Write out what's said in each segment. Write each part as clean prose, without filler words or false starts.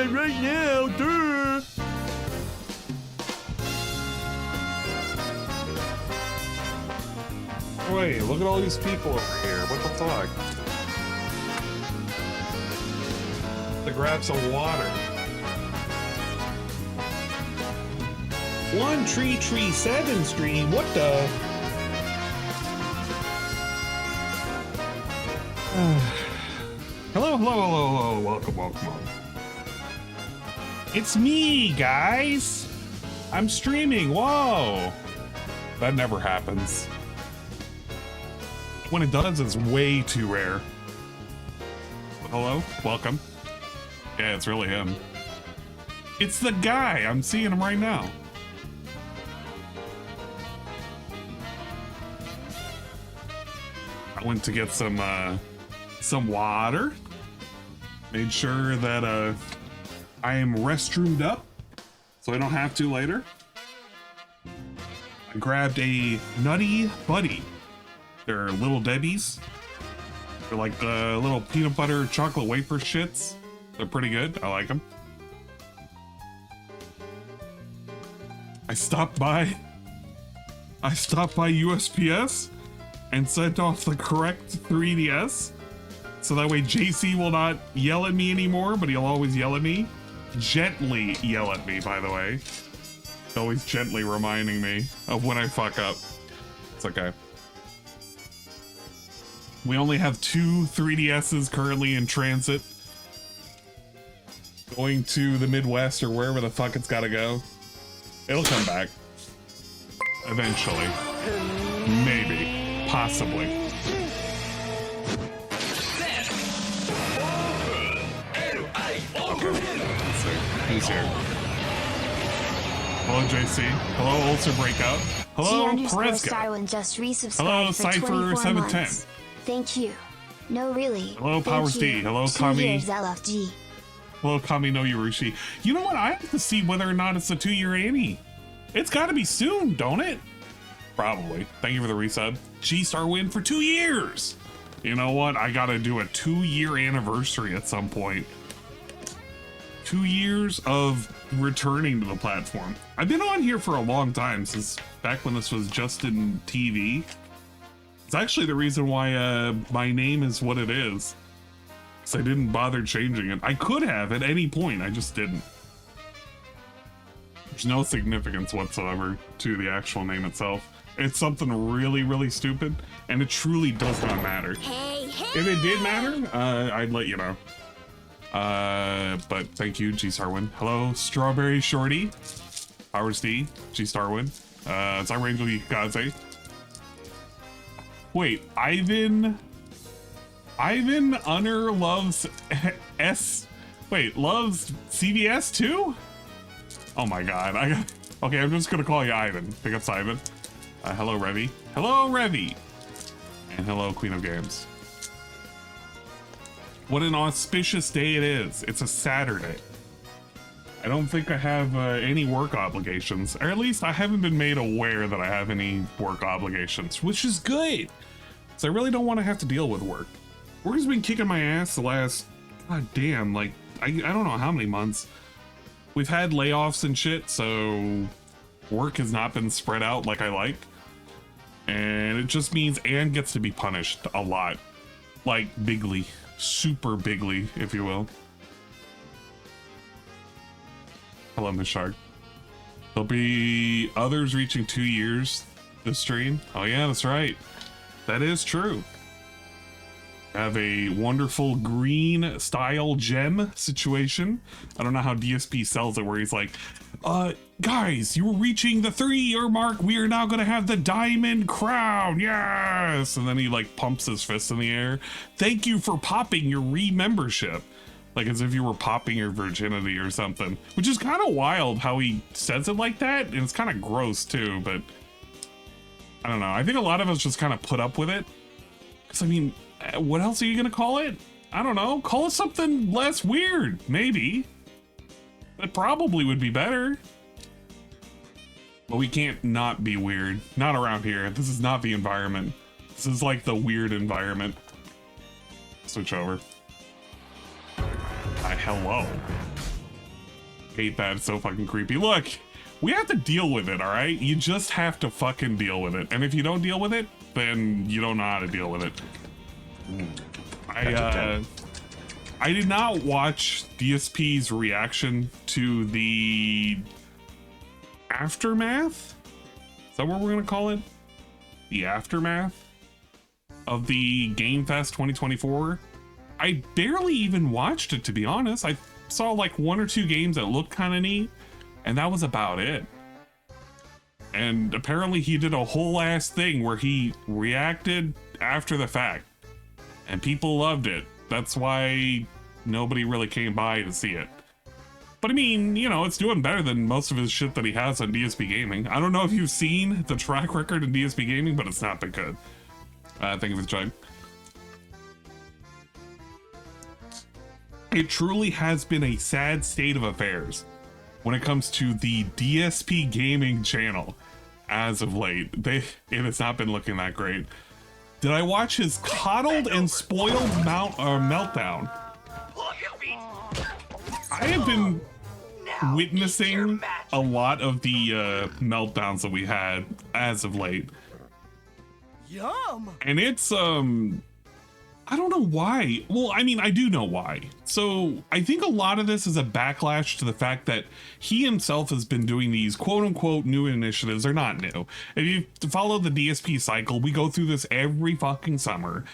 that right now, duh. Wait, look at all these people over here. What the fuck? To grab some water. 1337 stream. What the? Hello. Welcome. It's me, guys. I'm streaming. Whoa. That never happens. When it does, it's way too rare. Hello? Welcome. Yeah, it's really him. It's the guy. I'm seeing him right now. I went to get some water. Made sure that I am restroomed up so I don't have to later. I grabbed a Nutty Buddy. They're Little Debbie's. They're like the little peanut butter chocolate wafer shits. They're pretty good. I like them. I stopped by USPS and sent off the correct 3DS. So that way JC will not yell at me anymore, but he'll always yell at me. Gently yell at me, by the way. Always gently reminding me of when I fuck up. It's okay. We only have 2 3DSs currently in transit. Going to the Midwest or wherever the fuck it's gotta go. It'll come back. Eventually. Maybe. Possibly. Let's see. Who's here? Hello, JC. Hello, Ulcer Breakout. Hello, Perezka. Hello, Cypher710. Thank you. No, really. Hello, Powers D. Hello, Kami. Hello, Kami no Yurushi. You know what? I have to see whether or not it's a 2-year Annie. It's got to be soon, don't it? Probably. Thank you for the resub. G-Star win for 2 years. You know what? I got to do a 2-year anniversary at some point. 2 years of returning to the platform. I've been on here for a long time, since back when this was just in TV. It's actually the reason why my name is what it is. So I didn't bother changing it. I could have at any point, I just didn't. There's no significance whatsoever to the actual name itself. It's something really, really stupid, and it truly does not matter. If it did matter, I'd let you know. But thank you, G Starwin. Hello, Strawberry Shorty. Powers D, G Starwin. Zyrangel Yikaze. Wait, Ivan Unner loves loves CVS too? Oh my god. Okay, I'm just gonna call you Ivan. Pick up Simon. Hello, Revy. Hello, Revy. And hello, Queen of Games. What an auspicious day it is. It's a Saturday. I don't think I have any work obligations, or at least I haven't been made aware that I have any work obligations, which is good. So I really don't want to have to deal with work. Work has been kicking my ass the last, god damn, like, I don't know how many months. We've had layoffs and shit, so work has not been spread out like I like. And it just means Anne gets to be punished a lot. Like, bigly. Super bigly, if you will. Hello, Miss Shark. There'll be others reaching 2 years this stream. Oh yeah, that's right. That is true. I have a wonderful green style gem situation. I don't know how DSP sells it, where he's like, guys, you were reaching the 3-year mark. We are now going to have the diamond crown. Yes. And then he like pumps his fist in the air. Thank you for popping your re-membership. Like as if you were popping your virginity or something, which is kind of wild how he says it like that. And it's kind of gross too, but I don't know. I think a lot of us just kind of put up with it. Cause I mean, what else are you going to call it? I don't know. Call it something less weird, maybe. That probably would be better. But we can't not be weird. Not around here. This is not the environment. This is like the weird environment. Switch over. Hi, hello. Hate that. It's so fucking creepy. Look, we have to deal with it, all right? You just have to fucking deal with it. And if you don't deal with it, then you don't know how to deal with it. I did not watch DSP's reaction to the aftermath. Is that what we're gonna call it? The aftermath of the Game Fest 2024. I barely even watched it, to be honest. I saw like 1 or 2 games that looked kind of neat, and that was about it. And apparently he did a whole ass thing where he reacted after the fact, and people loved it. That's why nobody really came by to see it. But I mean, you know, it's doing better than most of his shit that he has on DSP Gaming. I don't know if you've seen the track record in DSP Gaming, but it's not been good. Thank you for the join. It truly has been a sad state of affairs when it comes to the DSP Gaming channel as of late. It has not been looking that great. Did I watch his coddled and spoiled meltdown? I have been witnessing a lot of the meltdowns that we had as of late. Yum. And it's I don't know why. Well, I mean, I do know why. So I think a lot of this is a backlash to the fact that he himself has been doing these quote unquote new initiatives. They're not new. If you follow the DSP cycle, we go through this every fucking summer.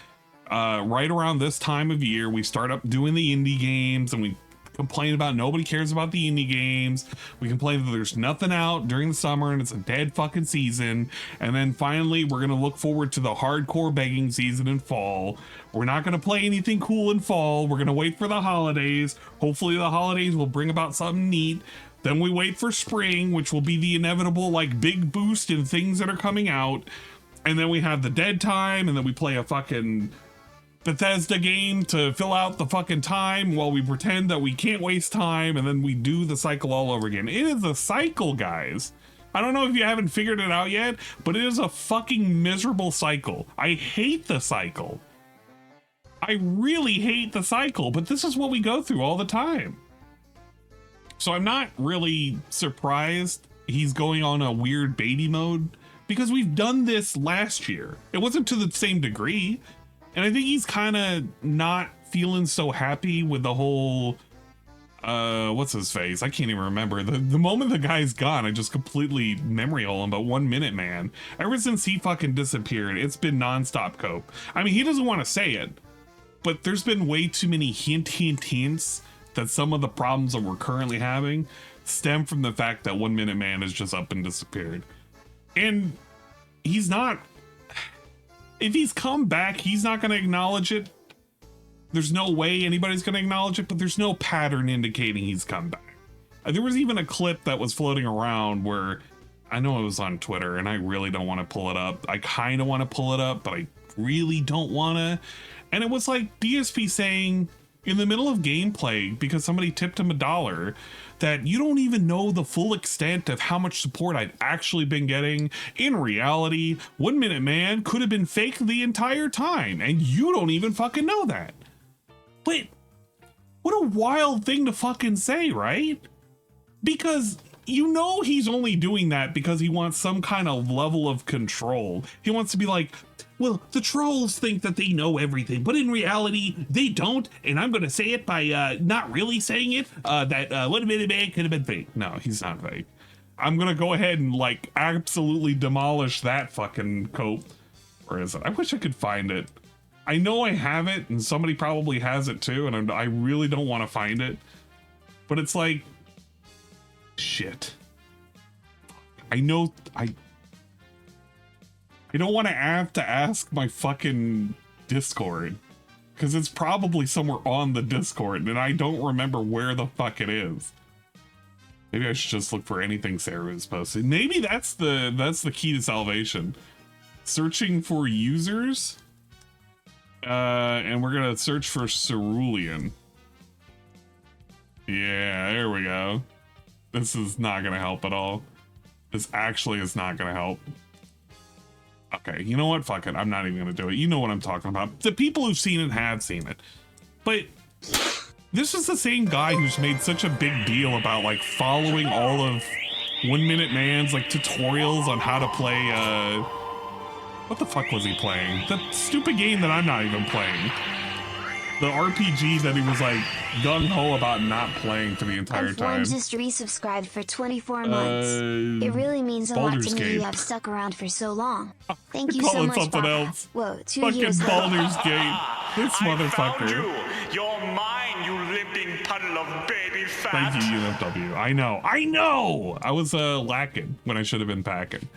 Right around this time of year, we start up doing the indie games, and we complain about nobody cares about the indie games. We complain that there's nothing out during the summer and it's a dead fucking season. And then finally, we're going to look forward to the hardcore begging season in fall. We're not going to play anything cool in fall. We're going to wait for the holidays. Hopefully the holidays will bring about something neat. Then we wait for spring, which will be the inevitable like big boost in things that are coming out. And then we have the dead time, and then we play a fucking Bethesda game to fill out the fucking time while we pretend that we can't waste time, and then we do the cycle all over again. It is a cycle, guys. I don't know if you haven't figured it out yet, but it is a fucking miserable cycle. I hate the cycle. I really hate the cycle, but this is what we go through all the time. So I'm not really surprised he's going on a weird baby mode, because we've done this last year. It wasn't to the same degree. And I think he's kind of not feeling so happy with the whole, what's his face? I can't even remember. The moment the guy's gone, I just completely memory hole him, but 1 Minute Man. Ever since he fucking disappeared, it's been nonstop cope. I mean, he doesn't want to say it, but there's been way too many hints that some of the problems that we're currently having stem from the fact that 1 Minute Man has just up and disappeared. And he's not... If he's come back, he's not going to acknowledge it. There's no way anybody's going to acknowledge it, but there's no pattern indicating he's come back. There was even a clip that was floating around where, I know it was on Twitter, and I really don't want to pull it up. I kind of want to pull it up, but I really don't want to. And it was like DSP saying in the middle of gameplay, because somebody tipped him $1, that you don't even know the full extent of how much support I've actually been getting. In reality, 1 Minute Man could have been fake the entire time, and you don't even fucking know that. But what a wild thing to fucking say, right? Because you know he's only doing that because he wants some kind of level of control. He wants to be like, well, the trolls think that they know everything, but in reality, they don't. And I'm going to say it by not really saying it, that 1 Minute Man could have been fake. No, he's not fake. I'm going to go ahead and like absolutely demolish that fucking cope. Where is it? I wish I could find it. I know I have it, and somebody probably has it too, and I really don't want to find it. But it's like, shit. I know I don't want to have to ask my fucking Discord, because it's probably somewhere on the Discord and I don't remember where the fuck it is. Maybe I should just look for anything Sarah has posted. Maybe that's the key to salvation. Searching for users, and we're gonna search for Cerulean. Yeah, there we go. This is not gonna help at all. This actually is not gonna help. Okay, you know what? Fuck it. I'm not even gonna do it. You know what I'm talking about. The people who've seen it have seen it. But This is the same guy who's made such a big deal about like following all of 1 Minute Man's like tutorials on how to play what the fuck was he playing? That stupid game that I'm not even playing. The RPG that he was like gung-ho about not playing for the entire time. Just resubscribed for 24 months. It really means a lot to me you have stuck around for so long. Thank you so much, something Papa. else. Whoa, 2 Fucking years later. Baldur's Gate. This motherfucker. You're mine, you limping puddle of baby fat. Thank you, UNFW. I know. I was lacking when I should have been packing.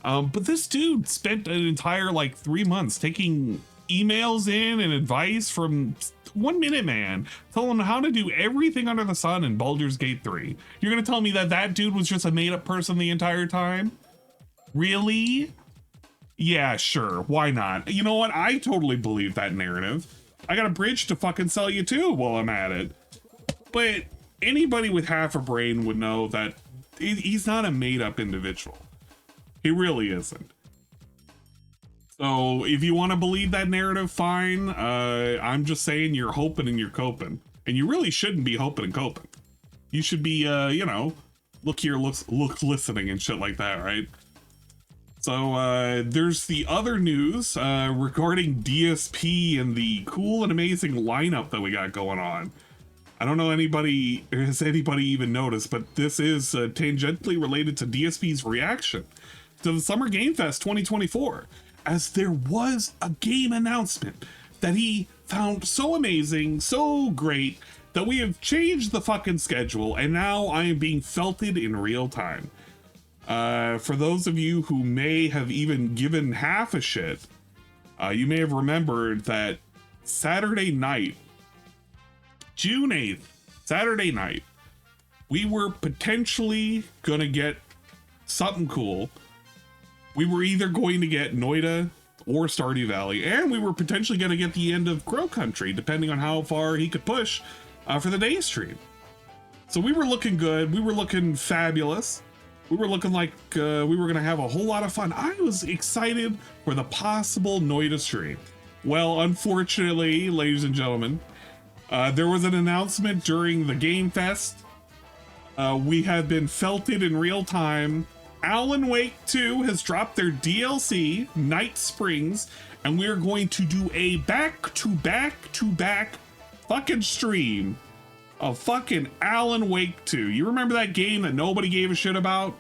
But this dude spent an entire like 3 months taking emails in and advice from 1 Minute Man, telling him how to do everything under the sun in Baldur's Gate 3. You're gonna tell me that that dude was just a made-up person the entire time? Really? Yeah, sure. Why not? You know what? I totally believe that narrative. I got a bridge to fucking sell you too while I'm at it. But anybody with half a brain would know that he's not a made-up individual. He really isn't. So if you want to believe that narrative, fine. I'm just saying you're hoping and you're coping. And you really shouldn't be hoping and coping. You should be, you know, look here, look listening and shit like that, right? So there's the other news regarding DSP and the cool and amazing lineup that we got going on. I don't know has anybody even noticed, but this is tangentially related to DSP's reaction to the Summer Game Fest 2024. As there was a game announcement that he found so amazing, so great, that we have changed the fucking schedule, and now I am being felted in real time. For those of you who may have even given half a shit, you may have remembered that Saturday night, June 8th, Saturday night, we were potentially gonna get something cool. We were either going to get Noida or Stardew Valley, and we were potentially going to get the end of Crow Country, depending on how far he could push for the day stream. So we were looking good. We were looking fabulous. We were looking like we were going to have a whole lot of fun. I was excited for the possible Noida stream. Well, unfortunately, ladies and gentlemen, there was an announcement during the Game Fest. We have been felted in real time. Alan Wake 2 has dropped their DLC, Night Springs, and we are going to do a back-to-back-to-back fucking stream of fucking Alan Wake 2. You remember that game that nobody gave a shit about?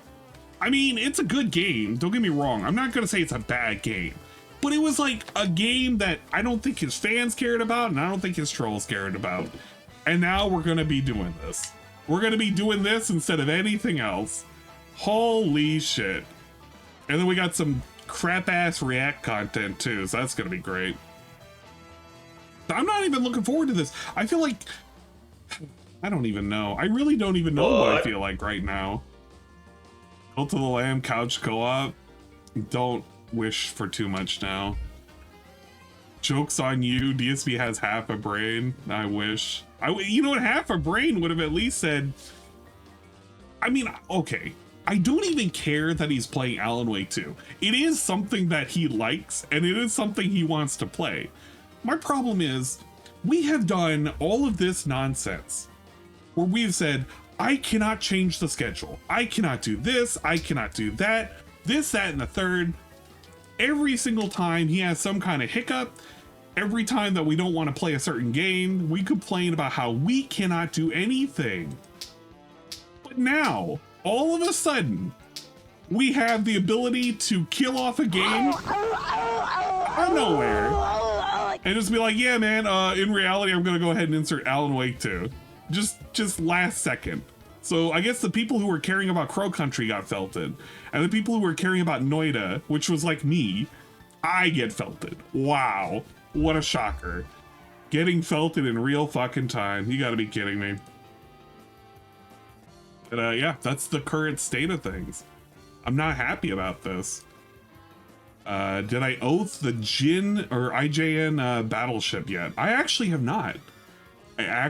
I mean, it's a good game, don't get me wrong. I'm not gonna say it's a bad game, but it was like a game that I don't think his fans cared about, and I don't think his trolls cared about. And now we're gonna be doing this. We're gonna be doing this instead of anything else. Holy shit. And then we got some crap ass React content too, so that's gonna be great. I'm not even looking forward to this. I feel like I don't even know. I really don't even know what I feel like right now. Cult of the Lamb couch co-op. Don't wish for too much now. Joke's on you. DSP has half a brain. I wish. You know what? Half a brain would have at least said. I mean, okay. I don't even care that he's playing Alan Wake 2. It is something that he likes, and it is something he wants to play. My problem is, we have done all of this nonsense, where we've said, I cannot change the schedule. I cannot do this, I cannot do that, this, that, and the third. Every single time he has some kind of hiccup, every time that we don't want to play a certain game, we complain about how we cannot do anything. But now, all of a sudden, we have the ability to kill off a game out of nowhere and just be like, yeah, man, in reality, I'm going to go ahead and insert Alan Wake 2. Just last second. So I guess the people who were caring about Crow Country got felted, and the people who were caring about Noida, which was like me, I get felted. Wow. What a shocker. Getting felted in real fucking time. You gotta be kidding me. But yeah, that's the current state of things. I'm not happy about this. Did I oath the Jin or IJN battleship yet? I actually have not. I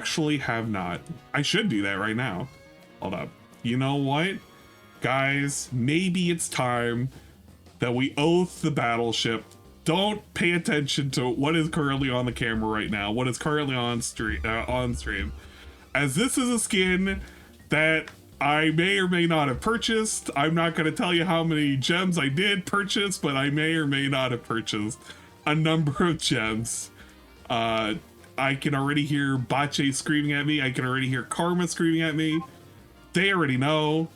should do that right now. Hold up. You know what? Guys, maybe it's time that we oath the battleship don't pay attention to what is currently on the camera right now, what is currently on stream, as this is a skin that I may or may not have purchased. I'm not going to tell you how many gems I did purchase, but I may or may not have purchased a number of gems. I can already hear Bache screaming at me. I can already hear Karma screaming at me. They already know.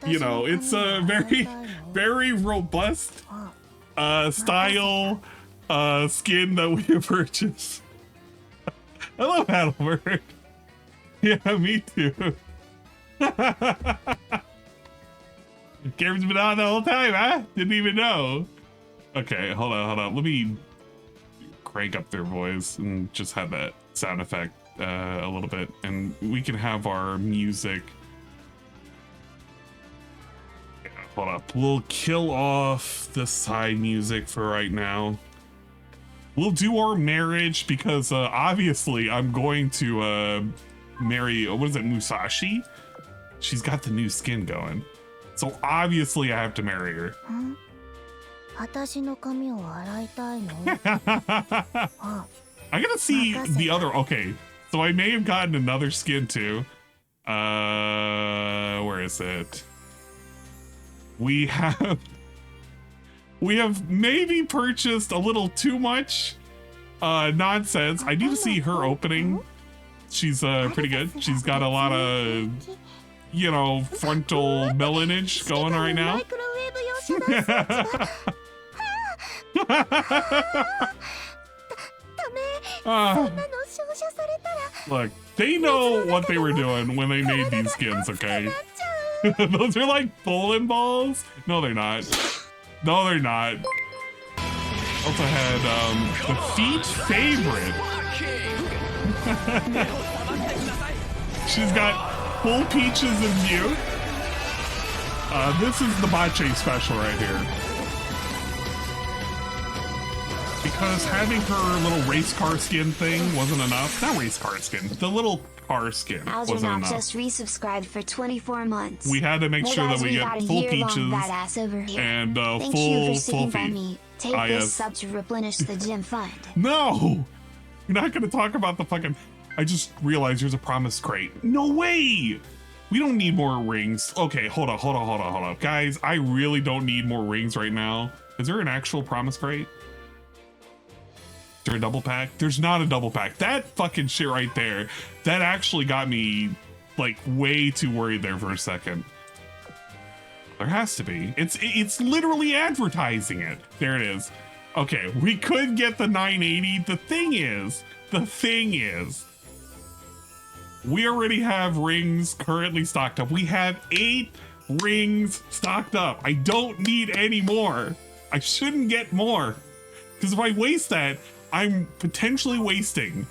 You know, it's a very, very robust style skin that we have purchased. I love Heidelberg. Yeah, me too. Cameron's been on the whole time, huh? Didn't even know. Okay, hold on. Let me crank up their voice and just have that sound effect a little bit, and we can have our music. Yeah, hold up. We'll kill off the side music for right now. We'll do our marriage because obviously I'm going to marry, what is it, Musashi? She's got the new skin going. So obviously I have to marry her. I gotta see the other, okay. So I may have gotten another skin too. Where is it? We have maybe purchased a little too much nonsense. I need to see her opening. She's pretty good. She's got a lot of, you know, frontal melanage going right now. Look, they know what they were doing when they made these skins, okay? Those are like bowling balls? No, they're not. No, they're not. Also had the feet favorite. She's got full peaches in view. This is the Bache special right here. Because having her little race car skin thing wasn't enough. Not race car skin, the little car skin wasn't enough. Just resubscribed for 24 months. We had to make sure that we get full peaches and full feet. Take this sub to replenish the gem fund. No! You're not gonna talk about the fucking... I just realized there's a promise crate. No way! We don't need more rings. Okay, hold up. Guys, I really don't need more rings right now. Is there an actual promise crate? Is there a double pack? There's not a double pack. That fucking shit right there, that actually got me like way too worried there for a second. There has to be. It's literally advertising it. There it is. Okay, we could get the 980. The thing is, we already have rings currently stocked up. We have 8 rings stocked up. I don't need any more. I shouldn't get more. Because if I waste that, I'm potentially wasting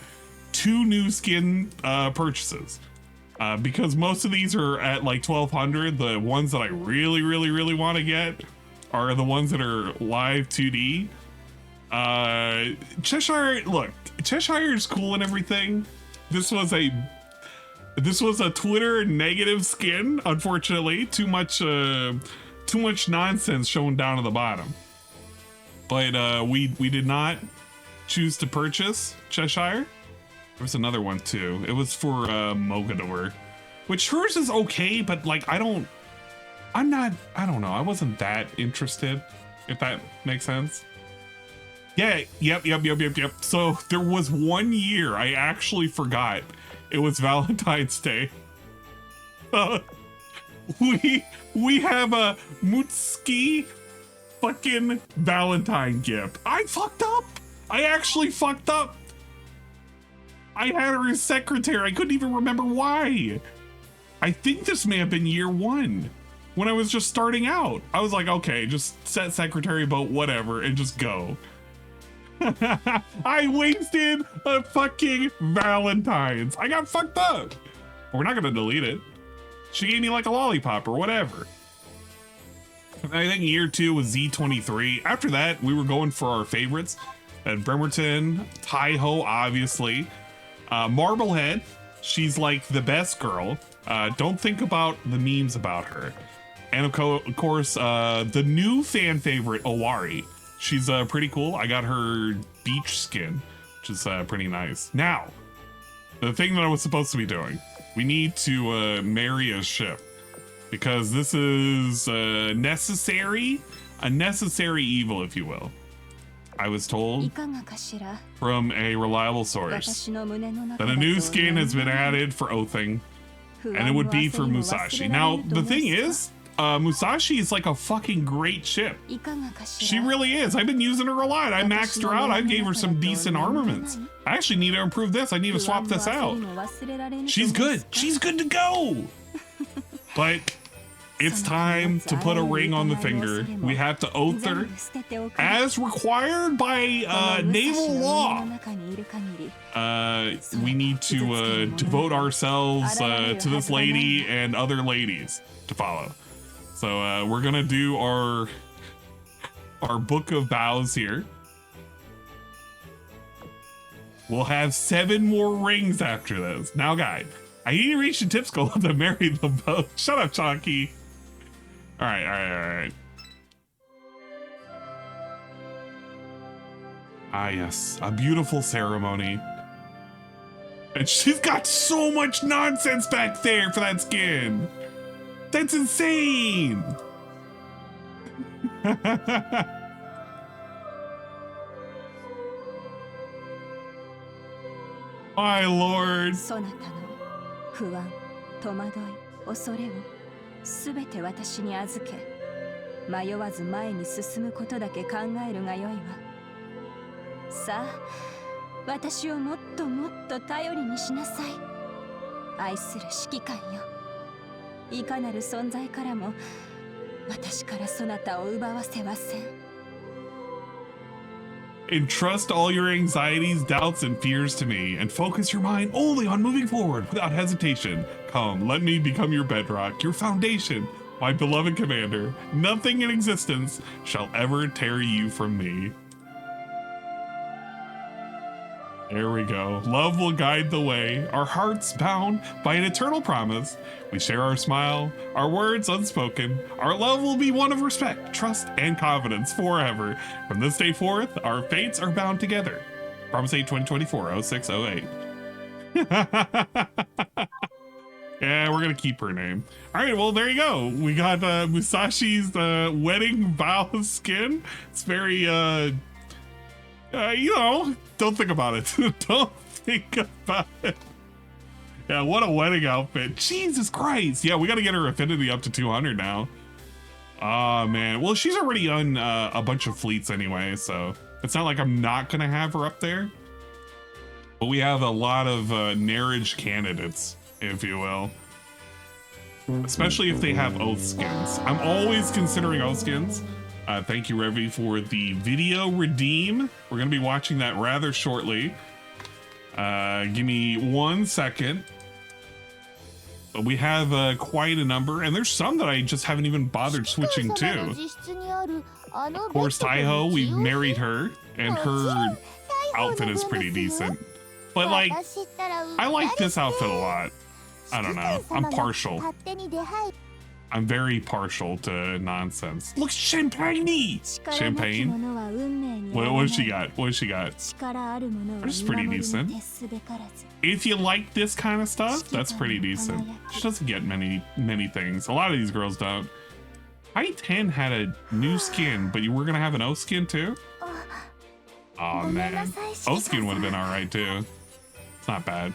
2 new skin purchases. Because most of these are at like 1200. The ones that I really want to get are the ones that are live 2D. Cheshire, look, Cheshire is cool and everything. This was a Twitter negative skin, unfortunately. Too much nonsense shown down at the bottom. But we did not choose to purchase Cheshire. There was another one too. It was for Mogador, which hers is okay, but like I don't know. I wasn't that interested, if that makes sense. Yeah, yep. So there was one year I actually forgot it was Valentine's Day. We have a Mutski fucking Valentine gift. I fucked up. I actually fucked up. I had her as secretary. I couldn't even remember why. I think this may have been year 1 when I was just starting out. I was like, okay, just set secretary, but whatever, and just go. I wasted a fucking Valentine's. I got fucked up. But we're not gonna delete it. She gave me like a lollipop or whatever. I think year 2 was Z23. After that, we were going for our favorites at Bremerton, Taiho, obviously. Marblehead, she's like the best girl. Don't think about the memes about her. And of course, the new fan favorite, Owari. She's pretty cool. I got her beach skin, which is pretty nice. Now, the thing that I was supposed to be doing, we need to marry a ship because this is a necessary evil, if you will. I was told from a reliable source that a new skin has been added for Oathing, and it would be for Musashi. Now, the thing is, Musashi is like a fucking great ship. She really is. I've been using her a lot. I maxed her out. I gave her some decent armaments. I actually need to improve this. I need to swap this out. She's good. She's good to go. But it's time to put a ring on the finger. We have to oath her as required by naval law. We need to devote ourselves to this lady and other ladies to follow. So we're gonna do our book of vows here. We'll have 7 more rings after this. Now, guys, I need to reach the tips goal to marry them both. Shut up, Chalky. All right. Ah, yes, a beautiful ceremony. And she's got so much nonsense back there for that skin. That's insane. My lord. すべて私に預け、迷わず前に進むことだけ考えるがよいわ。さあ、私をもっともっと頼りにしなさい。愛する指揮官よ。いかなる存在からも、私からそなたを奪わせはせん。Entrust all your anxieties, doubts, and fears to me, and focus your mind only on moving forward without hesitation. Come, let me become your bedrock, your foundation, my beloved commander. Nothing in existence shall ever tear you from me. There we go. Love will guide the way, our hearts bound by an eternal promise. We share our smile, our words unspoken. Our love will be one of respect, trust, and confidence forever. From this day forth, our fates are bound together. Promise date 2024, 0608. Yeah, we're gonna keep her name. All right, well, there you go. We got Musashi's wedding vow skin. It's very, you know, don't think about it. Don't think about it. Yeah, what a wedding outfit. Jesus Christ. Yeah, we got to get her affinity up to 200 now. Oh, man. Well, she's already on a bunch of fleets anyway, so it's not like I'm not going to have her up there. But we have a lot of marriage candidates, if you will. Especially if they have oath skins. I'm always considering oath skins. Thank you, Revy, for the video redeem. We're going to be watching that rather shortly. Give me 1 second. But we have quite a number, and there's some that I just haven't even bothered switching to. Of course, Taiho, we married her, and her outfit is pretty decent. But, like, I like this outfit a lot. I don't know. I'm partial. I'm very partial to nonsense. Look, Champagne! Champagne? What she got? What she got? That's pretty decent. If you like this kind of stuff, that's pretty decent. She doesn't get many things. A lot of these girls don't. I-10 had a new skin, but you were gonna have an O skin too? Oh man. O skin would have been alright too. It's not bad.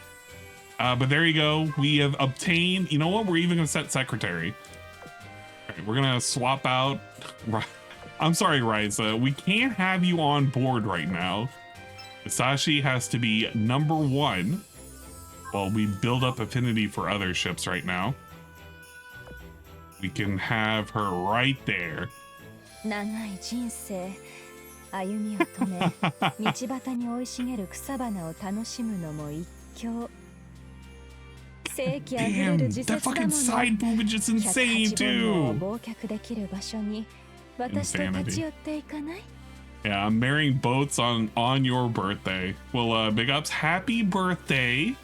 But there you go. We have obtained, you know what? We're even gonna set secretary. We're gonna swap out. I'm sorry, Ryza. We can't have you on board right now. Musashi has to be number 1 while we build up affinity for other ships right now. We can have her right there. 長い人生、歩みを止め、道端に生い茂る草花を楽しむのも一興。 Damn, that fucking side boob is just insane too. Insanity. Yeah, I'm marrying boats on your birthday. Well, big ups, happy birthday.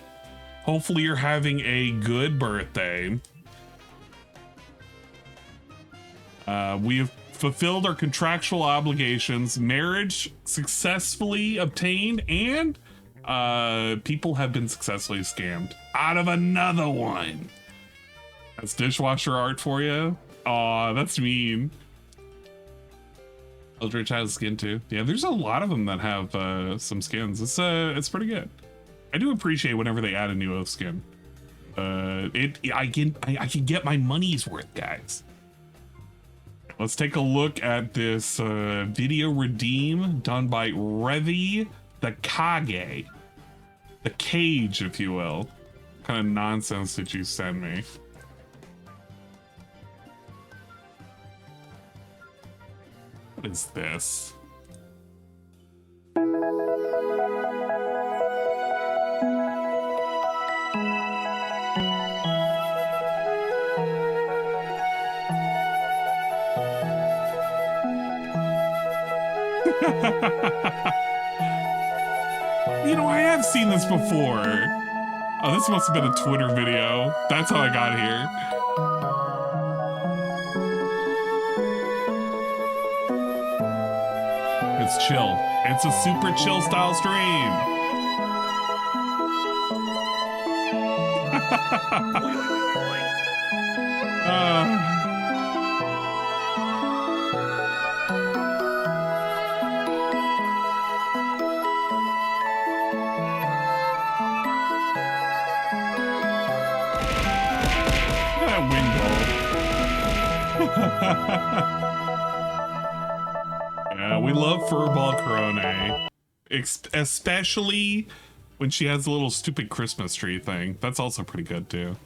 Hopefully you're having a good birthday. We of fulfilled our contractual obligations, marriage successfully obtained, and people have been successfully scammed out of another one. That's dishwasher art for you. Aw, that's mean. Eldritch has skin too. Yeah, there's a lot of them that have some skins. It's pretty good. I do appreciate whenever they add a new oath skin. I can get my money's worth, guys. Let's take a look at this video redeem done by Revi the Kage. The cage, if you will. What kind of nonsense did you send me? What is this? You know, I have seen this before. Oh, this must have been a Twitter video. That's how I got here. It's chill. It's a super chill style stream. Yeah, we love Furball Corone, especially when she has a little stupid Christmas tree thing. That's also pretty good too.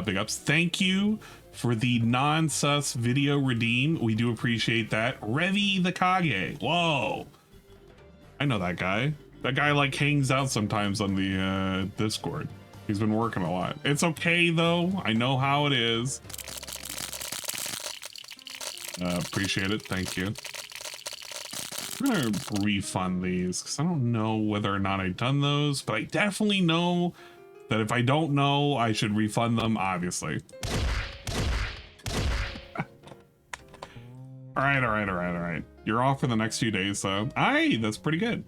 Big ups. Thank you for the non-sus video redeem. We do appreciate that. Revi the Kage. Whoa. I know that guy. That guy like hangs out sometimes on the Discord. He's been working a lot. It's okay though. I know how it is. Appreciate it. Thank you. I'm gonna refund these because I don't know whether or not I've done those, but I definitely know that if I don't know, I should refund them, obviously. All right. You're off for the next few days, so that's pretty good.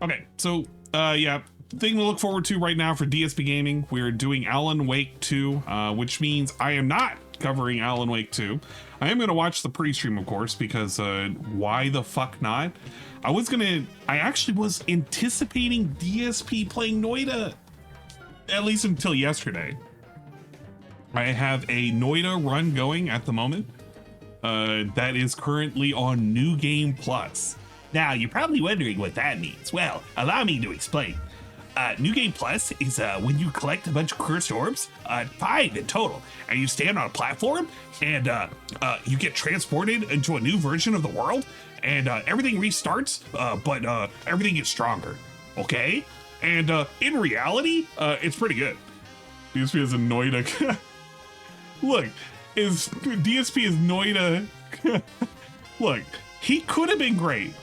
Okay, so yeah, thing to look forward to right now for DSP Gaming, we're doing Alan Wake 2, which means I am not covering Alan Wake 2. I am going to watch the pre-stream, of course, because why the fuck not? I actually was anticipating DSP playing Noida, at least until yesterday. I have a Noida run going at the moment that is currently on New Game Plus. Now, you're probably wondering what that means. Well, allow me to explain. New Game Plus is when you collect a bunch of cursed orbs, 5 in total, and you stand on a platform, and you get transported into a new version of the world, and everything restarts, but everything gets stronger, okay? And in reality, it's pretty good. DSP is a Noida. Look, DSP is Noida. Look, he could have been great.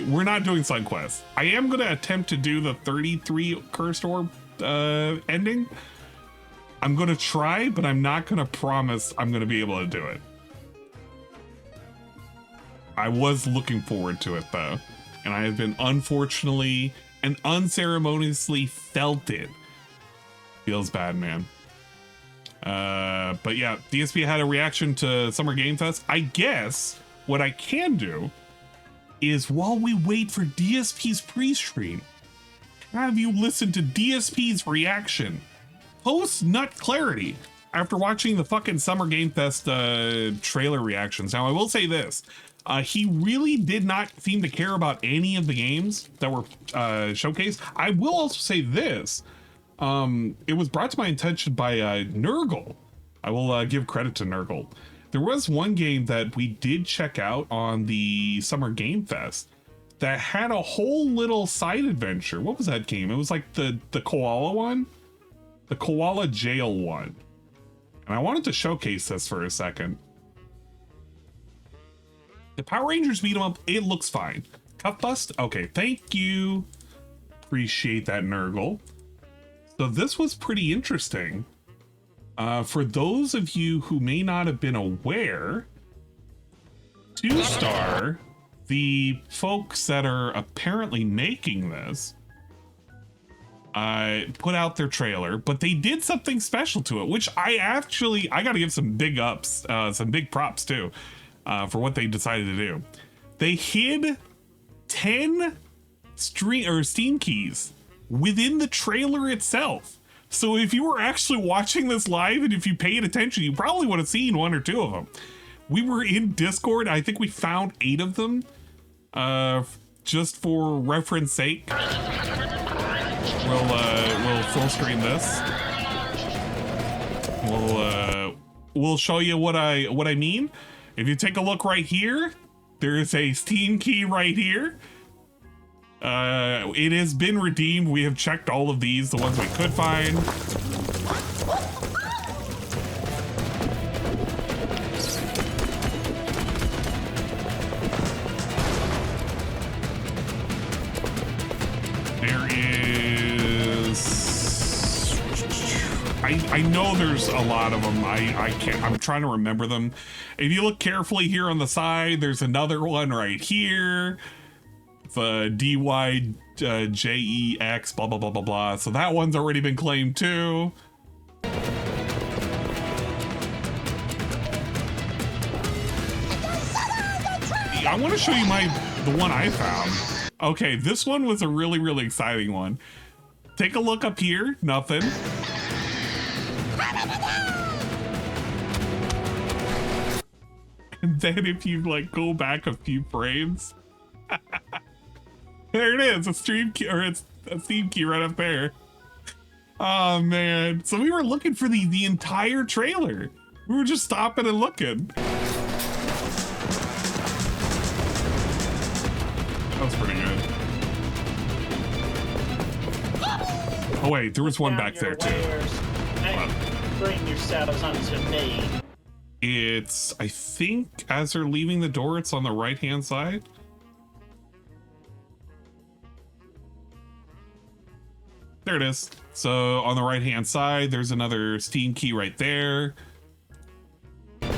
We're not doing side quests. I am going to attempt to do the 33 cursed orb ending. I'm going to try, but I'm not going to promise I'm going to be able to do it. I was looking forward to it though, and I have been unfortunately and unceremoniously felt it. Feels bad, man. But yeah, DSP had a reaction to Summer Game Fest. I guess what I can do is while we wait for DSP's pre-stream, have you listen to DSP's reaction post Nut Clarity after watching the fucking Summer Game Fest trailer reactions. Now I will say this, he really did not seem to care about any of the games that were showcased. I will also say this, it was brought to my attention by Nurgle. I will give credit to Nurgle. There was one game that we did check out on the Summer Game Fest that had a whole little side adventure. What was that game? It was like the koala one, the koala jail one. And I wanted to showcase this for a second. The Power Rangers beat 'em up. It looks fine. Cuff bust. Okay, thank you. Appreciate that, Nurgle. So this was pretty interesting. For those of you who may not have been aware, 2-star, the folks that are apparently making this put out their trailer, but they did something special to it, which I gotta give some big ups, some big props too, for what they decided to do. They hid 10 Steam keys within the trailer itself. So if you were actually watching this live and if you paid attention, you probably would have seen 1 or 2 of them. We were in Discord. I think we found 8 of them, just for reference sake. We'll full screen this. We'll show you what I mean. If you take a look right here, there is a Steam key right here. It has been redeemed. We have checked all of these, the ones we could find. There is... I know there's a lot of them. I'm trying to remember them. If you look carefully here on the side, there's another one right here. The DYJEX, blah, blah, blah, blah, blah. So that one's already been claimed too. I want to show you the one I found. Okay, this one was a really, really exciting one. Take a look up here, nothing. And then if you like go back a few frames, there it is, a stream key, or it's a Steam key right up there. Oh man, so we were looking for the entire trailer. We were just stopping and looking. That was pretty good. Oh wait, there was one back there too. Bring yourselves unto me. It's, I think, as they're leaving the door, it's on the right-hand side. There it is. So on the right-hand side, there's another Steam key right there. So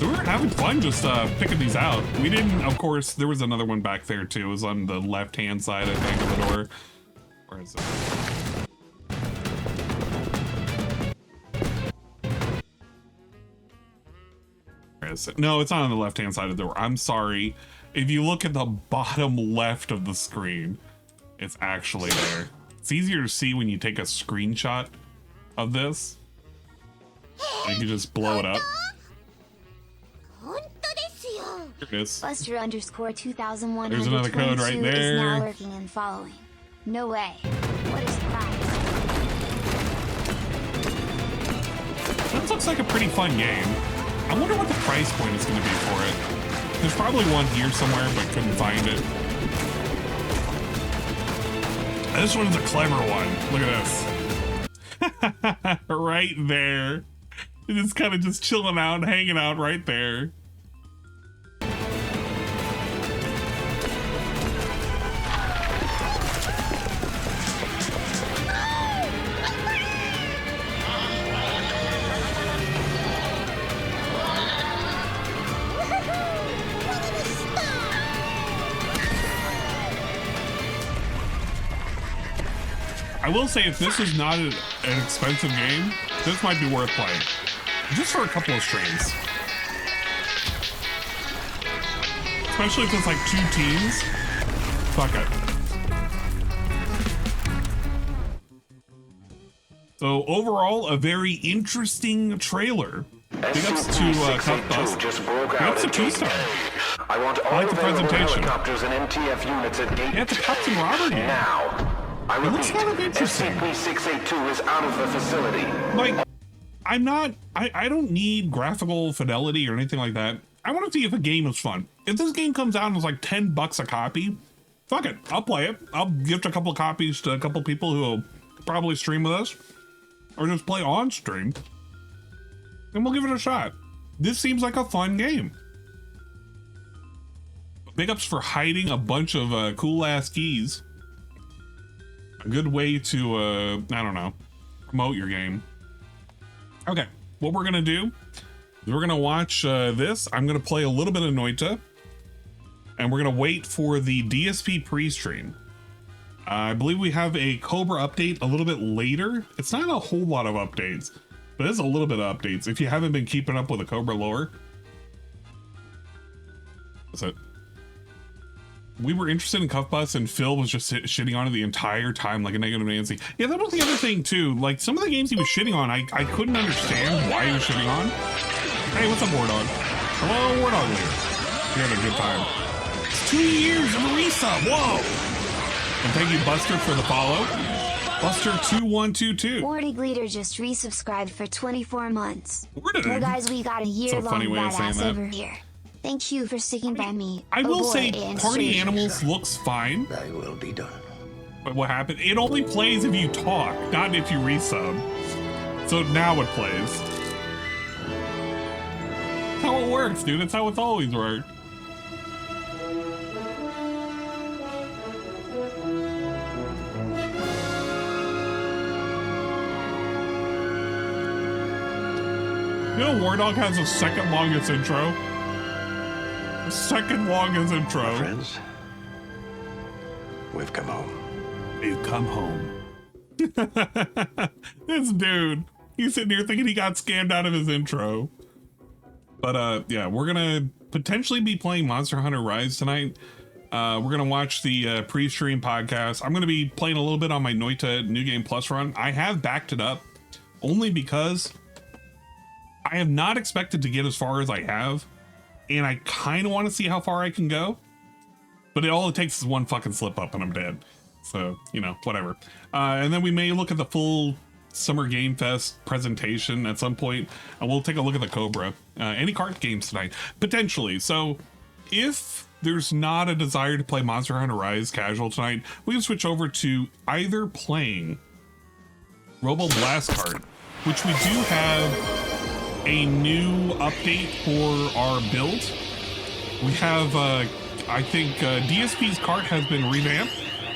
we were having fun just picking these out. We didn't, of course, there was another one back there too. It was on the left-hand side, I think, of the door. Where is it? No, it's not on the left-hand side of the door. I'm sorry. If you look at the bottom left of the screen, it's actually there. It's easier to see when you take a screenshot of this. And you can just blow it up. Here it is. Buster underscore 2122 There's another code right there. Is now lurking and following. No way. What a surprise. This looks like a pretty fun game. I wonder what the price point is going to be for it. There's probably one here somewhere, but couldn't find it. This one's a clever one. Look at this. Right there. It's kind of just chilling out, hanging out right there. I will say, if this is not an expensive game, this might be worth playing. Just for a couple of streams. Especially if it's like 2 teams. Fuck it. So overall, a very interesting trailer. Big ups to Tough Dust. Big ups to 2-star. I want all like the presentation. helicopters and MTF units at gate. Yeah, it's a Captain Robert game. Now. I repeat, it looks kind of interesting. SCP-682 is out of the facility. Like, I don't need graphical fidelity or anything like that. I want to see if a game is fun. If this game comes out and it's like $10 a copy, fuck it, I'll play it. I'll gift a couple of copies to a couple of people who will probably stream with us, or just play on stream, and we'll give it a shot. This seems like a fun game. Big ups for hiding a bunch of cool ass keys. A good way to, I don't know, promote your game. Okay, what we're gonna do is we're gonna watch this. I'm gonna play a little bit of Noita, and we're gonna wait for the DSP pre-stream. I believe we have a Cobra update a little bit later. It's not a whole lot of updates, but it's a little bit of updates. If you haven't been keeping up with the Cobra lore, that's it. We were interested in Cuff Bus, and Phil was just shitting on it the entire time like a negative Nancy. Yeah, that was the other thing too. Like some of the games he was shitting on, I couldn't understand why he was shitting on. Hey, what's up, War Dog? Hello, War Dog Leader. We had a good time. It's 2 years of a resub. Whoa! And thank you, Buster, for the follow. Buster2122. Wardig Leader just resubscribed for 24 months. Word. Well, guys, we got a year-long badass over here. Thank you for sticking by me. I will say and Party strangers. Animals looks fine. Thy will be done. But what happened? It only plays if you talk, not if you resub. So now it plays. That's how it works, dude. That's how it's always worked. You know, War Dog has the second longest intro. Second longest intro. Friends, we've come home. We've come home. This dude, he's sitting here thinking he got scammed out of his intro. But yeah, we're gonna potentially be playing Monster Hunter Rise tonight. We're gonna watch the pre-stream podcast. I'm gonna be playing a little bit on my Noita New Game Plus run. I have backed it up only because I have not expected to get as far as I have. And I kind of want to see how far I can go, but all it takes is one fucking slip up and I'm dead. So, you know, whatever. And then we may look at the full Summer Game Fest presentation at some point, and we'll take a look at the Cobra. Any card games tonight, potentially. So if there's not a desire to play Monster Hunter Rise casual tonight, we can switch over to either playing Robo Blast Card, which we do have a new update for our build. We have, I think DSP's cart has been revamped,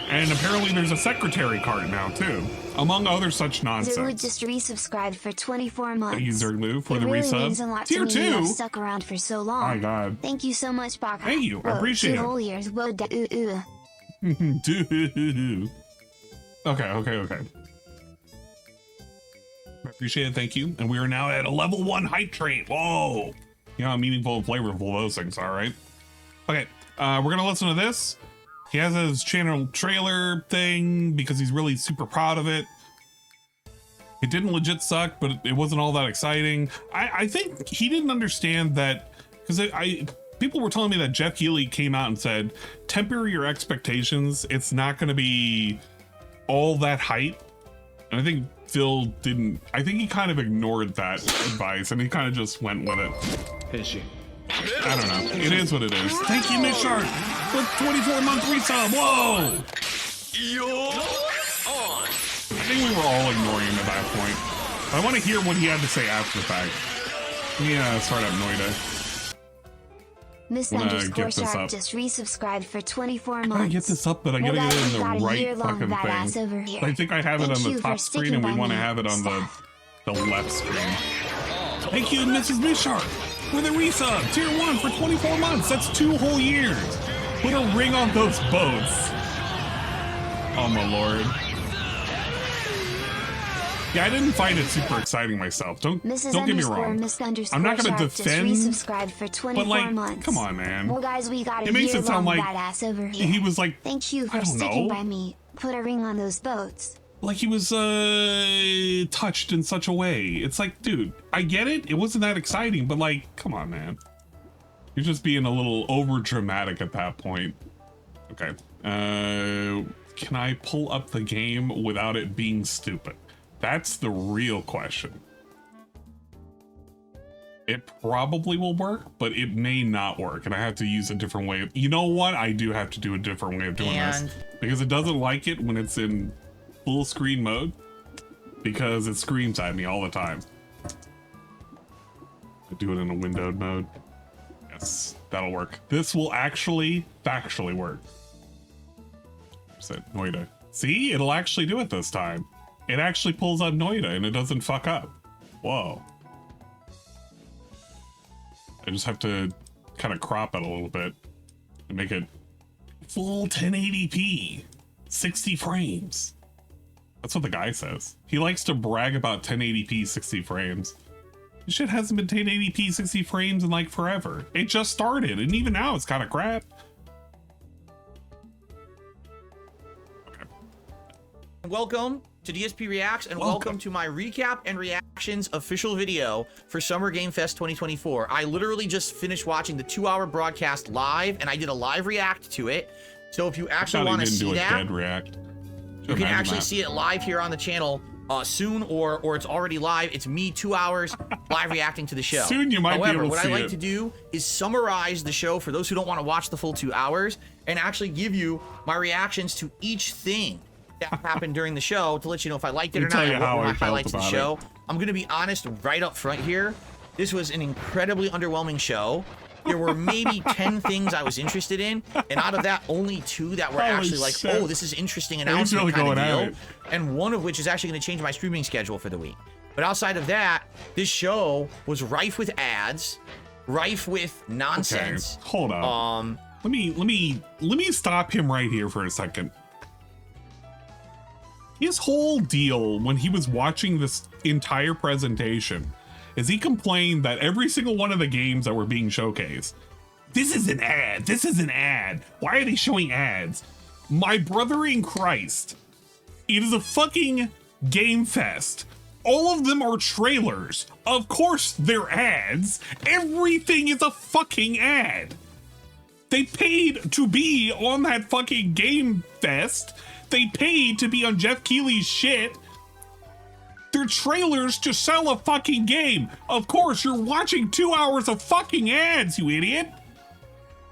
and apparently there's a secretary cart now too, among other such nonsense. Zerlu just resubscribed for 24 months. Thank you, Zerlu, for it the really resub. Means a lot Tier to me. 2. I've stuck around for so long. My God. Thank you so much, Baka. Thank you. I appreciate 2 it. whole years. Whoa, Okay. I appreciate it, thank you. And we are now at a level 1 hype train. Whoa! You know how meaningful and flavorful those things are, right? Okay, we're gonna listen to this. He has his channel trailer thing because he's really super proud of it. It didn't legit suck, but it wasn't all that exciting. I think he didn't understand that, because people were telling me that Jeff Keighley came out and said, temper your expectations. It's not gonna be all that hype. And I think Phil didn't. I think he kind of ignored that advice and he kind of just went with it. Is she? I don't know. It is what it is. Thank you, Miss Shark, with 24-month resub. Whoa! I think we were all ignoring him at that point. I want to hear what he had to say after the fact. Yeah, start up Noida. Miss underscore Shark just resubscribed for 24 months. I gotta get this up, but I gotta get it in the right fucking thing. Over here. I think I have it on the top screen and we want to have it on the left screen. Thank you, Mrs. Miss Shark, with a resub. Tier 1 for 24 months. That's 2 whole years. Put a ring on those boats. Oh my lord. Yeah, I didn't find it super exciting myself. Don't get me wrong. I'm not gonna defend, but like, come on, man. Well, guys, we got it makes it sound like badass over here. He was like, thank you for sticking by me. Put a ring on those boats. Like he was touched in such a way. It's like, dude, I get it. It wasn't that exciting, but like, come on, man. You're just being a little over dramatic at that point. Okay. Can I pull up the game without it being stupid? That's the real question. It probably will work, but it may not work, and I have to use a different way. You know what? I do have to do a different way of doing this, because it doesn't like it when it's in full screen mode, because it screams at me all the time. I do it in a windowed mode. Yes, that'll work. This will actually factually work. Noida. See, it'll actually do it this time. It actually pulls up Noida and it doesn't fuck up. Whoa. I just have to kind of crop it a little bit and make it full 1080p, 60 frames. That's what the guy says. He likes to brag about 1080p 60 frames. This shit hasn't been 1080p 60 frames in like forever. It just started, and even now it's kind of crap. Okay. Welcome to DSP Reacts, and welcome to my recap and reactions official video for Summer Game Fest 2024. I literally just finished watching the 2-hour broadcast live, and I did a live react to it. So if you actually want to see that, dead react. you can actually see it live here on the channel soon, or it's already live. It's me 2 hours live reacting to the show. Soon you might be able to what see I like it. to do is summarize the show for those who don't want to watch the full 2 hours, and actually give you my reactions to each thing that happened during the show to let you know if I liked it or not, and what were my highlights of the show. I'm going to be honest right up front here. This was an incredibly underwhelming show. There were maybe 10 things I was interested in, and out of that, only 2 that were actually like, oh, this is interesting announcement kind of deal, and one of which is actually going to change my streaming schedule for the week. But outside of that, this show was rife with ads, rife with nonsense. Okay, hold up. Let me stop him right here for a second. His whole deal when he was watching this entire presentation is he complained that every single one of the games that were being showcased, this is an ad, this is an ad. Why are they showing ads? My brother in Christ, it is a fucking game fest. All of them are trailers. Of course they're ads. Everything is a fucking ad. They paid to be on that fucking game fest. They paid to be on Jeff Keighley's shit. They're trailers to sell a fucking game. Of course, you're watching 2 hours of fucking ads, you idiot.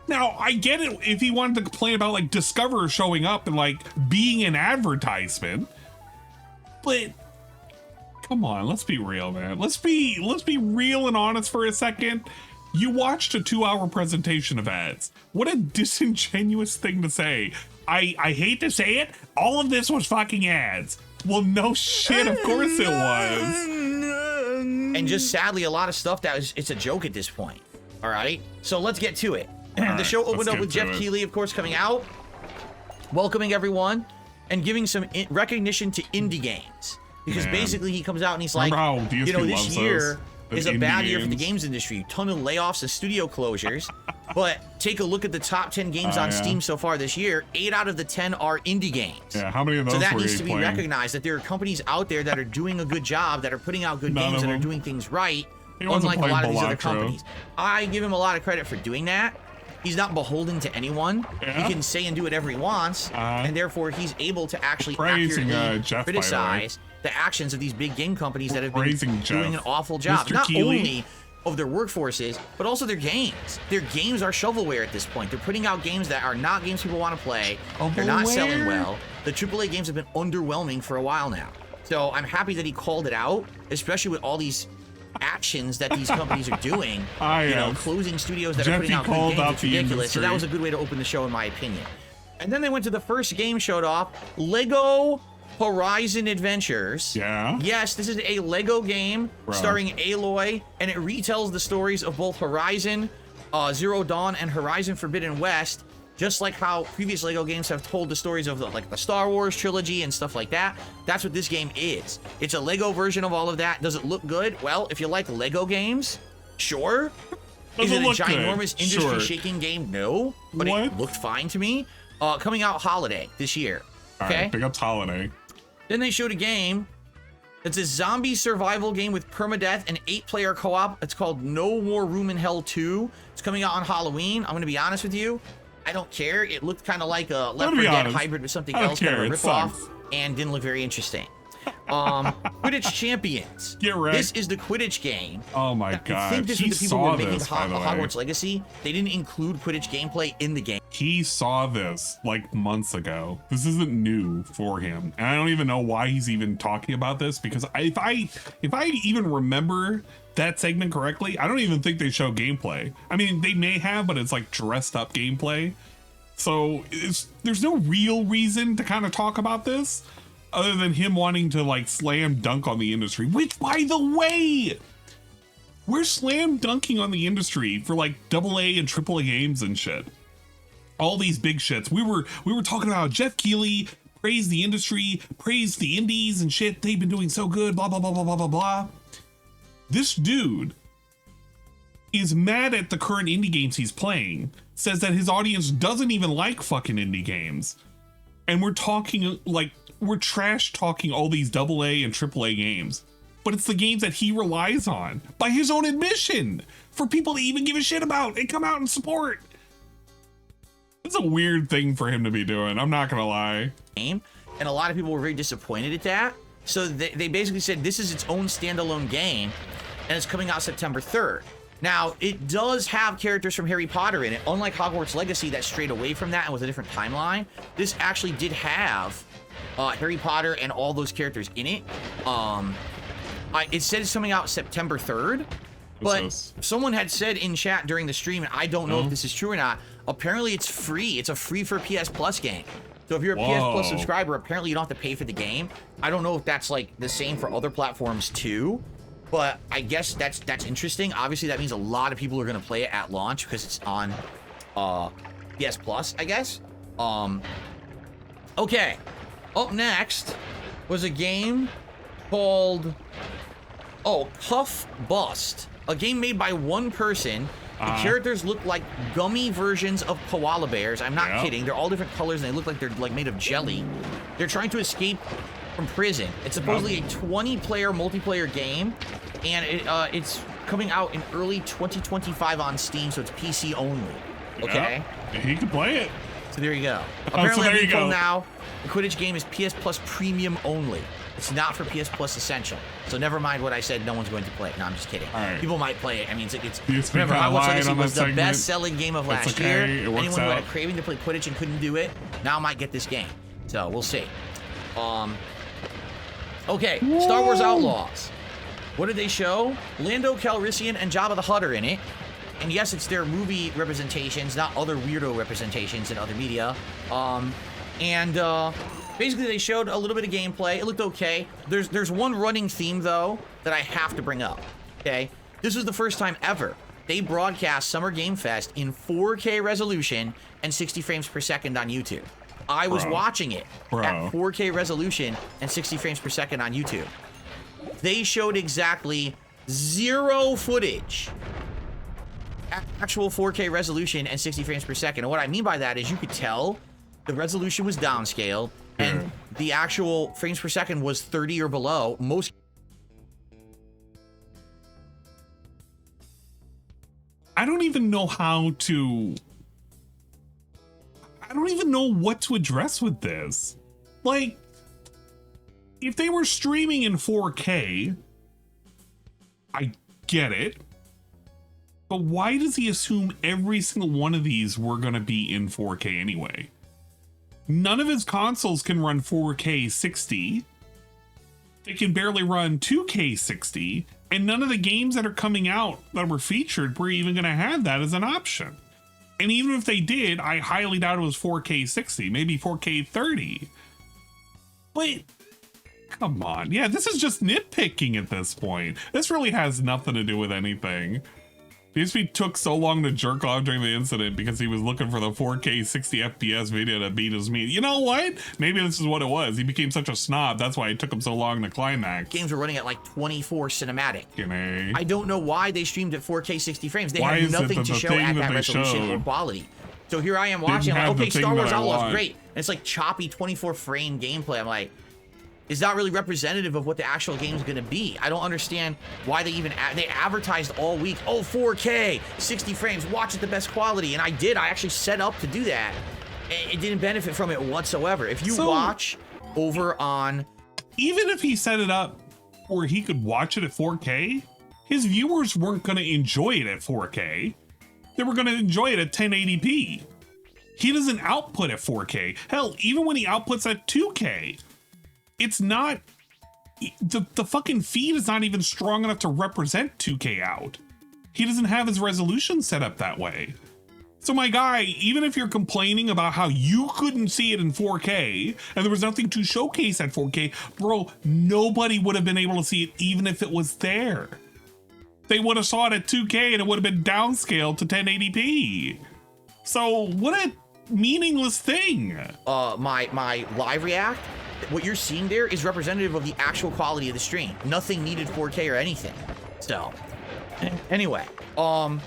Now, I get it if he wanted to complain about like Discover showing up and like being an advertisement, but come on, let's be real, man. Let's be real and honest for a second. You watched a 2-hour presentation of ads. What a disingenuous thing to say. I hate to say it, all of this was fucking ads. Well, no shit, of course it was. And just sadly, a lot of stuff it's a joke at this point. All right, so let's get to it. The show opened up with Jeff Keighley, of course, coming out, welcoming everyone, and giving some recognition to indie games. Because basically he comes out and he's like, you know, this year is a bad year for the games industry. Ton of layoffs and studio closures. But take a look at the top 10 games on Steam so far this year. 8 out of the 10 are indie games. Yeah, how many of those So that were needs to be playing? recognized, that there are companies out there that are doing a good job, that are putting out good games, and are doing things right, unlike a lot of these other companies. I give him a lot of credit for doing that. He's not beholden to anyone. Yeah. He can say and do whatever he wants, and therefore he's able to actually accurately Jeff, criticize the actions of these big game companies that have been doing Jeff. an awful job. Mr. Not Keighley. only of their workforces, but also their games. Their games are shovelware at this point. They're putting out games that are not games people want to play. They're not selling well. The AAA games have been underwhelming for a while now. So I'm happy that he called it out, especially with all these actions that these companies are doing. You know, closing studios that are putting out good games. It's ridiculous. So that was a good way to open the show, in my opinion. And then they went to the first game showed off, Lego Horizon Adventures. Yeah. Yes, this is a Lego game starring Aloy, and it retells the stories of both Horizon Zero Dawn and Horizon Forbidden West, just like how previous Lego games have told the stories of the Star Wars trilogy and stuff like that. That's what this game is. It's a Lego version of all of that. Does it look good? Well, if you like Lego games, sure. Is it a ginormous industry-shaking game? No, but it looked fine to me. Coming out holiday this year. Okay. All right, big ups holiday. Then they showed a game. It's a zombie survival game with permadeath and 8-player co-op. It's called No More Room in Hell 2. It's coming out on Halloween. I'm going to be honest with you. I don't care. It looked kind of like a Left 4 Dead hybrid with something else, kind of a ripoff, and didn't look very interesting. Quidditch Champions. Get right. This is the Quidditch game. Oh my god. I think this was the people who were making Hogwarts Legacy. They didn't include Quidditch gameplay in the game. He saw this like months ago. This isn't new for him. And I don't even know why he's even talking about this, because if I even remember that segment correctly, I don't even think they show gameplay. I mean, they may have, but it's like dressed up gameplay. So there's no real reason to kind of talk about this, other than him wanting to like slam dunk on the industry, which, by the way, We're slam dunking on the industry for like AA and AAA games and shit. All these big shits. We were talking about Jeff Keighley praised the industry, praised the indies and shit. They've been doing so good, blah, blah, blah, blah, blah, blah, blah. This dude is mad at the current indie games he's playing, says that his audience doesn't even like fucking indie games. And we're talking like, we're trash talking all these AA and AAA games. But it's the games that he relies on, by his own admission, for people to even give a shit about and come out and support. It's a weird thing for him to be doing, I'm not gonna lie. And a lot of people were very disappointed at that. So they basically said this is its own standalone game, and it's coming out September 3rd. Now, it does have characters from Harry Potter in it. Unlike Hogwarts Legacy that strayed away from that and was a different timeline, this actually did have Harry Potter and all those characters in it. It said it's coming out September 3rd, but someone had said in chat during the stream, and I don't know if this is true or not, apparently it's free. It's a free for PS Plus game. So if you're a PS Plus subscriber, apparently you don't have to pay for the game. I don't know if that's like the same for other platforms too, but I guess that's interesting. Obviously that means a lot of people are going to play it at launch because it's on PS Plus, I guess. Okay, up next was a game called Puff Bust, a game made by one person. The characters look like gummy versions of koala bears. I'm not kidding. They're all different colors and they look like they're like made of jelly. They're trying to escape from prison. It's supposedly a 20-player multiplayer game, and it's coming out in early 2025 on Steam, so it's PC only. Okay? Yeah, he can play it. So there you go. Apparently, there you go. Now the Quidditch game is PS Plus Premium only. It's not for PS Plus Essential. So never mind what I said. No one's going to play it. No, I'm just kidding. Right. People might play it. I mean, it's remember, Hogwarts Legacy was the segment. best-selling game of last year. Anyone who had a out. craving to play Quidditch and couldn't do it now might get this game. So we'll see. Okay, Whoa. Star Wars Outlaws. What did they show? Lando Calrissian and Jabba the Hutt are in it. And yes, it's their movie representations, not other weirdo representations in other media. Basically, they showed a little bit of gameplay. It looked okay. There's one running theme, though, that I have to bring up, okay? This was the first time ever they broadcast Summer Game Fest in 4K resolution and 60 frames per second on YouTube. I was watching it at 4K resolution and 60 frames per second on YouTube. They showed exactly 0 footage at actual 4K resolution and 60 frames per second. And what I mean by that is you could tell the resolution was downscaled, and the actual frames per second was 30 or below. I don't even know what to address with this. Like, if they were streaming in 4K, I get it. But why does he assume every single one of these were going to be in 4K anyway? None of his consoles can run 4K 60. They can barely run 2K 60. And none of the games that are coming out that were featured were even going to have that as an option. And even if they did, I highly doubt it was 4K 60, maybe 4K 30. But come on. Yeah, this is just nitpicking at this point. This really has nothing to do with anything. PSP took so long to jerk off during the incident because he was looking for the 4K 60 FPS video to beat his meat. You know what? Maybe this is what it was. He became such a snob. That's why it took him so long to climax. Games were running at like 24 cinematic. Know. I don't know why they streamed at 4K 60 frames. They had nothing to show at that resolution or quality. So here I am watching. I'm like, okay, Star Wars Outlaws, great. And it's like choppy 24 frame gameplay. I'm like, is not really representative of what the actual game is going to be. I don't understand why they even they advertised all week. Oh, 4K, 60 frames, watch it the best quality. And I did. I actually set up to do that. It didn't benefit from it whatsoever. If you watch over on... Even if he set it up where he could watch it at 4K, his viewers weren't going to enjoy it at 4K. They were going to enjoy it at 1080p. He doesn't output at 4K. Hell, even when he outputs at 2K, it's not, the fucking feed is not even strong enough to represent 2K out. He doesn't have his resolution set up that way. So my guy, even if you're complaining about how you couldn't see it in 4K and there was nothing to showcase at 4K, bro, nobody would have been able to see it even if it was there. they would have saw it at 2K and it would have been downscaled to 1080p. So what a meaningless thing. My live react, what you're seeing there is representative of the actual quality of the stream. Nothing needed 4K or anything. So, anyway, the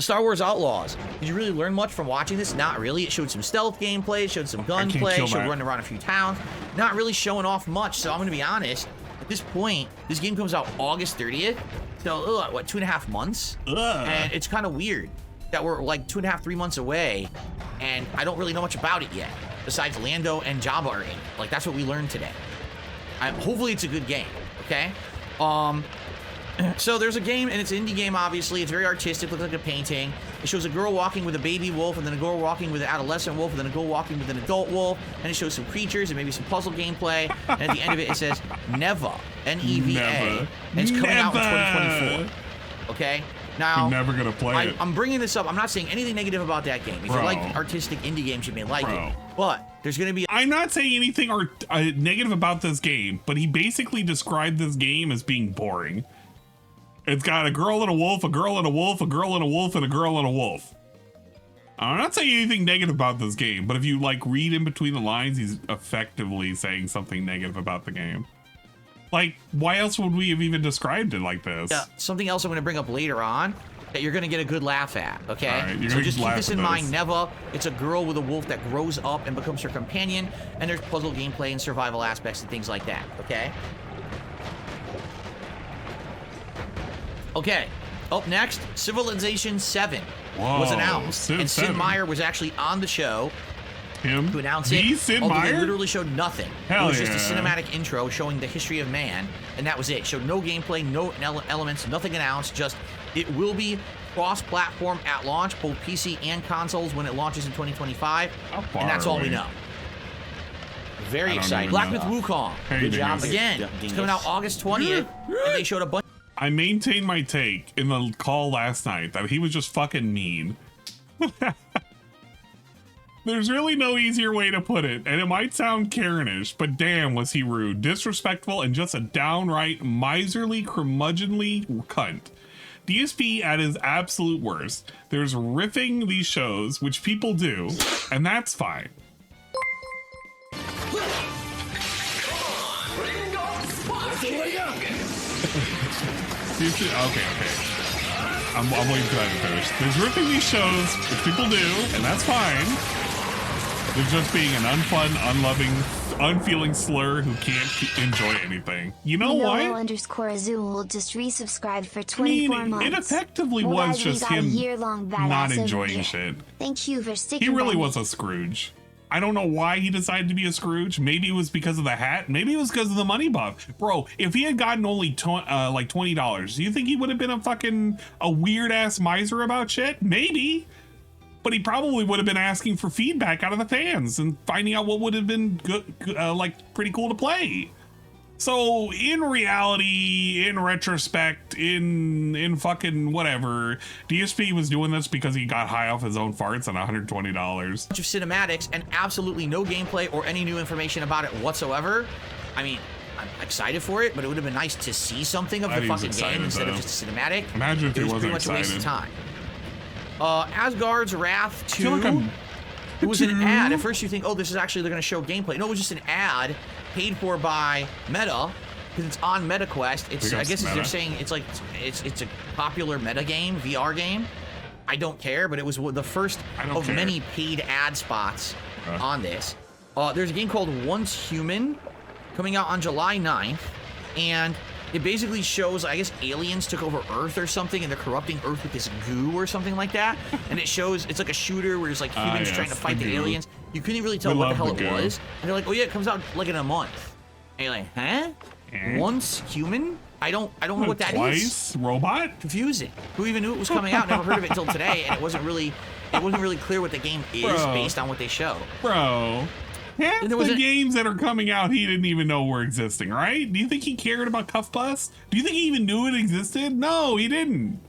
Star Wars Outlaws. Did you really learn much from watching this? Not really. It showed some stealth gameplay, it showed some gunplay, showed running around a few towns. Not really showing off much, so I'm gonna be honest. At this point, this game comes out August 30th. So, what, 2.5 months? And it's kind of weird that we're like 2.5, 3 months away, and I don't really know much about it yet, besides Lando and Jabba are in it. Like, that's what we learned today. Hopefully it's a good game, okay? So there's a game, and it's an indie game, obviously. It's very artistic, looks like a painting. It shows a girl walking with a baby wolf, and then a girl walking with an adolescent wolf, and then a girl walking with an adult wolf, and it shows some creatures and maybe some puzzle gameplay, and at the end of it, it says, Neva, N-E-V-A, and it's coming out in 2024, okay? Now, I'm never gonna play it. I'm bringing this up. I'm not saying anything negative about that game. If you like artistic indie games, you may like it. But there's gonna be. I'm not saying anything negative about this game, but he basically described this game as being boring. It's got a girl and a wolf, a girl and a wolf, a girl and a wolf, and a girl and a wolf. I'm not saying anything negative about this game, but if you like read in between the lines, he's effectively saying something negative about the game. Like, why else would we have even described it like this? Yeah, something else I'm going to bring up later on that you're going to get a good laugh at, okay? All right, so just keep this in mind. Neva, it's a girl with a wolf that grows up and becomes her companion, and there's puzzle gameplay and survival aspects and things like that, okay? Okay, up next, Civilization 7 was announced, and Sid Meier was actually on the show to announce it. Sid although Meier? They literally showed nothing. Hell it was yeah. just a cinematic intro showing the history of man, and that was it. Showed no gameplay, no elements, nothing announced. Just it will be cross-platform at launch, both PC and consoles when it launches in 2025, and that's all we know. Very exciting. Black Myth Wukong. Good job again. It's coming out August 20th, and they showed a bunch. I maintained my take in the call last night that he was just fucking mean. There's really no easier way to put it, and it might sound Karenish, but damn was he rude, disrespectful, and just a downright miserly, curmudgeonly cunt. DSP at his absolute worst. There's riffing these shows, which people do, and that's fine. Okay. I'm waiting for that to finish. There's ripping these shows, which people do, and that's fine. There's just being an unfun, unloving, unfeeling slur who can't enjoy anything. You know what? _Azul just resubscribed for 24 months. It effectively was just him not enjoying shit. Thank you for sticking. He really was a Scrooge. I don't know why he decided to be a Scrooge. Maybe it was because of the hat. Maybe it was because of the money buff. Bro, if he had gotten only like $20, do you think he would have been a weird ass miser about shit? Maybe. But he probably would have been asking for feedback out of the fans and finding out what would have been good, like pretty cool to play. So in reality, in retrospect, in fucking whatever, DSP was doing this because he got high off his own farts and $120. Bunch of cinematics and absolutely no gameplay or any new information about it whatsoever. I mean, I'm excited for it, but it would have been nice to see something of the fucking game instead of just a cinematic. Imagine if he wasn't pretty much excited. a waste of time. Asgard's Wrath 2. It was an ad. At first you think, oh, this is actually, they're going to show gameplay. No, it was just an ad paid for by Meta because it's on MetaQuest. It's, I guess they're saying it's like, it's a popular meta game, VR game. I don't care, but it was the first of many paid ad spots on this. There's a game called Once Human coming out on July 9th, and it basically shows, I guess, aliens took over Earth or something, and they're corrupting Earth with this goo or something like that. And it shows, it's like a shooter where there's like humans trying to fight the aliens. You couldn't really tell what the hell it was. And they're like, oh yeah, it comes out like in a month. And you're like, huh? Once Human? I don't know what that is. Twice? Robot? Confusing. Who even knew it was coming out? Never heard of it until today, and it wasn't really clear what the game is based on what they show. Bro. Half the games that are coming out, he didn't even know were existing, right? Do you think he cared about Cuff Bus? Do you think he even knew it existed? No, he didn't.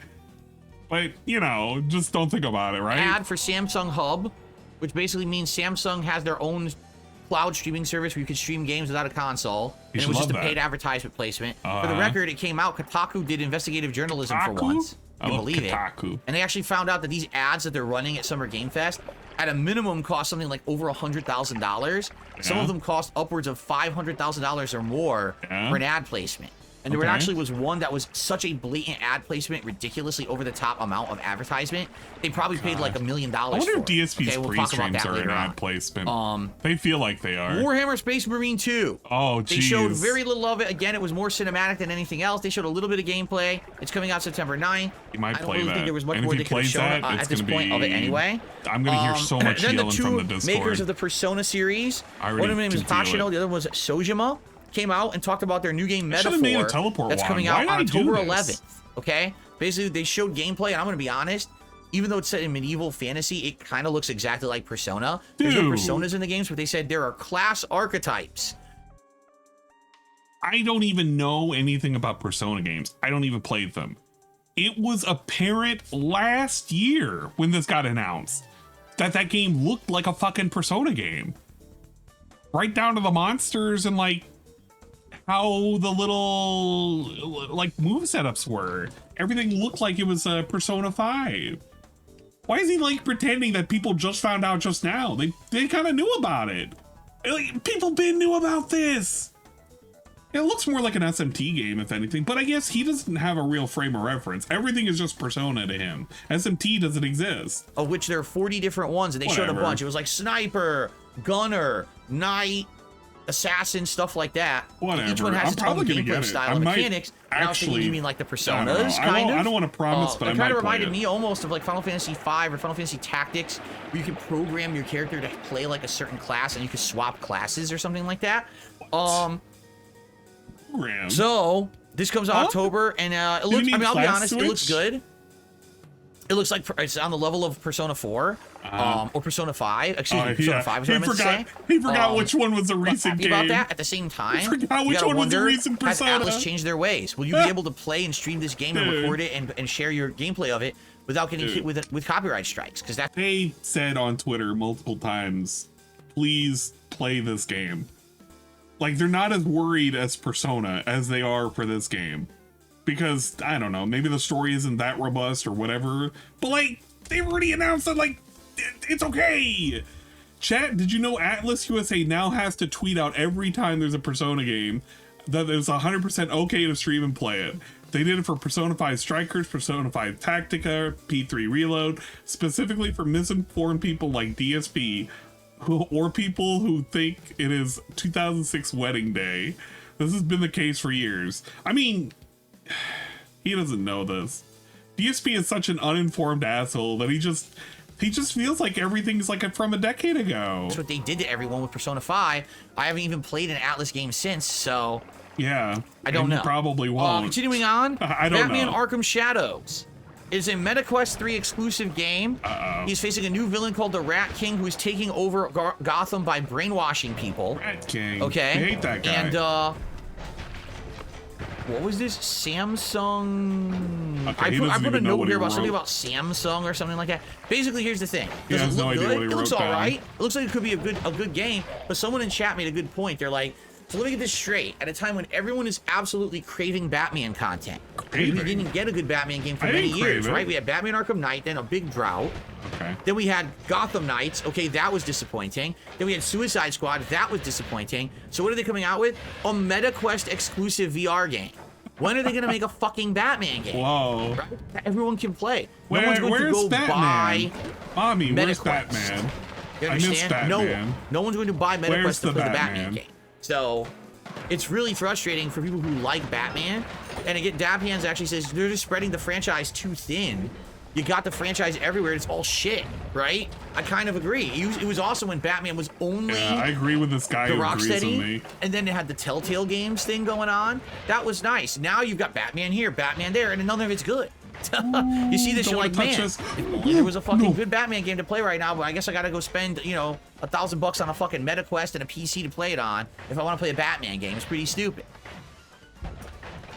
But, you know, just don't think about it, right? Ad for Samsung Hub, which basically means Samsung has their own cloud streaming service where you could stream games without a console. And it was just a paid advertisement placement. For the record, it came out. Kotaku did investigative journalism for once. I believe Kotaku. It. And they actually found out that these ads that they're running at Summer Game Fest, at a minimum, cost something like over $100,000. Some of them cost upwards of $500,000 or more for an ad placement. And there actually was one that was such a blatant ad placement, ridiculously over-the-top amount of advertisement. They probably paid like $1 million for it. I wonder if DSP's pre-streams are an ad placement. They feel like they are. Warhammer Space Marine 2. Oh, geez. They showed very little of it. Again, it was more cinematic than anything else. They showed a little bit of gameplay. It's coming out September 9th. You might I don't play really that. think there was much And more if they he could have plays shown that, at this point of it anyway. I'm going to hear so much then yelling from the the two Discord. makers of the Persona series, I one of them already is can feel Tashino, it. the other one was Sojima, came out and talked about their new game They should've made a Metaphor teleport that's wand. coming Why out on did I do October this? 11th. Okay, basically they showed gameplay, and I'm going to be honest. Even though it's set in medieval fantasy, it kind of looks exactly like Persona. There's no personas in the games, but they said there are class archetypes. I don't even know anything about Persona games. I don't even play them. It was apparent last year when this got announced that that game looked like a fucking Persona game. Right down to the monsters and like how the little like move setups were. Everything looked like it was a Persona 5. Why is he like pretending that people just found out just now? They kind of knew about it. Like, people been knew about this. It looks more like an SMT game, if anything, but I guess he doesn't have a real frame of reference. Everything is just Persona to him. SMT doesn't exist. Of which there are 40 different ones, and they showed a bunch. It was like Sniper, Gunner, Knight, Assassin, stuff like that. Whatever. Each one has its own gameplay style and mechanics. And I was thinking you mean like the Personas, kind of? I don't want to promise, but I might It kind of play reminded it. me almost of like Final Fantasy V or Final Fantasy Tactics, where you could program your character to play like a certain class, and you could swap classes or something like that. So this comes out October, and it looks. I mean, I'll be honest, it looks good. It looks like it's on the level of Persona 4, or Persona 5. Excuse me, Persona 5 is what I meant to say. He forgot which one was a recent game. About that, at the same time, I forgot which one was a recent Persona. Has Atlas changed their ways? Will you be able to play and stream this game and record it and share your gameplay of it without getting hit with copyright strikes? Because that they said on Twitter multiple times, please play this game. Like, they're not as worried as Persona as they are for this game. Because, I don't know, maybe the story isn't that robust or whatever. But, like, they've already announced that, like, it's okay. Chat, did you know Atlas USA now has to tweet out every time there's a Persona game that it's 100% okay to stream and play it? They did it for Persona 5 Strikers, Persona 5 Tactica, P3 Reload, specifically for misinformed people like DSP, or people who think it is 2006 wedding day. This has been the case for years. I mean, he doesn't know this. DSP is such an uninformed asshole that he just feels like everything's like from a decade ago. That's what they did to everyone with Persona 5. I haven't even played an Atlas game since, so yeah, I don't know. You probably won't. Continuing on, I don't Batman know. Arkham Shadows is a MetaQuest 3 exclusive game. He's facing a new villain called the Rat King, who is taking over Gotham by brainwashing people. Rat King. Okay. I hate that guy. And what was this? Samsung. Okay, I put a note here about something wrote. about Samsung or something like that. Basically, here's the thing. He Does has it no look idea good? what he It looks wrote all down. right. It looks like it could be a good game. But someone in chat made a good point. They're like, so let me get this straight. At a time when everyone is absolutely craving Batman content, we didn't get a good Batman game for many years, right? We had Batman Arkham Knight, then a big drought. Okay. Then we had Gotham Knights. Okay, that was disappointing. Then we had Suicide Squad. That was disappointing. So what are they coming out with? A MetaQuest exclusive VR game. When are they going to make a fucking Batman game? Whoa. Right? That everyone can play. Where's Batman? Mommy, where's MetaQuest. Batman? You I miss understand? Batman. No one's going to buy Where's MetaQuest to the play the Batman? Batman game. So it's really frustrating for people who like Batman. And again, Dabhands actually says they're just spreading the franchise too thin. You got the franchise everywhere. It's all shit, right? I kind of agree. It was awesome when Batman was only I agree with this guy the who agrees with Rocksteady, me. and then they had the Telltale Games thing going on. That was nice. Now you've got Batman here, Batman there, and none of it's good. You see this, you're like, man, if only there was a fucking good Batman game to play right now, but I guess I gotta go spend, you know, $1,000 on a fucking MetaQuest and a PC to play it on if I want to play a Batman game. It's pretty stupid.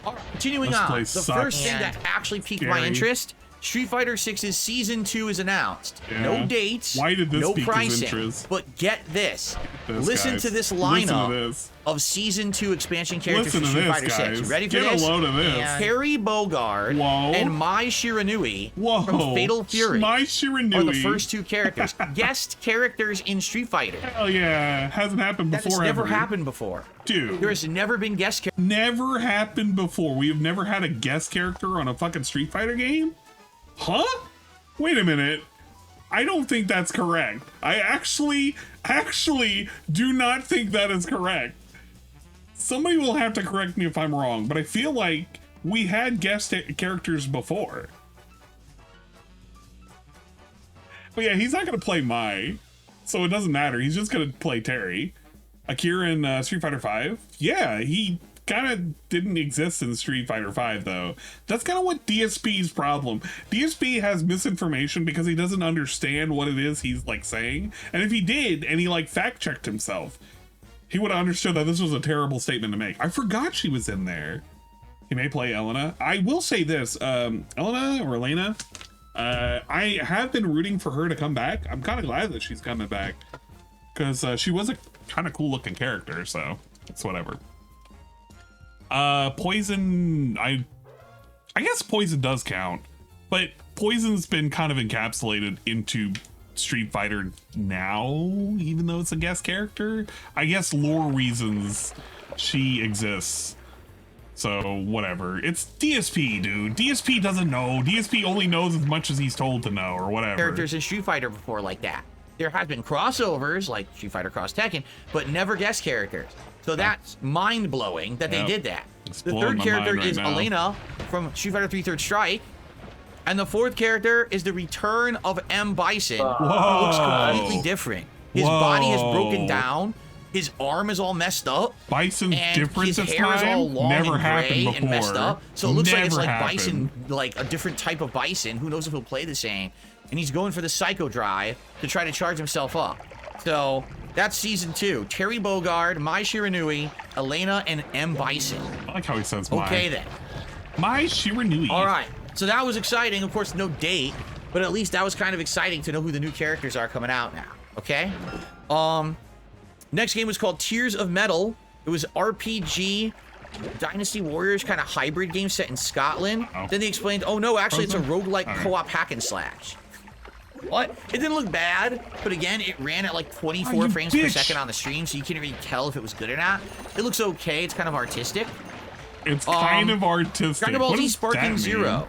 All right, continuing This on, place the sucks. first thing that actually piqued my Scary. interest Street Fighter 6's Season 2 is announced. Yeah. No dates, Why did this no pique his pricing. interest? But get this. This, Listen guys. to this Listen to lineup this. of Season 2 expansion characters Listen for to Street this, Fighter 6. guys. You ready for Get this? a load of this. Terry Bogard Whoa. and Mai Shiranui Whoa. from Fatal Fury My Shiranui. are the first two characters. Guest characters in Street Fighter. Hell yeah. Hasn't happened That before has never ever. happened before. Dude. There has never been guest characters. Never happened before. We have never had a guest character on a fucking Street Fighter game? Huh? Wait a minute. I don't think that's correct. I actually do not think that is correct. Somebody will have to correct me if I'm wrong, but I feel like we had guest characters before. But yeah, he's not going to play Mai, so it doesn't matter. He's just going to play Terry. Akira in Street Fighter V? Yeah, he kind of didn't exist in Street Fighter V, though. That's kind of what DSP's problem. DSP has misinformation because he doesn't understand what it is he's, like, saying. And if he did, and he, like, fact-checked himself, he would have understood that this was a terrible statement to make. I forgot she was in there. He may play Elena. I will say this, Elena or Elena, I have been rooting for her to come back. I'm kind of glad that she's coming back because she was a kind of cool looking character, so it's whatever. Poison, I guess Poison does count, but Poison's been kind of encapsulated into Street Fighter now, even though it's a guest character. I guess lore reasons she exists. So whatever. It's DSP, dude. DSP doesn't know. DSP only knows as much as he's told to know, or whatever. Characters in Street Fighter before like that. There have been crossovers like Street Fighter Cross Tekken, but never guest characters. So that's mind-blowing that they did that. It's The blowing third my character mind right is now. Elena from Street Fighter 3 Third Strike. And the fourth character is the return of M. Bison, who looks completely different. His body is broken down. His arm is all messed up. Bison's and different his this hair is all time? long Never and happened gray before. and messed up. So it looks like it's Never like happened. Bison, like a different type of Bison. Who knows if he'll play the same? And he's going for the Psycho Drive to try to charge himself up. So that's season 2. Terry Bogard, Mai Shiranui, Elena, and M. Bison. I like how he says Mai. Okay then. Mai Shiranui. All right. So that was exciting. Of course, no date, but at least that was kind of exciting to know who the new characters are coming out now. Okay. Next game was called Tears of Metal. It was RPG Dynasty Warriors kind of hybrid game set in Scotland. Oh. Then they explained, oh no, actually it's a roguelike Okay. co-op hack and slash. What? It didn't look bad, but again, it ran at like 24 Oh, you frames per bitch. second on the stream, so you can't really tell if it was good or not. It looks okay. It's kind of artistic. It's kind of artistic. Dragon Ball What Z does that Sparking mean? Zero.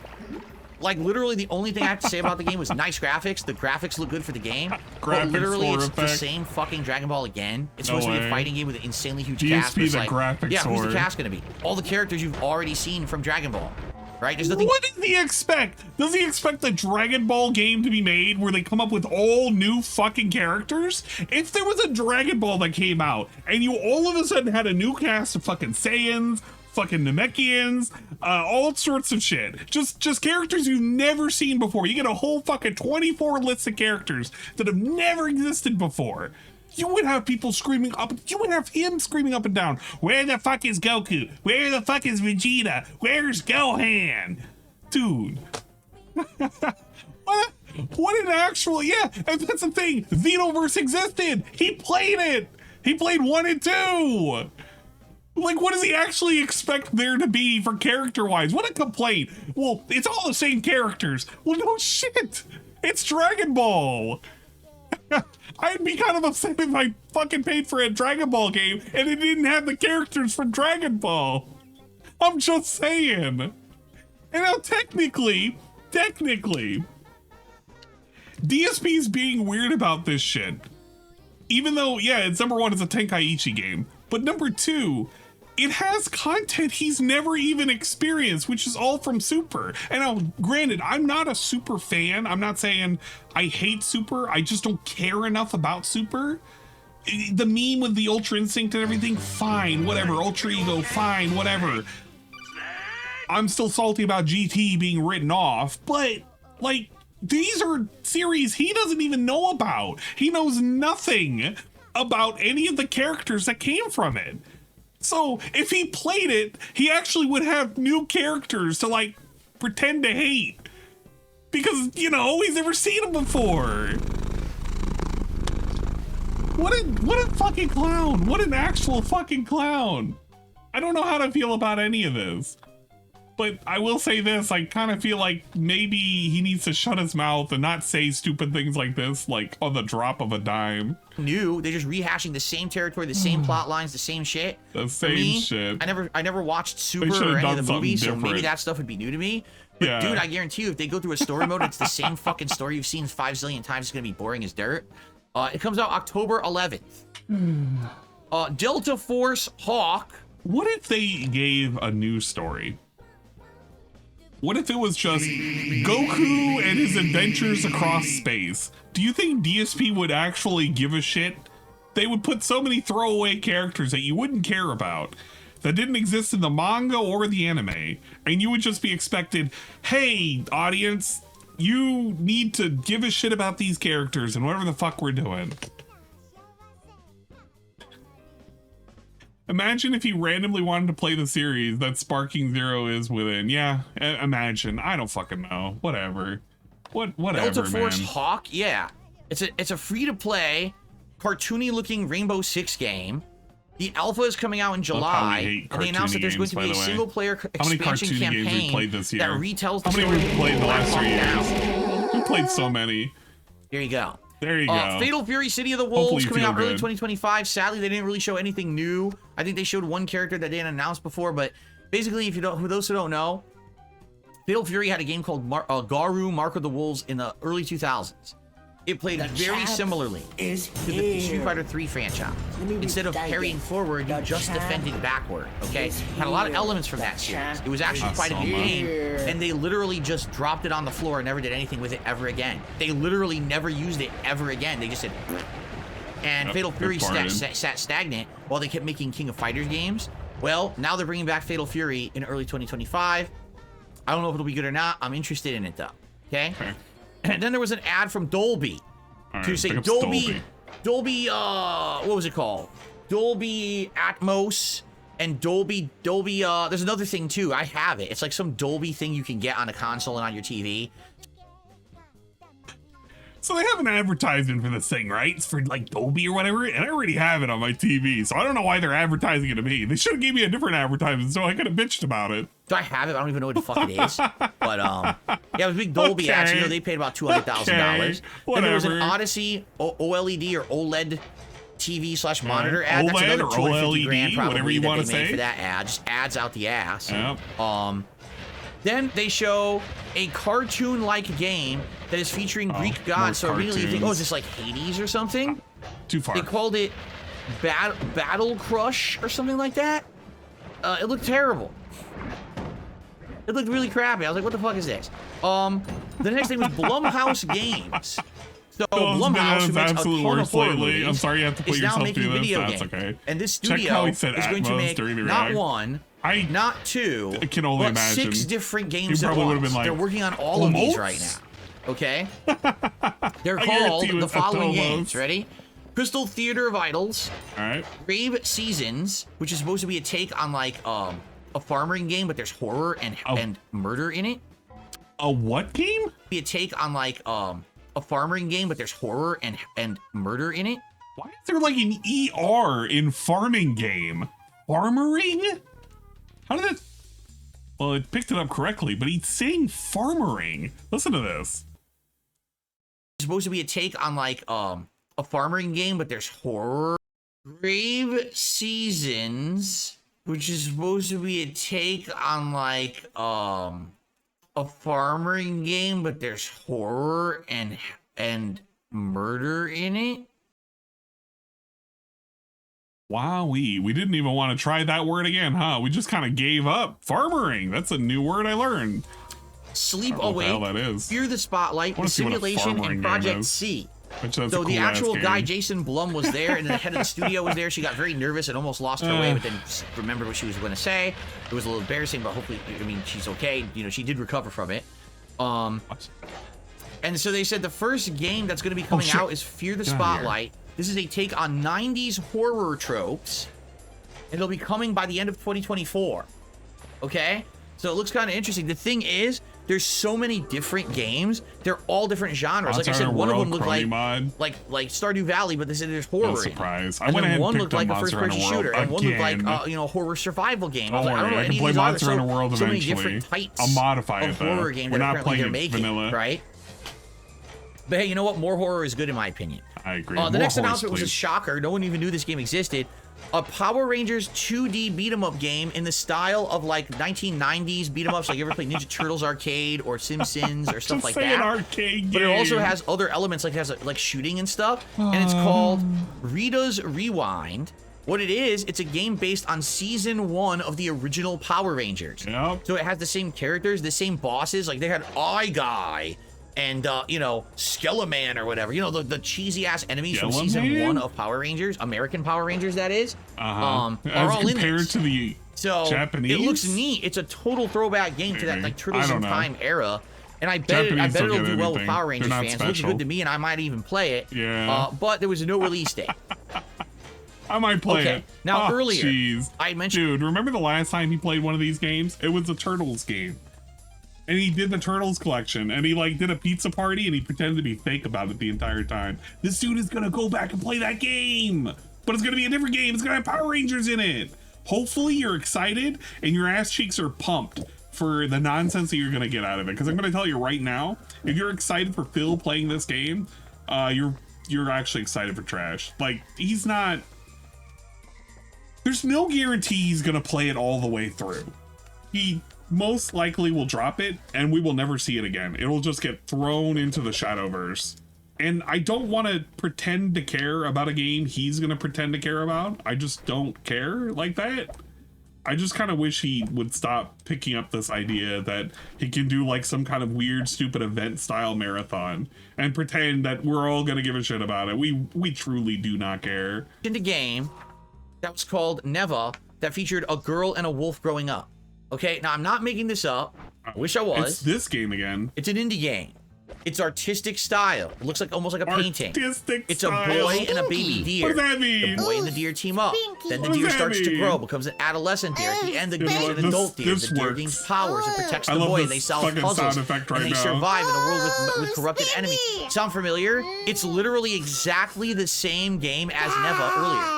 Like literally the only thing I have to say about the game was nice graphics. The graphics look good for the game. But Graphics literally whore it's the effect. same fucking Dragon Ball again. It's No supposed to be way. a fighting game with an insanely huge DSP cast. but it's the like, graphics yeah, who's whore. the cast gonna be? All the characters you've already seen from Dragon Ball. Right? There's nothing. What does he expect? Does he expect the Dragon Ball game to be made where they come up with all new fucking characters? If there was a Dragon Ball that came out and you all of a sudden had a new cast of fucking Saiyans, fucking Namekians, all sorts of shit. Just characters you've never seen before. You get a whole fucking 24 lists of characters that have never existed before. You would have people screaming up. You would have him screaming up and down. Where the fuck is Goku? Where the fuck is Vegeta? Where's Gohan? Dude. What an actual, yeah, and that's the thing. Xenoverse existed. He played it. He played 1 and 2. Like, what does he actually expect there to be for character-wise? What a complaint. Well, it's all the same characters. Well, no shit. It's Dragon Ball. I'd be kind of upset if I fucking paid for a Dragon Ball game and it didn't have the characters from Dragon Ball. I'm just saying. And now technically, DSP's being weird about this shit. Even though, yeah, it's number 1, it's a Tenkaichi game. But number 2, it has content he's never even experienced, which is all from Super. And now, granted, I'm not a Super fan. I'm not saying I hate Super. I just don't care enough about Super. The meme with the Ultra Instinct and everything, fine, whatever. Ultra Ego, fine, whatever. I'm still salty about GT being written off, but, like, these are series he doesn't even know about. He knows nothing about any of the characters that came from it. So if he played it, he actually would have new characters to like pretend to hate. Because, you know, he's never seen him before. What a fucking clown. What an actual fucking clown. I don't know how to feel about any of this. But I will say this, I kind of feel like maybe he needs to shut his mouth and not say stupid things like this, like on the drop of a dime. New, they're just rehashing the same territory, the same plot lines, the same shit. The same shit. I never watched Super or any of the movies, so maybe that stuff would be new to me. But Yeah. dude, I guarantee you, if they go through a story mode, it's the same fucking story you've seen 5 zillion times. It's gonna be boring as dirt. It comes out October 11th. Delta Force Hawk. What if they gave a new story? What if it was just Goku and his adventures across space? Do you think DSP would actually give a shit? They would put so many throwaway characters that you wouldn't care about, that didn't exist in the manga or the anime, and you would just be expected, hey, audience, you need to give a shit about these characters and whatever the fuck we're doing. Imagine if he randomly wanted to play the series that Sparking Zero is within. Yeah, imagine. I don't fucking know. Whatever. Whatever, Delta Force man. Hawk, yeah. It's a free-to-play, cartoony-looking Rainbow Six game. The alpha is coming out in July, and they announced that there's going to be a single-player expansion campaign that retells the story. How many we've played in the last 3 years? We played so many. There you go. There you go. Fatal Fury City of the Wolves coming out early 2025. Sadly, they didn't really show anything new. I think they showed one character that they hadn't announced before, but basically, if you don't, for those who don't know, Fatal Fury had a game called Garu Mark of the Wolves in the early 2000s. It played very similarly to the Street Fighter 3 franchise. Instead of parrying forward, you just defended backward, okay? Had a lot of elements from that series. It was actually quite a good game, and they literally just dropped it on the floor and never did anything with it ever again. They literally never used it ever again. They just said, and Fatal Fury sat stagnant while they kept making King of Fighters games. Well, now they're bringing back Fatal Fury in early 2025. I don't know if it'll be good or not. I'm interested in it, though, okay? And then there was an ad from Dolby to say Dolby, what was it called? Dolby Atmos and Dolby, there's another thing too. I have it. It's like some Dolby thing you can get on a console and on your TV. So they have an advertisement for this thing, right? It's for like Dolby or whatever, and I already have it on my TV, so I don't know why they're advertising it to me. They should have gave me a different advertisement so I could have bitched about it. Do I have it? I don't even know what the fuck it is. But yeah, it was big Dolby ads. You know, they paid about $200,000. Then there was an Odyssey OLED or OLED TV / monitor ad. That's another $250,000 probably whatever you want to say for that ad. Just ads out the ass. Yep. Then they show a cartoon-like game that is featuring Greek gods. So immediately you think, oh, is this like Hades or something? Too far. They called it Battle Crush or something like that. It looked terrible. It looked really crappy. I was like, what the fuck is this? The next thing was Blumhouse Games. So Blumhouse, who makes a ton of horror movies, I'm sorry you have to put is now yourself making through video this. That's games. okay. And this studio is going to make not one, not two, I can only but imagine. 6 different games You at probably would have once. been like, They're working on all of these right now. Okay? They're called the following games. Ready? Crystal Theater of Idols. Alright. Grave Seasons, which is supposed to be a take on like a farming game, but there's horror and murder in it. A what game? Be a take on like a farming game, but there's horror and murder in it. Why is there like an ER in farming game? Farmering? How did that? Well, it picked it up correctly, but he's saying farmering. Listen to this. It's supposed to be a take on like a farming game, but there's horror. Grave Seasons, which is supposed to be a take on like a farming game, but there's horror and murder in it. Wowee, we didn't even want to try that word again, huh? We just kind of gave up. Farmering, that's a new word I learned. Sleep Awake, Fear the Spotlight, The Simulation, and Project C. So the actual guy, Jason Blum, was there, and the head of the studio was there. She got very nervous and almost lost her way, but then remembered what she was going to say. It was a little embarrassing, but hopefully, I mean, she's okay. You know, she did recover from it. And so they said the first game that's going to be coming out is Fear the Spotlight. This is a take on 90s horror tropes, and it'll be coming by the end of 2024. Okay? So it looks kind of interesting. The thing is, there's so many different games. They're all different genres. Like I said, one of them looked like Stardew Valley, but there's horror. No surprise. And then one looked like a first-person shooter, and one looked like a horror survival game. I don't know I any can play of these Monster Hunter World so many eventually. different types I'll modify of it though. horror games We're that not apparently playing they're making, vanilla, right? But hey, you know what? More horror is good in my opinion. I agree. The More next horse, announcement was a please. shocker. No one even knew this game existed. A Power Rangers 2D beat 'em up game in the style of like 1990s beat 'em ups. Like you ever played Ninja Turtles arcade or Simpsons or stuff Just like say that. an arcade But it also game. has other elements, like it has like shooting and stuff. And it's called Rita's Rewind. What it is, it's a game based on season 1 of the original Power Rangers. Yep. So it has the same characters, the same bosses. Like they had Eye Guy and Skeleman or whatever. You know, the cheesy ass enemies from season Skeleman? 1 of Power Rangers, American Power Rangers, that is. Are As all in compared this. to the Japanese. It looks neat. It's a total throwback game to that Maybe. like Turtles I in don't know. Time era. And I bet Japanese it'll don't do get well with anything. Power Rangers They're not fans. It looks special. good to me, and I might even play it. Yeah. But there was no release date. I might play Okay, it. now Oh, earlier, jeez. I mentioned- Dude, remember the last time he played one of these games? It was a Turtles game. And he did the Turtles collection, and he like did a pizza party, and he pretended to be fake about it the entire time. This dude is gonna go back and play that game, but it's gonna be a different game. It's gonna have Power Rangers in it. Hopefully you're excited and your ass cheeks are pumped for the nonsense that you're gonna get out of it. Because I'm gonna tell you right now, if you're excited for Phil playing this game, you're actually excited for trash. Like he's not. There's no guarantee he's gonna play it all the way through. He most likely will drop it and we will never see it again. It'll just get thrown into the Shadowverse. And I don't want to pretend to care about a game he's gonna pretend to care about. I just don't care like that. I just kind of wish he would stop picking up this idea that he can do like some kind of weird, stupid event style marathon and pretend that we're all gonna give a shit about it. We truly do not care. In the game that was called Neva that featured a girl and a wolf growing up. Okay, now I'm not making this up. I wish I was. It's this game again. It's an indie game. It's artistic style. It looks like almost like a painting. Artistic It's style. a boy and a baby deer. What does that mean? The boy and the deer team up. Then the What does deer that starts to mean? grow, becomes an adolescent deer. At the end, the You know deer's what? an adult deer. This The deer works. gains powers and protects I the love boy, this and they solve fucking puzzles. sound effect right and they now. survive in a world with corrupted enemies. Sound familiar? It's literally exactly the same game as Neva earlier.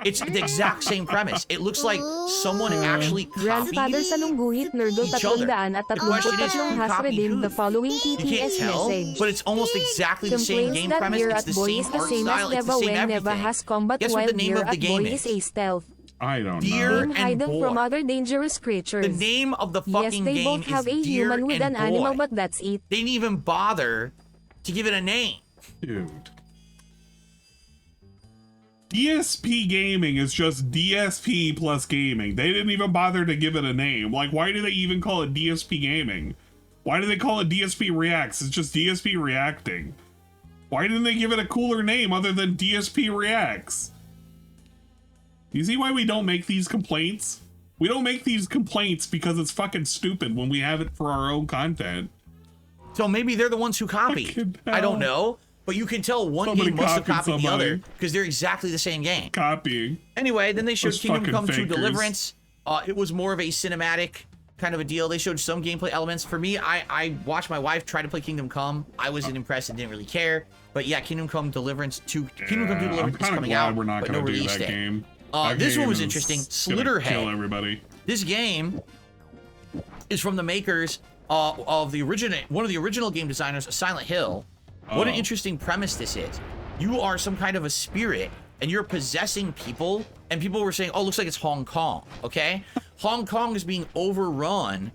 It's the exact same premise. It looks like someone actually copied Grandfather sa Lungguhit Nerdo each other. 300 at The question is, 33 who has copied redeemed who? the following You can't TTS tell, message. but it's almost exactly the same Complains game that premise. Gear It's at the Boy same is the art same style. as It's the Neva same when Neva everything. has combat Guess what while the name Gear of the at game Boy is? is a stealth. I don't Deer Game know. and hidden boy. from other dangerous creatures. The name of the Yes, fucking they game both have a is Deer human with and an animal, Boy. but that's it. They didn't even bother to give it a name. Dude. DSP Gaming is just DSP plus gaming. They didn't even bother to give it a name. Like, why do they even call it DSP Gaming? Why do they call it DSP Reacts? It's just DSP Reacting. Why didn't they give it a cooler name other than DSP Reacts? You see why we don't make these complaints? We don't make these complaints because it's fucking stupid when we have it for our own content. So maybe they're the ones who copied. Fucking I don't hell. know. But you can tell one Somebody game must have copied copied the somebody. other because they're exactly the same game. Copying. Anyway, then they showed Those Kingdom fucking Come 2 fakers. Deliverance. It was more of a cinematic kind of a deal. They showed some gameplay elements. For me, I watched my wife try to play Kingdom Come. I wasn't impressed and didn't really care. But yeah, Kingdom Come Deliverance 2. Kingdom Come 2 I'm Deliverance is kind of coming glad out, we're not but going no to do release that date. game. This one was game interesting. is gonna Slitterhead. Kill everybody. This game is from the makers of the one of the original game designers, Silent Hill. What an Oh. interesting premise this is. You are some kind of a spirit and you're possessing people, and people were saying, oh, looks like it's Hong Kong, okay? Hong Kong is being overrun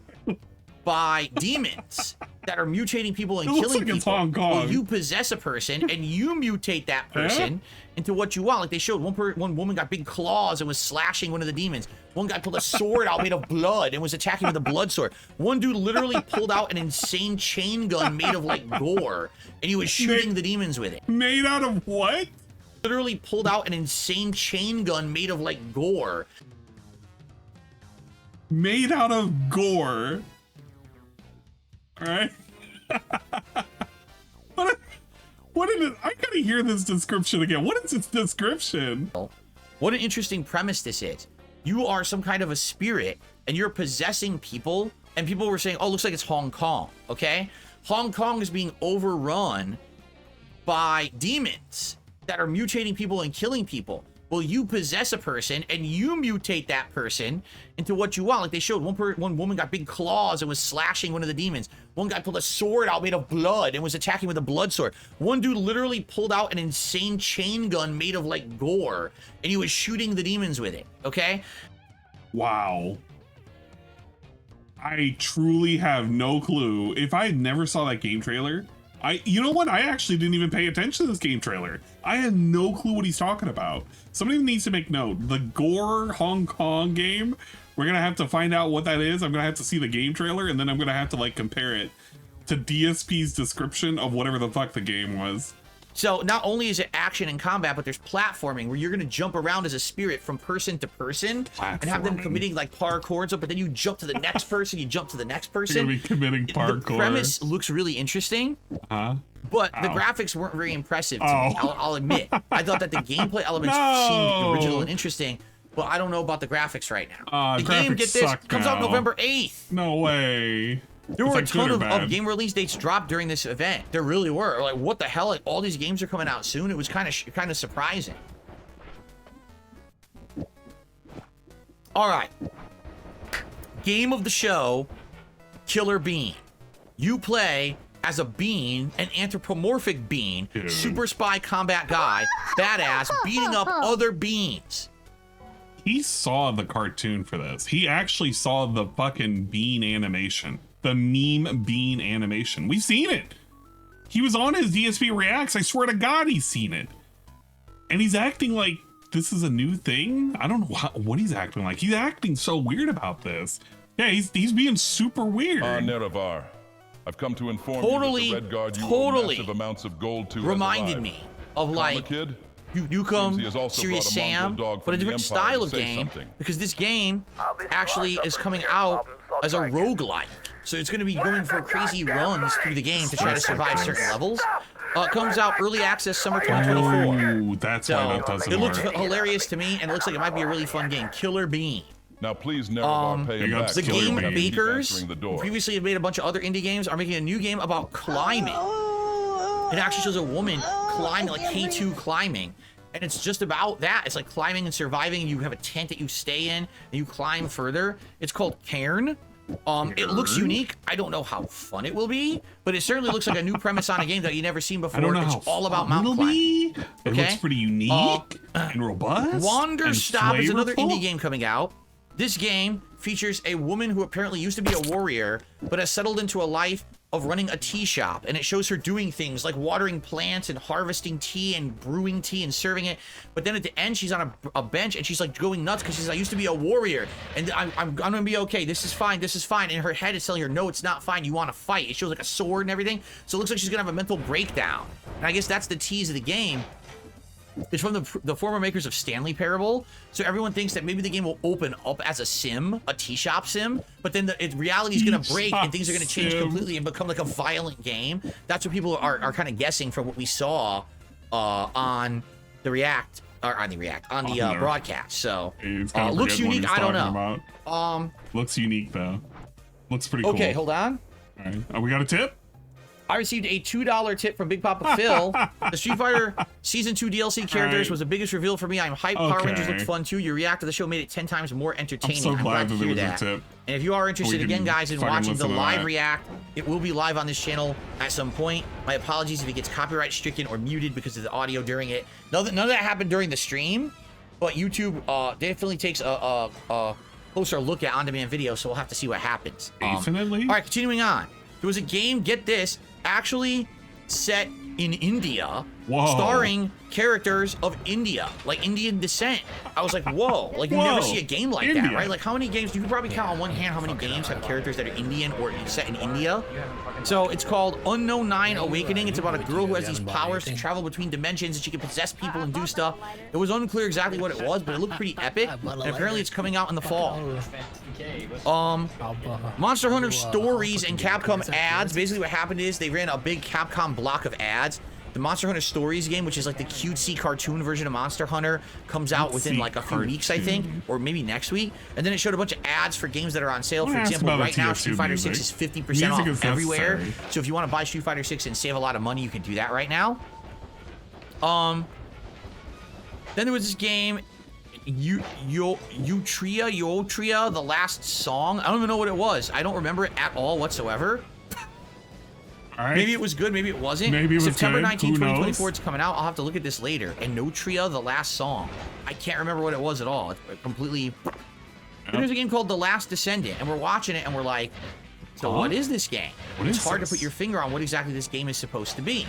by demons that are mutating people and It looks killing like people. it's Hong Kong. Well, you possess a person and you mutate that person into what you want. Like they showed one woman got big claws and was slashing one of the demons. One guy pulled a sword out made of blood and was attacking with a blood sword. One dude literally pulled out an insane chain gun made of like gore and he was shooting the demons with it. Made out of what? Literally pulled out an insane chain gun made of like gore. Made out of gore. Alright. What is it? I gotta hear this description again. What is its description? What an interesting premise this is. You are some kind of a spirit and you're possessing people and people were saying, oh, looks like it's Hong Kong, okay? Hong Kong is being overrun by demons that are mutating people and killing people. Well, you possess a person and you mutate that person into what you want. Like they showed one woman got big claws and was slashing one of the demons. One guy pulled a sword out made of blood and was attacking with a blood sword. One dude literally pulled out an insane chain gun made of like gore and he was shooting the demons with it, okay? Wow. I truly have no clue. If I never saw that game trailer, you know what? I actually didn't even pay attention to this game trailer. I had no clue what he's talking about. Somebody needs to make note. The Gore Hong Kong game, we're going to have to find out what that is. I'm going to have to see the game trailer, and then I'm going to have to like compare it to DSP's description of whatever the fuck the game was. So not only is it action and combat, but there's platforming where you're going to jump around as a spirit from person to person and have them committing like parkour and stuff, but then you jump to the next person, you jump to the next person. You're going to be committing parkour. The premise looks really interesting, but the graphics weren't very impressive to me, I'll admit. I thought that the gameplay elements seemed original and interesting, but I don't know about the graphics right now. The game, get this, comes out November 8th. No way. There were a ton of game release dates dropped during this event. There really were. Like, what the hell? Like, all these games are coming out soon. It was kind of surprising. All right. Game of the show, Killer Bean. You play as a bean, an anthropomorphic bean, super spy combat guy, badass, beating up other beans. He saw the cartoon for this. He actually saw the fucking bean animation. The meme bean animation. We've seen it. He was on his DSP Reacts. I swear to God, he's seen it. And he's acting like this is a new thing. I don't know what he's acting like. He's acting so weird about this. Yeah, he's being super weird. Nerevar, I've come to inform you that the Red Guard you owe massive amounts of gold to reminded me of like you come Serious Sam, but a different style of game because this game actually is coming out as a roguelike. So it's going to be going for crazy runs through the game to try to survive certain levels. It comes out early access summer 2024. Ooh, that's why that doesn't work. It looks work. hilarious to me, and it looks like it might be a really fun game. Killer Bean. Now please never pay him back. The game makers previously have made a bunch of other indie games are making a new game about climbing. It actually shows a woman climbing, like K2 climbing. And it's just about that. It's like climbing and surviving. You have a tent that you stay in and you climb further. It's called Cairn. It looks unique. I don't know how fun it will be, but it certainly looks like a new premise on a game that you've never seen before. I don't know it's how all about mountain climbing. It looks pretty unique and robust. Wander and Stop is another flavorful. indie game coming out. This game features a woman who apparently used to be a warrior, but has settled into a life of running a tea shop, and it shows her doing things like watering plants and harvesting tea and brewing tea and serving it. But then at the end, she's on a bench and she's like going nuts because she's, I used to be a warrior and I'm gonna be okay. This is fine. This is fine. And her head is telling her, no, it's not fine. You want to fight. It shows like a sword and everything. So it looks like she's gonna have a mental breakdown. And I guess that's the tease of the game. It's from the former makers of Stanley Parable. So everyone thinks that maybe the game will open up as a sim, a tea shop sim, but then reality is going to break and things are going to change completely and become like a violent game. That's what people are kind of guessing from what we saw on the broadcast. So looks unique. I don't know. Looks unique though. Looks pretty cool. Okay, hold on. All right. We got a tip? I received a $2 tip from Big Papa Phil. The Street Fighter Season 2 DLC characters was the biggest reveal for me. I'm hyped. Power Rangers looked fun too. Your react to the show made it 10 times more entertaining. I'm so glad to that hear there was a tip. And if you are interested, again, guys, in watching the live that. react, it will be live on this channel at some point. My apologies if it gets copyright stricken or muted because of the audio during it. None of that happened during the stream, but YouTube definitely takes a closer look at on-demand video, so we'll have to see what happens. Definitely. All right, continuing on. There was a game, get this, actually set in India, starring characters of India, like Indian descent. I was like, whoa, like you never see a game like that, right? Like how many games, you can probably count on one hand how many games have characters that are Indian or set in India. So it's called Unknown 9 Awakening. It's about a girl who has these powers to travel between dimensions and she can possess people and do stuff. It was unclear exactly what it was, but it looked pretty epic. And apparently it's coming out in the fall. Monster Hunter Stories and Capcom ads. Basically what happened is they ran a big Capcom block of ads The Monster Hunter Stories game, which is like the cutesy cartoon version of Monster Hunter, comes out within like a few weeks, I think, or maybe next week. And then it showed a bunch of ads for games that are on sale. For example, right now, Street Fighter 6 is 50% off everywhere. So if you want to buy Street Fighter 6 and save a lot of money, you can do that right now. Then there was this game, Utria, The Last Song. I don't even know what it was. I don't remember it at all whatsoever. All right. Maybe it was good, maybe it wasn't. Maybe it was September good. 19, Who 2024, knows? it's coming out. I'll have to look at this later. And Notria, The Last Song. I can't remember what it was at all. It's completely... Yep. There's a game called The Last Descendant, and we're watching it, and we're like, so what is this game? It's hard to put your finger on what exactly this game is supposed to be.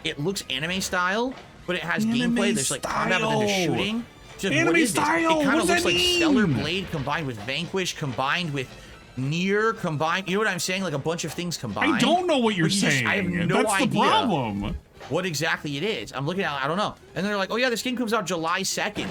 It looks anime style, but it has gameplay. There's like combat, but then there's shooting. So what is this? It kind of looks like Stellar Blade combined with Vanquish, combined with Nier, combined. You know what I'm saying? Like a bunch of things combined. I don't know what you're saying. I have no That's idea the problem. what exactly it is. I'm looking at it, I don't know. And they're like, oh yeah, this game comes out July 2nd.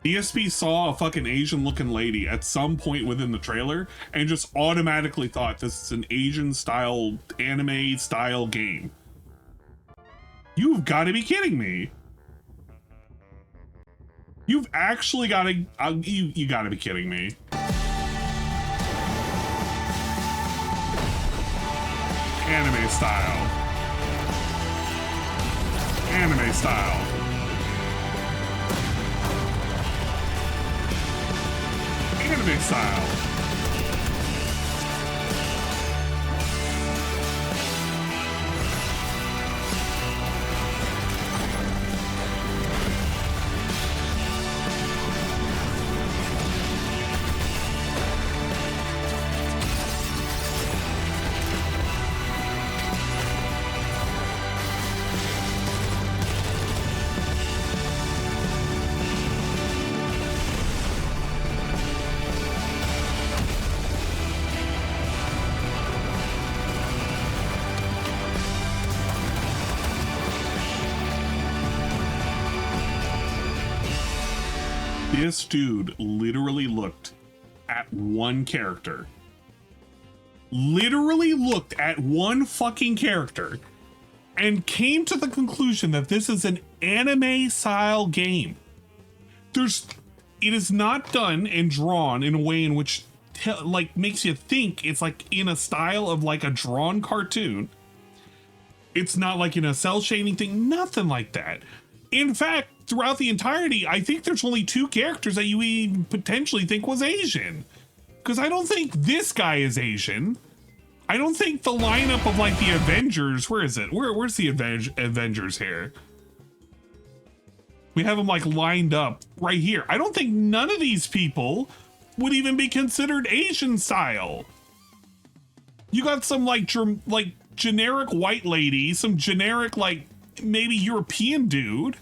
DSP saw a fucking Asian looking lady at some point within the trailer and just automatically thought this is an Asian style anime style game. You've got to be kidding me. You've actually got to, you got to be kidding me. Anime style. Anime style. Anime style. this dude literally looked at one character. Literally looked at one fucking character and came to the conclusion that this is an anime style game. It is not done and drawn in a way in which like makes you think it's like in a style of like a drawn cartoon. It's not like in a cell shading thing, nothing like that. In fact, throughout the entirety, I think there's only 2 characters that you even potentially think was Asian. Because I don't think this guy is Asian. I don't think the lineup of like the Avengers, where is it? Where's the Avengers here? We have them like lined up right here. I don't think none of these people would even be considered Asian style. You got some like generic white lady, some generic like maybe European dude.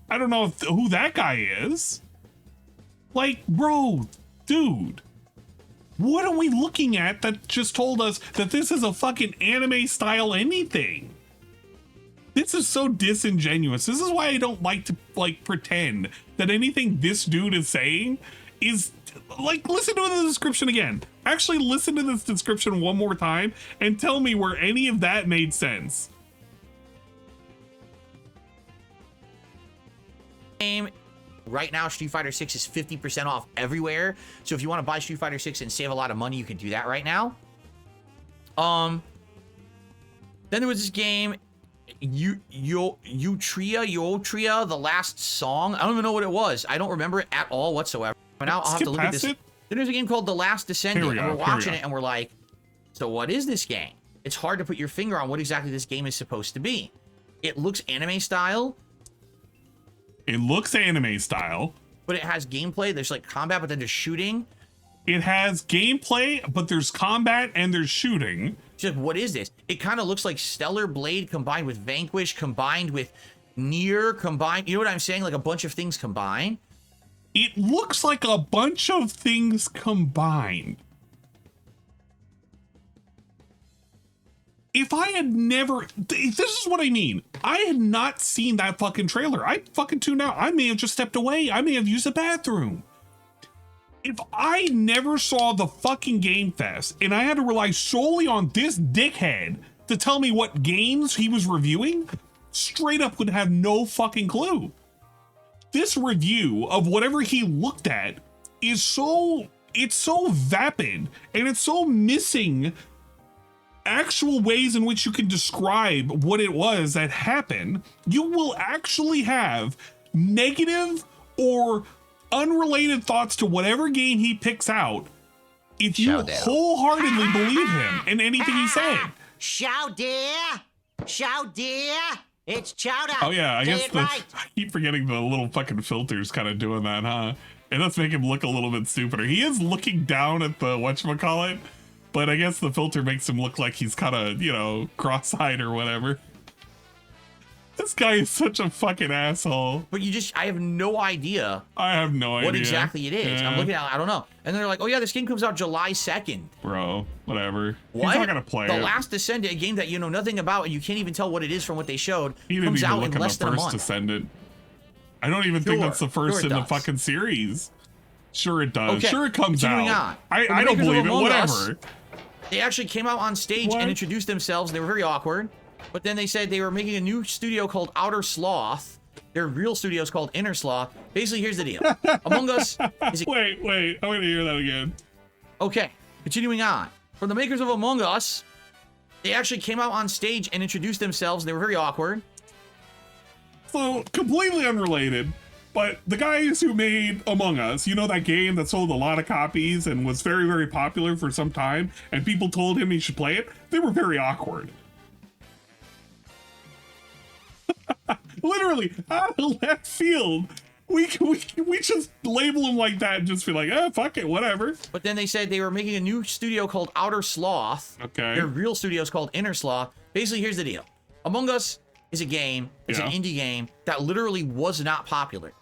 I don't know who that guy is. Like, bro, dude, what are we looking at that just told us that this is a fucking anime style anything? This is so disingenuous. This is why I don't like to like pretend that anything this dude is saying is like, listen to the description again. Actually listen to this description one more time and tell me where any of that made sense. Right now, Street Fighter 6 is 50% off everywhere. So if you want to buy Street Fighter 6 and save a lot of money, you can do that right now. Then there was this game, Utria, the last song. I don't even know what it was. I don't remember it at all whatsoever. But now I'll have to look at this. Then there's a game called The Last Descendant, and we're watching it and we're like, so what is this game? It's hard to put your finger on what exactly this game is supposed to be. It looks anime style. It looks anime style. But it has gameplay. There's like combat, but then there's shooting. It has gameplay, but there's combat and there's shooting. Just what is this? It kind of looks like Stellar Blade combined with Vanquish, combined with Nier, combined. You know what I'm saying? Like a bunch of things combined. It looks like a bunch of things combined. If I had never, this is what I mean. I had not seen that fucking trailer. I fucking tuned out. I may have just stepped away. I may have used the bathroom. If I never saw the fucking Game Fest and I had to rely solely on this dickhead to tell me what games he was reviewing, straight up would have no fucking clue. This review of whatever he looked at is so, it's so vapid and it's so missing actual ways in which you can describe what it was that happened. You will actually have negative or unrelated thoughts to whatever game he picks out if you wholeheartedly believe him in anything he said. Chow dear, it's chowder. Oh yeah, I guess I keep forgetting the little fucking filters kind of doing that, huh? And let's make him look a little bit stupider. He is looking down at the whatchamacallit, but I guess the filter makes him look like he's kind of, you know, cross-eyed or whatever. This guy is such a fucking asshole. But I have no idea. I have no idea what exactly it is. Yeah. I'm looking at it, I don't know. And they're like, oh yeah, this game comes out July 2nd. Bro, whatever. What? He's not gonna play The it. Last Descendant, a game that you know nothing about and you can't even tell what it is from what they showed, he didn't comes even out look in less than a month. Descendant. I don't even think that's the first in the fucking series. Sure it does. Okay. Sure it comes Continuing out. On. I don't believe it. Whatever. They actually came out on stage and introduced themselves. They were very awkward. But then they said they were making a new studio called Outer Sloth. Their real studio is called Inner Sloth. Basically, here's the deal. Among Us is a... Wait. I'm going to hear that again. Okay. Continuing on. From the makers of Among Us, they actually came out on stage and introduced themselves. They were very awkward. So, completely unrelated. But the guys who made Among Us, you know that game that sold a lot of copies and was very, very popular for some time, and people told him he should play it? They were very awkward. Literally, out of left field, we just label them like that and just be like, fuck it, whatever. But then they said they were making a new studio called Outer Sloth. Okay. Their real studio is called Inner Sloth. Basically, here's the deal. Among Us is a game, it's an indie game that literally was not popular.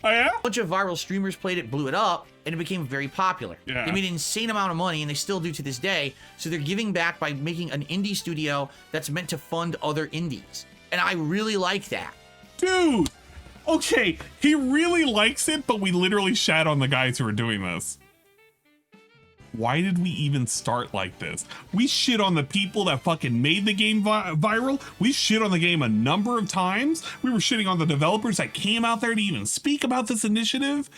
A bunch of viral streamers played it, blew it up, and it became very popular. Yeah. They made an insane amount of money, and they still do to this day. So they're giving back by making an indie studio that's meant to fund other indies. And I really like that. Dude, okay, he really likes it, but we literally shat on the guys who are doing this. Why did we even start like this? We shit on the people that fucking made the game viral. We shit on the game a number of times. We were shitting on the developers that came out there to even speak about this initiative.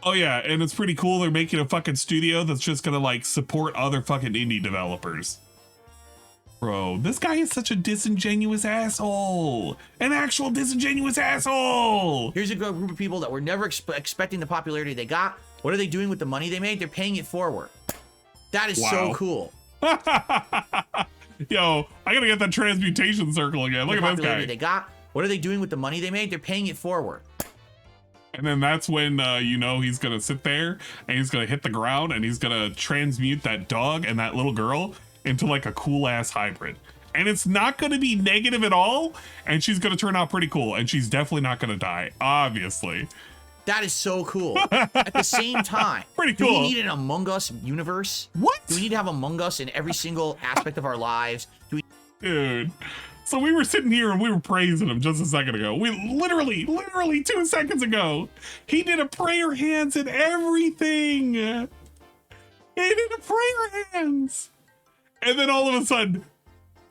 Oh yeah, and it's pretty cool. They're making a fucking studio that's just gonna like support other fucking indie developers. Bro, this guy is such a disingenuous asshole. An actual disingenuous asshole. Here's a group of people that were never expecting the popularity they got. What are they doing with the money they made? They're paying it forward. That is so cool. Yo, I gotta get that transmutation circle again. Look at this guy. They got. What are they doing with the money they made? They're paying it forward. And then that's when, you know, he's gonna sit there and he's gonna hit the ground and he's gonna transmute that dog and that little girl into like a cool ass hybrid. And it's not gonna be negative at all. And she's gonna turn out pretty cool. And she's definitely not gonna die, obviously. That is so cool. At the same time, pretty cool. Do we need an Among Us universe? What? Do we need to have Among Us in every single aspect of our lives? Dude. So we were sitting here and we were praising him just a second ago. We literally 2 seconds ago, he did a prayer hands and everything. He did a prayer hands. And then all of a sudden,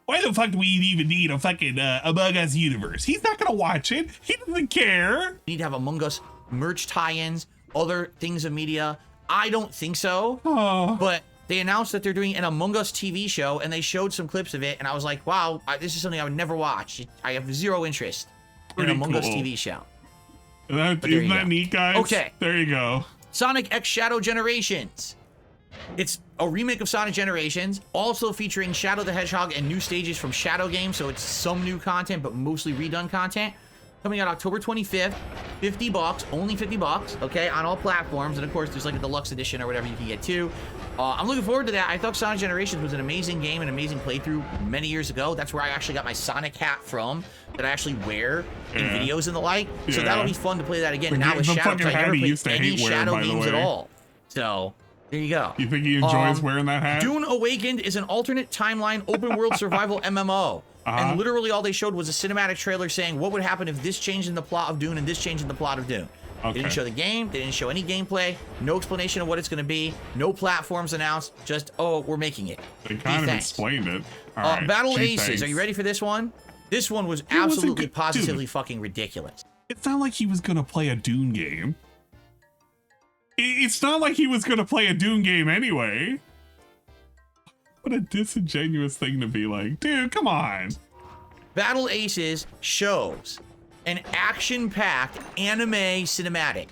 why the fuck do we even need a fucking Among Us universe? He's not gonna watch it. He doesn't care. We need to have Among Us merch tie-ins, other things of media. I don't think so. But they announced that they're doing an Among Us TV show, and they showed some clips of it, and I was like, wow, this is something I would never watch. I have zero interest in an Among Us TV show. Isn't that neat, guys? Okay. There you go. Sonic X Shadow Generations. It's a remake of Sonic Generations, also featuring Shadow the Hedgehog and new stages from Shadow Games, so it's some new content, but mostly redone content. Coming out October 25th, $50, only $50, okay, on all platforms. And of course, there's like a deluxe edition or whatever you can get too. I'm looking forward to that. I thought Sonic Generations was an amazing game, an amazing playthrough many years ago. That's where I actually got my Sonic hat from, that I actually wear in videos and the like. So that'll be fun to play that again. Now with Shadow, because I never played any Shadow games at all. So there you go. You think he enjoys wearing that hat? Dune Awakened is an alternate timeline open world survival MMO. And literally all they showed was a cinematic trailer saying what would happen if this changed in the plot of Dune and this changed in the plot of Dune. They didn't show the game. They didn't show any gameplay. No explanation of what it's going to be. No platforms announced. Just, oh, we're making it. They kind of explained it. All right. Battle Aces. Are you ready for this one? This one was absolutely, positively fucking ridiculous. It's not like he was going to play a Dune game. It's not like he was going to play a Dune game anyway. What a disingenuous thing to be like. Dude, come on. Battle Aces shows an action-packed anime cinematic.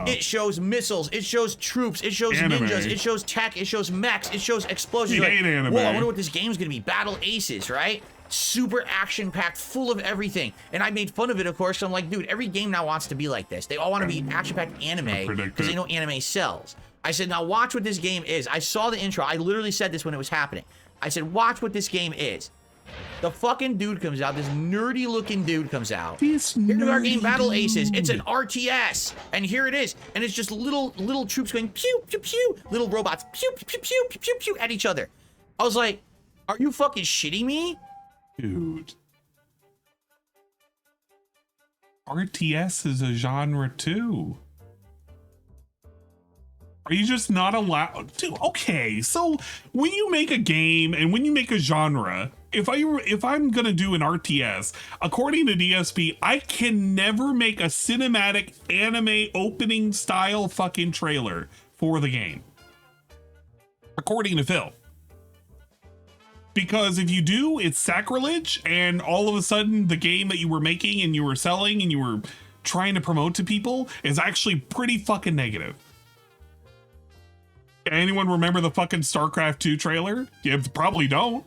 It shows missiles, it shows troops, it shows ninjas, it shows tech, it shows mechs, it shows explosions. You hate anime. Whoa, I wonder what this game's gonna be. Battle Aces, right? Super action-packed, full of everything. And I made fun of it, of course. So I'm like, dude, every game now wants to be like this. They all want to be action-packed anime because they know anime sells. I said, now watch what this game is. I saw the intro. I literally said this when it was happening. I said, watch what this game is. The fucking dude comes out. This nerdy looking dude comes out. Here's our game, Battle Aces. It's an RTS. And here it is. And it's just little troops going pew, pew, pew. Little robots pew, pew, pew, pew, pew, pew at each other. I was like, are you fucking shitting me? Dude. RTS is a genre too. Are you just not allowed to? Okay, so when you make a game and when you make a genre, if I'm gonna do an RTS, according to DSP, I can never make a cinematic anime opening style fucking trailer for the game. According to Phil. Because if you do, it's sacrilege, and all of a sudden the game that you were making and you were selling and you were trying to promote to people is actually pretty fucking negative. Anyone remember the fucking StarCraft 2 trailer? You probably don't.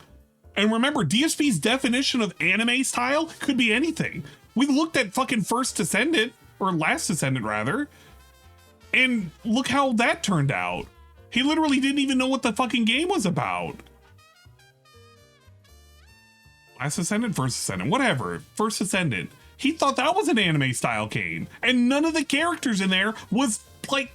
And remember, DSP's definition of anime style could be anything. We looked at fucking First Descendant, or Last Descendant rather, and look how that turned out. He literally didn't even know what the fucking game was about. Last Descendant, First Descendant, whatever. First Descendant. He thought that was an anime style game. And none of the characters in there was like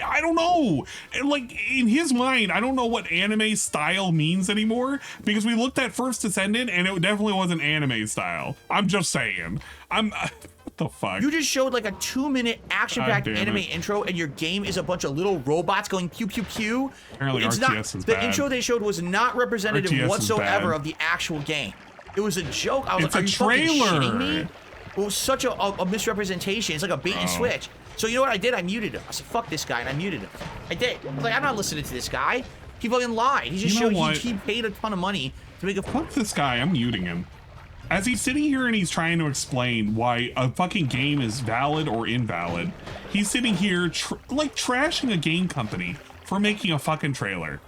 I don't know. Like, in his mind, I don't know what anime style means anymore, because we looked at First Descendant and it definitely wasn't anime style. I'm just saying. What the fuck? You just showed like a 2-minute action-packed anime intro, and your game is a bunch of little robots going pew pew pew. Apparently it's RTS not, is the bad. intro they showed was not representative RTS whatsoever of the actual game. It was a joke. I was It's like, are a you fucking trailer. shitting me? It was such a misrepresentation. It's like a bait and switch. So you know what I did? I muted him. I said, fuck this guy, and I muted him. I did. Like, I'm not listening to this guy. He fucking lied. He just showed he paid a ton of money to make a... Fuck this guy. I'm muting him. As he's sitting here and he's trying to explain why a fucking game is valid or invalid, he's sitting here like trashing a game company for making a fucking trailer.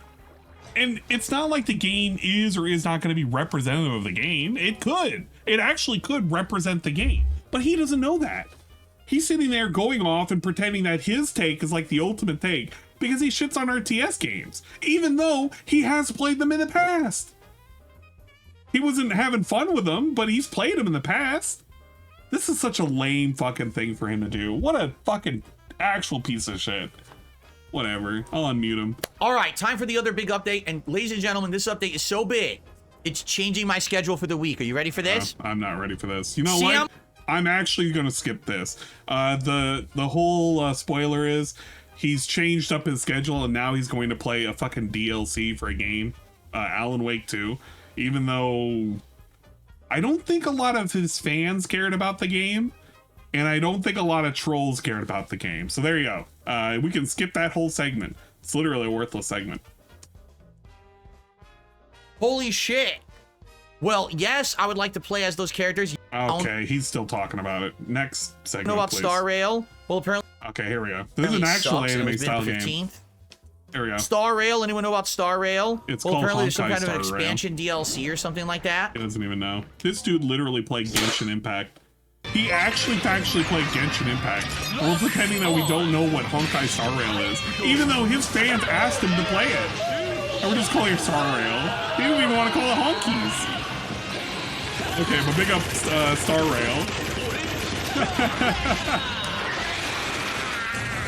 And it's not like the game is or is not going to be representative of the game. It could. It actually could represent the game. But he doesn't know that. He's sitting there going off and pretending that his take is like the ultimate take because he shits on RTS games, even though he has played them in the past. He wasn't having fun with them, but he's played them in the past. This is such a lame fucking thing for him to do. What a fucking actual piece of shit. Whatever. I'll unmute him. All right, time for the other big update. And ladies and gentlemen, this update is so big, it's changing my schedule for the week. Are you ready for this? I'm not ready for this. You know what? I'm actually going to skip this. The whole spoiler is he's changed up his schedule and now he's going to play a fucking DLC for a game, Alan Wake 2. Even though I don't think a lot of his fans cared about the game, and I don't think a lot of trolls cared about the game. So there you go. We can skip that whole segment. It's literally a worthless segment. Holy shit. Well, yes, I would like to play as those characters. Okay, he's still talking about it. Next segment, know about please. Star Rail? Well, apparently... Okay, here we go. This is an actual anime style game. There we go. Star Rail, anyone know about Star Rail? It's well, called apparently there's some Honkai kind of an Star Rail. expansion DLC or something like that. He doesn't even know. This dude literally played Genshin Impact. He actually played Genshin Impact. We're pretending that we don't know what Honkai Star Rail is, even though his fans asked him to play it. And we're just calling it Star Rail. He didn't even want to call it Honkies. Okay, but big up Star Rail.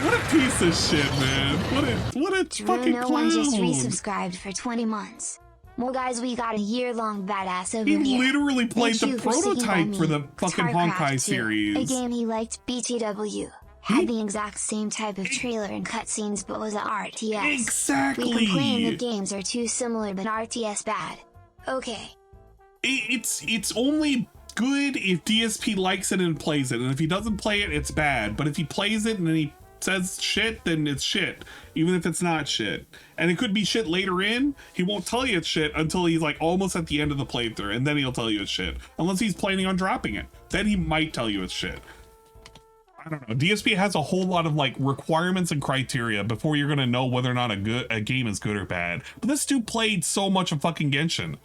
What a piece of shit, man. What a fucking no clown. one just resubscribed for 20 months. Well, guys, we got a year-long badass over He here. literally played Thank the you for sticking by prototype me. for the fucking StarCraft Honkai 2, series. a game he liked, BTW. Had the exact same type of trailer and cutscenes, but was an RTS. Exactly. We complain the games are too similar, but RTS bad. Okay. It's only good if DSP likes it and plays it, and if he doesn't play it, it's bad. But if he plays it and then he says shit, then it's shit, even if it's not shit. And it could be shit later in. He won't tell you it's shit until he's like almost at the end of the playthrough, and then he'll tell you it's shit. Unless he's planning on dropping it, then he might tell you it's shit. I don't know. DSP has a whole lot of like requirements and criteria before you're gonna know whether or not a game is good or bad. But this dude played so much of fucking Genshin.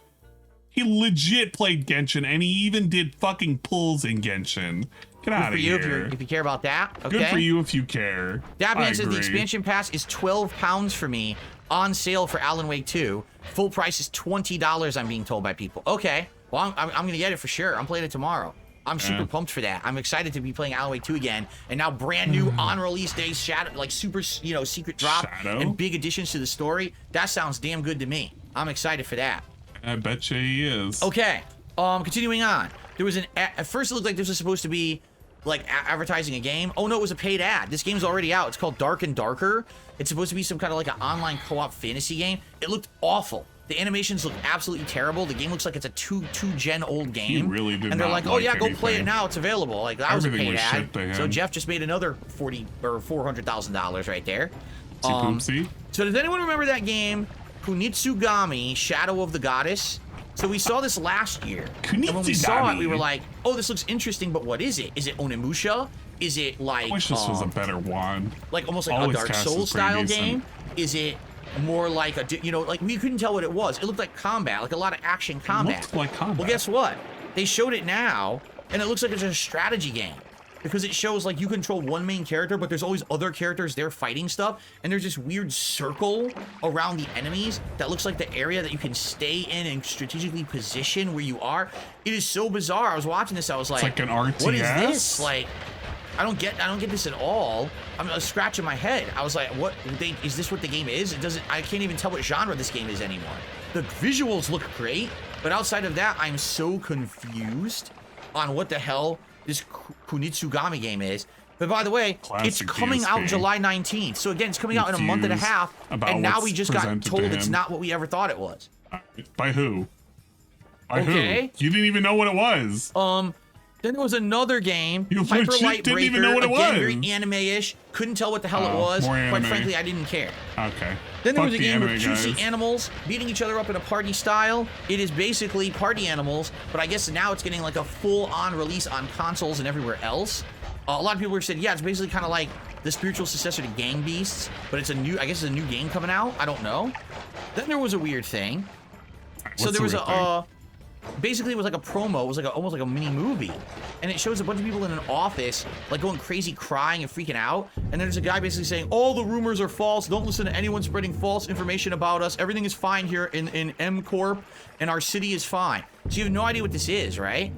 He legit played Genshin, and he even did fucking pulls in Genshin. Get out of here. If you care about that. Okay. Good for you if you care. Dabman says the expansion pass is £12 for me on sale for Alan Wake 2. Full price is $20, I'm being told by people. Okay. Well, I'm going to get it for sure. I'm playing it tomorrow. I'm super pumped for that. I'm excited to be playing Alan Wake 2 again. And now brand new on release day Shadow, like super, secret drop and big additions to the story. That sounds damn good to me. I'm excited for that. I bet you he is. Okay. Continuing on. There was at first it looked like this was supposed to be like advertising a game. Oh no, it was a paid ad. This game's already out. It's called Dark and Darker. It's supposed to be some kind of like an online co-op fantasy game. It looked awful. The animations look absolutely terrible. The game looks like it's a two-gen old game. He really did. And they're not like, oh yeah, go anything. play it now. It's available. Like that was a paid ad. Shit So Jeff just made another $40,000 or $400,000 right there. So does anyone remember that game, Kunitsugami: Shadow of the Goddess? So we saw this last year, and when we saw it, we were like, "Oh, this looks interesting, but what is it? Is it Onimusha? Is it like?" I wish this was a better one. Like almost like a Dark Souls style game? Is it more like like we couldn't tell what it was. It looked like combat, like a lot of action combat. It looked like combat. Well, guess what? They showed it now, and it looks like it's a strategy game. Because it shows like you control one main character, but there's always other characters there fighting stuff, and there's this weird circle around the enemies that looks like the area that you can stay in and strategically position where you are. It is so bizarre. I was watching this, I was like, it's like an RTS? what is this? Like, I don't get this at all. I'm scratching my head. I was like, what? Is this what the game is? I can't even tell what genre this game is anymore. The visuals look great, but outside of that, I'm so confused on what the hell this Kunitsugami game is. But by the way, it's coming out July 19th. So again, it's coming out in a month and a half, and now we just got told it's not what we ever thought it was. By who? By who? You didn't even know what it was. Then there was another game, Hyper Light Breaker, even know what it was. Very anime-ish. Couldn't tell what the hell it was. Quite frankly, I didn't care. Okay. Then there was a game with juicy animals beating each other up in a party style. It is basically party animals, but I guess now it's getting like a full-on release on consoles and everywhere else. A lot of people have said, yeah, it's basically kind of like the spiritual successor to Gang Beasts, but it's I guess it's a new game coming out. I don't know. Then there was a weird thing. So there was basically it was like a promo. It was like almost like a mini movie, and it shows a bunch of people in an office like going crazy, crying and freaking out. And then there's a guy basically saying, all the rumors are false. Don't listen to anyone spreading false information about us. Everything is fine here in M Corp, and our city is fine. So you have no idea what this is, right?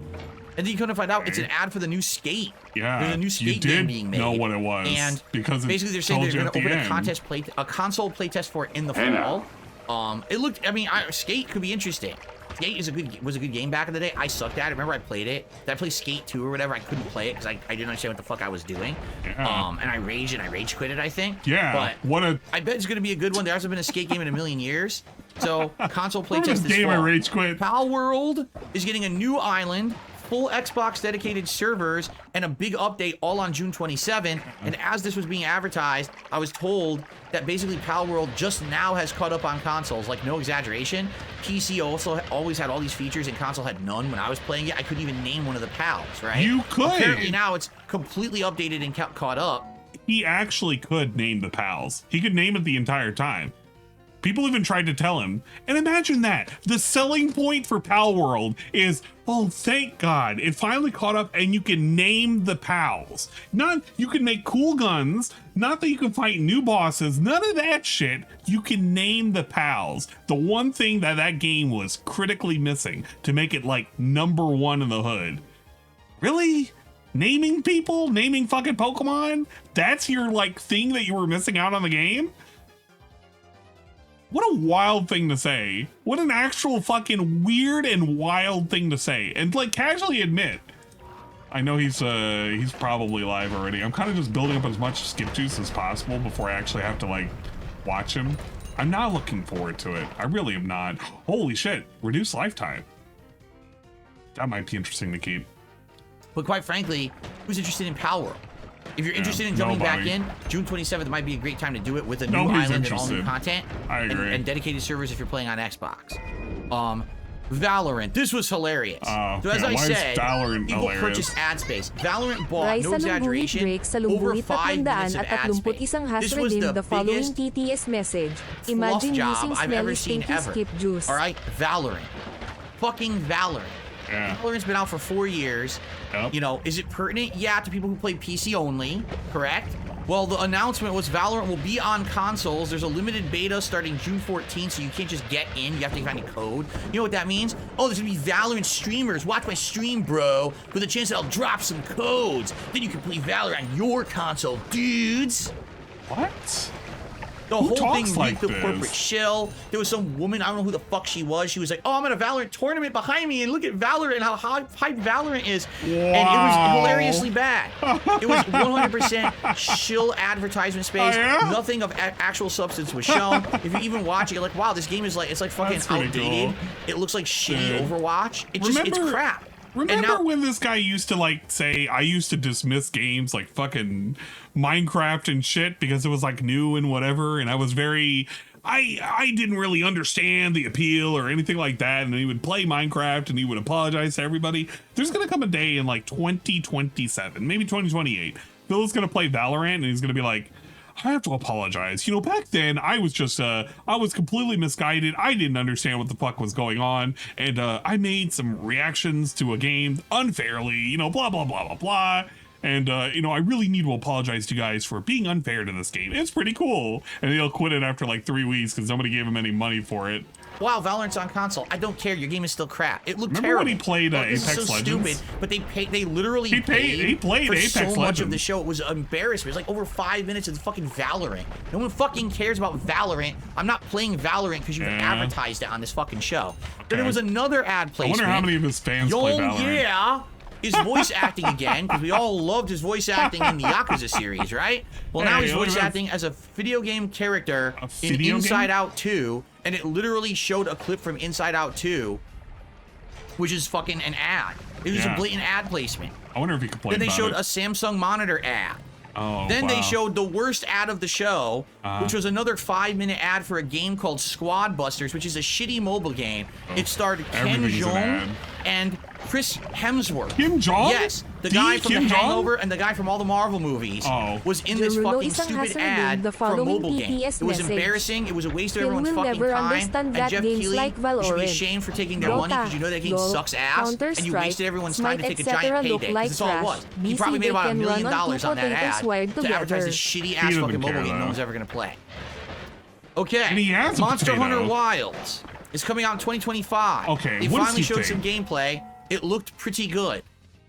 And then you couldn't find out it's an ad for the new Skate. Yeah, there's a new Skate game being made. Know what it was, and because basically they're saying they're going to open a console playtest for it in the fall. It looked. I mean, Skate could be interesting. Skate was a good game back in the day. I sucked at it. Remember, I played it. Did I play Skate 2 or whatever? I couldn't play it because I didn't understand what the fuck I was doing. Yeah. And I rage quit it, I think. Yeah. But I bet it's going to be a good one. There hasn't been a Skate game in a million years. So console playtest this fall. I rage quit. Pal World is getting a new island, full Xbox dedicated servers, and a big update all on June 27th. And as this was being advertised, I was told that basically Pal World just now has caught up on consoles. Like, no exaggeration. PC also always had all these features and console had none. When I was playing it, I couldn't even name one of the pals, right? You could. Apparently now it's completely updated and caught up. He actually could name the pals. He could name it the entire time. People even tried to tell him. And imagine that. The selling point for Pal World is, oh, thank God, it finally caught up and you can name the pals. Not you can make cool guns, not that you can fight new bosses, none of that shit. You can name the pals. The one thing that game was critically missing to make it like #1 in the hood. Really? Naming people? Naming fucking Pokemon? That's your like thing that you were missing out on the game? What a wild thing to say. What an actual fucking weird and wild thing to say. And like casually admit. I know he's probably live already. I'm kind of just building up as much skip juice as possible before I actually have to like watch him. I'm not looking forward to it. I really am not. Holy shit. Reduced lifetime. That might be interesting to keep. But quite frankly, who's interested in Pal World? If you're interested in jumping back in, June 27th might be a great time to do it with a new island and all new content. I agree. And dedicated servers if you're playing on Xbox. Valorant. This was hilarious. So as I said, people purchase ad space. Valorant bought, no exaggeration, over 5 minutes of ad space. This was the biggest TTS message. fluff job I've ever seen ever. Alright, Valorant. Fucking Valorant. Yeah. Valorant's been out for 4 years. Yep. You know, is it pertinent? Yeah, to people who play PC only, correct? Well, the announcement was Valorant will be on consoles. There's a limited beta starting June 14th, so you can't just get in. You have to find a code. You know what that means? Oh, there's gonna be Valorant streamers. Watch my stream, bro, with a chance that I'll drop some codes. Then you can play Valorant on your console, dudes. What? The whole thing leaked the corporate shell. There was some woman, I don't know who the fuck she was. She was like, oh, I'm at a Valorant tournament behind me, and look at Valorant, how hype Valorant is. Wow. And it was hilariously bad. It was 100% shill advertisement space. Nothing of actual substance was shown. If you even watch it, you're like, wow, this game is like, it's like fucking outdated. Cool. It looks like shitty Overwatch. It's crap. Remember when this guy used to like say, I used to dismiss games like fucking Minecraft and shit because it was like new and whatever, and I was very, I didn't really understand the appeal or anything like that, and he would play Minecraft and he would apologize to everybody. There's gonna come a day in like 2027, maybe 2028, Phil's gonna play Valorant and he's gonna be like, I have to apologize. You know, back then I was just, I was completely misguided. I didn't understand what the fuck was going on. And I made some reactions to a game unfairly, you know, blah, blah, blah, blah, blah. And, you know, I really need to apologize to you guys for being unfair to this game. It's pretty cool. And he'll quit it after like 3 weeks because nobody gave him any money for it. Wow, Valorant's on console. I don't care. Your game is still crap. It looked Remember terrible. when he played This Apex is so Legends? stupid, but they literally He played for Apex so much Legends. of the show. It was embarrassing. It was like over 5 minutes of fucking Valorant. No one fucking cares about Valorant. I'm not playing Valorant because you've advertised it on this fucking show. Okay. Then there was another ad placement. I wonder how many of his fans play Valorant. Yeah. His voice acting again, because we all loved his voice acting in the Yakuza series, right? Well, now he's voice acting as a video game character in Inside Out 2, and it literally showed a clip from Inside Out 2, which is fucking an ad. It was a blatant ad placement. I wonder if he could play. Then they showed a Samsung monitor ad. Oh, then they showed the worst ad of the show, which was another 5-minute ad for a game called Squad Busters, which is a shitty mobile game. It starred Ken Jeong and Chris Hemsworth. Kim Jong? Yes, the guy from The Hangover and the guy from all the Marvel movies was in this fucking stupid ad for a mobile game. It was embarrassing. It was a waste of everyone's fucking time. And Jeff Keighley, you should be ashamed for taking their money because you know that game sucks ass, and you wasted everyone's time to take a giant payday. That's all it was. He probably made about $1 million on that ad to advertise this shitty ass fucking mobile game no one's ever gonna play. Okay, and he has Monster Hunter Wilds is coming out in 2025. Okay, they finally showed some gameplay. It looked pretty good.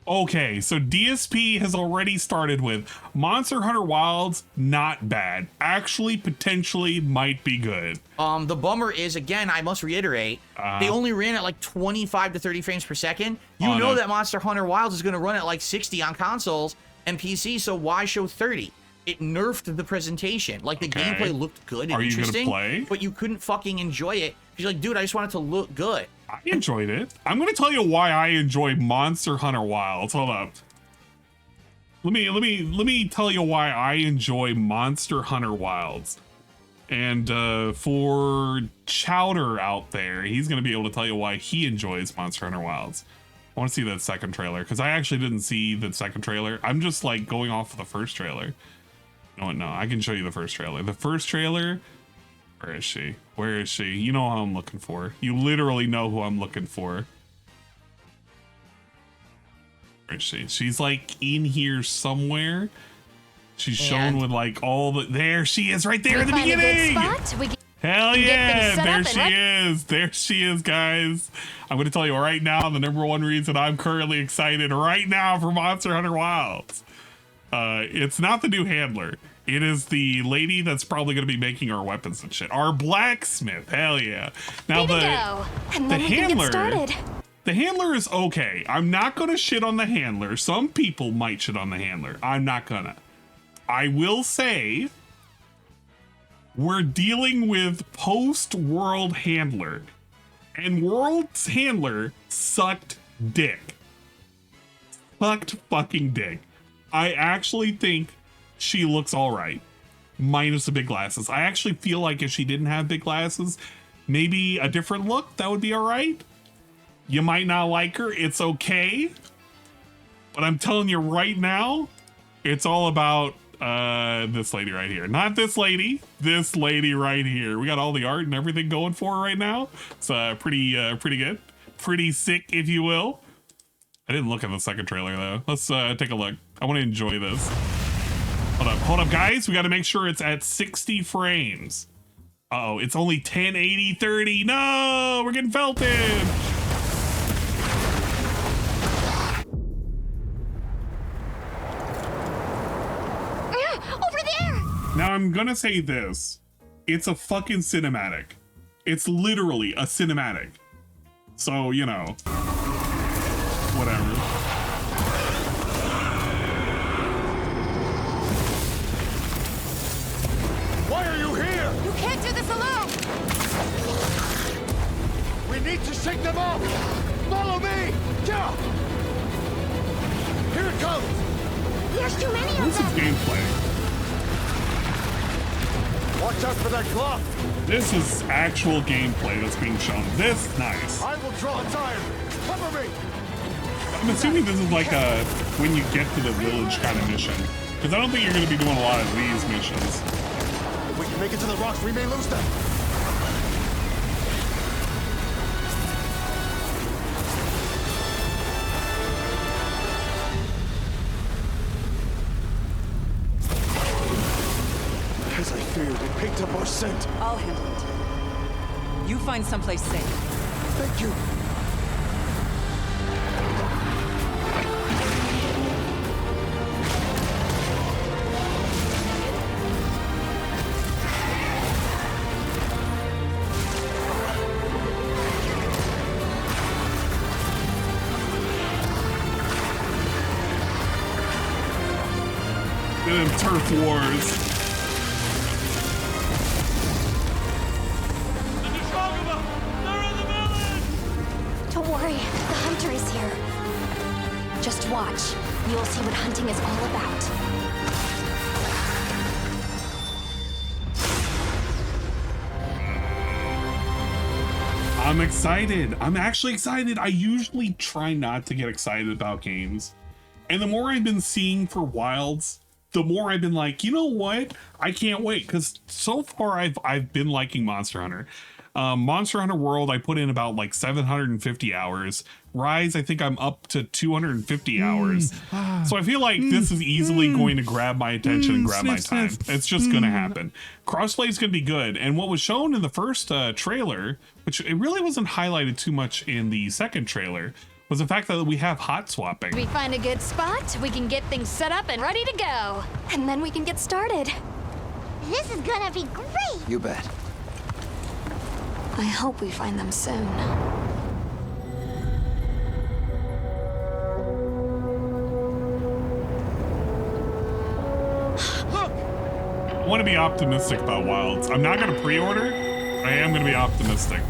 Okay, so DSP has already started with Monster Hunter Wilds, not bad. Actually, potentially might be good. The bummer is, again, I must reiterate, they only ran at like 25 to 30 frames per second. You know that Monster Hunter Wilds is going to run at like 60 on consoles and PC, so why show 30? It nerfed the presentation. Like, the gameplay looked good and interesting, but you couldn't fucking enjoy it. You're like, dude, I just want it to look good. I enjoyed it. I'm going to tell you why I enjoy Monster Hunter Wilds. Hold up. Let me tell you why I enjoy Monster Hunter Wilds. And for Chowder out there, he's going to be able to tell you why he enjoys Monster Hunter Wilds. I want to see that second trailer because I actually didn't see the second trailer. I'm just like going off of the first trailer. No, I can show you the first trailer. The first trailer. Where is she? Where is she? You know who I'm looking for. You literally know who I'm looking for. Where is she? She's like in here somewhere. She's shown with like all the. There she is, right there in the beginning. Hell yeah! There she is. There she is, guys. I'm going to tell you right now the #1 reason I'm currently excited right now for Monster Hunter Wilds. It's not the new handler. It is the lady that's probably going to be making our weapons and shit. Our blacksmith. Hell yeah. Now the handler is okay. I'm not going to shit on the handler. Some people might shit on the handler. I'm not gonna. I will say we're dealing with post-world handler. And world's handler sucked dick. Sucked fucking dick. I actually think she looks all right, minus the big glasses. I actually feel like if she didn't have big glasses, maybe a different look, that would be all right. You might not like her. It's okay. But I'm telling you right now, it's all about this lady right here. Not this lady. This lady right here. We got all the art and everything going for her right now. It's pretty good. Pretty sick, if you will. I didn't look at the second trailer, though. Let's take a look. I want to enjoy this. Hold up, guys. We got to make sure it's at 60 frames. Uh-oh, it's only 1080 30. No, we're getting felted. Over there. Now, I'm going to say this. It's a fucking cinematic. It's literally a cinematic. So, you know, whatever. Why are you here? You can't do this alone. We need to shake them off. Follow me. Yeah. Here it comes. There's too many of This is them. gameplay. Watch out for that glove. This is actual gameplay that's being shown. This nice. I will draw a time. Cover me. I'm assuming this is like a when you get to the village kind of mission. Because I don't think you're going to be doing a lot of these missions. If we can make it to the rocks, we may lose them. As I feared, it picked up our scent. I'll handle it. You find someplace safe. Thank you. Turf wars. Don't worry, the hunter is here. Just watch. You'll see what hunting is all about. I'm excited. I'm actually excited. I usually try not to get excited about games. And the more I've been seeing for Wilds, the more I've been like, you know what? I can't wait, because so far I've been liking Monster Hunter. Monster Hunter World, I put in about like 750 hours. Rise, I think I'm up to 250 hours. So I feel like this is easily going to grab my attention and grab my time. It's just going to happen. Crossplay is going to be good. And what was shown in the first trailer, which it really wasn't highlighted too much in the second trailer, was the fact that we have hot swapping. We find a good spot, we can get things set up and ready to go. And then we can get started. This is gonna be great! You bet. I hope we find them soon. I want to be optimistic about Wilds. I'm not going to pre-order. I am going to be optimistic.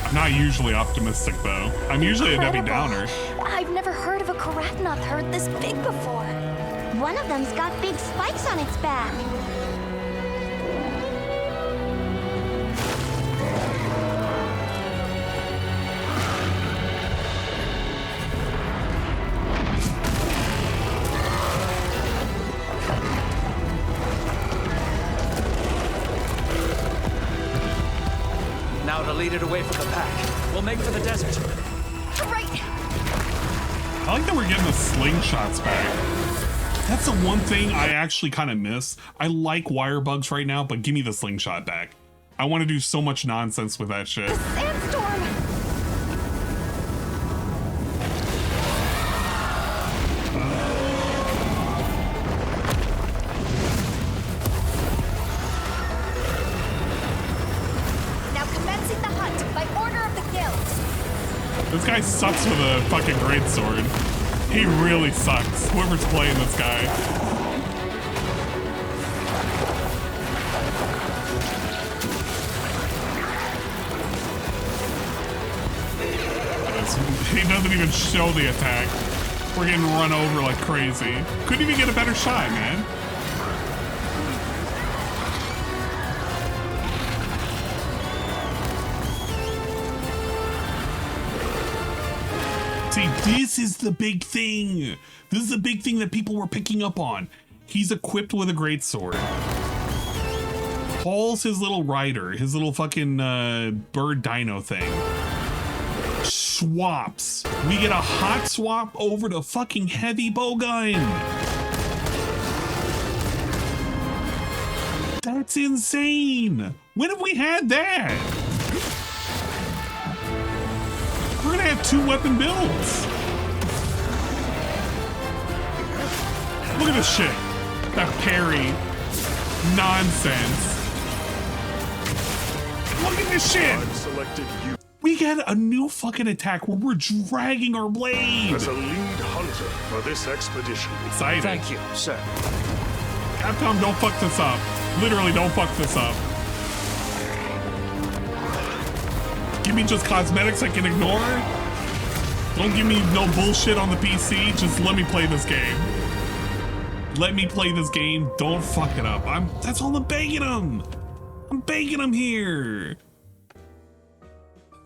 I'm not usually optimistic, though. I'm usually a Debbie Downer. I've never heard of a Karachnoth herd this big before. One of them's got big spikes on its back. Now to lead it away from the pack. We'll make for the desert. Right. I like that we're getting the slingshots back. That's the one thing I actually kind of miss. I like wire bugs right now, but give me the slingshot back. I want to do so much nonsense with that shit. The sandstorm! This guy sucks with a fucking greatsword. He really sucks. Whoever's playing this guy. He doesn't even show the attack. We're getting run over like crazy. Couldn't even get a better shot, man. See, this is the big thing. This is the big thing that people were picking up on. He's equipped with a greatsword. Paul's his little rider, his little fucking bird dino thing. Swaps. We get a hot swap over to fucking heavy bowgun. That's insane. When have we had that? We're gonna have 2 weapon builds. Look at this shit. That parry. Nonsense. Look at this shit. We got a new fucking attack where we're dragging our blade. As a lead hunter for this expedition. Exciting. Thank you, sir. Capcom, don't fuck this up. Literally, don't fuck this up. Give me just cosmetics I can ignore. Don't give me no bullshit on the PC. Just let me play this game. Let me play this game. Don't fuck it up. That's all I'm begging him. I'm begging him here.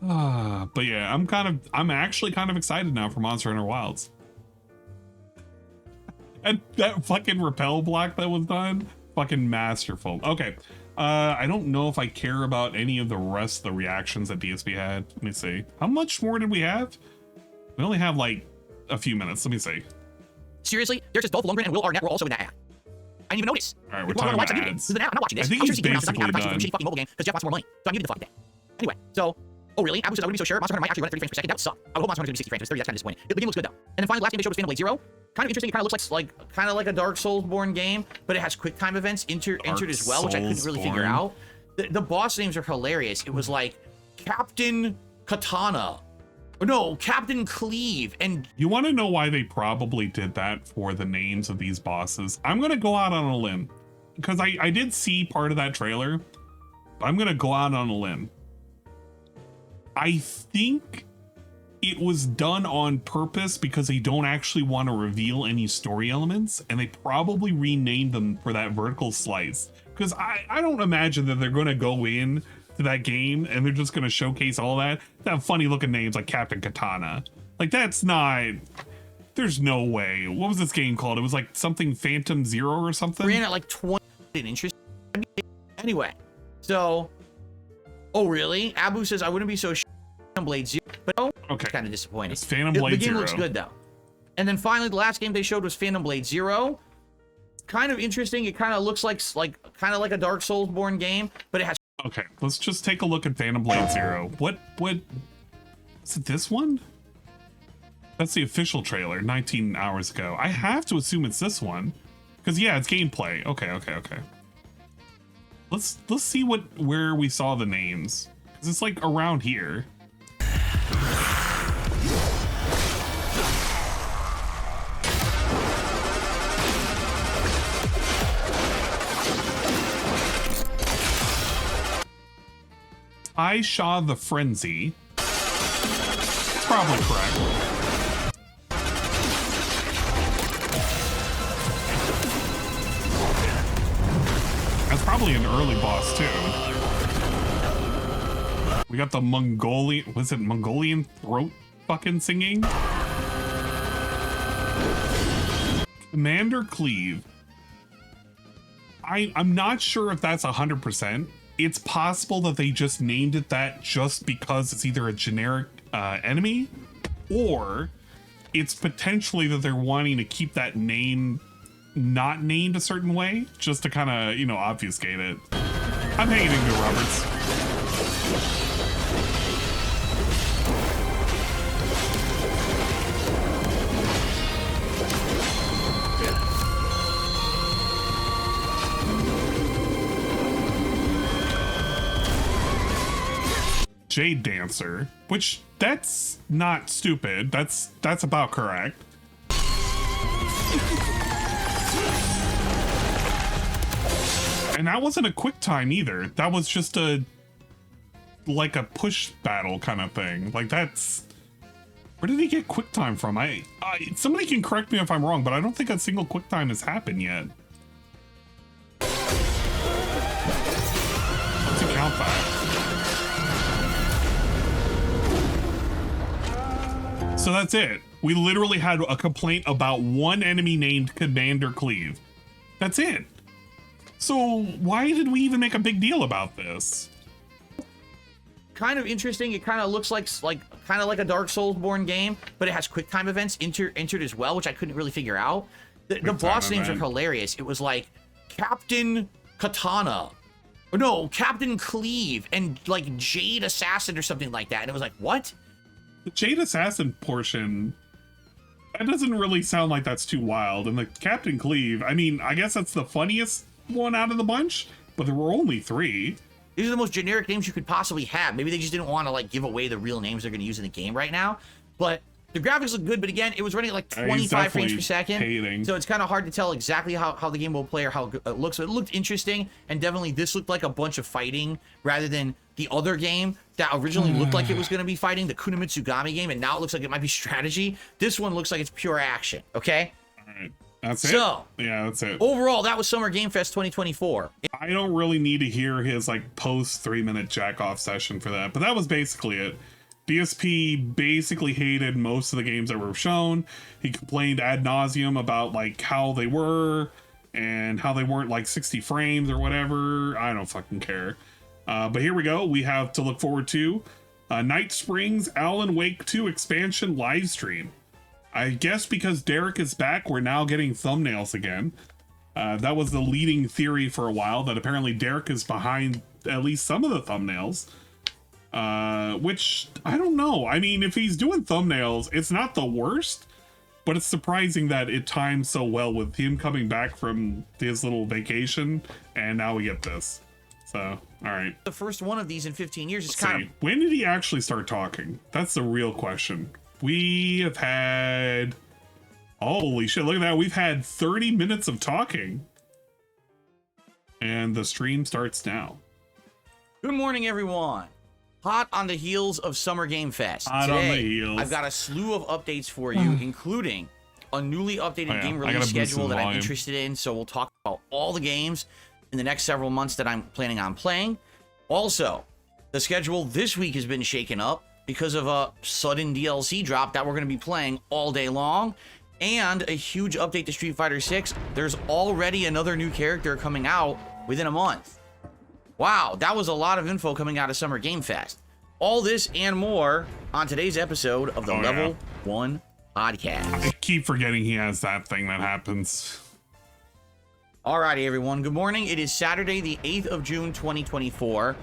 But yeah, I'm actually kind of excited now for Monster Hunter Wilds. And that fucking repel block that was done, fucking masterful. Okay. I don't know if I care about any of the rest of the reactions that DSP had. Let me see. How much more did we have? We only have like a few minutes. Let me see. Seriously, there's just Dolph Lundgren and Will Arnett were also in that ad. I didn't even notice. All right, we're talking about ads. I'm not watching this. I think he's basically done. Shitty fucking mobile game because Jeff wants more money. So I'm giving the fucking thing. Anyway, so. Oh really? Abu says I wouldn't be so sure. Monster Hunter might actually run at 30 frames per second. That would suck. I would hope Monster Hunter is going to be 60 frames. 30, that's kind of disappointing. The game looks good though. And then finally, the last game they showed was Phantom Blade Zero. Kind of interesting. It kind of looks like a Dark Souls-born game, but it has quick time events entered as well, which I couldn't really figure out. The boss names are hilarious. It was like Captain Katana. No, Captain Cleave. And you want to know why they probably did that for the names of these bosses? I'm going to go out on a limb because I did see part of that trailer. I'm going to go out on a limb. I think it was done on purpose because they don't actually want to reveal any story elements, and they probably renamed them for that vertical slice. Because I don't imagine that they're going to go in to that game and they're just going to showcase all that. They have funny looking names like Captain Katana. Like, that's not... There's no way. What was this game called? It was like something Phantom Zero or something? Ran at like 20 inches. Anyway, so... Oh, really? Abu says I wouldn't be so sure. Phantom Blade Zero, but oh, okay, kind of disappointing. It's Phantom Blade The game Zero. looks good though. And then finally, the last game they showed was Phantom Blade Zero. Kind of interesting. It kind of looks like a Dark Souls-born game, but it has. Okay, let's just take a look at Phantom Blade Zero. What is it? This one? That's the official trailer, 19 hours ago. I have to assume it's this one, because yeah, it's gameplay. Okay. Let's see where we saw the names. Cause it's like around here. I Shaw the Frenzy. It's probably correct. That's probably an early boss too. We got the Mongolian, was it Mongolian throat fucking singing? Commander Cleave. I'm not sure if that's 100%. It's possible that they just named it that just because it's either a generic enemy, or it's potentially that they're wanting to keep that name not named a certain way, just to kind of, you know, obfuscate it. I'm hanging in good, Roberts. Jade Dancer, which that's not stupid. That's about correct. And that wasn't a quick time either. That was just like a push battle kind of thing. Like, that's... Where did he get quick time from? Somebody can correct me if I'm wrong, but I don't think a single quick time has happened yet. Let's account that. So that's it. We literally had a complaint about one enemy named Commander Cleave. That's it. So why did we even make a big deal about this? Kind of interesting. It kind of looks like a Dark Souls-born game, but it has quick time events entered as well, which I couldn't really figure out. The boss names are hilarious. It was like Captain Katana. No, Captain Cleave and like Jade Assassin or something like that. And it was like, what? The Jade Assassin portion, that doesn't really sound like that's too wild. And the Captain Cleave, I mean, I guess that's the funniest one out of the bunch, but there were only 3. These are the most generic names you could possibly have. Maybe they just didn't want to like give away the real names they're going to use in the game right now. But the graphics look good, but again, it was running at like 25 frames per second. Hating. So it's kind of hard to tell exactly how the game will play or how it looks. So it looked interesting, and definitely this looked like a bunch of fighting rather than the other game that originally looked like it was going to be fighting, the Kunimitsugami game, and now it looks like it might be strategy. This one looks like it's pure action, okay? All right. That's it? So, yeah, that's it. Overall, that was Summer Game Fest 2024. I don't really need to hear his like post 3-minute jack off session for that, but that was basically it. BSP basically hated most of the games that were shown. He complained ad nauseum about like how they were and how they weren't like 60 frames or whatever. I don't fucking care. But here we go. We have to look forward to Night Springs Alan Wake 2 expansion live stream. I guess because Derek is back, we're now getting thumbnails again. That was the leading theory for a while, that apparently Derek is behind at least some of the thumbnails. Which, I don't know. I mean, if he's doing thumbnails, it's not the worst, but it's surprising that it times so well with him coming back from his little vacation, and now we get this. So, all right. The first one of these in 15 years is Let's kind see. of... When did he actually start talking? That's the real question. We have had... Holy shit, look at that. We've had 30 minutes of talking. And the stream starts now. Good morning, everyone. Hot on the heels of Summer Game Fest. Hot Today, on the heels. I've got a slew of updates for you, including a newly updated game release schedule that I'm interested in. So we'll talk about all the games in the next several months that I'm planning on playing. Also, the schedule this week has been shaken up because of a sudden DLC drop that we're going to be playing all day long, and a huge update to Street Fighter 6. There's already another new character coming out within a month. Wow, that was a lot of info coming out of Summer Game Fest. All this and more on today's episode of the Level 1 Podcast. I keep forgetting he has that thing that happens. Alrighty, everyone. Good morning. It is Saturday, the 8th of June, 2024.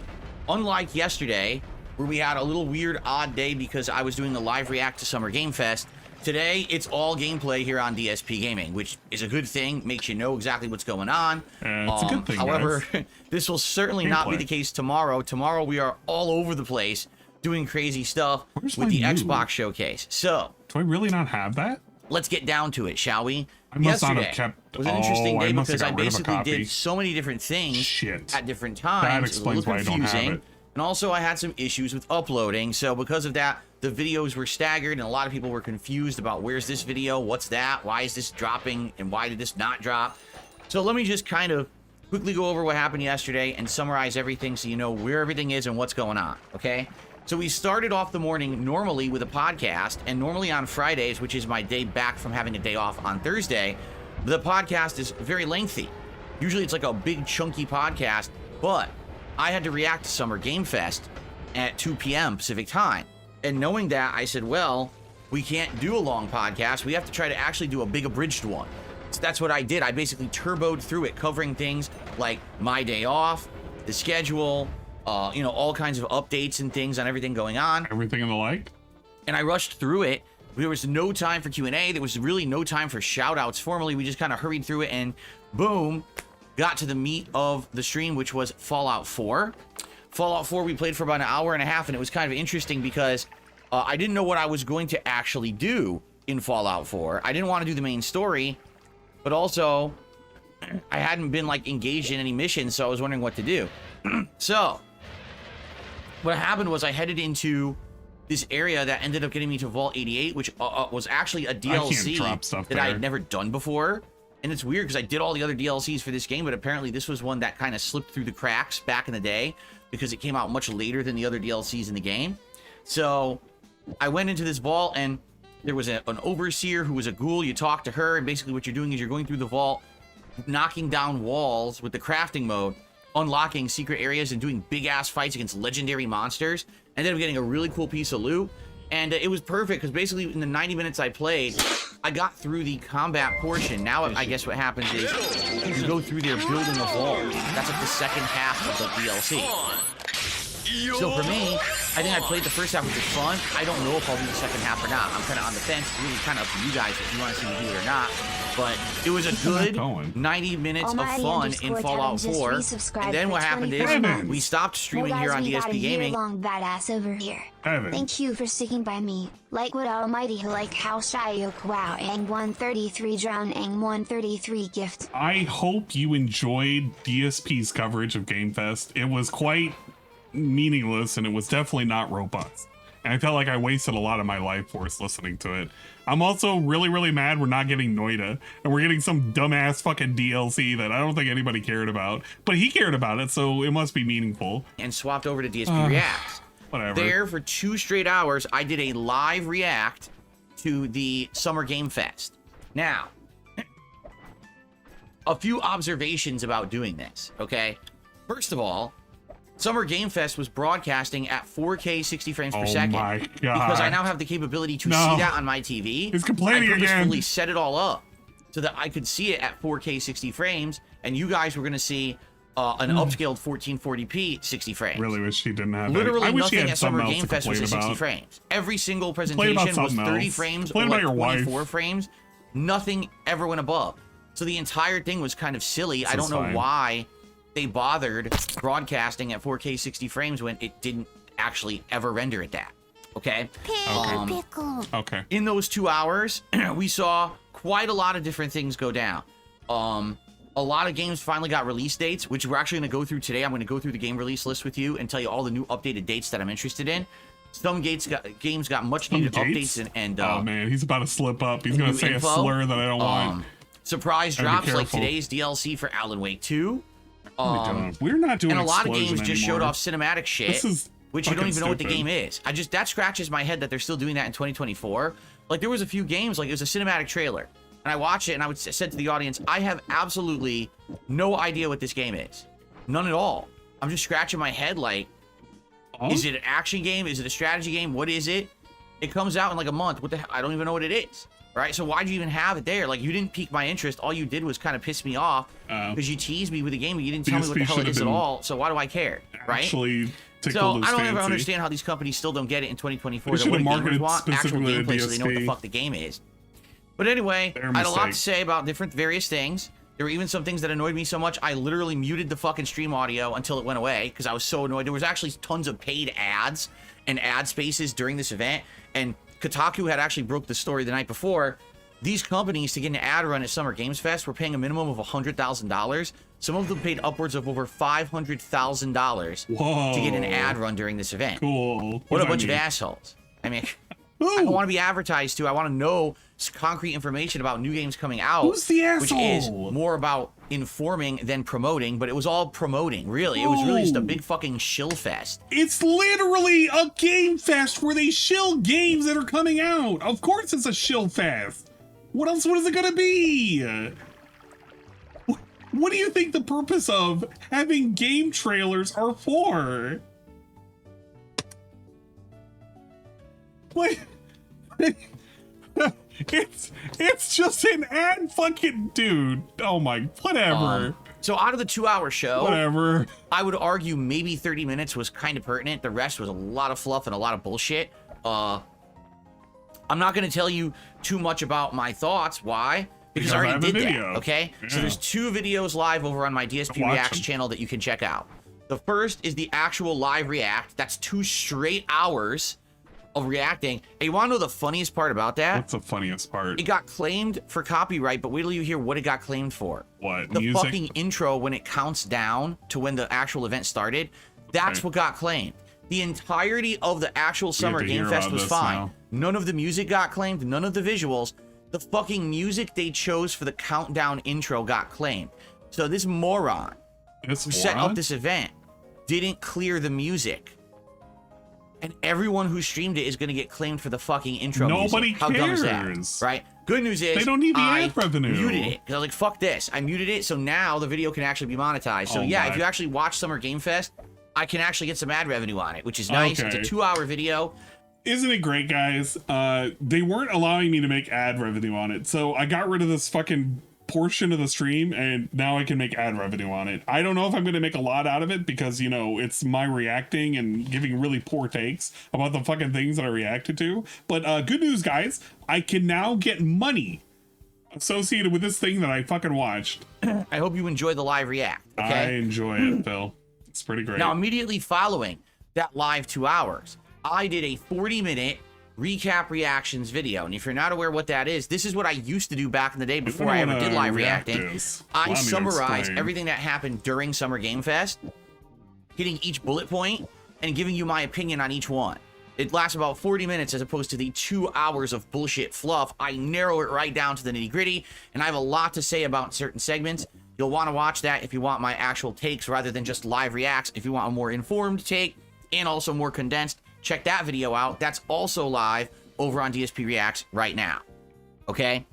Unlike yesterday, where we had a little weird, odd day because I was doing a live react to Summer Game Fest, today it's all gameplay here on DSP Gaming, which is a good thing. Makes you know exactly what's going on. It's a good thing, however, this will certainly not be Gameplay. the case tomorrow. Tomorrow we are all over the place doing crazy stuff Where's with my the move? Xbox showcase. So, Do I really not have that? let's get down to it, shall we? I must not have Yesterday kept... was an interesting day I must have because I got rid of a basically copy. did so many different things Shit. at different times. That It was a explains little why I don't have confusing. it. And also I had some issues with uploading. So because of that, the videos were staggered and a lot of people were confused about where's this video, what's that, why is this dropping, and why did this not drop? So let me just kind of quickly go over what happened yesterday and summarize everything so you know where everything is and what's going on, okay? So we started off the morning normally with a podcast, and normally on Fridays, which is my day back from having a day off on Thursday, the podcast is very lengthy. Usually it's like a big chunky podcast, but I had to react to Summer Game Fest at 2 p.m. Pacific time. And knowing that, I said, well, we can't do a long podcast. We have to try to actually do a big abridged one. So that's what I did. I basically turboed through it, covering things like my day off, the schedule, all kinds of updates and things on everything going on. Everything and the like? And I rushed through it. There was no time for Q&A. There was really no time for shout-outs. Formally, we just kind of hurried through it and boom, got to the meat of the stream, which was Fallout 4. Fallout 4 we played for about an hour and a half, and it was kind of interesting because I didn't know what I was going to actually do in Fallout 4. I didn't want to do the main story, but also I hadn't been like engaged in any missions, so I was wondering what to do. So what happened was I headed into this area that ended up getting me to Vault 88, which was actually a DLC that I had never done before. And it's weird because I did all the other DLCs for this game, but apparently this was one that kind of slipped through the cracks back in the day because it came out much later than the other DLCs in the game. So I went into this vault and there was an overseer who was a ghoul. You talk to her, and basically what you're doing is you're going through the vault, knocking down walls with the crafting mode, unlocking secret areas and doing big ass fights against legendary monsters. I ended up getting a really cool piece of loot, and it was perfect because basically in the 90 minutes I played, I got through the combat portion. Now I guess what happens is you go through there building a vault. That's like the second half of the DLC. So for me, I think I played the first half, which was fun. I don't know if I'll do the second half or not. I'm kind of on the fence. It's really kind of up to you guys if you want to see me do it or not. But it was a good 90 minutes of fun in Fallout 4. And then what happened is we stopped streaming here on DSP Gaming. Long badass over here. Thank you for sticking by me. Like what Almighty like how Shayok Wow and 133 Drown and 133 gift. I hope you enjoyed DSP's coverage of Game Fest. It was quite meaningless and it was definitely not robust. And I felt like I wasted a lot of my life force listening to it. I'm also really, really mad we're not getting Noida and we're getting some dumbass fucking DLC that I don't think anybody cared about. But he cared about it, so it must be meaningful. And swapped over to DSP Reacts. Whatever. There for 2 straight hours, I did a live react to the Summer Game Fest. Now, a few observations about doing this, okay? First of all, Summer Game Fest was broadcasting at 4K 60 frames per second. Oh my God. Because I now have the capability to see that on my TV. He's complaining I purposefully again. set it all up so that I could see it at 4K 60 frames, and you guys were going to see an upscaled 1440p 60 frames. Really wish he didn't have literally I wish he nothing had at Summer something else Game to Fest was at 60 about. frames. Every single presentation was 30 frames or like 24 frames. Nothing ever went above. So the entire thing was kind of silly. I don't know why they bothered broadcasting at 4K 60 frames when it didn't actually ever render at that. Okay? Okay. In those 2 hours, we saw quite a lot of different things go down. A lot of games finally got release dates, which we're actually going to go through today. I'm going to go through the game release list with you and tell you all the new updated dates that I'm interested in. Some games got much needed updates and oh man, he's about to slip up. He's going to say a slur that I don't want. Surprise drops like today's DLC for Alan Wake 2. We're not doing. And a lot of games anymore. just showed off cinematic shit, which you don't even know what the stupid. game is. That scratches my head that they're still doing that in 2024. Like there was a few games, like it was a cinematic trailer. And I watched it and I said to the audience, I have absolutely no idea what this game is. None at all. I'm just scratching my head like, is it an action game? Is it a strategy game? What is it? It comes out in like a month. What the hell? I don't even know what it is. Right? So why'd you even have it there? Like you didn't pique my interest. All you did was kind of piss me off because you teased me with the game, but you didn't tell me what the hell it is at all. So why do I care? Right? Actually, so I don't ever understand how these companies still don't get it in 2024. That what gamers want actual gameplay so they know what the fuck the game is. But anyway, I had a lot to say about different various things. There were even some things that annoyed me so much, I literally muted the fucking stream audio until it went away because I was so annoyed. There was actually tons of paid ads and ad spaces during this event. And Kotaku had actually broke the story the night before. These companies, to get an ad run at Summer Games Fest, were paying a minimum of $100,000. Some of them paid upwards of over $500,000 to get an ad run during this event. Cool. What a bunch of assholes. I mean, I don't want to be advertised to. I want to know concrete information about new games coming out. Who's the asshole? Which is more about informing than promoting, but it was all promoting, really. It was really just a big fucking shill fest. It's literally a game fest where they shill games that are coming out. Of course it's a shill fest. What else is it gonna be? What do you think the purpose of having game trailers are for? What? It's just an ad fucking dude. Oh my, whatever. So out of the 2 hour show, whatever. I would argue maybe 30 minutes was kind of pertinent. The rest was a lot of fluff and a lot of bullshit. I'm not going to tell you too much about my thoughts. Why? Because I already did that. Okay. Yeah. So there's 2 videos live over on my DSP Reacts channel that you can check out. The first is the actual live react. That's 2 straight hours of reacting. And you want to know the funniest part about that? What's the funniest part? It got claimed for copyright, but wait till you hear what it got claimed for. What? The music? fucking intro when it counts down to when the actual event started. That's what got claimed. The entirety of the actual Summer Game Fest was fine. Now. None of the music got claimed. None of the visuals. The fucking music they chose for the countdown intro got claimed. So this moron who set up this event didn't clear the music. And everyone who streamed it is going to get claimed for the fucking intro Nobody music. How dumb is that? Right? Good news is they don't need the ad revenue. I muted it. Because I was like, fuck this. I muted it, so now the video can actually be monetized. So yeah, if you actually watch Summer Game Fest, I can actually get some ad revenue on it, which is nice. Okay. It's a 2 hour video. Isn't it great, guys? They weren't allowing me to make ad revenue on it, so I got rid of this fucking portion of the stream, and now I can make ad revenue on it. I don't know if I'm going to make a lot out of it because, you know, it's my reacting and giving really poor takes about the fucking things that I reacted to. But good news, guys. I can now get money associated with this thing that I fucking watched. I hope you enjoy the live react. Okay? I enjoy it, Phil. It's pretty great. Now, immediately following that live 2 hours, I did a 40-minute recap reactions video. And if you're not aware what that is, this is what I used to do back in the day before I ever did live reacting. I summarize everything that happened during Summer Game Fest, hitting each bullet point and giving you my opinion on each one. It lasts about 40 minutes as opposed to the 2 hours of bullshit fluff. I narrow it right down to the nitty-gritty, and I have a lot to say about certain segments. You'll want to watch that if you want my actual takes rather than just live reacts. If you want a more informed take and also more condensed, check that video out. That's also live over on DSP Reacts right now. Okay?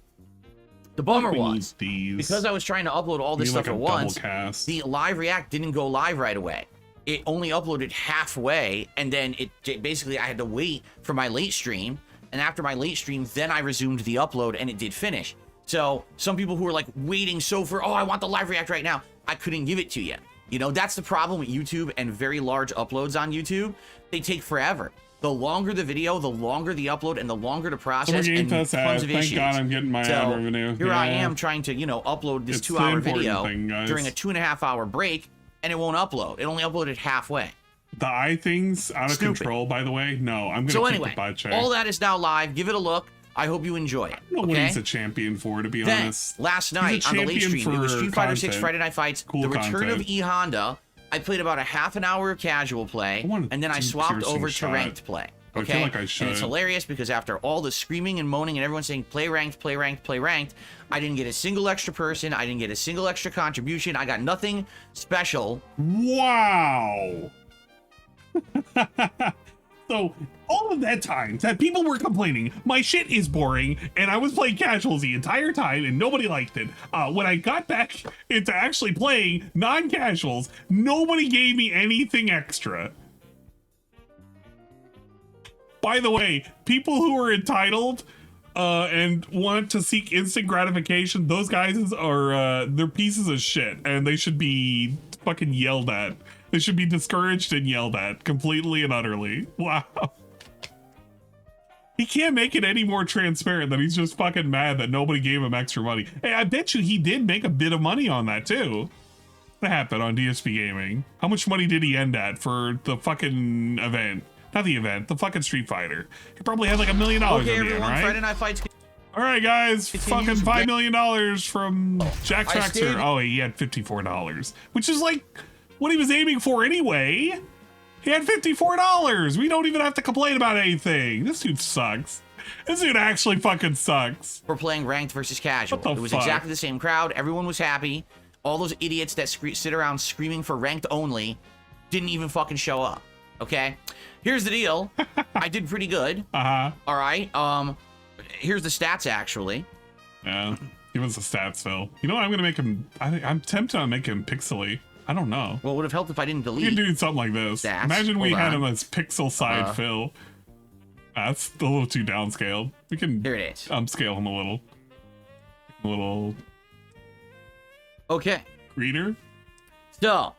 The bummer was, because I was trying to upload all this stuff at once, the live react didn't go live right away. It only uploaded halfway, and then it basically I had to wait for my late stream, and after my late stream, then I resumed the upload, and it did finish. So some people who are like waiting for, oh, I want the live react right now, I couldn't give it to you. You know, that's the problem with YouTube and very large uploads on YouTube. They take forever. The longer the video, the longer the upload, and the longer the process, and tons of issues. Thank God I'm getting my ad revenue. Here I am trying to, upload this 2-hour video during a 2.5-hour break, and it won't upload. It only uploaded halfway. The eye thing's out of control, by the way. No, I'm going to keep the butt check. All that is now live. Give it a look. I hope you enjoy it. I don't know what he's a champion for, to be honest. Last night on the late stream, it was Street Fighter 6 Friday Night Fights, the return of E Honda. I played about a half an hour of casual play, and then I swapped over to ranked play. Okay, I feel like I should. And it's hilarious because after all the screaming and moaning and everyone saying play ranked, play ranked, play ranked, I didn't get a single extra person. I didn't get a single extra contribution. I got nothing special. Wow. So all of that time that people were complaining, my shit is boring, and I was playing casuals the entire time, and nobody liked it. When I got back into actually playing non-casuals, nobody gave me anything extra. By the way, people who are entitled and want to seek instant gratification, those guys are they're pieces of shit, and they should be fucking yelled at. They should be discouraged and yelled at completely and utterly. Wow. He can't make it any more transparent that he's just fucking mad that nobody gave him extra money. Hey, I bet you he did make a bit of money on that too. What happened on DSP Gaming? How much money did he end at for the fucking event? Not the event, the fucking Street Fighter. He probably had like $1 million. Okay, everyone, right? Friday Night Fights. All right, guys, fucking $5 million from Jack Traxxer. Oh, he had $54, which is like what he was aiming for anyway. He had $54. We don't even have to complain about anything. This dude sucks. This dude actually fucking sucks. We're playing ranked versus casual. It was exactly the same crowd. Everyone was happy. All those idiots that sit around screaming for ranked only didn't even fucking show up. Okay, here's the deal. I did pretty good. All right. Here's the stats actually. Yeah, give us the stats, Phil. You know what? I'm gonna make him. I'm tempted to make him pixely. I don't know. Well, it would have helped if I didn't delete. You can do something like this. Stats. Imagine we had him as pixel side Phil. That's a little too downscaled. We can. Here it is. Upscale him a little. A little. Okay. Greener. So.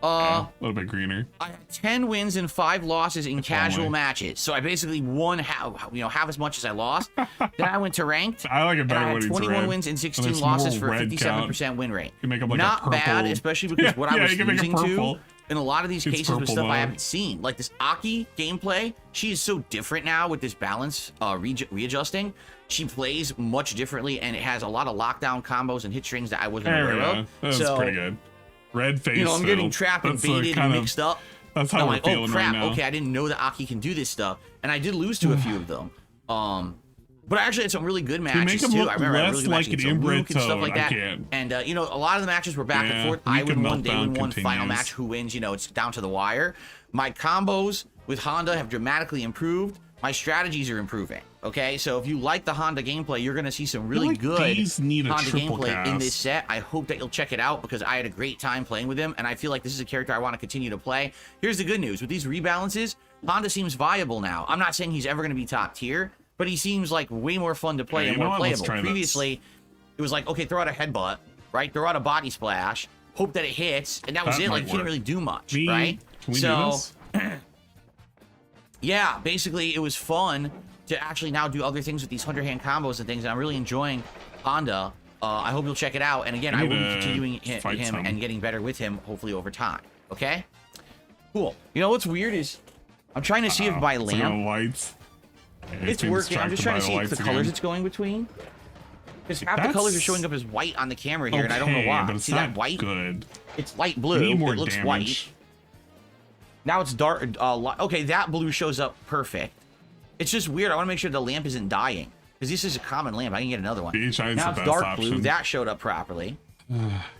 A little bit greener. I had 10 wins and 5 losses in casual matches. So I basically won half as much as I lost. Then I went to ranked. I like it better when I had 21 wins and 16 losses for a 57% win rate. You make up like not bad, especially because what I was losing to in a lot of these cases was stuff I haven't seen. Like this Aki gameplay, she is so different now with this balance readjusting. She plays much differently, and it has a lot of lockdown combos and hit strings that I wasn't aware of. That's pretty good. Red face. I'm getting trapped and baited and mixed up. That's how we're feeling right now. Okay, I didn't know that Aki can do this stuff, and I did lose to a few of them. But I actually had some really good matches too. I remember I really good matches against Luke and stuff like that. And a lot of the matches were back and forth. I win one, they win one. Final match, who wins? It's down to the wire. My combos with Honda have dramatically improved. My strategies are improving. Okay, so if you like the Honda gameplay, you're going to see some really good Honda gameplay in this set. I hope that you'll check it out because I had a great time playing with him, and I feel like this is a character I want to continue to play. Here's the good news. With these rebalances, Honda seems viable now. I'm not saying he's ever going to be top tier, but he seems like way more fun to play and more playable. Previously, it was like, okay, throw out a headbutt, right? Throw out a body splash, hope that it hits, and that was it. Like, you couldn't really do much, right? Can we do this? Yeah, basically, it was fun to actually now do other things with these 100-hand combos and things, and I'm really enjoying Honda. I hope you'll check it out, and again, I will be continuing him and getting better with him, hopefully over time. Okay? Cool. You know what's weird is I'm trying to see if my lamp... lights. It's working. I'm just trying to see if the colors it's going between. Because half the colors are showing up as white on the camera here, and I don't know why. But it's see that white? Good. It's light blue. It looks white. Now it's dark. Okay, that blue shows up perfect. It's just weird. I want to make sure the lamp isn't dying. Because this is a common lamp. I can get another one. Now it's dark blue. That showed up properly.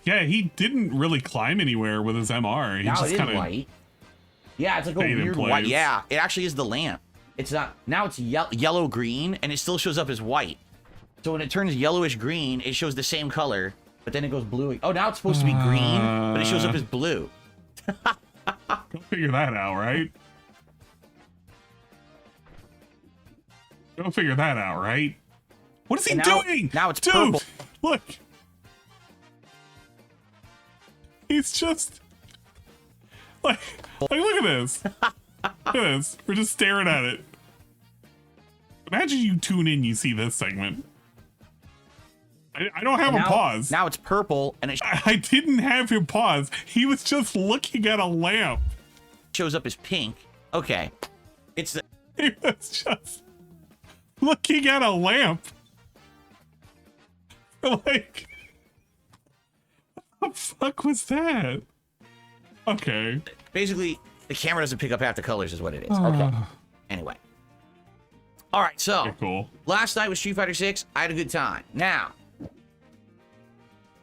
Yeah, he didn't really climb anywhere with his MR. He now just it is white. Yeah, it's like a weird white. Yeah, it actually is the lamp. It's not. Now it's yellow-green, and it still shows up as white. So when it turns yellowish-green, it shows the same color, but then it goes blue. Oh, now it's supposed to be green, but it shows up as blue. Go figure that out, right? Go figure that out, right? What is he And now- doing? now it's Dude, purple. Look. He's just like look at this. Look at this. We're just staring at it. Imagine you tune in, you see this segment. I don't have And a pause. Now it's purple, and it I didn't have him pause. He was just looking at a lamp. shows up as pink. Okay. It's the... He was just looking at a lamp. Like, what the fuck was that? Okay. Basically, the camera doesn't pick up half the colors is what it is. Okay. Anyway. All right, so cool. Last night was Street Fighter 6. I had a good time. Now,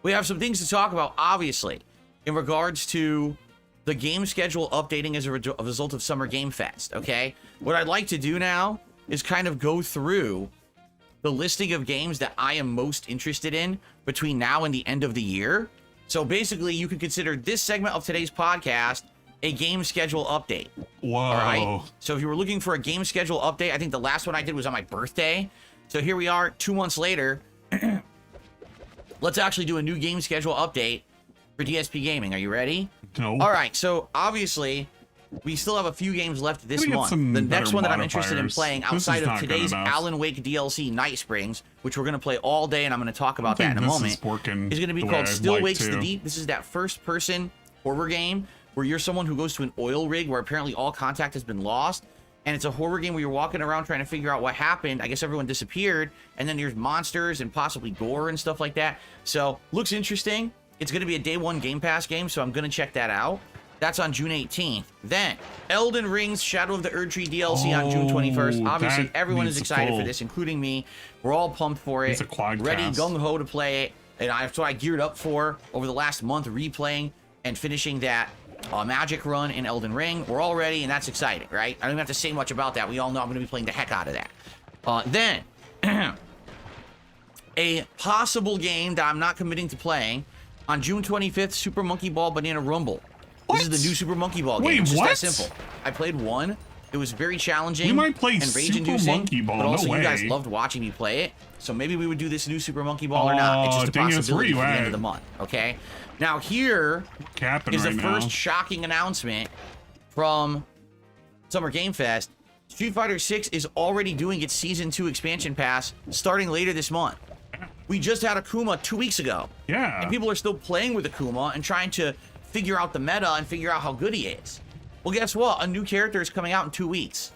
we have some things to talk about, obviously, in regards to the game schedule updating as a result of Summer Game Fest, okay? What I'd like to do now is kind of go through the listing of games that I am most interested in between now and the end of the year. So basically, you can consider this segment of today's podcast a game schedule update. Whoa. All right. So if you were looking for a game schedule update, I think the last one I did was on my birthday. So here we are 2 months later. Let's actually do a new game schedule update for DSP Gaming. Are you ready? No. All right. So obviously, we still have a few games left this month. The next one that I'm interested in playing outside of today's Alan Wake DLC Night Springs, which we're going to play all day, and I'm going to talk about that in a moment, is going to be called Still Wakes the Deep. This is that first-person horror game where you're someone who goes to an oil rig where apparently all contact has been lost. And it's a horror game where you're walking around trying to figure out what happened. I guess everyone disappeared. And then there's monsters and possibly gore and stuff like that. So, looks interesting. It's going to be a day one Game Pass game, so I'm going to check that out. That's on June 18th. Then, Elden Ring's Shadow of the Erdtree DLC on June 21st. Obviously, everyone is excited for this, including me. We're all pumped for it. It's a quad ready, cast. gung-ho to play it. And that's what I geared up for over the last month, replaying and finishing that magic run in Elden Ring. We're all ready, and that's exciting, right? I don't even have to say much about that. We all know I'm going to be playing the heck out of that. Then, a possible game that I'm not committing to playing on June 25th, Super Monkey Ball Banana Rumble. This is the new Super Monkey Ball game. Wait, it's just what? that simple. I played one. It was very challenging. We might play and Super rage-inducing, Monkey Ball. but also No you guys way. loved watching me play it. So maybe we would do this new Super Monkey Ball or not. It's just a dang, that's where possibility you for the end at. of the month. Okay. Now here is the first shocking announcement from Summer Game Fest. Street Fighter 6 is already doing its Season 2 expansion pass starting later this month. We just had Akuma 2 weeks ago. Yeah. And people are still playing with Akuma and trying to figure out the meta and figure out how good he is. Well, guess what? A new character is coming out in 2 weeks.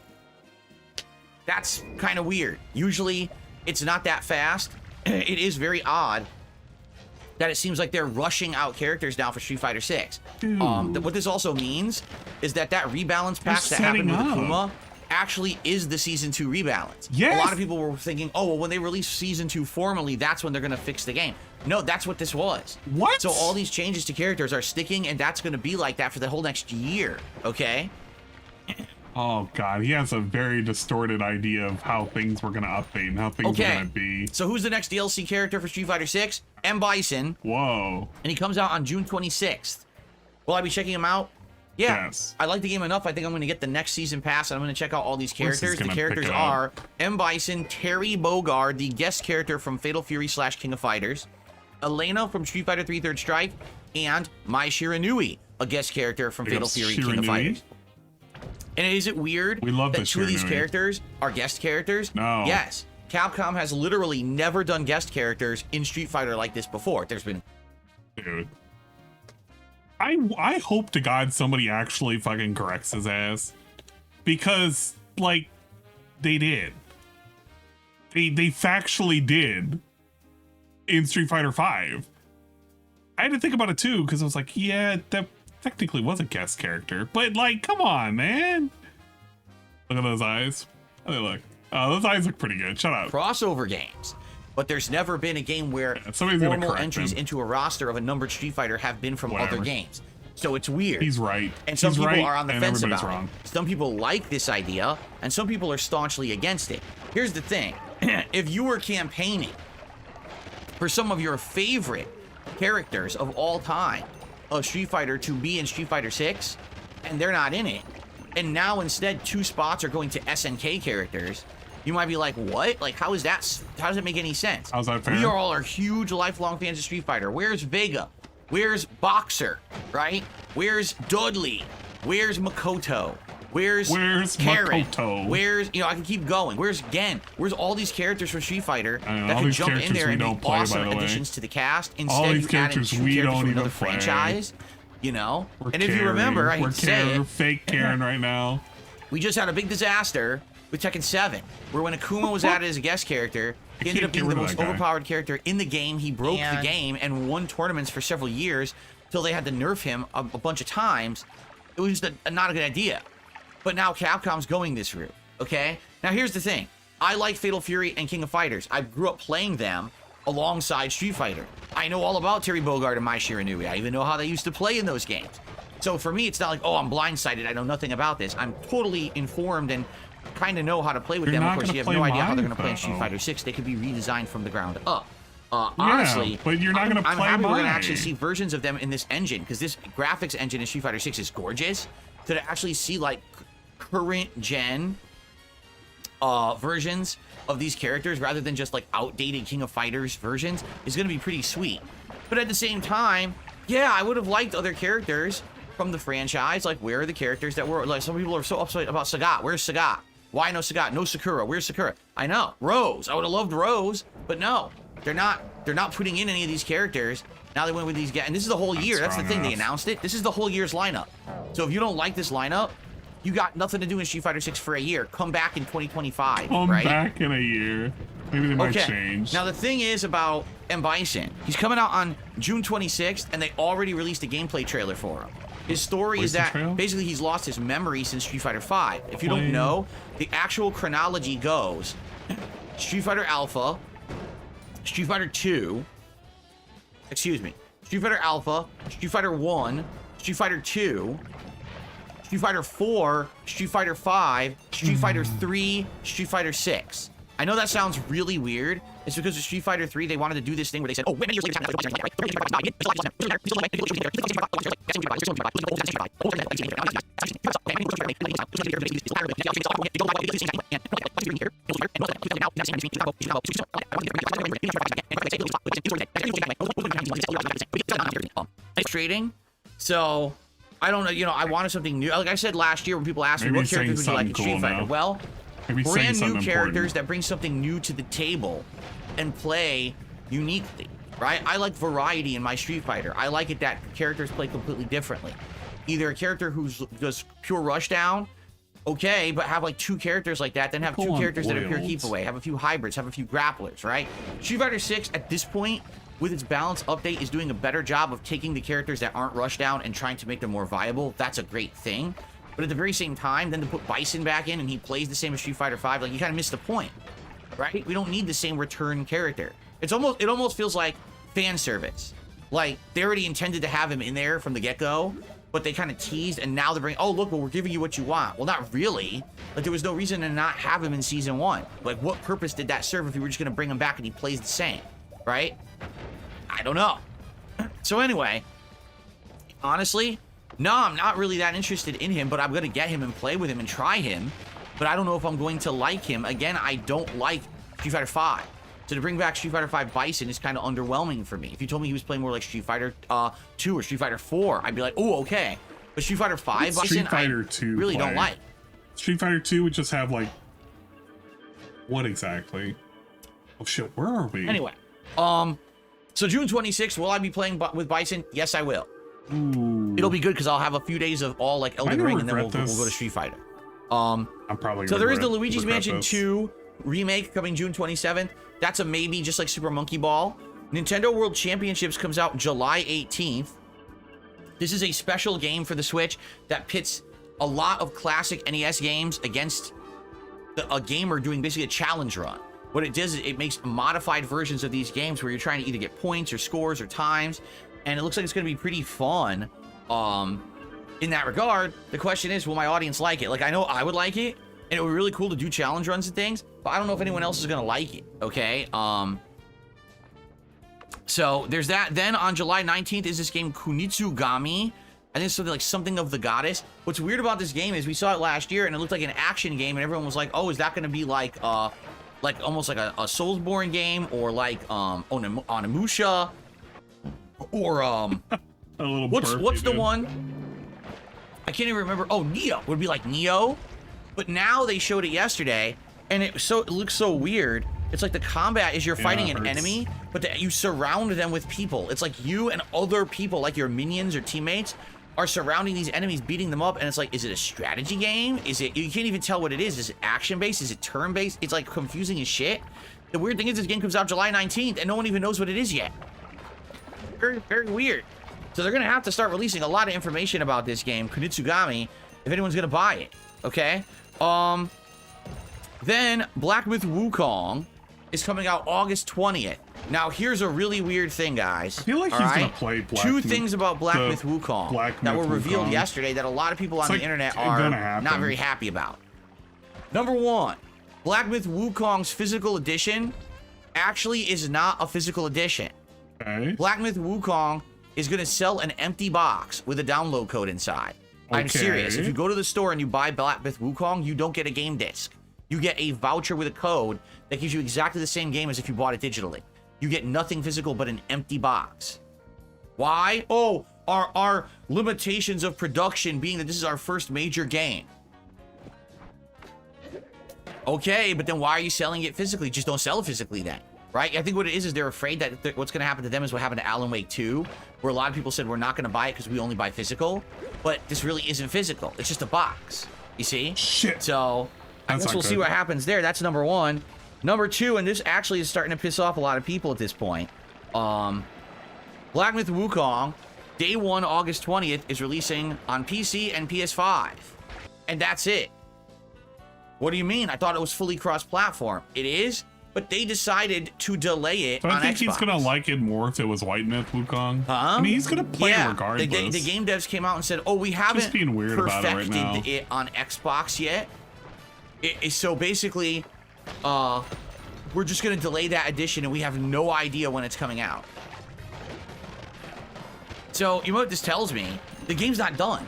That's kind of weird. Usually, it's not that fast. It is very odd that it seems like they're rushing out characters now for Street Fighter 6. What this also means is that rebalance pack that happened with Akuma actually is the Season 2 rebalance. Yes. A lot of people were thinking, oh, well, when they release Season 2 formally, that's when they're going to fix the game. No, that's what this was. What? So all these changes to characters are sticking, and that's going to be like that for the whole next year, okay? Oh, God. He has a very distorted idea of how things were going to update and how things were going to be. So who's the next DLC character for Street Fighter 6? M. Bison. Whoa. And he comes out on June 26th. Will I be checking him out? Yeah. Yes. I like the game enough. I think I'm going to get the next season pass, and I'm going to check out all these characters. The gonna characters pick it up. are M. Bison, Terry Bogard, the guest character from Fatal Fury / King of Fighters, Elena from Street Fighter 3 Third Strike, and Mai Shiranui, a guest character from Fatal Fury King of Fighters. And is it weird that two of these characters are guest characters? No. Yes. Capcom has literally never done guest characters in Street Fighter like this before. There's been... Dude. I hope to God somebody actually fucking corrects his ass. Because, like, they did. They factually did in Street Fighter 5. I had to think about it too, because I was like, yeah, that technically was a guest character. But, like, come on, man. Look at those eyes. How do they look? Oh, those eyes look pretty good. Shut up. Crossover games. But there's never been a game where somebody's gonna formal correct entries them. into a roster of a numbered Street Fighter have been from Whatever. other games. So it's weird. He's right. And some He's people right, are on the and fence everybody's about wrong. it. Some people like this idea, and some people are staunchly against it. Here's the thing. If you were campaigning for some of your favorite characters of all time of Street Fighter to be in Street Fighter 6, and they're not in it, and now instead 2 spots are going to SNK characters, You might be like, what? Like, how does it make any sense? How's that fair? We all are huge lifelong fans of Street Fighter. Where's Vega? Where's Boxer, right? Where's Dudley? Where's Makoto? Where's Karen? Makoto? Where's, you know, I can keep going. Where's Gen? Where's all these characters from Street Fighter know, that can jump in there and be awesome additions to the cast? Instead, you added 2 characters from another franchise, you know? And if you remember, I hate to say it, fake Karen right now. We just had a big disaster with Tekken 7, where when Akuma was added as a guest character, he ended up being the most overpowered character in the game. He broke the game and won tournaments for several years till they had to nerf him a bunch of times. It was just not a good idea. But now Capcom's going this route, okay? Now here's the thing. I like Fatal Fury and King of Fighters. I grew up playing them alongside Street Fighter. I know all about Terry Bogard and Mai Shiranui. I even know how they used to play in those games. So for me, it's not like, oh, I'm blindsided. I know nothing about this. I'm totally informed and kind of know how to play with them. Of course, you have no idea how they're going to play in Street Fighter 6. They could be redesigned from the ground up. Honestly, but you're not going to play I'm happy mine. we're going to actually see versions of them in this engine, because this graphics engine in Street Fighter 6 is gorgeous. To actually see like current gen versions of these characters rather than just like outdated King of Fighters versions is going to be pretty sweet. But at the same time, yeah, I would have liked other characters from the franchise. Like, where are the characters that were, like, some people are so upset about Sagat. Where's Sagat? Why no Sagat? No Sakura. Where's Sakura? I know. Rose. I would have loved Rose, but no. They're not putting in any of these characters. Now they went with these guys, and this is the whole year. That's the thing. They announced it. This is the whole year's lineup. So if you don't like this lineup, you got nothing to do in Street Fighter 6 for a year. Come back in 2025, Come right? back in a year. Maybe they might change. Now the thing is about M. Bison. He's coming out on June 26th, and they already released a gameplay trailer for him. His story is that basically he's lost his memory since Street Fighter 5. If you don't know, the actual chronology goes Street Fighter Alpha, Street Fighter 2, excuse me, Street Fighter Alpha, Street Fighter 1, Street Fighter 2, Street Fighter 4, Street Fighter 5, Street Fighter 3, Street Fighter 6. I know that sounds really weird. It's because of Street Fighter 3, they wanted to do this thing where they said, oh, many years later, frustrating. So I don't know, you know, I wanted something new. Like I said last year when people asked me what characters would you like in Street Fighter? Well, brand new characters that bring something new to the table and play uniquely, right? I like variety in my Street Fighter. I like it that characters play completely differently. Either a character who's does pure rushdown, okay, but have like 2 characters like that, then have 2 characters that are pure keep away, have a few hybrids, have a few grapplers, right? Street Fighter 6 at this point, with its balance update, is doing a better job of taking the characters that aren't rushdown and trying to make them more viable. That's a great thing. But at the very same time, then to put Bison back in and he plays the same as Street Fighter 5, like, you kind of missed the point, right? We don't need the same return character. It almost feels like fan service. Like, they already intended to have him in there from the get-go, but they kind of teased, and now they're bringing, oh, look, well, we're giving you what you want. Well, not really. Like, there was no reason to not have him in Season 1. Like, what purpose did that serve if you were just going to bring him back and he plays the same, right? I don't know. So anyway, honestly, no, I'm not really that interested in him, but I'm going to get him and play with him and try him. But I don't know if I'm going to like him. Again, I don't like Street Fighter 5. So to bring back Street Fighter 5 Bison is kind of underwhelming for me. If you told me he was playing more like Street Fighter 2 or Street Fighter 4, I'd be like, oh, okay. But Street Fighter 5 Bison, I really don't like. Street Fighter 2 would just have like... What exactly? Oh shit, where are we? Anyway, so June 26th, will I be playing with Bison? Yes, I will. Ooh. It'll be good because I'll have a few days of all like Elden Ring, and then we'll go to Street Fighter. I'm probably so there is the Luigi's Mansion 2 remake coming June 27th. That's a maybe, just like Super Monkey Ball. Nintendo World Championships comes out July 18th. This is a special game for the Switch that pits a lot of classic NES games against a gamer doing basically a challenge run. What it does is it makes modified versions of these games where you're trying to either get points or scores or times, and it looks like it's going to be pretty fun in that regard. The question is, will my audience like it? Like, I know I would like it, and it would be really cool to do challenge runs and things, but I don't know if anyone else is going to like it, okay? So there's that. Then on July 19th is this game Kunitsugami. I think it's something like Something of the Goddess. What's weird about this game is we saw it last year and it looked like an action game, and everyone was like, "Oh, is that going to be like almost like a Soulsborne game, or like Onimusha, or what's the one? I can't even remember. Oh, Neo would be like Neo, but now they showed it yesterday, and it looks so weird. It's like the combat is you're fighting an enemy, but you surround them with people. It's like you and other people, like your minions or teammates, are surrounding these enemies, beating them up, and it's like, is it a strategy game? Is it, you can't even tell what it is. Is it action-based? Is it turn-based? It's like confusing as shit. The weird thing is this game comes out July 19th, and no one even knows what it is yet. Very, very weird. So they're gonna have to start releasing a lot of information about this game, Kunitsugami, if anyone's gonna buy it, okay? Then Black Myth Wukong is coming out August 20th. Now, here's a really weird thing, guys. I feel like he's gonna play Two things about Black Myth Wukong that were revealed yesterday that a lot of people on the internet are not very happy about. Number one, Black Myth Wukong's physical edition actually is not a physical edition. Okay. Black Myth Wukong is gonna sell an empty box with a download code inside. I'm serious. If you go to the store and you buy Black Myth Wukong, you don't get a game disc. You get a voucher with a code that gives you exactly the same game as if you bought it digitally. You get nothing physical but an empty box. Why? Oh, our limitations of production being that this is our first major game. Okay, but then why are you selling it physically? Just don't sell it physically then, right? I think what it is they're afraid that what's going to happen to them is what happened to Alan Wake 2, where a lot of people said we're not going to buy it because we only buy physical. But this really isn't physical. It's just a box. You see? Shit. So I guess we'll see what happens there. That's number one. Number two, and this actually is starting to piss off a lot of people at this point. Black Myth Wukong, day one, August 20th, is releasing on PC and PS5. And that's it. What do you mean? I thought it was fully cross-platform. It is, but they decided to delay it on Xbox. I think he's gonna like it more if it was White Myth Wukong. I mean, he's gonna play it regardless. The game devs came out and said, "Oh, we haven't just being weird about it right now. it on Xbox yet." So basically, we're just gonna delay that edition, and we have no idea when it's coming out. So you know what this tells me? The game's not done.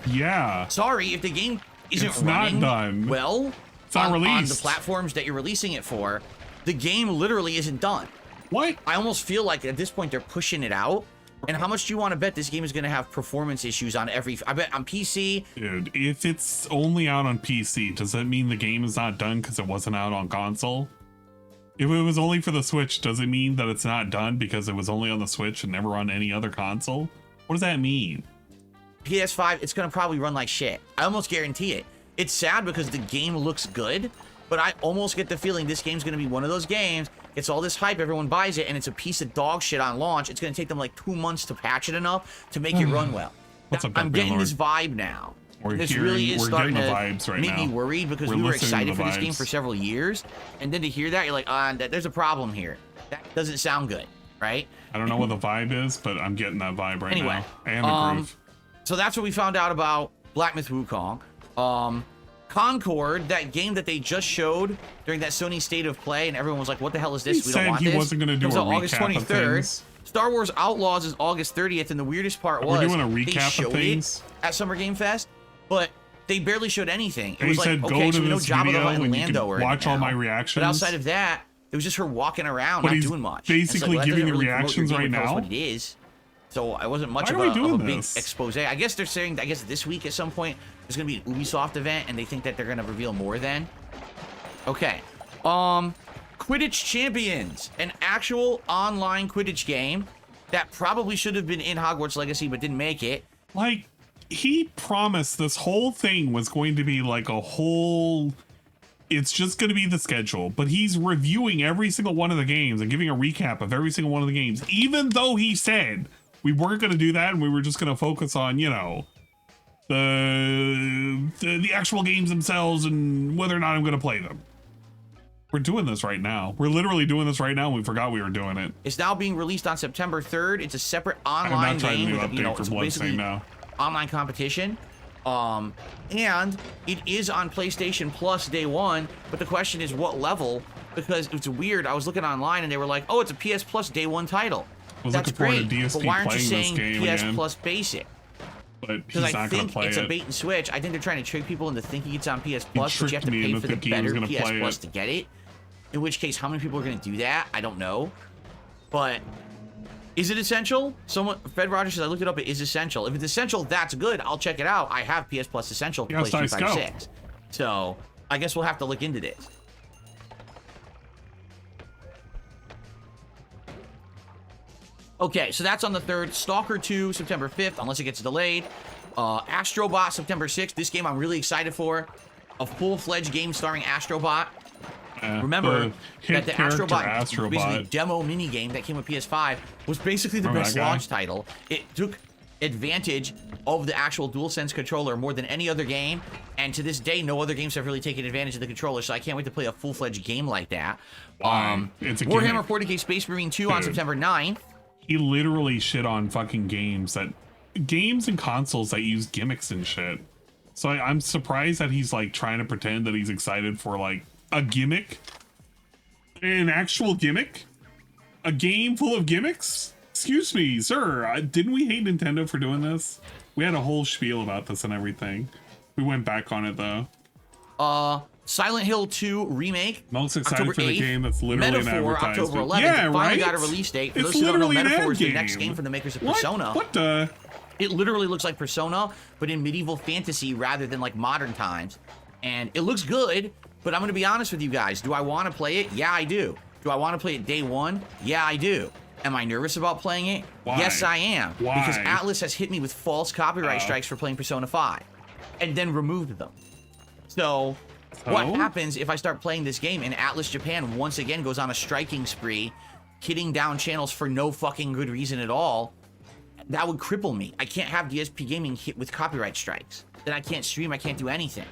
Yeah. Sorry if the game isn't it's running not done. Well, it's not released on the platforms that you're releasing it for. The game literally isn't done. What? I almost feel like at this point they're pushing it out. And how much do you want to bet this game is going to have performance issues on every... I bet on PC... Dude, if it's only out on PC, does that mean the game is not done because it wasn't out on console? If it was only for the Switch, does it mean that it's not done because it was only on the Switch and never on any other console? What does that mean? PS5, it's going to probably run like shit. I almost guarantee it. It's sad because the game looks good, but I almost get the feeling this game's going to be one of those games. It's all this hype, everyone buys it, and it's a piece of dog shit on launch. It's going to take them like 2 months to patch it enough to make it run well. I'm getting this vibe now. This really is starting to make me worried because we were excited for this game for several years, and then to hear that, you're like, there's a problem here. That doesn't sound good, right? I don't know what the vibe is, but I'm getting that vibe right now. And the groove. So that's what we found out about Black Myth Wukong. Concord, that game that they just showed during that Sony State of Play, and everyone was like, what the hell is this? We don't want this. He wasn't going to do a August recap 23rd. Star Wars Outlaws is August 30th, and the weirdest part was we're doing a recap they showed of things it at Summer Game Fest, but they barely showed anything. It was like, okay, so we know Jabba the Hutt and Lando are watch all my reactions. But outside of that, it was just her walking around, not doing much. Basically giving the reactions right now. What it is. So I wasn't much of a big expose. I guess they're saying, this week at some point, there's going to be an Ubisoft event, and they think that they're going to reveal more then. Okay. Quidditch Champions, an actual online Quidditch game that probably should have been in Hogwarts Legacy, but didn't make it. Like, he promised this whole thing was going to be like a whole... It's just going to be the schedule, but he's reviewing every single one of the games and giving a recap of every single one of the games, even though he said we weren't going to do that and we were just going to focus on, you know, the actual games themselves and whether or not I'm going to play them. We're doing this right now. We're literally doing this right now, and we forgot we were doing it. It's now being released on September 3rd. It's a separate online game with, it's basically online competition. And it is on PlayStation Plus day one, but the question is what level, because it's weird. I was looking online and they were like, oh, it's a PS Plus day one title. That's great, but why aren't you saying PS Plus basic? but because he's not going to play it's it. a bait and switch. I think they're trying to trick people into thinking it's on PS Plus, but you have to tricked me pay into for the thinking he was better gonna PS play Plus it. to get it. In which case, how many people are going to do that? I don't know. But is it essential? Someone, Fred Rogers says, I looked it up. It is essential. If it's essential, that's good. I'll check it out. I have PS Plus Essential for PlayStation 5 6. So I guess we'll have to look into this. Okay, so that's on the 3rd. Stalker 2, September 5th, unless it gets delayed. Astrobot, September 6th. This game I'm really excited for. A full-fledged game starring Astrobot. Remember that the Astrobot, basically demo mini game that came with PS5 was basically the best launch title. It took advantage of the actual DualSense controller more than any other game, and to this day, no other games have really taken advantage of the controller. So I can't wait to play a full-fledged game like that. It's a Warhammer 40k Space Marine 2 on September 9th. He literally shit on fucking games and consoles that use gimmicks and shit. So I'm surprised that he's like trying to pretend that he's excited for like a gimmick, an actual gimmick, a game full of gimmicks. Excuse me, sir. Didn't we hate Nintendo for doing this? We had a whole spiel about this and everything. We went back on it though. Silent Hill 2 remake. Most excited October for the 8th. game that's literally an Metaphor, advertisement. October 11th. Yeah, Finally right? got a release date. For It's those who don't know, literally an Metaphor ad is the game. next game from the makers of What? Persona. What the? It literally looks like Persona, but in medieval fantasy rather than like modern times. And it looks good, but I'm going to be honest with you guys. Do I want to play it? Yeah, I do. Do I want to play it day one? Yeah, I do. Am I nervous about playing it? Why? Yes, I am. Why? Because Atlas has hit me with false copyright strikes for playing Persona 5 and then removed them. So what happens if I start playing this game and Atlas Japan once again goes on a striking spree, hitting down channels for no fucking good reason at all? That would cripple me. I can't have DSP Gaming hit with copyright strikes. Then I can't stream, I can't do anything.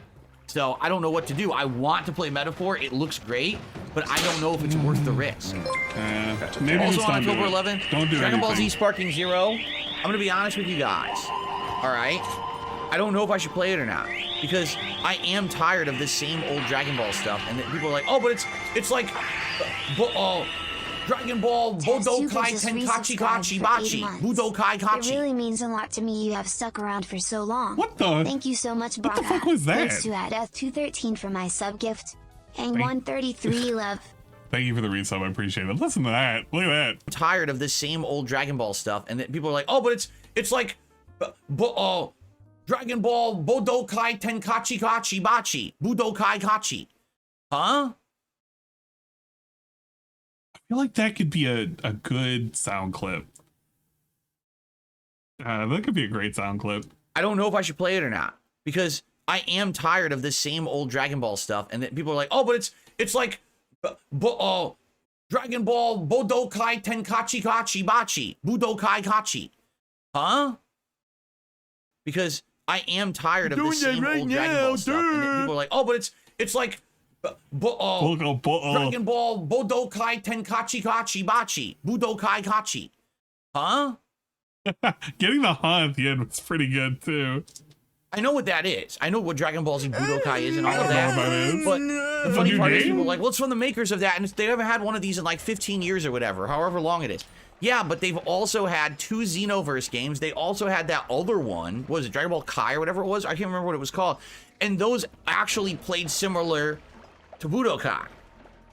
So I don't know what to do. I want to play Metaphor. It looks great, but I don't know if it's worth the risk. Maybe Also just on don't do October it. 11th, Don't do Dragon Ball anything. Z Sparking Zero. I'm gonna be honest with you guys. All right, I don't know if I should play it or not because I am tired of this same old Dragon Ball stuff, and that people are like, oh, but it's like, Dragon Ball Budokai Tenkachi Kachi Bachi Budokai Kachi. It really means a lot to me you have stuck around for so long. What the? Thank you so much, What Braga. the fuck was that? Thanks to Adeth213 for my sub gift. And 133 love. Thank you for the resub. I appreciate it. Listen to that. Look at that. I'm tired of this same old Dragon Ball stuff, and that people are like, oh, but it's like, Dragon Ball Budokai Tenkachi Kachi Bachi Budokai Kachi. Huh? I feel like that could be a good sound clip. That could be a great sound clip. I don't know if I should play it or not because I am tired of this same old Dragon Ball stuff, and that people are like, oh, but it's like, Dragon Ball Budokai Tenkachi Kachi Bachi Budokai Kachi. Huh? Because I am tired of this same old Dragon Ball stuff, and that people are like, oh, but it's like, Dragon Ball Budokai Tenkachi Kachi Bachi Budokai Kachi. Huh? Getting the huh at the end was pretty good too. I know what that is. I know what Dragon Ball Z Budokai is and all of that. That is. But the funny part is people are like, well, it's from the makers of that, and they haven't had one of these in like 15 years or whatever, however long it is. Yeah, but they've also had 2 Xenoverse games. They also had that other one. What was it, Dragon Ball Kai or whatever it was? I can't remember what it was called. And those actually played similar to Budokai.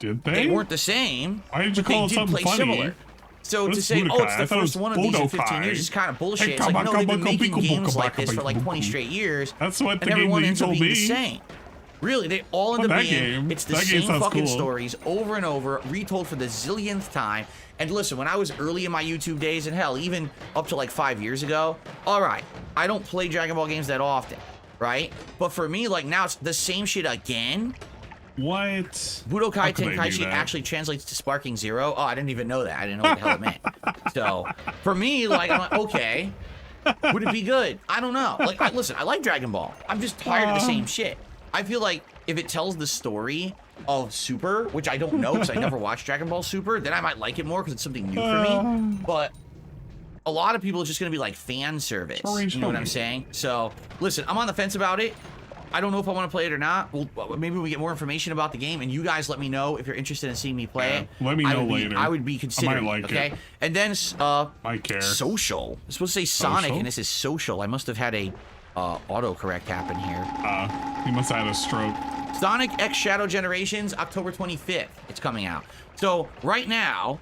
Did they? They weren't the same. Why did you but call they it did something play funny? similar. So What to is say, Budokai? oh, it's I the thought it first was one of these in Budokai. 15 years is kind of bullshit. Hey, It's like, no, they've been making games like this for like 20 buka. straight years. That's what and the game everyone that you ends up told being me. the same. Really, they all end Not up that being, game. it's the That game same sounds fucking cool. stories over and over, retold for the zillionth time. And listen, when I was early in my YouTube days, and hell, even up to like 5 years ago, all right, I don't play Dragon Ball games that often, right? But for me, like now it's the same shit again. What? Budokai Tenkaichi actually translates to Sparking Zero. Oh, I didn't even know that. I didn't know what the hell it meant. So for me, like, I'm like, okay, would it be good? I don't know. Like, listen, I like Dragon Ball. I'm just tired of the same shit. I feel like if it tells the story of Super, which I don't know because I never watched Dragon Ball Super, then I might like it more because it's something new for me. But a lot of people are just going to be like fan service. You know what I'm saying? So listen, I'm on the fence about it. I don't know if I want to play it or not. Well, maybe we get more information about the game, and you guys let me know if you're interested in seeing me play it. Let me know later. I would be considering. I might like it. And then might care. Social. It's supposed to say Sonic, and this is social. I must have had a autocorrect happen here. You must have had a stroke. Sonic X Shadow Generations, October 25th. It's coming out. So right now,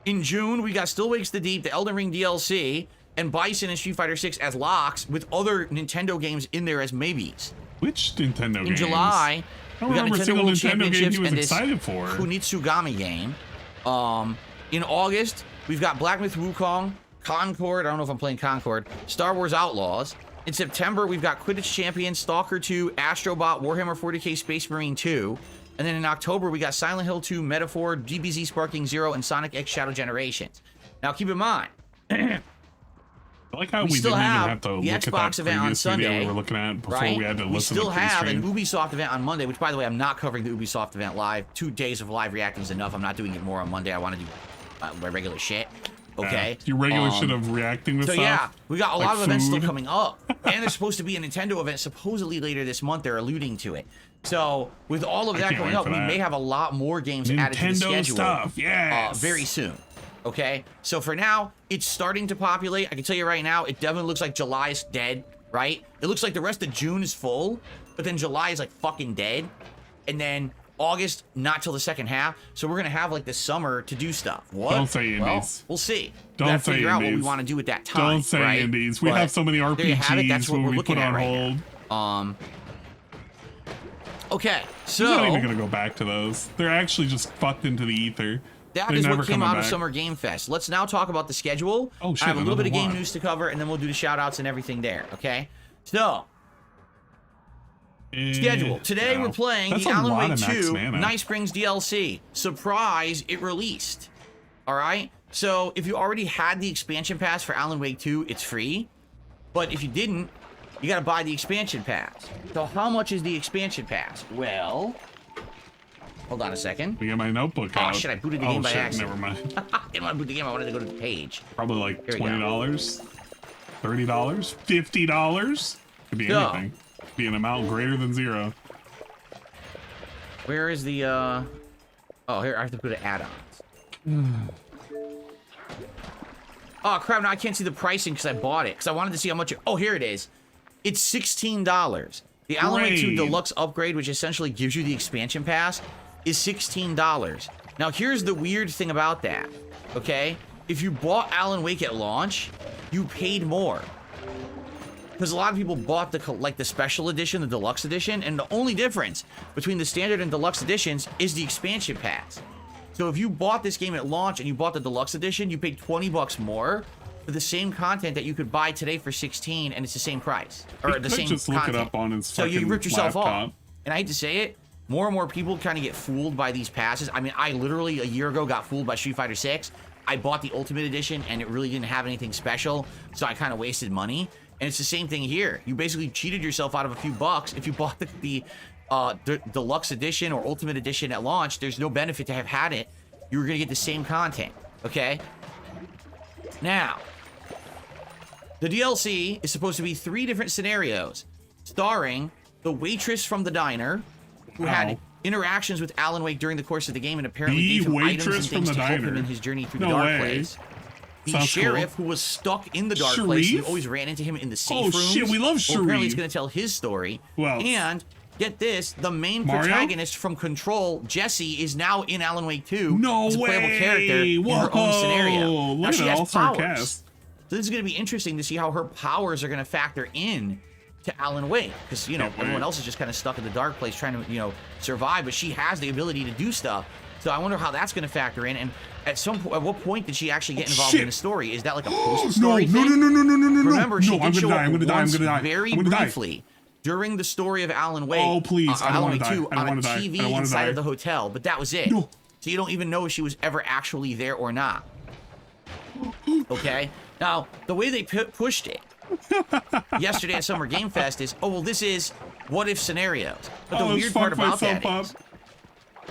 in June, we got Still Wakes the Deep, the Elden Ring DLC, and Bison and Street Fighter 6 as locks, with other Nintendo games in there as maybes. Which Nintendo games? In July, I we got remember a Nintendo single World Nintendo game Championships he was and this excited for. Kunitsugami game. In August, we've got Black Myth Wukong, Concord, I don't know if I'm playing Concord, Star Wars Outlaws. In September, we've got Quidditch Champions, Stalker 2, Astrobot, Warhammer 40k Space Marine 2. And then in October, we got Silent Hill 2, Metaphor, DBZ Sparking Zero, and Sonic X Shadow Generations. Now, keep in mind, I like how we still didn't even have have to the look at Xbox that event on previous video Sunday. we were looking at before right? we had to listen We still to the have stream. an Ubisoft event on Monday, which, by the way, I'm not covering the Ubisoft event live. 2 days of live reacting is enough. I'm not doing it more on Monday. I want to do my regular shit. Okay. Your regular shit of reacting to so stuff. yeah, we got a like lot of events still food. coming up, and there's supposed to be a Nintendo event supposedly later this month. They're alluding to it. So with all of I that can't going wait up, for we that. may have a lot more games added to the Nintendo schedule stuff, yes. very soon. Okay, so for now, it's starting to populate. I can tell you right now, it definitely looks like July is dead. Right? It looks like the rest of June is full, but then July is like fucking dead, and then August not till the second half. So we're gonna have like this summer to do stuff. What? Don't say indies. Well, we'll see. Don't we gotta say figure out what we indies. want to do at that time. Don't say right? indies. We But have so many there you have it. That's RPGs what where we're we looking put at on right hold. now. Okay, so I'm not even gonna go back to those. They're actually just fucked into the ether. that They're is never what came coming out of back. Summer Game Fest. Let's now talk about the schedule. Oh, shit, I have a little bit of another game one. news to cover, and then we'll do the shout outs and everything there. Okay, so schedule. Today we're playing That's the a Alan lot Wake of Max 2 Mana. Night Springs DLC. Surprise, it released. All right. So if you already had the expansion pass for Alan Wake 2, it's free. But if you didn't, you got to buy the expansion pass. So how much is the expansion pass? Well, hold on a second. We got my notebook out. Oh shit, I booted the game by shit, accident. Never mind. I didn't want to boot the game. I wanted to go to the page. Probably like Here we go. $20, $30, $50. Could be So- anything. Could be an amount greater than zero. Where is the oh, here I have to go to add-ons. Oh crap, now I can't see the pricing because I bought it. Because I wanted to see how much oh, here it is. It's $16. The Alan Wake 2 Great. Deluxe Upgrade, which essentially gives you the expansion pass, is $16. Now here's the weird thing about that. Okay? If you bought Alan Wake at launch, you paid more. Because a lot of people bought the special edition, the deluxe edition, and the only difference between the standard and deluxe editions is the expansion pass. So if you bought this game at launch and you bought the deluxe edition, you paid $20 more for the same content that you could buy today for $16, and it's the same price or He the could same just content. look it up on his So you fucking ripped yourself laptop. off. And I hate to say it, more and more people kind of get fooled by these passes. I mean, I literally a year ago got fooled by Street Fighter 6. I bought the Ultimate Edition, and it really didn't have anything special, so I kind of wasted money. And it's the same thing here. You basically cheated yourself out of a few bucks. If you bought the deluxe edition or ultimate edition at launch, there's no benefit to have had it. You were gonna get the same content, okay? Now, the DLC is supposed to be 3 different scenarios, starring the waitress from the diner, who had interactions with Alan Wake during the course of the game and apparently The gave him items and waitress from things the to help him diner? in his journey through No the dark way. place. The Sounds sheriff cool. who was stuck in the dark place, and you Sharif? always ran into him in the safe Oh, rooms. shit, we love Well, apparently Sharif. he's going to tell his story. Well, and get this, the main Mario? protagonist from Control, Jesse, is now in Alan Wake 2. No as a playable way. character in her own scenario. Whoa, Now look she at has All-Star powers. cast. So this is going to be interesting to see how her powers are going to factor in to Alan Wake, because you know everyone else is just kind of stuck in the dark place trying to survive, but she has the ability to do stuff. So I wonder how that's going to factor in, and at what point did she actually get involved in the story? Is that like a post-story thing? No. Remember, she No, I'm did show gonna die. up I'm gonna die. I'm once gonna die. very I'm gonna die. briefly during the story of Alan Wake. Oh, please. I don't Alan wanna Wake die. 2 I don't on a wanna die. I TV don't wanna inside die. of the hotel, but that was it. No. So you don't even know if she was ever actually there or not. Okay? Now, the way they pushed it yesterday at Summer Game Fest is, oh, well, this is what-if scenarios. But the weird part about that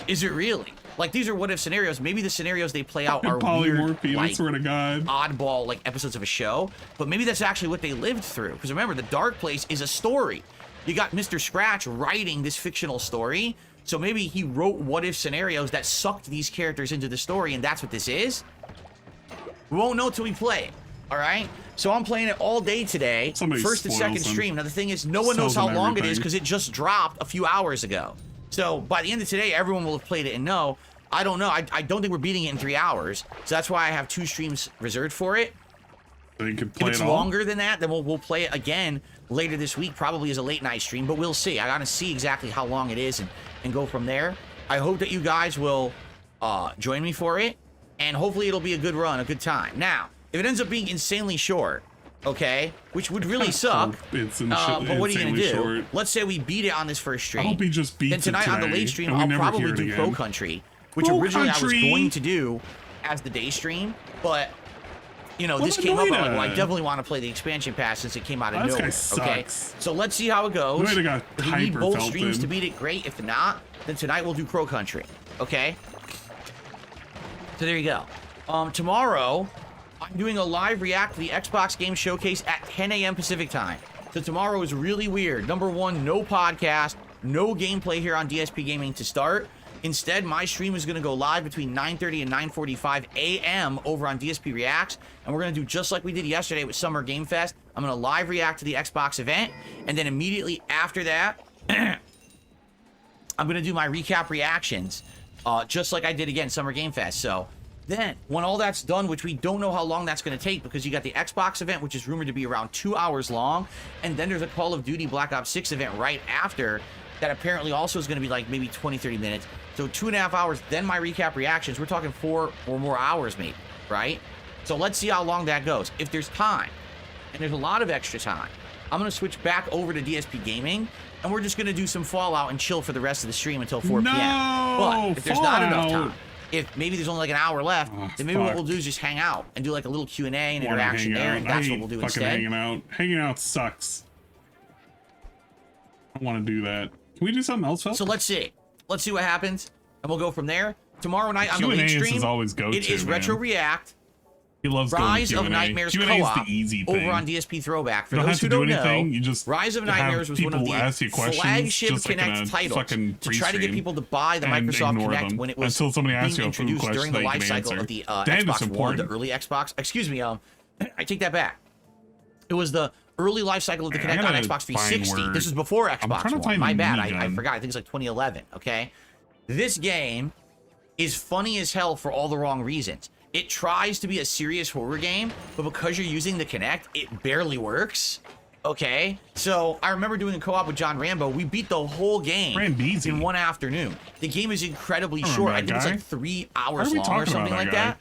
is it really? Like, these are what-if scenarios. Maybe the scenarios they play out are weird, Polymorphine, I like, swear to God. oddball, like, episodes of a show. But maybe that's actually what they lived through. Because remember, The Dark Place is a story. you got Mr. Scratch writing this fictional story. So maybe he wrote what-if scenarios that sucked these characters into the story, and that's what this is. We won't know till we play it, all right? So I'm playing it all day today, first and second stream. Now, the thing is, no one knows how long it is because it just dropped a few hours ago. So by the end of today, everyone will have played it and know. I don't know. I don't think we're beating it in 3 hours. So that's why I have 2 streams reserved for it. So you can play if it's longer than that, then we'll play it again later this week, probably as a late night stream, but we'll see. I gotta see exactly how long it is and go from there. I hope that you guys will join me for it, and hopefully it'll be a good run, a good time. Now, if it ends up being insanely short, okay, which would really suck, but what are you gonna do? Short. Let's say we beat it on this first stream. I hope he just beats then tonight on the late stream, I'll probably do Pro Country, which originally I was going to do as the day stream, but you know, this came up, I'm like, well, I definitely want to play the expansion pass since it came out of nowhere. Okay, so let's see how it goes. If we need both streams to beat it, great. If not, then tonight we'll do Crow Country. Okay? So there you go. Tomorrow, I'm doing a live react to the Xbox Game Showcase at 10 a.m. Pacific time. So tomorrow is really weird. Number one, no podcast, no gameplay here on DSP Gaming to start. Instead, my stream is going to go live between 9:30 and 9:45 a.m. over on DSP Reacts, and we're going to do just like we did yesterday with Summer Game Fest. I'm going to live react to the Xbox event, and then immediately after that, I'm going to do my recap reactions, just like I did again Summer Game Fest. So then, when all that's done, which we don't know how long that's going to take, because you got the Xbox event, which is rumored to be around 2 hours long, and then there's a Call of Duty Black Ops 6 event right after that apparently also is going to be like maybe 20-30 minutes. So 2.5 hours, then my recap reactions. We're talking 4 or more hours maybe, right? So let's see how long that goes. If there's time, and there's a lot of extra time, I'm going to switch back over to DSP Gaming, and we're just going to do some Fallout and chill for the rest of the stream until 4 p.m. But if there's not enough time, if maybe there's only like an hour left, then maybe what we'll do is just hang out and do like a little Q&A and interaction there, and that's what we'll do instead. Hanging out sucks. I want to do that. Can we do something else, Phil? So let's see. Let's see what happens, and we'll go from there. Tomorrow night on the late stream, it is Retro React. He loves Rise of Nightmares co-op over on DSP Throwback. For those who don't know, Rise of Nightmares was one of the flagship Connect titles to try to get people to buy the Microsoft Connect when it was being introduced during the life cycle of the Xbox One, the early Xbox. Excuse me, I take that back. It was the early life cycle of the Connect on Xbox 360. This is before Xbox One. My bad. I forgot. I think it's like 2011. Okay. This game is funny as hell for all the wrong reasons. It tries to be a serious horror game, but because you're using the Kinect, it barely works. Okay, so I remember doing a co-op with John Rambo. We beat the whole game in one afternoon. The game is incredibly short. I think it's like 3 hours long or something like that.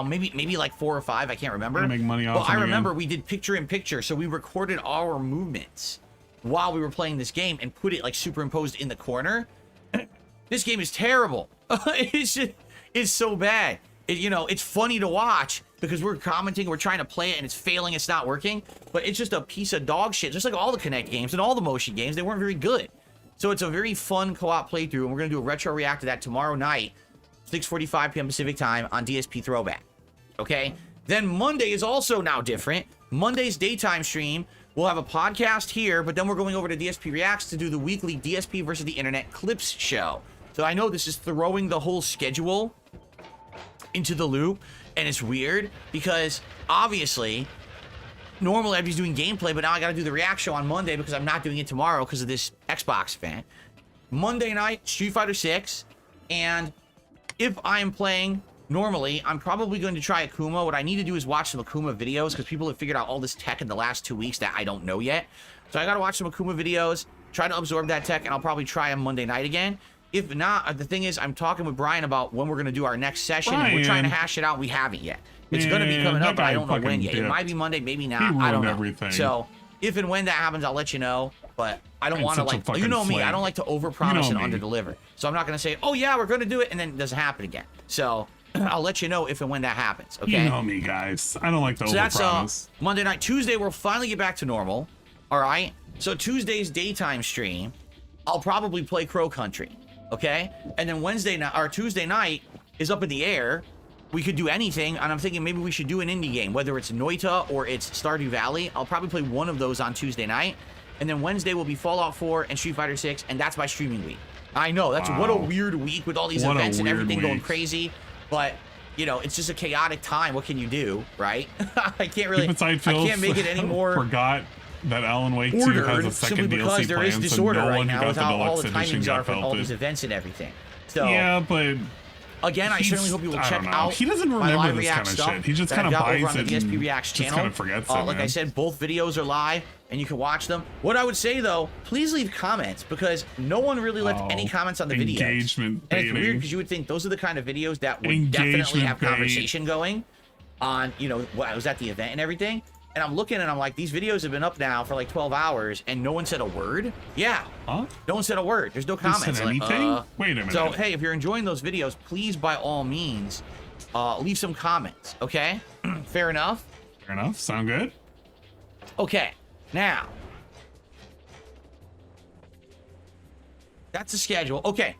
Maybe like 4 or 5. I can't remember. Make money off I remember we did picture-in-picture, so we recorded our movements while we were playing this game and put it like superimposed in the corner. This game is terrible. It's so bad. It's funny to watch because we're commenting, we're trying to play it, and it's failing, it's not working. But it's just a piece of dog shit, just like all the Kinect games and all the motion games. They weren't very good. So it's a very fun co-op playthrough, and we're going to do a retro react to that tomorrow night, 6:45 p.m. Pacific time on DSP Throwback. Okay? Then Monday is also now different. Monday's daytime stream, we'll have a podcast here, but then we're going over to DSP Reacts to do the weekly DSP versus the Internet Clips show. So I know this is throwing the whole schedule into the loop, and it's weird because obviously normally I'd be doing gameplay, but now I got to do the react show on Monday because I'm not doing it tomorrow because of this Xbox event. Monday night, Street Fighter 6, and if I'm playing normally, I'm probably going to try Akuma. What I need to do is watch some Akuma videos because people have figured out all this tech in the last 2 weeks that I don't know yet. So I got to watch some Akuma videos, try to absorb that tech, and I'll probably try them Monday night again. If not, the thing is, I'm talking with Brian about when we're going to do our next session, and we're trying to hash it out. We haven't yet. It's going to be coming up, but I don't know when yet. It might be Monday, maybe not. I don't know. Everything. So if and when that happens, I'll let you know. But I don't want to, like, you know me, I don't like to overpromise and underdeliver. So I'm not going to say, oh yeah, we're going to do it, and then it doesn't happen again. So I'll let you know if and when that happens. Okay. You know me, guys. I don't like to overpromise. So that's Monday night. Tuesday, we'll finally get back to normal. All right. So Tuesday's daytime stream, I'll probably play Crow Country. Okay, and then Tuesday night is up in the air. We could do anything, and I'm thinking maybe we should do an indie game, whether it's Noita or it's Stardew Valley. I'll probably play one of those on Tuesday night, and then Wednesday will be Fallout 4 and Street Fighter 6, and that's my streaming week. I know, that's what a weird week with all these events and everything going crazy, but you know, it's just a chaotic time. What can you do, right? I can't really, I can't make it any more. Forgot that Alan Wake 2 has a second simply because DLC there is plan, disorder so no right one now got with the how all deluxe the edition timings are got for all felted. these events and everything. So Yeah, but again, I certainly hope you will check out. He doesn't my remember live this react kind of stuff shit. He just that kind of I've got buys over on the it DSP and Reacts just channel. kind of forgets it, Like man. I said, both videos are live and you can watch them. What I would say though, please leave comments because no one really left any comments on the videos. Engagement And it's baiting. weird because you would think those are the kind of videos that would definitely have conversation going on, you know, I was at the event and everything. And I'm looking and I'm like, these videos have been up now for like 12 hours and no one said a word. Yeah. Huh? No one said a word. There's no Who said comments. Like, anything? Wait a minute. So, hey, if you're enjoying those videos, please, by all means, leave some comments, okay? Fair enough? Fair enough. Sound good? Okay. Now. That's the schedule. Okay.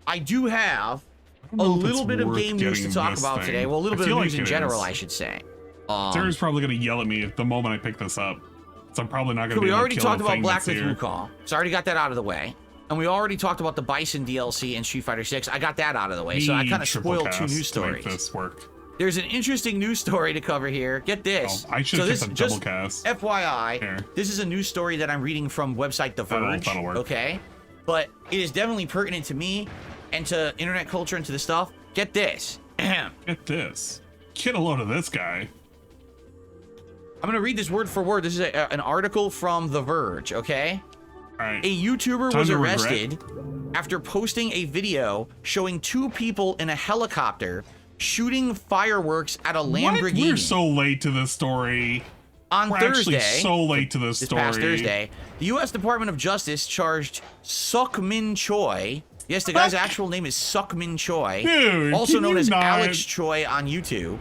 I do have a little bit of game news to talk about today. Well, a little bit of news in general, I should say. Sarah's probably going to yell at me the moment I pick this up. So I'm probably not going to be we able already to kill talked the about thing Black that's Myth here. Wukong, so I already got that out of the way. And we already talked about the Bison DLC in Street Fighter 6. I got that out of the way, so I kind of spoiled two news stories. This work. There's an interesting news story to cover here. Get this. Oh, I should have this, kept a just double cast. FYI, Here. this is a news story that I'm reading from website The Verge. That'll work. Okay, but it is definitely pertinent to me and to internet culture and to the stuff. Get this. Get this. Get a load of this guy. I'm going to read this word for word. This is an article from The Verge, okay? All right. A YouTuber was arrested after posting a video showing two people in a helicopter shooting fireworks at a Lamborghini. What? We're so late to this story. On We're Thursday, actually so late to this story. past Thursday, the U.S. Department of Justice charged Suk-min Choi. Yes, the guy's actual name is Suk-min Choi, Dude, also known as not? Alex Choi on YouTube,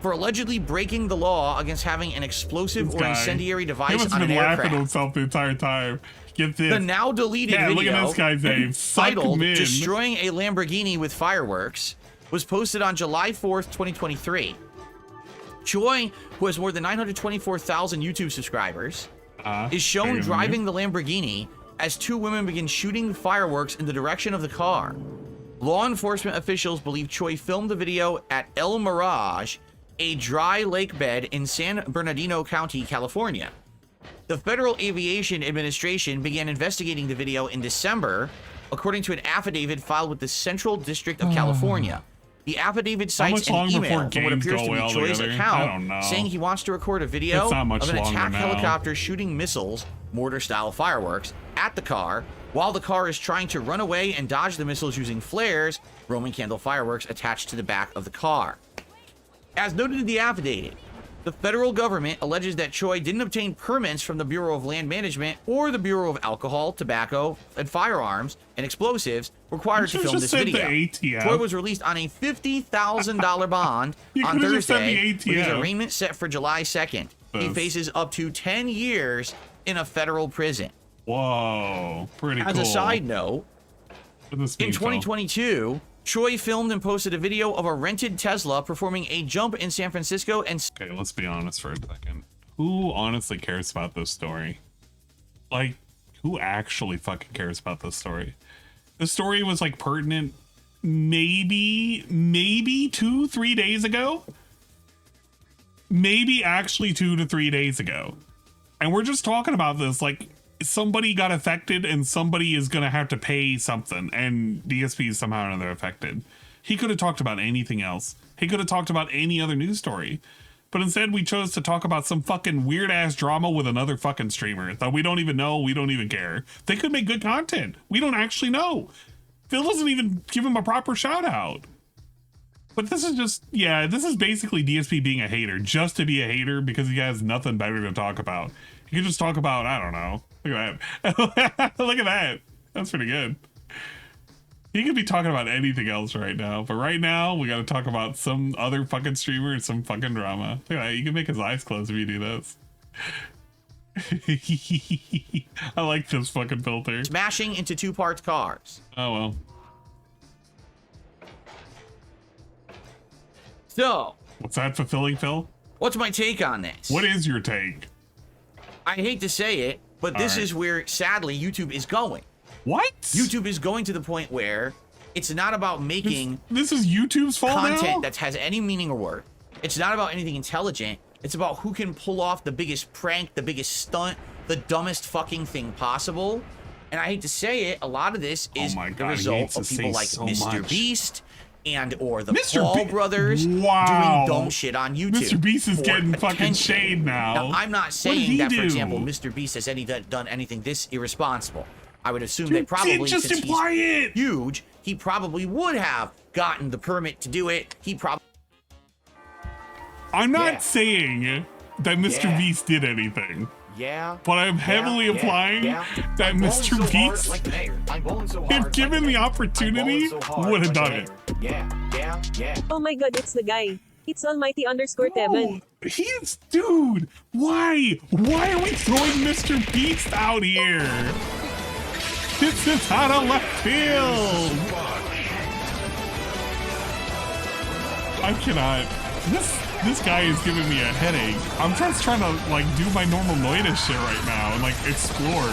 for allegedly breaking the law against having an explosive This or guy. incendiary He device must on have an been laughing to aircraft. himself the entire time. Get this. The now deleted Yeah, video, look at this guy's name. titled Suk-min. "Destroying a Lamborghini with Fireworks," was posted on July 4th, 2023. Choi, who has more than 924,000 YouTube subscribers, is shown driving the Lamborghini as two women begin shooting fireworks in the direction of the car. Law enforcement officials believe Choi filmed the video at El Mirage, a dry lake bed in San Bernardino County, California. The Federal Aviation Administration began investigating the video in December, according to an affidavit filed with the Central District of California. The affidavit cites an email from what appears to be Choi's account saying he wants to record a video of an attack helicopter shooting missiles, mortar-style fireworks, at the car, while the car is trying to run away and dodge the missiles using flares, Roman candle fireworks attached to the back of the car. As noted in the affidavit, the federal government alleges that Choi didn't obtain permits from the Bureau of Land Management or the Bureau of Alcohol, Tobacco, and Firearms and Explosives required to film this video. Choi was released on a $50,000 bond on Thursday, with his arraignment set for July 2nd. He faces up to 10 years in a federal prison. Whoa, pretty cool. As a side note, in 2022, Choi filmed and posted a video of a rented Tesla performing a jump in San Francisco and... Okay, let's be honest for a second. Who honestly cares about this story? Like, who actually fucking cares about this story? The story was like pertinent maybe 2-3 days ago? Maybe actually 2 to 3 days ago. And we're just talking about this like somebody got affected and somebody is going to have to pay something, and DSP is somehow or another affected. He could have talked about anything else. He could have talked about any other news story. But instead we chose to talk about some fucking weird ass drama with another fucking streamer that we don't even know. We don't even care. They could make good content. We don't actually know. Phil doesn't even give him a proper shout out. But this is just, yeah, this is basically DSP being a hater just to be a hater because he has nothing better to talk about. He could just talk about, I don't know. Look at that. Look at that. That's pretty good. He could be talking about anything else right now, but right now we got to talk about some other fucking streamer and some fucking drama. Look at that. You can make his eyes close if you do this. I like this fucking filter. Smashing into two-part cars. Oh, well. So. What's that fulfilling, Phil? What's my take on this? What is your take? I hate to say it, But this is where, sadly, YouTube is going. What? YouTube is going to the point where it's not about making this is YouTube's fault content now? that has any meaning or worth. It's not about anything intelligent. It's about who can pull off the biggest prank, the biggest stunt, the dumbest fucking thing possible. And I hate to say it, a lot of this is the result of people like Mr. Beast and or the Paul brothers doing dumb shit on YouTube. Mr. Beast is getting fucking shade now. Now, I'm not saying that, for example, Mr. Beast has done anything this irresponsible. I would assume that probably, just since imply he's it. huge, he probably would have gotten the permit to do it. He probably... I'm not saying that Mr. Beast did anything. Yeah. But I'm heavily implying that Mr. Beast, if given the opportunity, would have done it. Oh my god, it's the guy. It's Almighty _Tevin. He's, dude, why? Why are we throwing Mr. Beast out here? This is out of left field. I cannot. This guy is giving me a headache. I'm just trying to like do my normal Noida shit right now and like explore.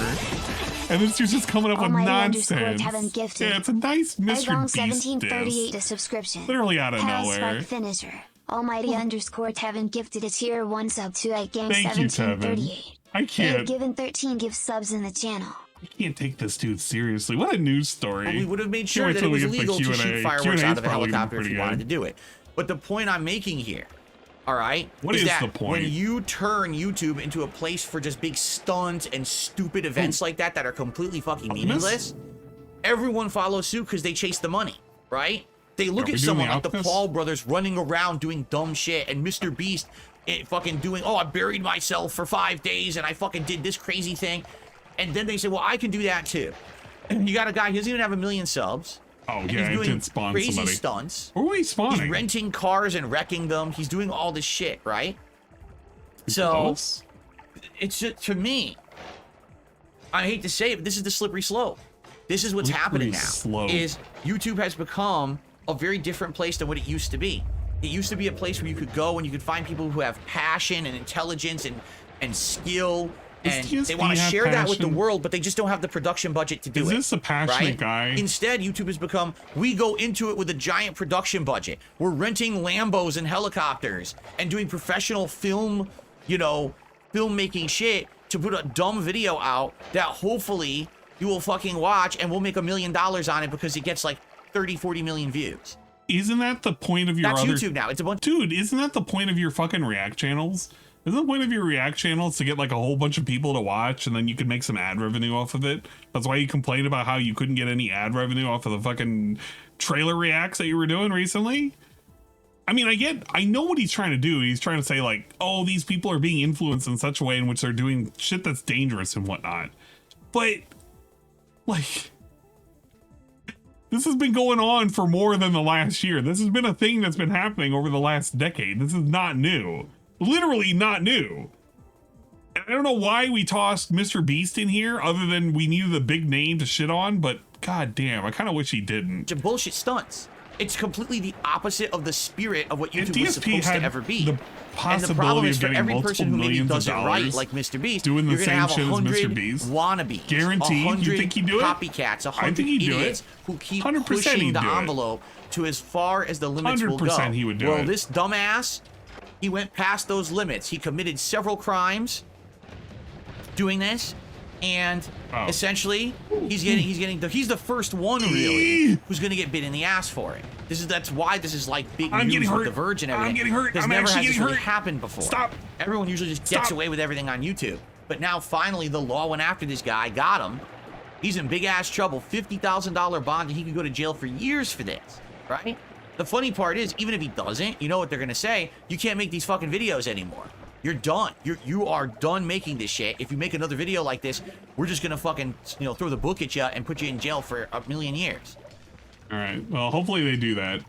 And this dude's just coming up with nonsense. Yeah, it's a nice Mr. Beast diss. To subscription. Literally out of nowhere. Spark finisher. Almighty _Tevin gifted a tier 1 sub to at game Thank you, 1738. Tevin. I can't. Given 13 gift subs in the channel. You can't take this dude seriously. What a news story. Well, we would have made sure that it was legal to shoot fireworks out of a helicopter if you wanted to do it. But the point I'm making here, all right, is that the point? when you turn YouTube into a place for just big stunts and stupid events like that are completely fucking meaningless, everyone follows suit because they chase the money, right? They look at someone like the Paul brothers running around doing dumb shit and Mr. Beast fucking doing, oh, I buried myself for 5 days and I fucking did this crazy thing. And then they say, well, I can do that too. You got a guy, he doesn't even have 1 million subs. Oh, yeah, he's doing spawn crazy somebody. stunts. Where are we spawning? He's renting cars and wrecking them. He's doing all this shit, right? So, it's just, to me, I hate to say it, but this is the slippery slope. This is what's happening now. Is YouTube has become a very different place than what it used to be. It used to be a place where you could go and you could find people who have passion and intelligence and skill. And they want to share that with the world, but they just don't have the production budget to do it. Is this a passionate guy? Instead, YouTube has become, we go into it with a giant production budget. We're renting Lambos and helicopters and doing professional film, filmmaking shit to put a dumb video out that hopefully you will fucking watch and we'll make $1 million on it because it gets like 30, 40 million views. Isn't that the point of your That's YouTube now. It's a bunch. Dude, isn't that the point of your fucking React channels? Isn't the point of your React channels to get like a whole bunch of people to watch and then you can make some ad revenue off of it? That's why you complained about how you couldn't get any ad revenue off of the fucking trailer reacts that you were doing recently. I mean, I know what he's trying to do. He's trying to say like, oh, these people are being influenced in such a way in which they're doing shit that's dangerous and whatnot. But like, this has been going on for more than the last year. This has been a thing that's been happening over the last decade. This is not new. Literally not new. And I don't know why we tossed Mr. Beast in here other than we needed a big name to shit on, but god damn, I kind of wish he didn't. Bullshit stunts. It's completely the opposite of the spirit of what YouTube was supposed to ever be. And the problem is, for every person who maybe does it right, like Mr. Beast, you're going to have 100 wannabes, guaranteed. 100 you think he'd do it? copycats, 100 idiots who keep pushing the envelope to as far as the limits will go. 100% he would do it. Well, this dumbass, he went past those limits. He committed several crimes doing this, and essentially he's the first one really who's gonna get bit in the ass for it. That's why this is like big news with The Verge and everything. I'm getting hurt. Because never has this really happened before. Stop. Everyone usually just gets away with everything on YouTube. But now finally the law went after this guy, got him. He's in big ass trouble. $50,000 bond, and he could go to jail for years for this, right? The funny part is, even if he doesn't, you know what they're gonna say? You can't make these fucking videos anymore. You're done. You are done making this shit. If you make another video like this, we're just gonna fucking throw the book at you and put you in jail for 1,000,000 years. All right. Well, hopefully they do that.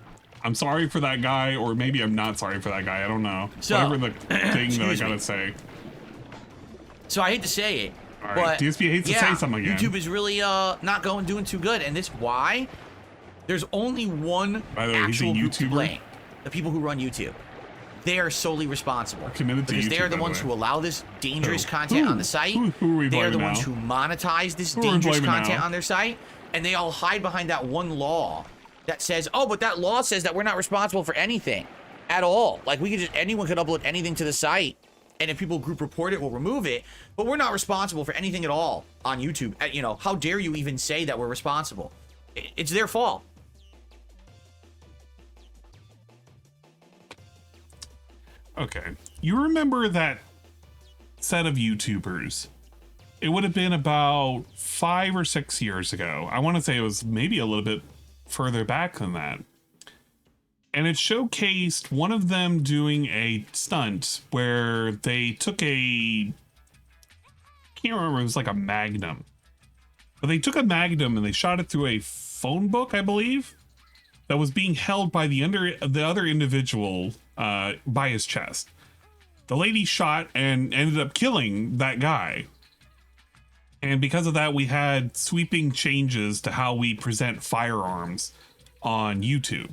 I'm sorry for that guy, or maybe I'm not sorry for that guy. I don't know. So, whatever the thing that I gotta say. So I hate to say it, all right, but DSP hates to say something again. YouTube is really not doing too good, and this why there's only one By the way, actual he's a group to YouTuber. blame: the people who run YouTube. they are solely responsible. Committed to because YouTube, they are the by the ones way. who allow this dangerous content on the site. Who are we They are the blaming ones now? who monetize this Who are we dangerous blaming content now? on their site, and they all hide behind that one law that says, oh, but that law says that we're not responsible for anything at all. Like, we could just, anyone could upload anything to the site, and if people group report it, we'll remove it, but we're not responsible for anything at all on YouTube. You know, how dare you even say that we're responsible? It's their fault. Okay. You remember that set of YouTubers? It would have been about 5 or 6 years ago. I want to say it was maybe a little bit further back than that. And it showcased one of them doing a stunt where they took I can't remember, it was like a Magnum. But they took a Magnum and they shot it through a phone book, I believe, that was being held by the other individual by his chest. The lady shot and ended up killing that guy. And because of that, we had sweeping changes to how we present firearms on YouTube.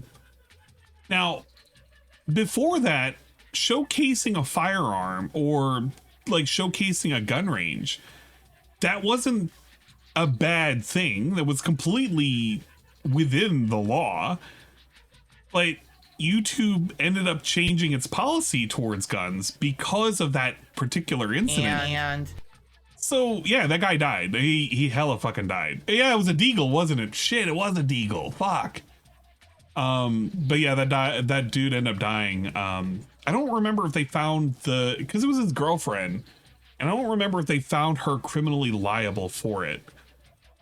Now, before that, showcasing a firearm or like showcasing a gun range, that wasn't a bad thing. That was completely within the law. But YouTube ended up changing its policy towards guns because of that particular incident. And so yeah, that guy died. He hella fucking died. Yeah, it was a deagle, wasn't it? Shit, it was a deagle. Fuck. But yeah, that dude ended up dying. I don't remember if they found because it was his girlfriend, and I don't remember if they found her criminally liable for it.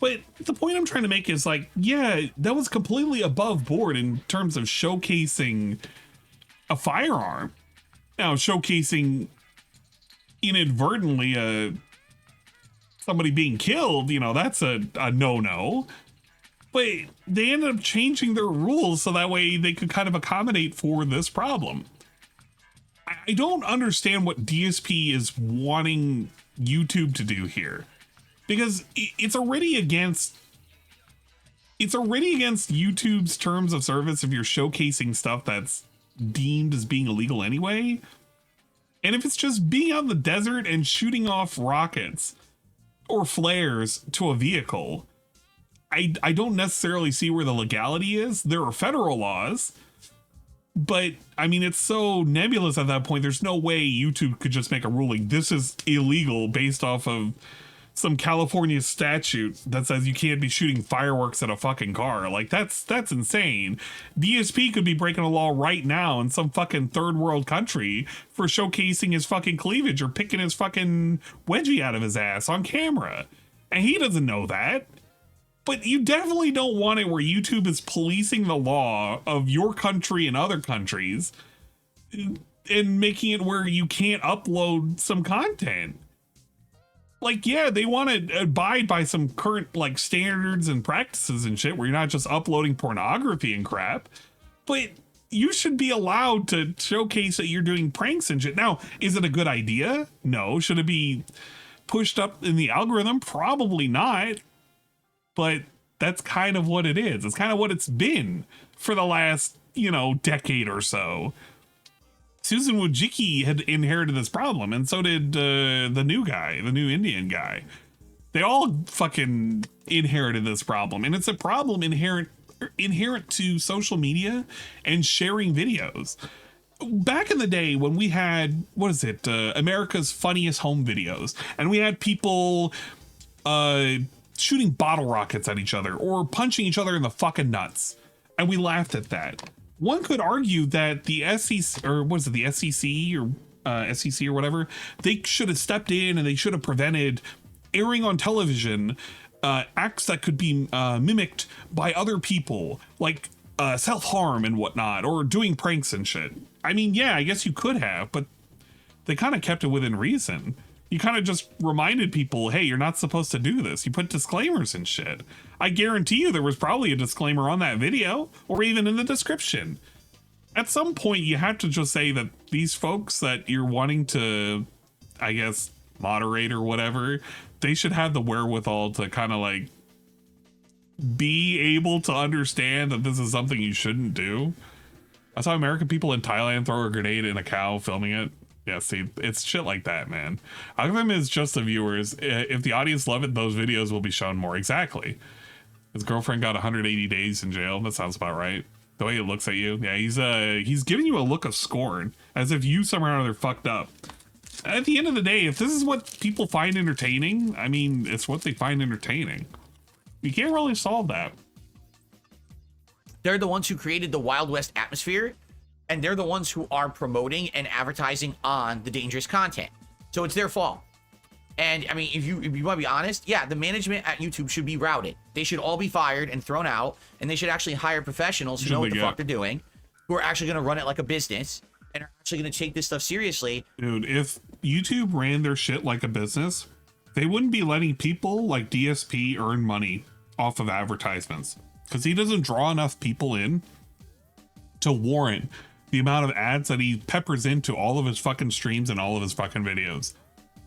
But the point I'm trying to make is like, yeah, that was completely above board in terms of showcasing a firearm. Now, showcasing inadvertently somebody being killed, you know, that's a no-no. But they ended up changing their rules so that way they could kind of accommodate for this problem. I don't understand what DSP is wanting YouTube to do here. Because it's already against YouTube's terms of service if you're showcasing stuff that's deemed as being illegal anyway. And if it's just being out in the desert and shooting off rockets or flares to a vehicle, I don't necessarily see where the legality is. There are federal laws, but I mean, it's so nebulous at that point. There's no way YouTube could just make a ruling. This is illegal based off of some California statute that says you can't be shooting fireworks at a fucking car. Like that's insane. DSP could be breaking a law right now in some fucking third world country for showcasing his fucking cleavage or picking his fucking wedgie out of his ass on camera. And he doesn't know that. But you definitely don't want it where YouTube is policing the law of your country and other countries and making it where you can't upload some content. Like, yeah, they want to abide by some current like standards and practices and shit where you're not just uploading pornography and crap, but you should be allowed to showcase that you're doing pranks and shit. Now, is it a good idea? No. Should it be pushed up in the algorithm? Probably not. But that's kind of what it is. It's kind of what it's been for the last, decade or so. Susan Wojcicki had inherited this problem, and so did the new Indian guy. They all fucking inherited this problem, and it's a problem inherent to social media and sharing videos. Back in the day when we had, America's Funniest Home Videos, and we had people shooting bottle rockets at each other or punching each other in the fucking nuts, and we laughed at that. One could argue that the SEC or SEC or whatever, they should have stepped in and they should have prevented airing on television acts that could be mimicked by other people, like self-harm and whatnot, or doing pranks and shit. I mean, yeah, I guess you could have, but they kind of kept it within reason. You kind of just reminded people, hey, you're not supposed to do this. You put disclaimers and shit. I guarantee you there was probably a disclaimer on that video or even in the description. At some point, you have to just say that these folks that you're wanting to, I guess, moderate or whatever, they should have the wherewithal to kind of like be able to understand that this is something you shouldn't do. I saw American people in Thailand throw a grenade in a cow filming it. Yeah, see, it's shit like that, man. Algorithm is just the viewers. If the audience love it, those videos will be shown more. Exactly. His girlfriend got 180 days in jail. That sounds about right. The way he looks at you. Yeah, he's giving you a look of scorn, as if you somehow or other fucked up. At the end of the day, if this is what people find entertaining, I mean, it's what they find entertaining. You can't really solve that. They're the ones who created the Wild West atmosphere, and they're the ones who are promoting and advertising on the dangerous content. So it's their fault. And I mean, if you want to be honest, yeah, the management at YouTube should be routed. They should all be fired and thrown out, and they should actually hire professionals who know what the fuck they're doing, who are actually going to run it like a business, and are actually going to take this stuff seriously. Dude, if YouTube ran their shit like a business, they wouldn't be letting people like DSP earn money off of advertisements, because he doesn't draw enough people in to warrant the amount of ads that he peppers into all of his fucking streams and all of his fucking videos.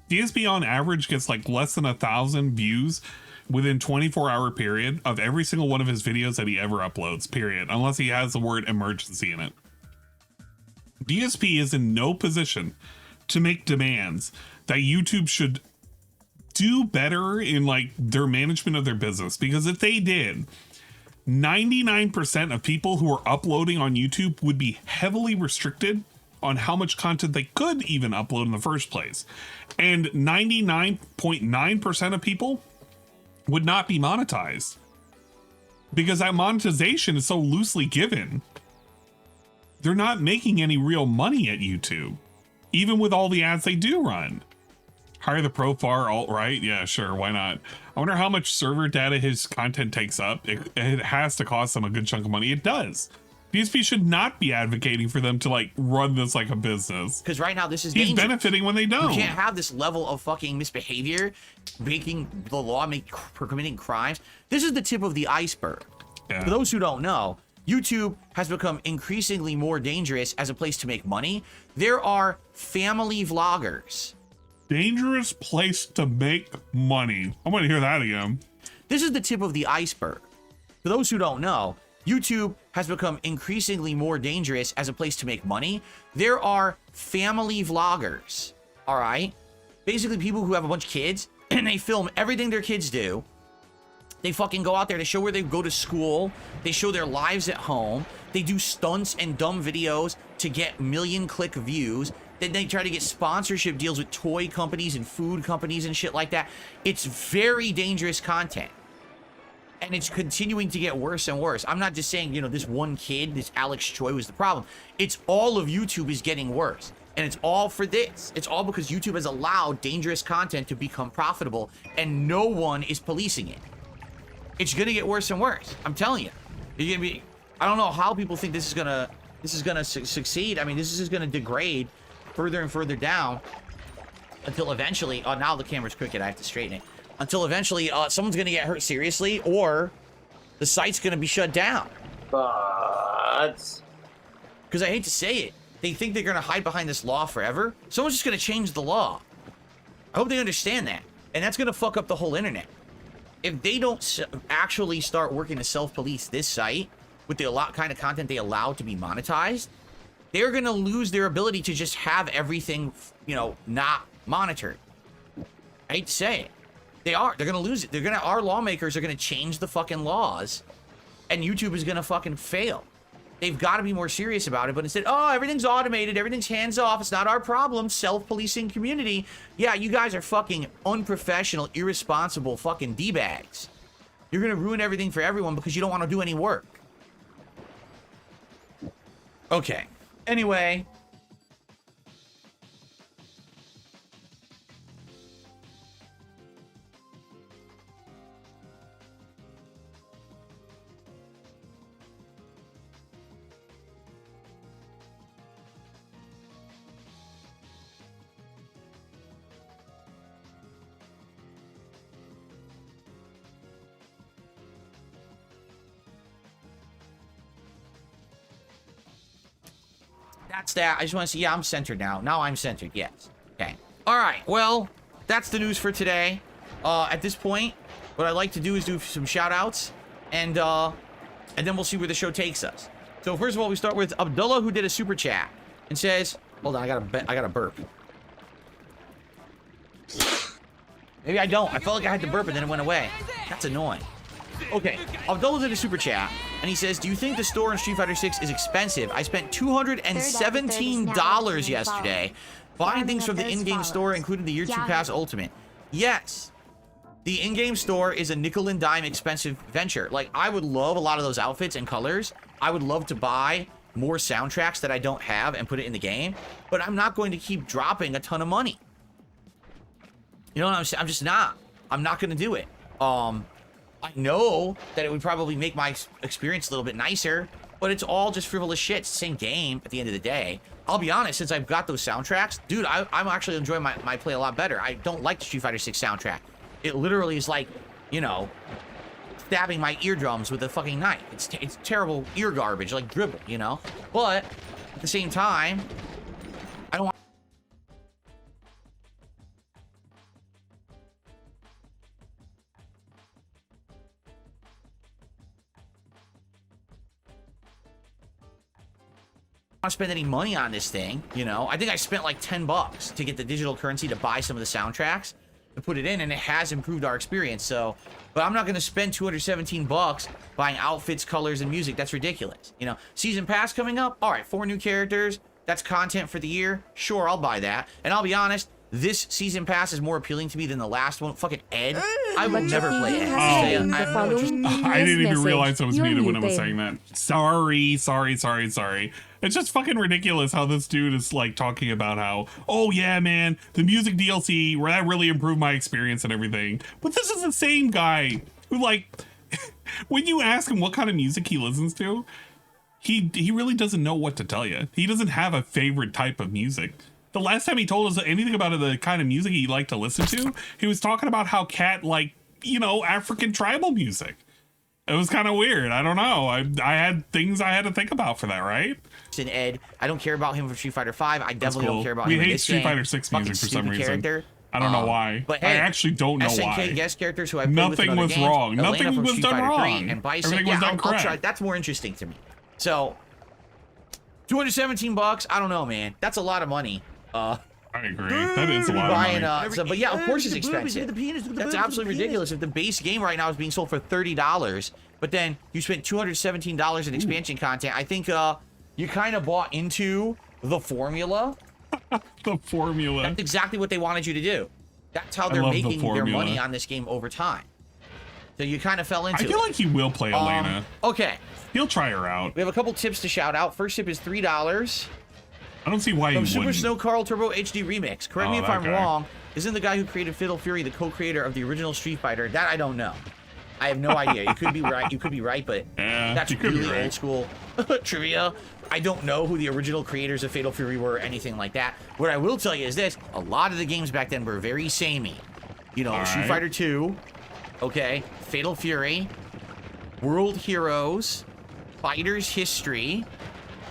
DSP on average gets like less than 1,000 views within 24-hour period of every single one of his videos that he ever uploads, period, unless he has the word emergency in it. DSP is in no position to make demands that YouTube should do better in like their management of their business, because if they did, 99% of people who are uploading on YouTube would be heavily restricted on how much content they could even upload in the first place. And 99.9% of people would not be monetized, because that monetization is so loosely given. They're not making any real money at YouTube, even with all the ads they do run. Hire the profile alt-right? Yeah, sure, why not? I wonder how much server data his content takes up. It has to cost them a good chunk of money. It does. DSP should not be advocating for them to like run this like a business. Because right now this is He's dangerous. benefiting when they don't. You can't have this level of fucking misbehavior, breaking the law, for committing crimes. This is the tip of the iceberg. Yeah. For those who don't know, YouTube has become increasingly more dangerous as a place to make money. There are family vloggers. Dangerous place to make money. I want to hear that again. This is the tip of the iceberg. For those who don't know, YouTube has become increasingly more dangerous as a place to make money. There are family vloggers, all right? Basically people who have a bunch of kids and they film everything their kids do. They fucking go out there to show where they go to school. They show their lives at home. They do stunts and dumb videos to get million-click views. Then they try to get sponsorship deals with toy companies and food companies and shit like that. It's very dangerous content. And it's continuing to get worse and worse. I'm not just saying, you know, this one kid, this Alex Choi was the problem. It's all of YouTube is getting worse. And it's all for this. It's all because YouTube has allowed dangerous content to become profitable and no one is policing it. It's gonna get worse and worse. I'm telling you. You're gonna be, I don't know how people think this is gonna succeed. I mean, this is just gonna degrade further and further down until eventually, oh, now the camera's crooked, I have to straighten it. Until eventually someone's gonna get hurt seriously or the site's gonna be shut down. But because I hate to say it, they think they're gonna hide behind this law forever. Someone's just gonna change the law. I hope they understand that. And that's gonna fuck up the whole internet. If they don't actually start working to self-police this site with the kind of content they allow to be monetized, they're gonna lose their ability to just have everything, you know, not monitored. I hate to say it. They're gonna lose it. Our lawmakers are gonna change the fucking laws and YouTube is gonna fucking fail. They've got to be more serious about it, but instead, oh, everything's automated, everything's hands off, it's not our problem, self-policing community. Yeah, you guys are fucking unprofessional, irresponsible fucking D-bags. You're gonna ruin everything for everyone because you don't want to do any work. Okay. Anyway. That's that. I just want to see. Yeah, I'm centered now. Now I'm centered. Yes. Okay. All right. Well, that's the news for today. At this point, what I'd like to do is do some shout outs and then we'll see where the show takes us. So first of all, we start with Abdullah, who did a super chat and says, "Hold on, I got a burp. Maybe I don't. I felt like I had to burp and then it went away. That's annoying." Okay, Abdullah did a super chat and he says, "Do you think the store in Street Fighter 6 is expensive? I spent $217 yesterday buying things from the in-game store, including the Year 2 Pass Ultimate." Yes. The in-game store is a nickel and dime expensive venture. Like, I would love a lot of those outfits and colors. I would love to buy more soundtracks that I don't have and put it in the game, but I'm not going to keep dropping a ton of money. You know what I'm saying? I'm just not. I'm not going to do it. I know that it would probably make my experience a little bit nicer, but it's all just frivolous shit. It's the same game at the end of the day. I'll be honest, since I've got those soundtracks, dude, I'm actually enjoying my play a lot better. I don't like the Street Fighter 6 soundtrack. It literally is like, you know, stabbing my eardrums with a fucking knife. It's terrible ear garbage, like dribble, you know? But at the same time, I don't want to spend any money on this thing, you know? I think I spent like $10 to get the digital currency to buy some of the soundtracks and put it in, and it has improved our experience. So, but I'm not going to spend $217 buying outfits, colors, and music. That's ridiculous. You know, season pass coming up. All right, 4 new characters. That's content for the year. Sure, I'll buy that. And I'll be honest, this season pass is more appealing to me than the last one. Fucking Ed. I would never play Ed. I didn't even realize I was muted when I was saying that. Sorry. It's just fucking ridiculous how this dude is like talking about how, oh yeah, man, the music DLC, that really improved my experience and everything. But this is the same guy who, like, when you ask him what kind of music he listens to, he really doesn't know what to tell you. He doesn't have a favorite type of music. The last time he told us anything about the kind of music he liked to listen to, he was talking about how Cat liked, you know, African tribal music. It was kind of weird. I don't know. I had things I had to think about for that, right? And Ed, I don't care about him for Street Fighter 5. I definitely don't care about him. We hate Street Fighter 6 music for some reason. I don't know why. But hey, I actually don't know why. SNK guest characters who I played Nothing with was games, wrong. Elena Nothing was done wrong. And Bison, everything was done correct. I'll try. That's more interesting to me. So, $217. I don't know, man. That's a lot of money. I agree. That is a lot of money. But yeah, of course it's expensive. That's absolutely ridiculous. If the base game right now is being sold for $30, but then you spent $217 in expansion content, I think you kind of bought into the formula. The formula. That's exactly what they wanted you to do. That's how they're making their money on this game over time. So you kind of fell into it. I feel like he will play Elena. Okay. He'll try her out. We have a couple tips to shout out. First tip is $3. I don't see why you Super wouldn't. Snow Carl Turbo HD Remix. Correct me if I'm wrong. Isn't the guy who created Fatal Fury the co-creator of the original Street Fighter? That I don't know. I have no idea. You could be right. You could be right, but that's really old school trivia. I don't know who the original creators of Fatal Fury were or anything like that. What I will tell you is this. A lot of the games back then were very samey. You know, Street Fighter 2, okay, Fatal Fury, World Heroes, Fighter's History.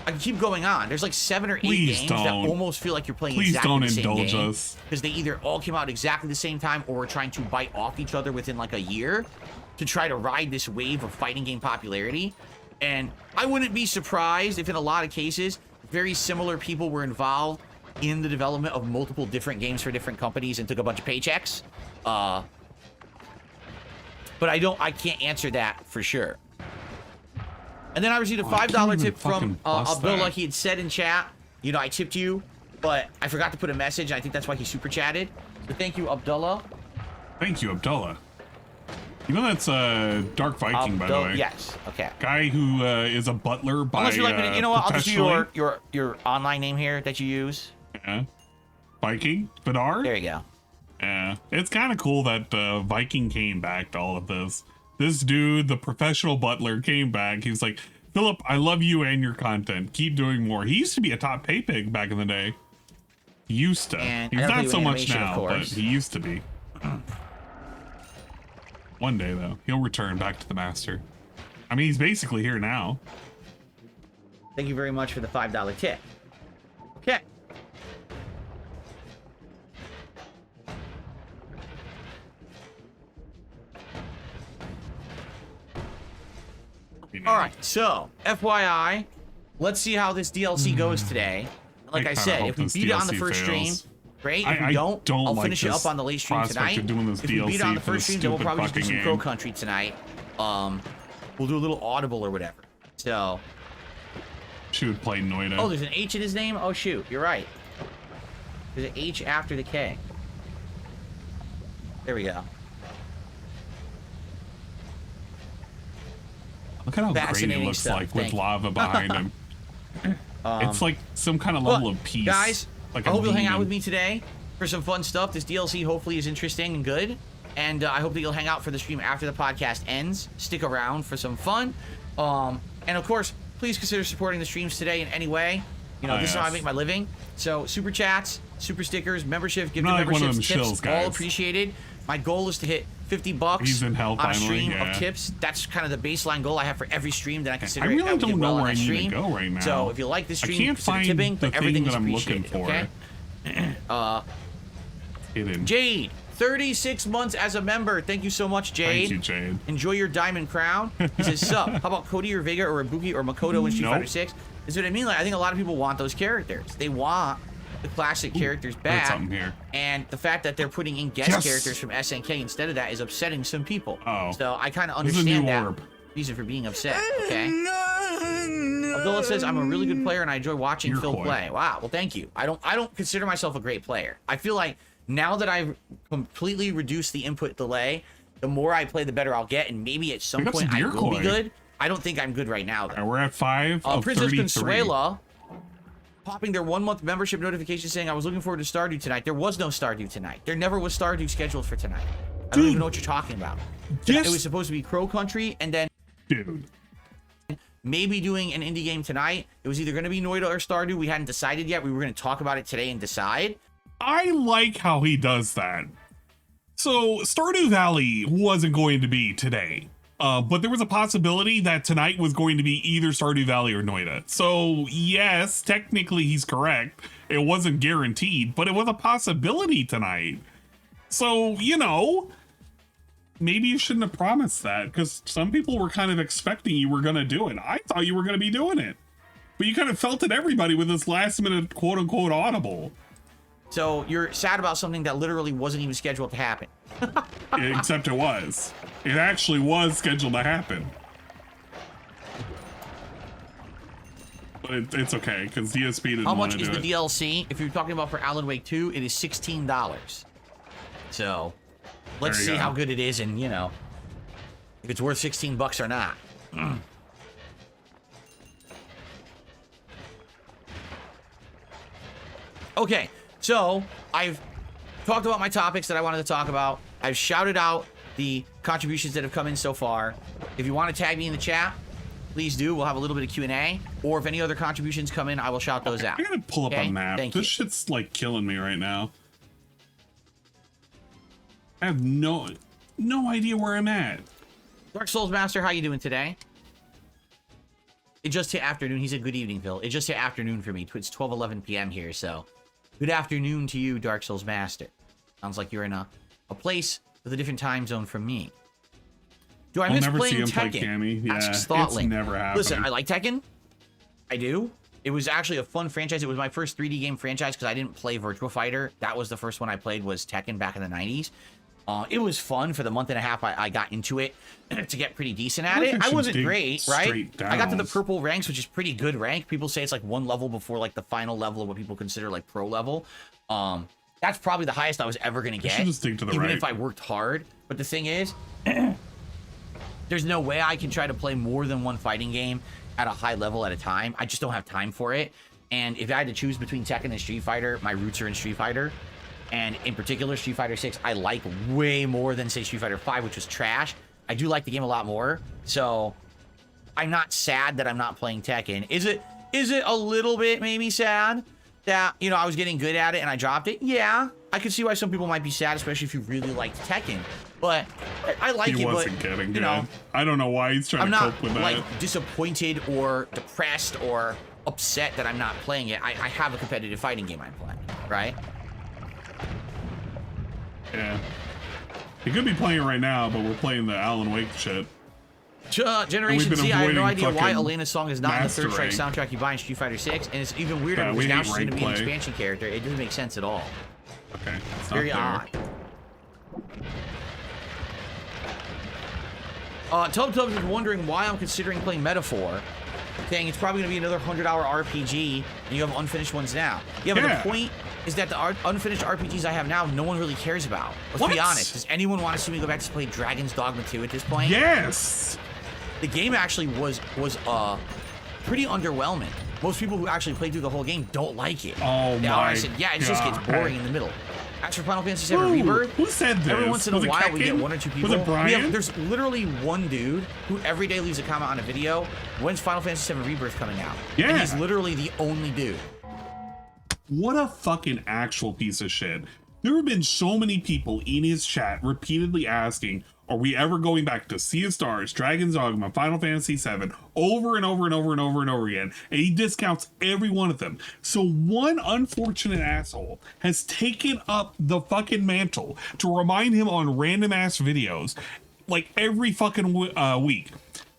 I can keep going on. There's like 7 or 8 games that almost feel like you're playing exactly the same game. Please don't indulge us. Because they either all came out exactly the same time or were trying to bite off each other within like a year to try to ride this wave of fighting game popularity. And I wouldn't be surprised if in a lot of cases, very similar people were involved in the development of multiple different games for different companies and took a bunch of paychecks. But I can't answer that for sure. And then I received a $5 tip from Abdullah. He had said in chat, you know, I tipped you, but I forgot to put a message. I think that's why he super chatted. So thank you, Abdullah. Thank you, Abdullah. You know that's Dark Viking, by the way. Yes. Okay. Guy who is a butler by Unless you like me to, you know what? I'll just do your online name here that you use. Yeah. Viking? Vidar? There you go. Yeah. It's kind of cool that Viking came back to all of this. This dude, the professional butler, came back. He was like, Philip, I love you and your content. Keep doing more. He used to be a top pay pig back in the day. Used to. He's not so much now, but he used to be. One day, though, he'll return back to the master. I mean, he's basically here now. Thank you very much for the $5 tip. Okay. All right, so FYI, let's see how this DLC goes today. Like I said, if we beat it on the first stream, great. If we don't, I'll finish it up on the late stream tonight. If we beat it on the first stream, then we'll probably just do some Crow Country tonight. We'll do a little Audible or whatever. So. She would play Noida. Oh, there's an H in his name? Oh, shoot. You're right. There's an H after the K. There we go. Look at how great he looks like with lava behind him. It's like some kind of level of peace. Guys, like I hope you'll hang out with me today for some fun stuff. This DLC hopefully is interesting and good. And I hope that you'll hang out for the stream after the podcast ends. Stick around for some fun. And of course, please consider supporting the streams today in any way. You know, this is how I make my living. So super chats, super stickers, membership, gifted memberships, tips, all appreciated. My goal is to hit $50 on a stream of tips. That's kind of the baseline goal I have for every stream that I consider. I really don't know where I need to go right now. So if you like this stream, I can't find tipping, the everything thing that I'm looking for. Okay? Jade, 36 months as a member. Thank you so much, Jade. Thank you, Jade. Enjoy your diamond crown. He says, sup. How about Cody or Vega or Ibuki or Makoto in Street Fighter 6? This is what I mean. Like, I think a lot of people want those characters. They want the classic characters back. Something here. And the fact that they're putting in guest characters from SNK instead of that is upsetting some people. So I kind of understand that reason for being upset. Okay. Abdullah says, I'm a really good player and I enjoy watching Phil play. Wow. Well, thank you. I don't consider myself a great player. I feel like now that I've completely reduced the input delay, the more I play, the better I'll get. And maybe at some point I will be good. I don't think I'm good right now, though. We're at 5 of Princess 33. Consuela popping their 1-month membership notification saying, I was looking forward to Stardew tonight. There was no Stardew tonight. There never was Stardew scheduled for tonight. I don't even know what you're talking about. It was supposed to be Crow Country and then maybe doing an indie game tonight. It was either going to be Noida or Stardew. We hadn't decided yet. We were going to talk about it today and decide. I like how he does that. So Stardew Valley wasn't going to be today. But there was a possibility that tonight was going to be either Stardew Valley or Noida. So yes, technically he's correct. It wasn't guaranteed, but it was a possibility tonight. So, you know, maybe you shouldn't have promised that because some people were kind of expecting you were going to do it. I thought you were going to be doing it, but you kind of felt it everybody with this last minute quote unquote audible. So you're sad about something that literally wasn't even scheduled to happen. Except it was. It actually was scheduled to happen. But it's okay, because DSP didn't How want much to do is the DLC? If you're talking about for Alan Wake 2, it is $16. So let's see how good it is and, you know, if it's worth 16 bucks or not. Okay, so I've talked about my topics that I wanted to talk about. I've shouted out the contributions that have come in so far. If you want to tag me in the chat, please do. We'll have a little bit of Q&A. Or if any other contributions come in, I will shout those out. I gotta pull up a map. This shit's like killing me right now. I have no idea where I'm at. Dark Souls Master, how you doing today? It just hit afternoon. He said good evening, Phil. It just hit afternoon for me. It's 12:11 p.m. here, so good afternoon to you, Dark Souls Master. Sounds like you're in a place with a different time zone from me. Do I miss playing Tekken? Yeah, Asks Thoughtlink. Never happened. Listen, I like Tekken. I do. It was actually a fun franchise. It was my first 3D game franchise because I didn't play Virtua Fighter. That was the first one I played was Tekken back in the 90s. It was fun for the month and a half I got into it to get pretty decent at it. I wasn't great, right? I got to the purple ranks, which is pretty good rank. People say it's like one level before like the final level of what people consider like pro level. That's probably the highest I was ever going to get, even if I worked hard. But the thing is, there's no way I can try to play more than one fighting game at a high level at a time. I just don't have time for it. And if I had to choose between Tekken and Street Fighter, my roots are in Street Fighter. And in particular, Street Fighter 6, I like way more than, say, Street Fighter 5, which was trash. I do like the game a lot more. So I'm not sad that I'm not playing Tekken. Is it a little bit maybe sad that, you know, I was getting good at it and I dropped it? Yeah. I could see why some people might be sad, especially if you really liked Tekken. But I like it. He wasn't getting good. I don't know why he's trying to cope with that. I'm not, like, disappointed or depressed or upset that I'm not playing it. I have a competitive fighting game I'm playing, right? Yeah. He could be playing it right now, but we're playing the Alan Wake shit. Generation Z, I have no idea why fucking Elena's song is not in the Third Strike mastering. soundtrack you buy in Street Fighter 6, and it's even weirder Yeah, because we now hate she's going to rank be an play. expansion character. It doesn't make sense at all. Okay. It's Very not odd. Tub Tubs is wondering why I'm considering playing Metaphor, saying it's probably going to be another 100-hour RPG, and you have unfinished ones now. Yeah, but the point is that the unfinished RPGs I have now, no one really cares about. Let's be honest. Does anyone want to see me go back to play Dragon's Dogma 2 at this point? Yes! The game actually was pretty underwhelming. Most people who actually played through the whole game don't like it. Oh my I said, yeah, it just gets boring in the middle. As for Final Fantasy VII Rebirth, who said this? every once in a while we get one or two people. Was it Brian? There's literally one dude who every day leaves a comment on a video, when's Final Fantasy VII Rebirth coming out? Yeah. And he's literally the only dude. What a fucking actual piece of shit. There have been so many people in his chat repeatedly asking, are we ever going back to Sea of Stars, Dragon's Dogma, Final Fantasy VII, over and over and over and over and over again, and he discounts every one of them. So one unfortunate asshole has taken up the fucking mantle to remind him on random ass videos, like every fucking week.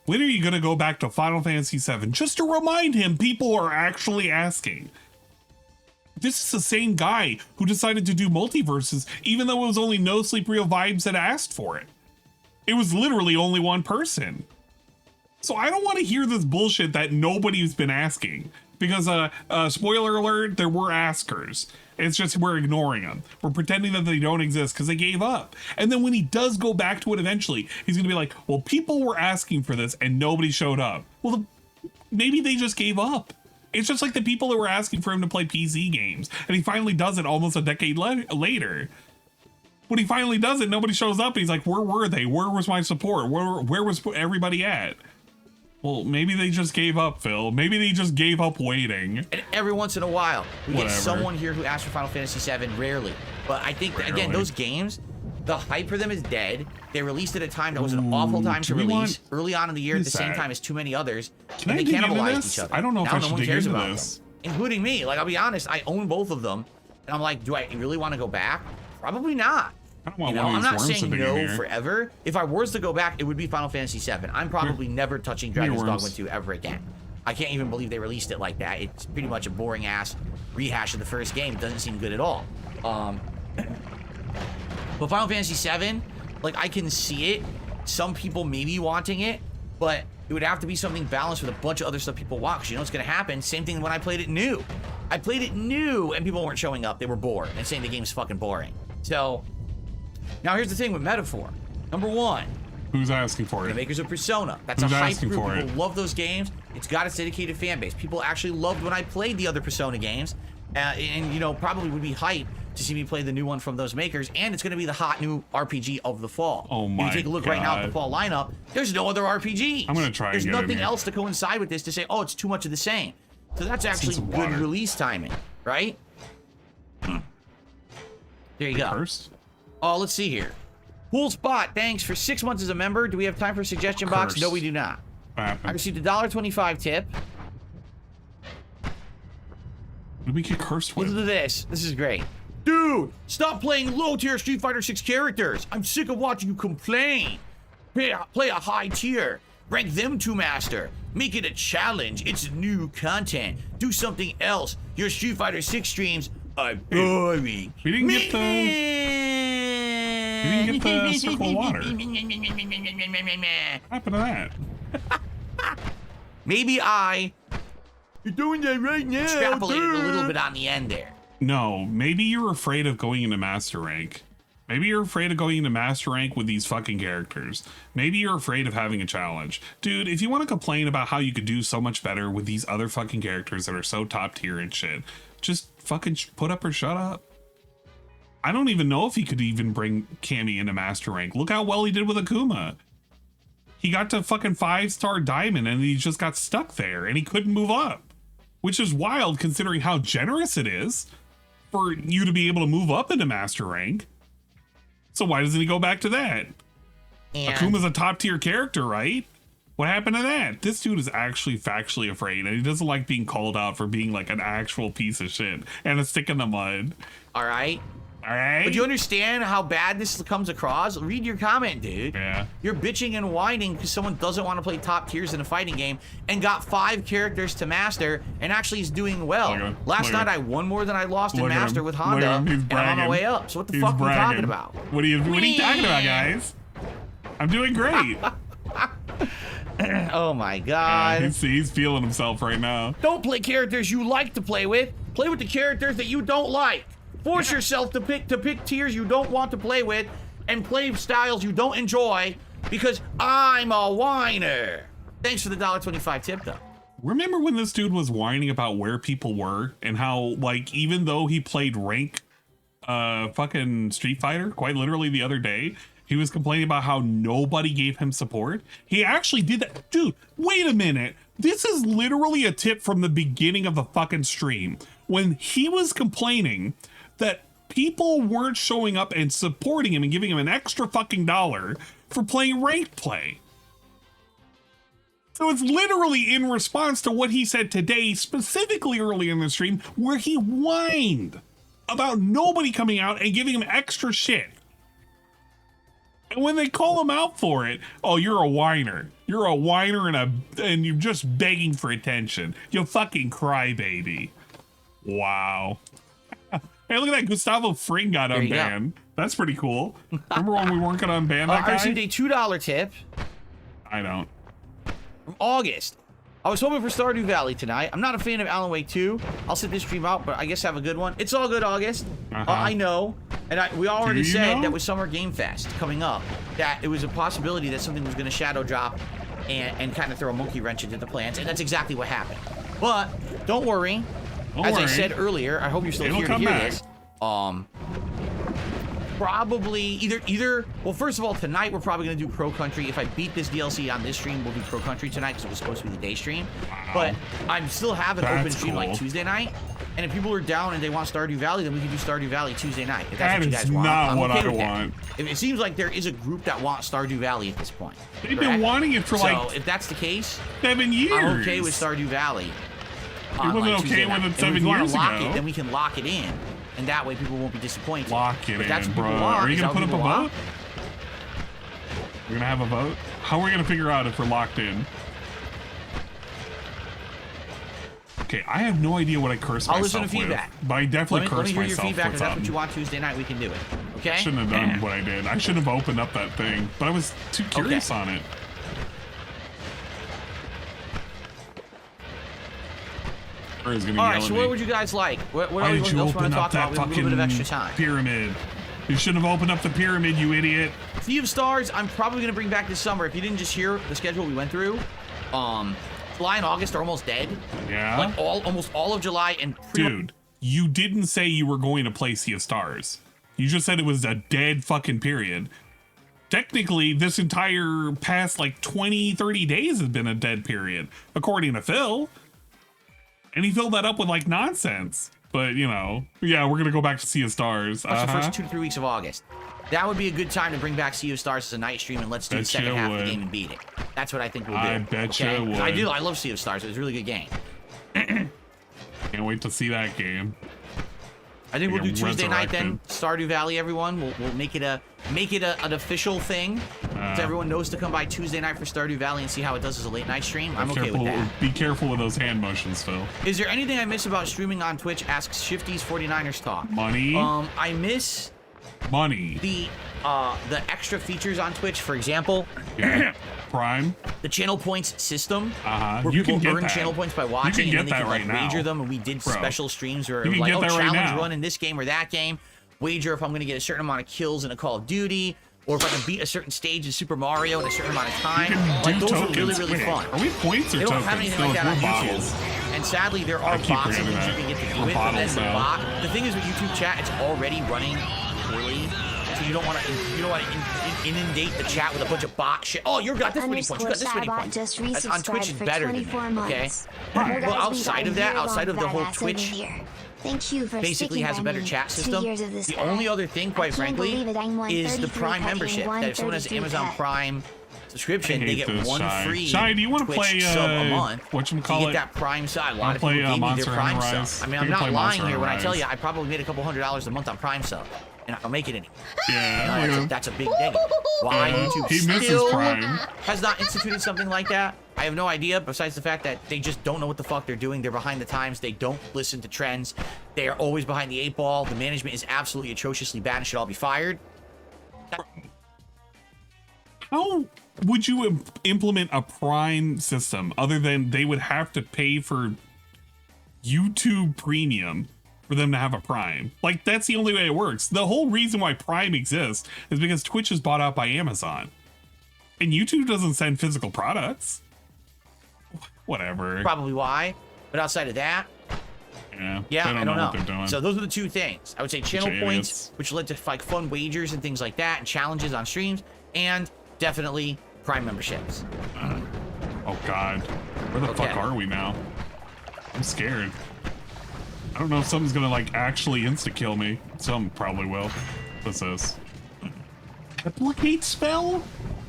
When are you gonna go back to Final Fantasy VII? Just to remind him people are actually asking. This is the same guy who decided to do multiverses, even though it was only No Sleep Real Vibes that asked for it. It was literally only one person. So I don't want to hear this bullshit that nobody's been asking. Because, spoiler alert, there were askers. It's just we're ignoring them. We're pretending that they don't exist because they gave up. And then when he does go back to it eventually, he's going to be like, well, people were asking for this and nobody showed up. Well, maybe they just gave up. It's just like the people that were asking for him to play PC games. And he finally does it almost a decade later. When he finally does it, nobody shows up. And he's like, where were they? Where was my support? Where was everybody at? Well, maybe they just gave up, Phil. Maybe they just gave up waiting. And every once in a while, we get someone here who asks for Final Fantasy VII, rarely. But I think, again, those games, the hype for them is dead. They released at a time that was an awful time to release. Early on in the year, at the same time as too many others. And they cannibalized each other. I don't know if I no should one dig cares into about this. them, including me. Like, I'll be honest, I own both of them. And I'm like, do I really want to go back? Probably not. I don't want You know, one of I'm these not worms saying to dig in no here. forever. If I was to go back, it would be Final Fantasy VII. I'm probably never touching Dragon's Dogma 2 ever again. I can't even believe they released it like that. It's pretty much a boring ass rehash of the first game. It doesn't seem good at all. But Final Fantasy VII, like, I can see it. Some people maybe wanting it, but it would have to be something balanced with a bunch of other stuff people want. Because you know what's going to happen? Same thing when I played it new. I played it new and people weren't showing up. They were bored and saying the game's fucking boring. So now here's the thing with Metaphor. Number one, who's asking for it? The makers of Persona. That's a hype group. People love those games. It's got its dedicated fan base. People actually loved when I played the other Persona games, and you know, probably would be hyped to see me play the new one from those makers. And it's going to be the hot new RPG of the fall. Oh my god! If you take a look right now at the fall lineup, there's no other RPGs. I'm going to try. There's and get nothing in here. else to coincide with this to say, oh, it's too much of the same. So that's actually good release timing, right? There you go. First. Oh, let's see here. Cool Spot, thanks for 6 months as a member. Do we have time for a suggestion box? No, we do not. I received a $1.25 tip. Did we get cursed with? Listen to this. This is great. Dude, stop playing low-tier Street Fighter 6 characters. I'm sick of watching you complain. Play a high tier. Rank them to master. Make it a challenge. It's new content. Do something else. Your Street Fighter 6 streams are boring. We didn't get the... We didn't get the circle of water. What happened to that? Maybe you're doing that right now. Extrapolated a little bit on the end there. No, maybe you're afraid of going into Master Rank. Maybe you're afraid of going into Master Rank with these fucking characters. Maybe you're afraid of having a challenge. Dude, if you want to complain about how you could do so much better with these other fucking characters that are so top tier and shit, just fucking put up or shut up. I don't even know if he could even bring Cammy into Master Rank. Look how well he did with Akuma. He got to fucking 5-star diamond and he just got stuck there and he couldn't move up. Which is wild considering how generous it is for you to be able to move up into Master Rank. So why doesn't he go back to that? And Akuma's a top tier character, right? What happened to that? This dude is actually factually afraid and he doesn't like being called out for being like an actual piece of shit and a stick in the mud. All right. All right. But do you understand how bad this comes across? Read your comment, dude. Yeah. You're bitching and whining because someone doesn't want to play top tiers in a fighting game and got 5 characters to master and actually is doing well. Last night I won more than I lost in master with Honda, and I'm on my way up. So what the fuck are you talking about? What are you talking about, guys? I'm doing great. Oh my god. He's feeling himself right now. Don't play characters you like to play with. Play with the characters that you don't like. Force yourself to pick tiers you don't want to play with and play styles you don't enjoy because I'm a whiner. Thanks for the $1.25 tip, though. Remember when this dude was whining about where people were and how, like, even though he played rank fucking Street Fighter quite literally the other day, he was complaining about how nobody gave him support? He actually did that. Dude, wait a minute. This is literally a tip from the beginning of the fucking stream when he was complaining that people weren't showing up and supporting him and giving him an extra fucking $1 for playing ranked play. So it's literally in response to what he said today, specifically early in the stream, where he whined about nobody coming out and giving him extra shit. And when they call him out for it, oh, you're a whiner. You're a whiner and you're just begging for attention. You fucking crybaby. Wow. Hey, look at that. Gustavo Fring got unbanned. That's pretty cool. Remember when we weren't going to unban that guy? I received a $2 tip. I don't. From August. I was hoping for Stardew Valley tonight. I'm not a fan of Alan Wake 2. I'll sit this stream out, but I guess have a good one. It's all good, August. I know. And we already said that with Summer Game Fest coming up, that it was a possibility that something was going to shadow drop and kind of throw a monkey wrench into the plans. And that's exactly what happened. But don't worry. I said earlier, I hope you're still here to hear this. Probably either. Well, first of all, tonight we're probably gonna do Pro Country. If I beat this DLC on this stream, we'll do Pro Country tonight because it was supposed to be the day stream. Wow. But I'm still having an open stream like Tuesday night. And if people are down and they want Stardew Valley, then we can do Stardew Valley Tuesday night. If that's what you guys want. Not what I want. It seems like there is a group that wants Stardew Valley at this point. They've been wanting it for so if that's the case, 7 years. I'm okay with Stardew Valley. You wasn't okay with it 7 years ago. Then we can lock it in. And that way people won't be disappointed. Lock it in, bro. Are you going to put up a vote? We're going to have a vote? How are we going to figure out if we're locked in? Okay, I have no idea what I cursed myself with. I'll listen to feedback. But I definitely cursed myself. Let me hear your feedback. If that's what you want Tuesday night, we can do it. Okay? I shouldn't have done what I did. I shouldn't have opened up that thing. But I was too curious on it. Alright, so what would you guys like? What are we else want to talk about with a little bit of extra time? Pyramid. You shouldn't have opened up the pyramid, you idiot. Sea of Stars, I'm probably going to bring back this summer. If you didn't just hear the schedule we went through, July and August are almost dead. Yeah. Like almost all of July and dude, you didn't say you were going to play Sea of Stars. You just said it was a dead fucking period. Technically, this entire past like 20, 30 days has been a dead period, according to Phil. And he filled that up with like nonsense. But, you know, yeah, we're going to go back to Sea of Stars. That's the first 2 to 3 weeks of August. That would be a good time to bring back Sea of Stars as a night stream and let's do the second half of the game and beat it. That's what I think we'll do. I bet you would. I do. I love Sea of Stars. It was a really good game. Can't wait to see that game. I think we'll do Tuesday night then. Stardew Valley, everyone. We'll make it an official thing, so everyone knows to come by Tuesday night for Stardew Valley and see how it does as a late night stream. I'm okay with that. Be careful with those hand motions, Phil. Is there anything I miss about streaming on Twitch? Asks Shifty's 49ers Talk. Money. I miss money. The extra features on Twitch, for example. Yeah. Prime. The channel points system. You Where people can earn that. channel points by watching. You can and get then they that can right wager now. them, and we did special streams where you like, can get that challenge right now. run in this game or that game. Wager if I'm going to get a certain amount of kills in a Call of Duty, or if I can beat a certain stage in Super Mario in a certain amount of time. Like those are really, really fun. Are we points or they don't tokens? have anything like that on YouTube. And sadly, there are bots and things you can get to do it. But then the thing is with YouTube chat, it's already running poorly. So you don't want to inundate the chat with a bunch of bot shit. Oh, you got this many points. You got this many points. On Twitch, it's better than that, okay? Well, outside of that, outside of the whole Twitch, thank you for basically has a better chat system. The only other thing, quite frankly, is the Prime membership. That if someone has Amazon Prime subscription, they get one free Shy, do you want to play sub a month. Whatchamacallit? You get that Prime sub. A lot of people gave me their Prime sub. I mean, I'm not lying here when I tell you I probably made a couple $100s a month on Prime sub. and I don't make it anymore. Yeah, that's a big negative. Why YouTube still has not instituted something like that, I have no idea, besides the fact that they just don't know what the fuck they're doing. They're behind the times. They don't listen to trends. They are always behind the 8 ball. The management is absolutely atrociously bad and should all be fired. How would you implement a Prime system other than they would have to pay for YouTube Premium for them to have a Prime? Like, that's the only way it works. The whole reason why Prime exists is because Twitch is bought out by Amazon. And YouTube doesn't send physical products. Whatever. Probably why. But outside of that, yeah, I don't know. What they're doing. So those are the 2 things. I would say channel points, which led to like fun wagers and things like that, and challenges on streams, and definitely Prime memberships. Oh God, where the fuck are we now? I'm scared. I don't know if something's gonna like actually insta kill me. Some probably will. What's this? Duplicate spell?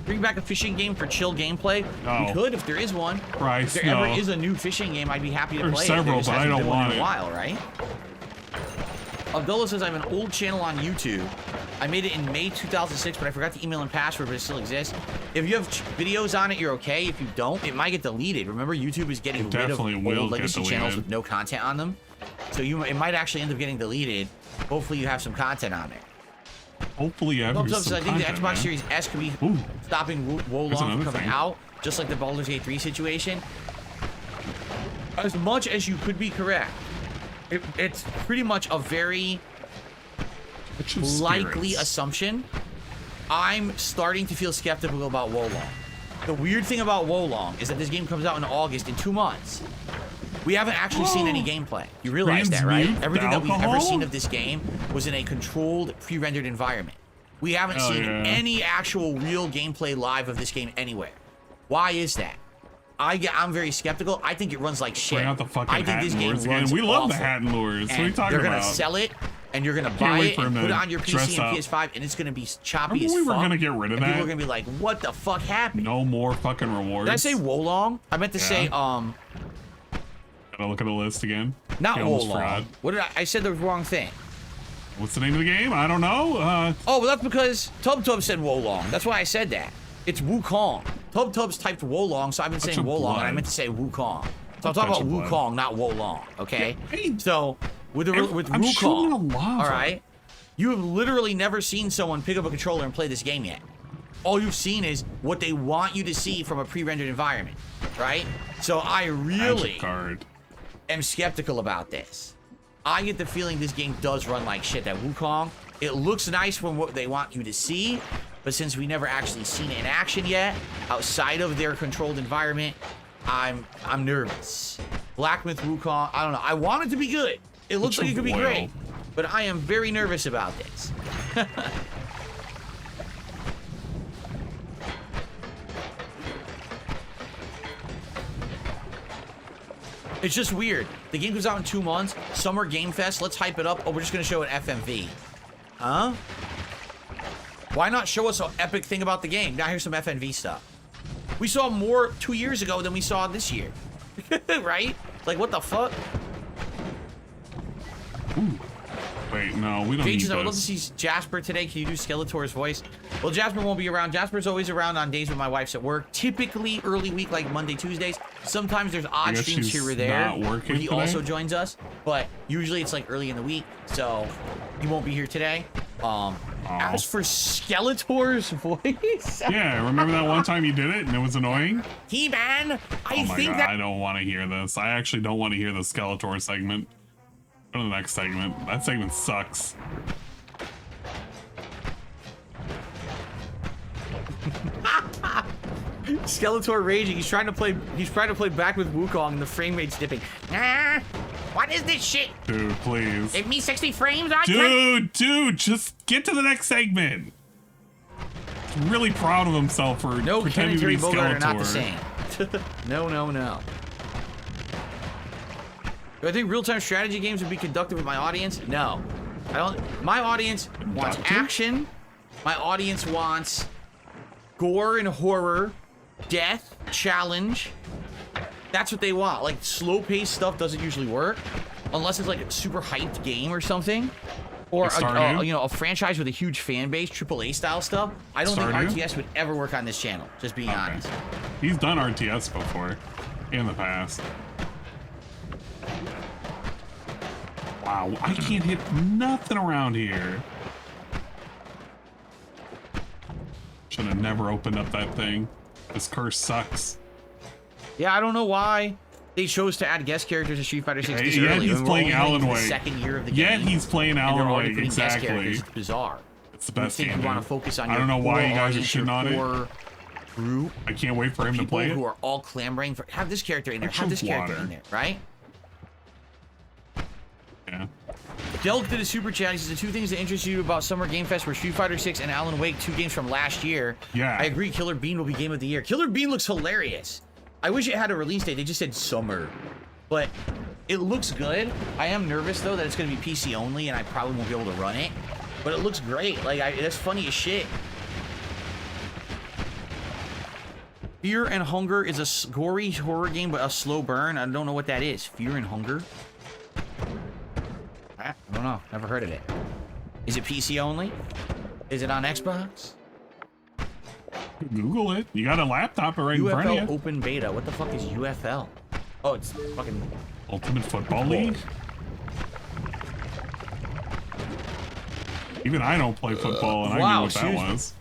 Bring back a fishing game for chill gameplay. We could if there is one. Right. If there ever is a new fishing game, I'd be happy to play. There's several, but I don't want it. In a while, right? Abdullah says I have an old channel on YouTube. I made it in May 2006, but I forgot the email and password, but it still exists. If you have videos on it, you're okay. If you don't, it might get deleted. Remember, YouTube is getting rid of old legacy channels with no content on them. So it might actually end up getting deleted. Hopefully you have some content on there. Hopefully you have some content, I think the Xbox Series S could be stopping Wolong from coming out, just like the Baldur's Gate 3 situation. As much as you could be correct, it's pretty much a very likely assumption. I'm starting to feel skeptical about Wolong. The weird thing about Wolong is that this game comes out in August, in 2 months. We haven't actually seen any gameplay. You realize that, right? Everything that we've ever seen of this game was in a controlled, pre-rendered environment. We haven't seen any actual real gameplay live of this game anywhere. Why is that? I'm very skeptical. I think it runs like shit. Bring out the fucking I think this game runs again. We love awful. the hat and lures. What are you talking They're about? gonna sell it, and you're gonna buy it and put it on your PC and PS5, and it's gonna be choppy as fuck. We were gonna get rid of that. People are gonna be like, "What the fuck happened?" No more fucking rewards. Did I say Wolong? I meant to say Gotta look at the list again. Not Wolong. What did I said the wrong thing. What's the name of the game? I don't know. Oh, well, that's because Tub said Wolong. That's why I said that. It's Wukong. Tub's typed Wolong, so I've been saying Wolong, and I meant to say Wukong. So I'm talking about Wukong, not Wolong, okay? So, with Wukong, all right, you have literally never seen someone pick up a controller and play this game yet. All you've seen is what they want you to see from a pre-rendered environment, right? So I really am skeptical about this. I get the feeling this game does run like shit. That Wukong, it looks nice from what they want you to see, but since we never actually seen it in action yet, outside of their controlled environment, I'm nervous. Black Myth Wukong, I don't know. I want it to be good. It looks like it could be great, but I am very nervous about this. It's just weird. The game comes out in 2 months. Summer Game Fest. Let's hype it up. Oh, we're just going to show an FMV. Huh? Why not show us an epic thing about the game? Now here's some FMV stuff. We saw more 2 years ago than we saw this year. Right? Like, what the fuck? Ooh. Wait, no, we don't need this. I would love to see Jasper today. Can you do Skeletor's voice? Well, Jasper won't be around. Jasper's always around on days when my wife's at work. Typically early week, like Monday, Tuesdays. Sometimes there's odd streams here or there where he also joins us. But usually it's like early in the week, so he won't be here today. As for Skeletor's voice, yeah, remember that one time you did it and it was annoying? He-Man, I don't want to hear this. I actually don't want to hear the Skeletor segment. Go to the next segment. That segment sucks. Skeletor raging. He's trying to play back with Wukong and the frame rate's dipping. Nah. What is this shit? Dude, please. Give me 60 frames. Dude, just get to the next segment. He's really proud of himself for pretending to be Skeletor. Are not the same. No. Do I think real-time strategy games would be conducted with my audience? No. I don't. My audience wants action. My audience wants gore and horror, death, challenge. That's what they want. Like, slow-paced stuff doesn't usually work. Unless it's like a super hyped game or something. or a franchise with a huge fan base, AAA style stuff, I don't think RTS would ever work on this channel. Just being honest. He's done RTS before, in the past. Wow, I can't hit nothing around here. Should have never opened up that thing. This curse sucks. Yeah, I don't know why they chose to add guest characters to Street Fighter 6 this yeah, early. he's playing Alan Wake. The second year of the yeah, game. he's playing Alan Wake, exactly. It's bizarre. It's the best game. You want to focus on I your don't know why you guys are audience, shitting on it. Group. I can't wait for him to play it. People who are all clamoring for have this character in there, have this character in there, right? Yeah. Delk did a super chat. He says the two things that interest you about Summer Game Fest were Street Fighter 6 and Alan Wake, 2 games from last year. Yeah. I agree. Killer Bean will be game of the year. Killer Bean looks hilarious. I wish it had a release date. They just said summer, but it looks good. I am nervous though that it's going to be PC only, and I probably won't be able to run it. But it looks great. Like that's funny as shit. Fear and Hunger is a gory horror game, but a slow burn. I don't know what that is. Fear and Hunger. I don't know. Never heard of it. Is it PC only? Is it on Xbox? Google it. You got a laptop right in front of you. UFL Open Beta. What the fuck is UFL? Oh, it's fucking Ultimate Football League. Even I don't play football, and I knew what that was.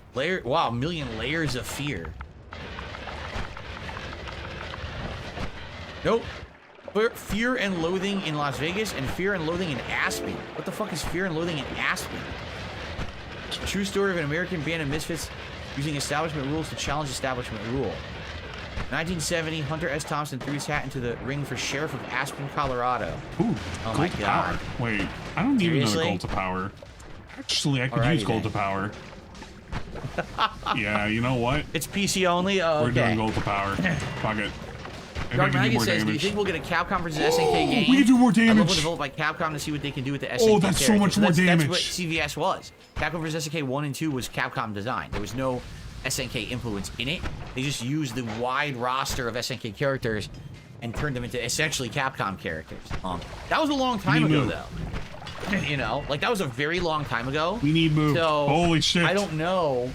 Wow, Million Layers of Fear. Nope. Fear and Loathing in Las Vegas and Fear and Loathing in Aspen. What the fuck is Fear and Loathing in Aspen? True story of an American band of misfits using establishment rules to challenge establishment rule. 1970, Hunter S. Thompson threw his hat into the ring for sheriff of Aspen, Colorado. Ooh, oh my god. Power. Wait, I don't need another gold to power. Actually, I could use gold to power. Yeah, you know what? It's PC only? Oh, we're doing gold to power. Fuck it. Dark Maggot says, do you think we'll get a Capcom versus SNK game? We can do more damage. I love developed by Capcom to see what they can do with the SNK. Oh, that's so much more damage. That's what CVS was. Capcom versus SNK 1 and 2 was Capcom design. There was no SNK influence in it. They just used the wide roster of SNK characters and turned them into essentially Capcom characters. That was a long time ago, though. You know, like that was a very long time ago. We need move. So, holy shit. I don't know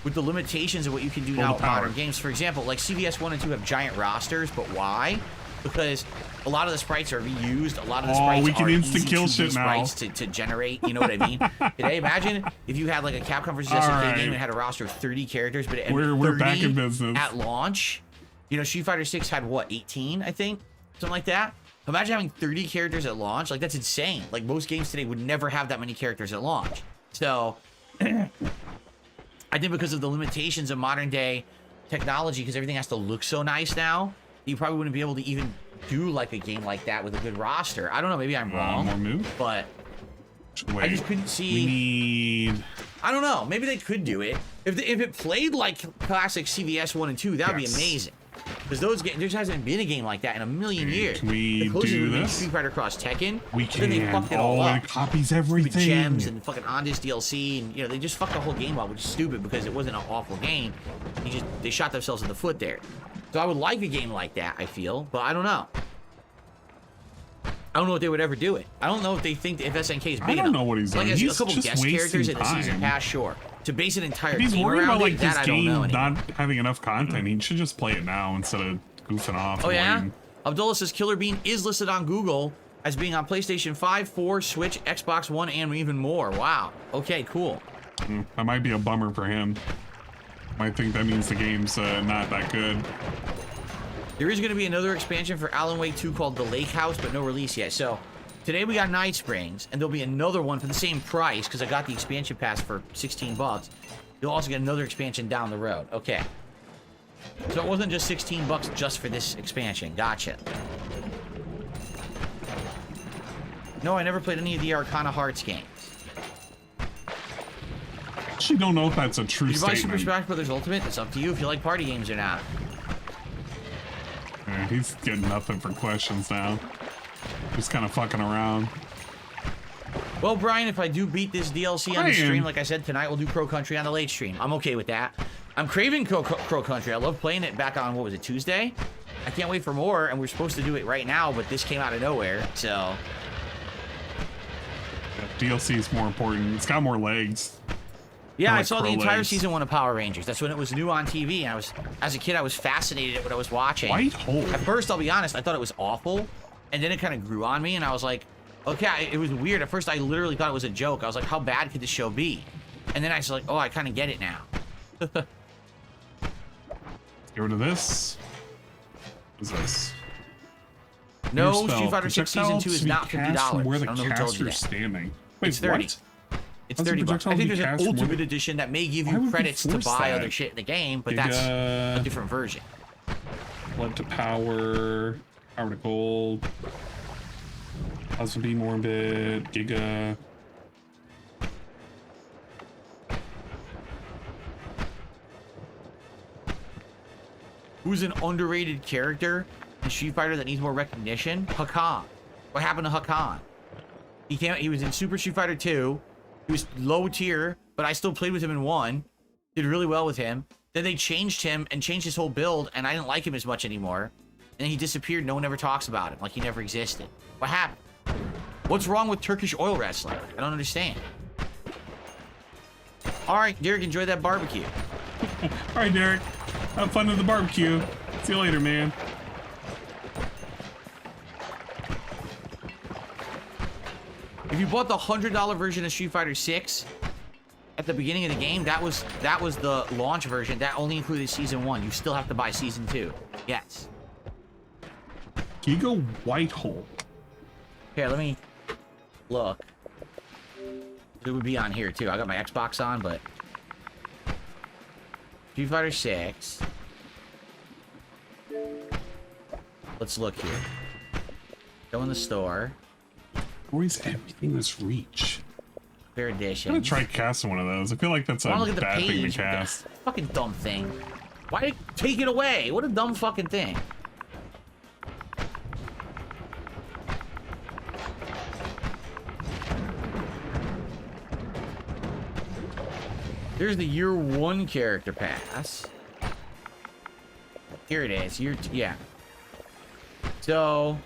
with the limitations of what you can do now with modern games. For example, like CVS 1 and 2 have giant rosters, but why? Because a lot of the sprites are reused. A lot of the sprites we can are instant kill shit sprites to generate. You know what I mean? Today, imagine if you had like a Capcom versus SNK game and had a roster of 30 characters, but we're back in business at launch. You know, Street Fighter 6 had what, 18, I think, something like that. Imagine having 30 characters at launch. Like that's insane. Like most games today would never have that many characters at launch. So I think because of the limitations of modern day technology, because everything has to look so nice now, you probably wouldn't be able to even do like a game like that with a good roster. I don't know, maybe I'm wrong, more move? But wait, I just couldn't see. We need. I don't know. Maybe they could do it if it played like classic CVS 1 and 2. That would be amazing. Because those games, there hasn't been a game like that in a million years. Can we do this? Street Fighter Cross Tekken. We can. Then they fucked it all up. It copies everything. Gems and fucking on this DLC, and you know they just fucked the whole game up, which is stupid because it wasn't an awful game. They shot themselves in the foot there. So I would like a game like that. I feel, but I don't know. I don't know if they would ever do it. I don't know if they think if SNK is big enough. I don't know what he's doing. Like He's a couple just guest characters in the season pass, sure. To base an entire he's game worried around about like this game not having enough content. He should just play it now instead of goofing off. Oh yeah. Abdullah says Killer Bean is listed on Google as being on PlayStation 5, 4, Switch, Xbox One, and even more. Wow. Okay, cool. That might be a bummer for him. Might think that means the game's not that good. There is going to be another expansion for Alan Wake 2 called The Lake House, but no release yet. So today we got Night Springs, and there'll be another one for the same price because I got the expansion pass for 16 bucks. You'll also get another expansion down the road. Okay. So it wasn't just 16 bucks just for this expansion. Gotcha. No, I never played any of the Arcana Hearts games. Actually don't know if that's a true statement. Did you buy statement. Super Smash Brothers Ultimate? It's up to you if you like party games or not. Yeah, he's getting nothing for questions now. Just kind of fucking around. Well, Brian, if I do beat this DLC on the stream, like I said, tonight we'll do Crow Country on the late stream. I'm okay with that. I'm craving Crow Country. I love playing it back on, what was it, Tuesday? I can't wait for more, and we're supposed to do it right now, but this came out of nowhere, so... DLC is more important. It's got more legs. Yeah, Like I saw the crow entire legs. season 1 of Power Rangers. That's when it was new on TV. And I was, as a kid, I was fascinated at what I was watching. White hole. At first, I'll be honest, I thought it was awful. And then it kind of grew on me, and I was like, okay, it was weird. At first, I literally thought it was a joke. I was like, how bad could this show be? And then I was like, oh, I kind of get it now. Let's get rid of this. What's this? No, Your spell. Street Fighter 6 Season 2 is Projectiles not to be cast from $50. where the I don't know who told you caster's that. standing. Wait, It's 30. what? It's How's the $30. projectile I think be there's an cast from where Ultimate the- Edition that may give Why you would we credits to force buy that? other shit in the game, but Big, that's a different version. Blood to power. Power to gold. Puzzle be more bit. Giga. Who's an underrated character in Street Fighter that needs more recognition? Hakan. What happened to Hakan? He was in Super Street Fighter 2. He was low tier, but I still played with him in 1. Did really well with him. Then they changed him and changed his whole build, and I didn't like him as much anymore. And he disappeared. No one ever talks about him, like he never existed. What happened? What's wrong with Turkish oil wrestling? I don't understand. All right, Derek, enjoy that barbecue. All right, Derek. Have fun with the barbecue. See you later, man. If you bought the $100 version of Street Fighter 6 at the beginning of the game, that was the launch version. That only included Season 1. You still have to buy Season 2. Yes. Giga White Hole. Here, let me look. It would be on here, too. I got my Xbox on, but... Street Fighter 6. Let's look here. Go in the store. Always everything is reach. Fair edition. I'm gonna try casting one of those. I feel like that's a Look at the bad thing to page. cast. Fucking dumb thing. Why take it away? What a dumb fucking thing. There's the year 1 character pass. Here it is. Yeah. So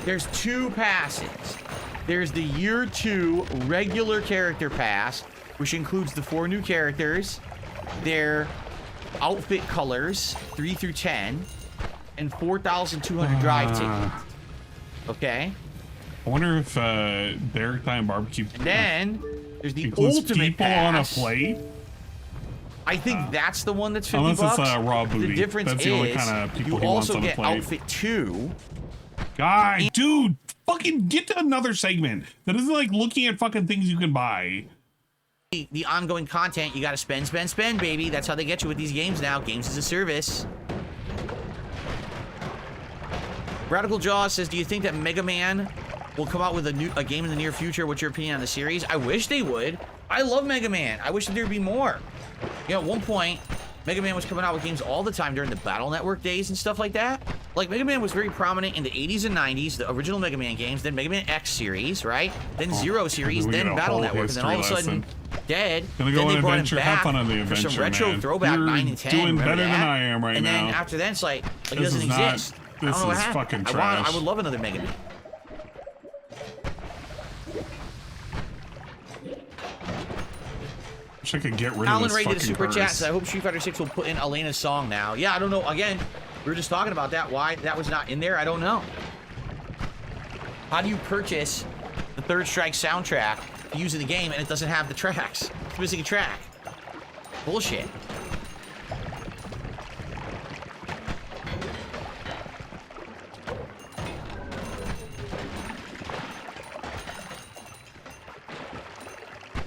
there's 2 passes. There's the year 2 regular character pass, which includes the 4 new characters, their outfit colors 3 through 10, and 4,200 drive tickets. Okay. I wonder if Derek Time Barbecue. And then there's the includes ultimate people pass. on a plate. I think that's the one that's 50 unless bucks. it's raw booty. The difference That's is the only kind of people you he wants also on a get plate. outfit 2. Guy, dude, fucking get to another segment that isn't like looking at fucking things you can buy. The ongoing content, you gotta spend, baby. That's how they get you with these games now. Games as a service. Radical Jaws says, do you think that Mega Man will come out with a game in the near future? What's your opinion on the series? I wish they would. I love Mega Man. I wish that there'd be more. You know, at one point, Mega Man was coming out with games all the time during the Battle Network days and stuff like that. Like, Mega Man was very prominent in the 80s and 90s, the original Mega Man games, then Mega Man X series, right? Then Zero series, then Battle Network, and then all of a sudden, dead. Gonna then go they on brought adventure. him Have back fun on the for adventure, some retro man. throwback You're 9 and 10. doing remember better that? than I am right and now. And then after that, it's like it This doesn't is not- exist. this I don't know what is happened. fucking I trash. would love another Mega Man. Wish I could get rid of Alan this Ray did a fucking super chat. curse. So I hope Street Fighter 6 will put in Elena's song now. Yeah, I don't know. Again, we were just talking about that. Why that was not in there, I don't know. How do you purchase the Third Strike soundtrack to use in the game and it doesn't have the tracks? It's missing a track. Bullshit.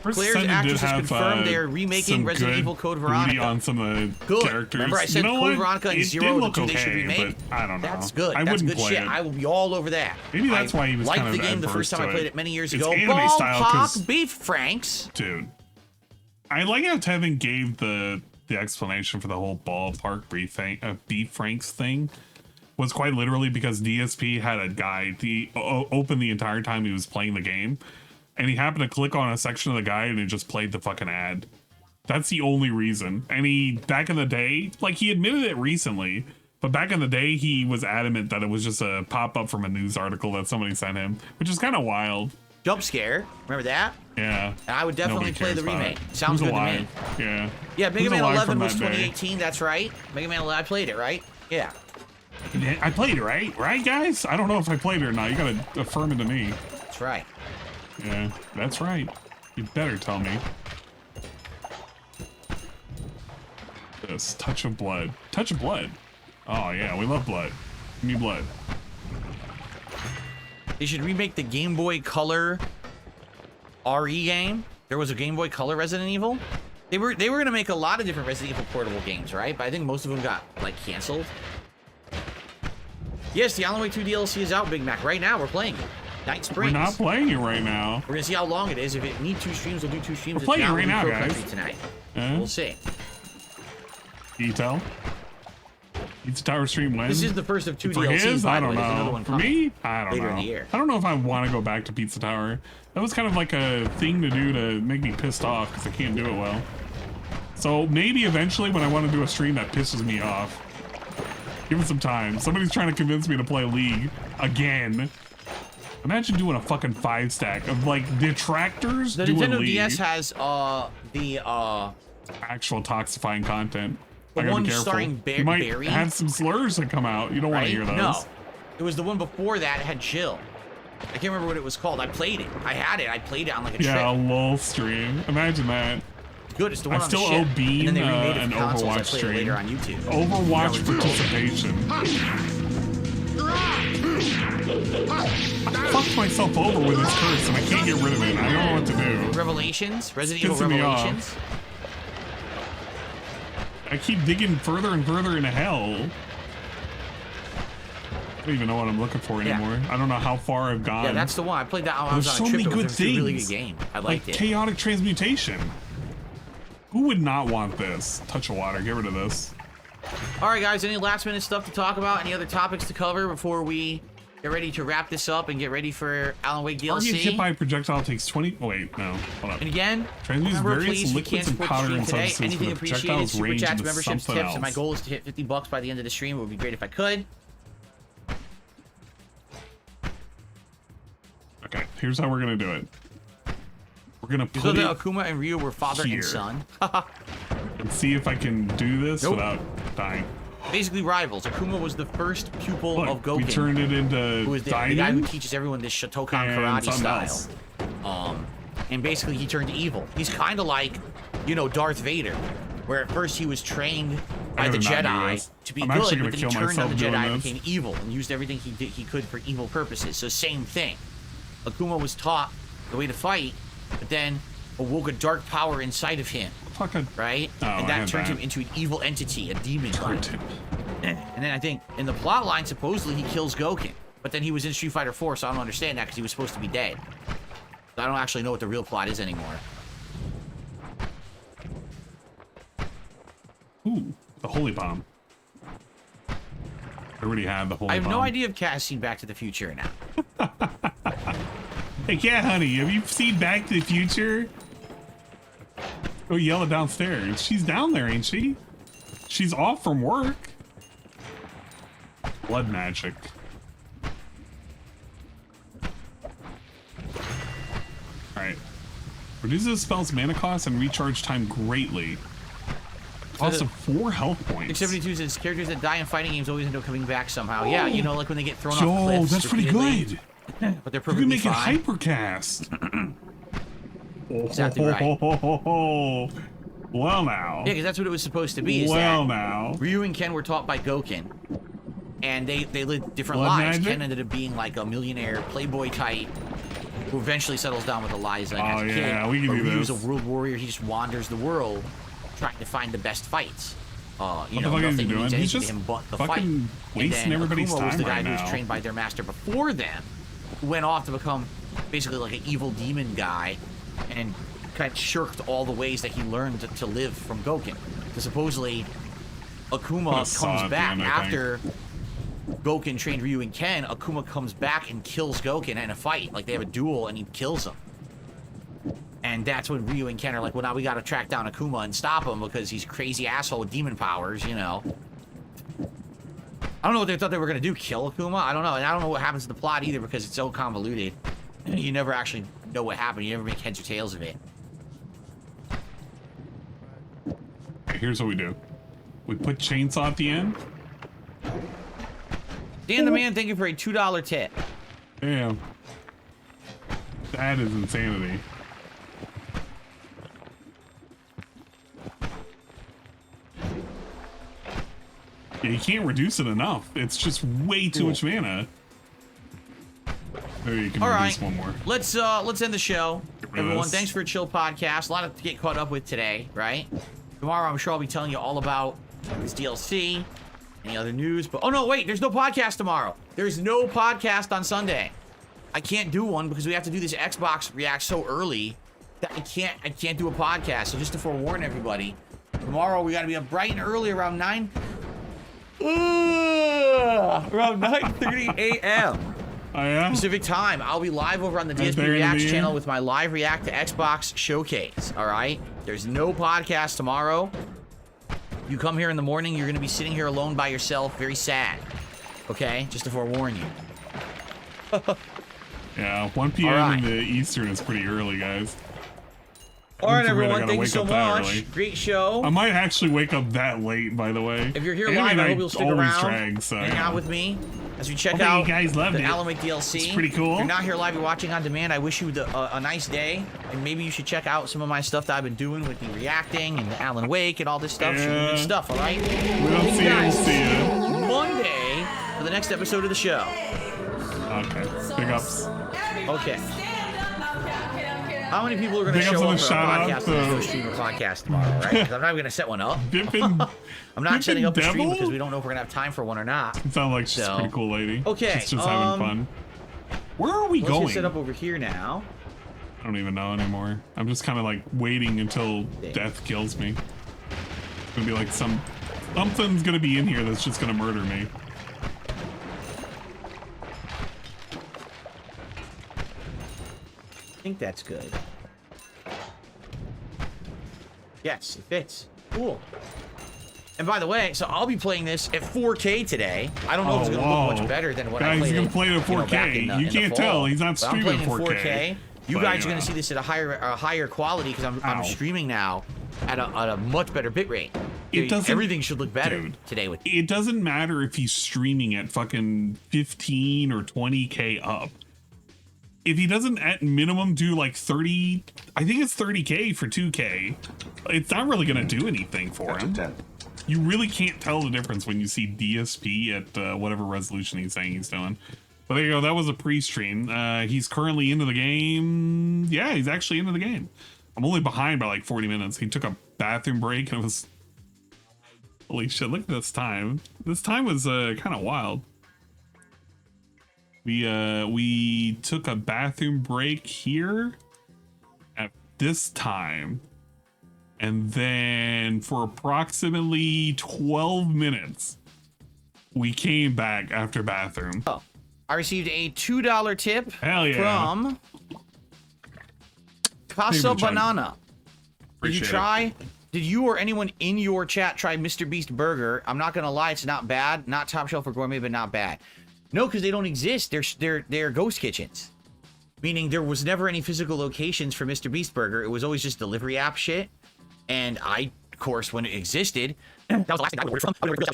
First Claire's Descendant actress did has have, confirmed they're remaking some Resident good Evil Code booty Veronica. on some of the Good. characters. Remember I said You know Code what? Veronica and It Zero did are the look 2 they should okay, remake? but I don't know. That's good. I That's wouldn't good play shit. it. I will be all over that. Maybe that's why he was liked kind of the game the adverse first time I to played it. it many years It's ago. anime Ball style, Pop 'cause- Beef Franks. Dude, I like how Tevin gave the explanation for the whole ballpark beef Franks thing was quite literally because DSP had a guide open the entire time he was playing the game, and he happened to click on a section of the guide and it just played the fucking ad. That's the only reason. And he, back in the day, like he admitted it recently, but back in the day he was adamant that it was just a pop-up from a news article that somebody sent him, which is kind of wild. Jump Scare. Remember that? Yeah. And I would definitely play the remake. It. Sounds good to me. Yeah. Yeah, Mega Man 11 was 2018. That's right. Mega Man 11. I played it, right? Yeah. I played it, right? Right, guys? I don't know if I played it or not. You gotta affirm it to me. That's right. Yeah, that's right. You better tell me. This touch of blood. Touch of blood. Oh yeah, we love blood. Give me blood. They should remake the Game Boy Color RE game. There was a Game Boy Color Resident Evil. They were gonna make a lot of different Resident Evil portable games, right? But I think most of them got like canceled. Yes, the Alan Wake 2 DLC is out, Big Mac. Right now, we're playing it. Night Springs. We're not playing it right now. We're gonna see how long it is. If it needs 2 streams, we'll do 2 streams. We're playing it right now, guys. Tonight. Yeah. We'll see. Can you tell? It's Tower Stream wins. This is the first of 2 For DLCs. his, by I the way. don't There's another know. one For coming me, I don't later know. in the year. I don't know if I want to go back to Pizza Tower. That was kind of like a thing to do to make me pissed off because I can't do it well. So maybe eventually when I want to do a stream that pisses me off. Give it some time. Somebody's trying to convince me to play League again. Imagine doing a fucking 5-stack of like detractors. The doing Nintendo League. DS has the actual toxifying content. The I gotta one be careful. starring You might Barry. have some slurs that come out. You don't want to hear those. No, it was the one before that had Chill. I can't remember what it was called. I played it. I had it. I played it on like a Yeah, a trip. LOL stream. Imagine that. Good. It's the one I on still the owe ship. Bean And then they remade it an for consoles. I Overwatch played it stream. later on YouTube. Overwatch participation. I fucked myself over with this curse and I can't get rid of it. I don't know what to do. Revelations? Resident Evil Pissing me off. Revelations? I keep digging further and further into hell. I don't even know what I'm looking for anymore. I don't know how far I've gone. Yeah, that's the one. I played that when I was There's on so a trip. many good It was a really things. good game. I Like liked it. chaotic transmutation. Who would not want this? Touch of water. Get rid of this. All right, guys. Any last minute stuff to talk about? Any other topics to cover before we get ready to wrap this up and get ready for Alan Wake DLC? Target hit by a projectile takes 20. Oh, wait, no. Hold up. And again, transmutes remember, various please, we liquids can't and support powder the and stream today. substances Anything with appreciated. projectiles Super range chats, into memberships, something tips, and my else. goal is to hit $50 by the end of the stream. It would be great if I could. Okay, here's how we're gonna do it. We're gonna So put that it Akuma and Ryu were father here. and son. and see if I can do this Nope. without dying. Basically rivals. Akuma was the first pupil Look, of Goken. we turned it into who was the guy who diamond teaches everyone this Shotokan and karate something style. else. And basically he turned evil. He's kind of like, you know, Darth Vader, where at first he was trained by the gotta not do Jedi this. to be I'm good, actually but gonna then he kill turned on the myself doing Jedi and this. became evil and used everything he could for evil purposes. So same thing. Akuma was taught the way to fight, but then awoke a dark power inside of him. Fucking right? Oh, and I that had turned that. him into an evil entity, a demon. And then I think in the plot line, supposedly he kills Goken, but then he was in Street Fighter 4, so I don't understand that because he was supposed to be dead. So I don't actually know what the real plot is anymore. Ooh, the holy bomb. I already had the holy bomb. I have no idea if Kat has seen Back to the Future or not. Hey, Cat Honey, have you seen Back to the Future? Go yell it downstairs. She's down there, ain't she? She's off from work. Blood magic. Alright. Reduces spell's mana cost and recharge time greatly. Cost of 4 health points. 672 says characters that die in fighting games always end up coming back somehow. Yeah, you know, like when they get thrown off Yo, cliffs. that's pretty repeatedly. good. But they're You perfectly can make fine. it hypercast. Exactly right. Well now. Yeah, because that's what it was supposed to be. Is Well that now. Ryu and Ken were taught by Goken, and they lived different Blood lives. magic? Ken ended up being like a millionaire playboy type, who eventually settles down with Eliza. And Oh, as a yeah, kid, we can but do Ryu's this. a world warrior. He just wanders the world, trying to find the best fights. You What know, the fuck is he nothing doing? means He's anything just to him but the fucking fight. And wasting then everybody's Akuma was time the guy right who was now. trained by their master before them, who went off to become basically like an evil demon guy, and kind of shirked all the ways that he learned to live from Goken. Because supposedly Akuma comes back after Goken trained Ryu and Ken. Akuma comes back and kills Goken in a fight. Like they have a duel and he kills him. And that's when Ryu and Ken are like, well, now we got to track down Akuma and stop him because he's a crazy asshole with demon powers, you know. I don't know what they thought they were going to do, kill Akuma? I don't know. And I don't know what happens to the plot either because it's so convoluted. you never actually know what happened. You never make heads or tails of it. Here's what we do. We put chainsaw at the end. Dan the Man, thank you for a $2 tip. Damn. That is insanity. Yeah, you can't reduce it enough. It's just way too much mana. There you can reduce one more. Let's end the show. Everyone, thanks for a chill podcast. A lot to get caught up with today, right? Tomorrow, I'm sure I'll be telling you all about this DLC, any other news. But oh no, wait, there's no podcast tomorrow. There's no podcast on Sunday. I can't do one because we have to do this Xbox React so early that I can't do a podcast. So just to forewarn everybody, tomorrow we got to be up bright and early around 9:30 a.m. Oh, yeah? Pacific time. I'll be live over on the DSP Reacts channel with my live React to Xbox showcase. All right. There's no podcast tomorrow. You come here in the morning, you're going to be sitting here alone by yourself, very sad. Okay? Just to forewarn you. Yeah, 1 p.m. in the Eastern is pretty early, guys. All right, everyone. Thank you so much. Great show. I might actually wake up that late, by the way. If you're here live, I hope you'll stick around. So hang out with me as we check out the Alan Wake DLC. It's pretty cool. If you're not here live, you're watching on demand. I wish you a nice day, and maybe you should check out some of my stuff that I've been doing with the reacting and the Alan Wake and all this stuff. Yeah. Good stuff. All right. We'll see you. Monday for the next episode of the show. Okay. Big ups. Okay. How many people are going to show up for a podcast and go stream a podcast tomorrow, right? Because I'm not going to set one up. I'm not setting up a stream because we don't know if we're going to have time for one or not. It sounds like she's a pretty cool lady. Okay. She's just having fun. Where are we going? Let's set up over here now. I don't even know anymore. I'm just kind of like waiting until death kills me. It's going to be like something's going to be in here that's just going to murder me. I think that's good. Yes, it fits. Cool. And by the way, so I'll be playing this at 4K today. I don't know if it's going to look much better than what I played. He's going to play it at 4K. You can't tell. He's not streaming at 4K. You guys are going to see this at a higher quality because I'm streaming now at a much better bitrate. Everything should look better today. It doesn't matter if he's streaming at fucking 15 or 20K up. If he doesn't at minimum do like 30, I think it's 30K for 2K, it's not really going to do anything for him. You really can't tell the difference when you see DSP at whatever resolution he's saying he's doing. But there you go. That was a pre-stream. He's currently into the game. Yeah, he's actually into the game. I'm only behind by like 40 minutes. He took a bathroom break and it was... Holy shit, look at this time. This time was kind of wild. We took a bathroom break here at this time. And then for approximately 12 minutes, we came back after bathroom. Oh, I received a $2 tip from Casa Banana. Did you try? Did you or anyone in your chat try Mr. Beast Burger? I'm not gonna lie, it's not bad. Not top shelf or gourmet, but not bad. No, because they don't exist. They're ghost kitchens. Meaning there was never any physical locations for Mr. Beast Burger. It was always just delivery app shit. And I, of course, when it existed, that was the last thing I ordered from. I ordered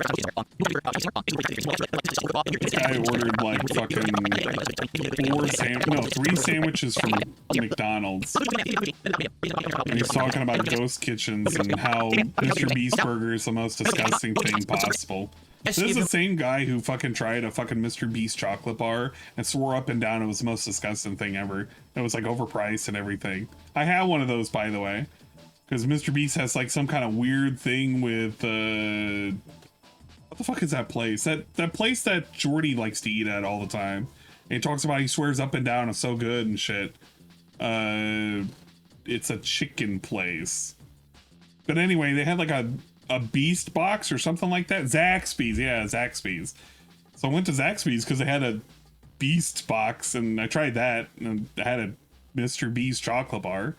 like fucking 3 sandwiches from McDonald's. And he's talking about ghost kitchens and how Mr. Beast Burger is the most disgusting thing possible. This is the same guy who fucking tried a fucking Mr. Beast chocolate bar and swore up and down it was the most disgusting thing ever. It was like overpriced and everything. I had one of those, by the way. Because Mr. Beast has like some kind of weird thing with what the fuck is that place? That place that Jordy likes to eat at all the time. And he talks about he swears up and down it's so good and shit. It's a chicken place. But anyway, they had like a Beast box or something like that. Zaxby's, yeah, Zaxby's. So I went to Zaxby's because they had a Beast box and I tried that and I had a Mr. Beast chocolate bar.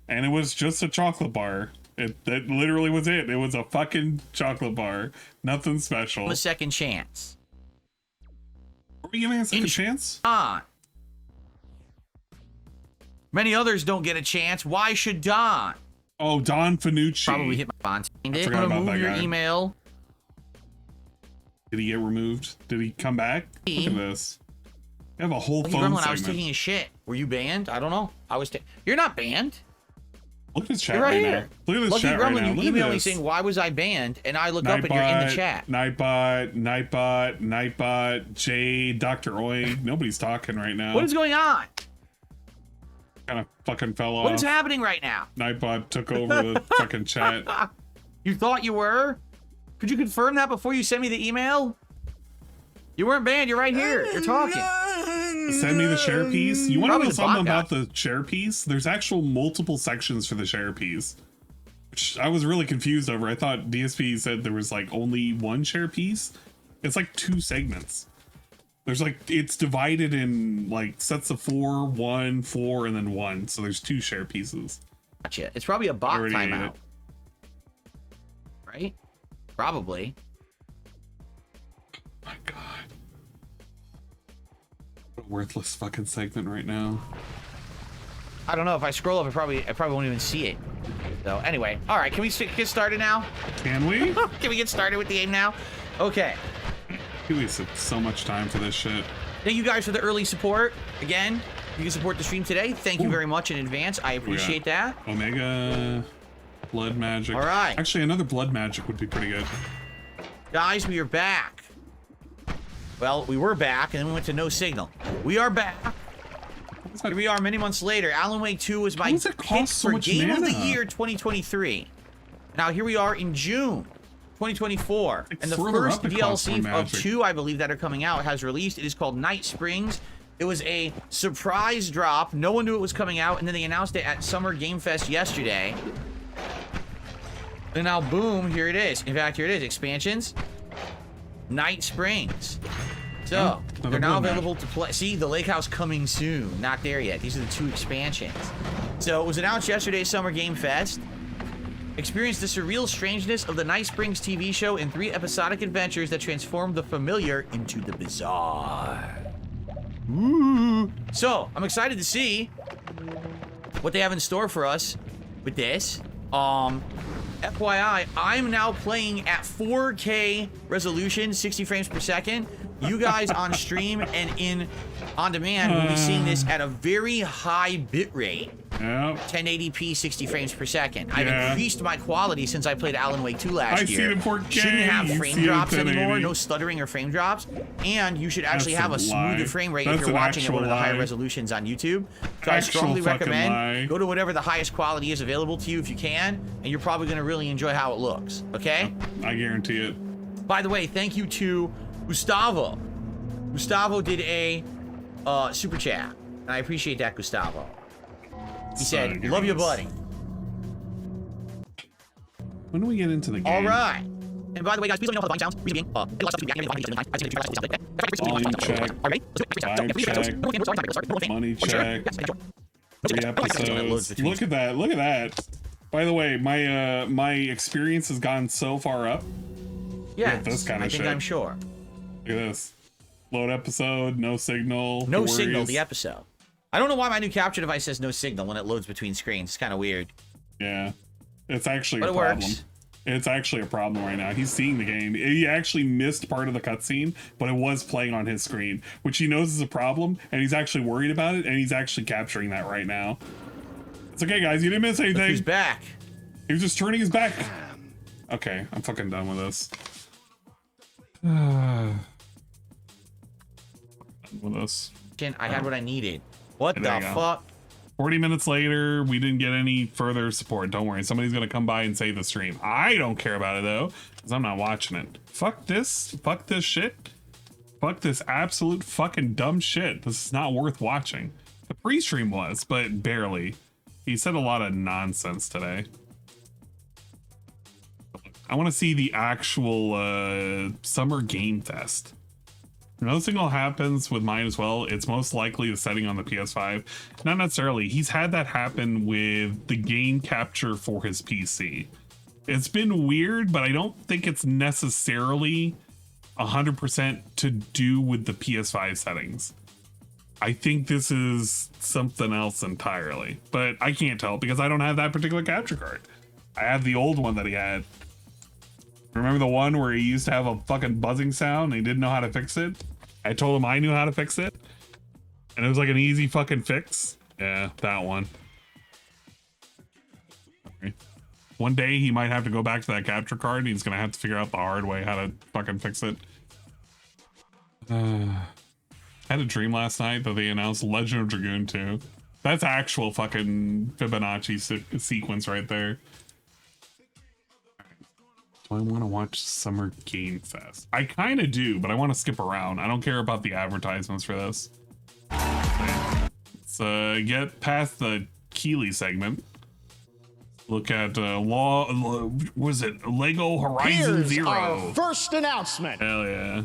And it was just a chocolate bar. That literally was it. It was a fucking chocolate bar. Nothing special. A second chance. Are we giving a second chance? Many others don't get a chance. Why should Don? Oh, Don Fanucci. Probably hit my bond. I'm gonna move your email. Did he get removed? Did he come back? Look at this. You have a whole phone segment. I was taking a shit. Were you banned? I don't know. You're not banned. Look at this chat right now. Look at this chat right now. You email me saying, why was I banned? And I look up and you're in the chat. Nightbot, Jade, Dr. Oi. Nobody's talking right now. What is going on? Kind of fucking fell off. What is happening right now? Nightbot took over the fucking chat. You thought you were? Could you confirm that before you sent me the email? You weren't banned. You're right here. You're talking. Send me the share piece. You want to know something about the share piece? There's actual multiple sections for the share piece, which I was really confused over. I thought DSP said there was like only one share piece. It's like 2 segments. There's like, it's divided in like sets of 4, 1, 4, and then 1. So there's 2 share pieces. Gotcha. It's probably a bot timeout. Right? Probably. My God. What a worthless fucking segment right now. I don't know. If I scroll up, I probably won't even see it. So anyway, all right. Can we get started now? Can we? Can we get started with the game now? Okay. We wasted so much time for this shit. Thank you guys for the early support. Again, you can support the stream today. Thank you very much in advance. I appreciate that. Omega, Blood Magic. All right. Actually, another Blood Magic would be pretty good. Guys, we are back. Well, we were back, and then we went to no signal. We are back. Here we are many months later. Alan Wake 2 was my pick for Game of the Year 2023. Now, here we are in June 2024. And the first DLC of 2, I believe, that are coming out has released. It is called Night Springs. It was a surprise drop. No one knew it was coming out, and then they announced it at Summer Game Fest yesterday. And now, boom, here it is. In fact, here it is. Expansions. Night Springs. So, they're now available to play. See, the Lake House coming soon. Not there yet. These are the 2 expansions. So, it was announced yesterday at Summer Game Fest. Experience the surreal strangeness of the Night Springs TV show in 3 episodic adventures that transform the familiar into the bizarre. Ooh. So, I'm excited to see what they have in store for us with this. FYI, I'm now playing at 4K resolution, 60 frames per second. You guys on stream and on demand will be seeing this at a very high bit rate. Yep. 1080p, 60 frames per second. I've increased my quality since I played Alan Wake 2 last year. I see it in 4K. Shouldn't have frame drops anymore, no stuttering or frame drops. And you should actually have a smoother frame rate if you're watching at one of the higher resolutions on YouTube. So I strongly recommend go to whatever the highest quality is available to you if you can, and you're probably going to really enjoy how it looks. Okay? I guarantee it. By the way, thank you to Gustavo. Gustavo did a super chat, and I appreciate that, Gustavo. He said, love you, buddy. When do we get into the game? All right. And by the way, guys, please let me know how the volume sounds. Money check. 3 episodes. Look at that. Look at that. By the way, my experience has gone so far up. Yeah, this kind of shit. I'm sure. Look at this. Load episode, no signal. No signal, the episode. I don't know why my new capture device says no signal when it loads between screens. It's kind of weird. Yeah. It's actually a problem. Works. It's actually a problem right now. He's seeing the game. He actually missed part of the cutscene, but it was playing on his screen, which he knows is a problem, and he's actually worried about it, and he's actually capturing that right now. It's okay, guys. You didn't miss anything. Look, he's back. He was just turning his back. Okay, I'm fucking done with this. I had what I needed. What the fuck? 40 minutes later, we didn't get any further support. Don't worry, somebody's gonna come by and save the stream. I don't care about it though, because I'm not watching it. Fuck this shit. Fuck this absolute fucking dumb shit. This is not worth watching. The pre-stream was, but barely. He said a lot of nonsense today. I want to see the actual Summer Game Fest. No signal happens with mine as well. It's most likely the setting on the PS5. Not necessarily. He's had that happen with the game capture for his PC. It's been weird, but I don't think it's necessarily 100% to do with the PS5 settings. I think this is something else entirely, but I can't tell because I don't have that particular capture card. I have the old one that he had. Remember the one where he used to have a fucking buzzing sound and he didn't know how to fix it? I told him I knew how to fix it. And it was like an easy fucking fix. Yeah, that one. One day he might have to go back to that capture card and he's gonna have to figure out the hard way how to fucking fix it. I had a dream last night that they announced Legend of Dragoon 2. That's actual fucking Fibonacci sequence right there. Do I want to watch Summer Game Fest? I kind of do, but I want to skip around. I don't care about the advertisements for this. Let's get past the Keeley segment. Look at was it Lego Horizon Here's Zero? Our first announcement. Hell yeah.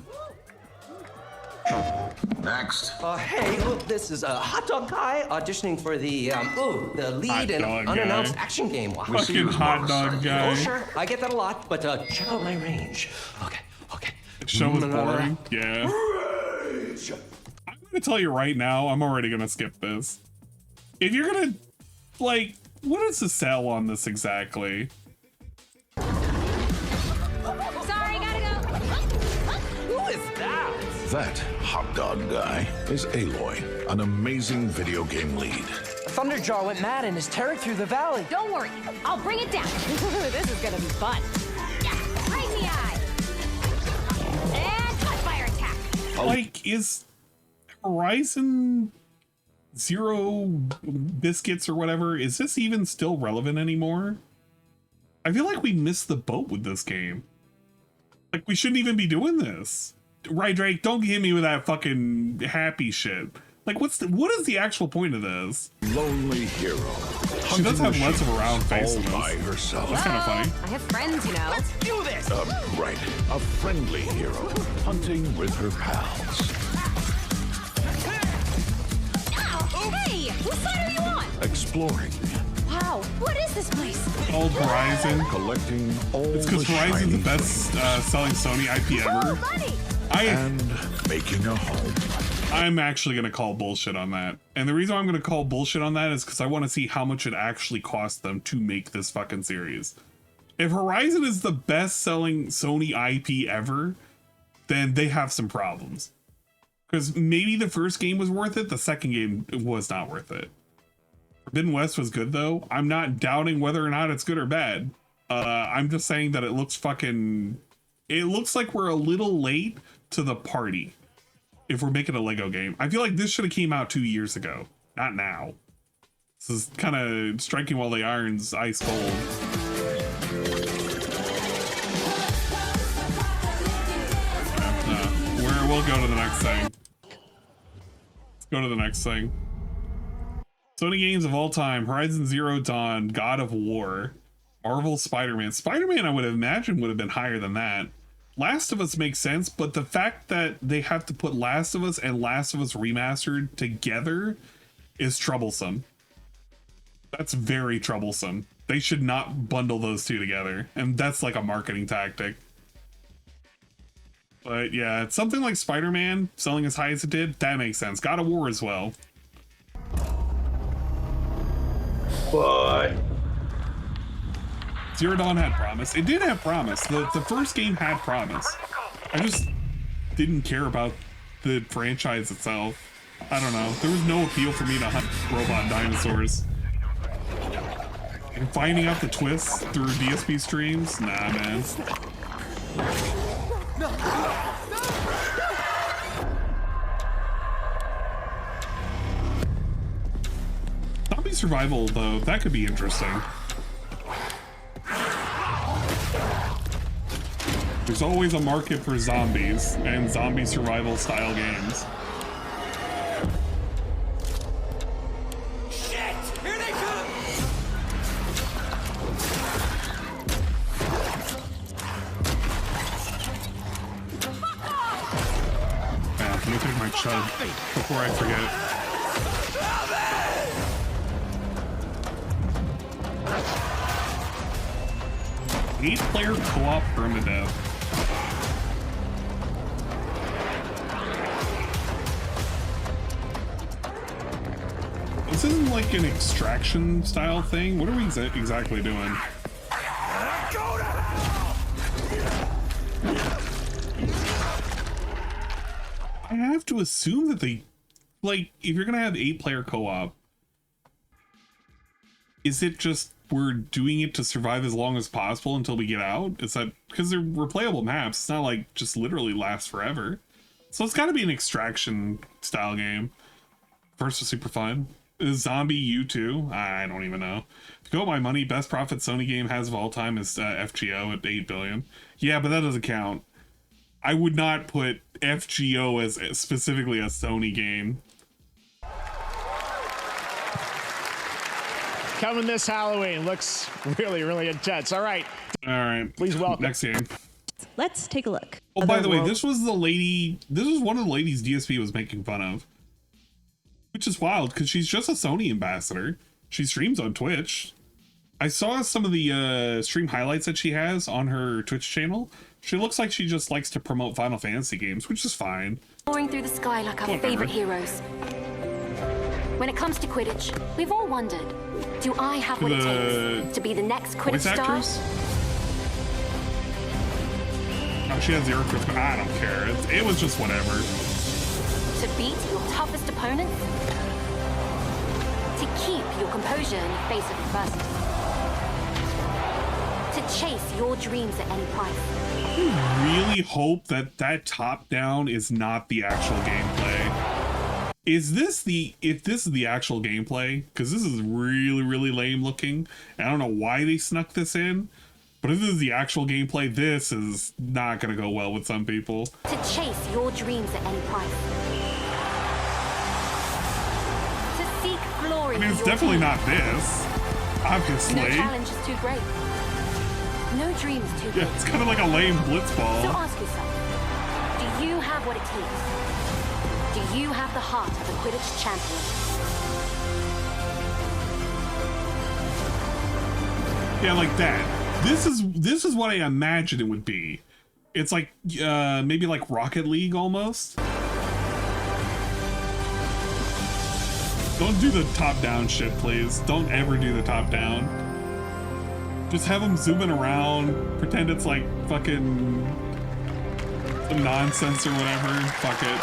Next. Hey, look, this is a hot dog guy auditioning for the lead in unannounced action game. Fucking hot dog guy. Oh, sure, I get that a lot, but check out my range. Okay. The show was boring. Yeah. I'm gonna tell you right now, I'm already gonna skip this. If you're gonna, like, what is the sell on this exactly? Sorry, gotta go. Who is that? That hot dog guy is Aloy, an amazing video game lead. Thunderjaw went mad and is tearing through the valley. Don't worry, I'll bring it down. This is gonna be fun. Yeah, right in the eye. And cut fire attack. Like, is Horizon Zero Biscuits or whatever, is this even still relevant anymore? I feel like we missed the boat with this game. Like, we shouldn't even be doing this. Right, Drake, don't hit me with that fucking happy shit. Like, what is the actual point of this? Lonely hero. She does have less of a round face all than by herself. That's kind of funny. I have friends, you know. Let's do this. Right. A friendly hero hunting with her pals. Hey, whose side are you on? Exploring. Wow, what is this place? Old Horizon. Collecting all It's because Horizon's the best selling Sony IP ever. And making a home. I'm actually going to call bullshit on that. And the reason I'm going to call bullshit on that is because I want to see how much it actually cost them to make this fucking series. If Horizon is the best selling Sony IP ever, then they have some problems. Because maybe the first game was worth it, the second game was not worth it. Forbidden West was good though. I'm not doubting whether or not it's good or bad. I'm just saying that it looks fucking... It looks like we're a little late to the party if we're making a Lego game. I feel like this should have came out 2 years ago, not now. This is kind of striking while the iron's ice cold. We'll go to the next thing. Let's go to the next thing. Sony games of all time: Horizon Zero Dawn, God of War, Marvel Spider-Man. Spider-Man, I would imagine, would have been higher than that. Last of Us makes sense, but the fact that they have to put Last of Us and Last of Us Remastered together is troublesome. That's very troublesome. They should not bundle those two together, and that's like a marketing tactic. But yeah, it's something like Spider-Man selling as high as it did, that makes sense. God of War as well. What? Zero Dawn had promise. It did have promise. The first game had promise. I just didn't care about the franchise itself. I don't know. There was no appeal for me to hunt robot dinosaurs. And finding out the twists through DSP streams? Nah, man. Zombie survival, though, that could be interesting. There's always a market for zombies and zombie survival style games. Shit! Here they come! Yeah, let me take my chug before I forget. 8-player co-op permadeath. this isn't like an extraction style thing. What are we exactly doing? I have to assume that they, like, if you're gonna have 8-player co-op, is it just we're doing it to survive as long as possible until we get out? Is that because they're replayable maps? It's not like just literally lasts forever. So it's got to be an extraction style game. First was super fun. Is Zombie U2? I don't even know. If you go by money, best profit Sony game has of all time is FGO at 8 billion. Yeah, but that doesn't count. I would not put FGO as specifically a Sony game. Coming this Halloween. Looks really, really intense. All right. All right. Please welcome. Next game. Let's take a look. Oh, by the way, this was the lady. This was one of the ladies DSP was making fun of. Which is wild, because she's just a Sony ambassador. She streams on Twitch. I saw some of the stream highlights that she has on her Twitch channel. She looks like she just likes to promote Final Fantasy games, which is fine. Soaring through the sky like our favorite heroes. When it comes to Quidditch, we've all wondered, do I have what it takes to be the next Quidditch star? Oh, she has the Earth. I don't care. It was just whatever. To beat your toughest opponent? To keep your composure in the face of adversity? To chase your dreams at any price? I really hope that that top-down is not the actual gameplay. Is this the... If this is the actual gameplay, because this is really, really lame looking, and I don't know why they snuck this in, but if this is the actual gameplay, this is not going to go well with some people. To chase your dreams at any price? Seek glory. I mean, it's definitely not this, obviously. No challenge is too great. No dream is too big. Yeah, it's kind of like a lame blitzball. So ask yourself, do you have what it takes? Do you have the heart of a Quidditch champion? Yeah, like that. This is what I imagine it would be. It's like maybe like Rocket League almost. Don't do the top-down shit, please. Don't ever do the top-down. Just have them zooming around, pretend it's like fucking some nonsense or whatever. Fuck it.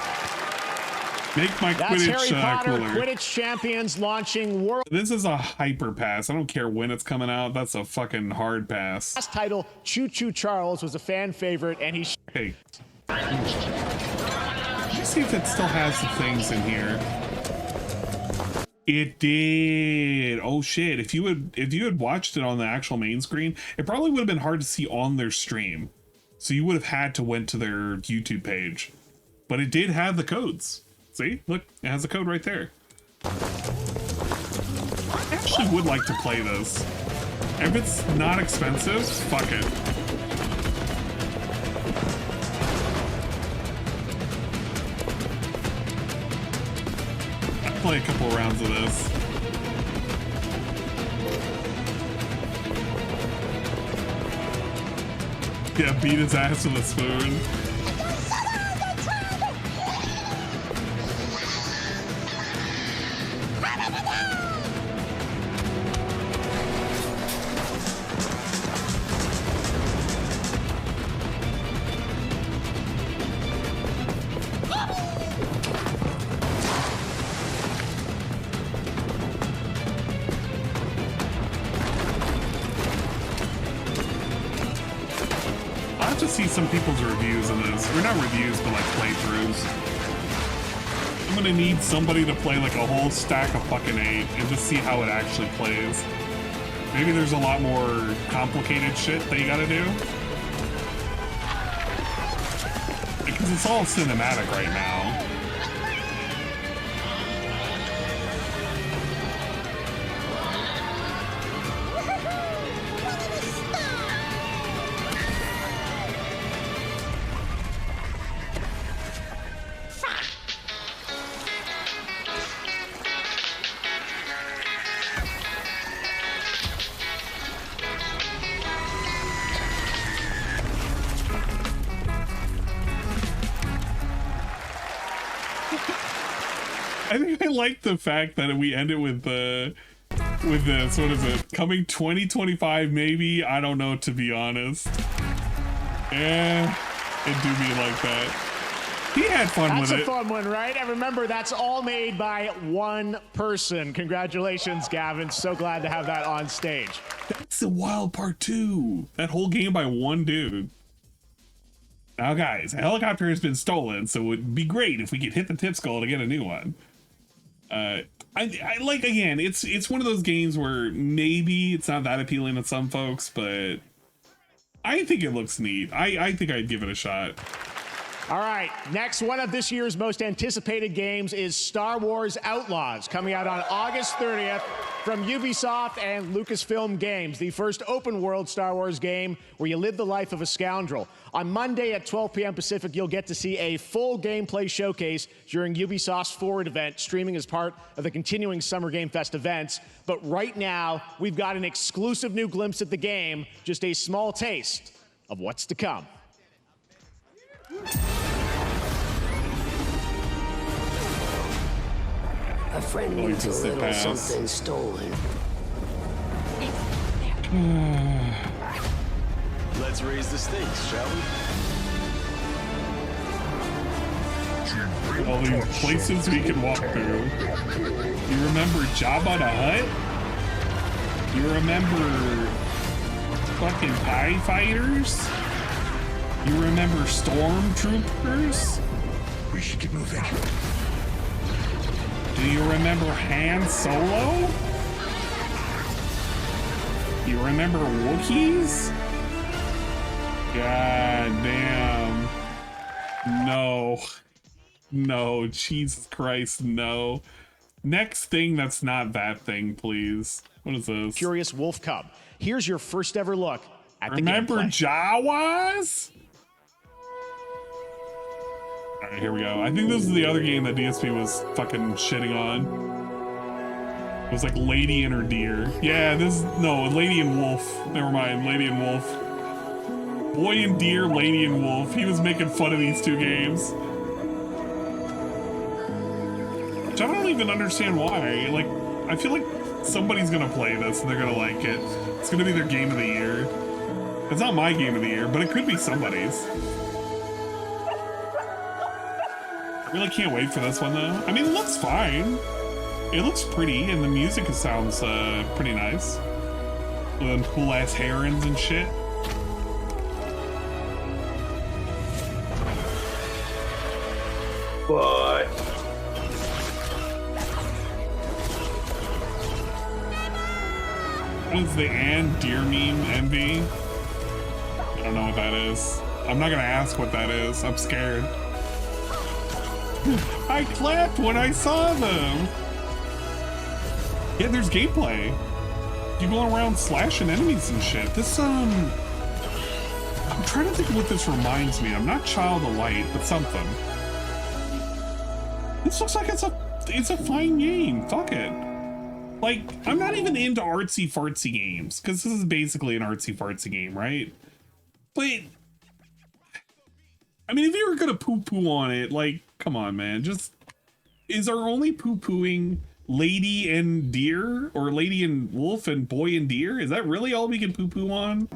Make my That's Quidditch Harry Potter, cooler. Quidditch champions launching world. This is a hyper pass. I don't care when it's coming out. That's a fucking hard pass. Last title, Choo Choo Charles, was a fan favorite, and he. Hey. Let's see if it still has the things in here. It did. Oh shit! If you had watched it on the actual main screen, it probably would have been hard to see on their stream. So you would have had to went to their YouTube page, but it did have the codes. See, look, it has the code right there. I actually would like to play this. If it's not expensive, fuck it. Play a couple rounds of this. Yeah, beat his ass with a spoon. Some people's reviews of this, or not reviews, but like playthroughs. I'm gonna need somebody to play like a whole stack of fucking 8 and just see how it actually plays. Maybe there's a lot more complicated shit that you gotta do. Because it's all cinematic right now. I think I like the fact that we end it with this. What is it? Coming 2025, maybe? I don't know, to be honest. Yeah, it do be like that. He had fun with it. That's a fun one, right? And remember, that's all made by one person. Congratulations, Gavin. So glad to have that on stage. That's the wild part, too. That whole game by one dude. Now, guys, a helicopter has been stolen, so it would be great if we could hit the tip skull to get a new one. I like, again, it's one of those games where maybe it's not that appealing to some folks, but I think it looks neat. I think I'd give it a shot. All right, next one of this year's most anticipated games is Star Wars Outlaws, coming out on August 30th from Ubisoft and Lucasfilm Games, the first open-world Star Wars game where you live the life of a scoundrel. On Monday at 12 p.m. Pacific, you'll get to see a full gameplay showcase during Ubisoft's Forward event, streaming as part of the continuing Summer Game Fest events. But right now, we've got an exclusive new glimpse at the game, just a small taste of what's to come. A friend needs a little something stolen. Let's raise the stakes, shall we? All these places we can walk through. You remember Jabba the Hutt? You remember fucking TIE fighters? You remember stormtroopers? We should get moving. Do you remember Han Solo? You remember Wookiees? God damn. No. No, Jesus Christ, no. Next thing that's not that thing, please. What is this? Curious Wolf Cub. Here's your first ever look at the gameplay. Remember Jawas? All right, here we go. I think this is the other game that DSP was fucking shitting on. It was like Lady and her Deer. Yeah, Lady and Wolf. Never mind, Lady and Wolf. Boy and Deer, Lady and Wolf. He was making fun of these two games. Which I don't even understand why. Like, I feel like somebody's gonna play this and they're gonna like it. It's gonna be their game of the year. It's not my game of the year, but it could be somebody's. I really can't wait for this one though. I mean, it looks fine. It looks pretty, and the music sounds pretty nice. With them cool ass herons and shit. What? What is the and deer meme envy? I don't know what that is. I'm not gonna ask what that is. I'm scared. I clapped when I saw them. Yeah, there's gameplay. You going around slashing enemies and shit. This I'm trying to think of what this reminds me. I'm not Child of Light, but something. This looks like it's a fine game. Fuck it. Like, I'm not even into artsy fartsy games because this is basically an artsy fartsy game, right? But I mean, if you were gonna poo-poo on it, like, come on, man. Just is our only poo-pooing Lady and Deer, or Lady and Wolf and Boy and Deer? Is that really all we can poo-poo on?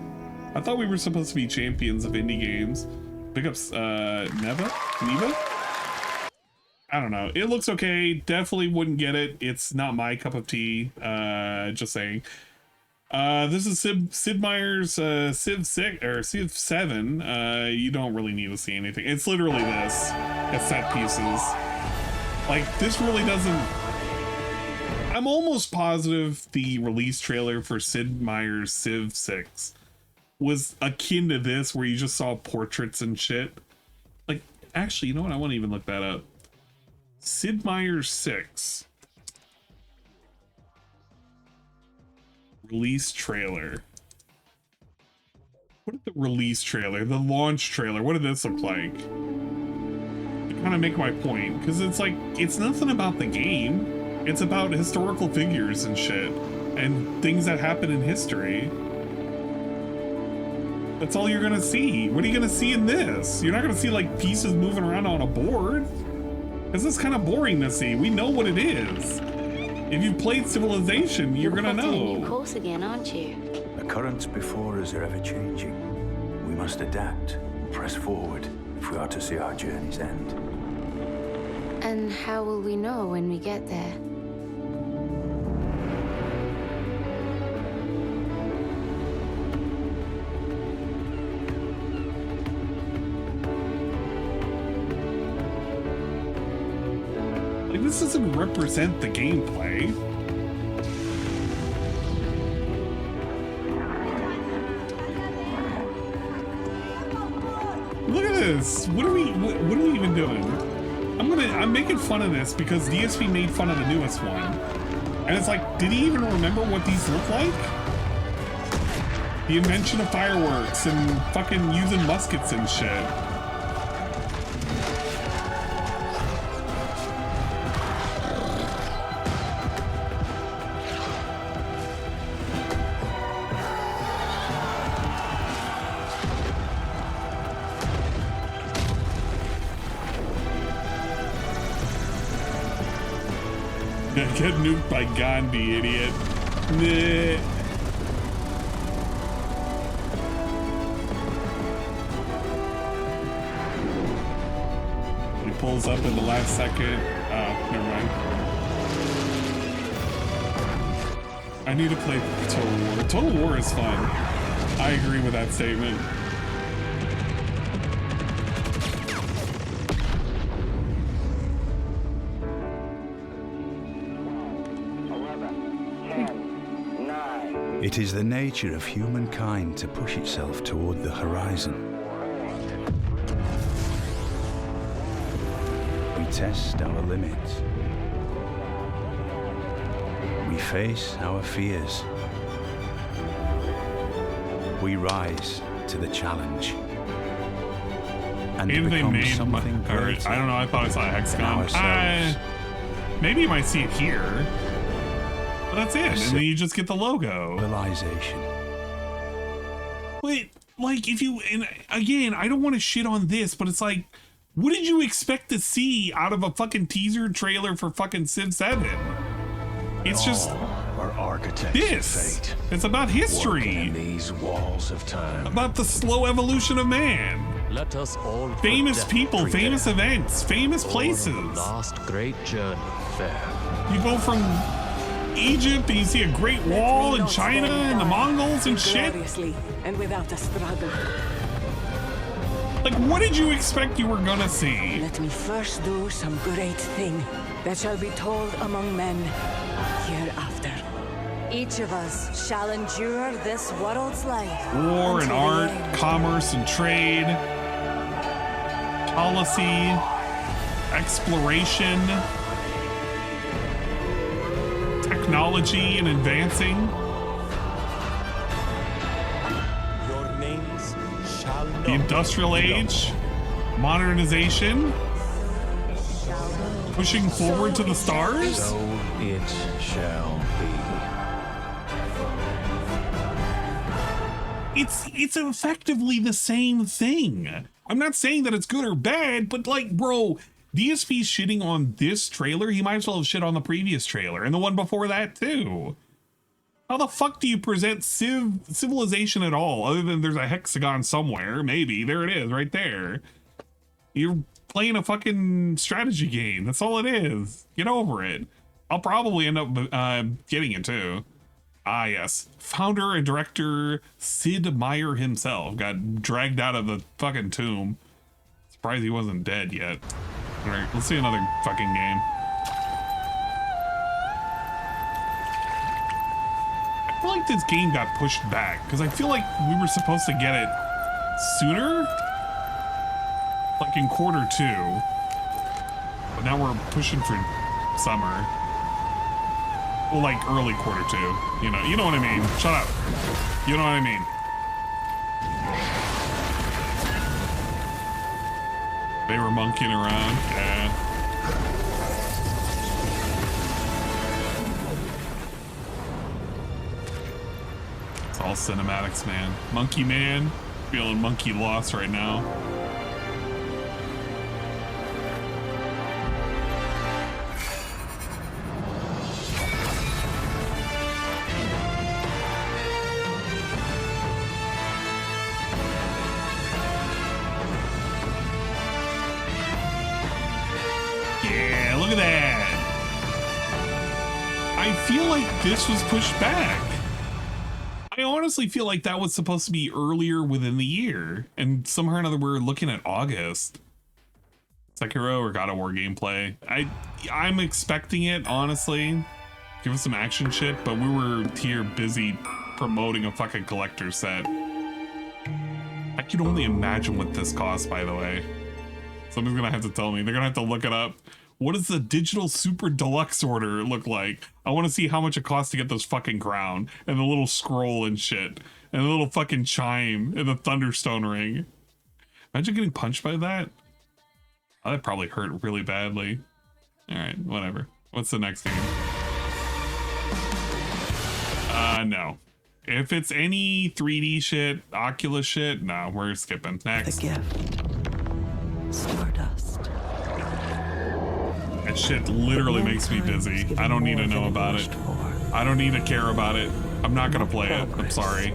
I thought we were supposed to be champions of indie games. Pick up Neva? I don't know. It looks okay. Definitely wouldn't get it. It's not my cup of tea. Just saying. This is Sid Meier's Civ 6 or Civ 7. You don't really need to see anything. It's literally this. It's set pieces. Like, this really doesn't. I'm almost positive the release trailer for Sid Meier's Civ 6 was akin to this, where you just saw portraits and shit. Like, actually, you know what? I want to even look that up. Sid Meier's 6 release trailer. What did the release trailer, the launch trailer, what did this look like? To kind of make my point, because it's like, it's nothing about the game. It's about historical figures and shit, and things that happen in history. That's all you're gonna see. What are you gonna see in this? You're not gonna see like pieces moving around on a board. This is kind of boring to see. We know what it is. If you've played Civilization, you're gonna know. You're plotting a new course again, aren't you? The currents before us are ever changing. We must adapt, press forward, if we are to see our journey's end. And how will we know when we get there? Like, this doesn't represent the gameplay. Look at this. What are we even doing? I'm making fun of this because DSP made fun of the newest one. And it's like, did he even remember what these look like? The invention of fireworks and fucking using muskets and shit. Get nuked by Gandhi, idiot. Nah. He pulls up in the last second. Oh, never mind. I need to play Total War. Total War is fun. I agree with that statement. It is the nature of humankind to push itself toward the horizon. We test our limits. We face our fears. We rise to the challenge. And Maybe they become made something greater. I don't know, I thought I saw a hexagon. Maybe you might see it here. But that's it, and then you just get the logo. Civilization. Wait, like if you, and again, I don't want to shit on this, but it's like, what did you expect to see out of a fucking teaser trailer for fucking Civ 7? It's just our architects this. Fate. It's about history. These walls of time. About the slow evolution of man. Let us all famous people, famous events, famous places. Last great journey fair. You go from Egypt and you see a great wall in China and the Mongols and shit. And without a struggle. Like, what did you expect you were gonna see? Let me first do some great thing that shall be told among men hereafter. Each of us shall endure this world's life. War and art, commerce and trade, policy, exploration, technology and advancing. Your names shall the industrial age, modernization, pushing forward to the stars. So it shall be. It's effectively the same thing. I'm not saying that it's good or bad, but like, bro, DSP's shitting on this trailer. He might as well have shit on the previous trailer and the one before that too. How the fuck do you present Civilization at all, other than there's a hexagon somewhere? Maybe there it is, right there. You're playing a fucking strategy game. That's all it is. Get over it. I'll probably end up getting it too. Ah, yes. Founder and director Sid Meier himself got dragged out of the fucking tomb. Surprised he wasn't dead yet. All right, let's see another fucking game. I feel like this game got pushed back because I feel like we were supposed to get it sooner, like in Q2. But now we're pushing for summer. Well, like early Q2. You know what I mean. Shut up. You know what I mean. They were monkeying around. Yeah. It's all cinematics, man. Monkey man. Feeling monkey loss right now. I feel like this was pushed back. I honestly feel like that was supposed to be earlier within the year, and somehow or another we're looking at August. Sekiro or God of War gameplay. I'm expecting it, honestly. Give us some action shit, but we were here busy promoting a fucking collector set. I can only imagine what this costs, by the way. Somebody's gonna have to tell me. They're gonna have to look it up. What does the digital super deluxe order look like? I want to see how much it costs to get those fucking crown and the little scroll and shit and the little fucking chime and the thunderstone ring. Imagine getting punched by that. Oh, that probably hurt really badly. All right, whatever. What's the next game? No. If it's any 3D shit, Oculus shit, no, we're skipping. Next. The gift. Stardust. That shit literally makes me dizzy. I don't need to know about it. I don't need to care about it. I'm not gonna play it. I'm sorry.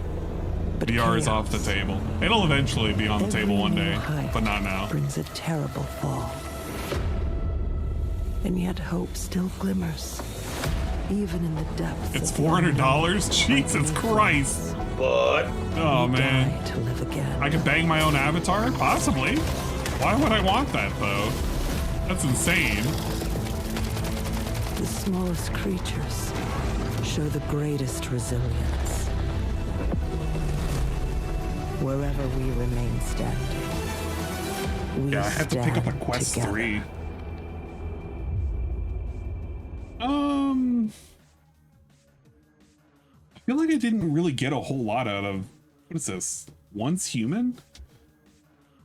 VR is off the table. It'll eventually be on the table one day, but not now. Brings a terrible fall. And yet hope still glimmers. Even in the depths. It's $400? Jesus Christ. What? Oh man. To live again. I could bang my own avatar? Possibly. Why would I want that though? That's insane. The smallest creatures show the greatest resilience. Wherever we remain standing. Yeah, I have to pick up a Quest 3. I feel like I didn't really get a whole lot out of, what is this? Once Human?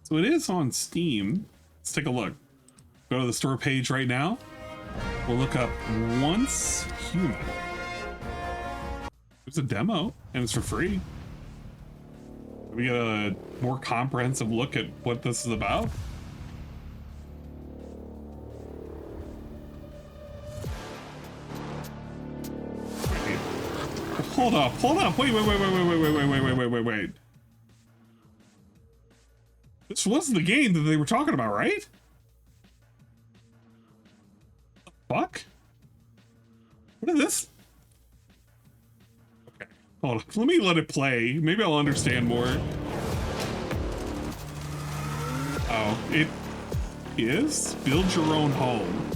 So it is on Steam. Let's take a look. Go to the store page right now. We'll look up Once Human. There's a demo and it's for free. We get a more comprehensive look at what this is about. Hold up, wait. This was the game that they were talking about, right? The fuck? What is this? Okay, hold on, let me let it play. Maybe I'll understand more. Oh, it is? Build your own home.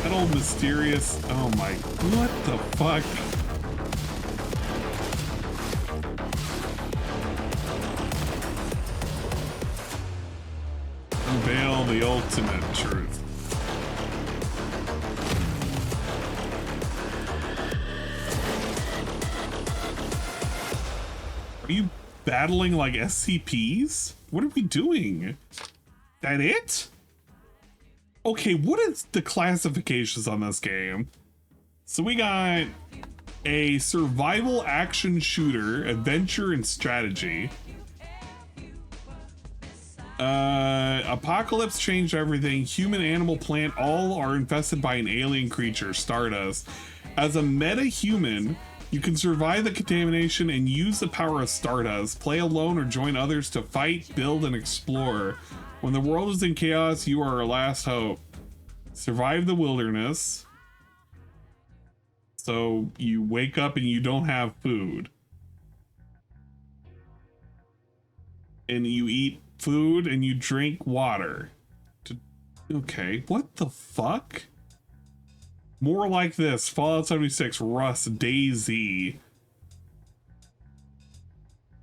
That old mysterious, oh my, what the fuck? Unveil the ultimate truth. Are you battling like SCPs? What are we doing? That it? Okay, what is the classifications on this game? So we got a survival action shooter, adventure and strategy. Apocalypse changed everything. Human, animal, plant, all are infested by an alien creature, Stardust. As a meta-human, you can survive the contamination and use the power of Stardust. Play alone or join others to fight, build, and explore. When the world is in chaos, you are our last hope. Survive the wilderness. So you wake up and you don't have food. And you eat food and you drink water. Okay, what the fuck? More like this. Fallout 76, Rust, DayZ.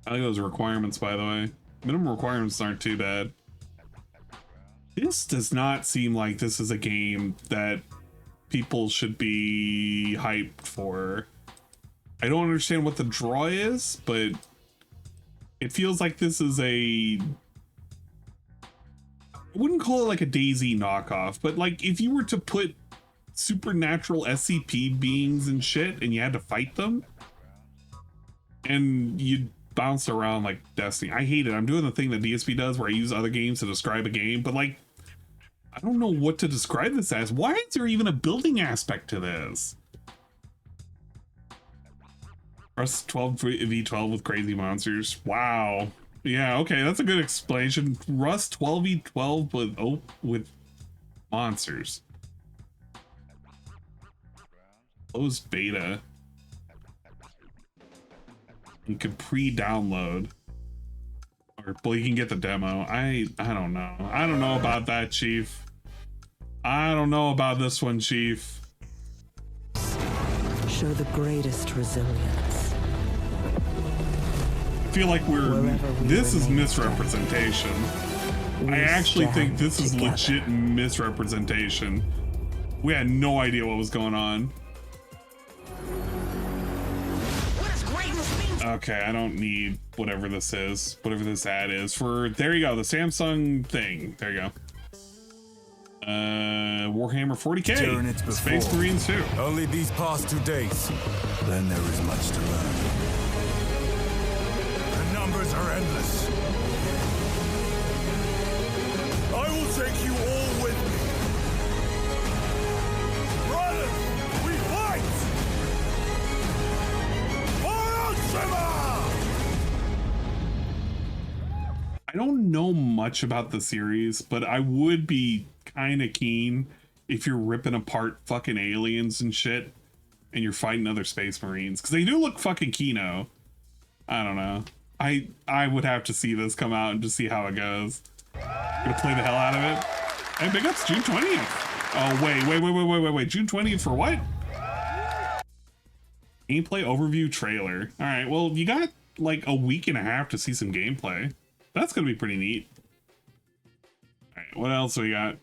I like those requirements, by the way. Minimum requirements aren't too bad. This does not seem like this is a game that people should be hyped for. I don't understand what the draw is, but it feels like this is a... I wouldn't call it like a DayZ knockoff, but like if you were to put supernatural SCP beings and shit and you had to fight them and you bounce around like Destiny. I hate it. I'm doing the thing that DSP does where I use other games to describe a game, but like I don't know what to describe this as. Why is there even a building aspect to this? Press 12 v12 with crazy monsters. Wow. Yeah, okay, that's a good explanation. Rust 12v12 with monsters. Closed beta. You could pre-download. Well, you can get the demo. I don't know. I don't know about that, Chief. I don't know about this one, Chief. Show the greatest resilience. I feel like this is misrepresentation. I actually think this is legit misrepresentation. We had no idea what was going on. Okay, I don't need whatever this is, whatever this ad is for. There you go, the Samsung thing. There you go. Warhammer 40K. Space Marines 2. Only these past 2 days. Then there is much to learn. The numbers are endless. I will take you all with me. Brothers, we fight! I don't know much about the series, but I would be kind of keen if you're ripping apart fucking aliens and shit and you're fighting other Space Marines, because they do look fucking Kino. I don't know. I would have to see this come out and just see how it goes. Gonna play the hell out of it. Hey, big ups, June 20th. Oh, wait. June 20th for what? Gameplay overview trailer. All right, well, you got like a week and a half to see some gameplay. That's gonna be pretty neat. All right, what else we got?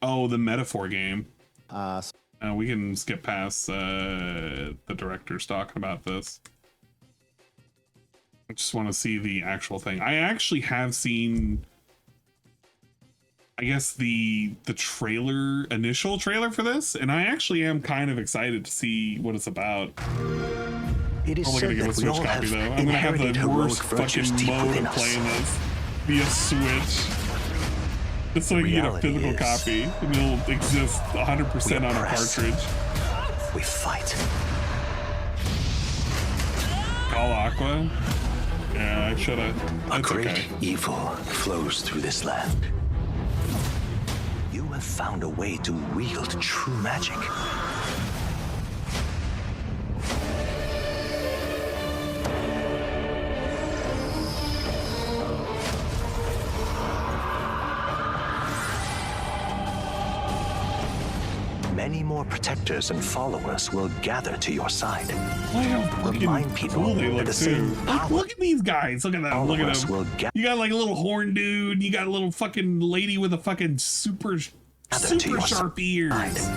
Oh, the Metaphor game. We can skip past the directors talking about this. I just want to see the actual thing. I actually have seen, I guess, the trailer, initial trailer for this, and I actually am kind of excited to see what it's about. It is probably gonna give a Switch copy though. I'm gonna have the worst fucking mode of playing this via Switch. It's so you can get a physical copy, and it'll exist 100% on a cartridge. We fight. Call Aqua? Yeah, I should've. That's A great okay. evil flows through this land. You have found a way to wield true magic. Many more protectors and followers will gather to your side. Remind people that the same power. Look at these guys. Look at them. Look at them. You got like a little horn dude. You got a little fucking lady with a fucking super sharp ears.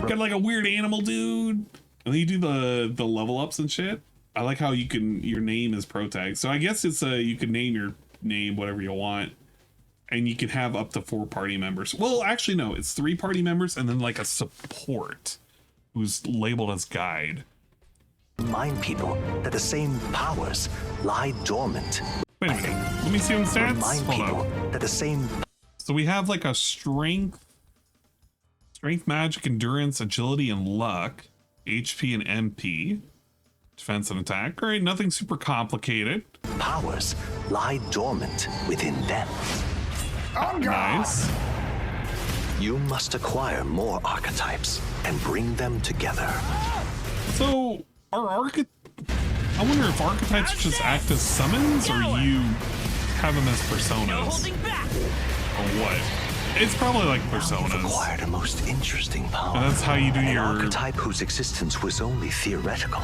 Got like a weird animal dude. And then you do the level ups and shit. I like how you can, your name is pro tag. So I guess it's you can name your name whatever you want. And you can have up to 4 party members. Well, actually, no, it's 3 party members and then like a support who's labeled as guide. Remind people that the same powers lie dormant. Wait a minute. Let me see on stats. Remind people that the same. So we have like a strength, magic, endurance, agility, and luck, HP and MP, defense and attack. All right, nothing super complicated. Powers lie dormant within them. Nice. You must acquire more archetypes and bring them together. So, I wonder if archetypes just act as summons, or you have them as personas, or what? It's probably like personas. You've acquired a most interesting power. And that's how you do an your archetype whose existence was only theoretical.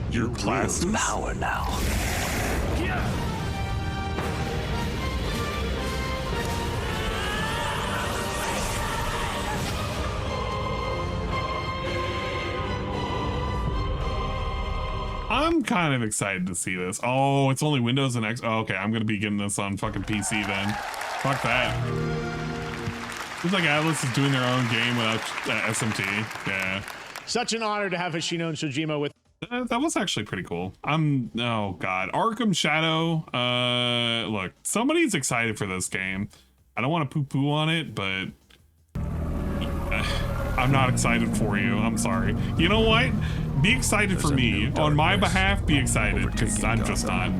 Your classes. Wield power now. I'm kind of excited to see this. Oh, it's only Windows and X. Oh, okay, I'm gonna be getting this on fucking PC then. Fuck that. Looks like Atlas is doing their own game without SMT. Yeah. Such an honor to have Hoshino and Shojima with. That was actually pretty cool. Oh god, Arkham Shadow. Look, somebody's excited for this game. I don't want to poo-poo on it, but I'm not excited for you. I'm sorry. You know what? Be excited for me. On my behalf, be excited, because I'm just not.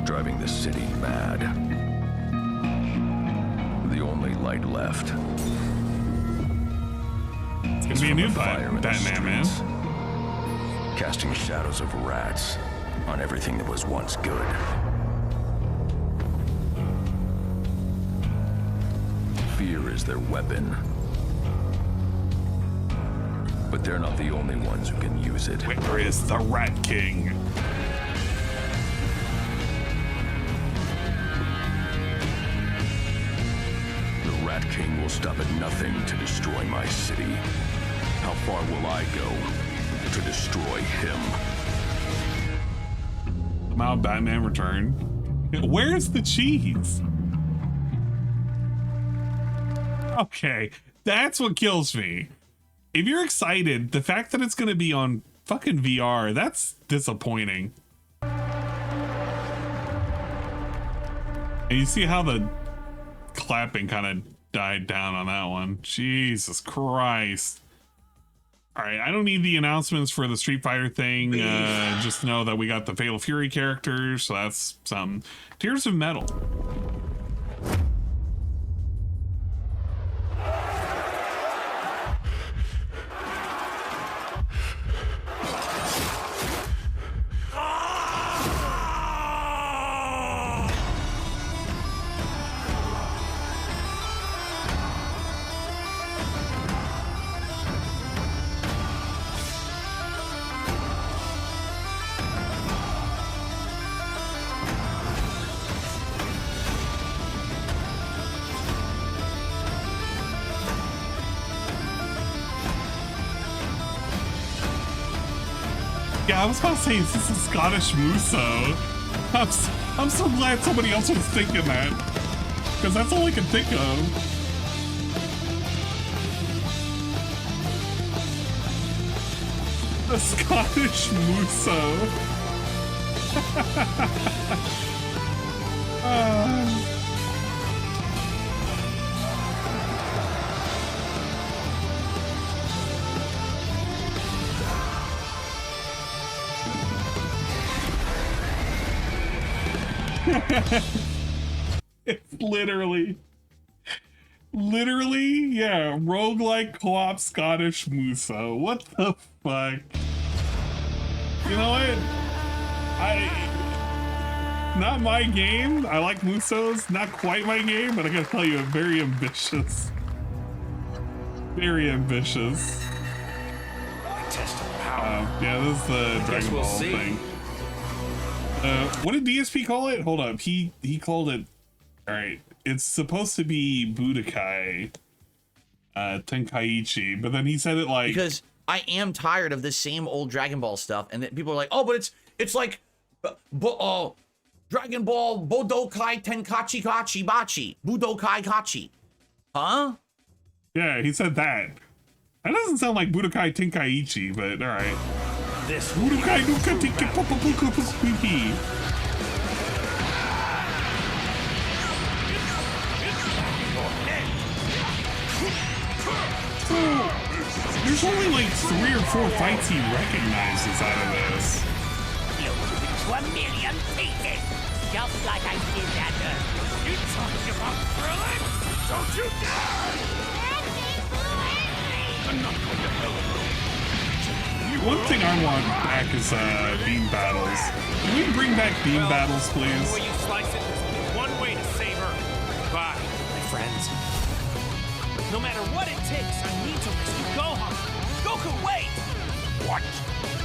driving the city mad. The only light left. It's gonna be a new Batman, man. Casting shadows of rats on everything that was once good. Fear is their weapon. But they're not the only ones who can use it. Where is the Rat King? The Rat King will stop at nothing to destroy my city. How far will I go to destroy him? Somehow Batman returned. Where's the cheese? Okay, that's what kills me. If you're excited, the fact that it's going to be on fucking VR, that's disappointing. And you see how the clapping kind of died down on that one. Jesus Christ. All right, I don't need the announcements for the Street Fighter thing. Just know that we got the Fatal Fury characters, so that's some. Tears of Metal. Yeah, I was about to say, is this a Scottish Muso? I'm so glad somebody else was thinking that. Because that's all I can think of. A Scottish Muso. It's literally, yeah, roguelike co-op Scottish Muso. What the fuck? You know what? Not my game. I like Musos, not quite my game, but I gotta tell you, I'm very ambitious. Very ambitious. Yeah, this is the Dragon Ball thing. What did DSP call it? Hold up. He called it. All right. It's supposed to be Budokai Tenkaichi, but then he said it like, because I am tired of this same old Dragon Ball stuff, and that people are like, oh, but it's like Dragon Ball Budokai Tenkaichi Kachi Bachi Budokai Kachi, huh? Yeah, he said that. That doesn't sound like Budokai Tenkaichi, but all right. This Budokai Nuka Tiki Papa Buka Puki. There's only like 3 or 4 fights he recognizes out of this. You'll lose 1 million pieces, just like I did that earlier. You talking about thrilling? Don't you dare! I'm not going to hell. One thing I want back is beam battles. Can we bring back beam battles, please? Before you slice it, there's only one way to save her. Goodbye, my friends. No matter what it takes, I need to rescue Gohan. Goku, wait! What?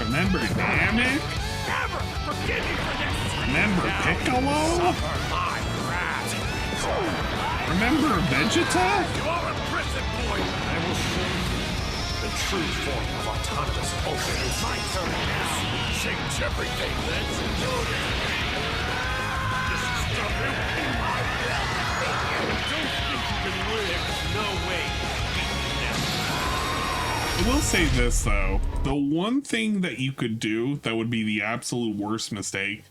Remember Namek? Never forgive me for this! Remember Piccolo? Suffer my wrath. Remember Vegeta? You are a prison boy! I will show you the true form of autonomous open. It's my turn now. Change everything. Let's do this. This is stubborn. Don't think you can live. No way. I will say this though, the one thing that you could do that would be the absolute worst mistake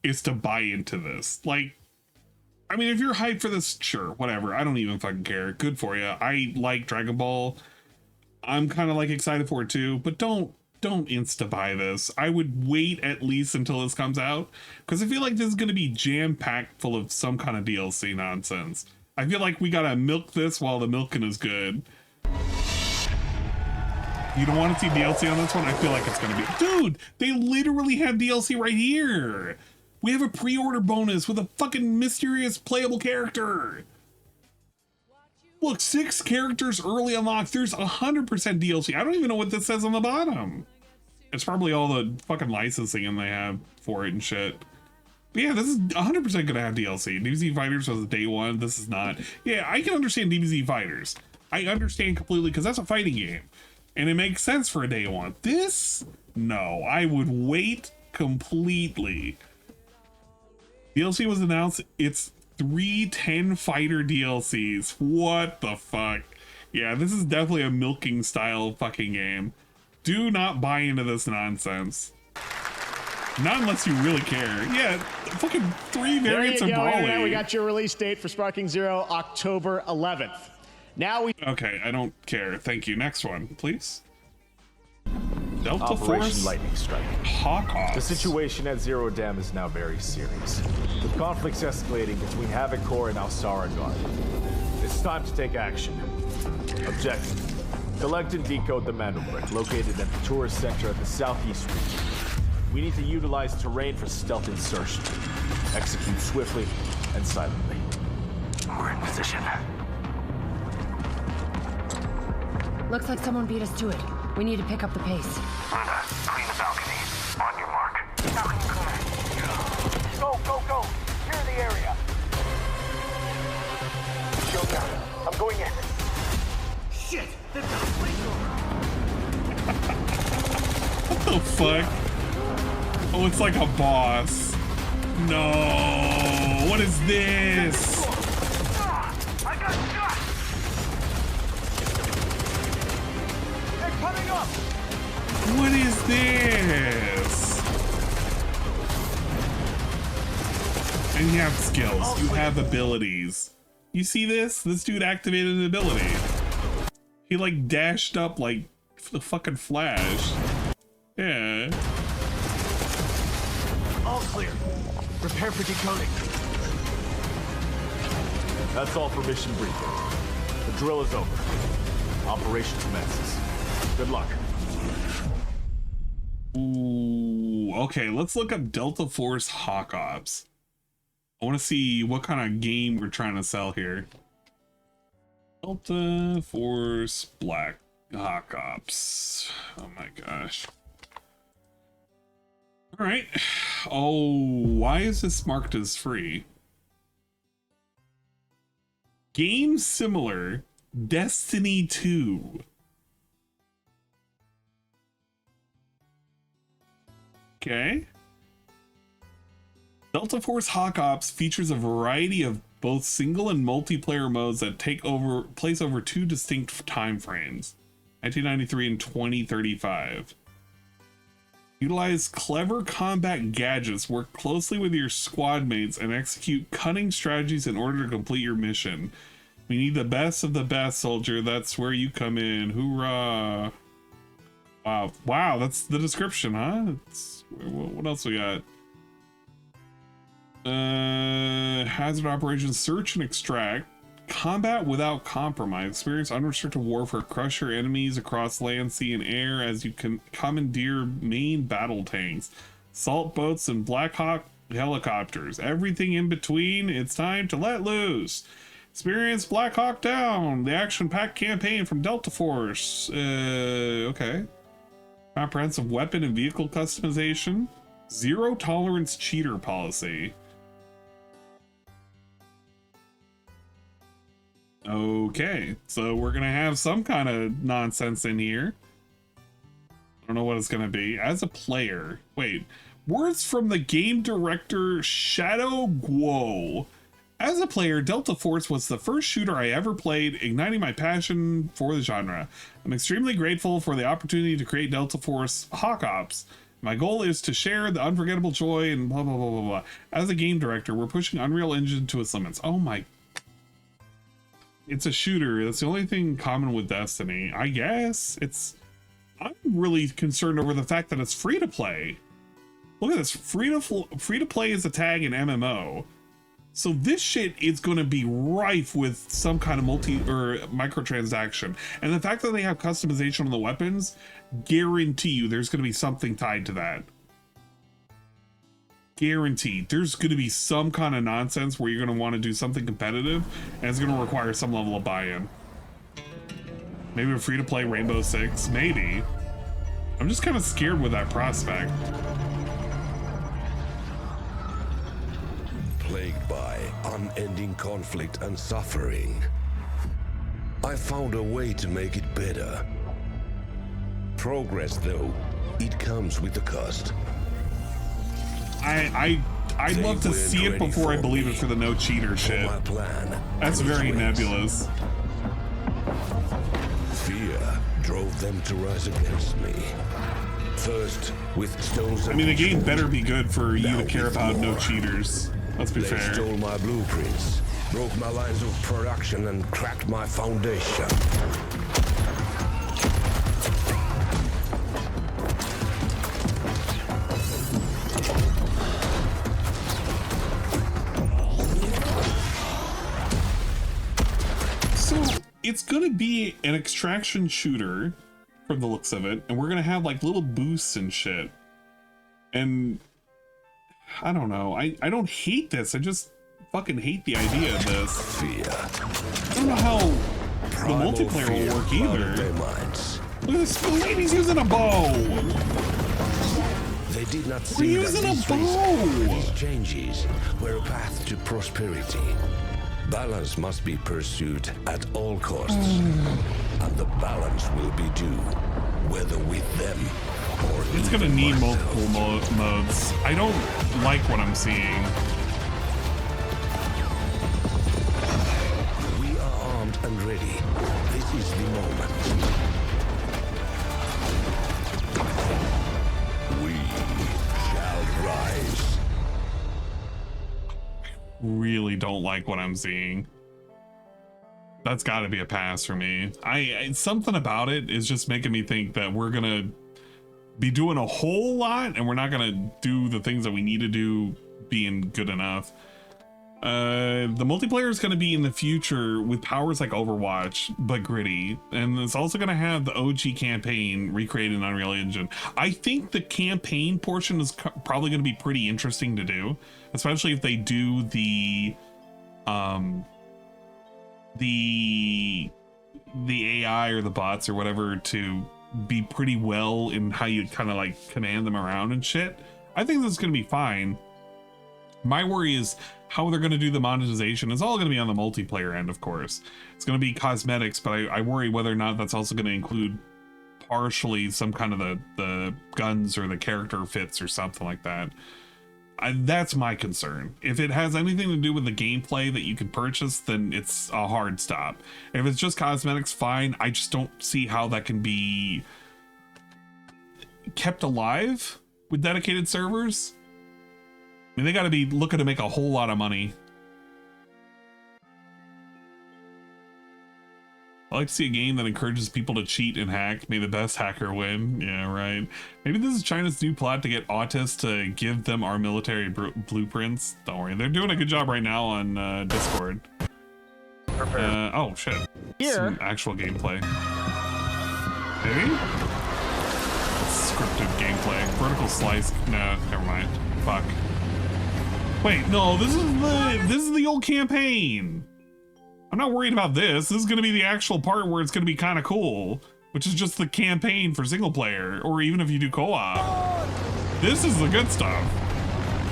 is to buy into this. Like, I mean, if you're hyped for this, sure, whatever. I don't even fucking care. Good for you. I like Dragon Ball. I'm kind of like excited for it too, but don't don't insta-buy this. I would wait at least until this comes out, because I feel like this is going to be jam-packed full of some kind of DLC nonsense. I feel like we gotta milk this while the milking is good. You don't want to see DLC on this one? I feel like it's gonna be... Dude, they literally have DLC right here! We have a pre-order bonus with a fucking mysterious playable character! Look, 6 characters early unlocked. There's 100% DLC. I don't even know what this says on the bottom. It's probably all the fucking licensing and they have for it and shit. But yeah, this is 100% gonna have DLC. DBZ Fighters was day one. This is not. Yeah, I can understand DBZ Fighters. I understand completely because that's a fighting game. And it makes sense for a day one. This, no, I would wait completely. DLC was announced. It's 3 10 fighter DLCs. What the fuck? Yeah, this is definitely a milking style fucking game. Do not buy into this nonsense. Not unless you really care. Yeah, fucking 3 variants of Brawly. Now we got your release date for Sparking Zero, October 11th. Now we... Okay, I don't care. Thank you. Next one, please. Delta Operation Force Lightning Strike. Hawk Ops. The situation at Zero Dam is now very serious, with conflicts escalating between Havoc Corps and Alsara Guard. It's time to take action. Objective: collect and decode the Mandelbrick located at the tourist center at the southeast region. We need to utilize terrain for stealth insertion. Execute swiftly and silently. We're in position. Looks like someone beat us to it. We need to pick up the pace. Brenda, clean the balcony. On your mark. Balcony clear. Go, go, go! Clear the area. Shield down. I'm going in. Shit! They've got a flamethrower. What the fuck? Oh, it's like a boss. No, what is this? I got shot! They're coming up! What is this? And you have skills, you have abilities. You see this? This dude activated an ability. He like dashed up like the fucking Flash. Yeah. All clear. Prepare for decoding. That's all for mission briefing. The drill is over. Operation commences. Good luck. Ooh, okay, let's look up Delta Force Hawk Ops. I want to see what kind of game we're trying to sell here. Delta Force Black Hawk Ops. Oh my gosh. All right. Oh, why is this marked as free? Game similar, Destiny 2. Okay. Delta Force Hawk Ops features a variety of both single and multiplayer modes that take place over 2 distinct time frames, 1993 and 2035. Utilize clever combat gadgets, work closely with your squad mates, and execute cunning strategies in order to complete your mission. We need the best of the best, soldier. That's where you come in. Hoorah! Wow, wow, that's the description, huh? What else we got? Hazard operations: search and extract. Combat without compromise. Experience unrestricted warfare. Crush your enemies across land, sea, and air as you can commandeer main battle tanks, assault boats, and Black Hawk helicopters. Everything in between. It's time to let loose. Experience Black Hawk Down, the action-packed campaign from Delta Force. Okay. Comprehensive weapon and vehicle customization. Zero tolerance cheater policy. Okay, so we're gonna have some kind of nonsense in here. I don't know what it's gonna be. As a player, wait, words from the game director Shadow Guo. As a player, Delta Force was the first shooter I ever played, igniting my passion for the genre. I'm extremely grateful for the opportunity to create Delta Force Hawk Ops. My goal is to share the unforgettable joy and blah blah blah blah blah. As a game director, we're pushing Unreal Engine to its limits. Oh my. It's a shooter. That's the only thing common with Destiny. I guess it's I'm really concerned over the fact that it's free to play. Look at this, free to play is a tag in MMO. So this shit is going to be rife with some kind of microtransaction. And the fact that they have customization on the weapons, guarantee you there's going to be something tied to that. Guaranteed. There's going to be some kind of nonsense where you're going to want to do something competitive, and it's going to require some level of buy-in. Maybe a free-to-play Rainbow Six, maybe. I'm just kind of scared with that prospect. Plagued by unending conflict and suffering, I found a way to make it better. Progress, though, it comes with a cost. I'd love to see it before I believe it for the no cheater shit. That's very nebulous. Fear drove them to rise against me. First, with stones. I mean, the game better be good for you to care about no cheaters. Let's be fair. They stole my blueprints, broke my lines of production, and cracked my foundation. It's gonna be an extraction shooter from the looks of it, and we're gonna have like little boosts and shit. And I don't know, I don't hate this, I just fucking hate the idea of this. I don't know how the multiplayer will work either. Look at this, the lady's using a bow! They did not We're see using that a bow! these changes were a path to prosperity. Balance must be pursued at all costs, and the balance will be due, whether with them or it's gonna need multiple modes. I don't like what I'm seeing. We are armed and ready. This is the moment. We shall rise. Really don't like what I'm seeing. That's got to be a pass for me. Something about it is just making me think that we're gonna be doing a whole lot and we're not gonna do the things that we need to do being good enough. The multiplayer is going to be in the future with powers like Overwatch, but gritty, and it's also going to have the OG campaign recreated in Unreal Engine. I think the campaign portion is probably going to be pretty interesting to do, especially if they do the AI or the bots or whatever to be pretty well in how you kind of like command them around and shit. I think this is going to be fine. My worry is how they're going to do the monetization. It's all going to be on the multiplayer end, of course. It's going to be cosmetics, but I worry whether or not that's also going to include partially some kind of the guns or the character fits or something like that. That's my concern. If it has anything to do with the gameplay that you can purchase, then it's a hard stop. If it's just cosmetics, fine. I just don't see how that can be kept alive with dedicated servers. I mean, they got to be looking to make a whole lot of money. I like to see a game that encourages people to cheat and hack. May the best hacker win. Yeah, right. Maybe this is China's new plot to get autists to give them our military blueprints. Don't worry, they're doing a good job right now on Discord. Oh shit. Here. Some actual gameplay. Maybe? Scripted gameplay. Vertical slice. No, never mind. Fuck. Wait, no, this is the old campaign. I'm not worried about this. This is going to be the actual part where it's going to be kind of cool, which is just the campaign for single player, or even if you do co-op. This is the good stuff.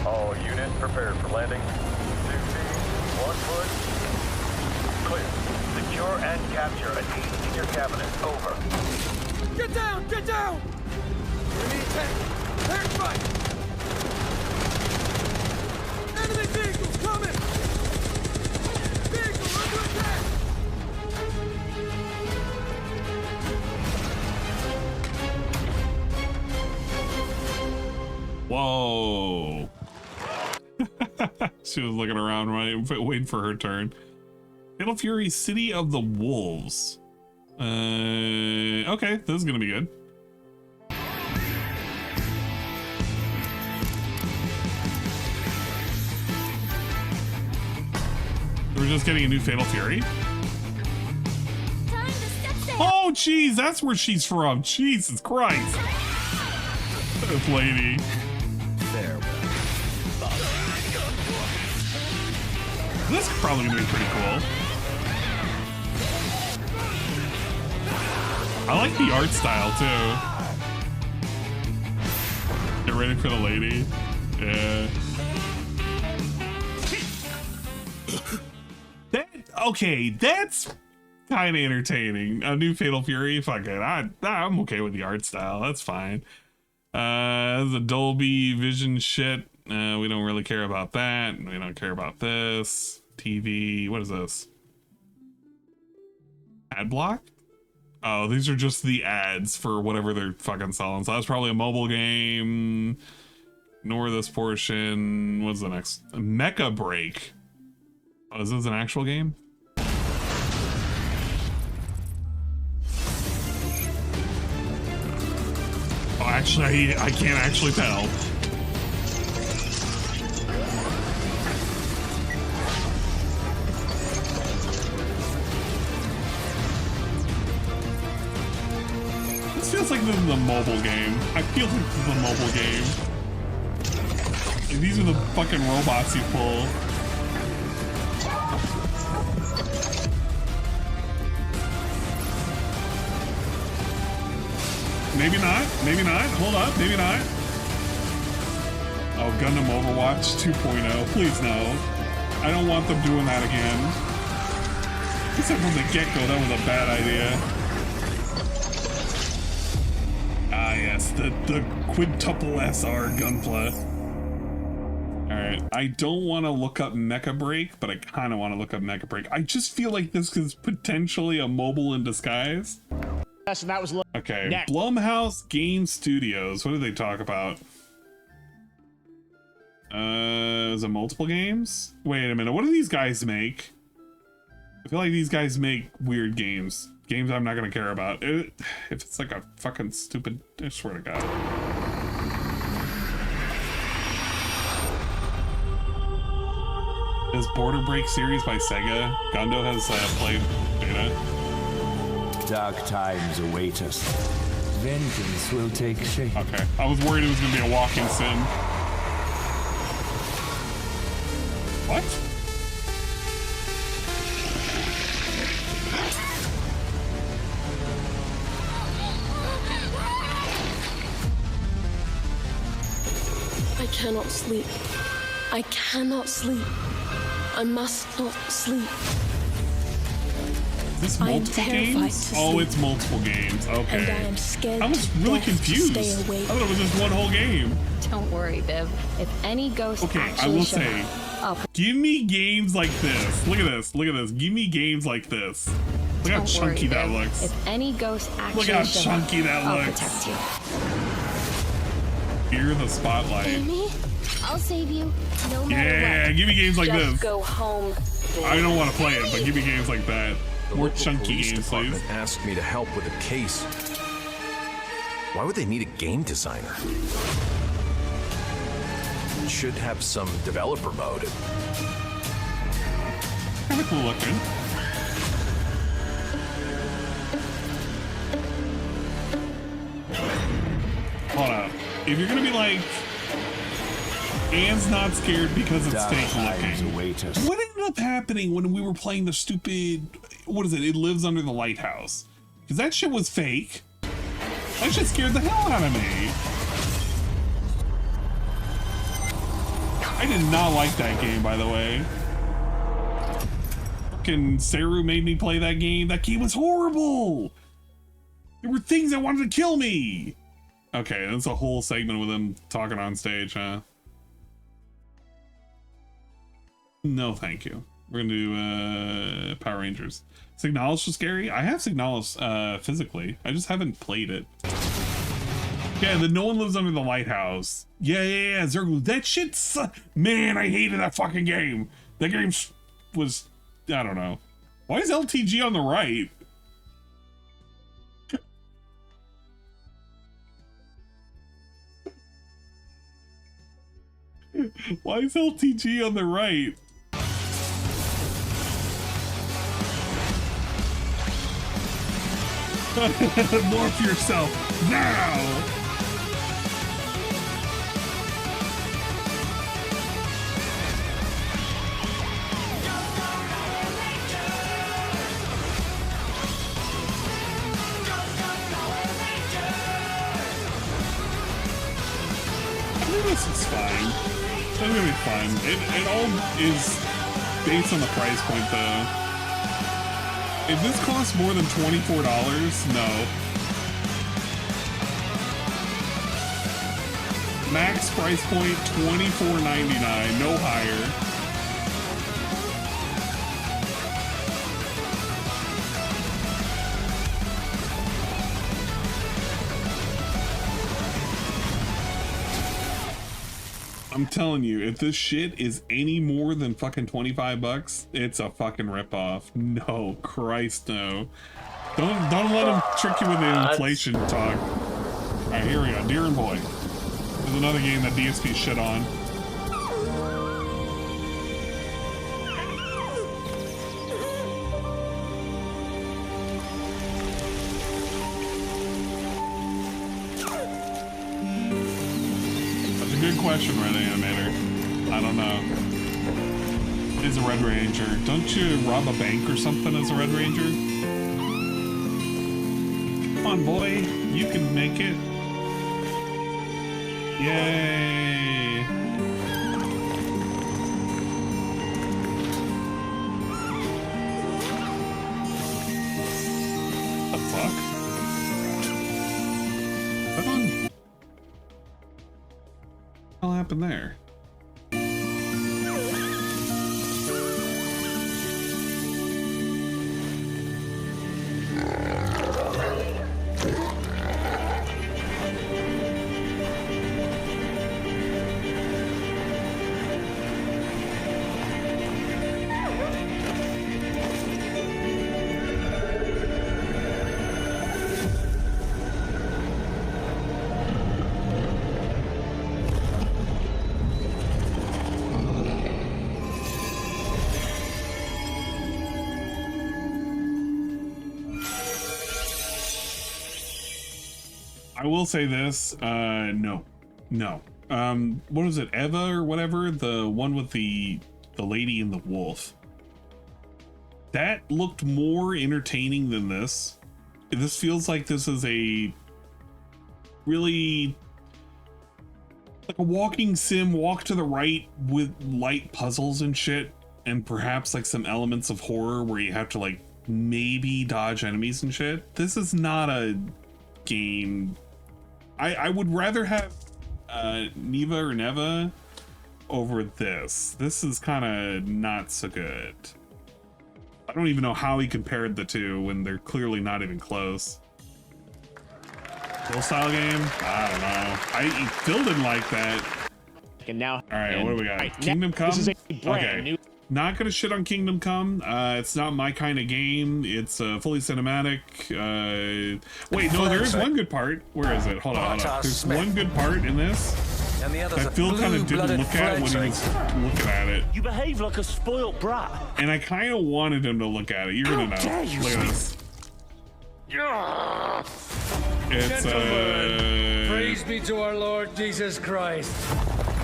All units prepared for landing. 2 feet, 1 foot. Clear. Secure and capture a team in your cabinet. Over. Get down! Get down! Enemy attack! Air strike! Enemy vehicles coming! Vehicle under attack! Whoa. She was looking around, right, waiting for her turn. Fatal Fury, City of the Wolves. Okay, this is gonna be good. We're just getting a new Fatal Fury. Oh, jeez, that's where she's from. Jesus Christ. This lady. This is probably gonna be pretty cool. I like the art style too. Get ready for the lady. Yeah. Okay, that's kind of entertaining. A new Fatal Fury, fuck it. I'm okay with the art style. That's fine. This is a Dolby Vision shit. We don't really care about that. We don't care about this. TV. What is this? Ad block? Oh, these are just the ads for whatever they're fucking selling. So that's probably a mobile game. Ignore this portion. What's the next? Mecha Break. Oh, is this an actual game? Oh, actually, I can't actually tell. This feels like this is a mobile game. I feel like this is a mobile game. Like, these are the fucking robots you pull. Maybe not. Maybe not. Hold up. Maybe not. Oh, Gundam Overwatch 2.0. Please no. I don't want them doing that again. Except from the get-go, that was a bad idea. Ah, yes. The quintuple SR Gunpla. Alright. I don't want to look up Mecha Break, but I kind of want to look up Mecha Break. I just feel like this is potentially a mobile in disguise. And that was okay. Next. Blumhouse Game Studios. What did they talk about? Is it multiple games? Wait a minute. What do these guys make? I feel like these guys make weird games. Games I'm not gonna care about. If it's like a fucking stupid. I swear to God. This Border Break series by Sega. Gondo has played beta. Dark times await us. Vengeance will take shape. Okay, I was worried it was gonna be a walking sim. What? I cannot sleep. I cannot sleep. I must not sleep. Is this multiple games? Oh, it's multiple games. Okay. And I am scared. I was really confused. I thought it was just one whole game. Don't worry, Viv. If any ghost okay, I will say, give me games like this. Look at this. Look at this. Give me games like this. Look how chunky that looks. If any ghost actually look how chunky that I'll looks. protect you. Here in the spotlight. Amy, I'll save you. No matter yeah, what. give me games like Just this. Go home. I don't want to play it, but give me games like that. More chunky games, please. Asked me to help with a case. Why would they need a game designer? It should have some developer mode. Kind of cool looking. Hold up. If you're gonna be like, Anne's not scared because it's fake looking. What ended up happening when we were playing the stupid, what is it? It Lives Under the Lighthouse. Because that shit was fake. That shit scared the hell out of me. I did not like that game, by the way. Fucking Seru made me play that game. That game was horrible. There were things that wanted to kill me. Okay, that's a whole segment with him talking on stage, huh? No, thank you. We're gonna do Power Rangers. Signalis was scary. I have Signalis physically. I just haven't played it. Yeah, the No One Lives Under the Lighthouse. Yeah. Zergu. That shit's man. I hated that fucking game. That game was. I don't know. Why is LTG on the right? Why is LTG on the right? Morph yourself now! This is fine. It's gonna be fine. It all is based on the price point, though. If this costs more than $24, no. Max price point $24.99, no higher. I'm telling you, if this shit is any more than fucking $25, it's a fucking ripoff. No, Christ, no. Don't let them trick you with the inflation talk. All right, here we go. Deer and Boy. There's another game that DSP shit on. Good question, Red Animator. I don't know. It's a Red Ranger. Don't you rob a bank or something as a Red Ranger? Come on, boy. You can make it. Yay! What the fuck? What happened there? I will say this, no. What was it, Eva or whatever? The one with the lady and the wolf. That looked more entertaining than this. This feels like this is a really like a walking sim, walk to the right with light puzzles and shit, and perhaps like some elements of horror where you have to like maybe dodge enemies and shit. This is not a game. I would rather have Neva or Neva over this. This is kind of not so good. I don't even know how he compared the two when they're clearly not even close. Full style game? I don't know. Phil didn't like that. And now, all right, what do we got? Right, Kingdom Come. This is a brand new. Not gonna shit on Kingdom Come. It's not my kind of game. It's fully cinematic. Wait, no, there is one good part. Where is it? Hold on. There's one good part in this that Phil kind of didn't look at when he was looking at it. You behave like a spoilt brat. And I kind of wanted him to look at it. You're gonna know. Look at this. It's praise be to our Lord Jesus Christ.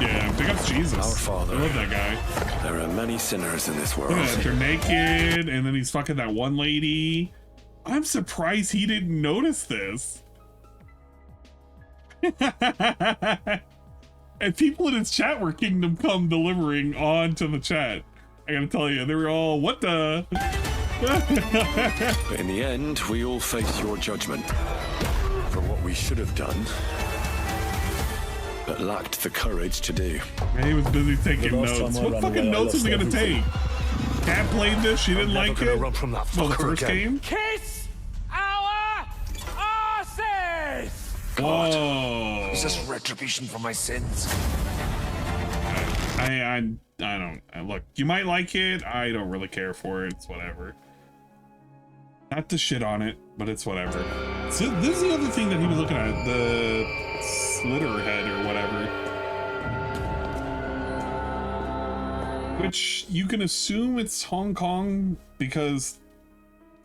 Yeah, big up Jesus. Our Father. I love that guy. There are many sinners in this world. Look at that, they're naked, and then he's fucking that one lady. I'm surprised he didn't notice this. And people in his chat were Kingdom Come delivering on to the chat. I gotta tell you, they were all, what the? But in the end, we all face your judgment for what we should have done, but lacked the courage to do. Man, he was busy taking notes. What fucking notes was he gonna take? Cat played this, she didn't like it. Run from that Well, the fucker first again. game? Kiss our asses! Whoa. Is this retribution for my sins? I don't look, you might like it. I don't really care for it. It's whatever. Not to shit on it, but it's whatever. So this is the other thing that he was looking at, the slitter head or whatever. Which you can assume it's Hong Kong because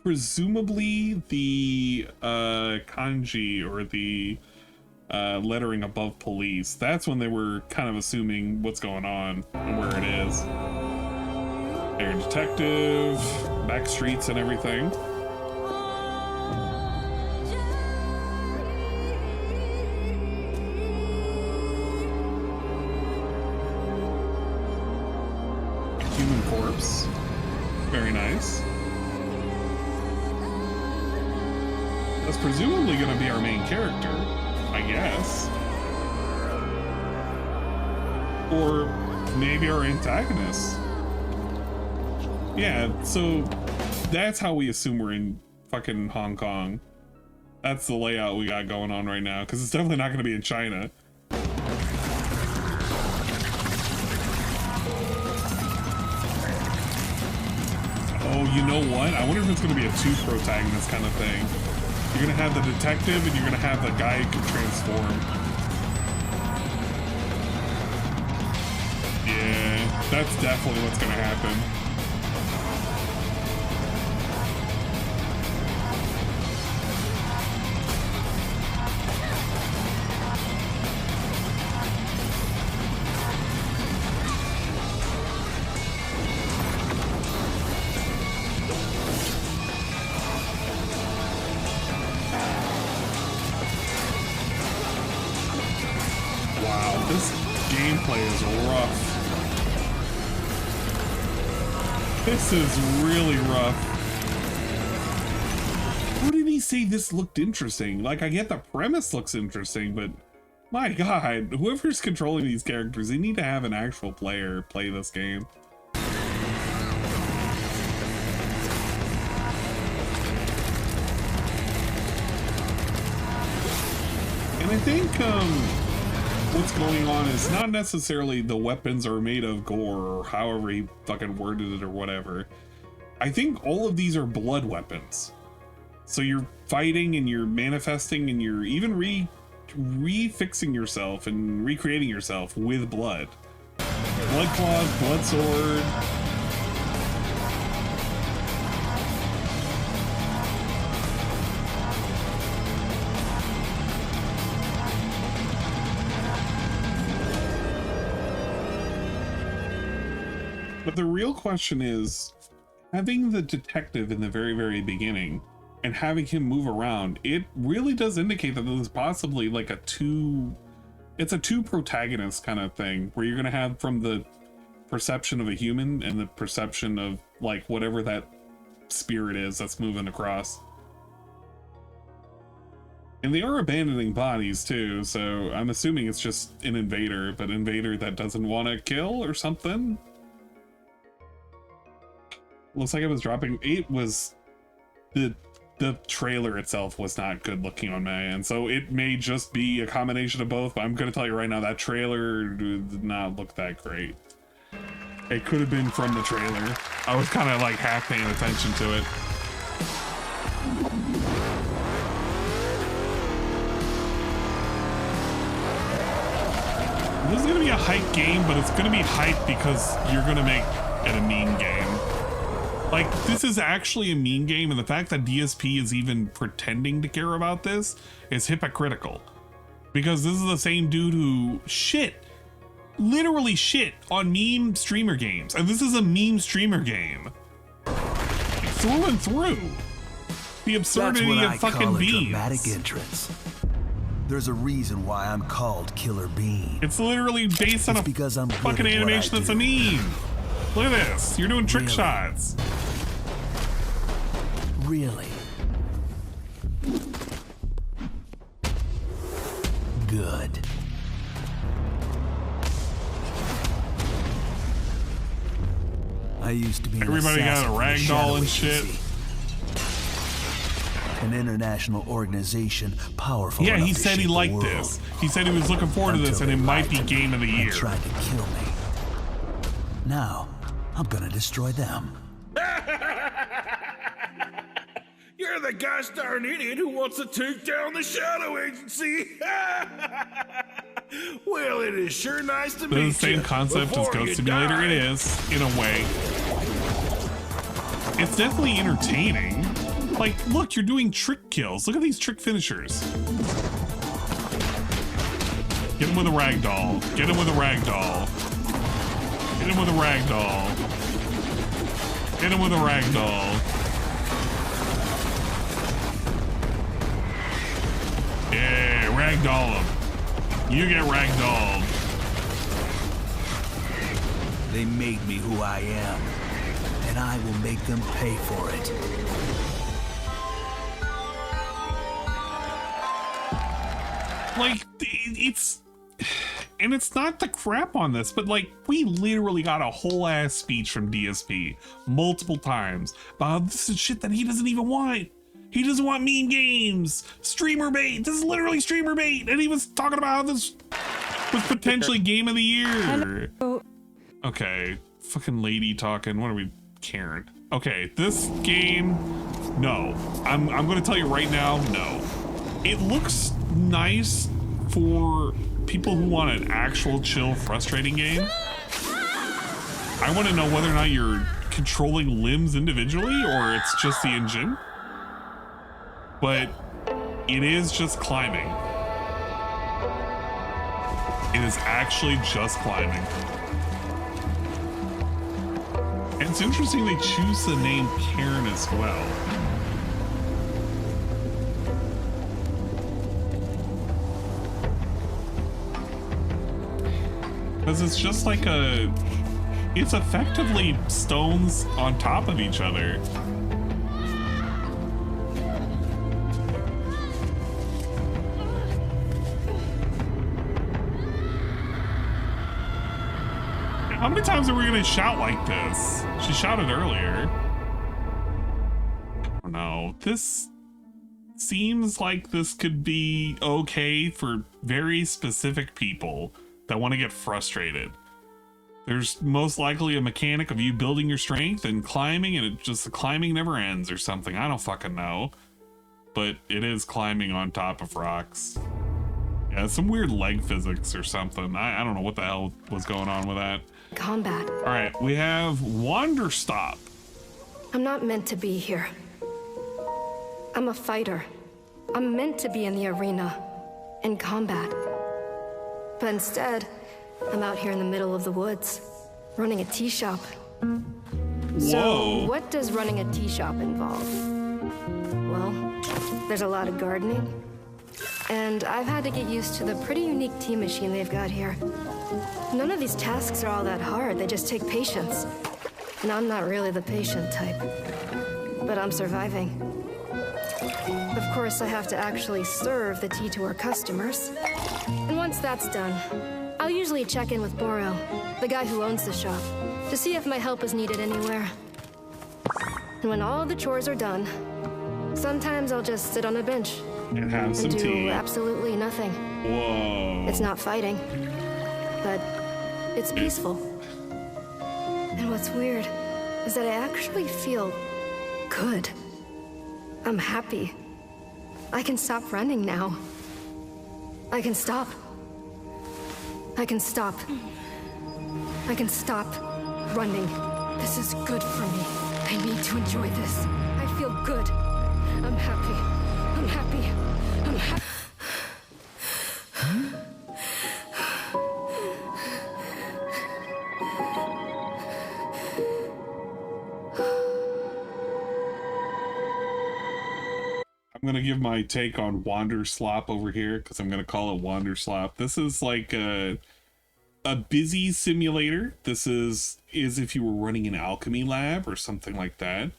presumably the kanji or the lettering above police. That's when they were kind of assuming what's going on and where it is. Air detective, back streets and everything. Human corpse. Very nice. That's presumably going to be our main character, I guess. Or maybe our antagonist. Yeah, so that's how we assume we're in fucking Hong Kong. That's the layout we got going on right now, because it's definitely not going to be in China. Oh, you know what? I wonder if it's going to be a two-protagonist kind of thing. You're going to have the detective and you're going to have the guy who can transform. Yeah, that's definitely what's going to happen. This is really rough. Who did he say this looked interesting? Like, I get the premise looks interesting, but my god, whoever's controlling these characters, they need to have an actual player play this game. And I think, what's going on is not necessarily the weapons are made of gore or however he fucking worded it or whatever. I think all of these are blood weapons. So you're fighting and you're manifesting and you're even refixing yourself and recreating yourself with blood. Blood claws, blood sword. But the real question is, having the detective in the very, very beginning and having him move around, it really does indicate that there's possibly like it's a two protagonist kind of thing where you're going to have from the perception of a human and the perception of like whatever that spirit is that's moving across. And they are abandoning bodies too, so I'm assuming it's just an invader, but invader that doesn't want to kill or something. Looks like it was dropping. It was the trailer itself was not good looking on my end, so it may just be a combination of both, but I'm gonna tell you right now that trailer did not look that great. It could have been from the trailer. I was kind of like half paying attention to it. This is gonna be a hype game, but it's gonna be hype because you're gonna make it a meme game. Like, this is actually a meme game, and the fact that DSP is even pretending to care about this is hypocritical. Because this is the same dude who literally shit on meme streamer games. And this is a meme streamer game. Through and through. The absurdity of fucking beans. Dramatic entrance. There's a reason why I'm called Killer Bean. It's literally based on a fucking animation that's a meme. Look at this. You're doing trick shots. Really? Good. I used to be everybody got a ragdoll and shit. An international organization powerful. Yeah, he said he liked this. He said he was looking forward to this and it might be game of the year. Tried to kill me. Now, I'm gonna destroy them. You're the gosh darn idiot who wants to take down the Shadow Agency. Well, it is sure nice to meet you. The same concept as Ghost Simulator. It is, in a way. It's definitely entertaining. Like, look, you're doing trick kills. Look at these trick finishers. Get him with a ragdoll. Get him with a ragdoll. Get him with a ragdoll. Get him with a ragdoll. Yeah, ragdoll him. You get ragdolled. They made me who I am, and I will make them pay for it. Like, it's... And it's not the crap on this, but like, we literally got a whole ass speech from DSP multiple times about this is shit that he doesn't even want. He doesn't want meme games, streamer bait. This is literally streamer bait. And he was talking about how this was potentially game of the year. Okay, fucking lady talking. What are we, Karen? Okay, this game, no. I'm gonna tell you right now, no. It looks nice for people who want an actual chill, frustrating game. I want to know whether or not you're controlling limbs individually or it's just the engine. But it is just climbing. It is actually just climbing. And it's interesting they choose the name Karen as well. Because it's just like it's effectively stones on top of each other. How many times are we gonna shout like this? She shouted earlier. I don't know. This seems like this could be okay for very specific people that want to get frustrated. There's most likely a mechanic of you building your strength and climbing, and the climbing never ends or something. I don't fucking know. But it is climbing on top of rocks. Yeah, some weird leg physics or something. I don't know what the hell was going on with that. Combat. All right, we have Wander Stop. I'm not meant to be here. I'm a fighter. I'm meant to be in the arena, in combat. But instead, I'm out here in the middle of the woods, running a tea shop. So, what does running a tea shop involve? Well, there's a lot of gardening, and I've had to get used to the pretty unique tea machine they've got here. None of these tasks are all that hard, they just take patience. And I'm not really the patient type, but I'm surviving. Of course, I have to actually serve the tea to our customers. And once that's done, I'll usually check in with Boro, the guy who owns the shop, to see if my help is needed anywhere. And when all the chores are done, sometimes I'll just sit on a bench and have some tea. Do absolutely nothing. Whoa. It's not fighting, but it's peaceful. And what's weird is that I actually feel good. I'm happy. I can stop running now. I can stop. I can stop. I can stop running. This is good for me. I need to enjoy this. I feel good. I'm happy. I'm happy. I'm happy. I'm gonna give my take on Wander Slop over here because I'm gonna call it Wander Slop. This is like a busy simulator. This is if you were running an alchemy lab or something like that.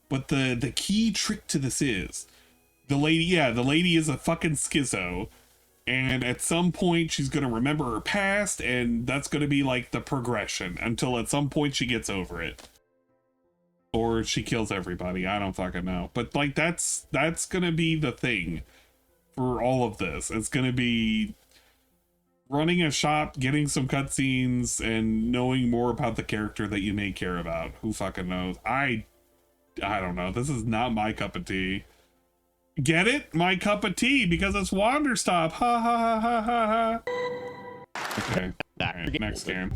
But the key trick to this is the lady is a fucking schizo, and at some point she's gonna remember her past, and that's gonna be like the progression until at some point she gets over it. Or she kills everybody. I don't fucking know. But like that's gonna be the thing for all of this. It's gonna be running a shop, getting some cutscenes, and knowing more about the character that you may care about. Who fucking knows? I don't know. This is not my cup of tea. Get it? My cup of tea because it's Wander Stop. Ha ha ha ha ha. Okay. Right, next game.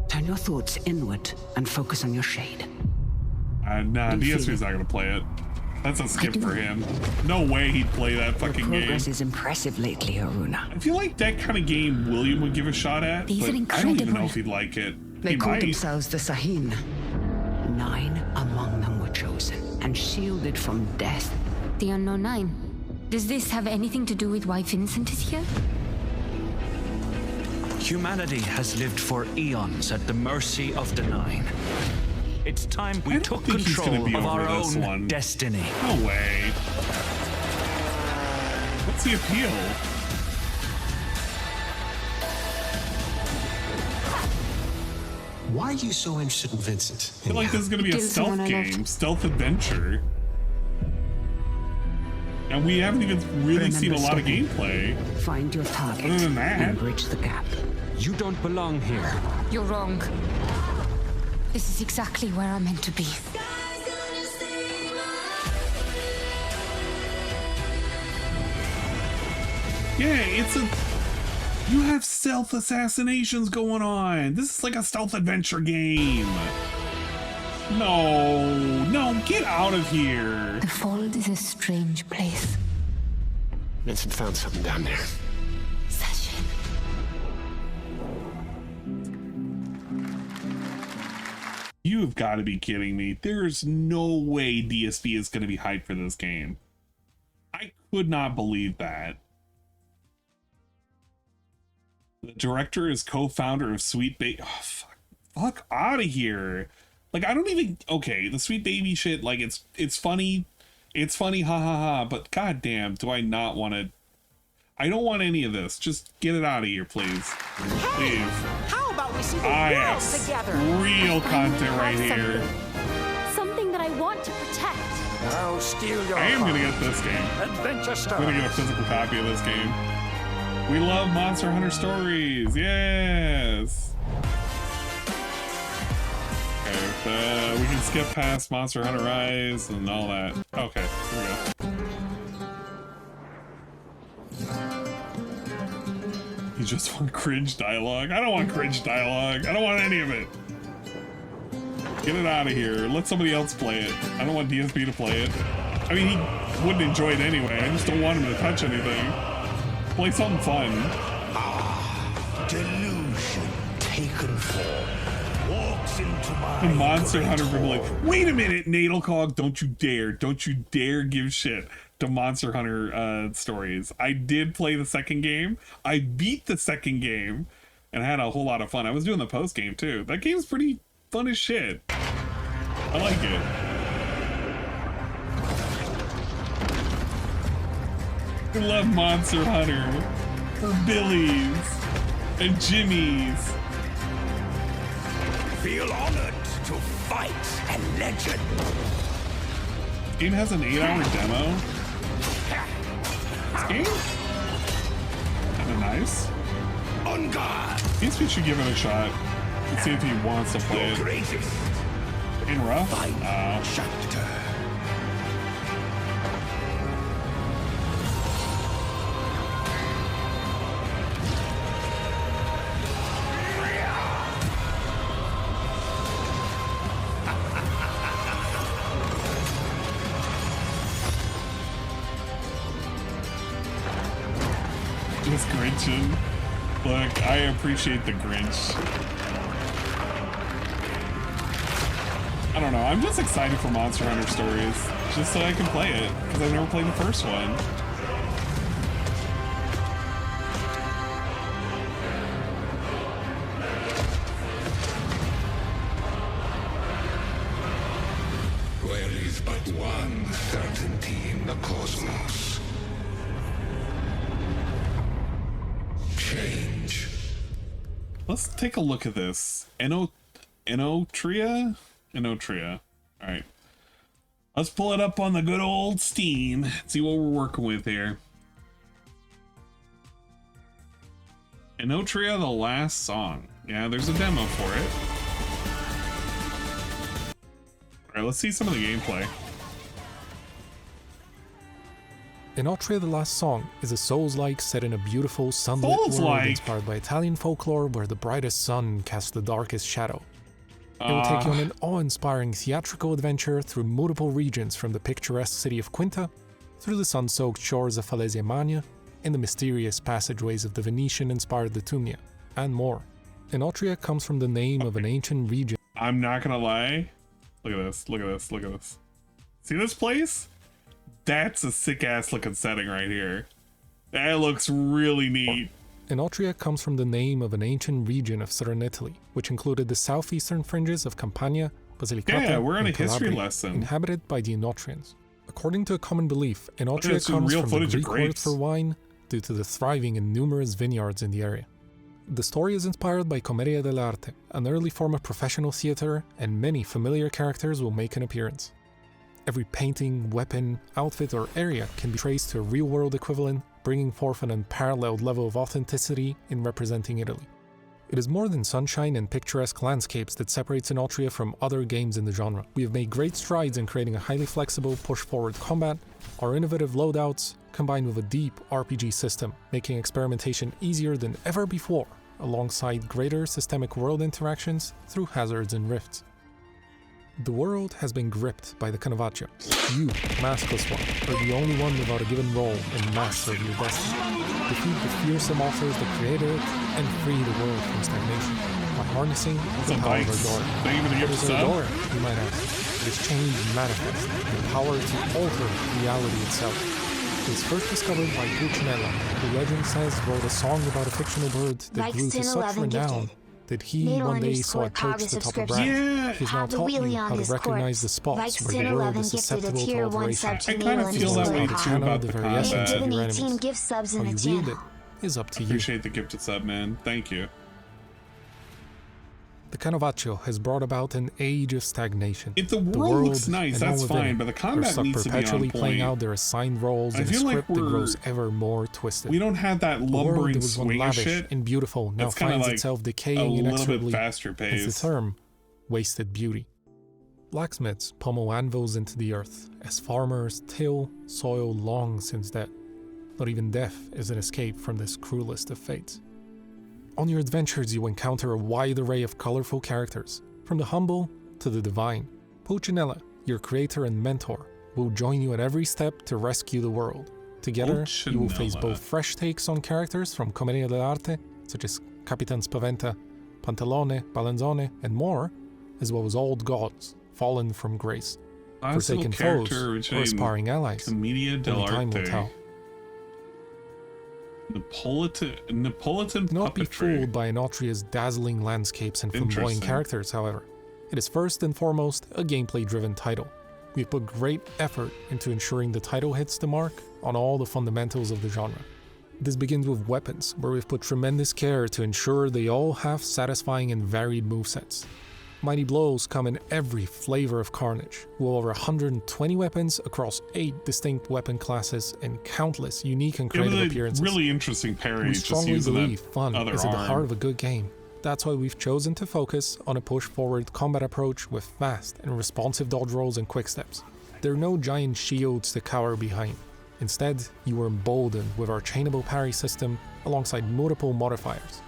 Turn your thoughts inward and focus on your shade. Nah, DSP is not gonna play it. That's a skip for him. No way he'd play that fucking game. Progress is impressive lately, Aruna. I feel like that kind of game William would give a shot at, These but are I incredible. don't even know if he'd like it. They He called might. themselves the Sahin. 9 among them were chosen and shielded from death. The Unknown Nine. Does this have anything to do with why Vincent is here? Humanity has lived for eons at the mercy of the Nine. It's time we took control of our own destiny. No way. What's the appeal? Why are you so interested in Vincent? I feel like this is going to be a stealth game, stealth adventure. And we haven't even really seen a lot of gameplay. Find your target Other than that. and bridge the gap. You don't belong here. You're wrong. This is exactly where I'm meant to be. Yeah, it's a... You have stealth assassinations going on. This is like a stealth adventure game. No, get out of here. The Fold is a strange place. Vincent found something down there. Sachin. You've got to be kidding me. There's no way DSP is going to be hyped for this game. I could not believe that. The director is co-founder of Sweet Baby. Oh, fuck out of here. Like, I don't even... Okay, the Sweet Baby shit, like, it's funny. It's funny, ha ha ha. But goddamn, do I not want to... I don't want any of this. Just get it out of here, please. Please. How about we see the Ah, world yes. together? Real content right here. Something that I want to protect. I'll steal your I am heart. going to get this game. Adventure I'm Star. going to get a physical copy of this game. We love Monster Hunter stories. Yes. Okay, we can skip past Monster Hunter Rise and all that. Okay, here we go. You just want cringe dialogue? I don't want cringe dialogue. I don't want any of it. Get it out of here. Let somebody else play it. I don't want DSP to play it. I mean, he wouldn't enjoy it anyway. I just don't want him to touch anything. Play something fun. Delusion taken form walks into my The Monster Hunter would be like, wait a minute, Nadelcog, don't you dare give shit to Monster Hunter stories. I did play the second game. I beat the second game and had a whole lot of fun. I was doing the post game too. That game's pretty fun as shit. I like it. I love Monster Hunter for Billy's and Jimmy's. feel honored to fight a legend. This game has an 8-hour demo. This game? Kinda nice. On guard. Guess we should give it a shot. Let's see if he wants to play it. In rough? Chapter. Just Grinching. Look, I appreciate the Grinch. I don't know, I'm just excited for Monster Hunter stories, just so I can play it, because I've never played the first one. There is but one certainty in the cosmos. Change. Let's take a look at this. Enotria? Enotria. Alright. Let's pull it up on the good old Steam. See what we're working with here. Enotria, the last song. Yeah, there's a demo for it. Alright, let's see some of the gameplay. Enotria the Last Song is a Souls-like set in a beautiful sunlit world Souls-like? inspired by Italian folklore where the brightest sun casts the darkest shadow. It will take you on an awe-inspiring theatrical adventure through multiple regions from the picturesque city of Quinta, through the sun-soaked shores of Falesia Magna, and the mysterious passageways of the Venetian-inspired Litumnia, and more. Enotria comes from the name of an ancient region. I'm not gonna lie. Look at this, look at this, look at this. See this place? That's a sick-ass looking setting right here. That looks really neat. Enotria comes from the name of an ancient region of southern Italy, which included the southeastern fringes of Campania, Basilicata, we're on and a history Calabria, lesson. inhabited by the Enotrians. According to a common belief, Enotria comes from the Greek word for wine due to the thriving and numerous vineyards in the area. The story is inspired by Commedia dell'arte, an early form of professional theater, and many familiar characters will make an appearance. Every painting, weapon, outfit, or area can be traced to a real-world equivalent, bringing forth an unparalleled level of authenticity in representing Italy. It is more than sunshine and picturesque landscapes that separates Enotria from other games in the genre. We have made great strides in creating a highly flexible, push-forward combat. Our innovative loadouts, combined with a deep RPG system, making experimentation easier than ever before, alongside greater systemic world interactions through hazards and rifts. The world has been gripped by the Canovaccio. You, maskless one, are the only one without a given role and master of your destiny. Defeat the fearsome authors that created it and free the world from stagnation by harnessing the power of Ardora. What is Ardora, you might ask? It is change manifest, the power to alter reality itself. It was first discovered by Pulcinella, who legend says wrote a song about a fictional bird that grew to such renown that he one day saw it perch the top of Brad. He's now taught me how to recognize the spots where the world is susceptible to alteration. I kind of feel that way too about the combat. How you wield it is up to you. Appreciate the gifted sub, man. Thank you. The Canovaccio has brought about an age of stagnation. If the world looks nice, that's fine, but the combat needs to be on perpetually point. playing out their assigned roles in a script that grows ever more twisted. We don't have that lumbering swing lavish shit. And beautiful now it's finds like itself decaying inexorably. Faster pace. Hence the term, wasted beauty. Blacksmiths pummel anvils into the earth as farmers till soil long since dead. Not even death is an escape from this cruelest of fates. On your adventures, you encounter a wide array of colorful characters, from the humble to the divine. Pulcinella, your creator and mentor, will join you at every step to rescue the world. Together, you will face both fresh takes on characters from Commedia dell'arte, such as Capitan Spaventa, Pantalone, Balanzone, and more, as well as old gods, fallen from grace, forsaken foes, or aspiring allies. Only time will tell. Napolitan Do not be fooled by Enotria's dazzling landscapes and flamboyant characters, however. It is first and foremost a gameplay-driven title. We've put great effort into ensuring the title hits the mark on all the fundamentals of the genre. This begins with weapons, where we've put tremendous care to ensure they all have satisfying and varied movesets. Mighty blows come in every flavor of carnage, with over 120 weapons across 8 distinct weapon classes and countless unique and creative appearances. Really interesting parry. We strongly believe fun is at the heart of a good game. That's why we've chosen to focus on a push-forward combat approach with fast and responsive dodge rolls and quick steps. There are no giant shields to cower behind. Instead, you are emboldened with our chainable parry system alongside multiple modifiers.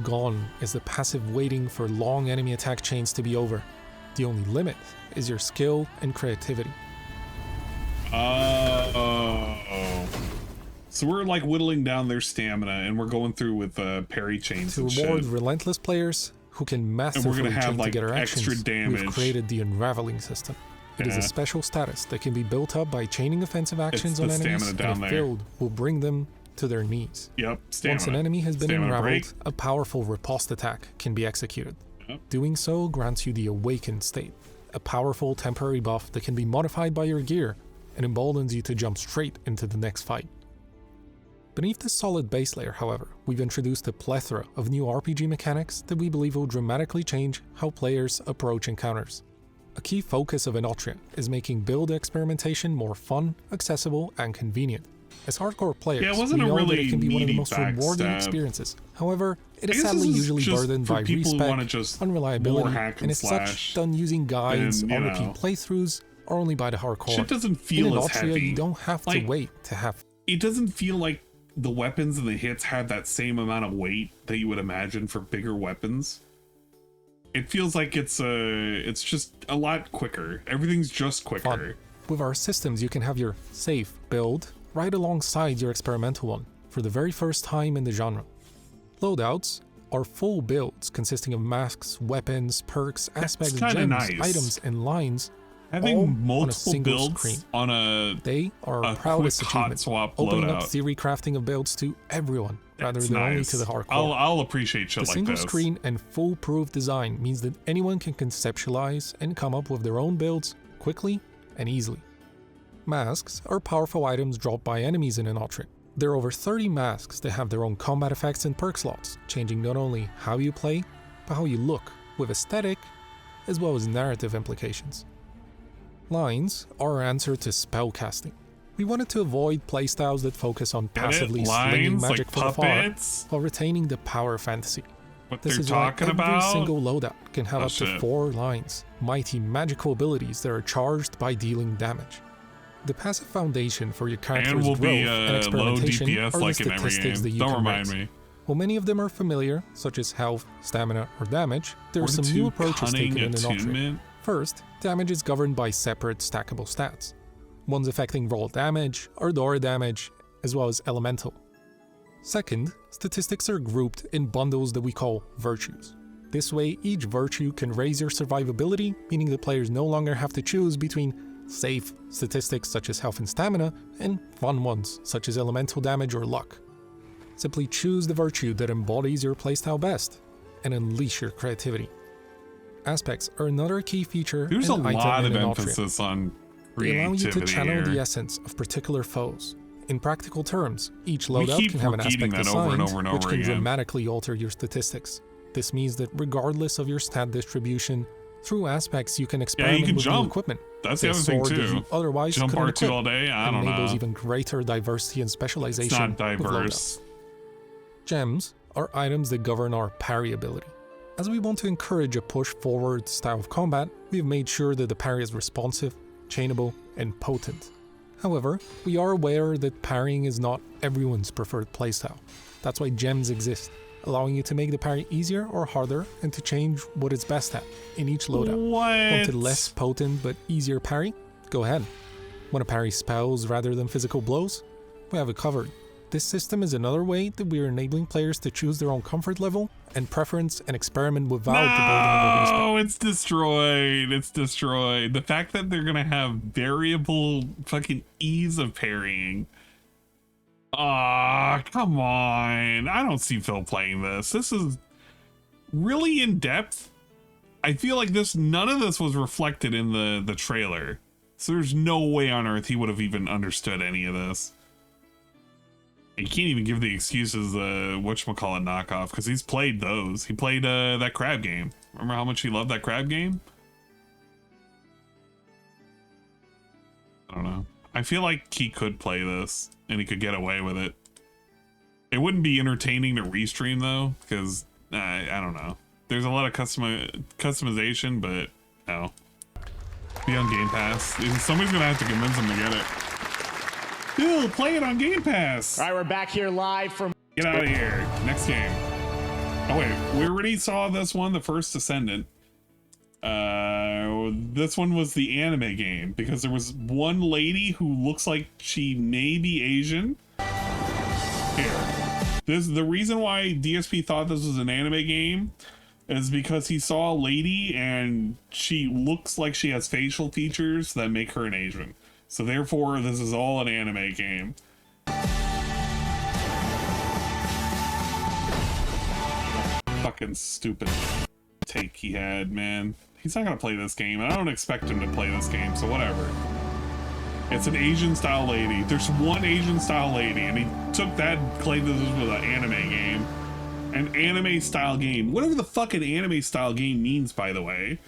Gone is the passive waiting for long enemy attack chains to be over. The only limit is your skill and creativity. So we're like whittling down their stamina and we're going through with parry chains to reward relentless players who can masterfully chain together actions, we've created the Unraveling system. It is a special status that can be built up by chaining offensive actions on enemies and if filled will bring them to their knees. Once an enemy has been unraveled, a powerful riposte attack can be executed. Doing so grants you the Awakened state, a powerful temporary buff that can be modified by your gear and emboldens you to jump straight into the next fight. Beneath this solid base layer, however, we've introduced a plethora of new RPG mechanics that we believe will dramatically change how players approach encounters. A key focus of Enotria is making build experimentation more fun, accessible, and convenient. As hardcore players, we know that it can be one of the most rewarding experiences. However, it is sadly usually burdened by respec, unreliability, and is such done using guides, RP playthroughs, or only by the hardcore. Shit doesn't feel as heavy. You don't have to wait to have... It doesn't feel like the weapons and the hits have that same amount of weight that you would imagine for bigger weapons. It feels like it's just a lot quicker. Everything's just quicker. Fun. With our systems, you can have your safe build right alongside your experimental one for the very first time in the genre. Loadouts are full builds consisting of masks, weapons, perks, aspects, gems, nice. items, and lines. Having multiple on a single builds screen. On they are our proudest achievement, swap opening loadout. up theory crafting of builds to everyone rather than only to the hardcore. I'll appreciate shit the like single this. screen and foolproof design means that anyone can conceptualize and come up with their own builds quickly and easily. Masks are powerful items dropped by enemies in an Outtrip. There are over 30 masks that have their own combat effects and perk slots, changing not only how you play, but how you look, with aesthetic as well as narrative implications. Lines are our answer to spellcasting. We wanted to avoid playstyles that focus on passively slinging magic from afar while retaining the power of fantasy. This is why every single loadout can have up to 4 lines, mighty magical abilities that are charged by dealing damage. The passive foundation for your character's growth and experimentation are the statistics that you can raise. While many of them are familiar, such as health, stamina, or damage, there are some new approaches taken in an Outtrip. First, damage is governed by separate stackable stats. Ones affecting raw damage, Ardora damage, as well as elemental. Second, statistics are grouped in bundles that we call virtues. This way, each virtue can raise your survivability, meaning the players no longer have to choose between safe statistics such as health and stamina, and fun ones such as elemental damage or luck. Simply choose the virtue that embodies your playstyle best, and unleash your creativity. Aspects are another key feature. There's a lot of emphasis emphasis on creativity. They allow you to channel here. the essence of particular foes. In practical terms, each loadout can have an aspect assigned, which can dramatically alter your statistics. This means that regardless of your stat distribution, through aspects you can experiment with new equipment. That's the other thing too. Otherwise Jump couldn't R2 equip, all day? I don't know. enables even greater diversity and specialization. It's not diverse. Gems are items that govern our parry ability. As we want to encourage a push-forward style of combat, we have made sure that the parry is responsive, chainable, and potent. However, we are aware that parrying is not everyone's preferred playstyle. That's why gems exist, allowing you to make the parry easier or harder and to change what it's best at in each loadout. Want a less potent but easier parry? Go ahead. Want to parry spells rather than physical blows? We have it covered. This system is another way that we are enabling players to choose their own comfort level and preference and experiment without the burden of a respawn. Oh, it's destroyed. It's destroyed. The fact that they're gonna have variable fucking ease of parrying. Ah, come on. I don't see Phil playing this. This is really in depth. I feel like none of this was reflected in the trailer. So there's no way on earth he would have even understood any of this. You can't even give the excuses whatchamacallit knockoff, because he's played those. He played that crab game. Remember how much he loved that crab game? I don't know. I feel like he could play this and he could get away with it. It wouldn't be entertaining to restream though, because I don't know. There's a lot of customization, but no. Be on Game Pass. Somebody's gonna have to convince him to get it. Dude, play it on Game Pass. All right, we're back here live from... Get out of here. Next game. Oh wait, we already saw this one, the first Descendant. This one was the anime game, because there was one lady who looks like she may be Asian. Here. The reason why DSP thought this was an anime game is because he saw a lady and she looks like she has facial features that make her an Asian. So therefore, this is all an anime game. Fucking stupid take he had, man. He's not gonna play this game, and I don't expect him to play this game, so whatever. It's an Asian style lady. There's one Asian style lady, and he took that and claimed this was an anime game. An anime style game. Whatever the fuck an anime style game means, by the way.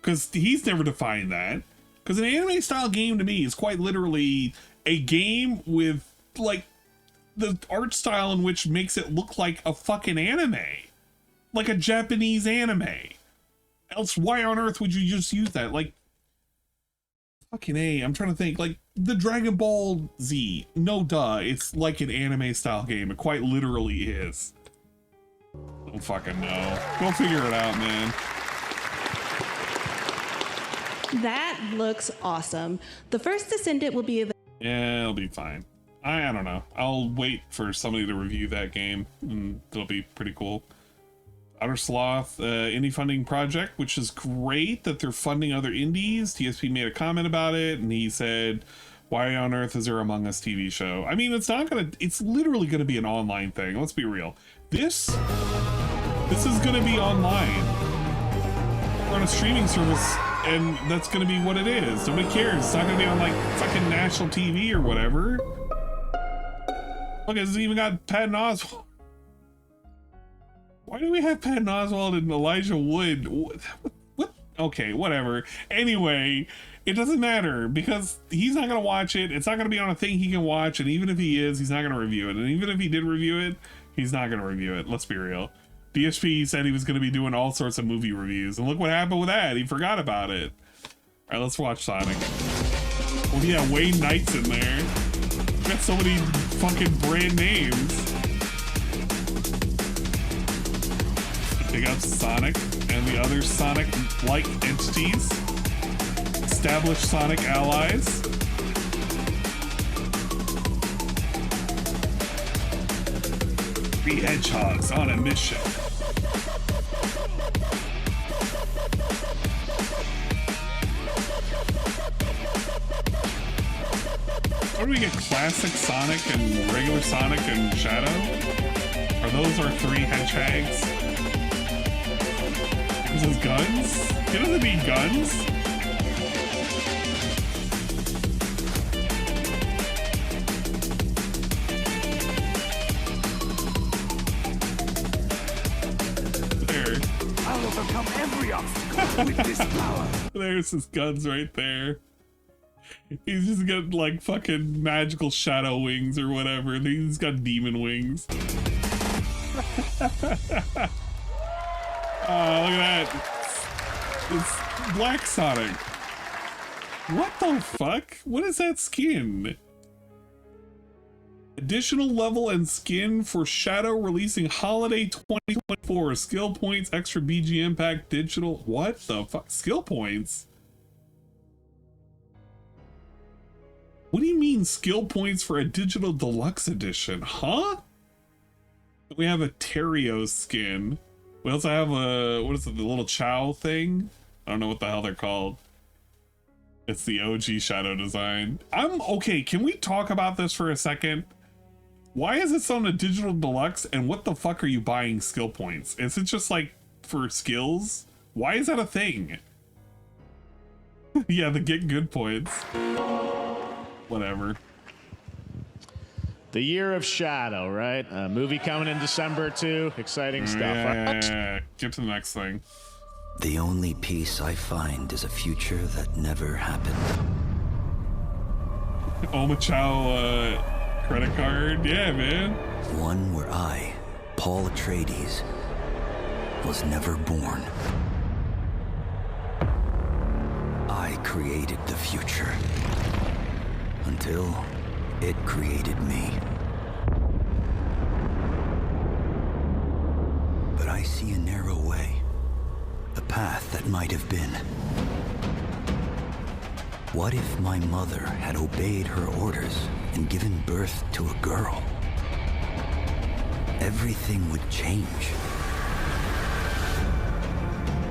Because he's never defined that. Because an anime style game to me is quite literally a game with like the art style in which makes it look like a fucking anime. Like a Japanese anime. Else why on earth would you just use that? Like fucking A, I'm trying to think. Like the Dragon Ball Z. No duh, it's like an anime style game. It quite literally is. Don't fucking know. Go figure it out, man. That looks awesome. The first Descendant will be available. Yeah, it'll be fine. I don't know. I'll wait for somebody to review that game, and it'll be pretty cool. Outer Sloth indie funding project, which is great that they're funding other indies. TSP made a comment about it, and he said, why on earth is there Among Us TV show? I mean, it's literally gonna be an online thing. Let's be real. This is gonna be online. We're on a streaming service, and that's gonna be what it is. Nobody cares. It's not gonna be on like fucking national TV or whatever. Look, it's even got Patton Oswalt. Why do we have Patton Oswalt and Elijah Wood? What? Okay, whatever. Anyway, it doesn't matter because he's not gonna watch it. It's not gonna be on a thing he can watch, and even if he is, he's not gonna review it. And even if he did review it, he's not gonna review it. Let's be real. DSP said he was gonna be doing all sorts of movie reviews, and look what happened with that. He forgot about it. All right, let's watch Sonic. Well, yeah, Wayne Knight's in there. We got so many fucking brand names. Pick up Sonic and the other Sonic-like entities. Establish Sonic allies. Three hedgehogs on a mission. What do we get? Classic Sonic and regular Sonic and Shadow? Are those our three hedgehogs? Is this guns? He doesn't need guns. There. I'll overcome every obstacle with this power. There's his guns right there. He's just got like fucking magical shadow wings or whatever. He's got demon wings. Oh, look at that. It's Black Sonic. What the fuck? What is that skin? Additional level and skin for Shadow releasing Holiday 2024. Skill points, extra BGM pack, digital. What the fuck? Skill points? What do you mean skill points for a digital deluxe edition? Huh? We have a Terrio skin. We also have a, what is it, the little Chow thing? I don't know what the hell they're called. It's the OG Shadow design. Okay, can we talk about this for a second? Why is this on a digital deluxe, and what the fuck are you buying skill points? Is it just like for skills? Why is that a thing? Yeah, the get good points. Whatever. The Year of Shadow, right? A movie coming in December too. Exciting stuff. Yeah. Get to the next thing. The only peace I find is a future that never happened. Omachow credit card. Yeah, man. One where I, Paul Atreides, was never born. I created the future. Until it created me. But I see a narrow way. A path that might have been. What if my mother had obeyed her orders and given birth to a girl? Everything would change.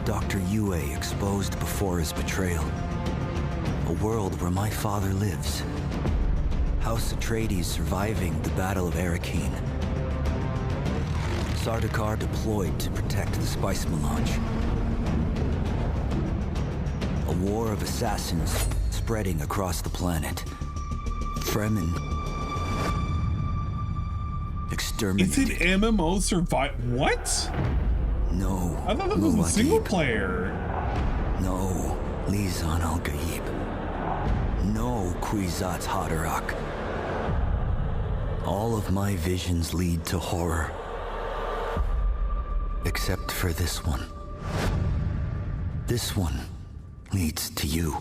Dr. Yue exposed before his betrayal. A world where my father lives. House Atreides surviving the Battle of Arrakeen. Sardaukar deployed to protect the spice melange. A war of assassins spreading across the planet. Fremen exterminated. Is it MMO survive? What? No. I thought that was a single player. No, Lizan al-Gaib. No, Kwisatz Haderach. All of my visions lead to horror. Except for this one. This one leads to you.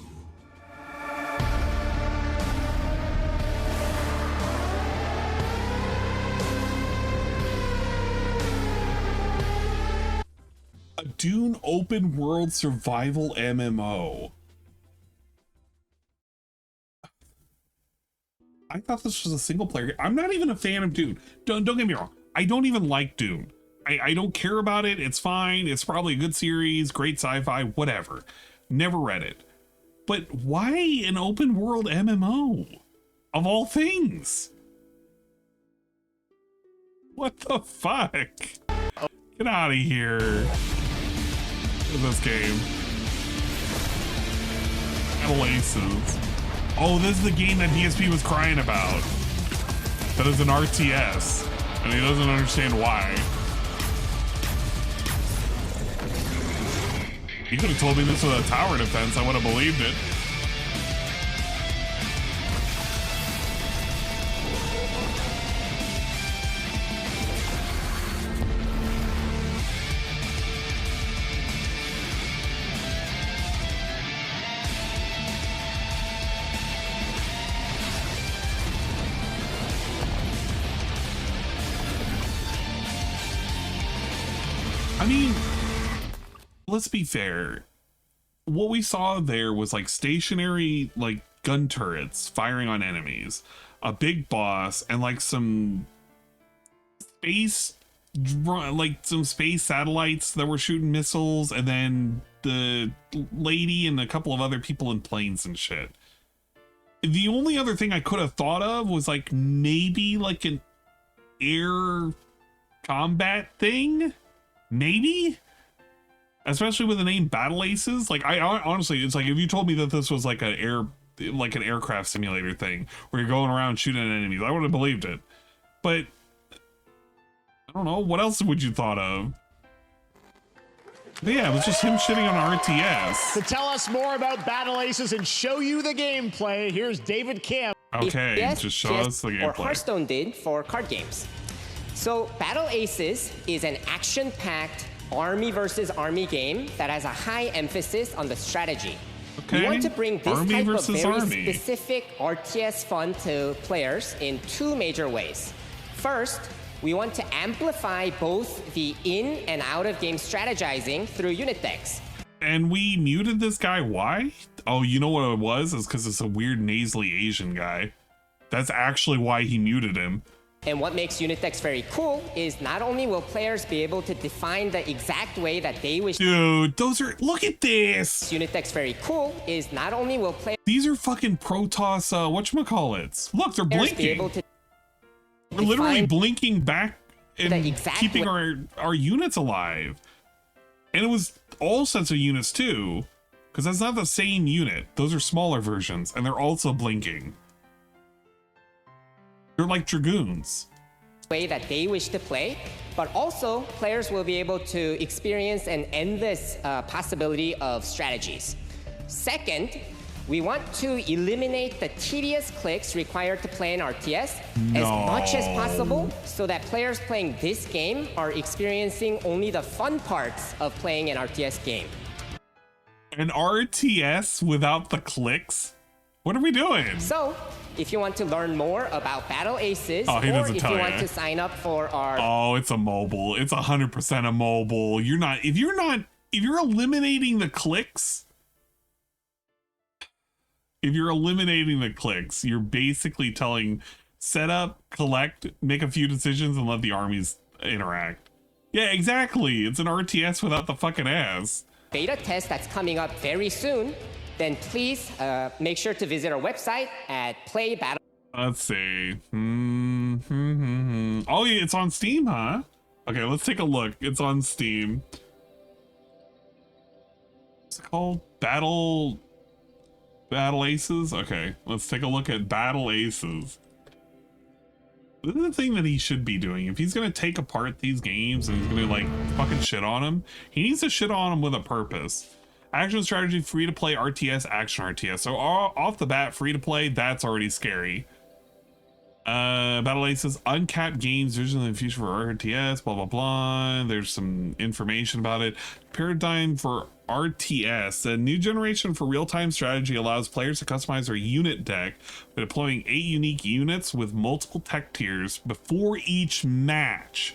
A Dune open world survival MMO. I thought this was a single player game. I'm not even a fan of Dune. Don't get me wrong. I don't even like Dune. I don't care about it. It's fine. It's probably a good series, great sci-fi, whatever. Never read it. But why an open world MMO? Of all things? What the fuck? Get out of here. Look at this game. Battle Aces. Oh, this is the game that DSP was crying about. That is an RTS. And he doesn't understand why. You could have told me this was a tower defense. I would have believed it. I mean, let's be fair. What we saw there was like stationary, like gun turrets firing on enemies, a big boss, and like some space, like some space satellites that were shooting missiles, and then the lady and a couple of other people in planes and shit. The only other thing I could have thought of was like maybe like an air combat thing. Maybe, especially with the name Battle Aces. Like, I honestly, it's like if you told me that this was like an aircraft simulator thing where you're going around shooting at enemies, I would have believed it. But I don't know, what else would you thought of? But yeah, it was just him shitting on RTS. To tell us more about Battle Aces and show you the gameplay, here's David Kim. Okay, just show us the gameplay. Or Hearthstone did for card games. So Battle Aces is an action-packed army versus army game that has a high emphasis on the strategy. Okay. We want to bring this Army type of versus very army. specific RTS fun to players in two major ways. First, we want to amplify both the in and out of game strategizing through unit decks. And we muted this guy, why? Oh, you know what it was? It's because it's a weird nasally Asian guy. That's actually why he muted him. And what makes unit decks very cool is not only will players be able to define the exact way that they wish. Dude, those are, look at this. Unit decks very cool is not only will players. These are fucking Protoss, whatchamacallits. Look, they're blinking. We're literally blinking back and keeping our units alive. And it was all sets of units too, because that's not the same unit. Those are smaller versions, and they're also blinking. They're like Dragoons. Way that they wish to play, but also players will be able to experience an endless possibility of strategies. Second, we want to eliminate the tedious clicks required to play an RTS as much as possible so that players playing this game are experiencing only the fun parts of playing an RTS game. An RTS without the clicks? What are we doing? So, if you want to learn more about Battle Aces, or if you want to sign up for our... Oh, it's a mobile. It's 100% a mobile. If you're eliminating the clicks, you're basically telling set up, collect, make a few decisions, and let the armies interact. Yeah, exactly. It's an RTS without the fucking ass. Beta test that's coming up very soon. Then please make sure to visit our website at Play Battle. Let's see. Oh, yeah, it's on Steam, huh? Okay, let's take a look. It's on Steam. What's it called? Battle Aces? Okay, let's take a look at Battle Aces. This is the thing that he should be doing. If he's gonna take apart these games and he's gonna like fucking shit on them, he needs to shit on them with a purpose. Action strategy, free to play RTS, action RTS. So off the bat, free to play, that's already scary. Battle Aces, uncapped games, vision in the future for RTS, blah, blah, blah. There's some information about it. Paradigm for RTS, a new generation for real-time strategy allows players to customize their unit deck by deploying 8 unique units with multiple tech tiers before each match.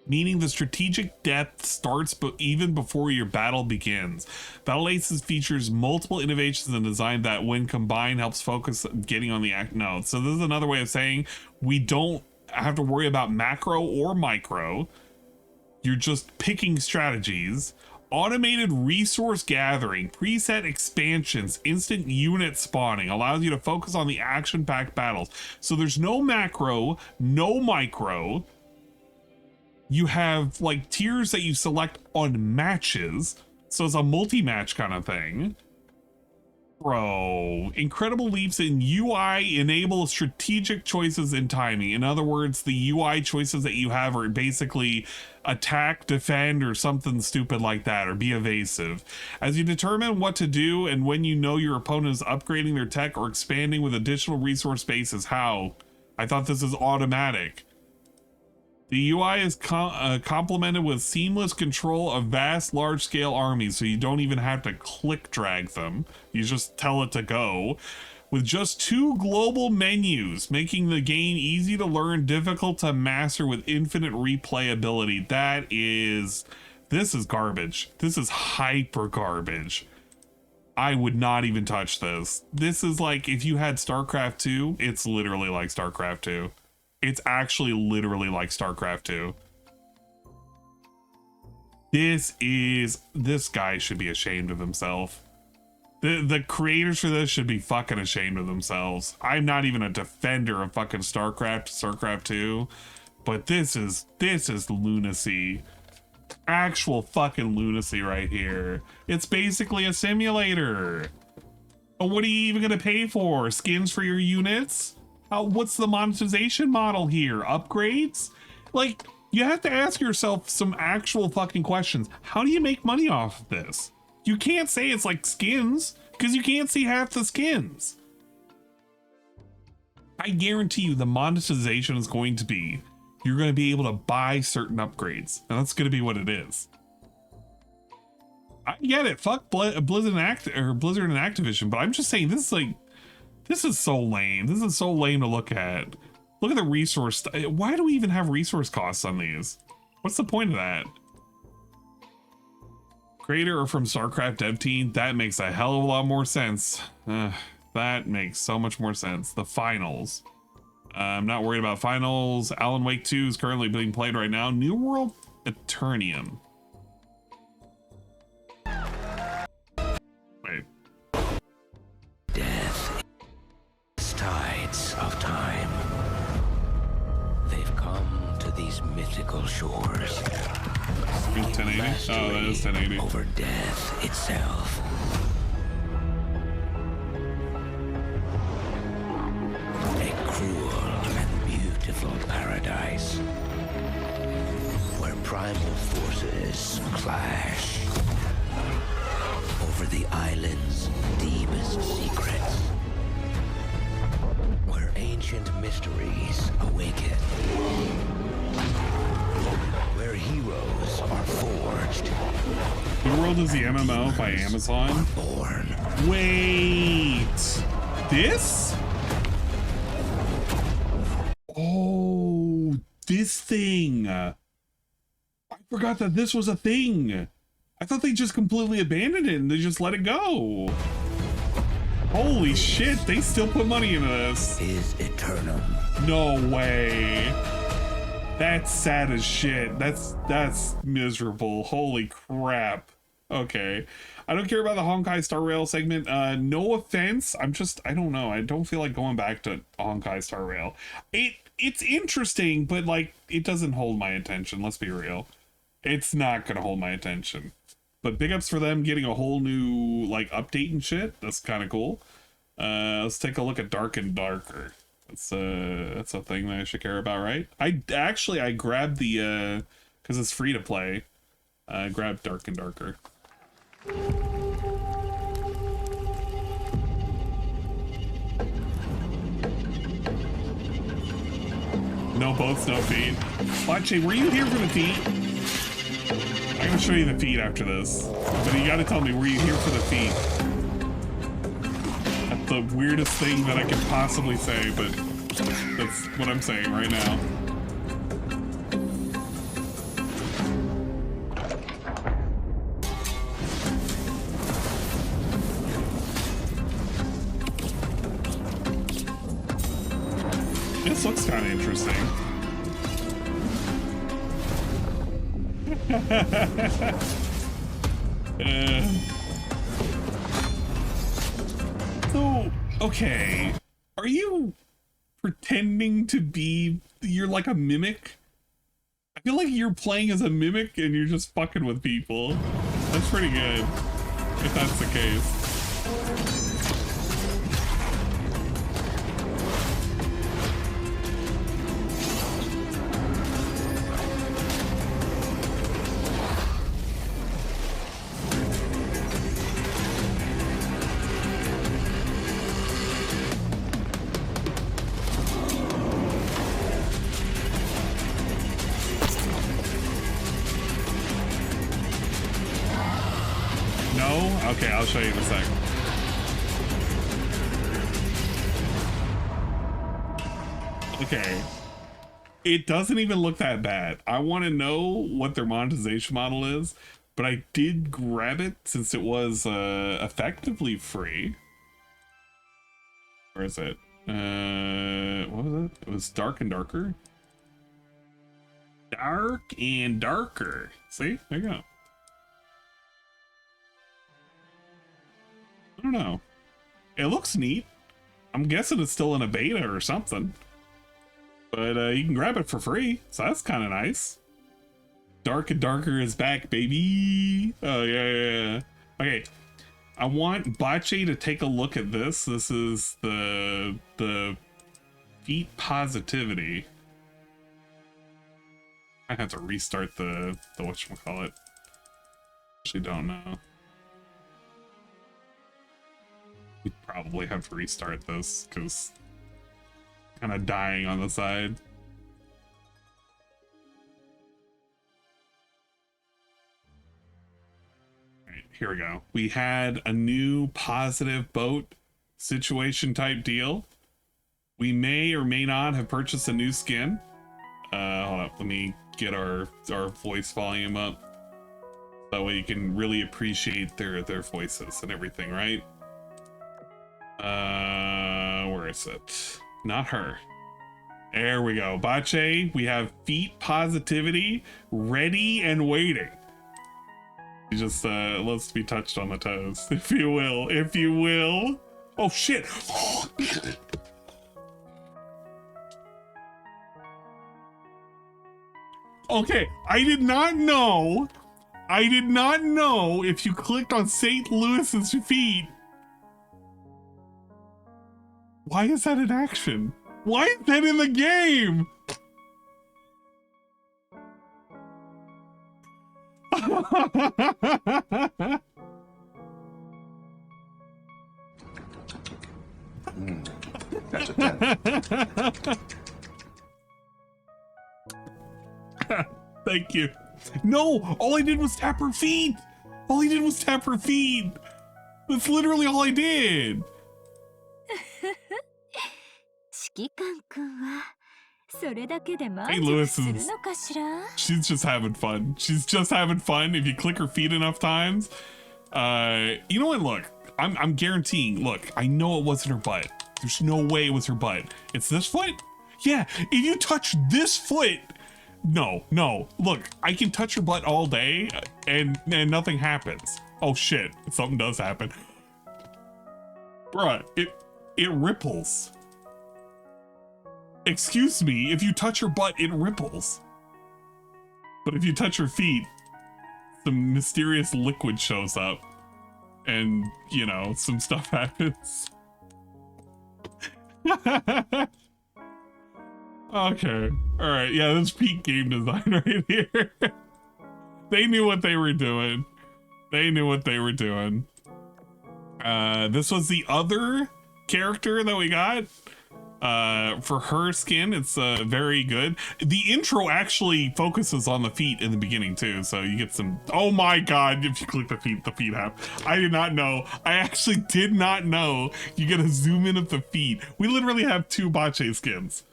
meaning the strategic depth starts even before your battle begins. Battle Aces features multiple innovations in design that, when combined, helps focus getting on the act. No, so this is another way of saying we don't have to worry about macro or micro. You're just picking strategies. Automated resource gathering, preset expansions, instant unit spawning allows you to focus on the action-packed battles. So there's no macro, no micro. You have like tiers that you select on matches. So it's a multi-match kind of thing. Bro, incredible leaps in UI enable strategic choices and timing. In other words, the UI choices that you have are basically attack, defend, or something stupid like that, or be evasive. As you determine what to do and when you know your opponent is upgrading their tech or expanding with additional resource bases. How? I thought this is automatic. The UI is complemented with seamless control of vast, large-scale armies, so you don't even have to click drag them. You just tell it to go. With just 2 global menus, making the game easy to learn, difficult to master, with infinite replayability. This is garbage. This is hyper garbage. I would not even touch this. This is like if you had StarCraft 2, it's literally like StarCraft 2. It's actually literally like StarCraft 2. This guy should be ashamed of himself. The creators for this should be fucking ashamed of themselves. I'm not even a defender of fucking StarCraft 2, but this is lunacy. Actual fucking lunacy right here. It's basically a simulator. But what are you even gonna pay for? Skins for your units? What's the monetization model here? Upgrades? Like, you have to ask yourself some actual fucking questions. How do you make money off of this? You can't say it's like skins, because you can't see half the skins. I guarantee you the monetization is going to be, you're going to be able to buy certain upgrades. And that's going to be what it is. I get it. Fuck Blizzard and Activision, but I'm just saying this is so lame. This is so lame to look at. Look at the resource. Why do we even have resource costs on these? What's the point of that? Creator or from StarCraft dev team? That makes a hell of a lot more sense. That makes so much more sense. The finals. I'm not worried about finals. Alan Wake 2 is currently being played right now. New World Eternium. Wait. Death. Tides of time. They've come to these mythical shores. 1080? Oh, that is 1080. Over death itself. A cruel and beautiful paradise where primal forces clash over the island's deepest secrets. Where ancient mysteries awaken. Where heroes are forged. New World is the MMO by Amazon. Wait, this? Oh, this thing. I forgot that this was a thing. I thought they just completely abandoned it and they just let it go. Holy shit, they still put money into this. Is eternal. No way. That's sad as shit. That's miserable. Holy crap. Okay. I don't care about the Honkai Star Rail segment. No offense. I don't know. I don't feel like going back to Honkai Star Rail. It's interesting, but like it doesn't hold my attention. Let's be real. It's not gonna hold my attention. But big ups for them getting a whole new like update and shit. That's kind of cool. Let's take a look at Dark and Darker. That's a thing that I should care about, right? I grabbed the because it's free to play. I grabbed Dark and Darker. No boats, no feet. Lache, were you here for the feet? I'm gonna show you the feet after this, but you gotta tell me, were you here for the feet? That's the weirdest thing that I could possibly say, but that's what I'm saying right now. This looks kind of interesting. So, okay. Are you pretending to be... You're like a mimic? I feel like you're playing as a mimic and you're just fucking with people. That's pretty good, if that's the case. Okay, I'll show you in a sec. Okay. It doesn't even look that bad. I want to know what their monetization model is, but I did grab it since it was effectively free. Where is it? What was it? It was Dark and Darker. Dark and Darker. See? There you go. I don't know. It looks neat. I'm guessing it's still in a beta or something. But you can grab it for free, so that's kind of nice. Dark and Darker is back, baby. Oh, yeah. Okay. I want Bache to take a look at this. This is the feet positivity. I have to restart the whatchamacallit. Actually don't know. We probably have to restart this because kind of dying on the side. All right, here we go. We had a new positive boat situation type deal. We may or may not have purchased a new skin. Hold up, let me get our voice volume up. That way you can really appreciate their voices and everything, right? Where is it? Not her. There we go. Bache, we have feet positivity ready and waiting. You just let's be touched on the toes, if you will. If you will. Oh shit. Okay, I did not know if you clicked on St. Louis's feet. Why is that in action? Why is that in the game? That's a 10. Thank you. No, all I did was tap her feet. That's literally all I did. Hey, Lewis is... She's just having fun. If you click her feet enough times. You know what? Look, I'm guaranteeing. Look, I know it wasn't her butt. There's no way it was her butt. It's this foot? Yeah, if you touch this foot... No. Look, I can touch her butt all day and nothing happens. Oh shit, something does happen. Bruh, it ripples. Excuse me, if you touch her butt, it ripples. But if you touch her feet, some mysterious liquid shows up. And, you know, some stuff happens. Okay. Alright, yeah, that's peak game design right here. They knew what they were doing. This was the other character that we got. For her skin, it's very good. The intro actually focuses on the feet in the beginning too, so you get some... Oh my god, if you click the feet happen. I did not know. I actually did not know you get to zoom in at the feet. We literally have 2 Bache skins.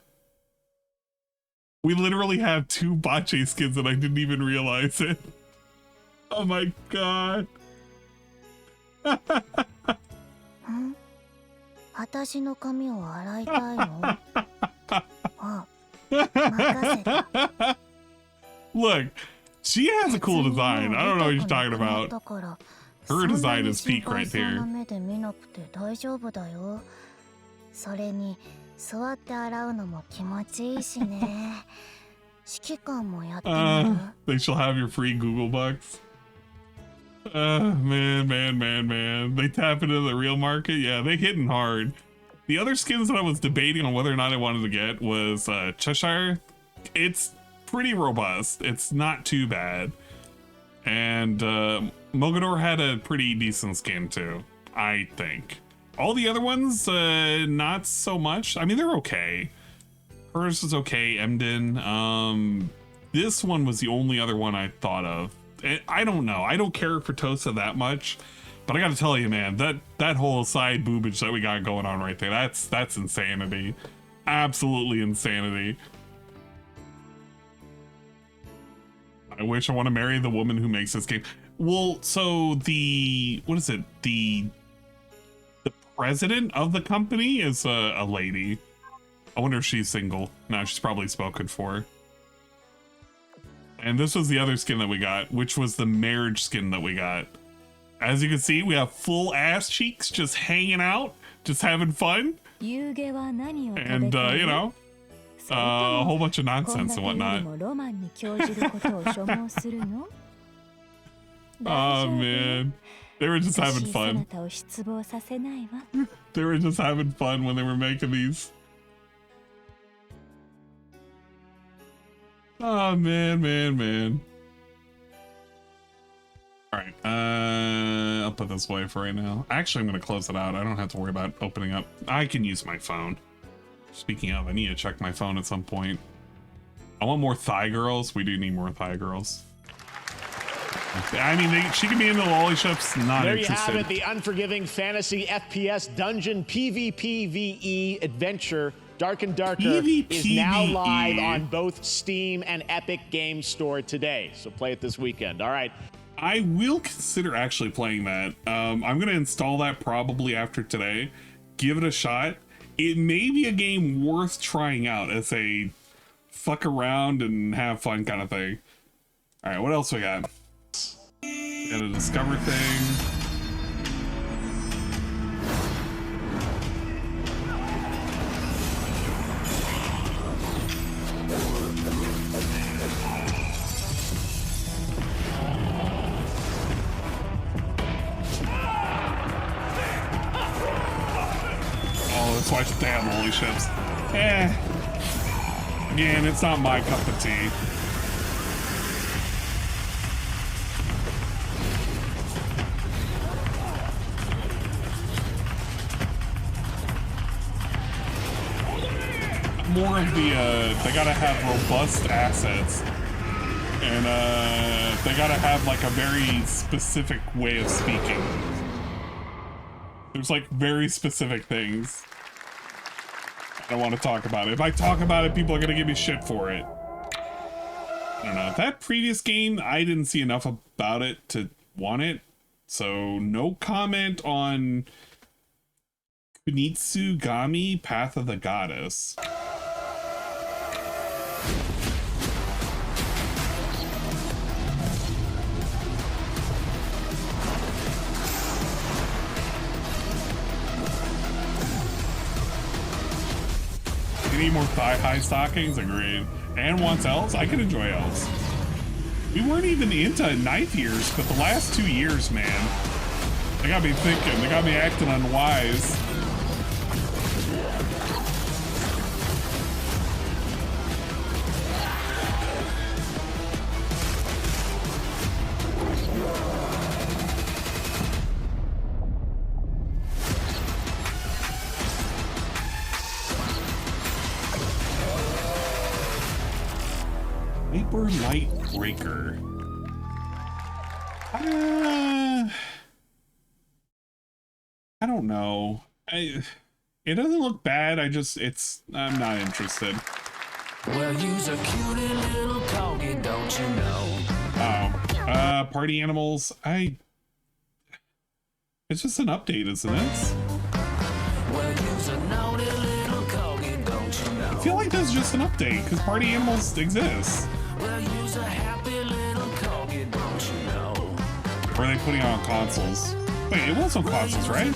And I didn't even realize it. Oh my god. 私の髪を洗いたいの？ Look, she has a cool design. I don't know what you're talking about. Her design is peak right there. それに座って洗うのも気持ちいいしね。指揮官もやってみる。They shall have your free Google bucks. Man. They tap into the real market. Yeah, they hitting hard. The other skins that I was debating on whether or not I wanted to get was Cheshire. It's pretty robust. It's not too bad. And Mogador had a pretty decent skin too, I think. All the other ones, not so much. I mean, they're okay. Hers is okay, Emden. This one was the only other one I thought of. I don't know. I don't care for Tosa that much. But I gotta tell you, man, that whole side boobage that we got going on right there, that's insanity. Absolutely insanity. I wish I want to marry the woman who makes this game. Well, so what is it? The president of the company is a lady. I wonder if she's single. No, she's probably spoken for. And this was the other skin that we got, which was the marriage skin that we got. As you can see, we have full ass cheeks just hanging out, just having fun. And, you know, a whole bunch of nonsense and whatnot. Oh, man. They were just having fun. They were just having fun when they were making these. Oh, man. All right, I'll put this away for right now. Actually, I'm going to close it out. I don't have to worry about opening up. I can use my phone. Speaking of, I need to check my phone at some point. I want more thigh girls. We do need more thigh girls. I mean, she can be in the lolly ships. Not there interested. You have it, the unforgiving fantasy FPS dungeon PvPvE adventure Dark and Darker is now live on both Steam and Epic Games Store today. So play it this weekend. All right. I will consider actually playing that. I'm going to install that probably after today. Give it a shot. It may be a game worth trying out as a fuck around and have fun kind of thing. All right, what else we got? Got a discover thing. Let's watch the damn holy ships. Again, it's not my cup of tea. More of the, they gotta have robust assets. And, they gotta have, like, a very specific way of speaking. There's, like, very specific things. I don't want to talk about it. If I talk about it, people are gonna give me shit for it. I don't know. That previous game, I didn't see enough about it to want it. So, no comment on Kunitsugami Path of the Goddess. You need more thigh-high stockings? Agreed. And wants elves? I can enjoy elves. We weren't even into ninth years, but the last 2 years, man, they got me thinking. They got me acting unwise. Vapor Light Breaker. I don't know. It doesn't look bad. I'm not interested. Well, you's a cutie little corgi, don't you know? Party animals. It's just an update, isn't it? Well, you's a naughty little corgi, don't you know? feel like this is just an update because Party Animals exists. Or are they putting it on consoles? Wait, it was on consoles, right?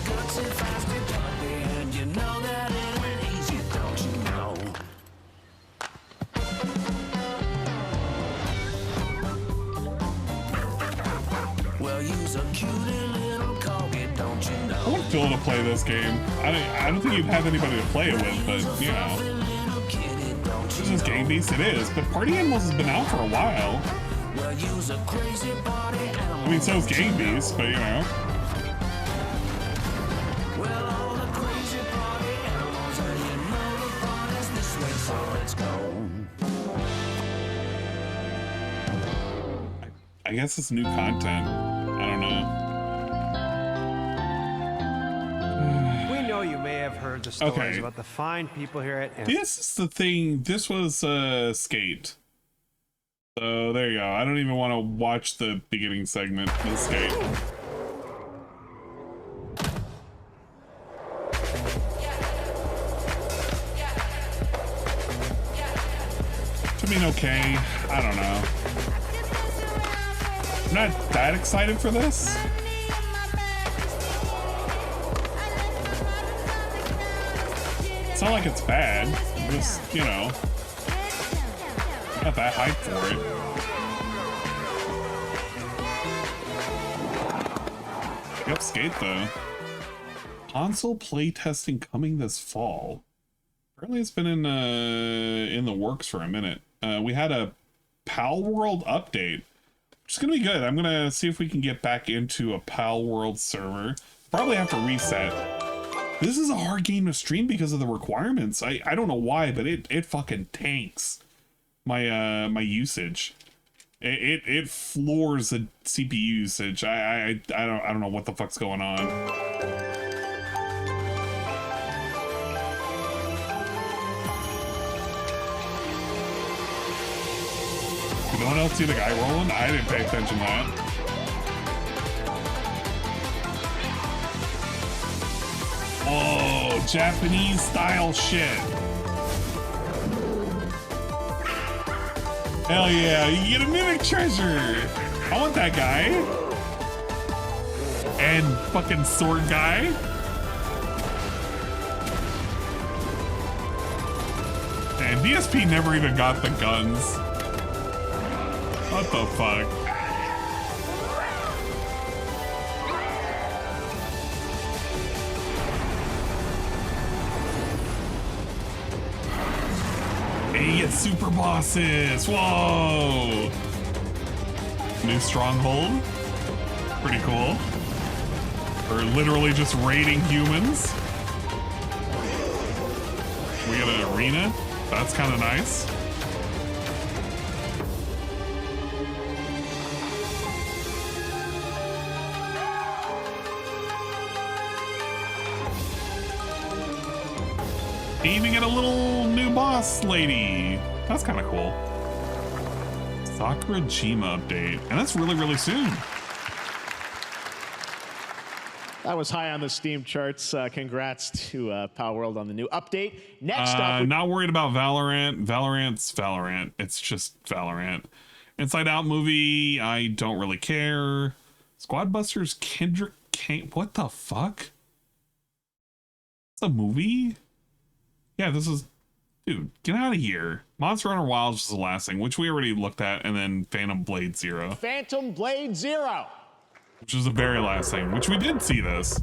I want Phil to play this game. I don't think you'd have anybody to play it with, but you know. This is Game Beast, it is, but Party Animals has been out for a while. I mean, so is Game Beast, but you know. I guess it's new content. I don't know. We know you may have heard the stories about the fine people here at This is the thing. This was Skate. So there you go. I don't even want to watch the beginning segment of Skate. I mean, okay. I don't know. I'm not that excited for this. It's not like it's bad. I'm just, you know, not that hyped for it. Yep, Skate though. Console playtesting coming this fall. Apparently it's been in the works for a minute. We had a Pal World update, which is gonna be good. I'm gonna see if we can get back into a Pal World server. Probably have to reset. This is a hard game to stream because of the requirements. I don't know why, but it fucking tanks my my usage. It floors the CPU usage. I don't know what the fuck's going on. Did no one else see the guy rolling? I didn't pay attention to that. Oh, Japanese style shit. Hell yeah, you get a mimic treasure. I want that guy. And fucking sword guy. And DSP never even got the guns. What the fuck? And you get super bosses. Whoa! New stronghold. Pretty cool. We're literally just raiding humans. We got an arena. That's kind of nice. Aiming at a little new boss lady. That's kind of cool. Sakurajima update. And that's really, really soon. That was high on the Steam charts. Congrats to Pal World on the new update. Next up, not worried about Valorant. Valorant's Valorant. It's just Valorant. Inside Out movie, I don't really care. Squadbusters Kendrick Kane. What the fuck? It's a movie? Yeah, this is... Dude, get out of here. Monster Hunter Wilds is the last thing, which we already looked at, and then Phantom Blade Zero. Phantom Blade Zero. Which was the very last thing, which we did see this.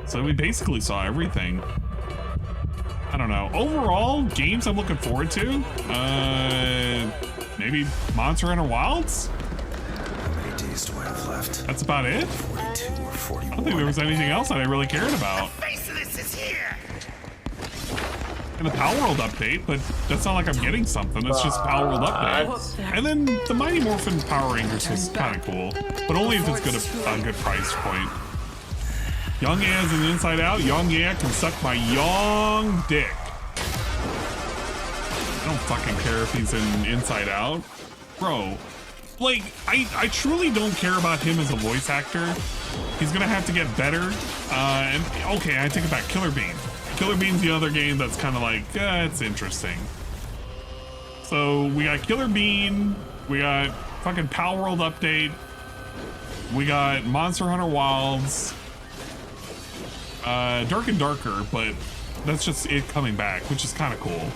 So we basically saw everything. I don't know. Overall, games I'm looking forward to. Maybe Monster Hunter Wilds? How many days do I have left? That's about it? 42 or 41. I don't think there was anything else that I really cared about. The face of this is here. And the Power World update, but that's not like I'm getting something. It's just Power World update. And then the Mighty Morphin Power Rangers was kind of cool, but only if it's good a good price point. Young Yeah's in Inside Out. Young Yeah can suck my young dick. I don't fucking care if he's in Inside Out. Bro, like, I truly don't care about him as a voice actor. He's gonna have to get better. And okay, I take it back. Killer Bean. Killer Bean's the other game that's kind of like, it's interesting. So we got Killer Bean, we got fucking Pal World update, we got Monster Hunter Wilds, Dark and Darker, but that's just it coming back, which is kind of cool.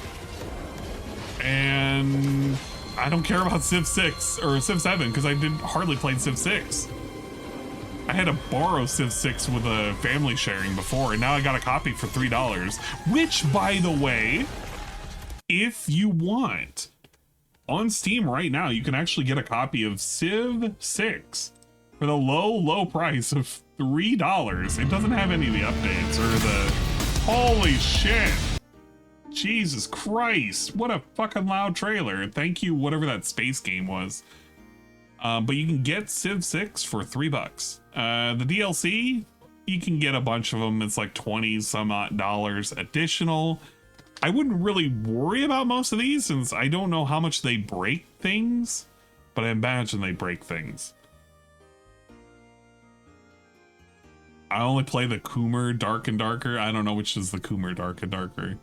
And I don't care about Civ 6 or Civ 7 because I didn't hardly played Civ 6. I had to borrow Civ 6 with a family sharing before, and now I got a copy for $3, which, by the way, if you want, on Steam right now, you can actually get a copy of Civ 6 for the low price of $3. It doesn't have any of the updates or the... Holy shit! Jesus Christ, what a fucking loud trailer. Thank you, whatever that space game was. But you can get Civ 6 for $3. The DLC, you can get a bunch of them. It's like 20 some odd dollars additional. I wouldn't really worry about most of these since I don't know how much they break things, but I imagine they break things. I only play the Coomer Dark and Darker. I don't know which is the Coomer Dark and Darker.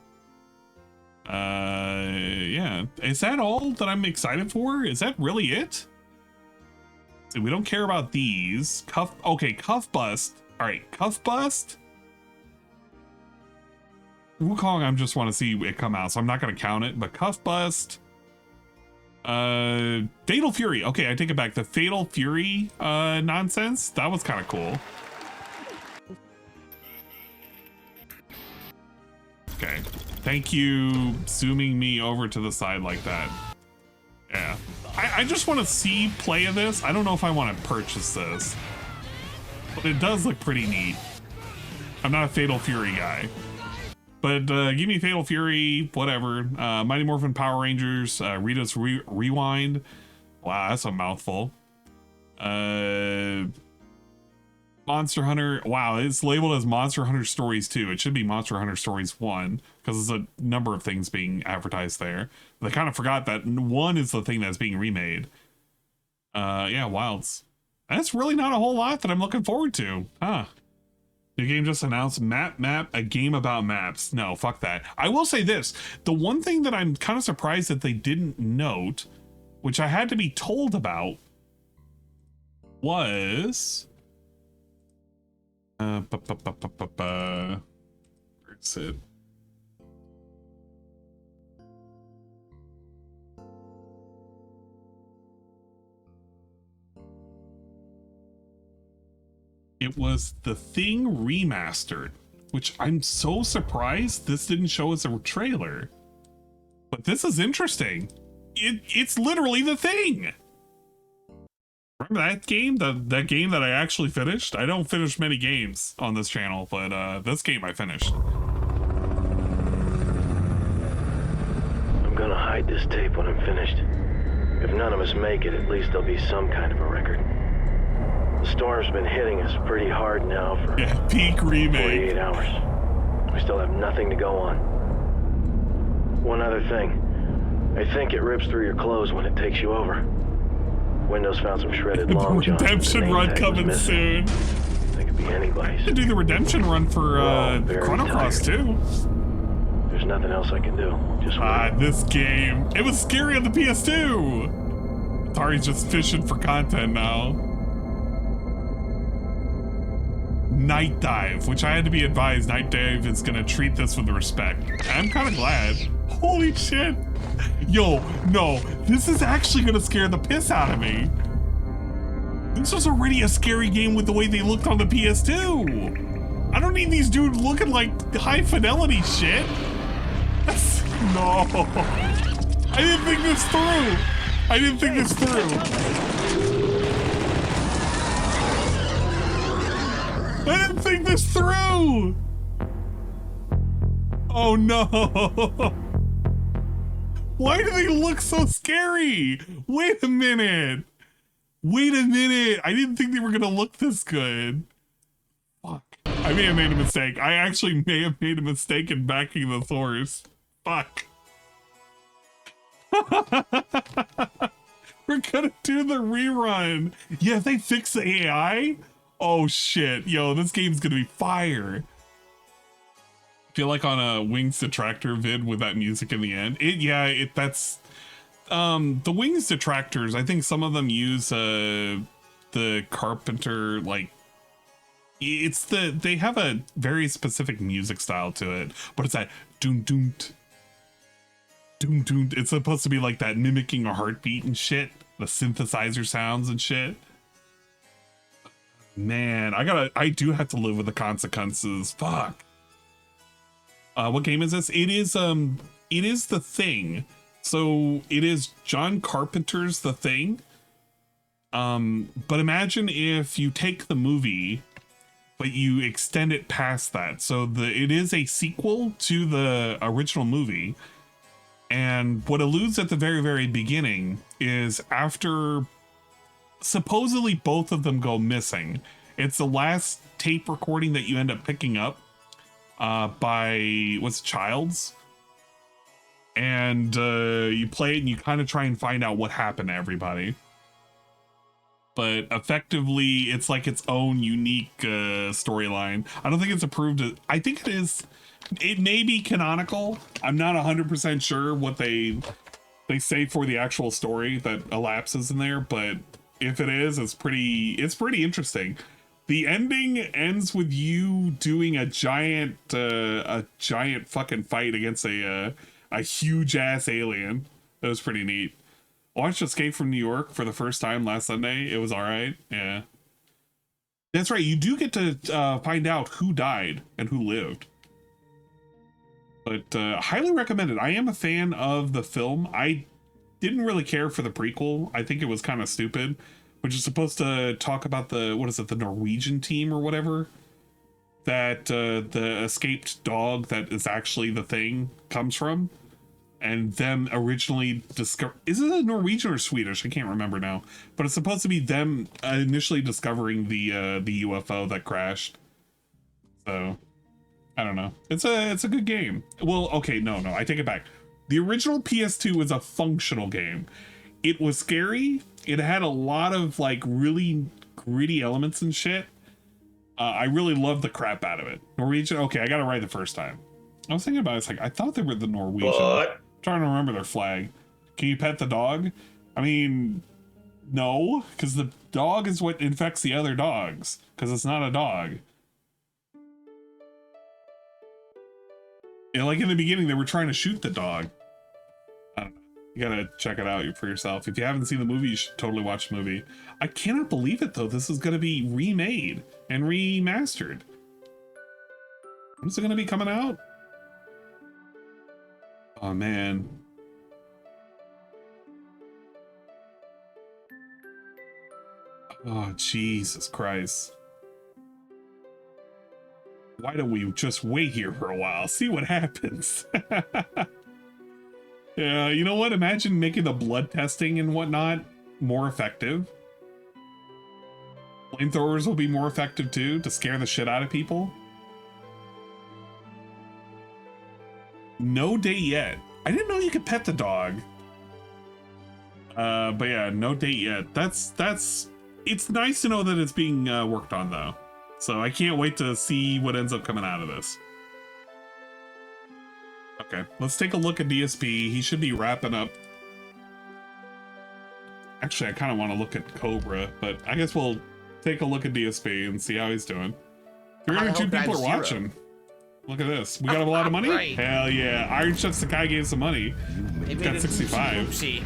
Yeah. Is that all that I'm excited for? Is that really it? See, we don't care about these. Okay, Cuff Bust. All right, Cuff Bust. Wukong, I just want to see it come out, so I'm not going to count it. But Cuff Bust. Fatal Fury. Okay, I take it back. The Fatal Fury nonsense. That was kind of cool. Okay. Thank you zooming me over to the side like that. Yeah. I just want to see play of this. I don't know if I want to purchase this, but it does look pretty neat. I'm not a Fatal Fury guy, but give me Fatal Fury, whatever. Mighty Morphin Power Rangers, Rita's Rewind. Wow, that's a mouthful. Monster Hunter. Wow, it's labeled as Monster Hunter Stories 2. It should be Monster Hunter Stories 1 because there's a number of things being advertised there. They kind of forgot that 1 is the thing that's being remade. Yeah, Wilds. That's really not a whole lot that I'm looking forward to. Huh. New game just announced Map, a game about maps. No, fuck that. I will say this. The one thing that I'm kind of surprised that they didn't note, which I had to be told about, was... where is it? It was The Thing Remastered, which I'm so surprised this didn't show as a trailer. But this is interesting. It's literally The Thing. Remember that game? That game that I actually finished? I don't finish many games on this channel, but this game I finished. I'm gonna hide this tape when I'm finished. If none of us make it, at least there'll be some kind of a record. The storm's been hitting us pretty hard now for peak remake. 48 hours. We still have nothing to go on. One other thing. I think it rips through your clothes when it takes you over. Windows found some shredded long johns. Redemption run coming soon. They could be anybody's. To do the redemption run for Chrono Cross too. There's nothing else I can do. Just wait. This game. It was scary on the PS2. Atari's just fishing for content now. Night Dive, which I had to be advised Night Dive is gonna treat this with respect. I'm kind of glad. Holy shit. Yo, no, this is actually gonna scare the piss out of me. This was already a scary game with the way they looked on the PS2. I don't need these dudes looking like high fidelity shit. No. I didn't think this through. I didn't think this through. I didn't think this through. Oh no. Why do they look so scary? Wait a minute. Wait a minute. I didn't think they were going to look this good. Fuck. I may have made a mistake. I actually may have made a mistake in backing the source. Fuck. We're gonna do the rerun. Yeah, if they fix the AI, oh shit, yo, this game's gonna be fire. I feel like on a Wings Detractor vid with that music in the end. That's the Wings Detractors. I think some of them use the Carpenter, like they have a very specific music style to it, but it's that doom doom doom doom. It's supposed to be like that, mimicking a heartbeat and shit, the synthesizer sounds and shit. Man, I do have to live with the consequences. Fuck. What game is this? It is The Thing. So it is John Carpenter's The Thing. But imagine if you take the movie, but you extend it past that. So it is a sequel to the original movie. And what alludes at the very, very beginning is after supposedly both of them go missing. It's the last tape recording that you end up picking up by Childs. And you play it and you kind of try and find out what happened to everybody. But effectively, it's like its own unique storyline. I don't think it's approved. I think it is. It may be canonical. I'm not 100% sure what they say for the actual story that elapses in there. But if it is, it's pretty interesting. The ending ends with you doing a giant fucking fight against a huge ass alien. That was pretty neat. Watched Escape from New York for the first time last Sunday. It was all right. Yeah, that's right. You do get to find out who died and who lived. But highly recommended. I am a fan of the film. I didn't really care for the prequel. I think it was kind of stupid, which is supposed to talk about the Norwegian team or whatever, that the escaped dog that is actually the Thing comes from. And them originally is it a Norwegian or Swedish? I can't remember now. But it's supposed to be them initially discovering the UFO that crashed. So I don't know. It's a good game. Well, okay, no, I take it back. The original PS2 was a functional game. It was scary. It had a lot of like really gritty elements and shit. I really loved the crap out of it. Norwegian. Okay, I got it right the first time. I was thinking about it. It's like I thought they were the Norwegian. What? Trying to remember their flag. Can you pet the dog? I mean, no, because the dog is what infects the other dogs, because it's not a dog. Yeah, like in the beginning, they were trying to shoot the dog. I don't know. You gotta check it out for yourself. If you haven't seen the movie, you should totally watch the movie. I cannot believe it, though. This is gonna be remade and remastered. When's it gonna be coming out? Oh man. Oh Jesus Christ. Why don't we just wait here for a while, see what happens? Yeah, you know what? Imagine making the blood testing and whatnot more effective. Flamethrowers will be more effective too, to scare the shit out of people. No date yet. I didn't know you could pet the dog. But yeah, no date yet. It's nice to know that it's being worked on though. So I can't wait to see what ends up coming out of this. Okay, let's take a look at DSP. He should be wrapping up. Actually, I kind of want to look at Cobra, but I guess we'll take a look at DSP and see how he's doing. 302 people are watching. Look at this. We got a lot of money? Right. Hell yeah. Iron Chef Sakai gave some money. We've got 65. Oopsie.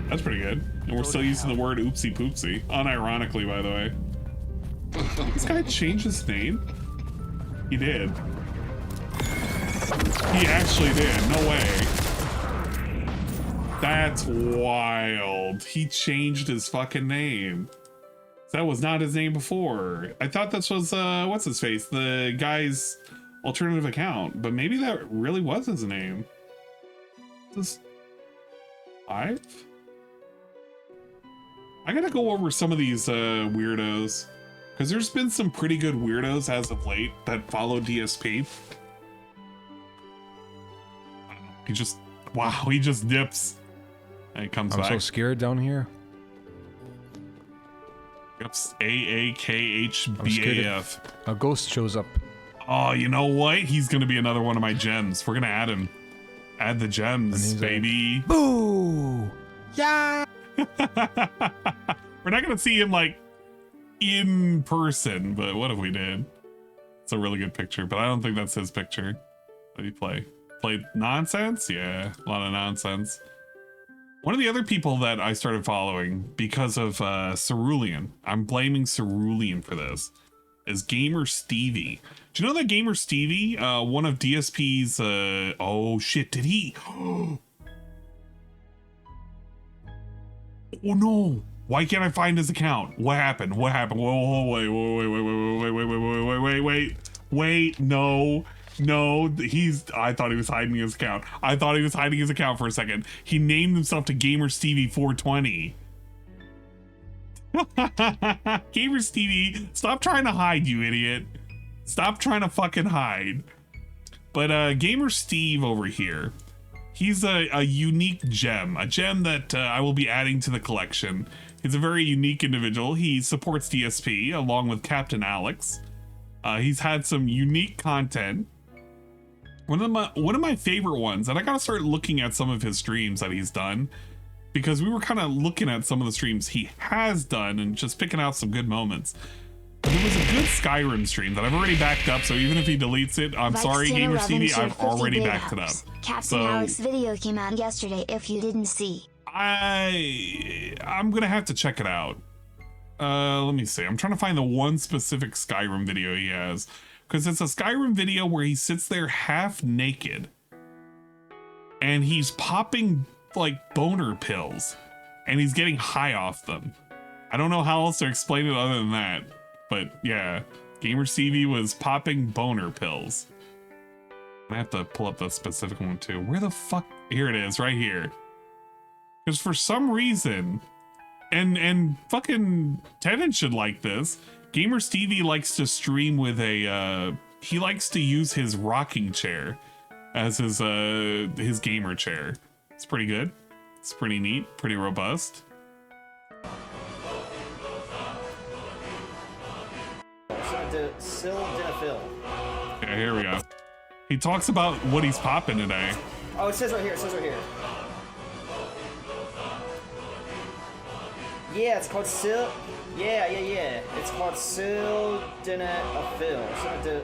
That's pretty good. And we're still using the word oopsie poopsie. Unironically, by the way. This guy changed his name? He did. He actually did. No way. That's wild. He changed his fucking name. That was not his name before. I thought this was, what's his face? The guy's alternative account, but maybe that really was his name. This 5? I gotta go over some of these weirdos, because there's been some pretty good weirdos as of late that follow DSP. He just, wow, he just dips and comes back. I'm so scared down here. AAKHBAF. A ghost shows up. Oh, you know what? He's gonna be another one of my gems. We're gonna add him. Add the gems, baby. Like, boo! Yeah. We're not gonna see him like in person, but what if we did? It's a really good picture, but I don't think that's his picture. What did he play? Played nonsense? Yeah, a lot of nonsense. One of the other people that I started following because of Cerulean, I'm blaming Cerulean for this, is Gamer Stevie. Do you know that Gamer Stevie, one of DSP's, oh shit, did he? Oh no. Why can't I find his account? What happened? What happened? Whoa, wait, no, I thought he was hiding his account. I thought he was hiding his account for a second. He named himself to Gamer Stevie 420. Gamer Stevie, stop trying to hide, you idiot. Stop trying to fucking hide. But Gamer Steve over here, he's a unique gem, a gem that I will be adding to the collection. He's a very unique individual. He supports DSP along with Captain Alex. He's had some unique content. One of my favorite ones, and I gotta start looking at some of his streams that he's done, because we were kind of looking at some of the streams he has done and just picking out some good moments. But there was a good Skyrim stream that I've already backed up, so even if he deletes it, I'm sorry, Gamer Stevie, I've already backed it up. Captain Alex video came out yesterday if you didn't see. I'm gonna have to check it out. Let me see. I'm trying to find the one specific Skyrim video he has, because it's a Skyrim video where he sits there half naked and he's popping like boner pills and he's getting high off them. I don't know how else to explain it other than that, but yeah, Gamer Stevie was popping boner pills. I have to pull up the specific one too. Where the fuck? Here it is, right here. Because for some reason, and fucking Tevin should like this, Gamer Stevie likes to stream with a he likes to use his rocking chair as his gamer chair. It's pretty good. It's pretty neat, pretty robust. Yeah, here we go. He talks about what he's popping today. Oh, it says right here. It says right here. Yeah, it's called Yeah. It's called Sildenafil.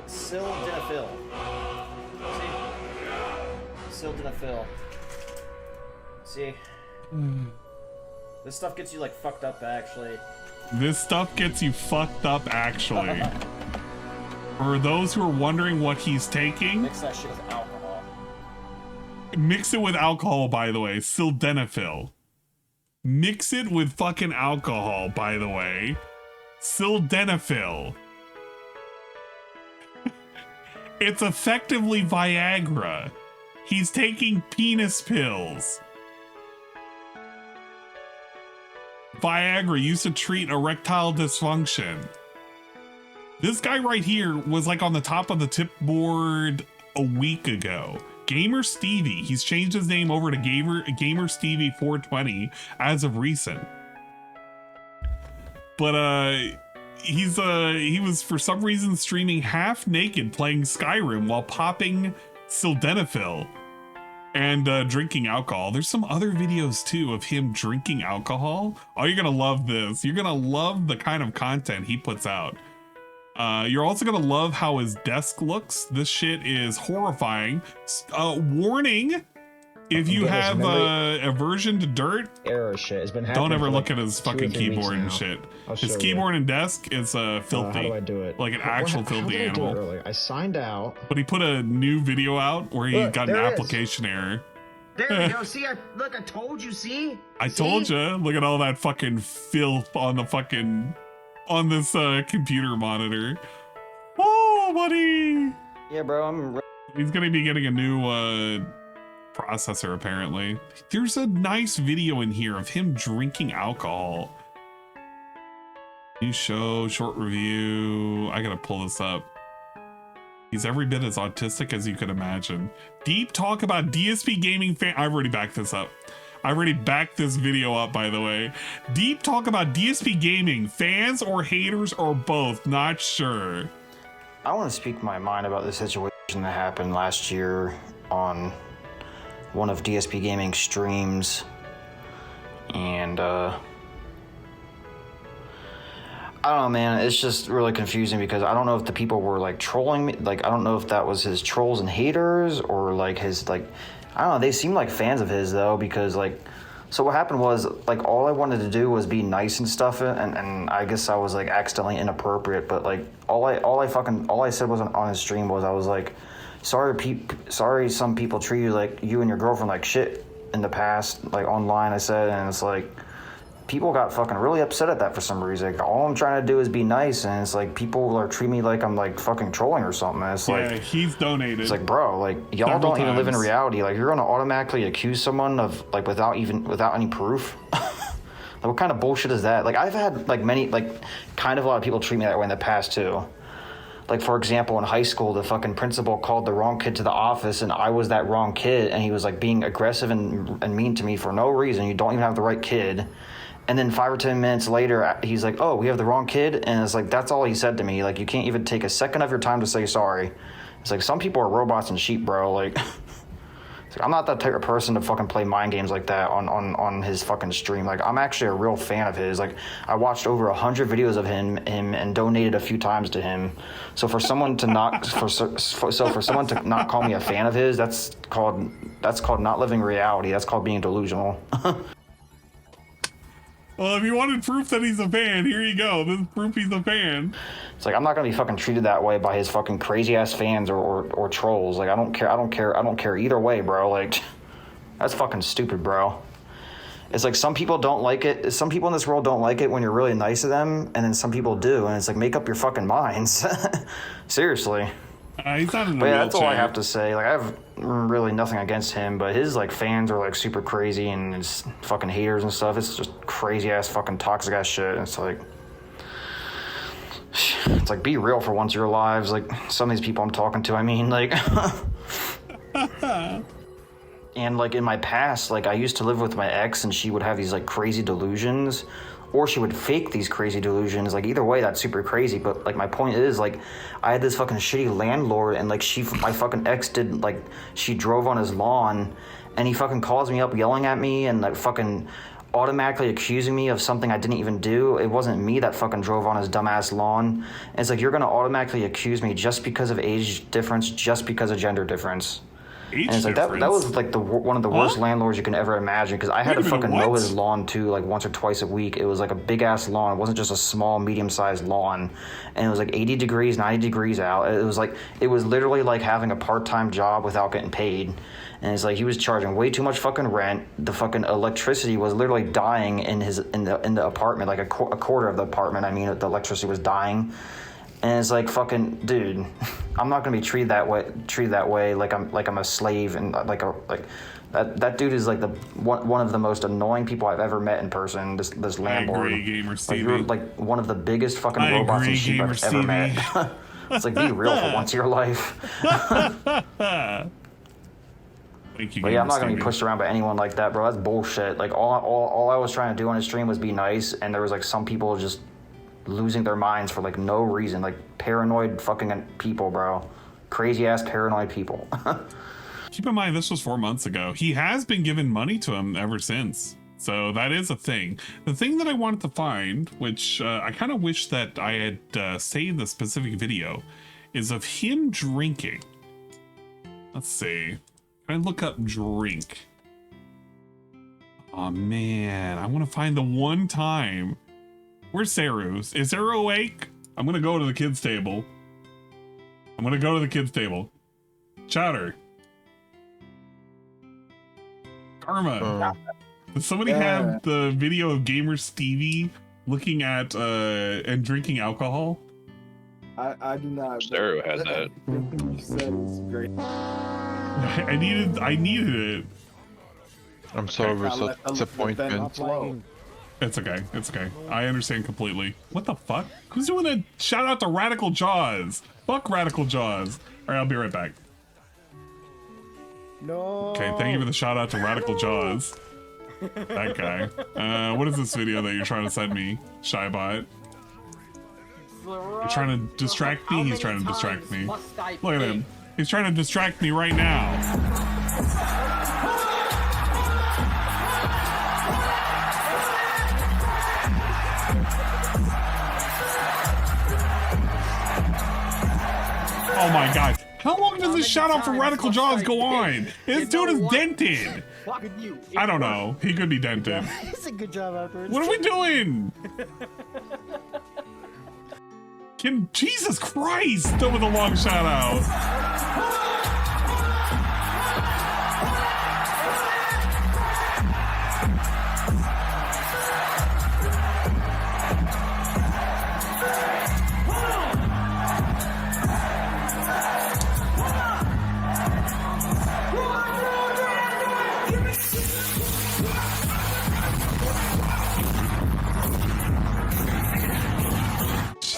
Sildenafil. See? Sildenafil. See? This stuff gets you like fucked up, actually. This stuff gets you fucked up, actually. For those who are wondering what he's taking, mix that shit with alcohol. Mix it with alcohol, by the way. Sildenafil. Mix it with fucking alcohol, by the way. Sildenafil. It's effectively Viagra. He's taking penis pills. Viagra used to treat erectile dysfunction. This guy right here was like on the top of the tip board a week ago. Gamer Stevie. He's changed his name over to Gamer Stevie 420 as of recent. But he was for some reason streaming half naked playing Skyrim while popping sildenafil and drinking alcohol. There's some other videos too of him drinking alcohol. Oh, you're gonna love this. You're gonna love the kind of content he puts out. You're also gonna love how his desk looks. This shit is horrifying. Warning, if you have aversion to dirt, error shit has been happening. Don't ever look at his fucking keyboard and shit. His keyboard and desk is filthy. How do I do it? Like an actual filthy animal. I signed out. But he put a new video out where he got an application error. There we go. See, look, I told you. See? I told you. Look at all that fucking filth on the fucking on this computer monitor. Oh, buddy. Yeah, bro. He's gonna be getting a new processor apparently. There's a nice video in here of him drinking alcohol. New show, short review. I gotta pull this up. He's every bit as autistic as you could imagine. Deep talk about DSP gaming fan. I've already backed this up. I already backed this video up, by the way. Deep talk about DSP gaming. Fans or haters or both? Not sure. I want to speak my mind about the situation that happened last year on one of DSP Gaming's streams. And, I don't know, man. It's just really confusing because I don't know if the people were like trolling me. Like, I don't know if that was his trolls and haters or like his, like, I don't know. They seem like fans of his though, because like, so what happened was like all I wanted to do was be nice and stuff. And I guess I was like accidentally inappropriate, but like all I said was on his stream was I was like, sorry some people treat you like you and your girlfriend like shit in the past, like online I said, and it's like, people got fucking really upset at that for some reason. Like, all I'm trying to do is be nice, and it's like people are treating me like I'm like fucking trolling or something. And it's like, he's donated. It's like, bro, like y'all don't even live in reality. Like, you're gonna automatically accuse someone of like without any proof. Like, what kind of bullshit is that? Like, I've had like many like kind of a lot of people treat me that way in the past too. Like, for example, in high school, the fucking principal called the wrong kid to the office, and I was that wrong kid, and he was like being aggressive and mean to me for no reason. You don't even have the right kid. And then 5 or 10 minutes later, he's like, oh, we have the wrong kid? And it's like, that's all he said to me. Like, you can't even take a second of your time to say sorry. It's like, some people are robots and sheep, bro. Like, it's like, I'm not that type of person to fucking play mind games like that on his fucking stream. Like, I'm actually a real fan of his. Like, I watched over 100 videos of him and donated a few times to him. So for someone to not for someone to not call me a fan of his, that's called not living reality. That's called being delusional. Well, if you wanted proof that he's a fan, here you go. This is proof he's a fan. It's like, I'm not gonna be fucking treated that way by his fucking crazy ass fans or trolls. Like, I don't care either way, bro. Like, that's fucking stupid, bro. It's like, some people don't like it. Some people in this world don't like it when you're really nice to them, and then some people do. And it's like, make up your fucking minds. Seriously. He's not in the But yeah, that's all I have to say. Like, I have really nothing against him, but his like fans are like super crazy, and his fucking haters and stuff. It's just crazy ass fucking toxic ass shit. And it's like, be real for once in your lives. Like, some of these people I'm talking to, I mean, like, and like in my past, like I used to live with my ex, and she would have these like crazy delusions. Or she would fake these crazy delusions. Like, either way, that's super crazy. But like, my point is, like, I had this fucking shitty landlord, and like my fucking ex did, like, she drove on his lawn, and he fucking calls me up yelling at me and like fucking automatically accusing me of something I didn't even do. It wasn't me that fucking drove on his dumbass lawn. And it's like, you're gonna automatically accuse me just because of age difference, just because of gender difference. And it's like, that was like one of the worst landlords you can ever imagine, because I had to fucking mow his lawn too, like once or twice a week. It was like a big ass lawn. It wasn't just a small, medium-sized lawn, and it was like 80 degrees, 90 degrees out. It was literally like having a part-time job without getting paid. And it's like, he was charging way too much fucking rent. The fucking electricity was literally dying in the apartment, like a quarter of the apartment. I mean, the electricity was dying. And it's like, fucking dude, I'm not gonna be treated that way like I'm a slave, and that dude is like one of the most annoying people I've ever met in person. This landlord. I agree, Gamer Stevie. Like, you're like one of the biggest fucking robots and sheep I've ever met. It's like, be real for once in your life. Thank you, but yeah, I'm not gonna be pushed around by anyone like that, bro. That's bullshit. Like, all I was trying to do on his stream was be nice, and there was like some people just losing their minds for like no reason, like paranoid fucking people, bro. Crazy ass paranoid people. Keep in mind, this was 4 months ago. He has been giving money to him ever since, so that is a thing. The thing that I wanted to find, which I kind of wish that I had saved the specific video, is of him drinking. Let's see. Can I look up drink? Oh man, I want to find the one time. Where's Saru? Is Saru awake? I'm gonna go to the kids' table. Chowder. Karma. Does somebody have the video of Gamer Stevie looking at and drinking alcohol? I do not. Saru had that. You said it's great. I needed it. I'm sorry, so disappointment. It's okay. I understand completely. What the fuck? Who's doing a shout out to Radical Jaws? Fuck Radical Jaws. All right, I'll be right back. No. Okay, thank you for the shout out to Radical Jaws. That guy. What is this video that you're trying to send me, Shybot? You're trying to distract me? He's trying to distract me. Look at him. He's trying to distract me right now. Oh my god. How long does this shout out for Radical Jaws go on? This dude is dented. I don't know. He could be dented. It's a good job afterwards. What are we doing? Jesus Christ! Still with a long shout out.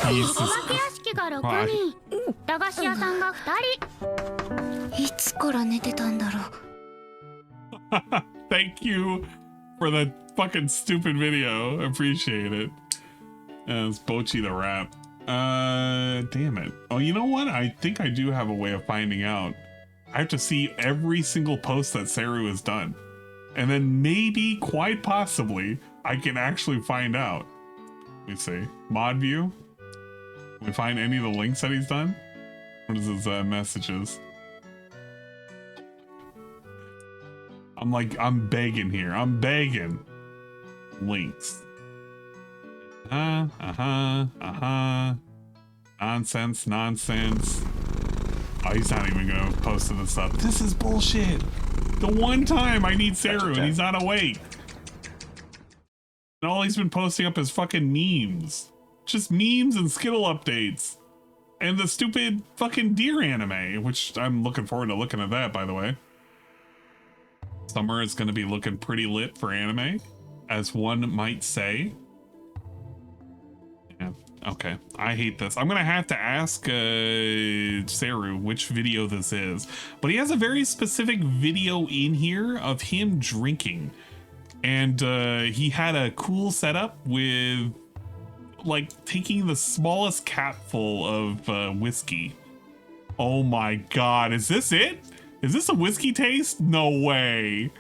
Jesus. Thank you for the fucking stupid video. I appreciate it. It's Bochi the rap. Damn it. Oh, you know what? I think I do have a way of finding out. I have to see every single post that Seru has done. And then maybe, quite possibly, I can actually find out. Let me see. Mod view? Can we find any of the links that he's done? What is his messages? I'm begging here. I'm begging. Links. Nonsense, nonsense. Oh, he's not even gonna post this up. This is bullshit. The one time I need Seru and he's not awake. And all he's been posting up is fucking memes. Just memes and Skittle updates. And the stupid fucking deer anime, which I'm looking forward to looking at that, by the way. Summer is going to be looking pretty lit for anime, as one might say. Yeah, okay. I hate this. I'm going to have to ask Seru which video this is. But he has a very specific video in here of him drinking. And he had a cool setup with, like, taking the smallest capful of whiskey. Oh my god, is this it? Is this a whiskey taste? No way.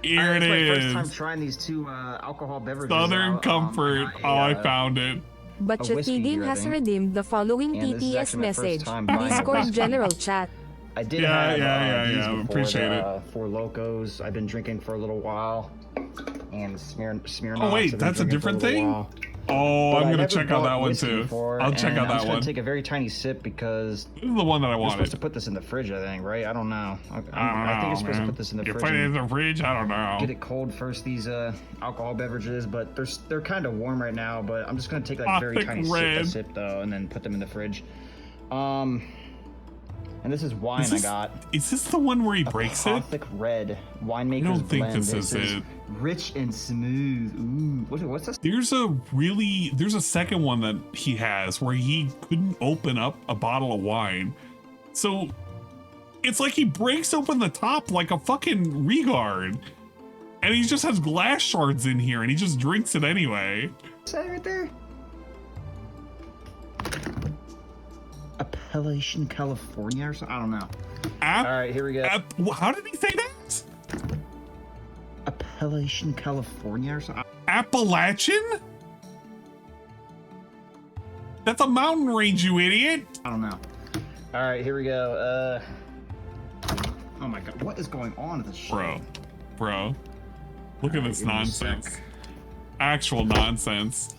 Here it is. First time trying these two alcohol beverages. Southern Comfort. I found it. But Game has redeemed the following TTS message. Discord general chat. I did have these before, appreciate it. Four Locos. I've been drinking for a little while. And Smirnoff. Oh wait, that's a different thing? Oh, I'm gonna check out that one too. I'll check out that one. I'm just gonna take a very tiny sip because this is the one that I wanted. You're supposed to put this in the fridge, I think, right? I don't know. I think you're supposed to put this in the fridge. You put it in the fridge? I don't know. Get it cold first, these alcohol beverages, but they're kind of warm right now. But I'm just gonna take like a very tiny sip though, and then put them in the fridge. And this is wine I got. Is this the one where he breaks it? Gothic red winemaker's blend. I don't think this is it. Rich and smooth. Ooh, what's this? There's a second one that he has where he couldn't open up a bottle of wine. So it's like he breaks open the top like a fucking regard. And he just has glass shards in here and he just drinks it anyway. Is that right there? Appalachian, California or something? I don't know. All right, here we go. How did he say that? Appalachian, California or something? Appalachian? That's a mountain range, you idiot. I don't know. All right, here we go. Oh my god, what is going on with this shit? Bro. Look at this nonsense. Actual nonsense.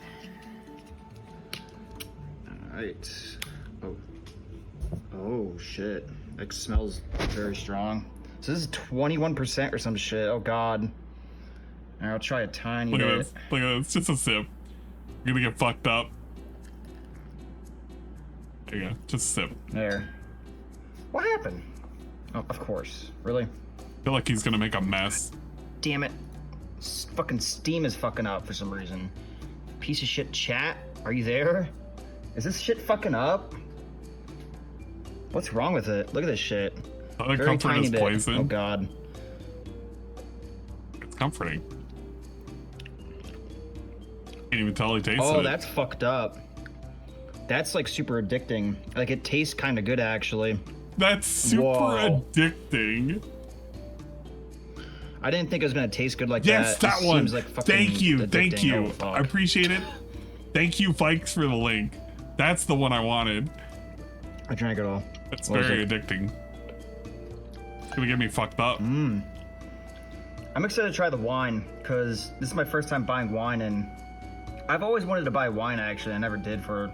All right. Oh shit, that smells very strong. So this is 21% or some shit. Oh god. All right, I'll try a tiny bit. Look at this, just a sip. You're gonna get fucked up. There you go, just a sip. There. What happened? Oh, of course. Really? I feel like he's gonna make a mess. Damn it. Fucking Steam is fucking up for some reason. Piece of shit chat, are you there? Is this shit fucking up? What's wrong with it? Look at this shit. Very tiny bit. Poison. Oh god. comforting. Can't even tell he tasted it. Oh, that's fucked up. That's like super addicting. Like it tastes kind of good actually. That's super addicting. I didn't think it was gonna taste good like yes, that. That one. Seems like fucking thank you, addicting. thank you. Oh, I appreciate it. Thank you, Fikes, for the link. That's the one I wanted. I drank it all. It's very addicting. It's gonna get me fucked up. I'm excited to try the wine because this is my first time buying wine, and I've always wanted to buy wine. Actually, I never did for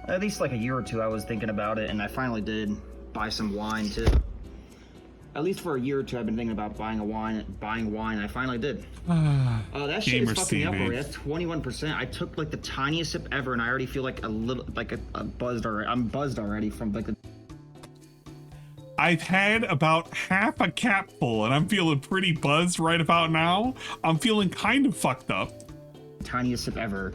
at least like a year or two. I was thinking about it, and I finally did buy some wine too. At least for a year or two, I've been thinking about buying wine. I finally did. Oh, that shit is fucking up already. That's 21%. I took like the tiniest sip ever, and I already feel like a little, like a buzzed already. I'm buzzed already from like the. I've had about half a cap full, and I'm feeling pretty buzzed right about now. I'm feeling kind of fucked up. Tiniest sip ever.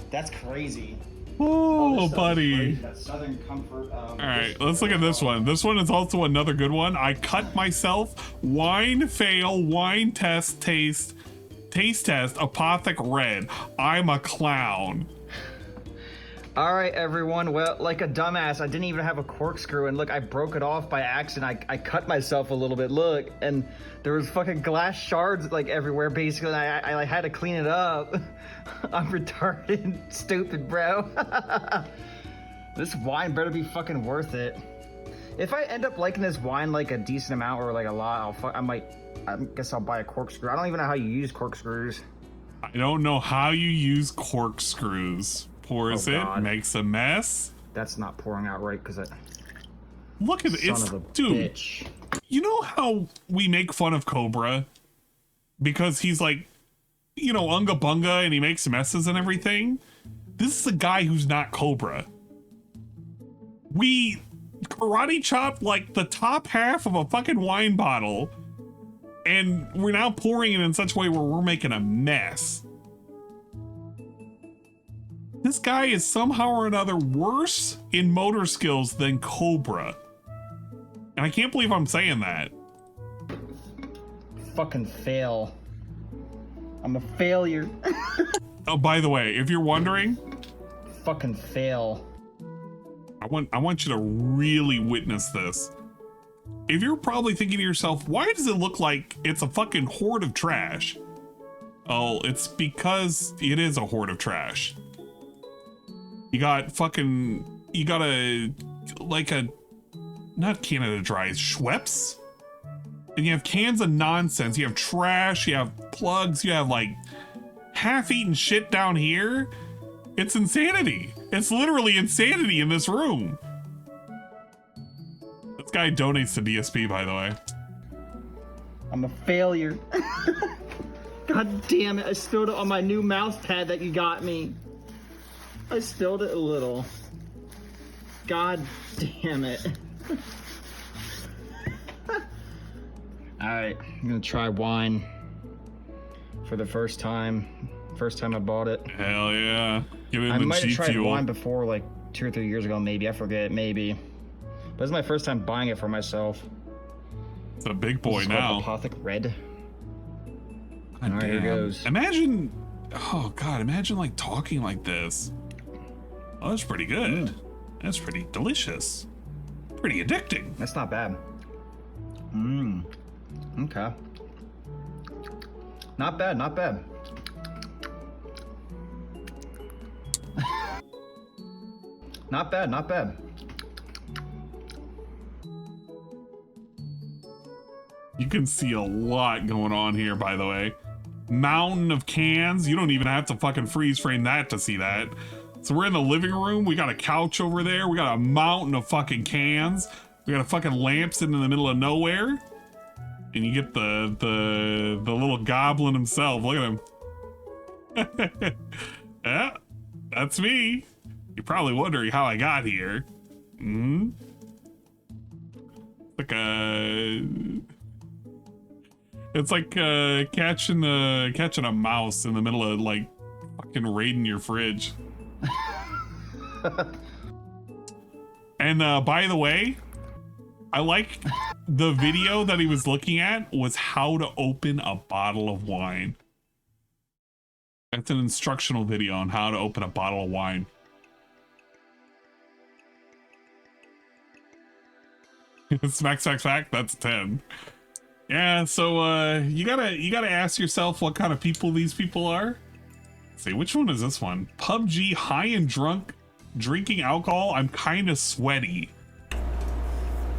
That's crazy. Oh, buddy. That Southern Comfort. All right, let's look at this one. This one is also another good one. I cut myself. Wine fail, wine test, taste test, Apothic red. I'm a clown. All right, everyone. Well, like a dumbass, I didn't even have a corkscrew, and look, I broke it off by accident. I cut myself a little bit. Look, and there was fucking glass shards like everywhere, basically. And I had to clean it up. I'm retarded, stupid, bro. This wine better be fucking worth it. If I end up liking this wine like a decent amount or like a lot, I guess I'll buy a corkscrew. I don't even know how you use corkscrews. I don't know how you use corkscrews. Pours it, makes a mess. That's not pouring out right because I. Look at it, it's dude. Bitch. You know how we make fun of Cobra because he's like, you know, unga bunga and he makes messes and everything. This is a guy who's not Cobra. We karate chopped like the top half of a fucking wine bottle, and we're now pouring it in such a way where we're making a mess. This guy is somehow or another worse in motor skills than Cobra. And I can't believe I'm saying that. Fucking fail. I'm a failure. Oh, by the way, if you're wondering, fucking fail. I want you to really witness this. If you're probably thinking to yourself, why does it look like it's a fucking horde of trash? Oh, it's because it is a horde of trash. You got not Canada Dry, Schweppes. And you have cans of nonsense. You have trash, you have plugs, you have like half-eaten shit down here. It's insanity. It's literally insanity in this room. This guy donates to DSP, by the way. I'm a failure. God damn it, I spilled it on my new mouse pad that you got me. I spilled it a little. God damn it. Alright, I'm gonna try wine for the first time. First time I bought it. Hell yeah. Give it I the might have G tried Fuel. wine before like 2 or 3 years ago, maybe. I forget, maybe. But this is my first time buying it for myself. It's a big boy this is now. Apothic red. God Alright, here goes. Imagine, oh God, imagine like talking like this. Oh, that's pretty good. That's pretty delicious. Pretty addicting. That's not bad. Okay. Not bad, not bad. Not bad, not bad. You can see a lot going on here, by the way. Mountain of cans. You don't even have to fucking freeze frame that to see that. So we're in the living room. We got a couch over there. We got a mountain of fucking cans. We got a fucking lamp sitting in the middle of nowhere. And you get the little goblin himself. Look at him. Yeah, that's me. You're probably wondering how I got here. It's like catching a mouse in the middle of like fucking raiding your fridge. And by the way, I like the video that he was looking at was how to open a bottle of wine. That's an instructional video on how to open a bottle of wine. Smack, that's 10. Yeah, so you gotta ask yourself what kind of people these people are. Let's see, which one is this one? PUBG, high and drunk, drinking alcohol. I'm kind of sweaty.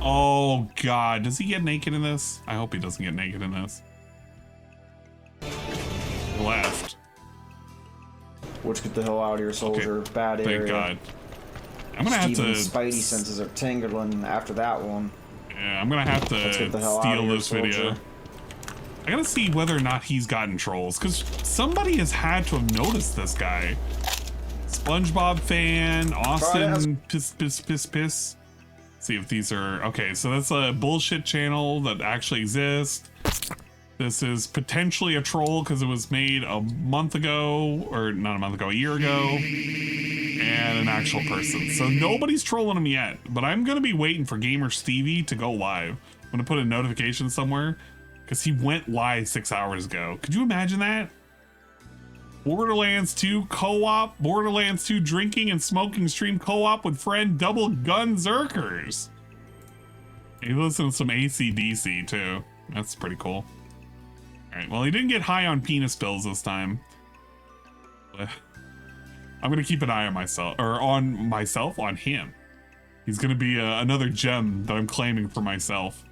Oh god, does he get naked in this? I hope he doesn't get naked in this. Left. Let's get the hell out of here, soldier. Okay. Bad area. Thank God. I'm gonna have to. Spidey senses are tingling after that one. Yeah, I'm gonna have to steal this video. I gotta see whether or not he's gotten trolls, because somebody has had to have noticed this guy. SpongeBob fan, Austin, piss. See if these are okay. So that's a bullshit channel that actually exists. This is potentially a troll because it was made a month ago, or not a month ago, a year ago, and an actual person. So nobody's trolling him yet, but I'm gonna be waiting for Gamer Stevie to go live. I'm gonna put a notification somewhere because he went live 6 hours ago. Could you imagine that? Borderlands 2 co-op, Borderlands 2 drinking and smoking stream co-op with friend Double Gun Zerkers. He listens to some AC/DC too. That's pretty cool. Alright, well he didn't get high on penis pills this time. I'm gonna keep an eye on myself, or on him. He's gonna be another gem that I'm claiming for myself.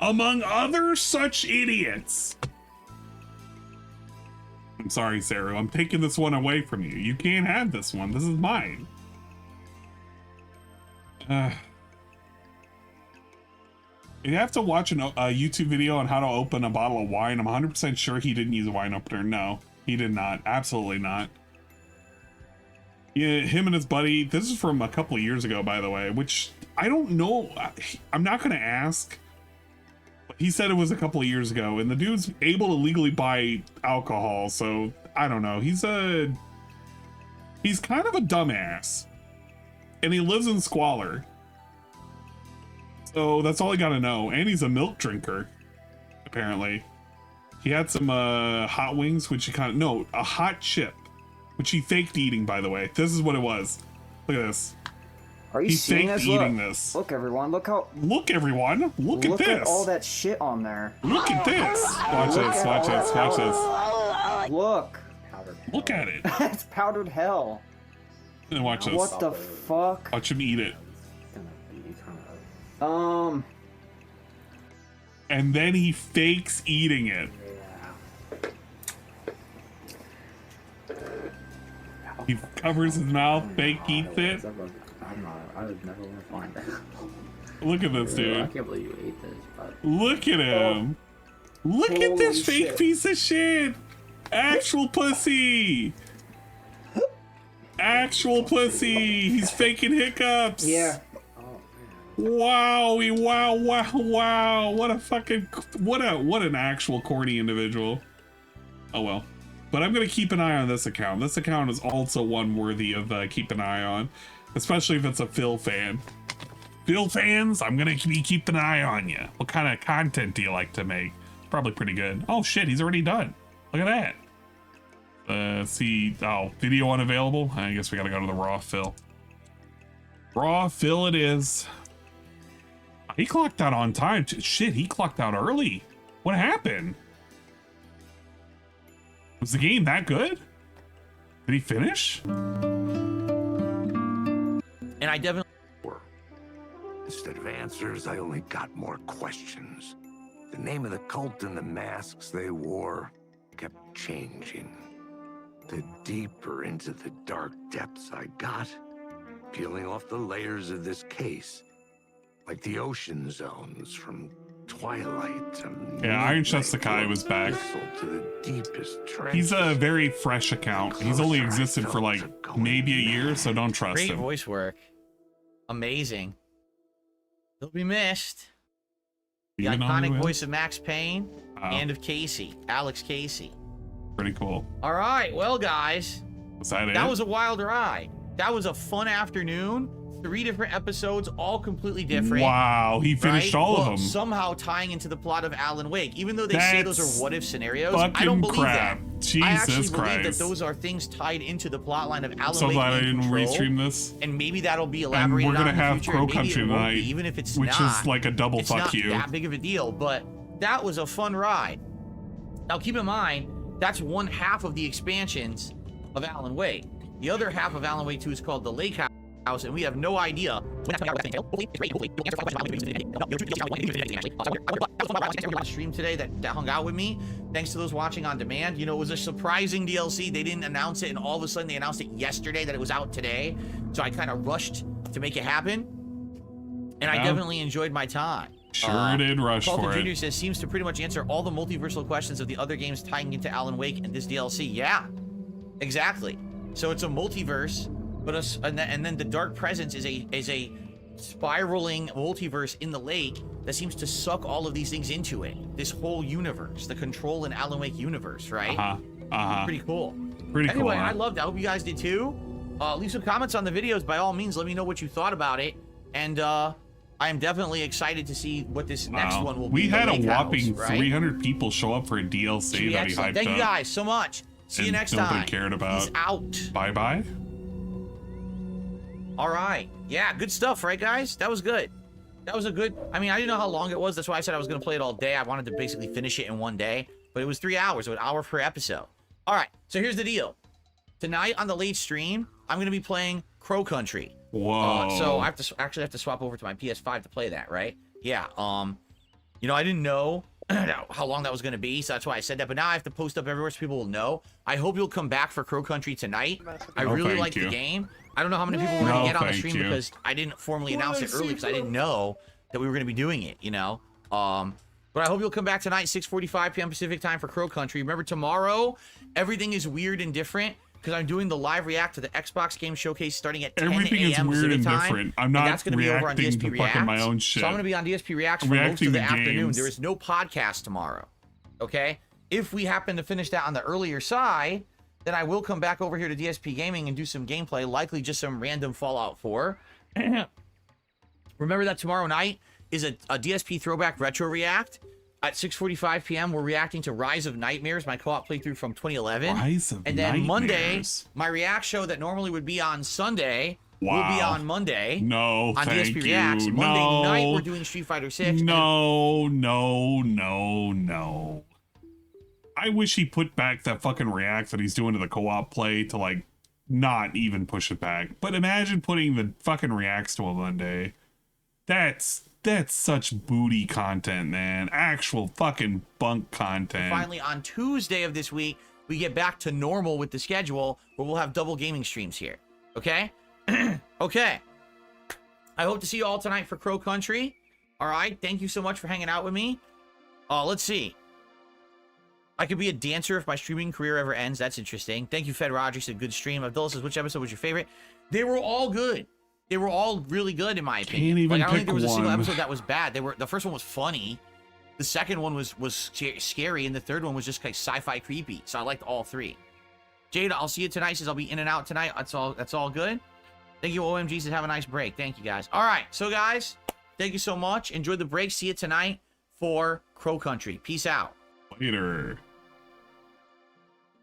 Among other such idiots. I'm sorry, Sarah. I'm taking this one away from you. You can't have this one. This is mine. You have to watch a YouTube video on how to open a bottle of wine. I'm 100% sure he didn't use a wine opener. No, he did not. Absolutely not. Yeah, him and his buddy. This is from a couple of years ago, by the way, which I don't know. I'm not going to ask. He said it was a couple of years ago, and the dude's able to legally buy alcohol, so I don't know. He's kind of a dumbass, and he lives in squalor. So that's all I gotta know. And he's a milk drinker, apparently. He had some hot wings, which he a hot chip, which he faked eating, by the way. This is what it was. Look at this. Are you seeing this? Eating this. Look, everyone. Look how. Look, everyone. Look at this. Look at all that shit on there. Look at this. Watch this. Watch this. Watch this. Look. Look at it. It's powdered hell. And watch this. What the fuck? Watch him eat it. And then he fakes eating it. He covers his mouth, fake eats it. I would never want to find that. Look at this dude. I can't believe you ate this. But... Look at him. Look at this fake piece of shit. Actual pussy. Actual pussy. He's faking hiccups. Yeah. Wow. Wow. What a fucking, what an actual corny individual. Oh well. But I'm going to keep an eye on this account. This account is also one worthy of keeping an eye on. Especially if it's a Phil fan. Phil fans, I'm gonna be keeping an eye on you. What kind of content do you like to make? Probably pretty good. Oh shit, he's already done. Look at that. See, oh, video unavailable? I guess we gotta go to the raw Phil. Raw Phil it is. He clocked out on time. Shit, he clocked out early. What happened? Was the game that good? Did he finish? And I definitely... Instead of answers, I only got more questions. The name of the cult and the masks they wore kept changing. The deeper into the dark depths I got, peeling off the layers of this case, like the ocean zones from Twilight to yeah, Iron Chest Sakai was back. To the deepest he's a very fresh account. He's only existed for like maybe a year, so don't trust him. Great voice work. Amazing. He'll be missed. The iconic voice of Max Payne and of Casey, Alex Casey. Pretty cool. All right, well, guys, was that was a wild ride. That was a fun afternoon. 3 different episodes, all completely different. Wow, he finished all of them. Somehow tying into the plot of Alan Wake. Even though they say those are what-if scenarios, I fucking don't believe crap. that. Jesus I actually believe that Christ. those are things tied into the plot line of Alan So Wake. glad I and didn't Control, restream this. and maybe that'll be And elaborated we're gonna on in have the future. Crow and maybe Country it won't tonight, be, even if it's which not, is like a double it's fuck not you. that big of a deal. But that was a fun ride. Now keep in mind, that's one half of the expansions of Alan Wake. The other half of Alan Wake 2 is called the Lake House, and we have no idea when that's coming out. Stream today that hung out with me. Thanks to those watching on demand. You know, it was a surprising DLC. They didn't announce it, and all of a sudden they announced it yesterday that it was out today. So I kind of rushed to make it happen, and I definitely enjoyed my time. Sure did rush Paul for it. Jr. says, seems to pretty much answer all the multiversal questions of the other games tying into Alan Wake and this DLC. Yeah, exactly. So it's a multiverse, but and then the Dark Presence is a spiraling multiverse in the lake that seems to suck all of these things into it. This whole universe, the Control and Alan Wake universe, right? Pretty cool. Pretty cool. Anyway, I loved it. I hope you guys did too. Leave some comments on the videos by all means. Let me know what you thought about it. And I am definitely excited to see what this next one will be. We had a Lake whopping House, right? 300 people show up for a DLC that he hyped Thank you up. guys so much. See you next time. Nobody cared about. He's out. Bye-bye. All right. Yeah, good stuff, right, guys? That was good. That was a good... I mean, I didn't know how long it was. That's why I said I was going to play it all day. I wanted to basically finish it in one day. But it was 3 hours, so an hour per episode. All right, so here's the deal. Tonight on the late stream, I'm going to be playing Crow Country. Whoa. So I have to actually have to swap over to my PS5 to play that, right? Yeah. You know, I didn't know how long that was going to be, so that's why I said that. But now I have to post up everywhere so people will know. I hope you'll come back for Crow Country tonight. I really like the game. I don't know how many people we're going to get on the stream because I didn't formally announce it early because I didn't know that we were going to be doing it, you know? But I hope you'll come back tonight, 6:45 p.m. Pacific time for Crow Country. Remember, tomorrow, everything is weird and different because I'm doing the live react to the Xbox Game Showcase starting at 10 a.m. Everything is weird Pacific and time. different. I'm not that's going to be over on reacting DSP to fucking my own shit. So I'm going to be on DSP Reacts for most of the afternoon. There is no podcast tomorrow, okay? If we happen to finish that on the earlier side, then I will come back over here to DSP Gaming and do some gameplay, likely just some random Fallout 4. Remember that tomorrow night is a DSP Throwback Retro React. At 6:45 p.m., we're reacting to Rise of Nightmares, my co-op playthrough from 2011. Rise of and then Nightmares. Monday, my React show that normally would be on Sunday will be on Monday. No, on thank DSP you. Reacts. No. Monday night, we're doing Street Fighter 6. No. I wish he put back that fucking React that he's doing to the co-op play to, like, not even push it back. But imagine putting the fucking Reacts to a Monday. That's such booty content, man. Actual fucking bunk content. Finally, on Tuesday of this week, we get back to normal with the schedule where we'll have double gaming streams here. Okay? Okay. I hope to see you all tonight for Crow Country. All right. Thank you so much for hanging out with me. Let's see. I could be a dancer if my streaming career ever ends. That's interesting. Thank you, Fed Rogers. Said good stream. Abdullah says, which episode was your favorite? They were all good. They were all really good, in my opinion. Can't even I don't think there was a single one. episode that was bad. The first one was funny. The second one was scary, and the third one was just like sci-fi creepy. So I liked all three. Jada, I'll see you tonight. Says I'll be in and out tonight. That's all good. Thank you, OMG. Says have a nice break. Thank you, guys. All right, so guys, thank you so much. Enjoy the break. See you tonight for Crow Country. Peace out. Later.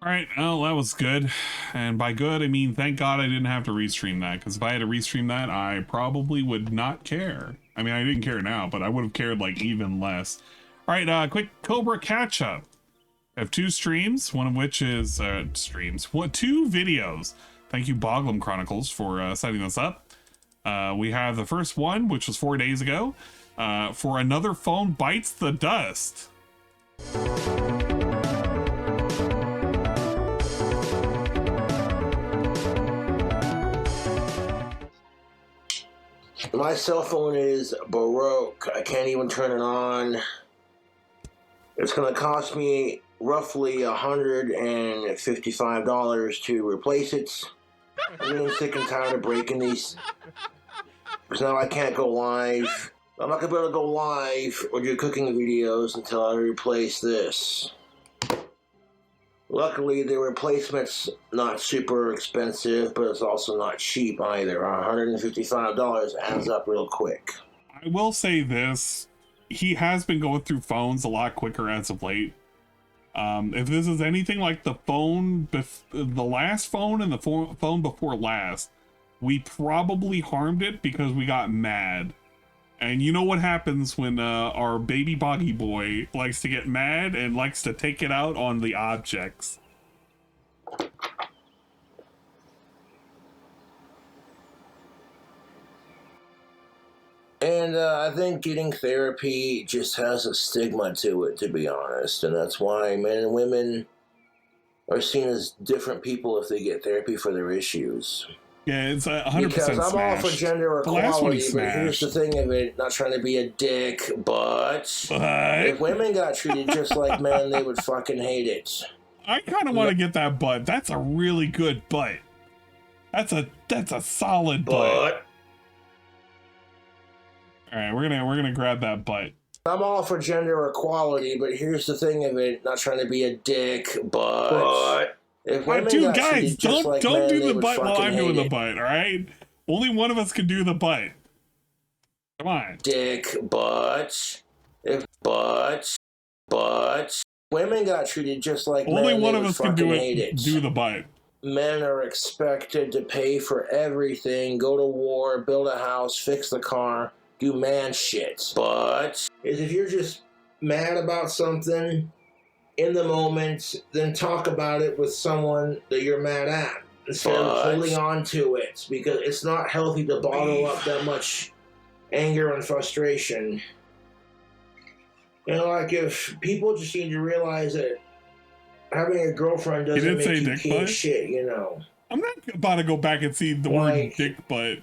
All right, well, that was good. And by good, I mean, thank God I didn't have to restream that, because if I had to restream that, I probably would not care. I mean, I didn't care now, but I would have cared, like, even less. All right, quick Cobra catch-up. I have 2 streams, one of which is, 2 videos. Thank you, Boglum Chronicles, for setting this up. We have the first one, which was 4 days ago, for Another Phone Bites the Dust. My cell phone is Baroque. I can't even turn it on. It's going to cost me roughly $155 to replace it. I'm getting sick and tired of breaking these. Because now I can't go live. I'm not going to be able to go live or do cooking videos until I replace this. Luckily, the replacement's not super expensive, but it's also not cheap either. $155 adds up real quick. I will say this. He has been going through phones a lot quicker as of late. If this is anything like the phone, the last phone and the phone before last, we probably harmed it because we got mad. And you know what happens when our baby boggy boy likes to get mad and likes to take it out on the objects. And I think getting therapy just has a stigma to it, to be honest. And that's why men and women are seen as different people if they get therapy for their issues. Yeah, it's 100% because I'm smashed. all for gender The last one he equality, but here's the thing of it, not trying to be a dick, but if women got treated just like men, they would fucking hate it. I kind of want to get that butt. That's a really good butt. That's a solid butt. All right, we're gonna grab that butt. I'm all for gender equality, but here's the thing of it, not trying to be a dick, but if women Dude, got guys, treated just like don't men, do they the would butt while fucking I'm doing hate the it. butt, all right? Only one of us can do the butt. Come on. Dick, but women got treated just like Only men, one they of would us can fucking do hate it. it. Do the butt. Men are expected to pay for everything, go to war, build a house, fix the car, do man shit. But if you're just mad about something in the moment, then talk about it with someone that you're mad at instead of holding on to it, because it's not healthy to bottle up that much anger and frustration. You know, like, if people just need to realize that having a girlfriend doesn't make you king shit, you know. I'm not about to go back and see the word dick butt.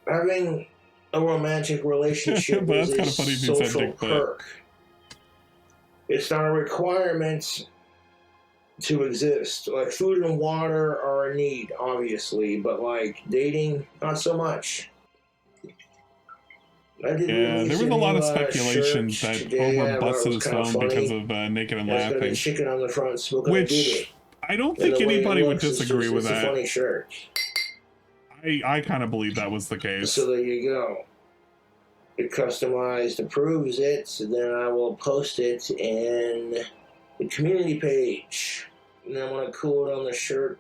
Having a romantic relationship But is that's a kinda funny if you said social dick butt. perk. It's not a requirement to exist. Like, food and water are a need, obviously, but like dating, not so much. Yeah, there was a lot of speculation that Homer busted his phone because of Naked and There's gonna be Laughing. chicken on the front smoking a Which doobie. I don't And think the way it anybody would looks is disagree just- with it's that. a funny shirt. I kind of believe that was the case. So there you go. It customized approves it, so then I will post it in the community page. And I want to cool it on the shirt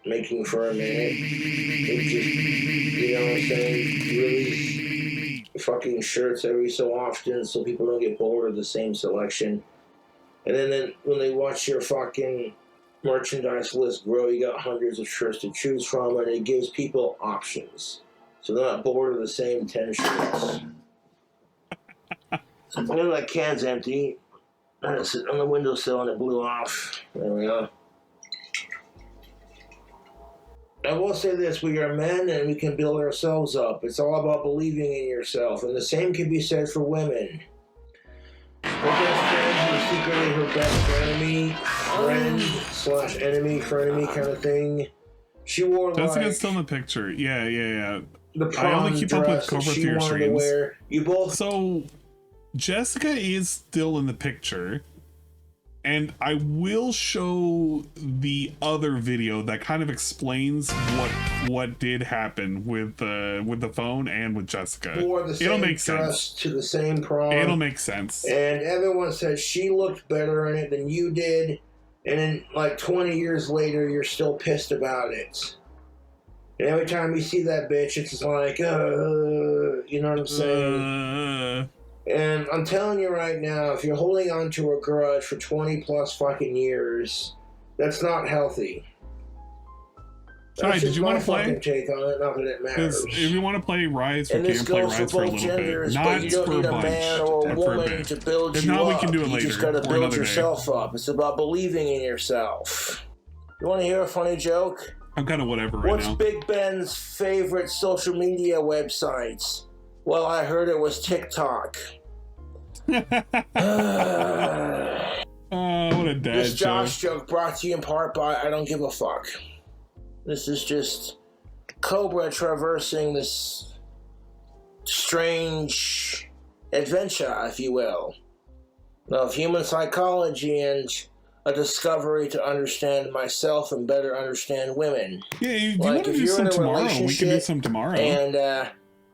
making for a minute. It just, you know what I'm saying, release fucking shirts every so often so people don't get bored of the same selection. And then when they watch your fucking merchandise list grow, you got hundreds of shirts to choose from, and it gives people options. So they're not bored of the same 10 shirts. Look, that can's empty. I had it sit on the windowsill and it blew off. There we go. I will say this, we are men and we can build ourselves up. It's all about believing in yourself, and the same can be said for women. Her best friend was secretly her best friend/enemy, frenemy kind of thing. She wore Jessica's still in the picture. Yeah. the I prom only keep up with dress that Cobra she Theater wanted to streams. wear. You both. So Jessica is still in the picture, and I will show the other video that kind of explains what did happen with the phone and with Jessica. Wore the It'll same make dress sense. to the same prom. It'll make sense. And everyone said she looked better in it than you did. And then, like, 20 years later, you're still pissed about it. And every time you see that bitch, it's just like, you know what I'm saying? And I'm telling you right now, if you're holding on to a grudge for 20 plus fucking years, that's not healthy. Sorry, did you want to play? Fucking take on it, not that it matters. If you want to play Rise, we And this can play goes for Rise for a both little genders, bit. but Not you don't for a need a bunch. man or a or for a woman bit. to build If you not, up. we can do it You later. just gotta or build another day. yourself up. It's about believing in yourself. You want to hear a funny joke? I'm kind of whatever right What's now. Big Ben's favorite social media websites? Well, I heard it was TikTok. What a dad This joke. Josh joke brought to you in part by I Don't Give a Fuck. This is just Cobra traversing this strange adventure, if you will, of human psychology and a discovery to understand myself and better understand women. Yeah, you want to do some tomorrow? We can do some tomorrow. And,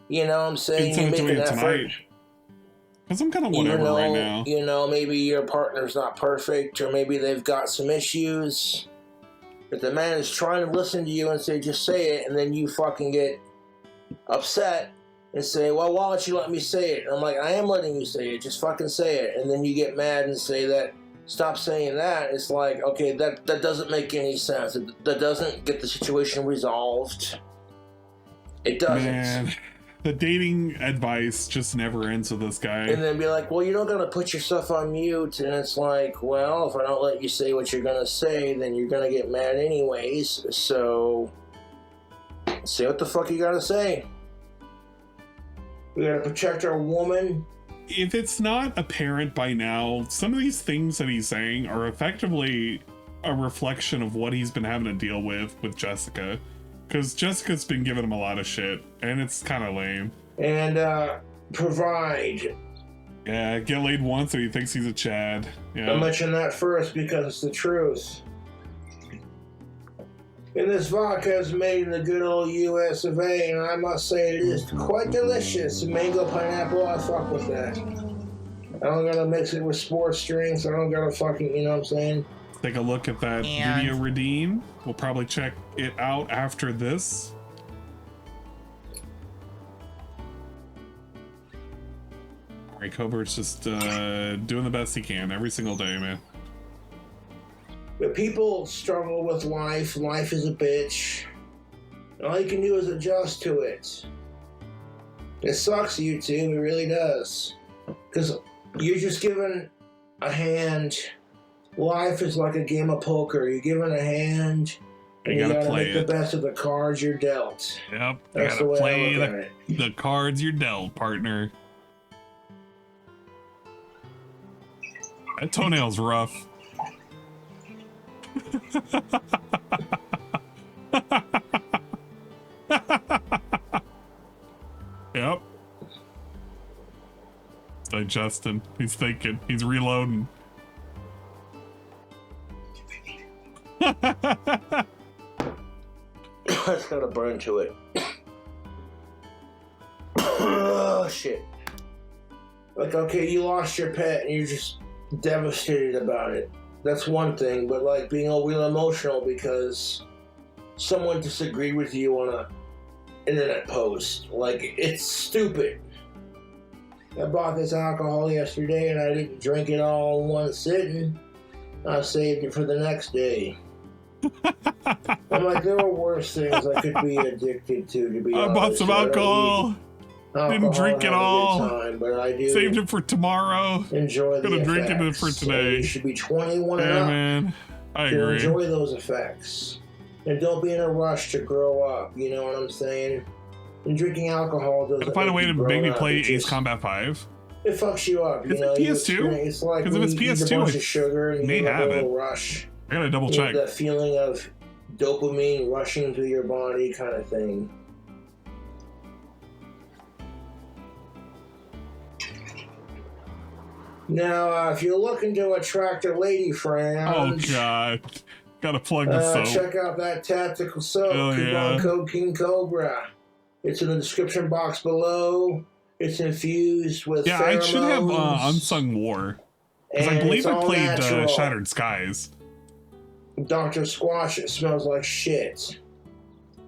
you know what I'm saying? You make an effort. Tonight. Because I'm kind of whatever right now. You know, maybe your partner's not perfect, or maybe they've got some issues. But the man is trying to listen to you and say, just say it, and then you fucking get upset and say, well, why don't you let me say it? And I'm like, I am letting you say it, just fucking say it. And then you get mad and say that, stop saying that. It's like, okay, that doesn't make any sense. That doesn't get the situation resolved. It doesn't. Man, the dating advice just never ends with this guy. And then be like, well, you don't gotta put yourself on mute. And it's like, well, if I don't let you say what you're gonna say, then you're gonna get mad anyways. So, say what the fuck you gotta say. We gotta protect our woman. If it's not apparent by now, some of these things that he's saying are effectively a reflection of what he's been having to deal with Jessica. Because Jessica's been giving him a lot of shit, and it's kind of lame. And, provide. Yeah, get laid once and he thinks he's a Chad. Yeah. I mentioned that first because it's the truth. And this vodka is made in the good old US of A, and I must say it is quite delicious. Mango pineapple, I fuck with that. I don't gotta mix it with sports drinks. I don't gotta fucking, you know what I'm saying? Take a look at that video redeem. We'll probably check it out after this. Alright, Cobert's just doing the best he can every single day, man. But people struggle with life. Life is a bitch. All you can do is adjust to it. It sucks, YouTube. It really does. Because you're just given a hand. Life is like a game of poker. You're given a hand, and you gotta make the best of the cards you're dealt. Yep, that's the way I look at it. The cards you're dealt, partner. That toenail's rough. Yep. He's digesting. He's thinking. He's reloading. It's got a burn to it. Oh, shit. Like, okay, you lost your pet and you're just devastated about it. That's one thing, but like being overly emotional because someone disagreed with you on a internet post. Like, it's stupid. I bought this alcohol yesterday and I didn't drink it all in one sitting. I saved it for the next day. I'm like, there are worse things I could be addicted to be honest. I bought some alcohol. Didn't drink it all. Time, but I do saved it for tomorrow. Enjoy the Gonna drink effects. it for today. You should be 21 and up. Man, I to agree. Enjoy those effects. And don't be in a rush to grow up, you know what I'm saying? And drinking alcohol doesn't find a way to make me play Ace just, Combat 5. It fucks you up, you know? PS2? It's like because if it's PS2, a bunch of sugar and you have a little rush. I gotta double check. That feeling of dopamine rushing through your body kind of thing. Now, if you're looking to attract a lady friend... Oh, God. Gotta plug the soap. Check out that tactical soap. Yeah. Code King Cobra. It's in the description box below. It's infused with pheromones. I should have Unsung War. Because I believe I played Shattered Skies. Dr. Squash, it smells like shit.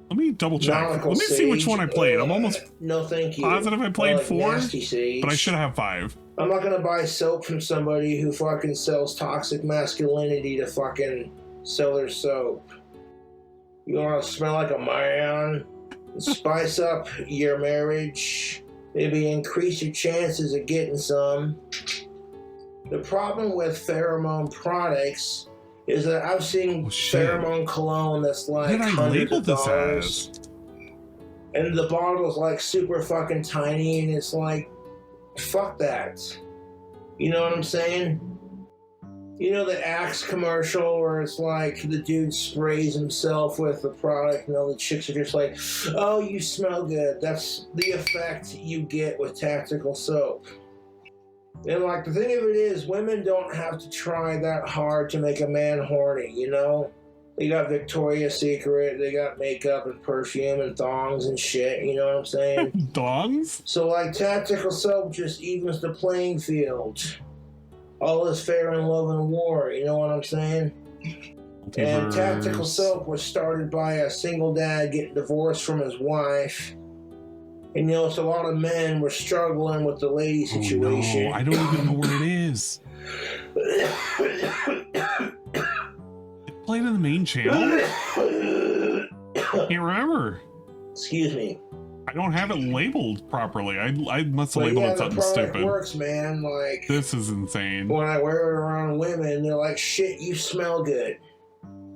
Let me double check. Nautical Let me see which one I played. I'm almost no, thank you. positive I played like 4, Sage. but I should have 5. I'm not gonna buy soap from somebody who fucking sells toxic masculinity to fucking sell their soap. You wanna smell like a man? Spice up your marriage. Maybe increase your chances of getting some. The problem with pheromone products is that I've seen pheromone cologne that's like hundreds of dollars. And the bottle is like super fucking tiny and it's like, fuck that. You know what I'm saying? You know the Axe commercial where it's like the dude sprays himself with the product and all the chicks are just like, oh, you smell good. That's the effect you get with tactical soap. And like the thing of it is, women don't have to try that hard to make a man horny, you know? They got Victoria's Secret, they got makeup and perfume and thongs and shit, you know what I'm saying? Thongs? So like tactical soap just evens the playing field. All is fair in love and war, you know what I'm saying? And tactical soap was started by a single dad getting divorced from his wife. And you know, so a lot of men were struggling with the lady situation. No, I don't even know where it is. It played in the main channel? I can't remember. Excuse me. I don't have it labeled properly. I must have labeled it something stupid. It works, man. Like, this is insane. When I wear it around women, they're like, "Shit, you smell good."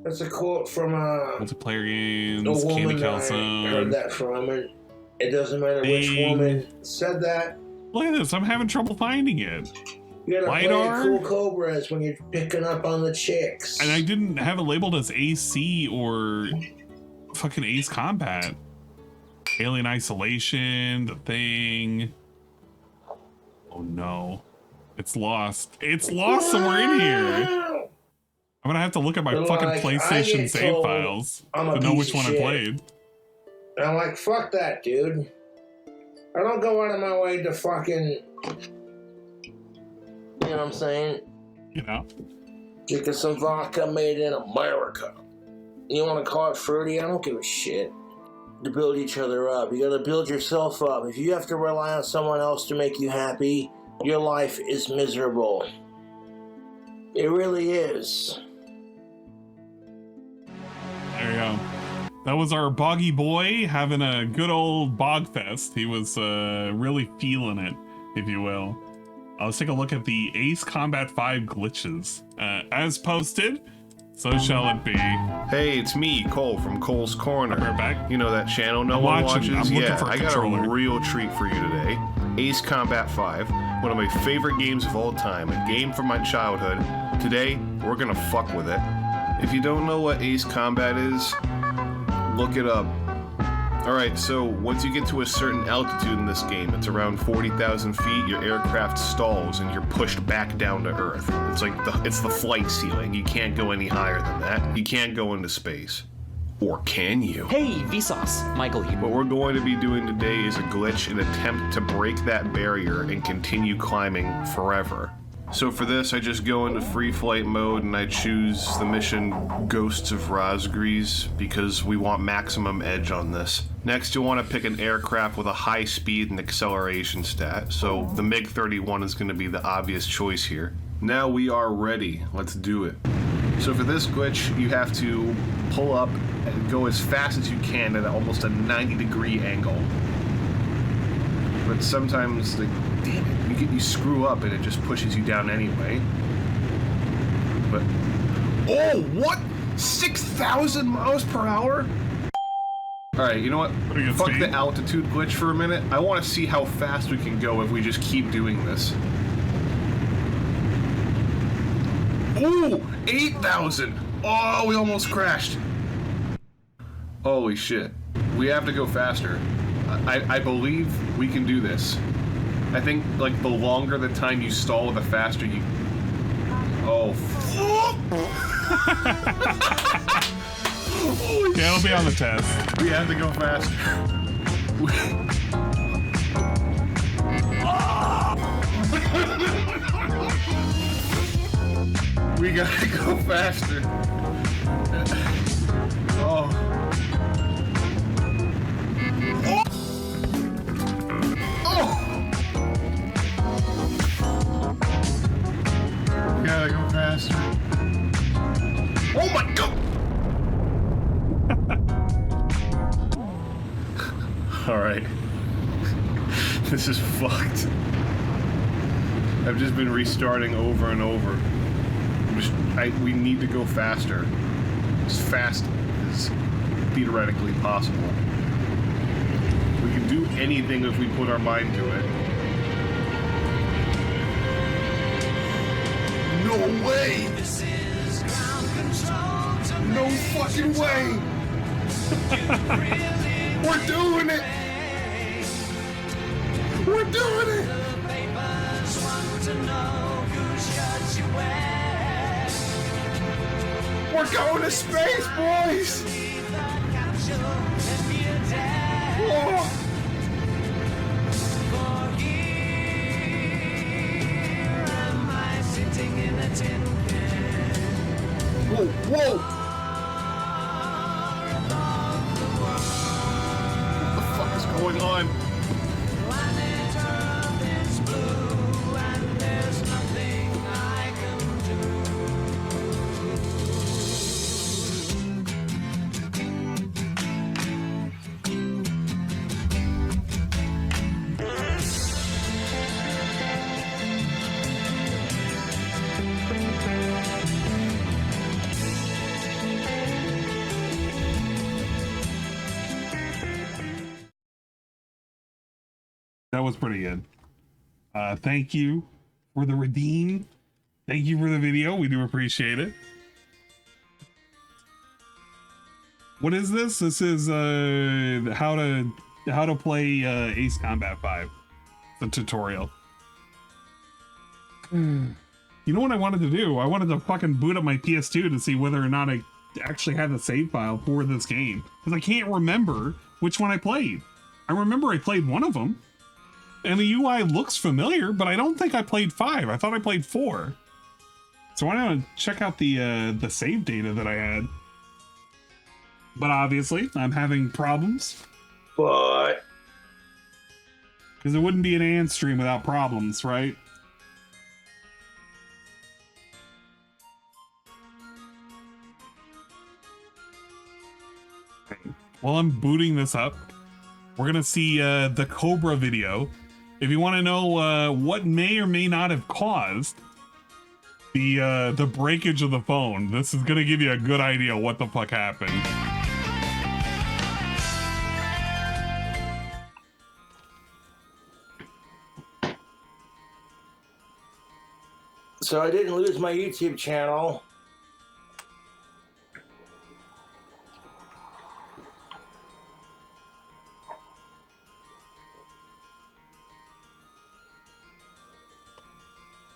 That's a quote from multiplayer games. a woman Candy that I heard that from, and it doesn't matter which woman said that. Look at this. I'm having trouble finding it. You gotta LiDAR? play Cool Cobras when you're picking up on the chicks. And I didn't have it labeled as AC or fucking Ace Combat. Alien Isolation, The Thing. Oh no. It's lost. It's lost somewhere in here. I'm gonna have to look at my fucking PlayStation save files to know which one I played. And I'm like, fuck that, dude. I don't go out of my way to fucking... You know what I'm saying? You know? Drinking some vodka made in America. You want to call it fruity? I don't give a shit. To build each other up. You gotta build yourself up. If you have to rely on someone else to make you happy, your life is miserable. It really is. There you go. That was our boggy boy having a good old bog fest. He was really feeling it, if you will. Let's take a look at the Ace Combat 5 glitches. As posted, so shall it be. Hey, it's me, Cole from Cole's Corner. We're back. You know that channel no one watches? I'm looking for a I got controller. a real treat for you today. Ace Combat 5, one of my favorite games of all time, a game from my childhood. Today, we're gonna fuck with it. If you don't know what Ace Combat is, look it up. Alright, so once you get to a certain altitude in this game, it's around 40,000 feet, your aircraft stalls and you're pushed back down to Earth. It's like it's the flight ceiling. You can't go any higher than that. You can't go into space. Or can you? Hey, Vsauce, Michael here. What we're going to be doing today is a glitch, an attempt to break that barrier and continue climbing forever. So for this, I just go into free flight mode and I choose the mission Ghosts of Rosgrees because we want maximum edge on this. Next, you'll want to pick an aircraft with a high speed and acceleration stat. So the MiG-31 is going to be the obvious choice here. Now we are ready. Let's do it. So for this glitch, you have to pull up and go as fast as you can at almost a 90-degree angle. But sometimes, damn it, you screw up and it just pushes you down anyway. But, oh, what? 6,000 miles per hour? Alright, you know what? Fuck the altitude glitch for a minute. I want to see how fast we can go if we just keep doing this. Ooh, 8,000! Oh, we almost crashed. Holy shit. We have to go faster. I believe we can do this. I think, like, the longer the time you stall, the faster you... Oh, yeah, it'll be on the test. We have to go faster. We gotta go faster. Oh. Gotta go faster. Oh my god! Alright. This is fucked. I've just been restarting over and over. We need to go faster. As fast as theoretically possible. We can do anything if we put our mind to it. No way! This is ground control. No fucking way! We're doing it! We're doing it! We're going to space, boys! Whoa. Whoa, whoa! What the fuck is going on? That was pretty good. Thank you for the redeem. Thank you for the video. We do appreciate it. What is this? This is how to play Ace Combat 5. The tutorial. You know what I wanted to do? I wanted to fucking boot up my PS2 to see whether or not I actually had the save file for this game. Because I can't remember which one I played. I remember I played one of them. And the UI looks familiar, but I don't think I played 5. I thought I played 4. So I want to check out the save data that I had. But obviously, I'm having problems. But because it wouldn't be an AN stream without problems, right? While I'm booting this up, we're gonna see the Cobra video. If you want to know what may or may not have caused the breakage of the phone, this is gonna give you a good idea what the fuck happened. So I didn't lose my YouTube channel.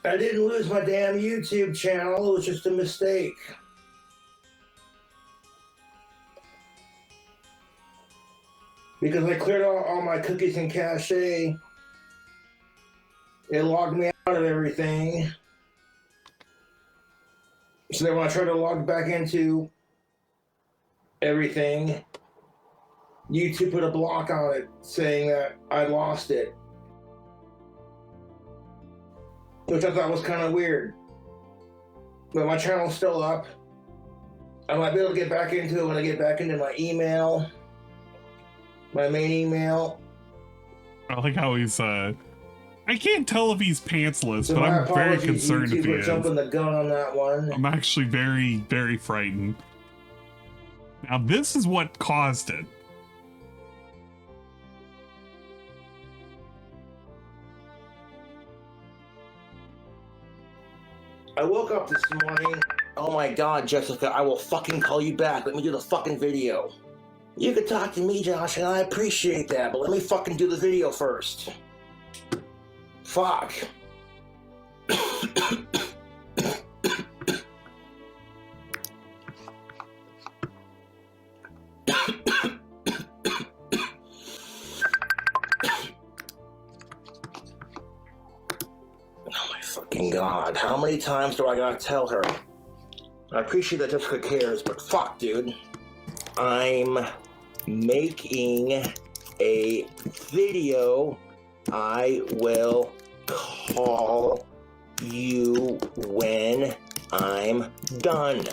I didn't lose my damn YouTube channel. It was just a mistake. Because I cleared out all my cookies and cache. It logged me out of everything. So then when I tried to log back into everything, YouTube put a block on it saying that I lost it. Which I thought was kind of weird. But my channel's still up. I might be able to get back into it when I get back into my email. My main email. I like how he's I can't tell if he's pantsless, so but I'm very concerned YouTube if he is. Jumping the gun on that one. I'm actually very, very frightened. Now this is what caused it. I woke up this morning. Oh my god, Jessica, I will fucking call you back. Let me do the fucking video. You could talk to me, Josh, and I appreciate that, but let me fucking do the video first. Fuck. God, how many times do I gotta tell her? I appreciate that Jessica cares, but fuck, dude. I'm making a video. I will call you when I'm done.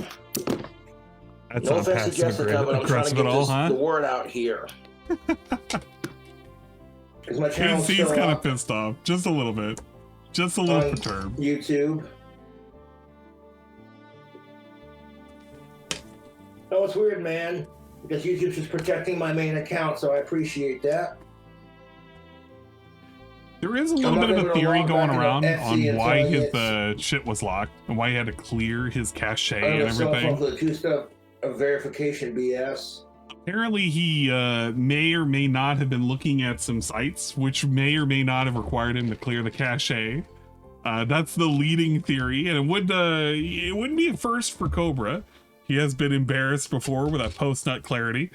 That's no offense to Jessica, but I'm trying to get the word out here. My he's kind of pissed off, just a little bit. Just a little perturbed. YouTube. Oh, it's weird, man. Because YouTube's just protecting my main account, so I appreciate that. There is a little bit of a theory going around on why his shit was locked and why he had to clear his cache and everything. The two stuff of verification BS. Apparently, he may or may not have been looking at some sites, which may or may not have required him to clear the cache. That's the leading theory, and it wouldn't be a first for Cobra. He has been embarrassed before with that post-nut clarity.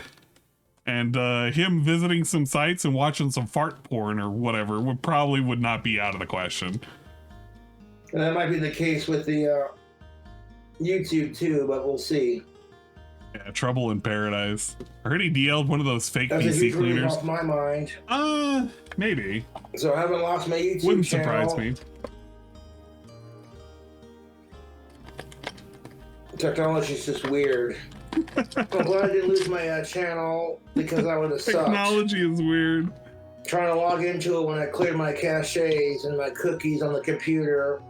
And him visiting some sites and watching some fart porn or whatever would not be out of the question. And that might be the case with the YouTube too, but we'll see. Yeah, Trouble in Paradise. I heard he DL'd one of those fake That's PC cleaners. off my mind. Maybe. So I haven't lost my YouTube Wouldn't channel. surprise me. Technology's just weird. I'm glad I didn't lose my channel because I would have sucked. Technology is weird. Trying to log into it when I cleared my caches and my cookies on the computer.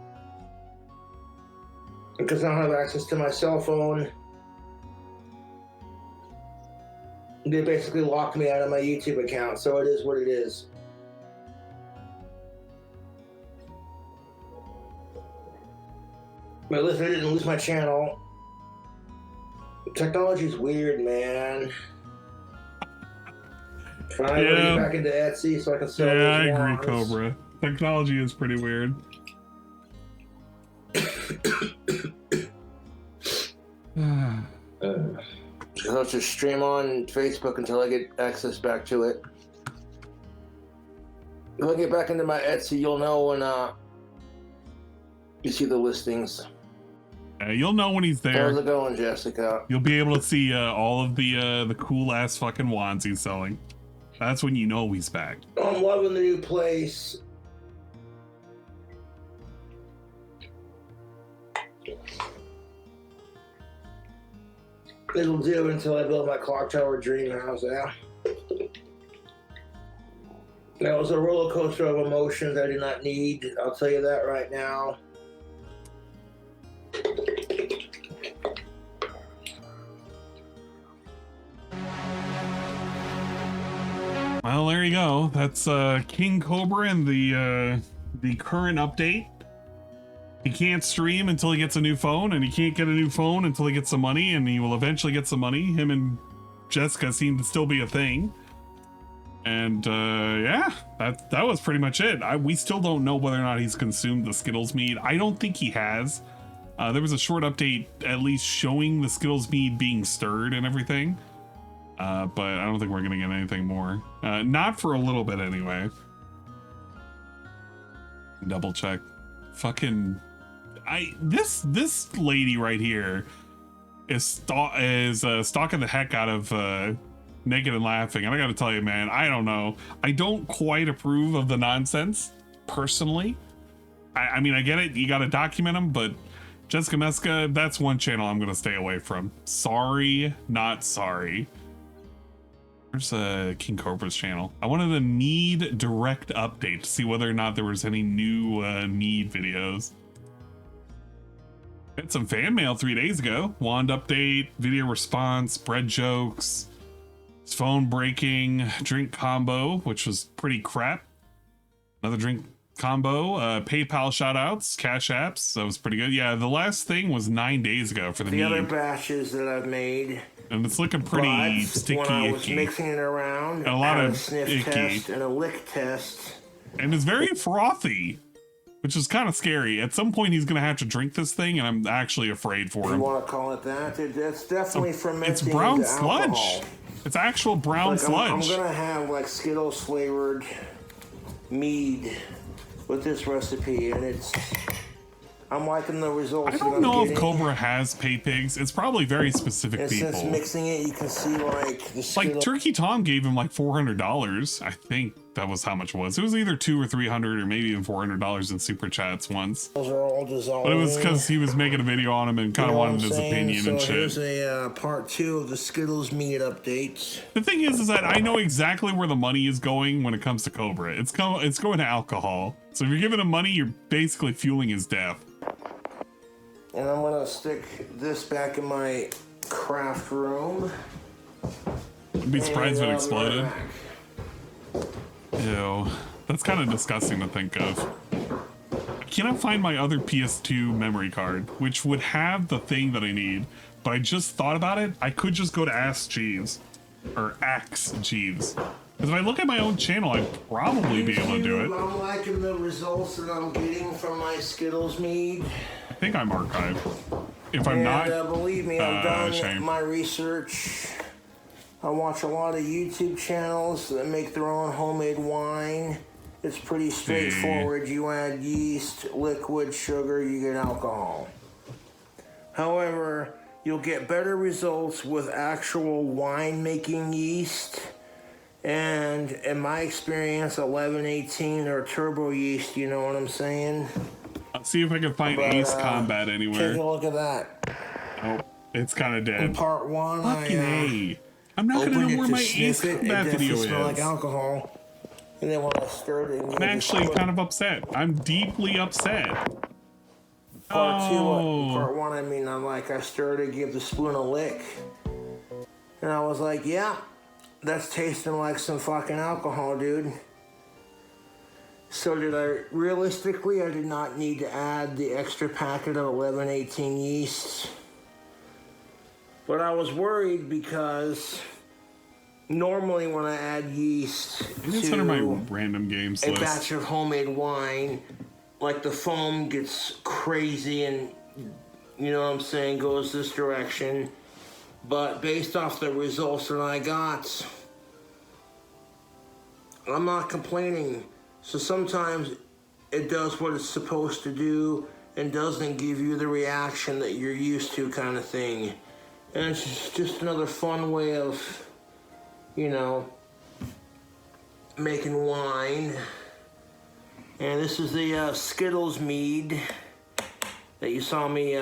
Because I don't have access to my cell phone. They basically locked me out of my YouTube account, so it is what it is. But listen, I didn't lose my channel. Technology's weird, man. Trying to get back into Etsy so I can sell Yeah, I those agree, wands. Cobra. Technology is pretty weird. I'll just stream on Facebook until I get access back to it. If I get back into my Etsy, you'll know when you see the listings. You'll know when he's there. How's it going, Jessica? You'll be able to see all of the cool ass fucking wands he's selling. That's when you know he's back. I'm loving the new place. It'll do until I build my clock tower dream house. Yeah. That was a roller coaster of emotions I do not need. I'll tell you that right now. Well, there you go. That's King Cobra and the current update. He can't stream until he gets a new phone, and he can't get a new phone until he gets some money, and he will eventually get some money. Him and Jessica seem to still be a thing. And yeah, that was pretty much it. We still don't know whether or not he's consumed the Skittles mead. I don't think he has. There was a short update at least showing the Skittles mead being stirred and everything. But I don't think we're gonna get anything more. Not for a little bit anyway. Double check. Fucking this lady right here is stalking the heck out of Naked and Laughing, and I gotta tell you, man, I don't know. I don't quite approve of the nonsense personally. I mean, I get it. You gotta document them, but Jessica Meska, that's one channel I'm gonna stay away from. Sorry, not sorry. Where's King Cobra's channel? I wanted a Need direct update to see whether or not there was any new Need videos. Had some fan mail 3 days ago. Wand update, video response, bread jokes, phone breaking, drink combo, which was pretty crap. Another drink combo, PayPal shoutouts, Cash Apps. That was pretty good. Yeah, the last thing was 9 days ago for the The Need. other batches that I've made. And it's looking pretty sticky, when I was icky. mixing it around, And a lot had of a sniff icky. test and a lick test. And it's very frothy, which is kind of scary. At some point, he's going to have to drink this thing, and I'm actually afraid for If you him. want to call it that, it's definitely fermenting. It's brown into sludge. alcohol. It's actual brown Like, sludge. I'm gonna have like Skittles flavored mead with this recipe, and I'm liking the results. I don't know if Cobra has pay pigs. It's probably very specific And people. since mixing it, you can see like the Like Skittles. Turkey Tom gave him like $400. I think that was how much it was. It was either $200 or $300 or maybe even $400 in super chats once. Those are all dissolving. But it was because he was making a video on him and kind of wanted his opinion and so shit. Here's a part 2 of the Skittles mead updates. The thing is that I know exactly where the money is going when it comes to Cobra. It's going to alcohol. So if you're giving him money, you're basically fueling his death. And I'm gonna stick this back in my craft room. I'd be surprised if it exploded. Ew. That's kind of disgusting to think of. I cannot find my other PS2 memory card, which would have the thing that I need. But I just thought about it. I could just go to Ask Jeeves. Or Axe Jeeves. Because if I look at my own channel, I'd probably be able to do it. I'm liking the results that I'm getting from my Skittles mead. I think I'm archived. If I'm not, believe me, I've done shame. my research. I watch a lot of YouTube channels that make their own homemade wine. It's pretty straightforward. You add yeast, liquid, sugar, you get alcohol. However, you'll get better results with actual wine-making yeast. And in my experience, 1118 or turbo yeast, you know what I'm saying? Let's see if I can find Ace Combat anywhere. Take a look at that. Oh, it's kind of dead. In part one, Fucking A. I'm not gonna know where my Ace Combat video is. Like alcohol. And then when I stirred it, I'm actually kind of upset. I'm deeply upset. Part one, I mean, I stirred it, give the spoon a lick. And I was like, yeah, that's tasting like some fucking alcohol, dude. So realistically, I did not need to add the extra packet of 1118 yeast. But I was worried because normally when I add yeast to under my random games list, batch of homemade wine, like the foam gets crazy and, you know what I'm saying, goes this direction. But based off the results that I got, I'm not complaining. So sometimes it does what it's supposed to do and doesn't give you the reaction that you're used to, kind of thing. And it's just another fun way of, you know, making wine. And this is the Skittles mead that you saw me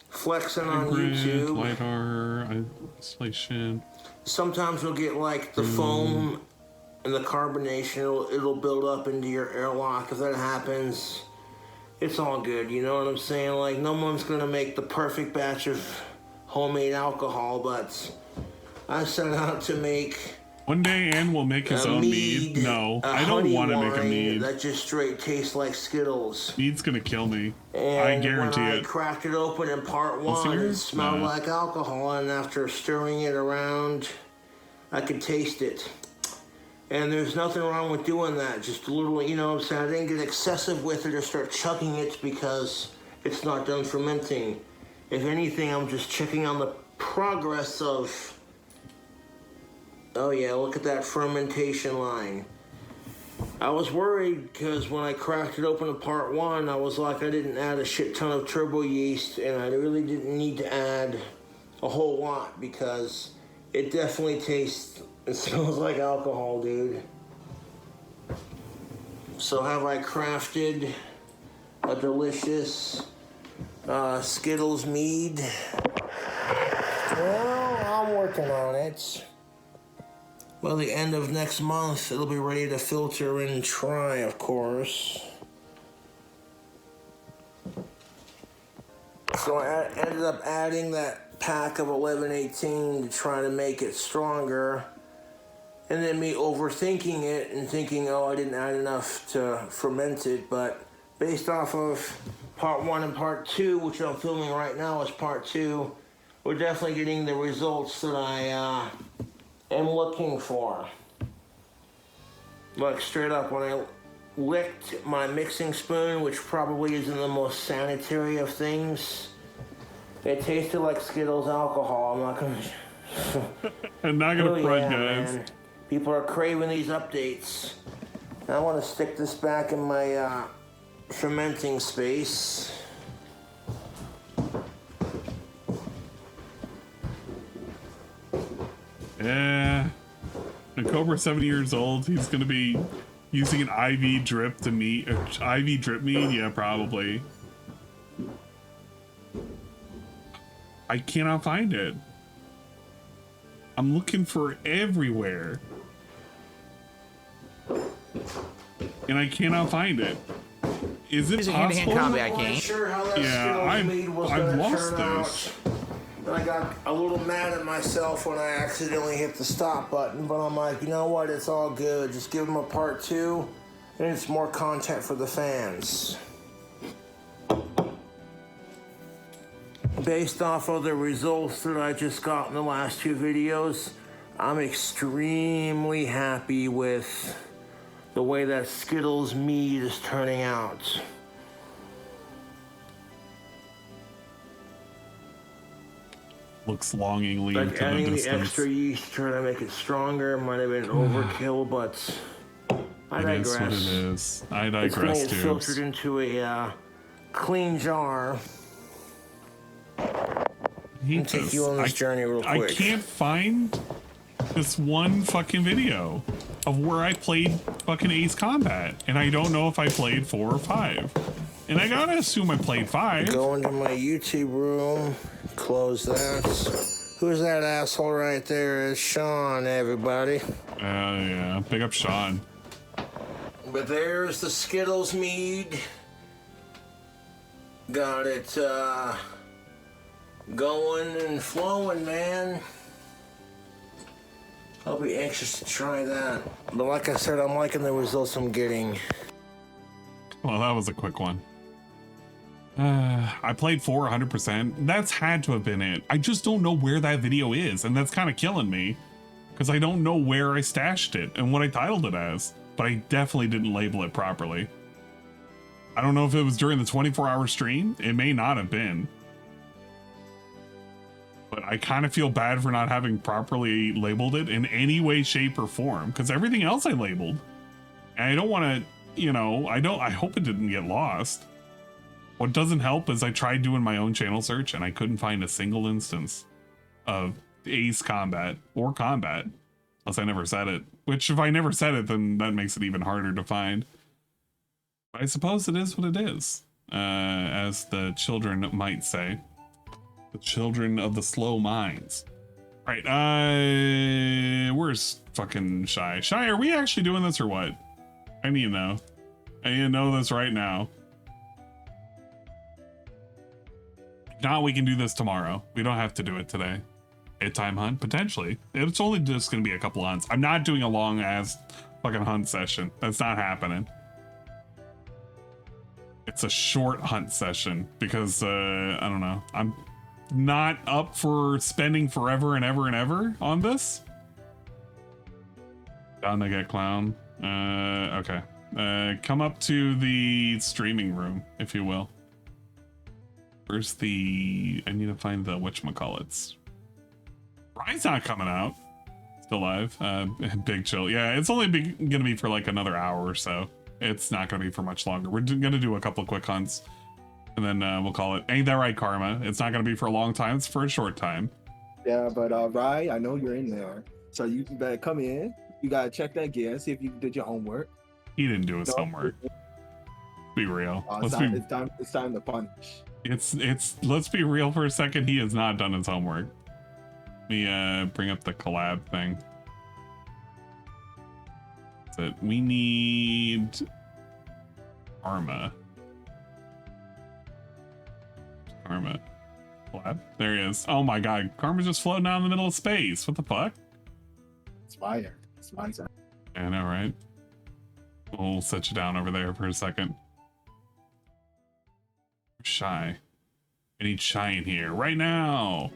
flexing on YouTube. LiDAR, isolation. Sometimes you'll get like the foam and the carbonation, it'll build up into your airlock. If that happens, it's all good, you know what I'm saying? Like, no one's gonna make the perfect batch of homemade alcohol, but I set out to make one day Ann will make his own mead. No, I don't want to make a mead. That just straight tastes like Skittles. Mead's gonna kill me. And I guarantee when it. I cracked it open in part one, it smelled like alcohol, and after stirring it around, I could taste it. And there's nothing wrong with doing that. Just a little, you know what I'm saying? I didn't get excessive with it or start chugging it because it's not done fermenting. If anything, I'm just checking on the progress of, oh yeah, look at that fermentation line. I was worried because when I cracked it open in part one, I was like, I didn't add a shit ton of turbo yeast, and I really didn't need to add a whole lot because it definitely tastes, it smells like alcohol, dude. So have I crafted a delicious Skittles mead? Well, I'm working on it. By the end of next month, it'll be ready to filter and try, of course. So I ended up adding that pack of 1118 to try to make it stronger. And then me overthinking it and thinking, oh, I didn't add enough to ferment it. But based off of part one and part two, which I'm filming right now as part two, we're definitely getting the results that I am looking for. Like straight up, when I licked my mixing spoon, which probably isn't the most sanitary of things, it tasted like Skittles alcohol. I'm not gonna front, guys. Man. People are craving these updates. I want to stick this back in my fermenting space. Yeah. When Cobra's 7 years old, he's gonna be using an IV drip to meat. IV drip meat? Yeah, probably. I cannot find it. I'm looking for everywhere. And I cannot find it. Is it possible? Hand-to-hand combat game. I've lost this. And I got a little mad at myself when I accidentally hit the stop button, but I'm like, you know what, it's all good. Just give them a part two, and it's more content for the fans. Based off of the results that I just got in the last two videos, I'm extremely happy with the way that Skittles mead is turning out. Looks longingly Like into the adding the distance. extra yeast trying to make it stronger might have been overkill, but I It is digress. what it is. I It's gonna digress, get too. filtered into a clean jar. And take you on this journey real I quick. can't find this one fucking video of where I played fucking Ace Combat, and I don't know if I played 4 or 5. And I gotta assume I played 5. Go into my YouTube room, close that. Who's that asshole right there? It's Sean, everybody. Yeah, big up Sean. But there's the Skittles mead. Got it going and flowing, man. I'll be anxious to try that. But like I said, I'm liking the results I'm getting. Well, that was a quick one. I played 4 100%. That's had to have been it. I just don't know where that video is, and that's kind of killing me because I don't know where I stashed it and what I titled it as, but I definitely didn't label it properly. I don't know if it was during the 24-hour stream. It may not have been. But I kind of feel bad for not having properly labeled it in any way, shape, or form because everything else I labeled. And I don't want to, you know, I hope it didn't get lost. What doesn't help is I tried doing my own channel search and I couldn't find a single instance of Ace Combat or Combat, unless I never said it. Which if I never said it, then that makes it even harder to find. But I suppose it is what it is, as the children might say. The children of the slow minds. All right, where's fucking Shy? Shy, are we actually doing this or what? I need to know. I need to know this right now. Now we can do this tomorrow. We don't have to do it today. A time hunt, potentially. It's only just gonna be a couple hunts. I'm not doing a long ass fucking hunt session. That's not happening. It's a short hunt session because I don't know. I'm not up for spending forever and ever and ever on this. Down to get clown. Okay. Come up to the streaming room, if you will. Where's the... I need to find the whatchamacallits. Ryan's not coming out. Still alive. Big chill. Yeah, it's only gonna be for like another hour or so. It's not gonna be for much longer. We're gonna do a couple of quick hunts. And then we'll call it. Ain't that right, Karma? It's not gonna be for a long time. It's for a short time. Yeah, but Ryan, I know you're in there. So you better come in. You gotta check that gear, see if you did your homework. He didn't do his homework. Be real. It's time to punish. Let's be real for a second. He has not done his homework. Let me bring up the collab thing. That's it. We need Karma. Karma. Collab. There he is. Oh my god. Karma's just floating out in the middle of space. What the fuck? It's fire. It's my time. Yeah, I know, right? We'll set you down over there for a second. Shy. I need Shy in here right now.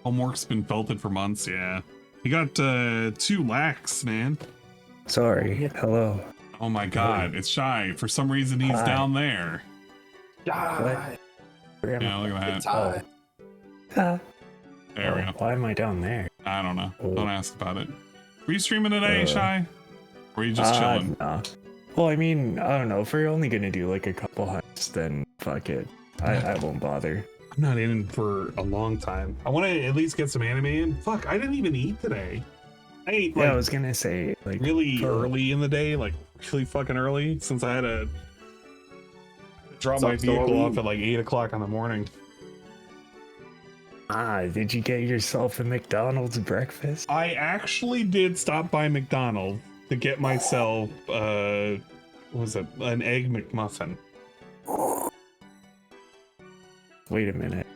Homework's been belted for months, yeah. He got 2 lakhs, man. Sorry. Hello. Oh my god, it's Shy. For some reason he's Hi. down there. What? Yeah, look at that. There we go. Why am I down there? I don't know. Don't ask about it. Were you streaming today, Shy? Or are you just chilling? Nah. Well, I mean, I don't know. If we're only gonna do like a couple hunts, then fuck it. I won't bother. I'm not in for a long time. I want to at least get some anime in. Fuck, I didn't even eat today. I ate like, Yeah, I was gonna say like really early in the day, like really fucking early, since I had to drop my vehicle off at like 8 o'clock in the morning. Did you get yourself a McDonald's breakfast? I actually did stop by McDonald's to get myself, what was it, an egg McMuffin. Wait a minute.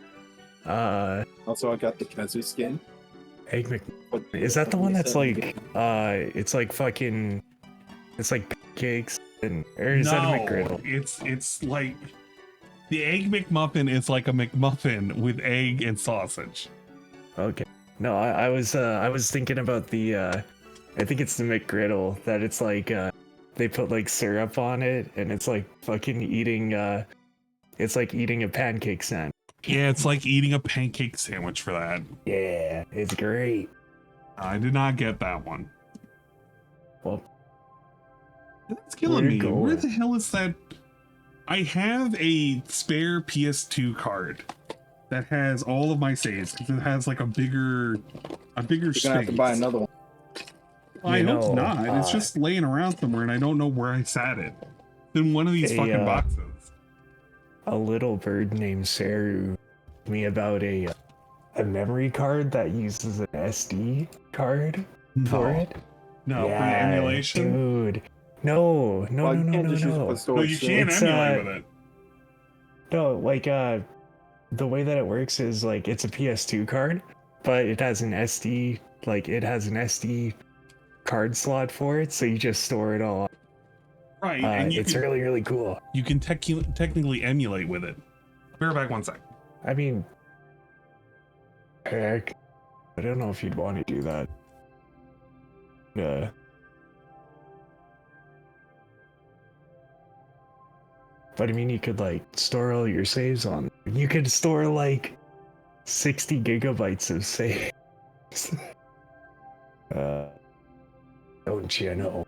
Also, I got the Kazu skin. Egg McMuffin. Is that the one that's like, it's like fucking, it's like pancakes and, or is that a McGriddle? It's like, The Egg McMuffin is like a McMuffin with egg and sausage. Okay. No, I was thinking about the I think it's the McGriddle, that it's like they put like syrup on it and it's like fucking eating it's like eating a pancake sandwich. Yeah, it's like eating a pancake sandwich for that. Yeah, it's great. I did not get that one. Well, that's killing me. going. Where the hell is that? I have a spare PS2 card that has all of my saves because it has like a bigger You're gonna have to buy another one. I hope not. It's just laying around somewhere and I don't know where I sat it. It's in one of these fucking boxes. A little bird named Saru told me about a memory card that uses an SD card for it. No, for the emulation? Dude. No. No, you can't emulate with it. No, like the way that it works is like it's a PS2 card, but it has an SD, like it has an SD card slot for it, so you just store it all. Right, and it's really, really cool. You can technically emulate with it. Bear back 1 sec. I mean, heck, I don't know if you'd want to do that. But I mean, you could like store all your saves on. You could store like 60 gigabytes of saves. Don't you know?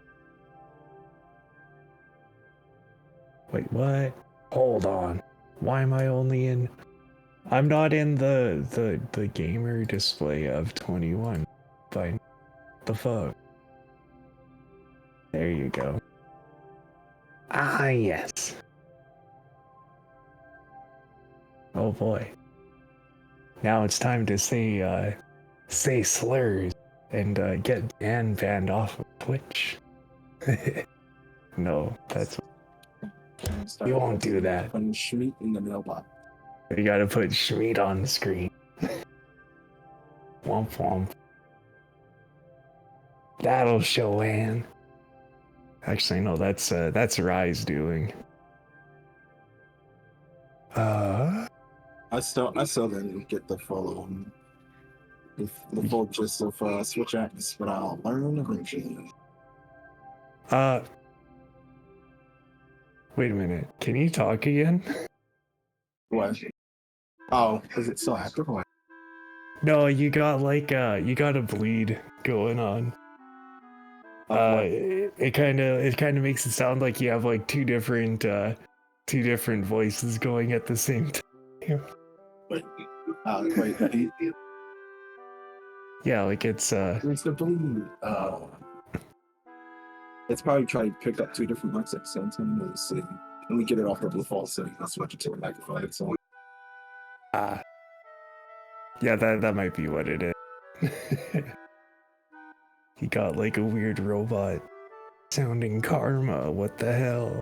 Wait, what? Hold on. Why am I only in? I'm not in the gamer display of 21. By the fuck. There you go. Ah, yes. Oh boy. Now it's time to say slurs and get Dan banned off of Twitch. No, that's... You won't do that. Putting Schmeat in the mailbox. You gotta put Schmeat on the screen. Womp womp. That'll show Ann. Actually, no, that's Rye's doing. I still didn't get the full the full gist of Switch Acts, but I'll learn eventually. Wait a minute. Can you talk again? What? Oh, is it still active? No, you got like you got a bleed going on. It kind of makes it sound like you have like two different voices going at the same time. Wait. Yeah, like it's Where's the bleed? It's probably trying to pick up two different mics at the same time. Let's see. Let me get it off the default setting. That's what you take back to so. Yeah, that might be what it is. He got like a weird robot sounding karma. What the hell?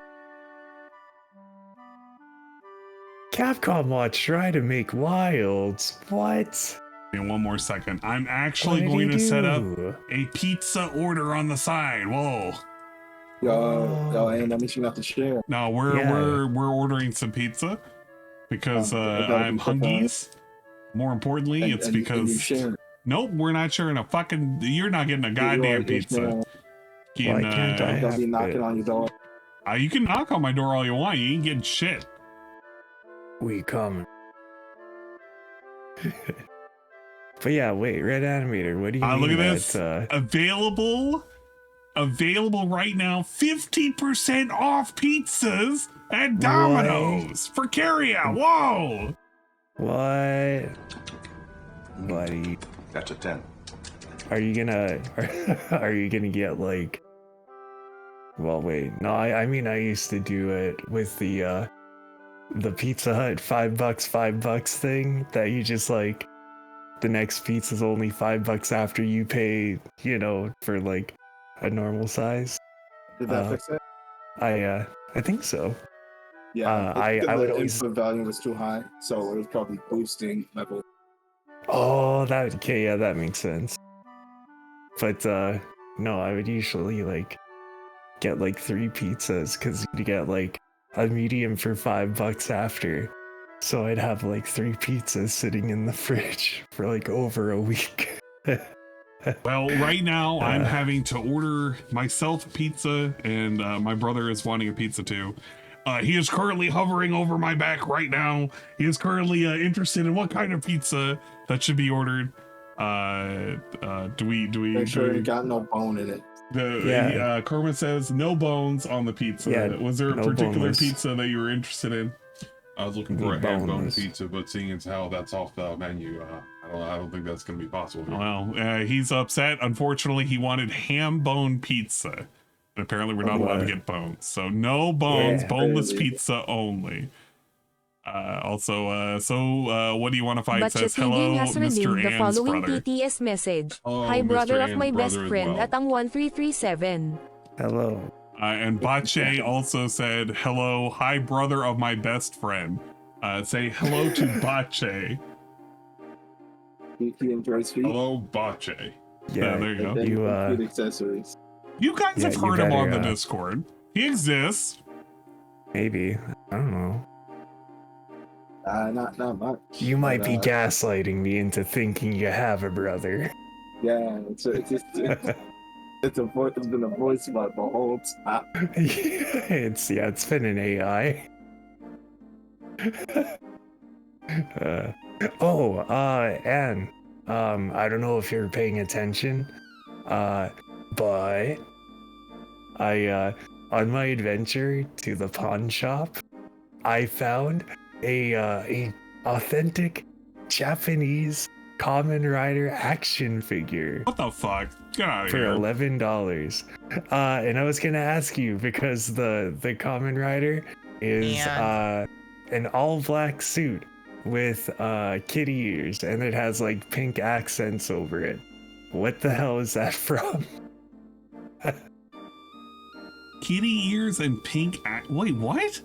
Capcom Watch try to make wilds. What? In 1 more second. I'm actually going to set up a pizza order on the side. Whoa. Yo, and that means you have to share. No, we're ordering some pizza because I'm hungies. More importantly, it's because nope, we're not sharing a fucking. You're not getting a goddamn pizza. Why can't I be knocking on your door? You can knock on my door all you want. You ain't getting shit. We coming. But yeah, wait, Red Animator, what do you mean? Look at this. Available right now. 50% off pizzas at Domino's for carryout. Whoa. What? Buddy. That's a 10. Are you gonna get like... Well, wait. No, I mean, I used to do it with the Pizza Hut $5 thing that you just like... The next pizza's only $5 after you pay, you know, for like a normal size. Did that fix it? I think so. Yeah, I would always. The value was too high, so it was probably boosting level. Oh, that makes sense. But no, I would usually like get like 3 pizzas because you get like a medium for $5 after. So I'd have like 3 pizzas sitting in the fridge for like over a week. Well, right now I'm having to order myself pizza, and my brother is wanting a pizza too. He is currently hovering over my back right now. He is currently interested in what kind of pizza that should be ordered. Do we Make sure it got no bone in it. Karma says no bones on the pizza. Yeah, Was there a no particular boneless. pizza that you were interested in? I was looking for a ham bone Boneless. pizza, but seeing as how that's off the menu, I don't think that's going to be possible. Well, he's upset. Unfortunately, he wanted ham bone pizza. And apparently we're not allowed to get bones. So no bones, boneless pizza only. What do you want to fight? But Says, Gaming hello, has Mr. redeemed the Ann's following brother. TTS message. Oh, Hi, Mr. brother of Ann's my best brother as friend well. at ang 1337. Hello. And Bache also said, hello, hi, brother of my best friend. Say hello to Bache. Hello, Bache. Yeah, there you go. You accessories. You guys Yeah, have you heard him on the better, Discord. He exists. Maybe. I don't know. Not much. You might be But, gaslighting me into thinking you have a brother. Yeah, it's been a voice bot the whole time. It's been an AI. Anne, I don't know if you're paying attention, but I on my adventure to the pawn shop, I found a authentic Japanese Kamen Rider action figure. What the fuck? Get out of For here. $11. And I was gonna ask you because the Kamen Rider is an all black suit with kitty ears, and it has like pink accents over it. What the hell is that from? Kitty ears and pink. Wait, what?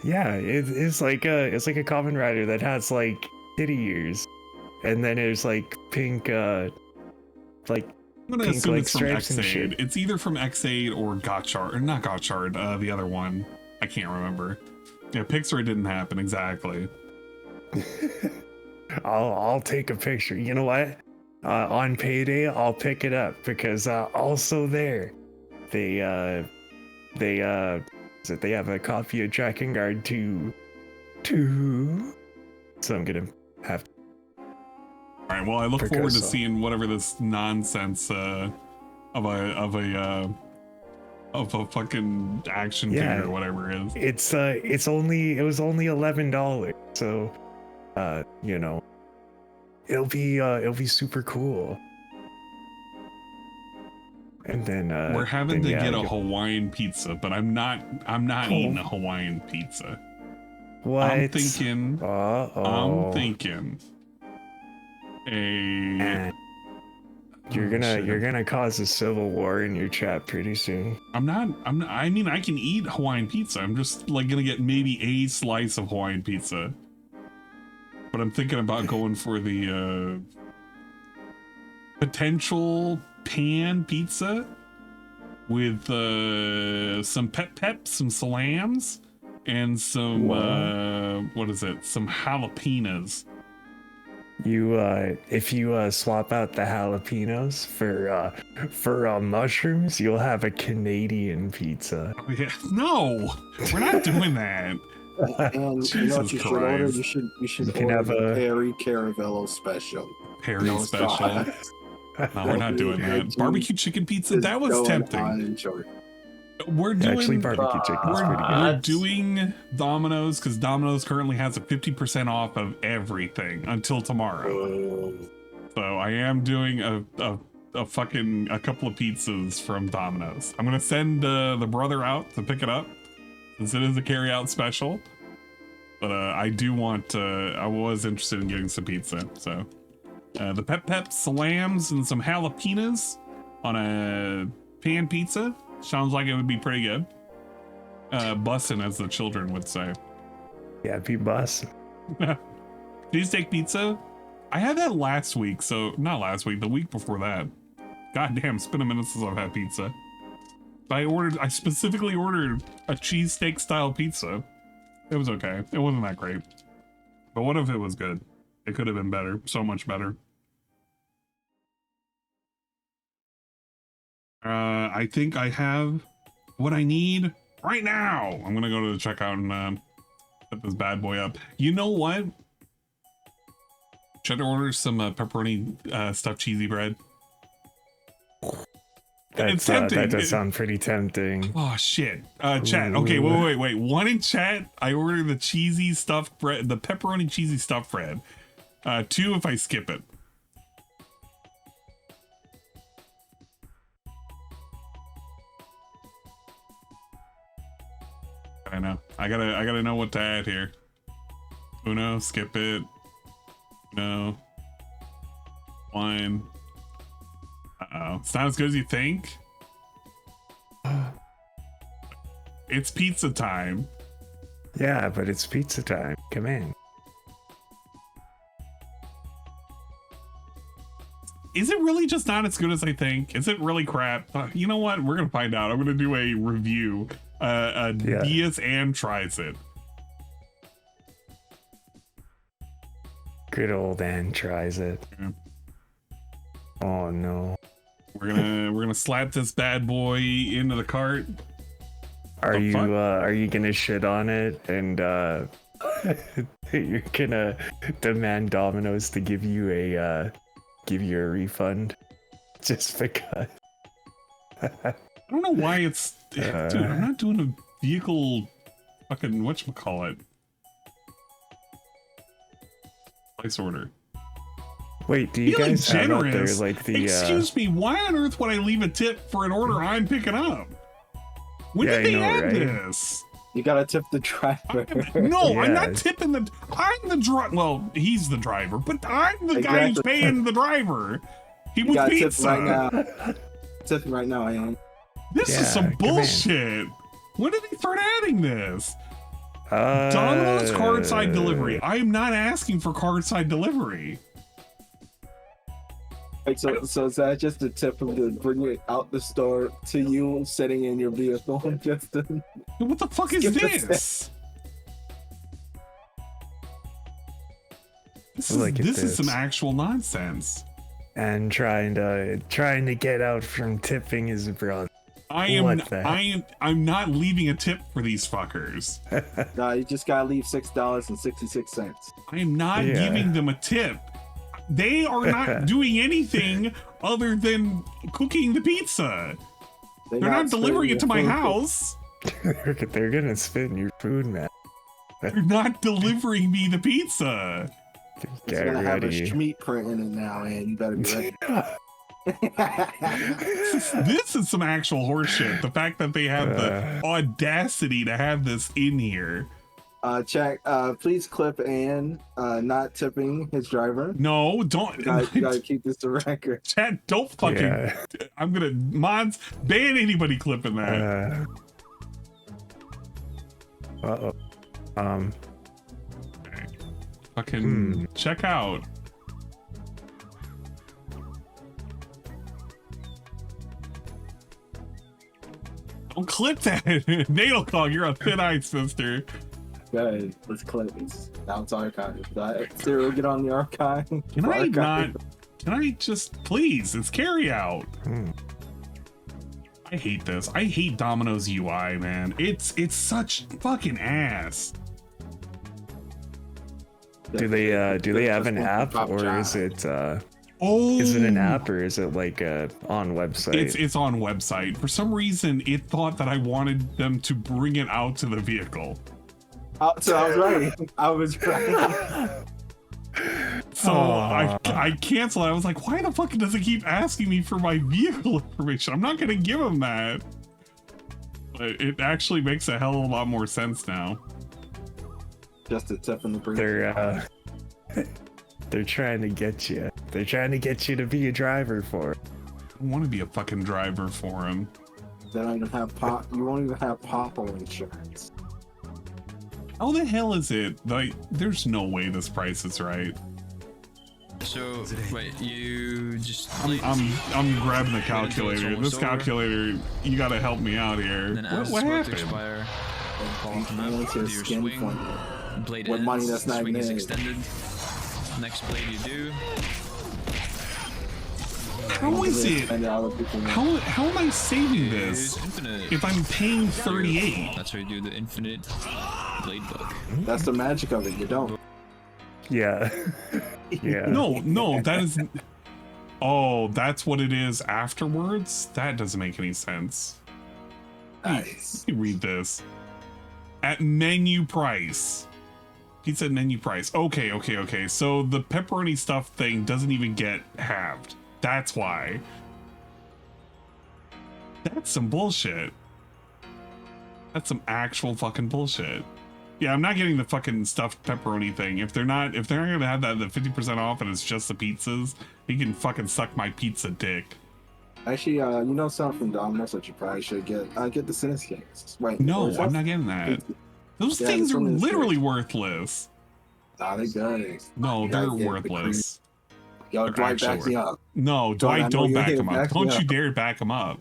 Yeah, it's like a Kamen Rider that has like kitty ears, and then there's like pink like I'm gonna pink assume like it's from stripes and X8. shit. It's either from X8 or Gotchard, or not Gotchard. The other one, I can't remember. Yeah, Pixar didn't happen exactly. I'll take a picture. You know what? On payday, I'll pick it up because also there, they have a copy of Tracking Guard 2. So I'm gonna have. All right. Well, I look forward to seeing whatever this nonsense of a fucking action figure or whatever it is. It was only $11, so you know, it'll be super cool. And then we're having to get a go- Hawaiian pizza, but I'm not eating a Hawaiian pizza. What? I'm thinking You're gonna cause a civil war in your chat pretty soon. I mean, I can eat Hawaiian pizza. I'm just like gonna get maybe a slice of Hawaiian pizza. But I'm thinking about going for the potential pan pizza with some pep, some salams, and some some jalapenos. If you swap out the jalapenos for mushrooms, you'll have a Canadian pizza. Oh, yeah. No, we're not doing that. And you know what you should order? You should order the Perry Caravello special. Perry No special. sauce. No, we're not doing that. Barbecue chicken pizza, that was tempting. We're doing Actually, barbecue chicken's pretty good. We're doing Domino's because Domino's currently has a 50% off of everything until tomorrow. So I am doing a couple of pizzas from Domino's. I'm gonna send the brother out to pick it up since it is a carry out special. But I do want I was interested in getting some pizza. So the pep salams and some jalapenos on a pan pizza. Sounds like it would be pretty good. Bussin', as the children would say. Yeah, be bussin'. Cheesesteak pizza? I had that last week, so not last week, the week before that. God damn, it's been a minute since I've had pizza. I specifically ordered a cheesesteak style pizza. It was okay. It wasn't that great. But what if it was good? It could have been better. So much better. I think I have what I need right now. I'm gonna go to the checkout and set this bad boy up. You know what? Should I order some pepperoni stuffed cheesy bread? That does sound pretty tempting. Oh shit. Chat. Okay, wait. One in chat, I ordered the cheesy stuffed bread, the pepperoni cheesy stuffed bread. 2 if I skip it. I know. I gotta know what to add here. Uno, skip it. No. 1. Uh-oh. It's not as good as you think. It's pizza time. Yeah, but it's pizza time. Come in. Is it really just not as good as I think? Is it really crap? You know what? We're gonna find out. I'm gonna do a review. Diaz and tries it. Good old Ann tries it. Yeah. Oh no. We're gonna slap this bad boy into the cart. Are you gonna shit on it and you're gonna demand Domino's to give you a refund just because? I don't know why it's dude, I'm not doing a vehicle fucking whatchamacallit. Place order. Wait, do you guys have out there like the excuse me, why on earth would I leave a tip for an order I'm picking up? When did they add this? You gotta tip the driver. No, I'm not tipping the. I'm the driver. Well, he's the driver, but I'm the guy who's paying the driver. He wants pizza. Tip right now. Tip right now, I am. This is some bullshit. When did they start adding this? Domino's card side delivery. I am not asking for card side delivery. Wait, so is that just a tip of the bringing it out the store to you sitting in your vehicle? Just to what the fuck is this? This is some actual nonsense. And trying to get out from tipping his brother. I'm not leaving a tip for these fuckers. No, you just gotta leave $6.66. I am not giving them a tip. They are not doing anything other than cooking the pizza. They're not delivering it to my house. They're gonna spit in your food, man. They're not delivering me the pizza. It's gonna have a Schmeat print in it now, and you better be ready. This is some actual horseshit. The fact that they have the audacity to have this in here. Check. Please clip Ann not tipping his driver. No, don't. You gotta keep this to record. Chat, don't fucking. I'm gonna mods ban anybody clipping that. Uh-oh. Fucking check out. Don't clip that. Natal Cog, you're a thin ice, sister. Good. Let's clip this. Now it's archived. Cyril, get on the archive. Can I just please? It's carry out. I hate this. I hate Domino's UI, man. It's such fucking ass. Do they have an app, or is it is it an app, or is it like on website? It's on website. For some reason it thought that I wanted them to bring it out to the vehicle. So I was right. I was right. So I canceled it. I was like, why the fuck does it keep asking me for my vehicle information? I'm not gonna give him that. But it actually makes a hell of a lot more sense now. Just a tip in the breeze. They're trying to get you. They're trying to get you to be a driver for it. I want to be a fucking driver for him. They don't even have you won't even have pothole insurance. How the hell is it? Like, there's no way this price is right. So wait, you just I'm grabbing the calculator. This calculator, you gotta help me out here. Then as What spark happened? expire, call from Only up, to do a your skin swing. point. Blade What ends, money that's not swing is made. extended. Next blade you do. How is it? How am I saving this if I'm paying 38? That's where you do the infinite blade book. That's the magic of it. You don't. Yeah. Yeah. No, that is. Oh, that's what it is afterwards? That doesn't make any sense. Nice. Let me read this. At menu price. Pizza at menu price. Okay. So the pepperoni stuff thing doesn't even get halved. That's why. That's some bullshit. That's some actual fucking bullshit. Yeah, I'm not getting the fucking stuffed pepperoni thing. If they're not gonna have that the 50% off and it's just the pizzas, you can fucking suck my pizza dick. Actually, you know something from Domino's that you probably should get. Get the Cinescapes. Wait. No, I'm not getting that. Those things are literally worthless. Nah, they good. No, they're worthless. Yo, Dwight, back me up. No, Dwight, don't back him up. Don't you up. dare back him up.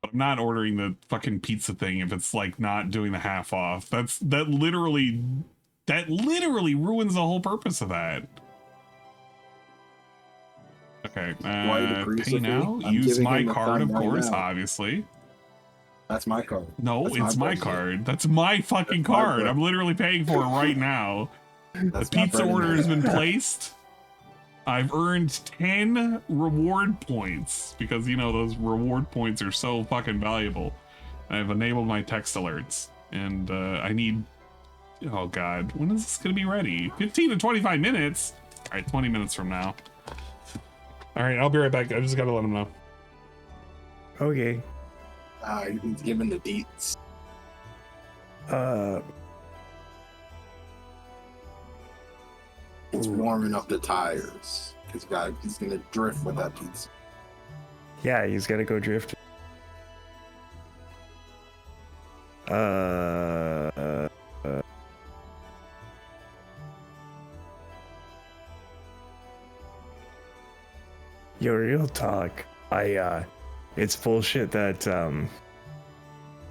But I'm not ordering the fucking pizza thing if it's like not doing the half off. That literally ruins the whole purpose of that. Okay, pay now. Use my card, of course, obviously. That's my card. No, it's my card. That's my fucking card. I'm literally paying for it right now. The pizza order has been placed. I've earned 10 reward points because, you know, those reward points are so fucking valuable. I've enabled my text alerts and I need, oh God, when is this going to be ready? 15 to 25 minutes. All right, 20 minutes from now. All right, I'll be right back. I just got to let them know. Okay. He's giving the deets. It's warming up the tires. He's gonna drift with that pizza. Yeah, he's gotta go drift. Yo, real talk. It's bullshit that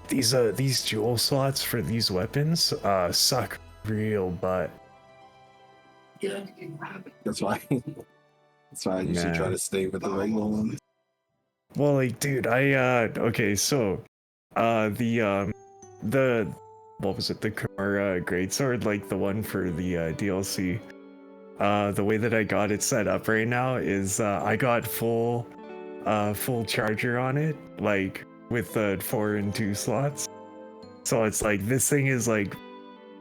these jewel slots for these weapons suck real butt. Yeah, that's why I usually try to stay with the regular ones. Well, like, dude, okay, so the what was it, the Kimura greatsword, like the one for the DLC, the way that I got it set up right now is I got full charger on it, like with the 4 and 2 slots. So it's like this thing is like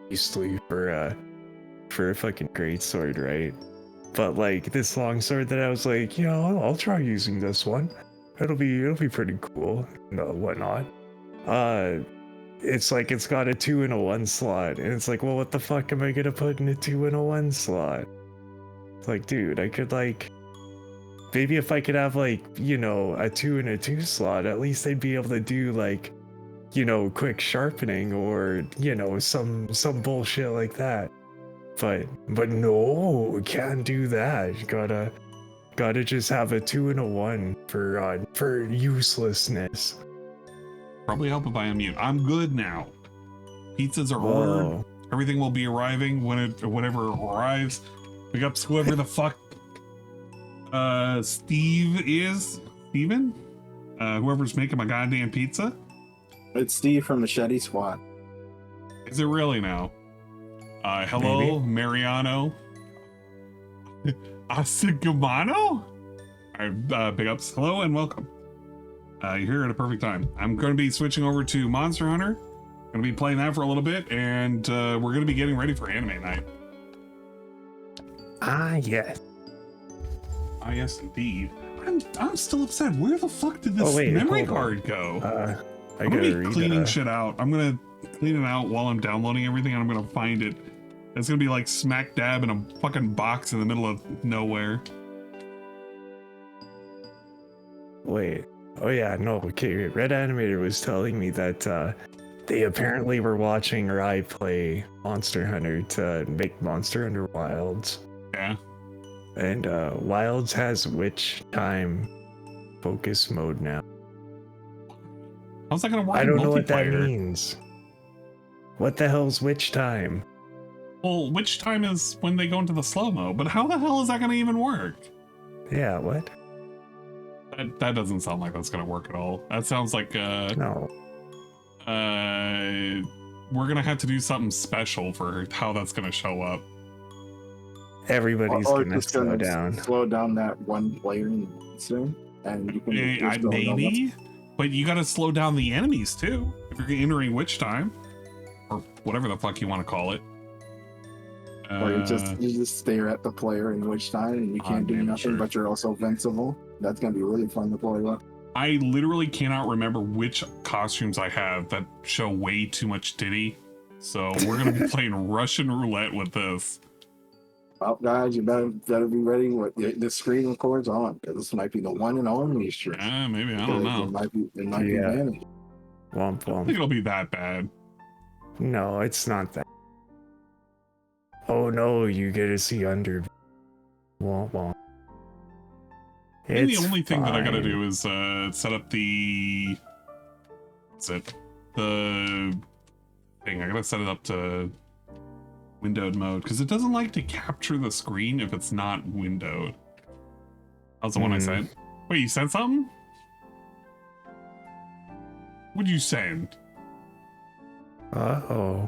usefully for a fucking greatsword, right? But like this longsword that I was like, you know, I'll try using this one. It'll be pretty cool and whatnot. It's like it's got a 2 and a 1 slot, and it's like, well, what the fuck am I gonna put in a 2 and a 1 slot? It's like, dude, I could like, maybe if I could have like, you know, a 2 and a 2 slot, at least I'd be able to do like, you know, quick sharpening or, you know, some bullshit like that. But no, can't do that. You gotta just have a 2 and a 1 for uselessness. Probably help if I unmute. I'm good now. Pizzas are ordered. Everything will be arriving whenever it arrives. Pick up whoever the fuck Steven? Whoever's making my goddamn pizza? It's Steve from Machete Squad. Is it really now? Hello, maybe. Mariano. Asigamano? Alright, big ups. Hello and welcome. You're here at a perfect time. I'm going to be switching over to Monster Hunter. Going to be playing that for a little bit, and we're going to be getting ready for anime night. Ah, yes. Ah, yes, indeed. I'm still upset. Where the fuck did this memory card go? I'm going to be cleaning shit out. I'm going to clean it out while I'm downloading everything, and I'm going to find it. It's going to be like smack dab in a fucking box in the middle of nowhere. Wait. Oh yeah, no, okay, Red Animator was telling me that they apparently were watching Rai play Monster Hunter to make Monster Hunter Wilds. Yeah. And Wilds has witch time focus mode now. How's that gonna work? I don't know what that multiplayer? means. What the hell's witch time? Well, witch time is when they go into the slow-mo, but how the hell is that gonna even work? Yeah, what? That doesn't sound like that's gonna work at all. That sounds like no. We're gonna have to do something special for how that's gonna show up. Everybody's gonna just slow down. Slow down that one player soon, and you can just go Maybe, but you gotta slow down the enemies too if you're entering witch time, or whatever the fuck you want to call it. Or you just stare at the player in witch time, and you can't do nothing, but you're also invincible. That's gonna be really fun to play with. I literally cannot remember which costumes I have that show way too much titty, so we're gonna be playing Russian roulette with this. Well, guys, you better be ready with the screen records on, because this might be the one and only stream. Maybe, I don't know. It might be managed. Womp I womp. think it'll be that bad. No, it's not that. Oh no, you get to see under. Womp womp. I think It's the only thing that I gotta fine. do is set up the... What's it? The thing. I gotta set it up to windowed mode, because it doesn't like to capture the screen if it's not windowed. That was the one I sent. Wait, you sent something? What'd you send? Uh-oh.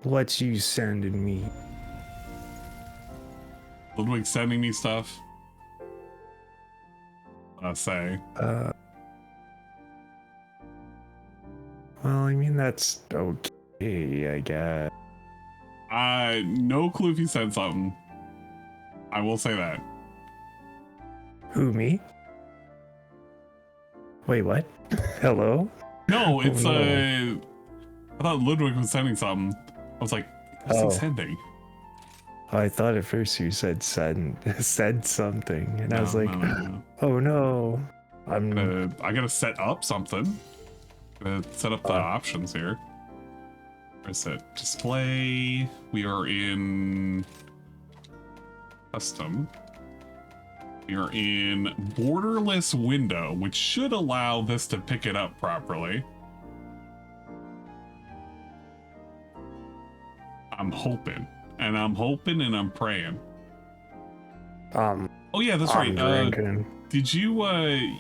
What you sending me? Ludwig sending me stuff? I'll say. Well, I mean, that's okay, I guess. No clue if you said something. I will say that. Who, me? Wait, what? Hello? No, it's, Oh, no. I thought Ludwig was sending something. I was like, what's he sending? I thought at first you said said something, and I was No, like, no. oh no. I gotta set up something. Gotta set up the options here. Where's it? Display. We are in custom. We are in borderless window, which should allow this to pick it up properly. I'm hoping. And I'm hoping and I'm praying. Oh yeah, that's right. Did you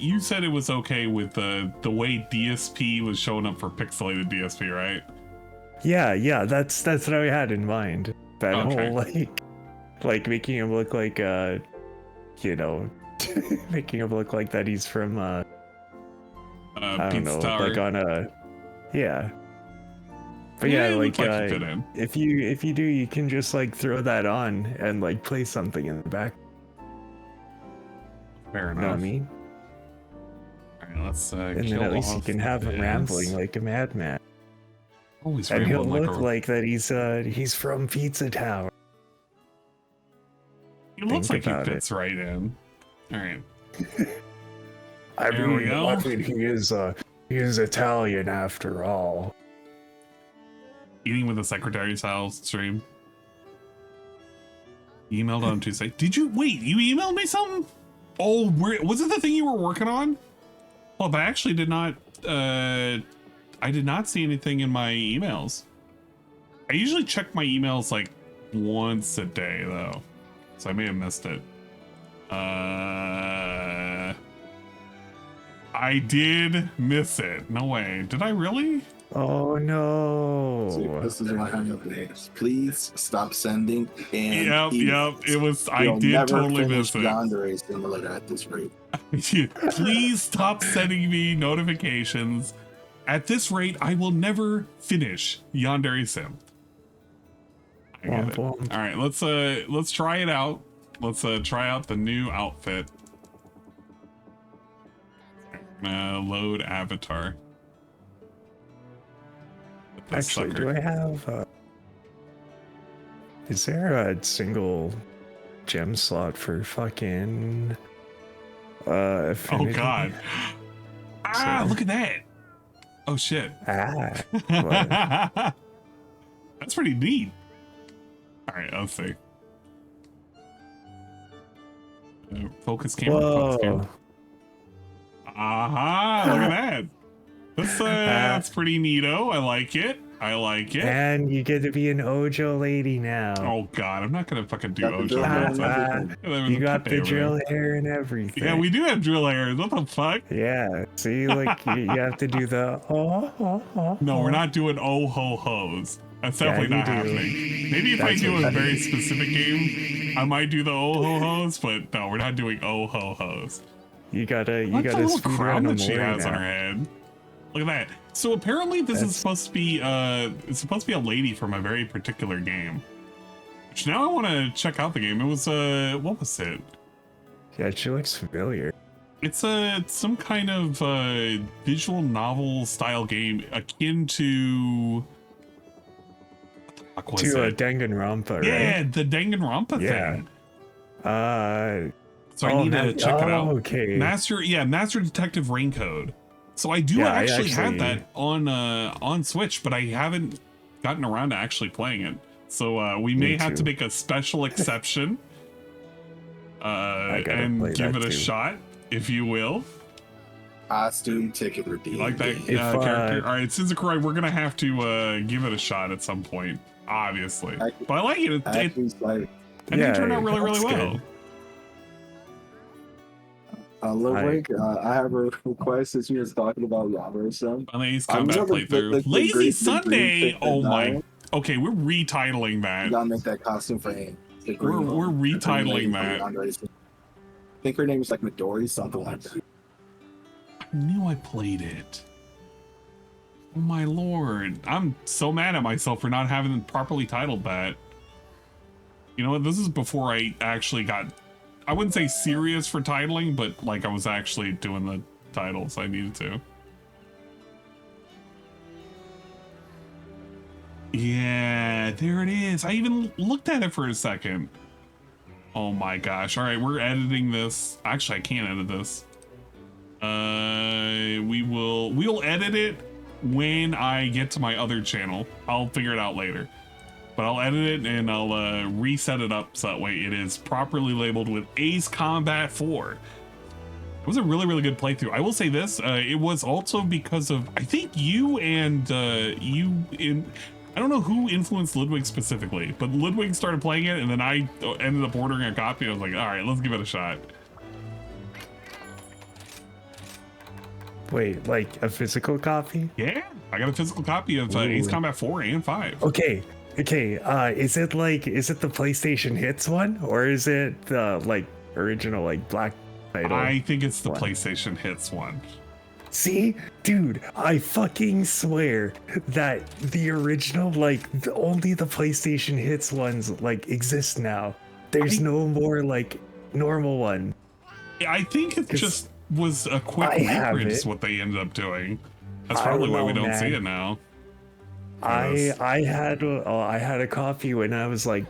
you said it was okay with the way DSP was showing up for pixelated DSP, right? Yeah, that's what I had in mind. That Okay. whole like making him look like you know, making him look like that he's from I don't Pizza know, Tower. like on a yeah. But Yeah, yeah, it like, looked like it fit in. if you do, you can just like throw that on and like play something in the back. Fair Know what I enough. mean? Alright, let's And kill then at least you off can have him this. rambling like a madman. Always And he'll rambling like look a... like that he's from Pizza Tower. He looks Think like he about it. fits right in. Alright. I There we mean, go. he is Italian after all. Eating with a secretary style stream. Emailed on Tuesday. Did you wait? You emailed me something? Oh, was it the thing you were working on? Well, but I actually did not. I did not see anything in my emails. I usually check my emails like once a day, though, so I may have missed it. I did miss it. No way. Did I really? Oh no! See, this is what happens. Please stop sending. And Yep. It was. I you'll did never totally finish miss it. Yandere Simulator at this rate. Please stop sending me notifications. At this rate, I will never finish Yandere Sim. I get it. All right, let's try it out. Let's try out the new outfit. Load avatar. Actually, do I have? Is there a single gem slot for fucking? Oh Affinity? God! Ah, look at that! Oh shit! Ah, That's pretty neat. All right, let's see. Focus camera. Focus camera. Aha! Look at that. That's pretty neato. I like it. I like it. And you get to be an Ojo lady now. Oh god, I'm not gonna fucking do Ojo. You got the drill hair and everything. Yeah, we do have drill hair. What the fuck? Yeah. See, like you have to do the No, we're not doing oh ho hos. That's definitely not happening. Maybe if I do a very specific game, I might do the oh ho hos, but no, we're not doing oh ho hos. You gotta little speed crown run that she has on now. her head. Look at that. So apparently this is supposed to be it's supposed to be a lady from a very particular game. Which now I want to check out the game. It was what was it? Yeah, she looks familiar. It's some kind of visual novel style game akin to what the fuck was it? Danganronpa, right? Yeah, the Danganronpa thing. So I need to check it out. Okay. Master Detective Raincode. So I do actually have that on Switch, but I haven't gotten around to actually playing it. So we may have to make a special exception and give it a shot, if you will. Costume ticket redeemed. Like that character. All right, Sinzakurai, we're gonna have to give it a shot at some point, obviously. But I like it. It turned out really, really well. I have a request since you was talking about Robert. So on the Ace Combat playthrough. Lazy Sunday. Oh my. Okay, we're retitling that. You gotta make that costume for him. We're retitling that. I think her name is like Midori, something like that. I knew I played it. Oh my lord. I'm so mad at myself for not having properly titled that. You know what? This is before I actually got, I wouldn't say serious for titling, but like I was actually doing the titles I needed to. Yeah, there it is. I even looked at it for a second. Oh my gosh. All right, we're editing this. Actually, I can't edit this. We'll edit it when I get to my other channel. I'll figure it out later. But I'll edit it and I'll reset it up so that way it is properly labeled with Ace Combat 4. It was a really, really good playthrough. I will say this, it was also because of, I think you and I don't know who influenced Ludwig specifically, but Ludwig started playing it and then I ended up ordering a copy. I was like, all right, let's give it a shot. Wait, like a physical copy? Yeah, I got a physical copy of Ace Combat 4 and 5. Okay. Is it the PlayStation Hits one, or is it the like original like black title? I think it's the PlayStation Hits one. See, dude, I fucking swear that the original, like only the PlayStation Hits ones like exist now. There's no more like normal one. I think it just was a quick reprint is what they ended up doing. That's probably why we don't see it now. I had a copy when I was like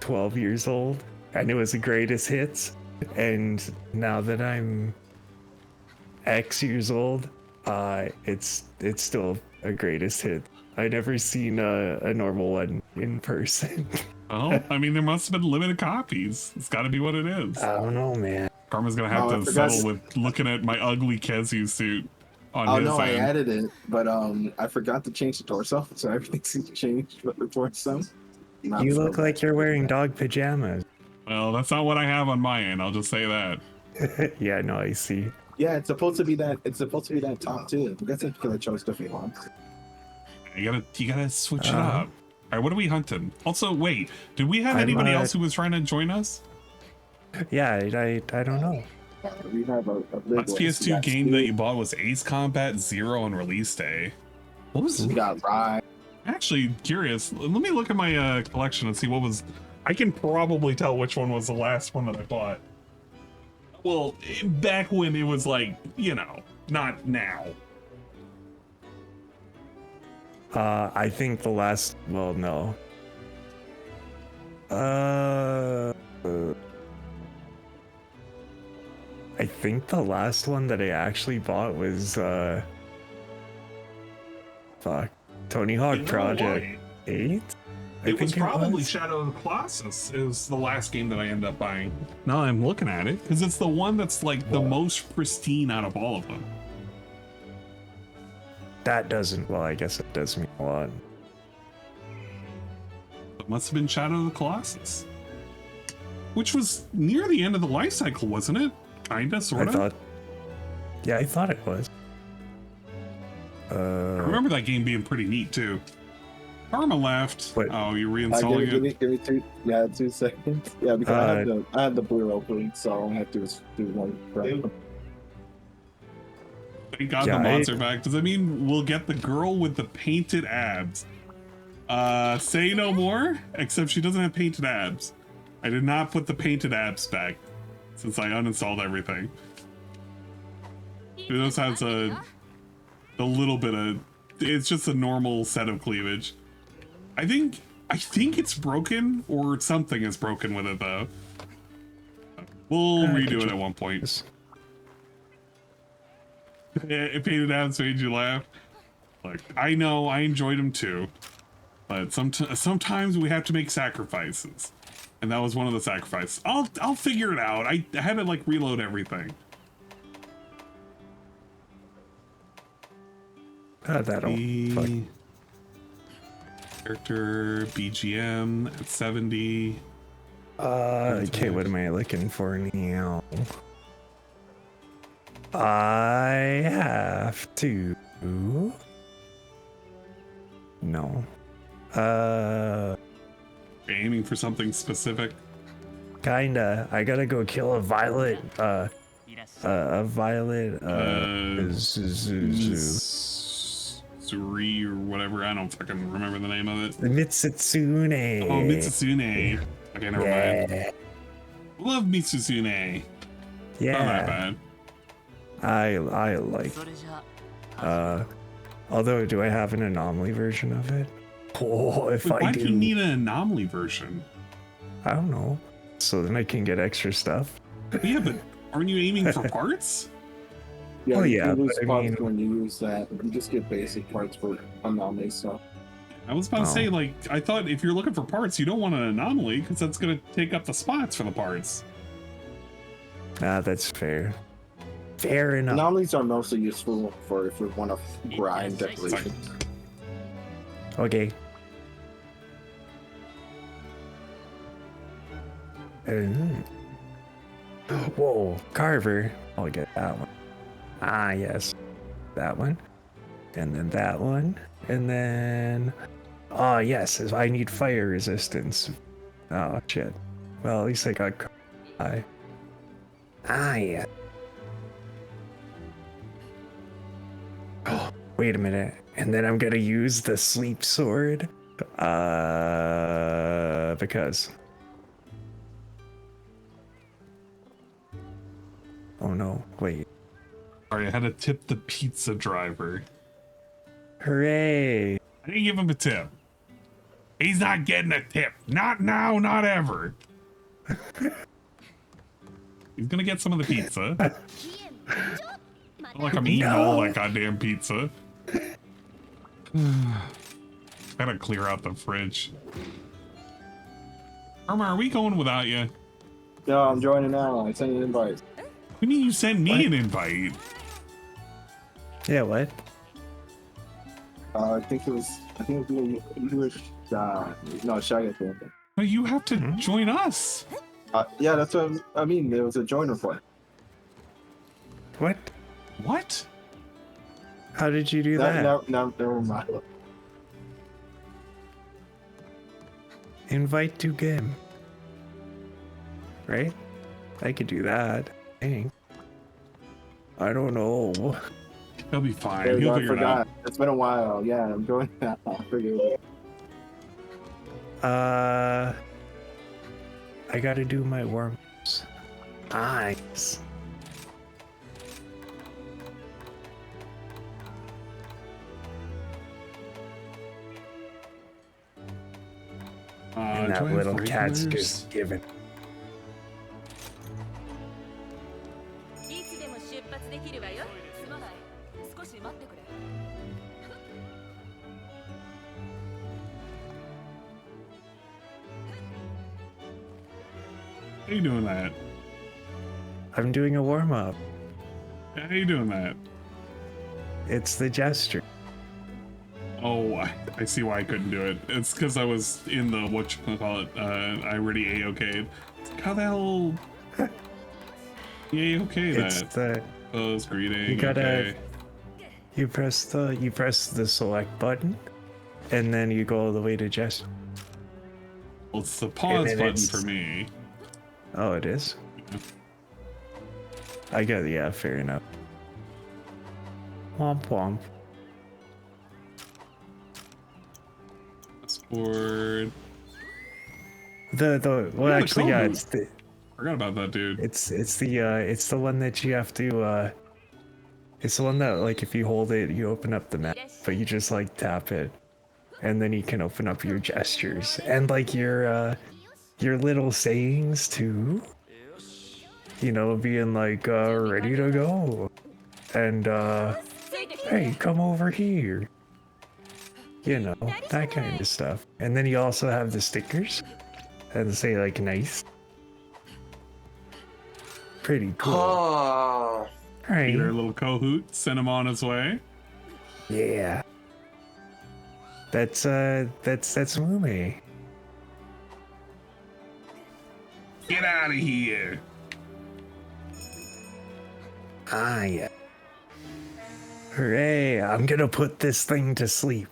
12 years old, and it was the greatest hits. And now that I'm X years old, it's still a greatest hit. I never seen a normal one in person. Oh, I mean, there must have been limited copies. It's got to be what it is. I don't know, man. Karma's gonna have to settle with looking at my ugly Kezu suit on his no, end. I added it, but I forgot to change the torso, so everything's changed but the torso. You look like you're wearing dog pajamas. Well, that's not what I have on my end. I'll just say that. Yeah, no, I see. Yeah, it's supposed to be that. It's supposed to be that top too. That's a killer choice to feel on. You gotta switch it up. All right, what are we hunting? Also, wait, did we have anybody else who was trying to join us? Yeah, I don't know. We have a last PS2 game that you bought was Ace Combat 0 on release day. What was it? We got Rye. Actually, curious. Let me look at my collection and see what was. I can probably tell which one was the last one that I bought. Well, back when it was like, you know, not now. I think the last. Well, no. I think the last one that I actually bought was Tony Hawk Project 8, It was think probably Shadow of the Colossus. Is the last game that I ended up buying. Now I'm looking at it because it's the one that's like the most pristine out of all of them. That doesn't. Well, I guess it does mean a lot. It must have been Shadow of the Colossus, which was near the end of the life cycle, wasn't it? Kinda, sorta. I thought it was. I remember that game being pretty neat too. Karma left. Oh, you're reinstalling it? Give me 2 seconds. Yeah, because I had the blue open, so all I have to do one. Thank God the mods are back. Does that mean we'll get the girl with the painted abs? Say no more, except she doesn't have painted abs. I did not put the painted abs back since I uninstalled everything. It just has a little bit of, it's just a normal set of cleavage. I think it's broken, or something is broken with it though. We'll redo it at one point. It painted abs made you laugh. Like, I know, I enjoyed them too, but sometimes we have to make sacrifices, and that was one of the sacrifices. I'll figure it out. I had to like reload everything. That'll character BGM at 70. Okay, what am I looking for now? I have to. No. Aiming for something specific. Kinda. I gotta go kill a violet. Zuri or whatever. I don't fucking remember the name of it. Mitsitsune. Oh, Mitsitsune. Okay, never mind. Love Mitsitsune. Yeah. Not that bad. I like. Although, do I have an anomaly version of it? Oh, if Why I do you need an anomaly version? I don't know. So then I can get extra stuff. Yeah, but aren't you aiming for parts? Yeah, yeah, you lose but I parts mean- when you use that. You just get basic parts for anomaly stuff. I was about to say, like, I thought if you're looking for parts, you don't want an anomaly because that's going to take up the spots for the parts. Ah, that's fair. Fair enough. Anomalies are mostly useful for if you want to grind decorations. Okay. Whoa, Carver. I'll get that one. Ah, yes. That one. And then that one. And then... Oh, yes. I need fire resistance. Oh, shit. Well, at least I got... yeah. Oh, wait a minute. And then I'm gonna use the sleep sword. Because... Oh no, wait. Sorry, I had to tip the pizza driver. Hooray! I didn't give him a tip. He's not getting a tip. Not now, not ever. He's gonna get some of the pizza. Not like I'm eating all that goddamn pizza. Gotta clear out the fridge. Arma, are we going without you? No, I'm joining now. I sent you an invite. What do you mean you sent me an invite? Yeah, what? I think it was no, Shaggy. No, you have to join us. Yeah, that's what I mean. There was a join request. What? What? How did you do that? No, never mind. Invite to game. Right? I could do that. Dang. I don't know. He'll be fine. There, He'll I figure it forgot. out. It's been a while. Yeah, I'm doing that. I figured it I gotta do my warm-ups. Nice. And that do I have little cat's regulars? just giving. How you doing that? I'm doing a warm-up. How you doing that? It's the gesture. Oh, I see why I couldn't do it. It's because I was in the whatchamacallit, I already A-okay'd. How the hell... You A-okay that? It's the... Pose, greeting, You gotta... okay. You press the select button, and then you go all the way to gesture. Well, it's the pause button for me. Oh, it is? I got it, yeah, fair enough. Womp womp. Sword. Well, actually, yeah, it's the... Forgot about that, dude. It's the one that you have to, it's the one that, like, if you hold it, you open up the map, but you just, like, tap it. And then you can open up your gestures. And, like, your little sayings, too. You know, being, like, ready to go. And, hey, come over here. You know, that kind of stuff. And then you also have the stickers. And say, like, nice. Pretty cool. Oh. Right. Your little Kahoot, send him on his way. Yeah. That's Mume. Get out of here. Ah, yeah. Hooray, I'm gonna put this thing to sleep.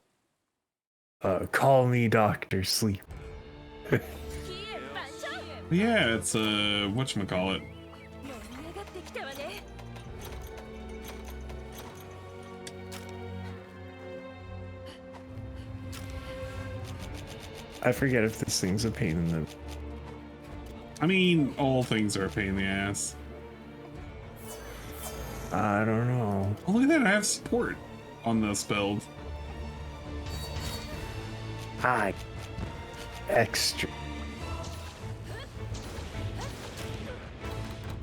Call me Dr. Sleep. Yeah, it's whatchamacallit. I forget if this thing's a pain in the... I mean, all things are a pain in the ass. I don't know. Oh, look at that, I have support on this build. Hi. Extra.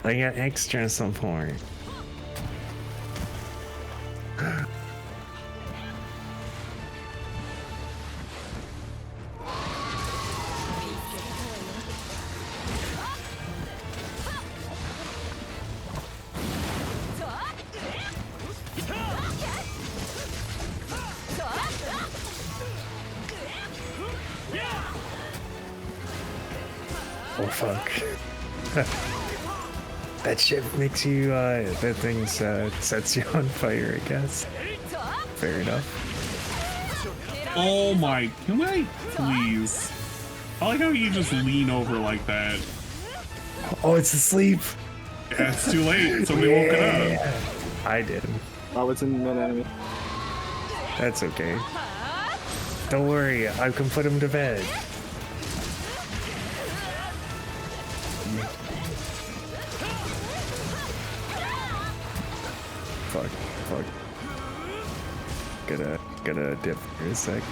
I got extra support. Oh fuck. That shit makes you, that thing sets you on fire, I guess. Fair enough. Oh my, can I please? I like how you just lean over like that. Oh, it's asleep. Yeah, it's too late. Somebody woke it up. I did. Oh, it's in mid-enemy. That's okay. Don't worry, I can put him to bed. Fuck. Gotta dip for a sec.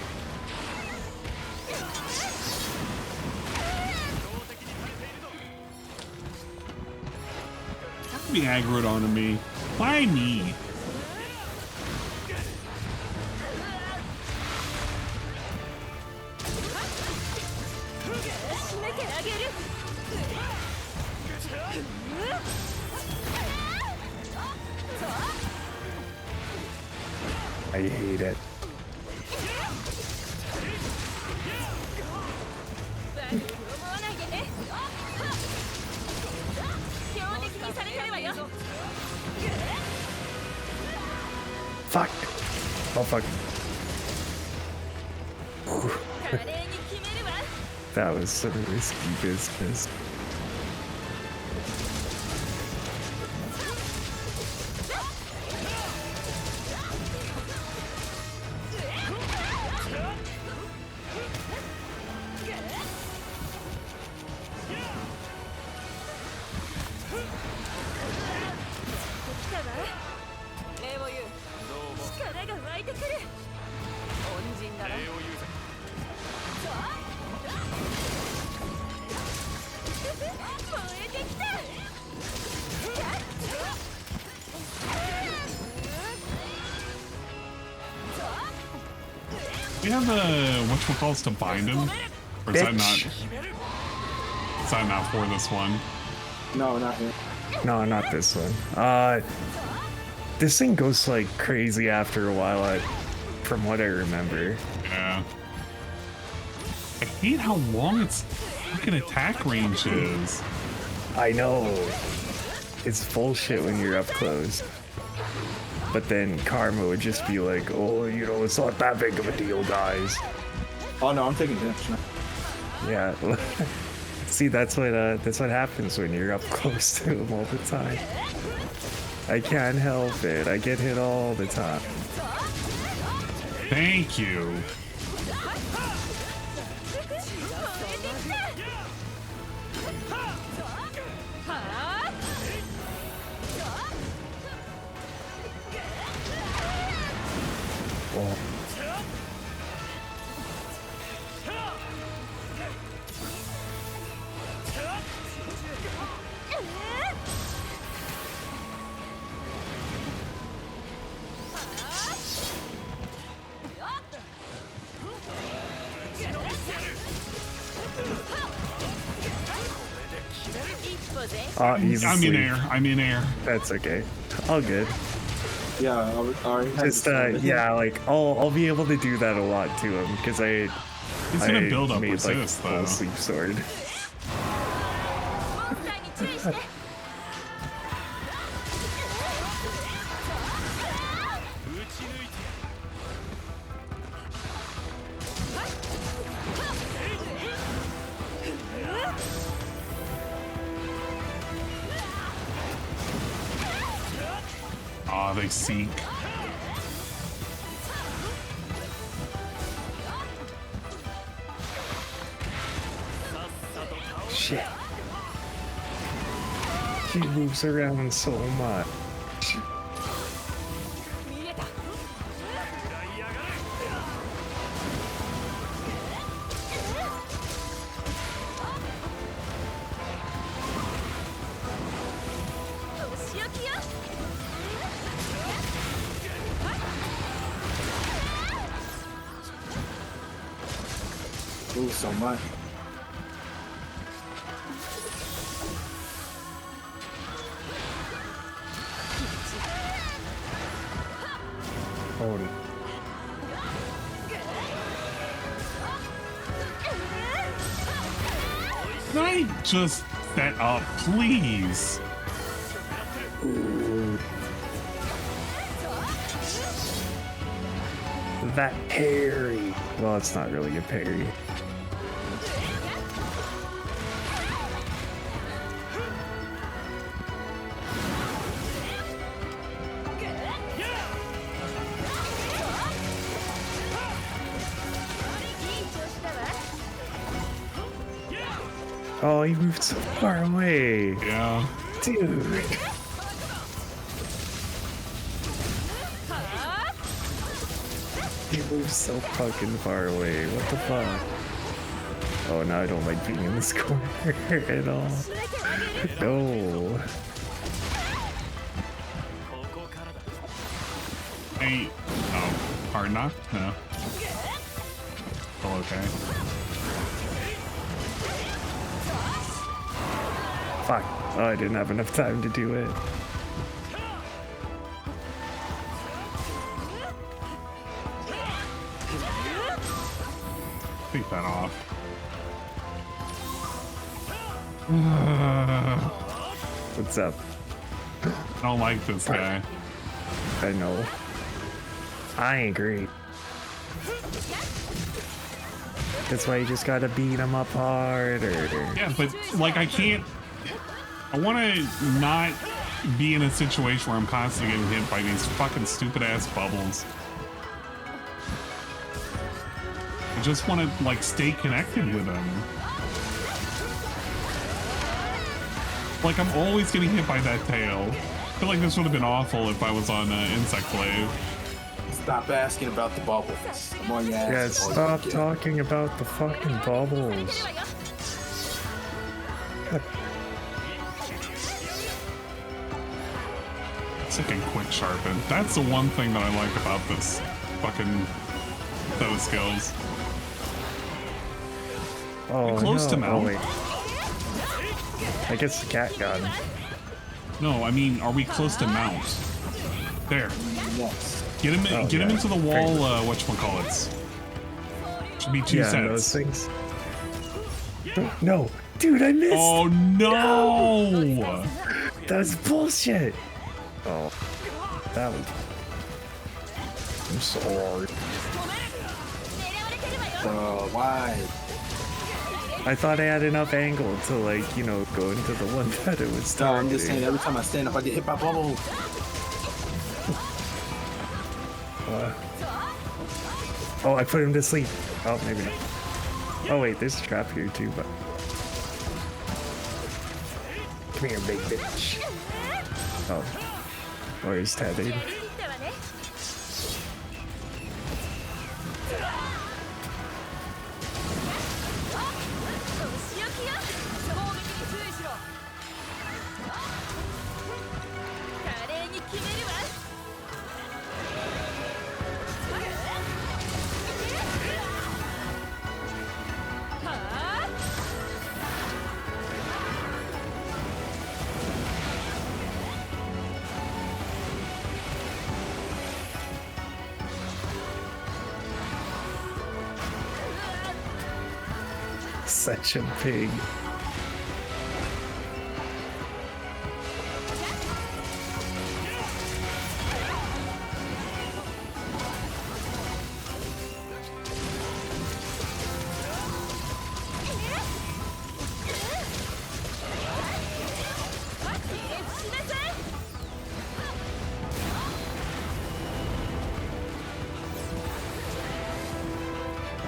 Be aggroed onto me. Why me? I hate it. Fuck. Oh fuck. That was some risky business. We have whatchamacallit to bind him? Or is that not? is that not for this one? No, not here. No, not this one. This thing goes like crazy after a while, from what I remember. Yeah. I hate how long its fucking attack range is. I know. It's bullshit when you're up close. But then Karma would just be like, oh, you know, it's not that big of a deal, guys. Oh no, I'm taking damage. Yeah. See, that's what happens when you're up close to him all the time. I can't help it. I get hit all the time. Thank you. Oh. I'm in air. I'm in air. That's okay. All good. Yeah, just yeah, like I'll be able to do that a lot to him because He's gonna build up made, resist like, though. a sleep sword. Aw, they seek. Shit. He moves around so much. Ooh, so much. Hold it. Can I just set up, please? Ooh. That parry. Well, it's not really a parry. Oh, he moved so far away. Yeah. Dude. He moved so fucking far away. What the fuck? Oh, now I don't like being in this corner at all. No. Hey. Oh, hard knock? No. Still okay. Fuck. Oh, I didn't have enough time to do it. Take that off. What's up? I don't like this guy. I know. I ain't great. That's why you just gotta beat him up harder. Yeah, but like I can't. I want to not be in a situation where I'm constantly getting hit by these fucking stupid ass bubbles. I just want to like stay connected with them. Like I'm always getting hit by that tail. I feel like this would have been awful if I was on Insect Blade. Stop asking about the bubbles. I'm on your ass. Yeah, stop talking about the fucking bubbles. Second quick sharpen. That's the one thing that I like about this fucking set of skills. Oh, Close no. to mount. Oh, wait. I guess the cat got him. No, I mean, are we close to mount? There. Yes. Get him. Get him into the wall. Whatchamacallits. Should be two sets. Those things. No, dude, I missed. Oh no! That's bullshit. Oh, that was. I'm so hard. Why? I thought I had enough angle to, like, you know, go into the one that it was No, targeting. I'm just saying, every time I stand up, I get hit by bubble. Oh, I put him to sleep. Oh, maybe not. Oh, wait, there's a trap here, too, but... Come here, big bitch. Oh. Where's Teddy? Such a pig.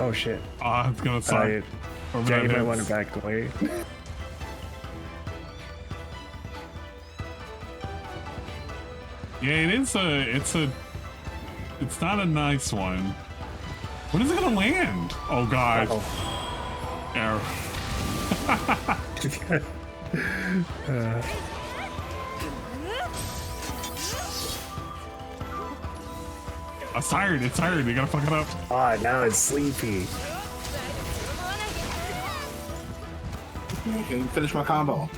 Oh shit. Ah, it's gonna suck. Yeah, you might want to back away. Yeah, it's not a nice one. When is it gonna land? Oh god. Error. It's tired, you gotta fuck it up. Ah, now it's sleepy. Can you finish my combo?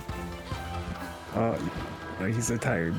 Oh, no, he's so tired.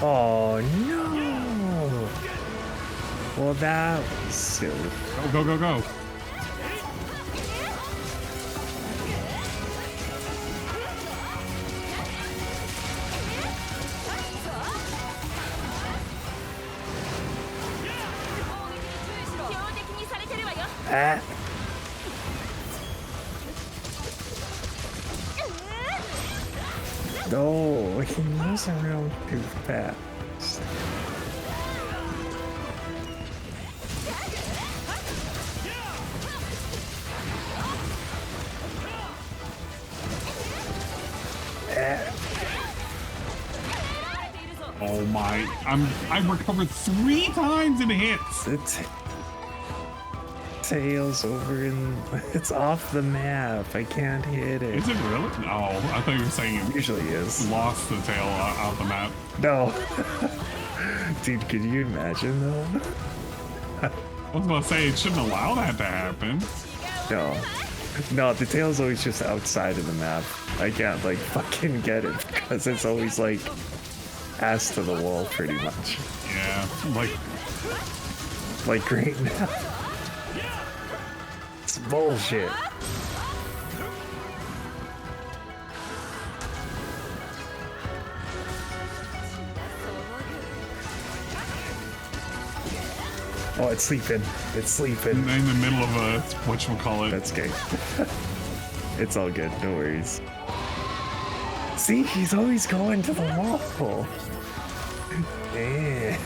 Oh no! Well, that was silly. Go, go, go, go. Ah. No, he moves around too fast. Oh my! I've recovered 3 times in hits. It's tails over in. It's off the map. I can't hit it. Is it really? Oh, I thought you were saying it usually is. Lost the tail out the map. No. Dude, could you imagine though? I was about to say it shouldn't allow that to happen. No, the tail's always just outside of the map. I can't like fucking get it because it's always like ass to the wall pretty much. Yeah, like right now. It's bullshit. Oh, it's sleeping. It's sleeping. In the middle of a whatchamacallit. That's okay. It's all good. No worries. See, he's always going to the wall. Yeah.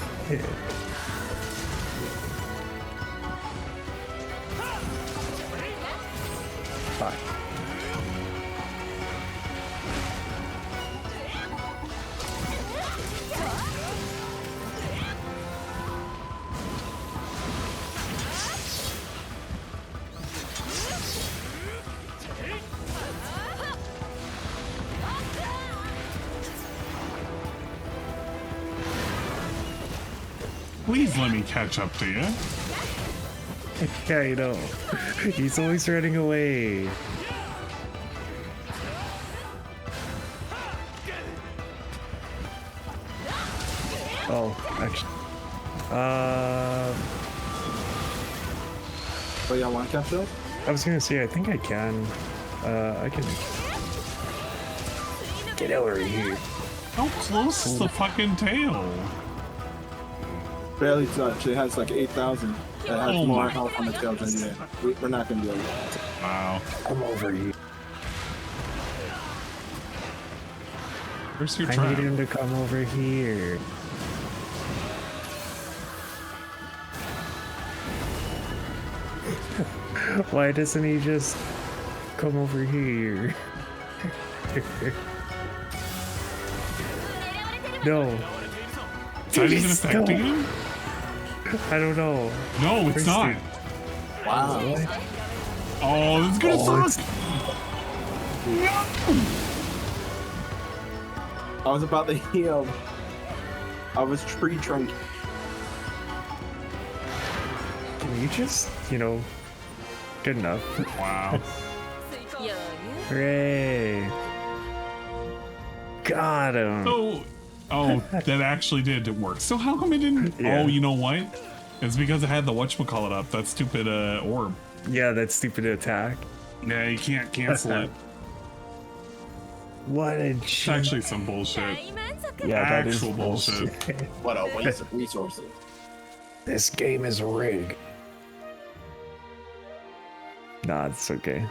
Please let me catch up to you. Yeah, I know. He's always running away. Oh, actually. Oh, yeah, want to catch up? I was gonna say, I think I can. I can. Get over here. How close is the fucking tail? Barely touch. It has like 8,000. It has Oh more my health on the tail than you. We're not gonna be able to. Wow. Come over here. Where's your I trap? need him to come over here. Why doesn't he just come over here? No. Is that even affecting him? I don't know. No, it's not. Wow. Oh, this is gonna suck. I was about to heal. I was tree trunk. Can you just, you know, good enough. Wow. Hooray. Got him. Oh, that actually did work. So how come it didn't? Yeah. Oh, you know what? It's because it had the whatchamacallit up. That stupid orb. Yeah, that stupid attack. Yeah, you can't cancel it. What a It's actually some bullshit. Yeah, that Actual is bullshit. What a waste of resources. This game is rigged. Nah, it's okay.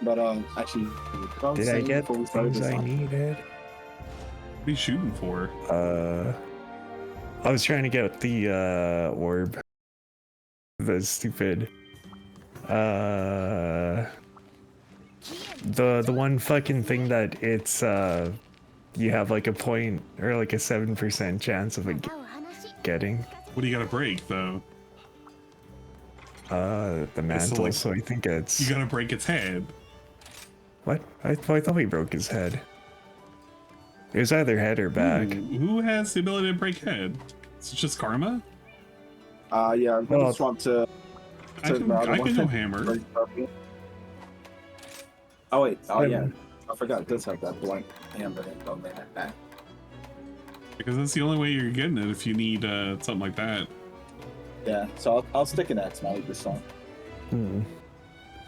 But actually, Did I get the things I needed? What are you shooting for? I was trying to get the orb. The stupid the one fucking thing that it's you have like a point or like a 7% chance of getting. What do you gotta break though? The mantle, like, so I think it's... You gotta break its head. What? I thought we broke his head. It was either head or back. Who has the ability to break head? Is it just Karma? Yeah, I'm gonna swap to... I can go hammer. Oh wait, oh yeah. I forgot it does have that blank hammer on that. Because that's the only way you're getting it if you need something like that. Yeah, so I'll stick an X now this song.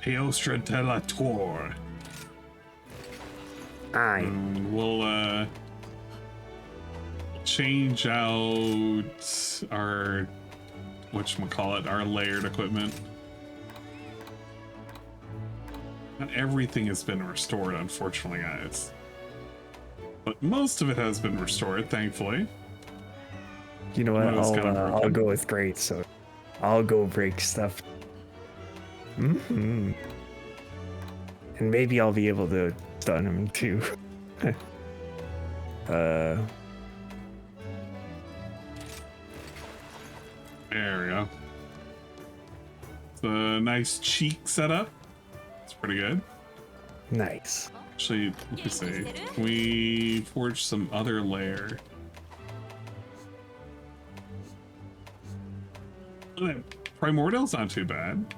Eostratelator. Aye. We'll change out our whatchamacallit, our layered equipment. Not everything has been restored, unfortunately, guys. But most of it has been restored, thankfully. You know what? I'll go with great, so I'll go break stuff. And maybe I'll be able to stun him too. There we go. It's a nice cheek setup. It's pretty good. Nice. Actually, let me see. Can we forge some other layer? Primordial's not too bad.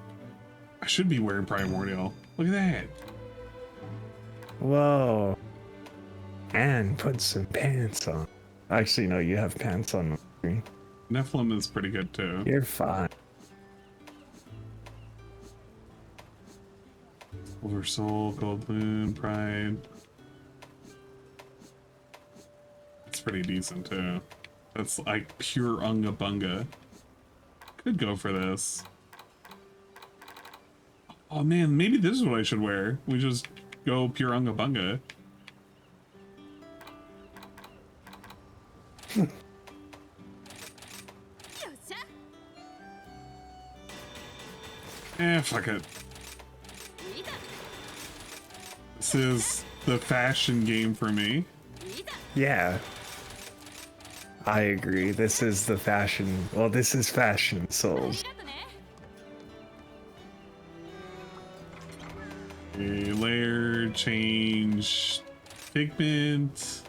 I should be wearing Primordial. Look at that. Whoa. And put some pants on. Actually, no, you have pants on. Nephilim is pretty good too. You're fine. Silver Soul, Gold Moon, Pride. It's pretty decent too. That's like pure Unga Bunga. Could go for this. Oh man, maybe this is what I should wear. We just go pure Unga Bunga. Fuck it. This is the fashion game for me. Yeah. I agree. This is the fashion. Well, this is fashion souls. Okay, layer, change, pigment.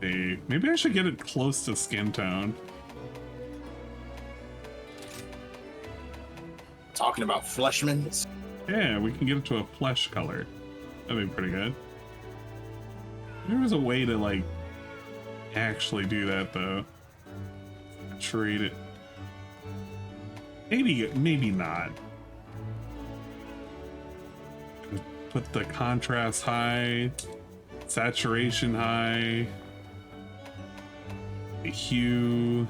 see. Maybe I should get it close to skin tone. Talking about fleshmans. Yeah, we can get it to a flesh color. That'd be pretty good. There was a way to like actually do that though. Saturate it. Maybe not. Put the contrast high, saturation high, the hue.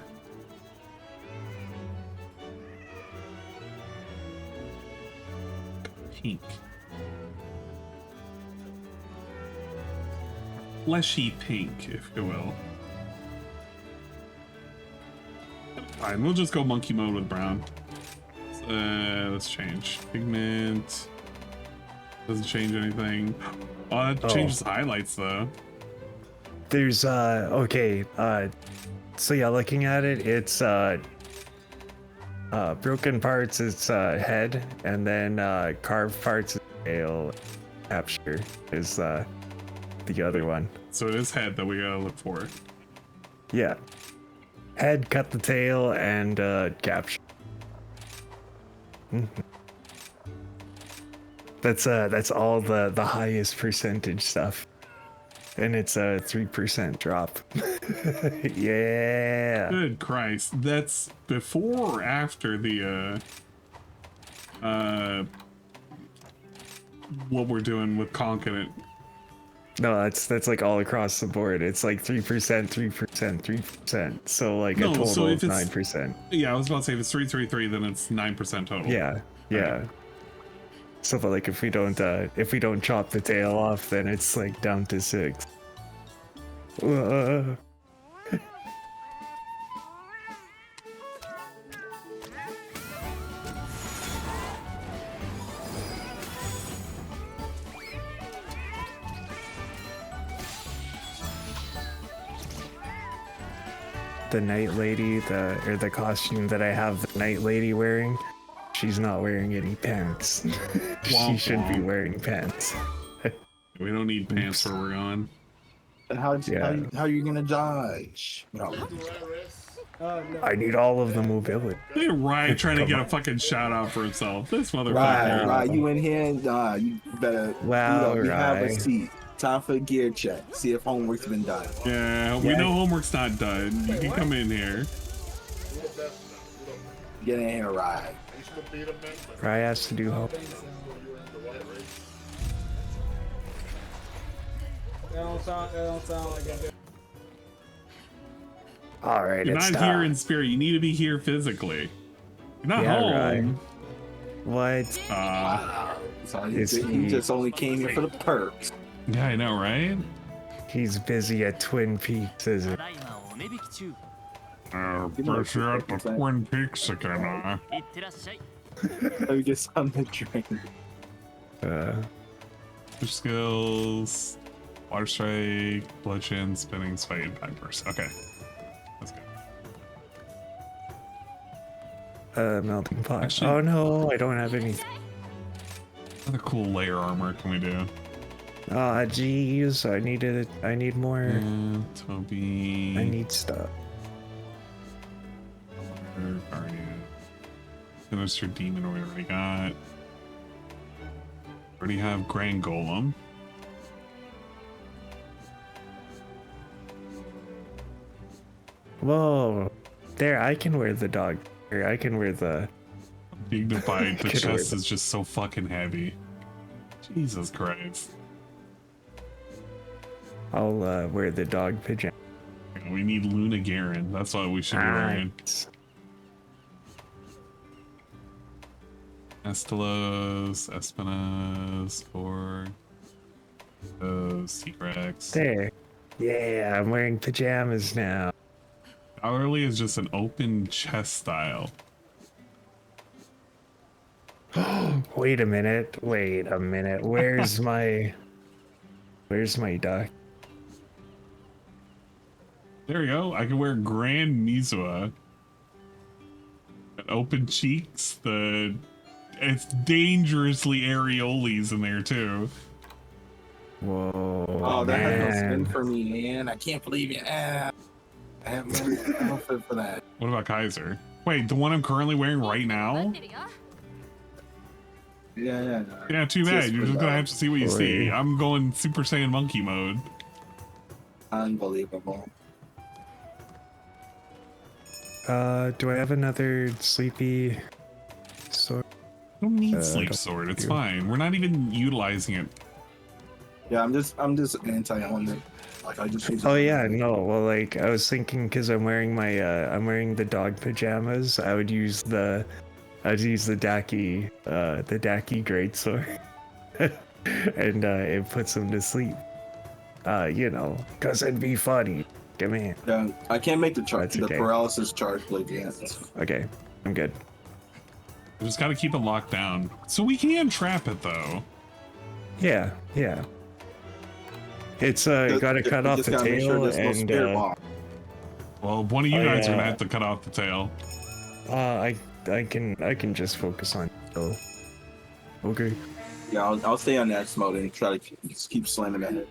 Pink. Fleshy pink, if you will. Fine, we'll just go monkey mode with brown. Let's change. Pigment. Doesn't change anything. Oh, it changes highlights though. There's okay, so yeah, looking at it, it's broken parts is head, and then carved parts is tail. Capture is the other one. So it is head that we gotta look for. Yeah. Head, cut the tail, and capture. That's all the highest percentage stuff. And it's a 3% drop. Yeah. Good Christ. That's before or after the what we're doing with Conkinent. No, that's like all across the board. It's like 3%, 3%, 3%. So like a total so of if it's, 9%. Yeah, I was about to say if it's 333, then it's 9% total. Yeah, yeah. Right. So but like if we don't chop the tail off, then it's like down to 6. The night lady, the costume that I have the night lady wearing, she's not wearing any pants. She should be wearing pants. We don't need pants where we're going. And how are you gonna dodge? No. I need all of the mobility. Look at Ryan trying to get a fucking shout out for himself. This motherfucker. Right, you in here and you better you have a seat. Time for a gear check. See if homework's been done. Yeah, we know homework's not done. You can come in here. Get in here, Ryan. Ryan has to do homework. That don't sound like it. All right, you're it's not here in spirit. You need to be here physically. You're not home. Right. What? So he just only came here for the perks. Yeah, I know, right? He's busy at Twin Peaks, isn't busy at the Twin Peaks again, Let me get something to drink. Push skills, water strike, bludgeon, spinning, spite, and pipers. Okay, let's go. Melting pot. Actually, oh no, I don't have any. What other cool layer armor can we do? Geez, I need more. Toby. I need stuff. Guardian. Sinister Demon we already got. Already have Grand Golem. Whoa. There, I can wear the dog. I can wear the... Dignified, the chest is just so fucking heavy. Jesus Christ. I'll wear the dog pajama. We need Luna Garen. That's what we should be wearing. Estelos, Espinas, for Secrex. There. Yeah, I'm wearing pajamas now. Hourly is just an open chest style. Wait a minute. Where's my duck? There we go. I can wear Grand Mizua. Open cheeks. It's dangerously areoles in there too. Whoa. Oh, that has no spin man. for me, man. I can't believe it. I have no fit for that. What about Kaiser? Wait, the one I'm currently wearing right now? Yeah. Yeah, too bad. You're just gonna have to see what you see. I'm going Super Saiyan Monkey mode. Unbelievable. Do I have another sleepy sword? I don't need sleep sword. It's fine. We're not even utilizing it. Yeah, I'm just anti-element. Like I just use Oh yeah, no. Well, like I was thinking because I'm wearing my I'm wearing the dog pajamas. I would use the Daki greatsword, and it puts him to sleep. You know, cause it'd be funny. Come in. Yeah, I can't make the charge. That's The okay. paralysis charge blade yet. Okay, I'm good. We just gotta keep it locked down. So we can trap it though. Yeah. It's gotta cut off the tail and well, one of you Oh, guys are yeah. gonna have to cut off the tail. I can just focus on tail. Okay. Yeah, I'll stay on X mode and try to just keep slamming at it.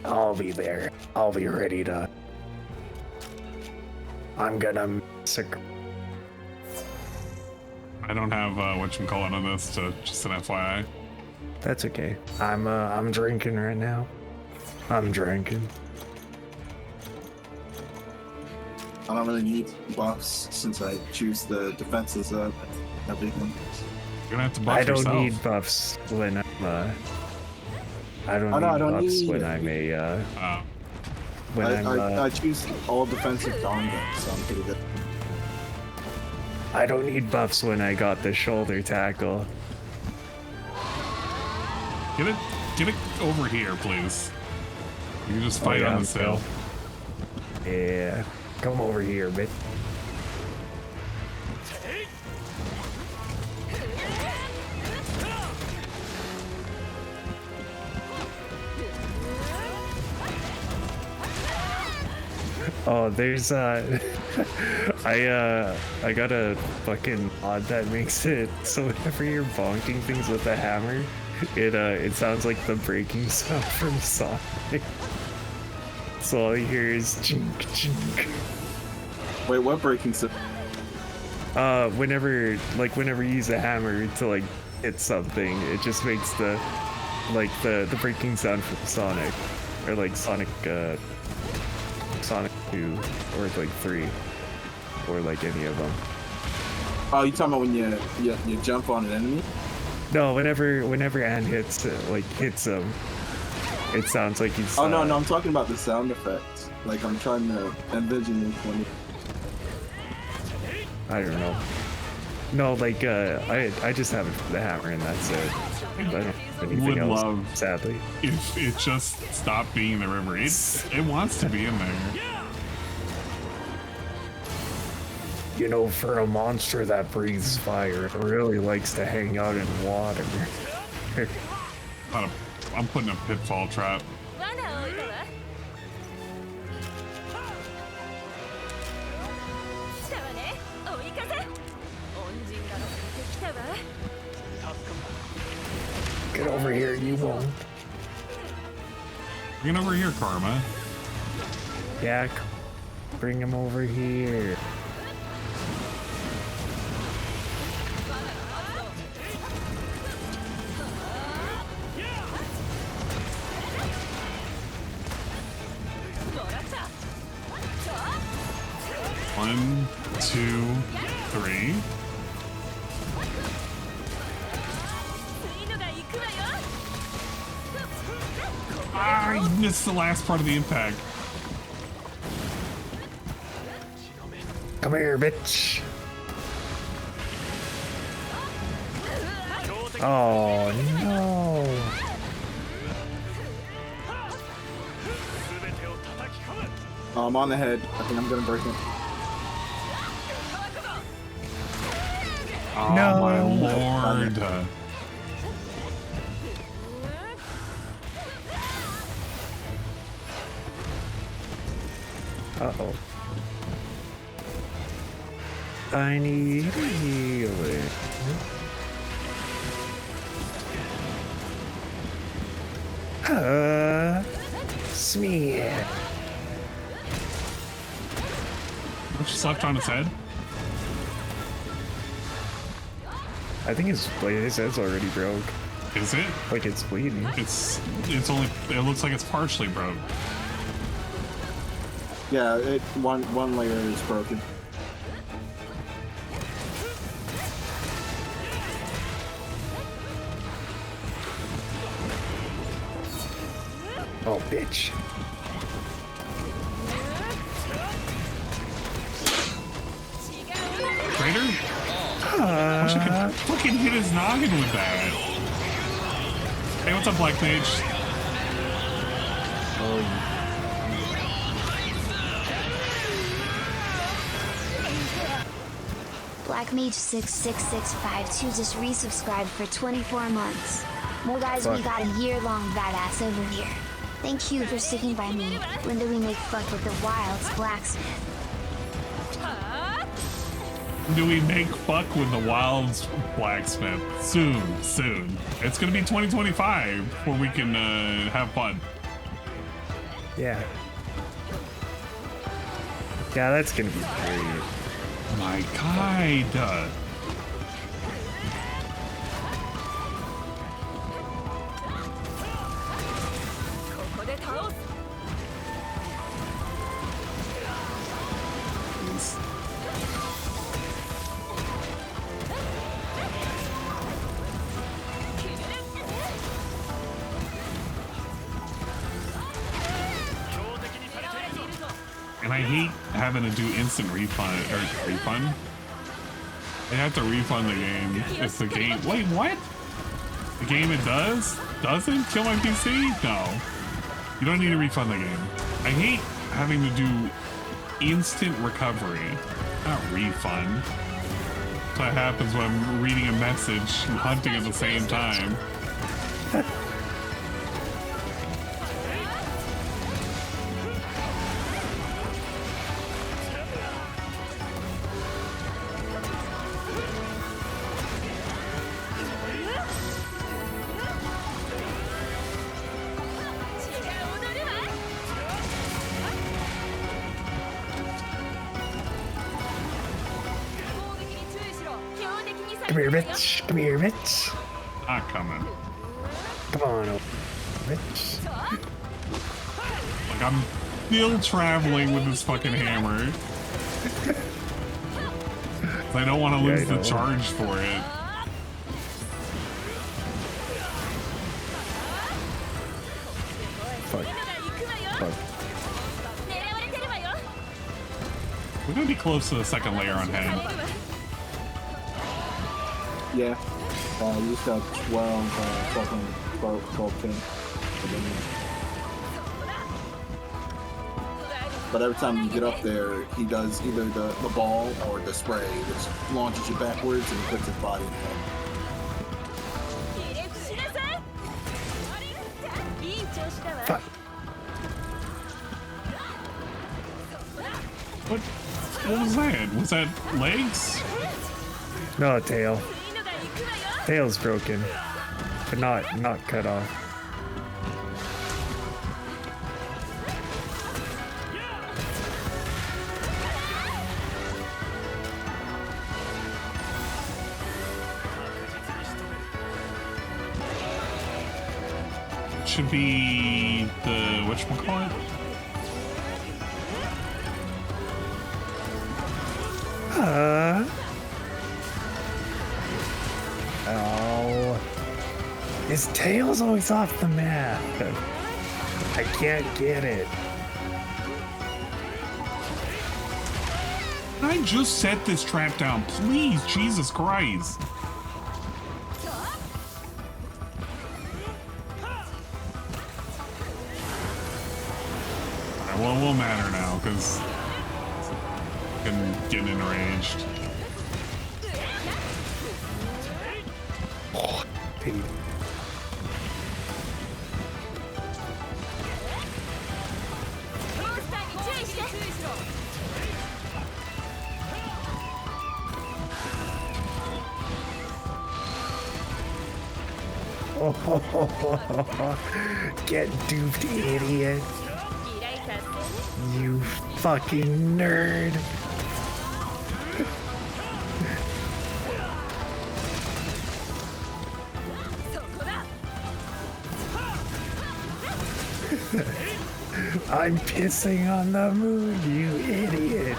I'll be there. I'll be ready to. I'm gonna sick. I don't have whatchamacallit on this, so just an FYI. That's okay. I'm drinking right now. I'm drinking. I don't really need buffs since I choose the defenses of everything. You're gonna have to buff I don't yourself. need buffs when I'm I don't Oh, no, I need don't buffs need when it. I'm a when I choose all defensive Donga, so I'm pretty good. I don't need buffs when I got the shoulder tackle. Get it over here, please. You can just fight yeah, on the tail. Yeah, come over here, bitch. Oh, there's I got a fucking mod that makes it so whenever you're bonking things with a hammer, it sounds like the breaking sound from Sonic. So all you hear is chink chink. Wait, what breaking sound? Whenever you use a hammer to like hit something, it just makes the breaking sound from Sonic, or like Sonic 2 or like 3 or like any of them. Oh, you talking about when you jump on an enemy? No, whenever Ann hits him, it sounds like he's. Oh no, I'm talking about the sound effects. Like I'm trying to envision when. I don't know. No, like I just have it for the hammer and that's it. I don't have anything Would else. love sadly. If it just stopped being the river. It wants to be in there. You know, for a monster that breathes fire, it really likes to hang out in water. I'm putting a pitfall trap. Get over here, you won't. Get over here, Karma. Yeah, bring him over here. One, two, three. I missed the last part of the impact. Come here, bitch. Oh no. Oh, I'm on the head. I think I'm gonna break it. Oh No. my lord. Uh-oh. I need healing. Smear. What's just left on his head? I think his head's already broke. Is it? Like it's bleeding. It's only. It looks like it's partially broke. Yeah, one layer is broken. Oh, bitch. Traitor? I wish I could fucking hit his noggin with that. Hey, what's up, Black Mage? Black Mage 66652 just resubscribed for 24 months. Well guys, we got a year-long badass over here. Thank you for sticking by me. When do we make fuck with the Wild's blacksmith? Do we make fuck with the Wild's blacksmith? Soon. It's gonna be 2025 before we can have fun. Yeah. Yeah, that's gonna be great. My God. And I hate having to do instant refund. I have to refund the game if the game. Wait, what? The game it doesn't kill my PC? No, you don't need to refund the game. I hate having to do instant recovery, not refund. That's what happens when I'm reading a message and hunting at the same time. Come here, bitch. Not coming. Come on, bitch. Like, I'm still traveling with this fucking hammer. I don't want to lose the charge for it. Fuck. We're gonna be close to the second layer on head. Yeah. You just got 12 pins. But every time you get up there, he does either the ball or the spray, which launches you backwards and puts his body in front. Fuck. What was that? Was that legs? No, tail. Tail's broken, but not cut off. Should be the whatchamacallit? Oh. His tail's always off the map. I can't get it. Can I just set this trap down, please? Jesus Christ. Well, it won't matter now, because I'm getting enraged. Oh, pity. Get duped, idiot. You fucking nerd. I'm pissing on the moon, you idiot.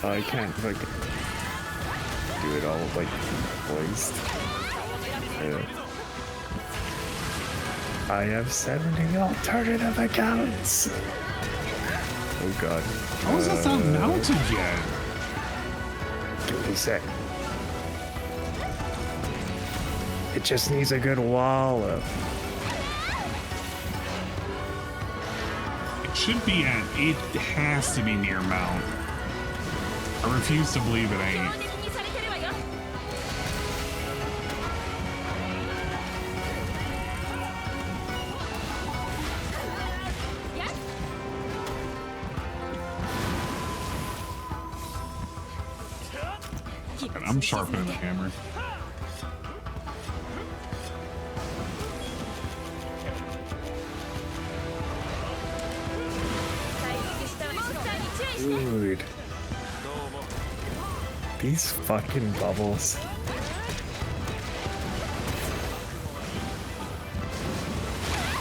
Oh, I can't fucking do it all like voiced. I have 70 alternative accounts. Oh god. How is that not mounted yet? Give me a sec. It just needs a good wallop. It should be at, it has to be near mount. I refuse to believe it ain't. And I'm sharpening the hammer. Dude. These fucking bubbles.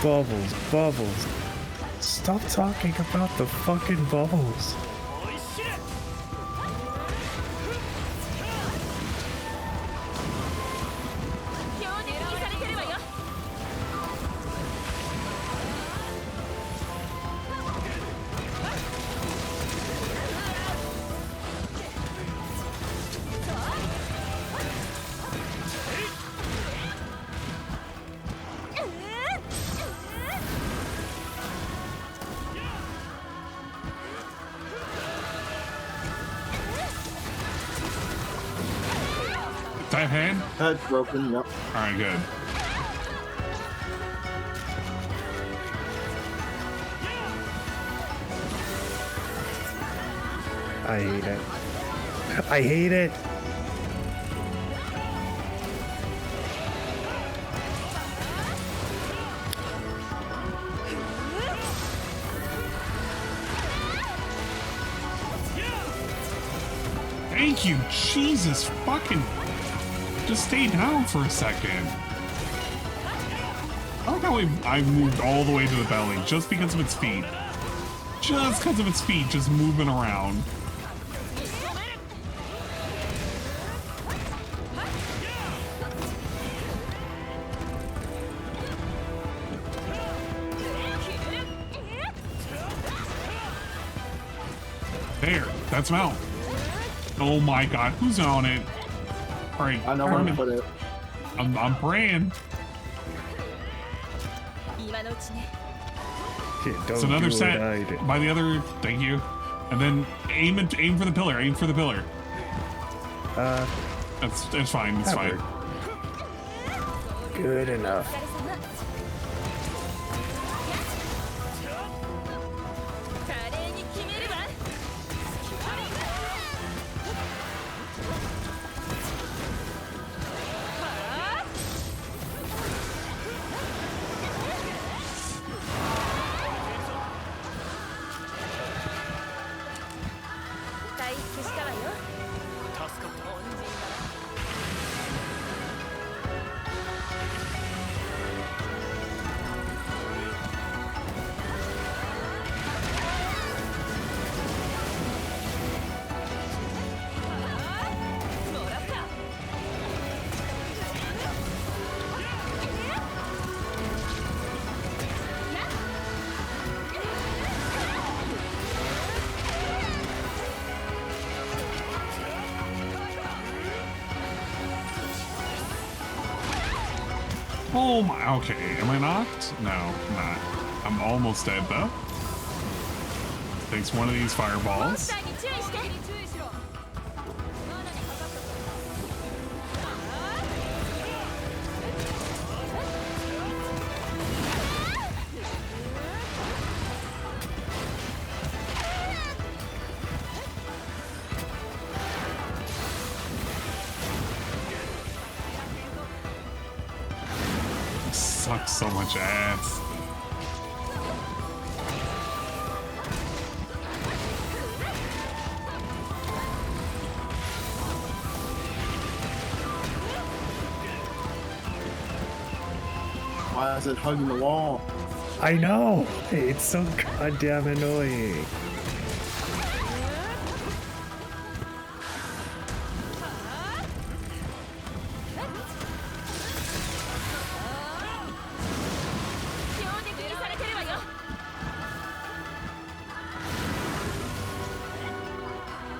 Bubbles, bubbles. Stop talking about the fucking bubbles. Head broken, yep. Alright, good. I hate it. I hate it. Thank you, Jesus fucking. Just stay down for a second. I like how I moved all the way to the belly just because of its feet. Just because of its feet, just moving around. There, that's mount. Oh my god, who's on it? Alright, I know where to put it. I'm praying. Shit, It's another set by the other. Thank you. And then aim for the pillar. Aim for the pillar. It's fine. It's fine. Good enough. Oh my, okay, am I knocked? No, I'm not. I'm almost dead though. Takes one of these fireballs. sucks so much ass. Why is it hugging the wall? I know. It's so goddamn annoying.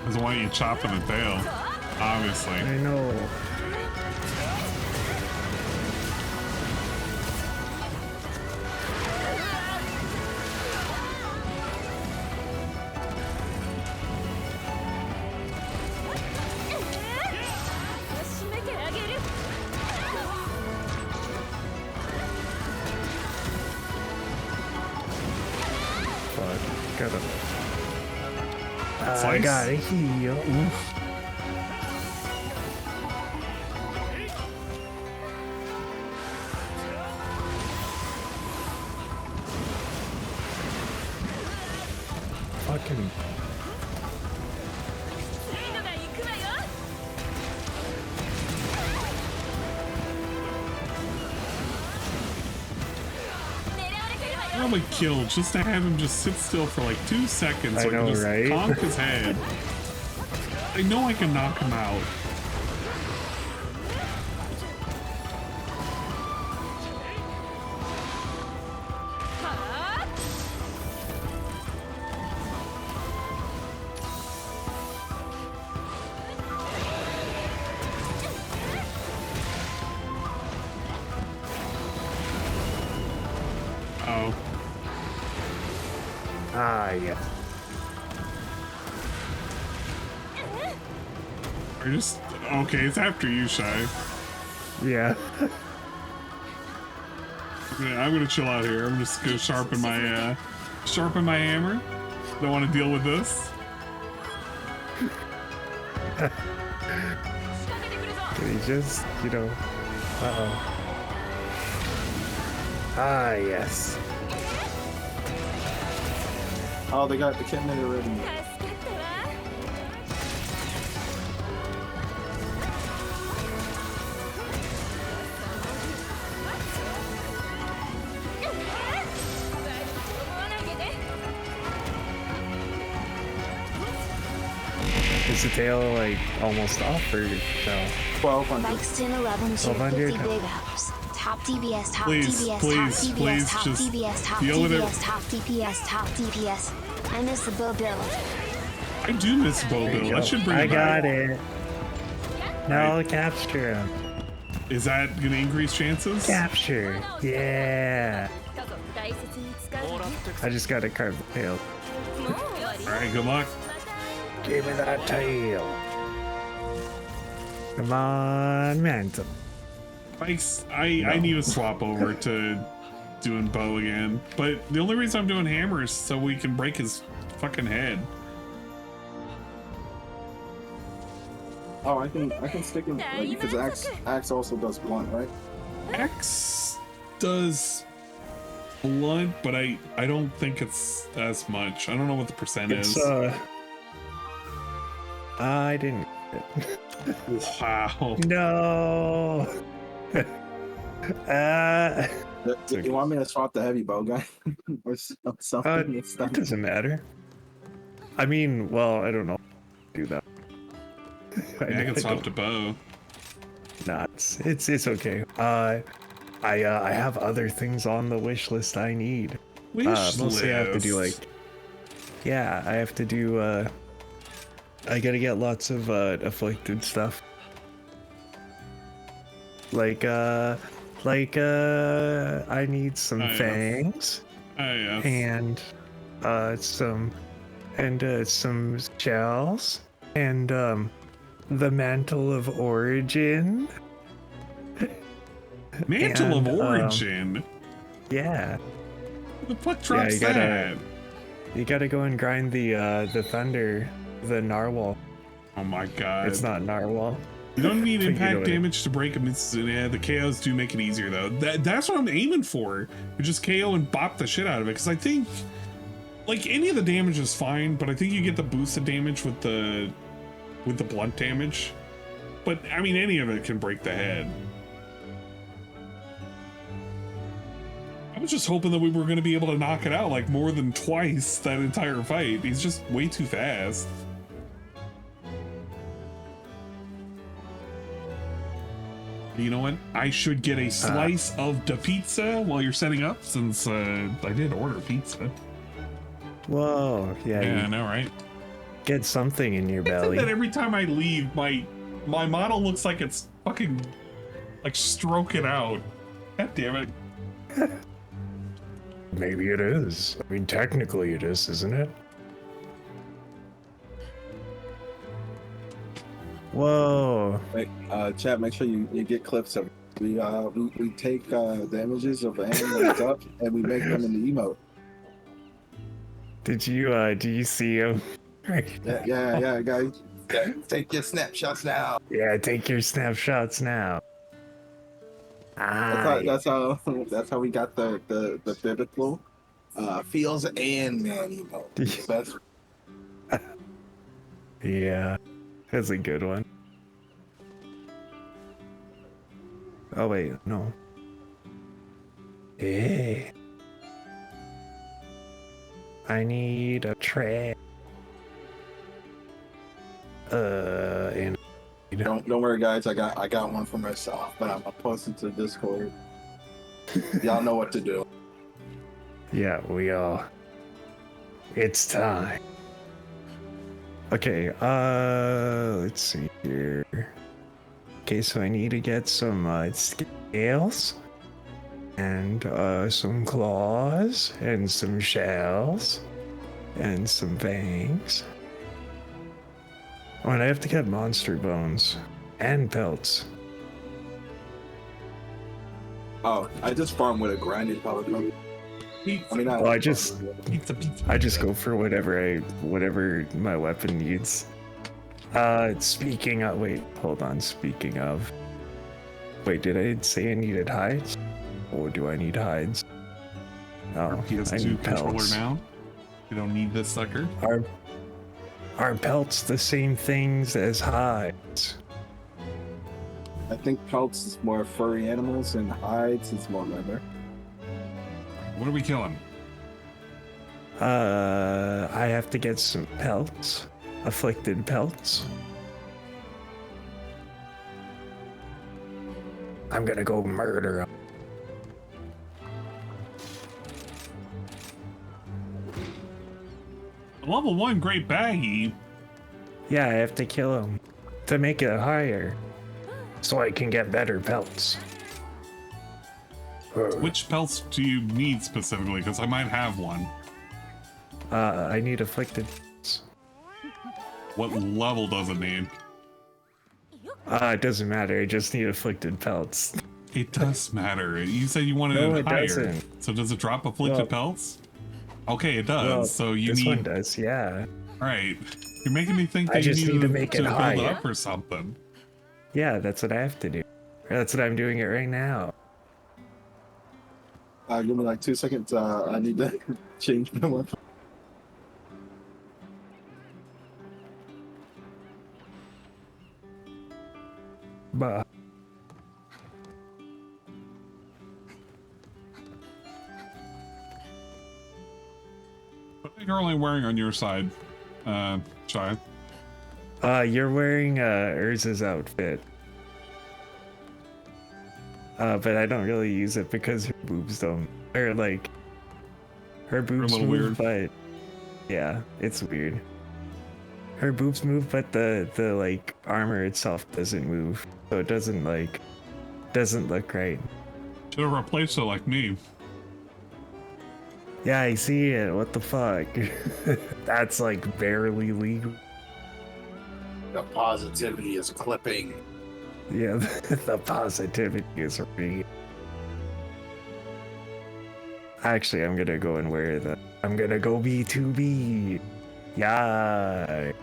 Doesn't want you chopping the tail, obviously. I know. I gotta heal. Oof. Fucking. I would kill just to have him just sit still for like 2 seconds so I know, can just right? conk his head. I know I can knock him out. Oh. Ah, yeah. Or just okay. It's after you, Shy. Yeah. Yeah, I'm gonna chill out here. I'm just gonna sharpen my hammer. Don't want to deal with this. He just, you know. Uh-oh. Ah, yes. Oh, they got the kitten already. Is the tail like almost off or no? 1200. Likes 10, 11, 250 big ups. Top DBS, top Please, DBS, please, top please, DBS, top just DBS, top deal with it. DBS, top DPS, top DPS. I miss the bow build. I do miss Bow Bill. That should bring I it back. got it. Now I'll capture him. Is that gonna increase chances? Capture. Yeah. I just gotta carve the tail. Alright, good luck. Give me that tail. Come on, Mantle. I need to swap over to doing bow again. But the only reason I'm doing hammer is so we can break his fucking head. Oh, I can stick him like, because axe also does blunt, right? Axe does blunt, but I don't think it's as much. I don't know what the percent is. I didn't. Wow. No. Do you want me to swap the heavy bow guy or something? It doesn't matter. I mean, well, I don't know. Do that. I can swap to bow. Nah, it's okay. I have other things on the wish list I need. Mostly I have to do like, yeah, I have to do. I gotta get lots of afflicted stuff. Like I need some fangs. And some shells and the mantle of origin. Mantle of origin. Yeah. The fuck drops that? You gotta go and grind the thunder, the narwhal. Oh my god. It's not narwhal. You don't need impact damage to break them. Yeah, the KOs do make it easier though. That's what I'm aiming for. You just KO and bop the shit out of it. Because I think, like, any of the damage is fine, but I think you get the boosted damage with the blunt damage. But I mean, any of it can break the head. I was just hoping that we were going to be able to knock it out like more than twice that entire fight. He's just way too fast. You know what? I should get a slice of the pizza while you're setting up, since I did order pizza. Whoa, yeah. I know, right? Get something in your belly. That every time I leave, my model looks like it's fucking like stroking out. God damn it. Maybe it is. I mean, technically it is, isn't it? Whoa. Wait, chat, make sure you get clips of it. We take the images of animals up and we make them in the emote. Did you see him? Yeah, guys. Take your snapshots now. Yeah, take your snapshots now. That's how we got the biblical feels and man emote. That's yeah, that's a good one. Oh wait, no. Hey, I need a tray. And don't worry, guys. I got one for myself, but I'm gonna post it to Discord. Y'all know what to do. Yeah, we all. It's time. Okay, let's see here. Okay, so I need to get some scales and some claws and some shells and some fangs. Oh, and I have to get monster bones and pelts. Oh, I just farm with a grinded pellet. I just go for whatever my weapon needs. Speaking of, wait, did I say I needed hides? Or do I need hides? Oh, I need pelts. Now. You don't need this sucker. Are pelts the same things as hides? I think pelts is more furry animals and hides is more leather. What are we killing? I have to get some pelts. Afflicted pelts. I'm gonna go murder them. Level 1 great baggy. Yeah, I have to kill him to make it higher, so I can get better pelts. Which pelts do you need specifically? Because I might have one. I need afflicted pelts. What level does it need? It doesn't matter. I just need afflicted pelts. It does matter. You said you wanted it higher. Doesn't. So does it drop afflicted pelts? Okay, it does. Well, so you this need. One does, yeah. All right. You're making me think that I just you need to make it build higher. up or something. Yeah, that's what I have to do. That's what I'm doing it right now. Give me like 2 seconds. I need to change my weapon. Bah. What are you only wearing on your side, Shy? You're wearing Urza's outfit. But I don't really use it because her boobs don't, or like, her boobs move, weird. But yeah, it's weird. Her boobs move, but the like armor itself doesn't move, so it doesn't look right. Should have replaced it like me. Yeah, I see it. What the fuck? That's like barely legal. The positivity is clipping. Yeah, the positivity is real. Actually, I'm gonna go and wear the. I'm gonna go B2B. Yeah.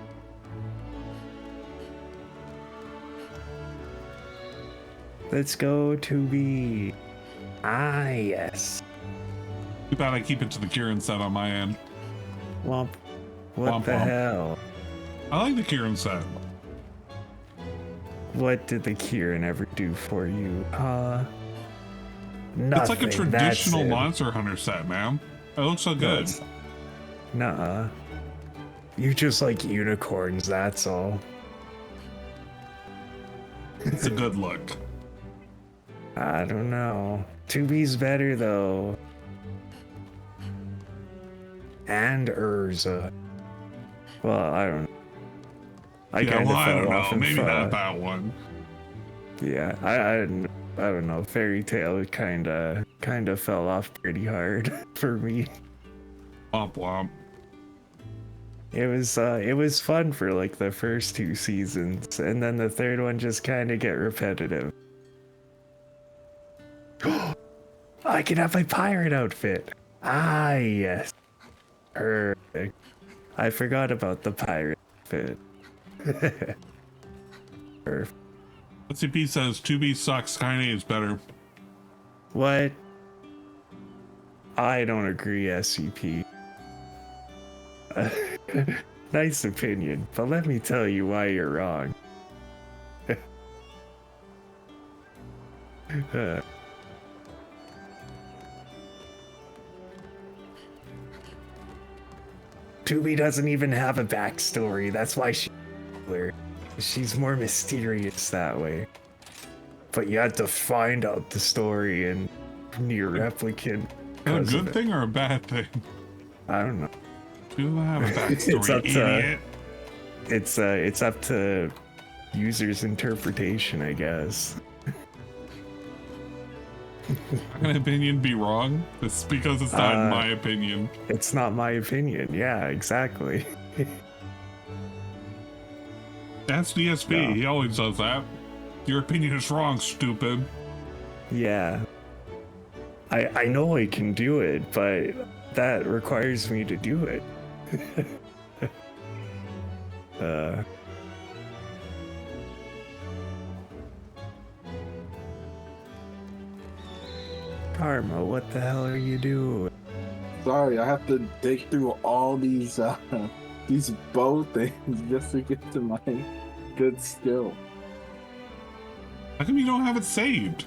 Let's go to be. Ah, yes. Too bad I keep it to the Kieran set on my end. Womp. What Womp the womp. hell? I like the Kieran set. What did the Kieran ever do for you? Nothing. It's like a traditional That's it. Monster Hunter set, man. It looks so good. Nuh-uh. You just like unicorns, that's all. It's a good look. I don't know. 2B's better though. And Urza. Well, I don't know. I kind of fell off in Maybe front. not that one. Yeah, I don't know. Fairy Tail kind of fell off pretty hard for me. Womp womp. It was fun for like the first 2 seasons, and then the third one just kind of get repetitive. I can have my pirate outfit. Ah, yes. Perfect. I forgot about the pirate outfit. Perfect. SCP says 2B sucks, Skynet is better. What? I don't agree, SCP. Nice opinion, but let me tell you why you're wrong. 2B doesn't even have a backstory. That's why she's more mysterious that way. But you had to find out the story and Near Replicant. A good thing or a bad thing? I don't know. Do I have a backstory, idiot? It's up to users' interpretation, I guess. How can an opinion be wrong? It's because it's not my opinion. It's not my opinion. Yeah, exactly. That's DSP. No. He always does that. Your opinion is wrong, stupid. Yeah. I know I can do it, but that requires me to do it. Karma, what the hell are you doing? Sorry, I have to dig through all these bow things just to get to my good skill. How come you don't have it saved?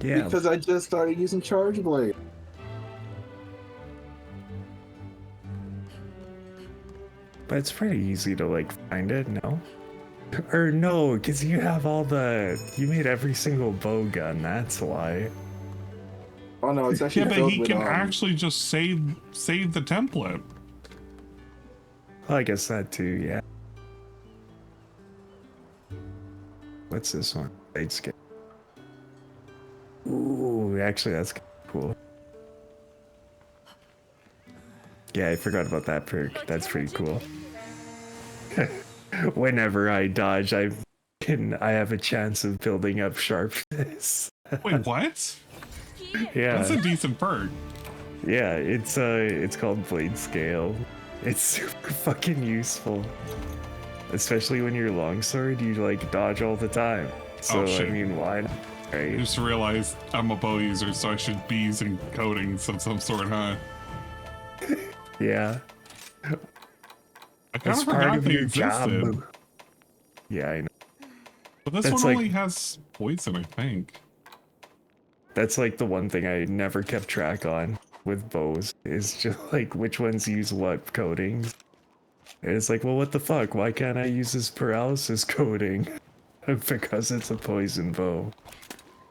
Yeah. Because I just started using Charge Blade. But it's pretty easy to like find it, no? Or no, because you have you made every single bow gun, that's why. Oh no, it's actually Yeah, but filled he with, can actually just save the template. Well, I guess that too, yeah. What's this one? Blade Scale. Ooh, actually that's cool. Yeah, I forgot about that perk. That's pretty cool. Whenever I dodge, I have a chance of building up sharpness. Wait, what? Yeah. That's a decent perk. Yeah, it's called Blade Scale. It's super fucking useful. Especially when you're longsword, you like dodge all the time. So I mean, why not? Right? I just realized I'm a bow user, so I should be using coatings of some sort, huh? Yeah. I kind It's of part forgot of they your existed. job. Yeah, I know. But this That's one like- only has poison, I think. That's like the one thing I never kept track on with bows, is just like which ones use what coatings. And it's like, well, what the fuck? Why can't I use this paralysis coating? Because it's a poison bow.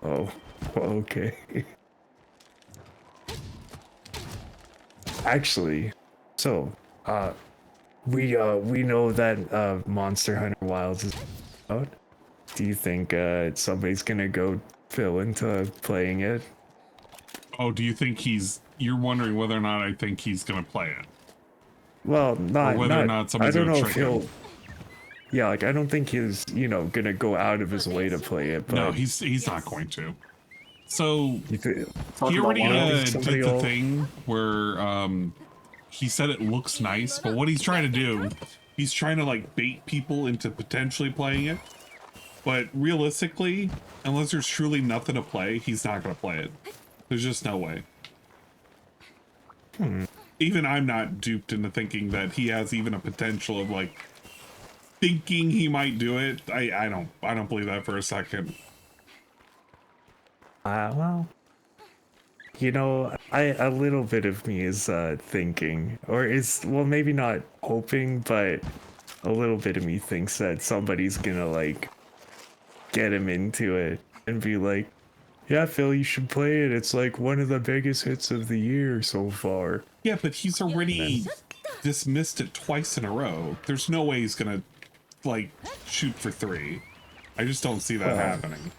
Oh, okay. Actually, so we know that Monster Hunter Wilds is out. Do you think somebody's gonna go fill into playing it? Oh, do you think you're wondering whether or not I think he's gonna play it? Well, not or whether or not I somebody's don't gonna know if trick him. he'll. Yeah, like I don't think he's gonna go out of his way to play it. But No, he's not going to. So he Talk already about one of did somebody the will- thing where he said it looks nice, but what he's trying to do, he's trying to like bait people into potentially playing it. But realistically, unless there's truly nothing to play, he's not going to play it. There's just no way. Even I'm not duped into thinking that he has even a potential of like thinking he might do it. I don't believe that for a second. Well, you know, a little bit of me is thinking, or is, well, maybe not hoping, but a little bit of me thinks that somebody's gonna like get him into it and be like, yeah, Phil, you should play it. It's like one of the biggest hits of the year so far. Yeah, but he's already dismissed it twice in a row. There's no way he's gonna like shoot for 3. I just don't see that happening.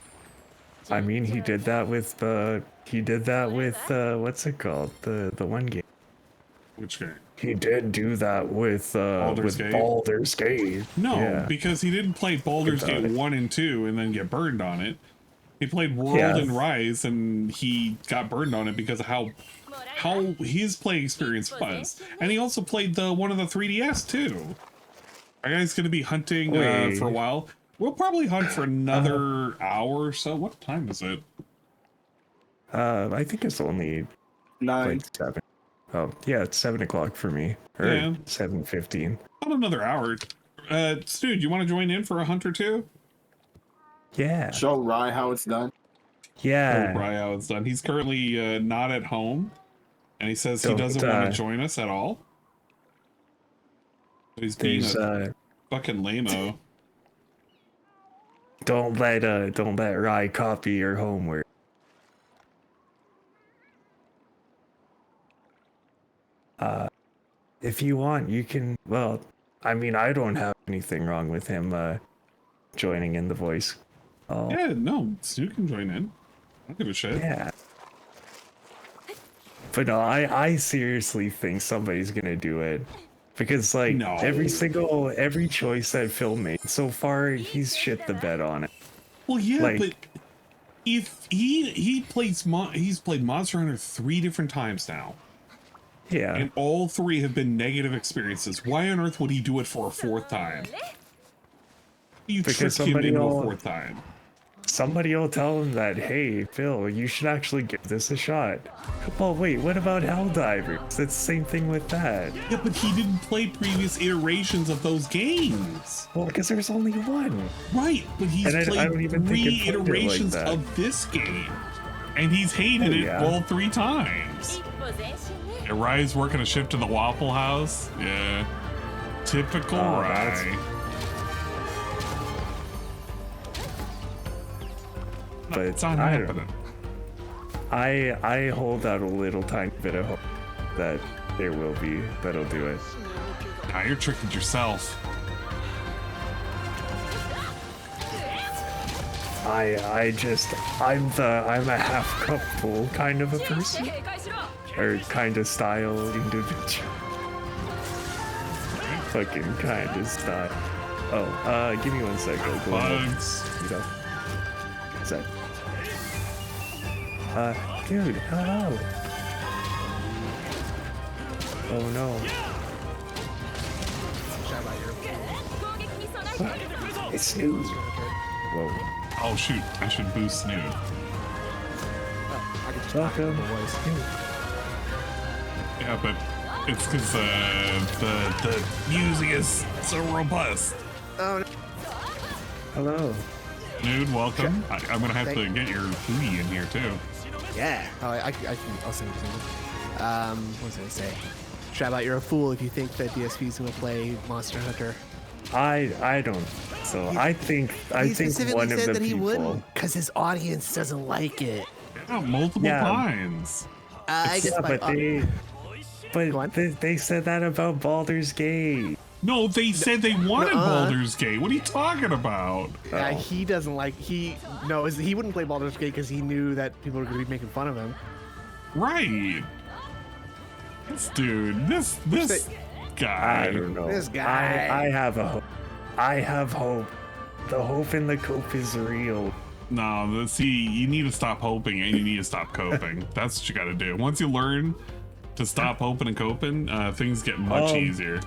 I mean, he did that with what's it called? The one game. Which game? He did do that with Baldur's Gate. No, because he didn't play Baldur's Gate 1 and 2 and then get burned on it. He played World and Rise and he got burned on it because of how his play experience was. And he also played one of the 3DS too. Our guy's gonna be hunting for a while. We'll probably hunt for another hour or so. What time is it? I think it's only 9. like 7. Oh, yeah, it's 7 o'clock for me. Or 7:15. About another hour. Stu, do you want to join in for a hunt or two? Yeah. Show Rye how it's done. Yeah. Show Rye how it's done. He's currently not at home, and he says he doesn't want to join us at all. But he's being a fucking lame-o. Don't let Rye copy your homework. If you want, you can. Well, I mean, I don't have anything wrong with him joining in the voice. Yeah, no, Stu can join in. I don't give a shit. Yeah. But no, I seriously think somebody's gonna do it. Because like every choice that Phil made so far, he's shit the bed on it. Well, yeah, like, but if he's played Monster Hunter 3 different times now. Yeah. And all 3 have been negative experiences. Why on earth would he do it for a 4th time? You tricked him into a 4th time. Somebody will tell him that, hey, Phil, you should actually give this a shot. Well, wait, what about Helldivers? It's the same thing with that. Yeah, but he didn't play previous iterations of those games. Well, because there's only one. Right, but he's played 3 iterations of this game. And he's hated it all 3 times. And Rye's working a shift in the Waffle House. Yeah. Typical Rye. But it's not happening. I hold out a little tiny bit of hope that there will be that'll do it. Now you're tricking yourself. I'm a half cup full kind of a person, or kind of style individual. Fucking kind of style. Oh, give me 1 second. Bugs. Sec. Dude, hello. Oh no. It's Snood. Whoa. Oh shoot, I should boost Snood. Welcome. Yeah, but it's because the music is so robust. Oh no. Hello. Dude, welcome. I'm gonna have to get your hoodie in here too. Yeah. Oh, I'll send you something. What was I gonna say? Shabbat, you're a fool if you think that DSP's gonna play Monster Hunter. I don't. So I think one of the that he people. wouldn't, because his audience doesn't like it. Yeah, multiple times. I guess they said that about Baldur's Gate. No, they said they wanted Baldur's Gate. What are you talking about? Yeah, he doesn't like he wouldn't play Baldur's Gate because he knew that people were going to be making fun of him. Right. This dude, this guy. I don't know. This guy. I have a hope. I have hope. The hope in the cope is real. No, you need to stop hoping and you need to stop coping. That's what you got to do. Once you learn to stop hoping and coping, things get much easier.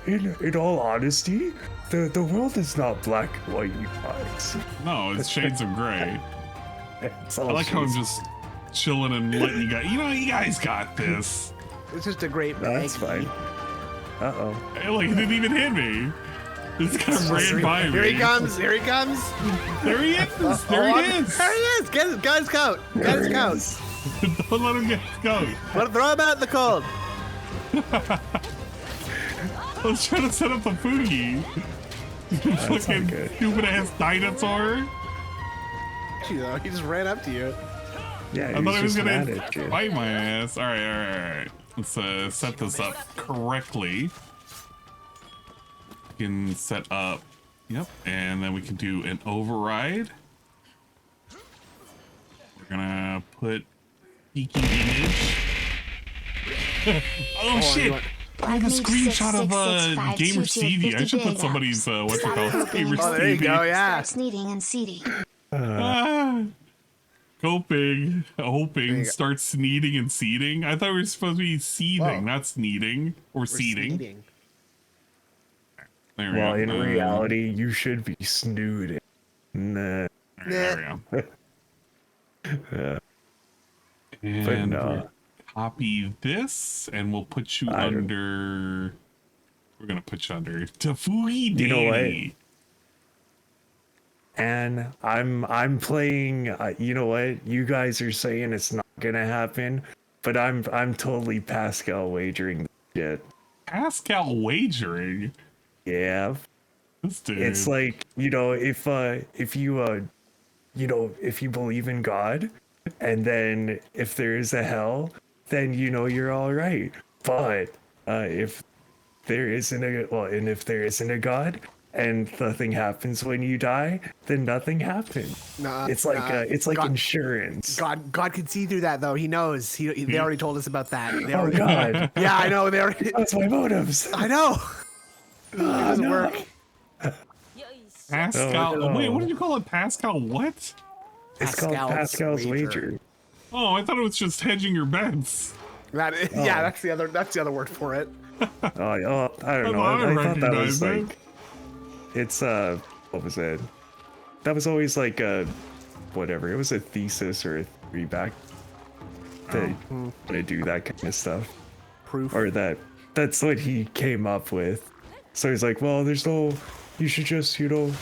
in all honesty, the world is not black and white, you guys. No, it's shades of gray. It's I all like how I'm shades. just chilling and letting you guys. You know, you guys got this. It's just a great. That's fine. Uh-oh. Hey, look, he didn't even hit me. This guy ran by me. Here he comes. Here he comes. There he is. There he is. There he is. Get his coat. Get his coat. Don't let him get his coat. Throw him out in the cold. I was trying to set up a Fugi. Fucking stupid ass dinosaur. You know, he just ran up to you. Yeah, I thought he was just mad gonna at you. fight my ass. All right. Let's set this up correctly. We can set up. Yep, and then we can do an override. We're gonna put peaking image. Oh shit! I have a screenshot of Gamer Stevie. I should put somebody's what's it called? Gamer Stevie. Oh, there you go. Yeah. Sneaking and seeding. Hoping, start sneeding and seeding. I thought we were supposed to be seething, not sneeding or seeding. There we Well, go. in reality, you should be snooding. Nah. There we go. And But no. copy this, and we'll put you under. We're gonna put you under Tafui Day. You know what? And I'm playing. You know what? You guys are saying it's not gonna happen, but I'm totally Pascal wagering shit. Pascal wagering. Yeah. This dude. It's like, you know, if you you know, if you believe in God, and then if there is a hell, then you know you're all right. But if there isn't if there isn't a God and nothing happens when you die, then nothing happens. It's like God, insurance. God can see through that though. He knows. They already told us about that. They Oh already, God. Yeah, I know. They already. That's my motives. I know. It doesn't work. Pascal. Oh, no. Wait, what did you call it? Pascal what? It's called Pascal's wager. Oh, I thought it was just hedging your bets. Yeah, that's the other word for it. I don't know. I thought that was like, it's what was it? That was always like whatever. It was a thesis or a theory back to do that kind of stuff. Proof. Or that's what he came up with. So he's like, well, you should just, you know,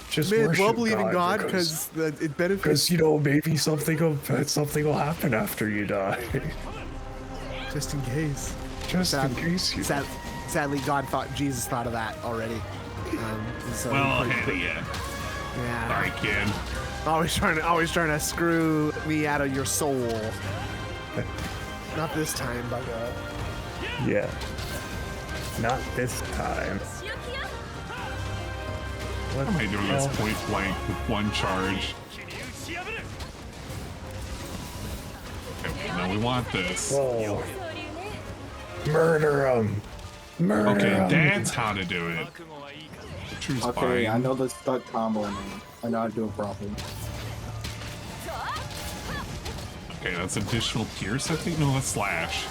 just May as worship well believe in God because it benefits. Because, you know, maybe something will happen after you die. Just in case. In case you. Sadly, Jesus thought of that already. So Well, hell yeah. Yeah. Sorry, kid. Always trying to screw me out of your soul. Not this time, but Yeah. Not this time. What am I doing this point blank with one charge? Okay, no, we want this. Whoa. Murder him. Murder Okay, him. that's how to do it. True Okay, spine. I know the stuck combo now. I know how to do it properly. Okay, that's additional pierce, I think. No, that's slash.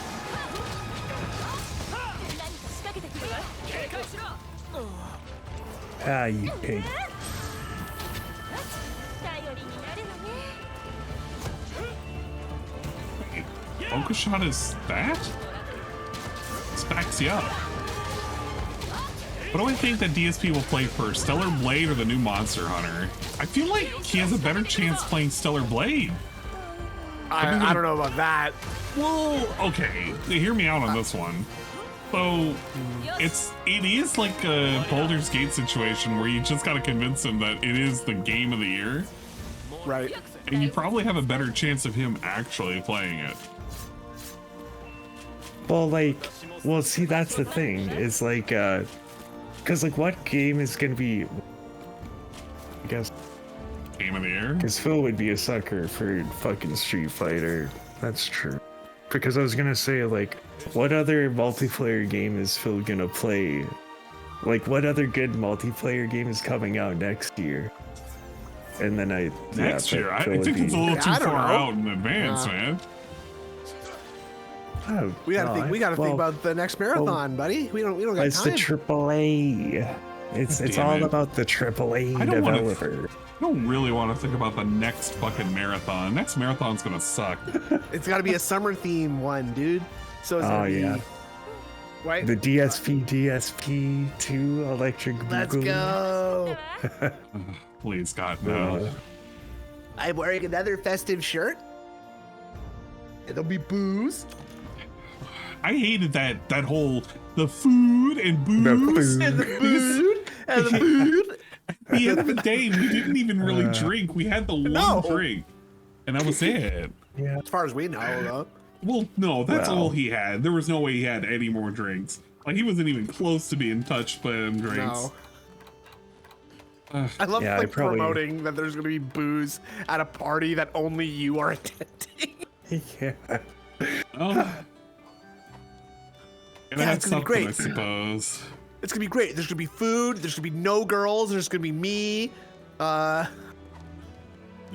Ah, you pig. Focus shot is that? Stacks you up. What do I think that DSP will play first? Stellar Blade or the new Monster Hunter? I feel like he has a better chance playing Stellar Blade. I don't know about that. Well, okay, hear me out on this one. So it is like a Baldur's Gate situation where you just gotta convince him that it is the game of the year. Right. And you probably have a better chance of him actually playing it. Well, see, that's the thing. Is like, because like, what game is gonna be? I guess game of the year. Because Phil would be a sucker for fucking Street Fighter. That's true. Because I was gonna say, like, what other multiplayer game is Phil gonna play? Like, what other good multiplayer game is coming out next year? And then Next year? I think it's a little too far out in advance, man. Oh, We gotta think about the next marathon, buddy. We don't got It's time. the AAA. It's Damn all it. about the AAA I don't wanna- developer. I don't really want to think about the next fucking marathon. Next marathon's gonna suck. It's got to be a summer theme one, dude. So it's Oh gonna be, yeah. right? The DSP2 electric Let's Boogaloo. go. Please, God, no. I'm wearing another festive shirt. It'll be booze. I hated that whole the food and booze And the food. And the food. At the end of the day, we didn't even really drink. We had the one drink, and that was it. Yeah. As far as we know, though. Well, no, that's Well. all he had. There was no way he had any more drinks. Like, he wasn't even close to being touched by them drinks. No. I love Yeah, I probably- promoting that there's gonna be booze at a party that only you are attending. Yeah. Oh. Gonna Yeah, have it's gonna be something, great. I suppose. It's gonna be great. There's gonna be food. There's gonna be no girls. There's gonna be me. Gonna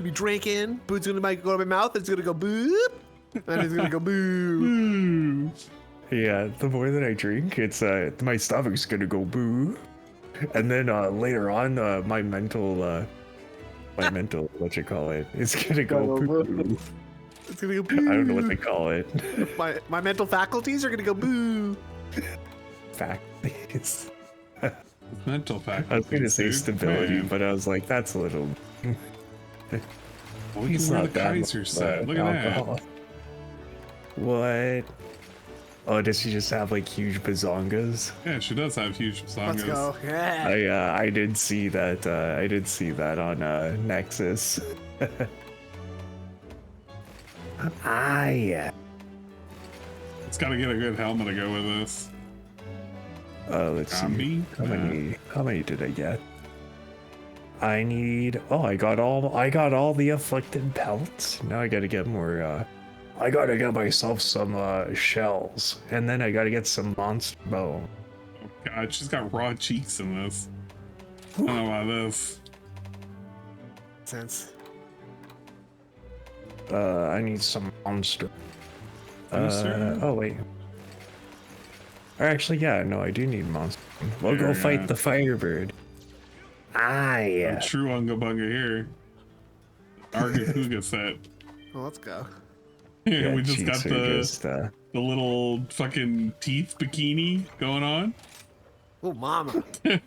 be drinking. Boo's gonna go to my mouth. It's gonna go boop. And it's gonna go boo. Yeah, the more that I drink, it's my stomach's gonna go boo. And then later on, my mental what you call it, it's gonna go boo. It's gonna go boo. I don't know what they call it. My mental faculties are gonna go boo. Faculties. Mental faculties. I was gonna say dude. stability, Man. but I was like, that's a little. Well, He's you can wear not the that Kaiser much, set. Look at alcohol. What? Oh, does she just have like huge bazongas? that. Yeah, she does have huge songas. Let's go. Yeah. I did see that. I did see that on Nexus. Yeah. It's gotta get a good helmet to go with this. Let's see. Zombie? How many did I get? I need. Oh, I got all the afflicted pelts. Now I gotta get more. I gotta get myself some shells, and then I gotta get some monster bone. God, she's got raw cheeks in this. I don't know about this. Sense. I need some monster. Monster? Oh wait. Or actually, yeah, no, I do need monster. We'll go fight the Firebird. Yeah. True Unga Bunga here. Argakuga set. Well, let's go. Yeah, we just cheeks got are the just, the little fucking teeth bikini going on. Oh, mama. Don't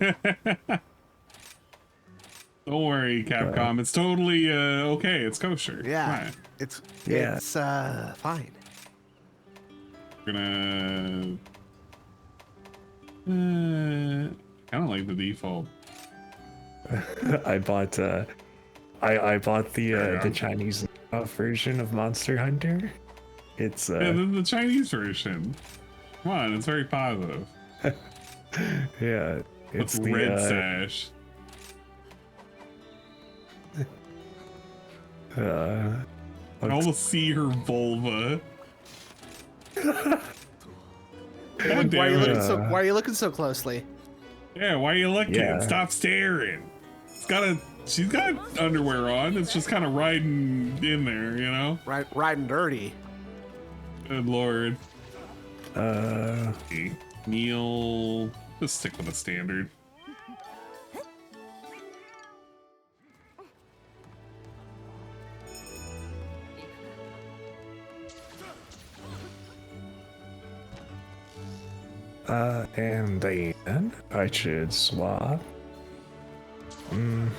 worry, Capcom. It's totally okay. It's kosher. Yeah. Fine. It's Yeah. it's fine. We're gonna. I don't like the default. I bought I bought the Chinese version of Monster Hunter. It's Yeah, the Chinese version. Come on, it's very positive. yeah, it's With the red sash. I almost see her vulva. God Why are you damn looking it. why are you looking so closely? Yeah, why are you looking? Yeah. Stop staring. She's got underwear on. It's just kind of riding in there, you know? Riding dirty. Good lord. Neil, just stick with the standard. And then I should swap. I'm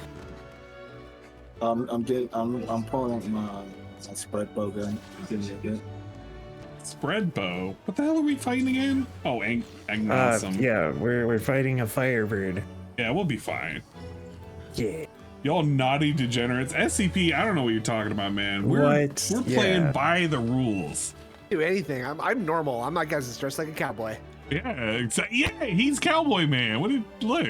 pulling up my spread bow gun. Spread bow? What the hell are we fighting again? Oh, Agnosum. Yeah, we're fighting a Firebird. Yeah, we'll be fine. Yeah. Y'all naughty degenerates. SCP, I don't know what you're talking about, man. We're What? playing Yeah. by the rules. Do anything. I'm normal. I'm that guy's dressed like a cowboy. Yeah, exactly. Yeah, he's Cowboy Man. What did you look?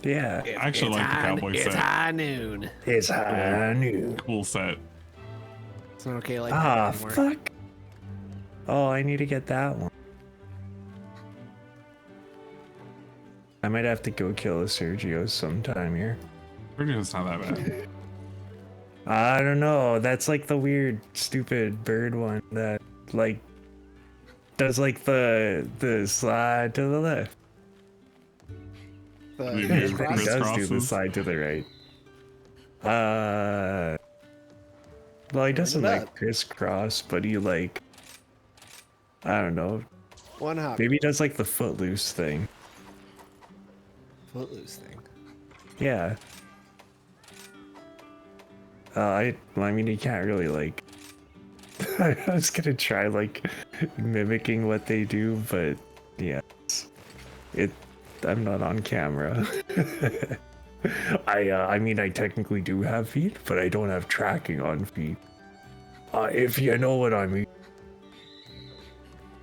Yeah. I actually like the cowboy it's set. high noon. It's high noon. Cool set. It's not okay like Ah, that anymore. fuck. Oh, I need to get that one. I might have to go kill a Sergio sometime here. Sergio's not that bad. I don't know. That's like the weird, stupid bird one that, like, does like the slide to the left. He does do the slide to the right. Well, he doesn't like crisscross, but he like, I don't know. One hop. Maybe he does like the footloose thing. Footloose thing. Yeah. I mean, you can't really like. I was gonna try like mimicking what they do, but yeah, I'm not on camera. I mean, I technically do have feet, but I don't have tracking on feet. If you know what I mean.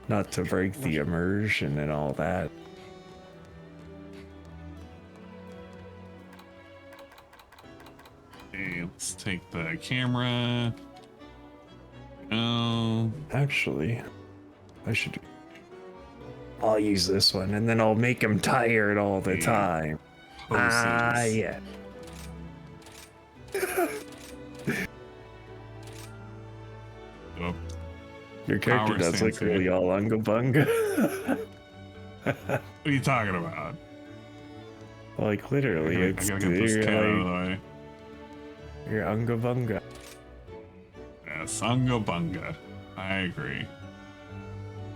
Not to break the immersion and all that. Okay, let's take the camera. Oh. Actually, I'll use this one, and then I'll make him tired all the time. Yeah. Oh. Your character does look really all unga bunga. What are you talking about? Like literally, I gotta get this cat out of the way. You're unga bunga. Yes, unga bunga. I agree.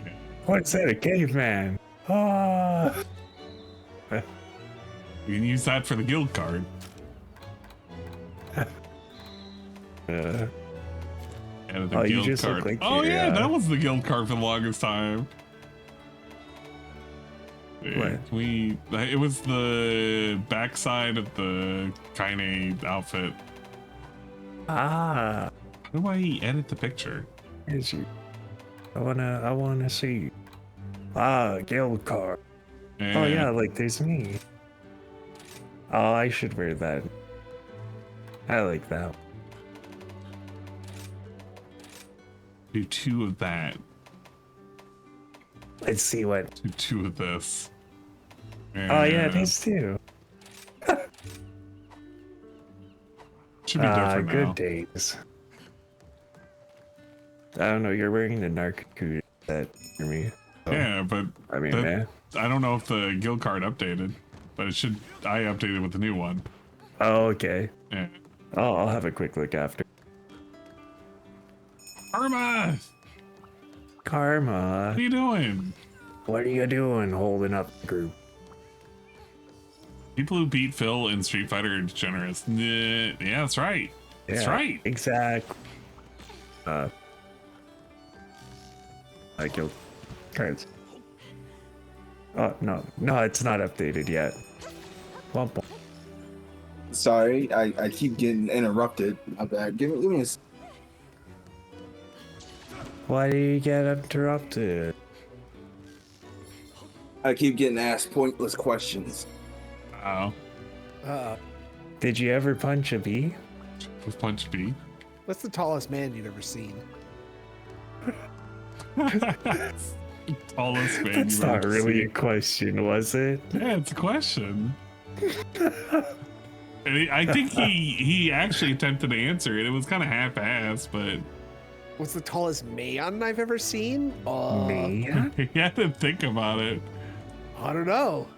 Yeah. What's that? A caveman? Ah. You can use that for the guild card. And the you guild just card. look like yeah, that was the guild card for the longest time. What? It was the backside of the Kaine outfit. Ah. How do I edit the picture? Is you? I wanna see. Guild card. And Oh yeah, like there's me. Oh, I should wear that. I like that. Do 2 of that. Let's see what. Do 2 of this. Oh yeah, these two. Should be different good now. days. I don't know. You're wearing the Narcocuda set for me. So, Yeah, but I mean, man. I don't know if the guild card updated, but it should. I updated with the new one. Oh, okay. Yeah. Oh, I'll have a quick look after. Karma! Karma. What are you doing? What are you doing holding up the group? People who beat Phil in Street Fighter are degenerates. Yeah, that's right. That's Yeah, right. Exactly. I killed cards. Oh, no, it's not updated yet. Womp womp. Sorry, I keep getting interrupted. My bad. Give me a. Why do you get interrupted? I keep getting asked pointless questions. Oh. Did you ever punch a bee? With punch B? What's the tallest man you've ever seen? Tallest man. That's you've not ever really seen. a question, was it? Yeah, it's a question. And I think he actually attempted to answer it. It was kind of half-assed, but What's the tallest man I've ever seen? Man? you had to think about it. I don't know.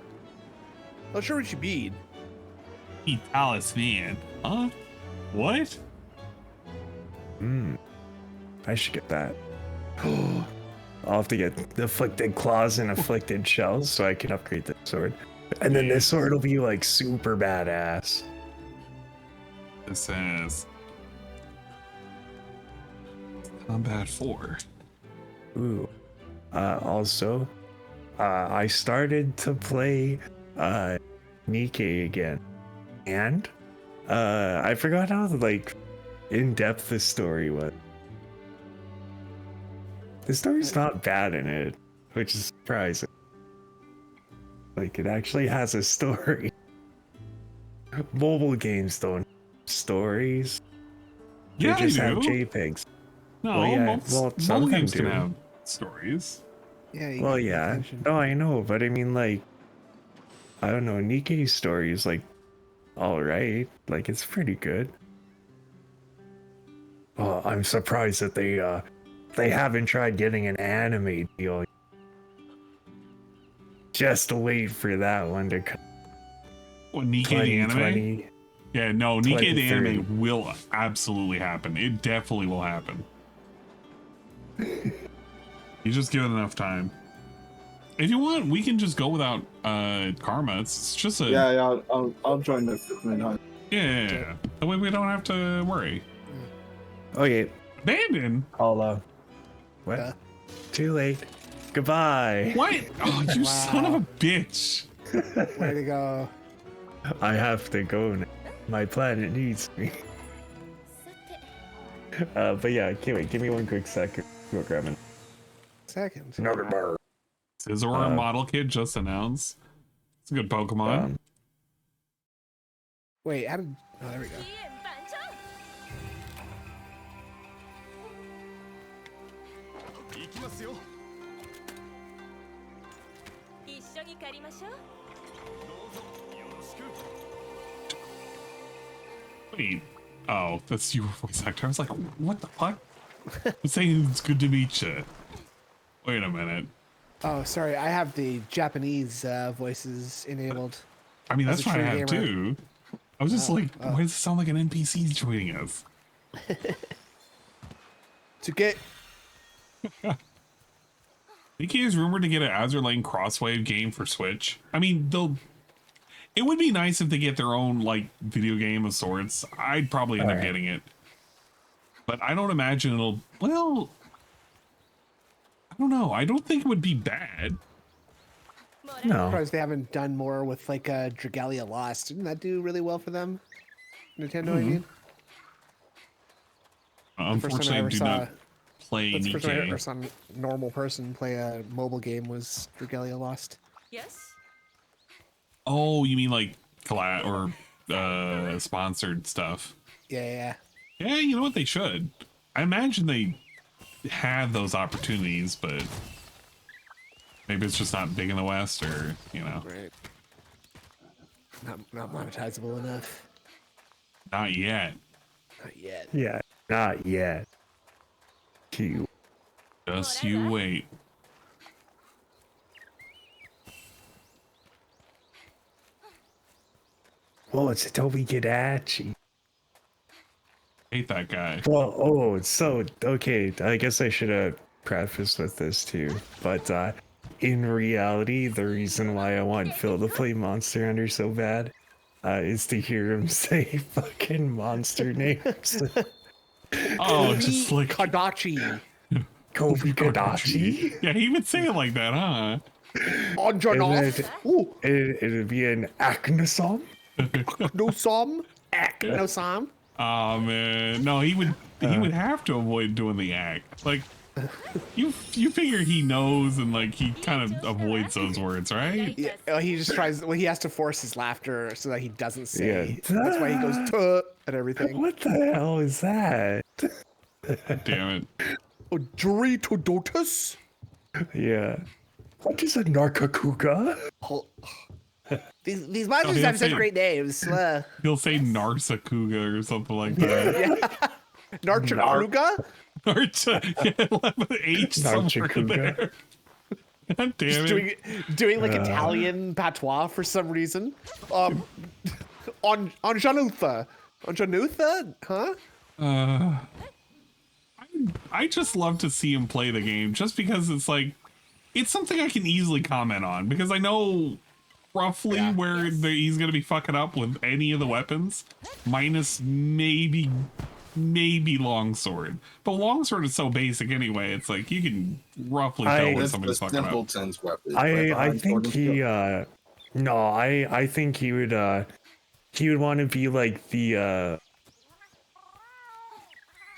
Not sure what you mean. The tallest man. Huh? What? I should get that. I'll have to get the afflicted claws and afflicted shells so I can upgrade the sword. And then this sword will be like super badass. This says Combat 4. Ooh. Also, I started to play Nikkei again. And I forgot how like in-depth the story was. The story's not bad in it, which is surprising. Like, it actually has a story. Mobile games don't have stories. They Yeah, just they have do. JPEGs. No, Well, yeah, mobile some of them games can do. have stories. Yeah. Well, yeah. No, I know, but I mean, like, I don't know. Nikkei's story is like, all right. Like, it's pretty good. Oh, I'm surprised that they haven't tried getting an anime deal. just wait for that one to come. What, Nikkei the anime? Yeah, no, Nikkei the anime will absolutely happen. It definitely will happen. You just give it enough time. If you want, we can just go without karma. It's just a I'll join the hunt. yeah. That way we don't have to worry. Okay. Abandon. I'll what? Too late. Goodbye. What? Oh, you son of a bitch. Way to go. I have to go now. My planet needs me. But yeah, can't wait. Give me one quick second. Go grab it. Second. Azur model kit just announced. It's a good Pokemon. Wait, how did... Oh, there we go. Wait. Oh, that's your voice actor. I was like, what the fuck? I'm saying it's good to meet you. Wait a minute. Oh, sorry. I have the Japanese voices enabled. I mean, that's what I have too. I was just like, why does it sound like an NPC joining us? To get... Nikkei is rumored to get an Azur Lane crosswave game for Switch. I mean, it would be nice if they get their own, like, video game of sorts. I'd probably end up getting it. But I don't imagine it'll... Well... I don't know. I don't think it would be bad. No. I'm surprised they haven't done more with, like, Dragalia Lost. Didn't that do really well for them? Nintendo, I mean? Unfortunately, I do not play Nikkei. The first time I ever Nikkei. saw a normal person play a mobile game was Dragalia Lost. Yes. Oh, you mean like collab or sponsored stuff? Yeah. Yeah, you know what? They should. I imagine they have those opportunities, but maybe it's just not big in the West, or you know, right? Not monetizable enough. Not yet. Not yet. Yeah, not yet. Just you wait. Well, it's Toby Gadachi. Hate that guy. Well, so okay. I guess I should have prefaced with this too. But in reality, the reason why I want Phil to play Monster Hunter so bad is to hear him say fucking monster names. Oh, just like Kadachi. Kobe Kadachi. Yeah, he would say it like that, huh? It'd be an Aknosom. Aknosom. Oh man, no, he would have to avoid doing the act. Like, you figure he knows and like he kind of avoids those words, right? Yeah, he just tries. Well, he has to force his laughter so that he doesn't say. Yeah. That's why he goes tuh and everything. What the hell is that? Damn it. Doritodotus? Yeah. What is a Narkakuga? These monsters have such great names. He'll say Narsakuga or something like that. Narchakuga? H somewhere there. God damn it. Doing like Italian patois for some reason. On Janutha. On Janutha? Huh? I just love to see him play the game just because it's like, it's something I can easily comment on because I know roughly where he's going to be fucking up with any of the weapons, minus maybe longsword. But longsword is so basic anyway, it's like you can roughly tell when somebody's fucking up. Weapon, I think he I think he would want to be like the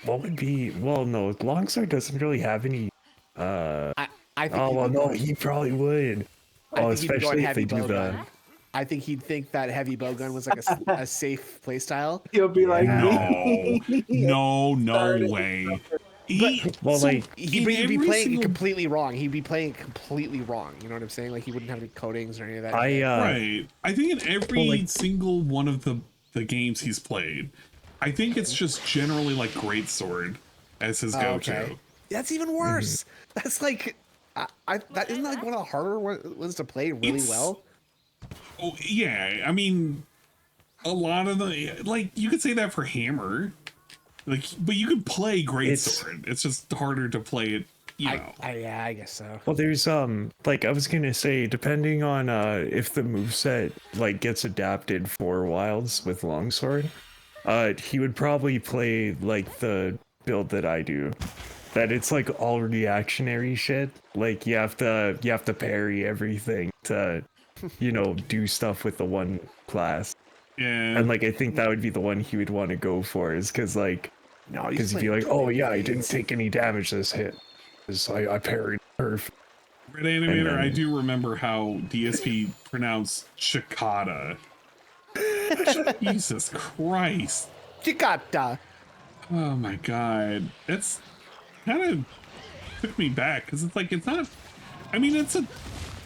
what would be, well, no, longsword doesn't really have any I think no, he probably would. Especially if they do the... I think he'd think that heavy bowgun was like a safe playstyle. He'll be like, no way. He'd be playing it completely wrong. He'd be playing it completely wrong. You know what I'm saying? Like he wouldn't have any coatings or any of that. Right. I think in every single one of the games he's played, I think it's just generally like greatsword as his go-to. Okay. That's even worse. That's like That isn't that like one of the harder ones to play really well. Oh yeah, I mean, a lot of the like you could say that for Hammer, like, but you can play Greatsword. It's just harder to play it. You know. Yeah, I guess so. Well, there's like I was gonna say, depending on if the moveset like gets adapted for Wilds with Longsword, he would probably play like the build that I do. That it's like all reactionary shit. Like you have to parry everything to, you know, do stuff with the one class. Yeah. And like I think that would be the one he would want to go for, is because like, because he'd be like, oh yeah, I didn't take any damage this hit. I parried perf. Red Animator, I do remember how DSP pronounced Chicada. Jesus Christ. Chicada. Oh my god. That's kind of took me back, because it's like, it's not, I mean, it's a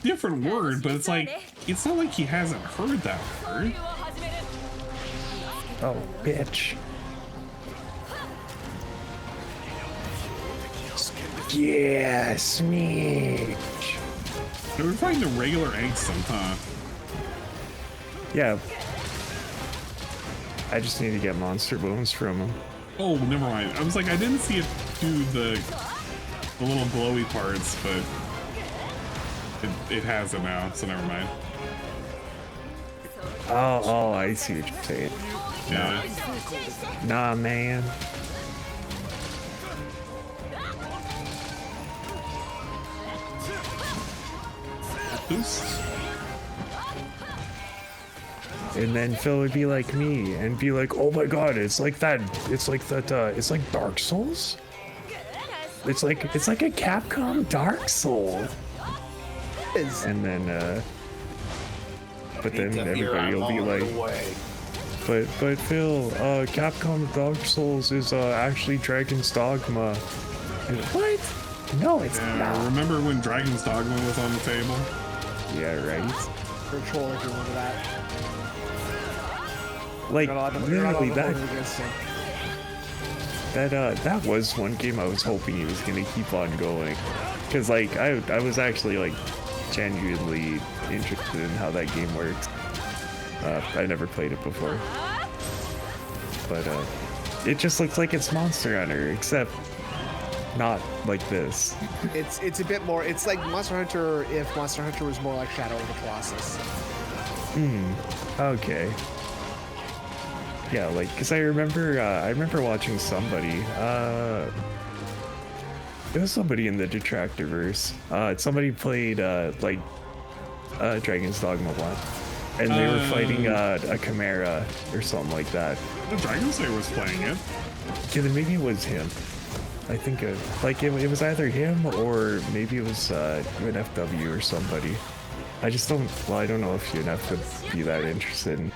different word, but it's like, it's not like he hasn't heard that word. Oh, bitch. Yeah, Smeech. We're fighting the regular eggs sometime. Yeah. I just need to get monster bones from him. Oh, never mind. I was like, I didn't see it do the little glowy parts, but it has it now, so never mind. Oh, I see what you're saying. Yeah. Nah, man. Boost. And then Phil would be like me and be like, oh my god, it's like that, it's like Dark Souls? It's like a Capcom Dark Soul. And then but then everybody will be like, but Phil, Capcom Dark Souls is actually Dragon's Dogma. And, what? No, it's not. Remember when Dragon's Dogma was on the table? Yeah, right. Virtual, if you remember that. Like literally that. That was one game I was hoping he was gonna keep on going, because like I was actually like genuinely interested in how that game works. I never played it before, but it just looks like it's Monster Hunter, except not like this. It's a bit more. It's like Monster Hunter if Monster Hunter was more like Shadow of the Colossus. Okay. Yeah, like, because I remember watching somebody, it was somebody in the Detractorverse, somebody played, Dragon's Dogma 1, and they were fighting, a Chimera, or something like that. The Dragon Slayer was playing it. Yeah, then maybe it was him. I think, it was either him, or maybe it was, UNFW or somebody. I don't know if UNF would be that interested in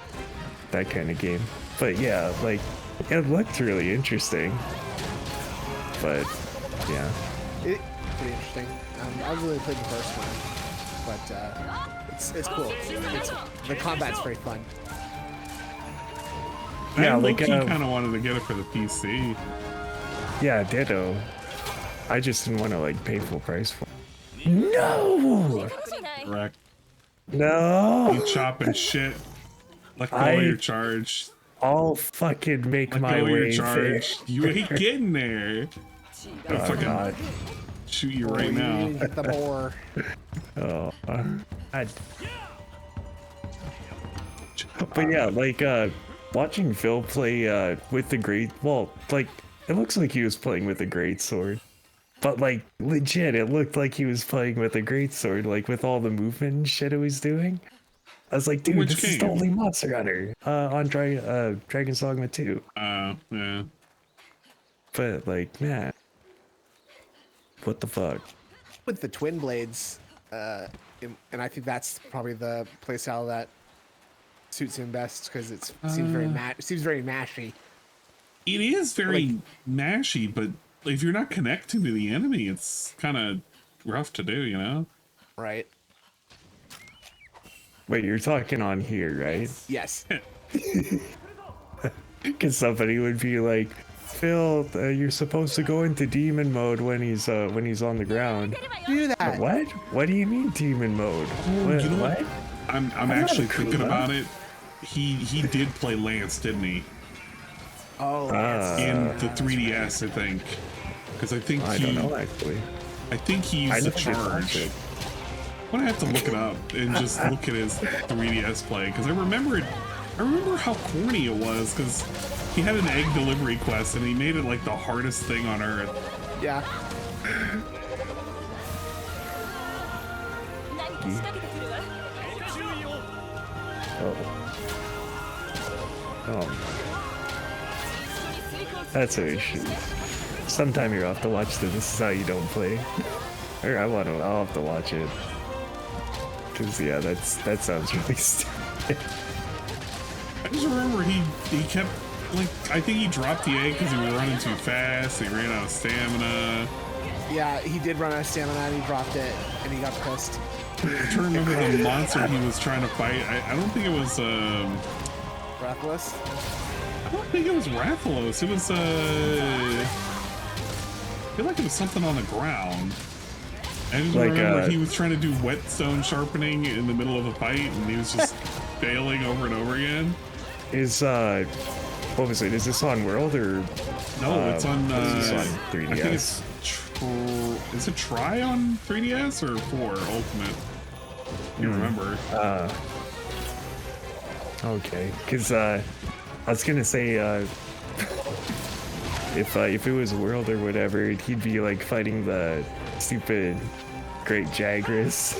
that kind of game. But yeah, like, it looked really interesting. But, yeah. Pretty interesting. I really played the first one, but it's cool. The combat's very fun. Yeah, I like, kind of wanted to get it for the PC. Yeah, ditto. I just didn't want to like pay full price for it. No! Correct. No! You chopping shit. Let go of your charge. I'll fucking make Let my go of way. your charge. You ain't getting there. I'm gonna fucking God. shoot you right now. Hit the boar. Oh, but yeah, like watching Phil play with the great, well, like it looks like he was playing with a great sword, but like legit, it looked like he was playing with a great sword, like with all the movement and shit it was doing. I was like, dude, this is the only Monster Hunter on Dragon's Dogma 2. Yeah. But like, man, what the fuck? With the twin blades, and I think that's probably the playstyle that suits him best because it seems very mashy. It is very mashy, but if you're not connecting to the enemy, it's kind of rough to do, you know? Right. Wait, you're talking on here, right? Yes. Because somebody would be like, Phil, you're supposed to go into demon mode when he's on the ground. Do that. What? What do you mean demon mode? What? You know what? I'm actually thinking about it. He did play Lance, didn't he? Oh, in the 3DS, I think. Because I think I don't know actually. I think he used the charge. I'm gonna have to look it up and just look at his 3DS play because I remember how corny it was because he had an egg delivery quest and he made it like the hardest thing on earth. Yeah. Oh. That's an issue. Sometime you'll have to watch this. This is how you don't play. Or I'll have to watch it. Cause yeah, that sounds really stupid. I just remember he kept like I think he dropped the egg because he was running too fast. He ran out of stamina. Yeah, he did run out of stamina and he dropped it and he got pissed. I'm trying to remember the monster he was trying to fight. I don't think it was Breathless? I don't think it was Rathalos. It was I feel like it was something on the ground. I just like, remember he was trying to do whetstone sharpening in the middle of a fight and he was just failing over and over again. Is what was it? Is this on World or no? It's on 3DS. I think it's is it Try on 3DS or 4 Ultimate? You remember? Okay, because I was gonna say if it was World or whatever, he'd be like fighting the stupid Great Jagras.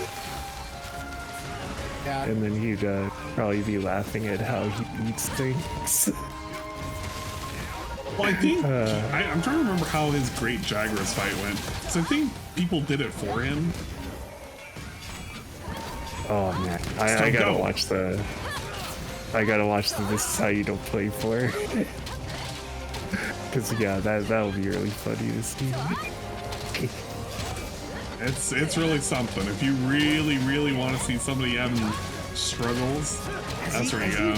Yeah. And then he'd probably be laughing at how he eats things. Well, I think I'm trying to remember how his Great Jagras fight went. Because I think people did it for him. Oh man, I gotta watch the. This is how you don't play for. Because yeah, that'll be really funny to see. It's really something. If you really want to see somebody having struggles, that's where you go.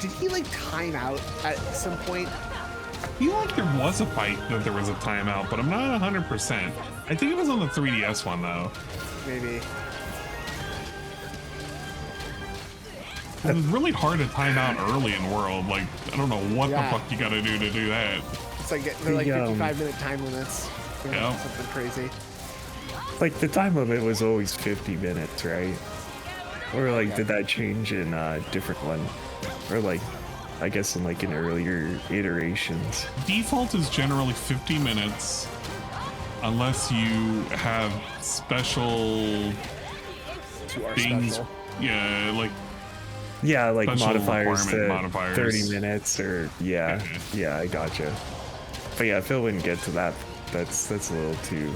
Did he like time out at some point? I feel like there was a fight that there was a timeout, but I'm not 100%. I think it was on the 3DS one though. Maybe. It was really hard to time out early in World. Like, I don't know what the fuck you gotta do to do that. It's like they're like 55-minute time limits. Yeah. Something crazy. Like the time limit was always 50 minutes, right? Or like did that change in a different one? Or like, I guess in earlier iterations. Default is generally 50 minutes, unless you have special things. Special. Yeah, like. Yeah, like special modifiers to modifiers. 30 minutes or yeah, I gotcha. But yeah, Phil wouldn't get to that. That's a little too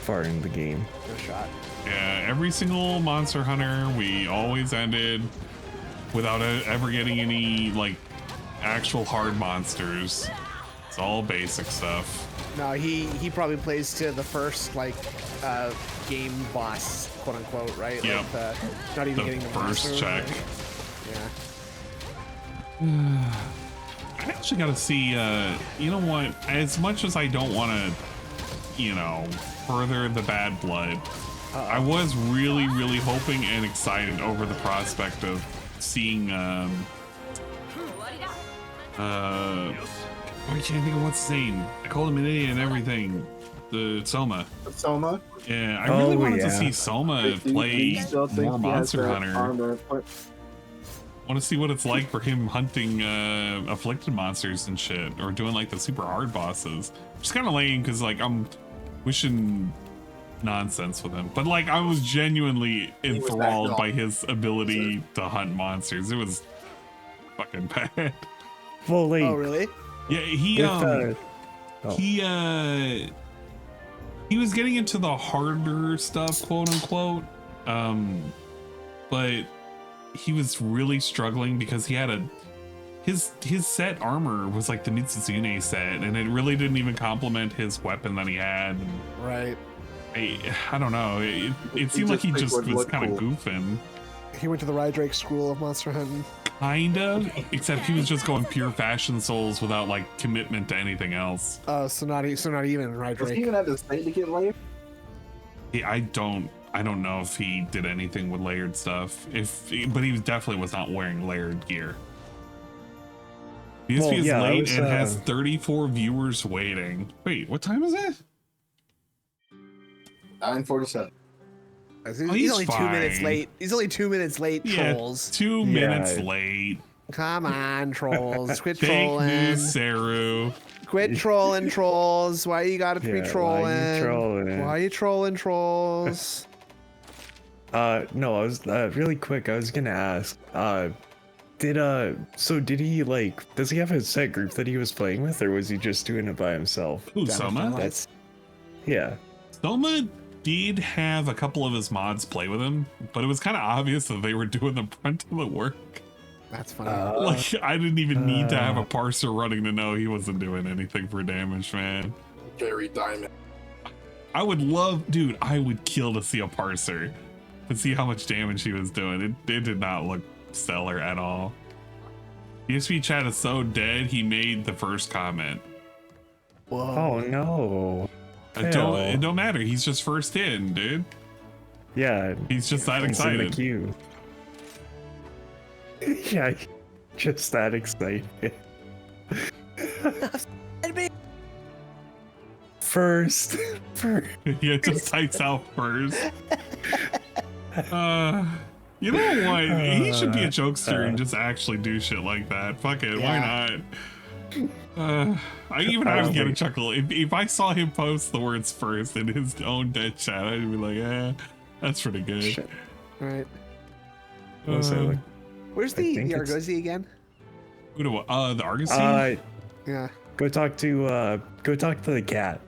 far in the game. No shot. Yeah, every single Monster Hunter, we always ended without ever getting any like actual hard monsters. It's all basic stuff. No, he probably plays to the first like game boss, quote unquote, right? Yep. Like not even getting the first monster, check. right? Yeah. I actually got to see. You know what? As much as I don't want to, further the bad blood, I was really hoping and excited over the prospect of seeing. I can't think of what's his name. I called him an idiot and everything. The Soma. Soma? Yeah, I really wanted to see Soma play more Monster Hunter. I want to see what it's like for him hunting afflicted monsters and shit, or doing like the super hard bosses. Which is kind of lame because like I'm wishing nonsense with him, but like I was genuinely enthralled by his ability to hunt monsters. It was fucking bad. Well, like, oh really? Yeah, he was getting into the harder stuff, quote unquote, but he was really struggling because he had his set armor was like the Mitsuzune set, and it really didn't even complement his weapon that he had. Right. I don't know. It seemed like he just was kind of goofing. He went to the Rydrake school of monster hunting. Kind of, except he was just going pure fashion souls without like commitment to anything else. So not even, right, Does Drake? he even have to stay to get layered? I don't know if he did anything with layered stuff. But he definitely was not wearing layered gear. PSP is late and has 34 viewers waiting. Wait, what time is it? 9:47. He's only 2 minutes late. He's only 2 minutes late, trolls. 2 minutes late. Come on, trolls. Quit Fake trolling. news, Saru. Quit trolling, trolls. Why you gotta be trolling? Why are you trolling, trolls? No, I was really quick. I was gonna ask. Did he like? Does he have a set group that he was playing with, or was he just doing it by himself? Who, Soma? Yeah. Soma did have a couple of his mods play with him, but it was kind of obvious that they were doing the brunt of the work. That's funny. Like, I didn't even need to have a parser running to know he wasn't doing anything for damage, man. Very diamond. I would kill to see a parser to see how much damage he was doing. It did not look stellar at all. PSP chat is so dead, he made the first comment. Whoa. Oh no. It don't matter. He's just first in, dude. Yeah. He's just that excited. In the queue. Yeah, just that excited. First. Yeah, just types out first. You know what? He should be a jokester and just actually do shit like that. Fuck it, why not? I get a chuckle. If I saw him post the words first in his own dead chat, I'd be like, that's pretty good. Shit. Right. Where's the Argosy again? The Argosy? Yeah. Go talk to the cat.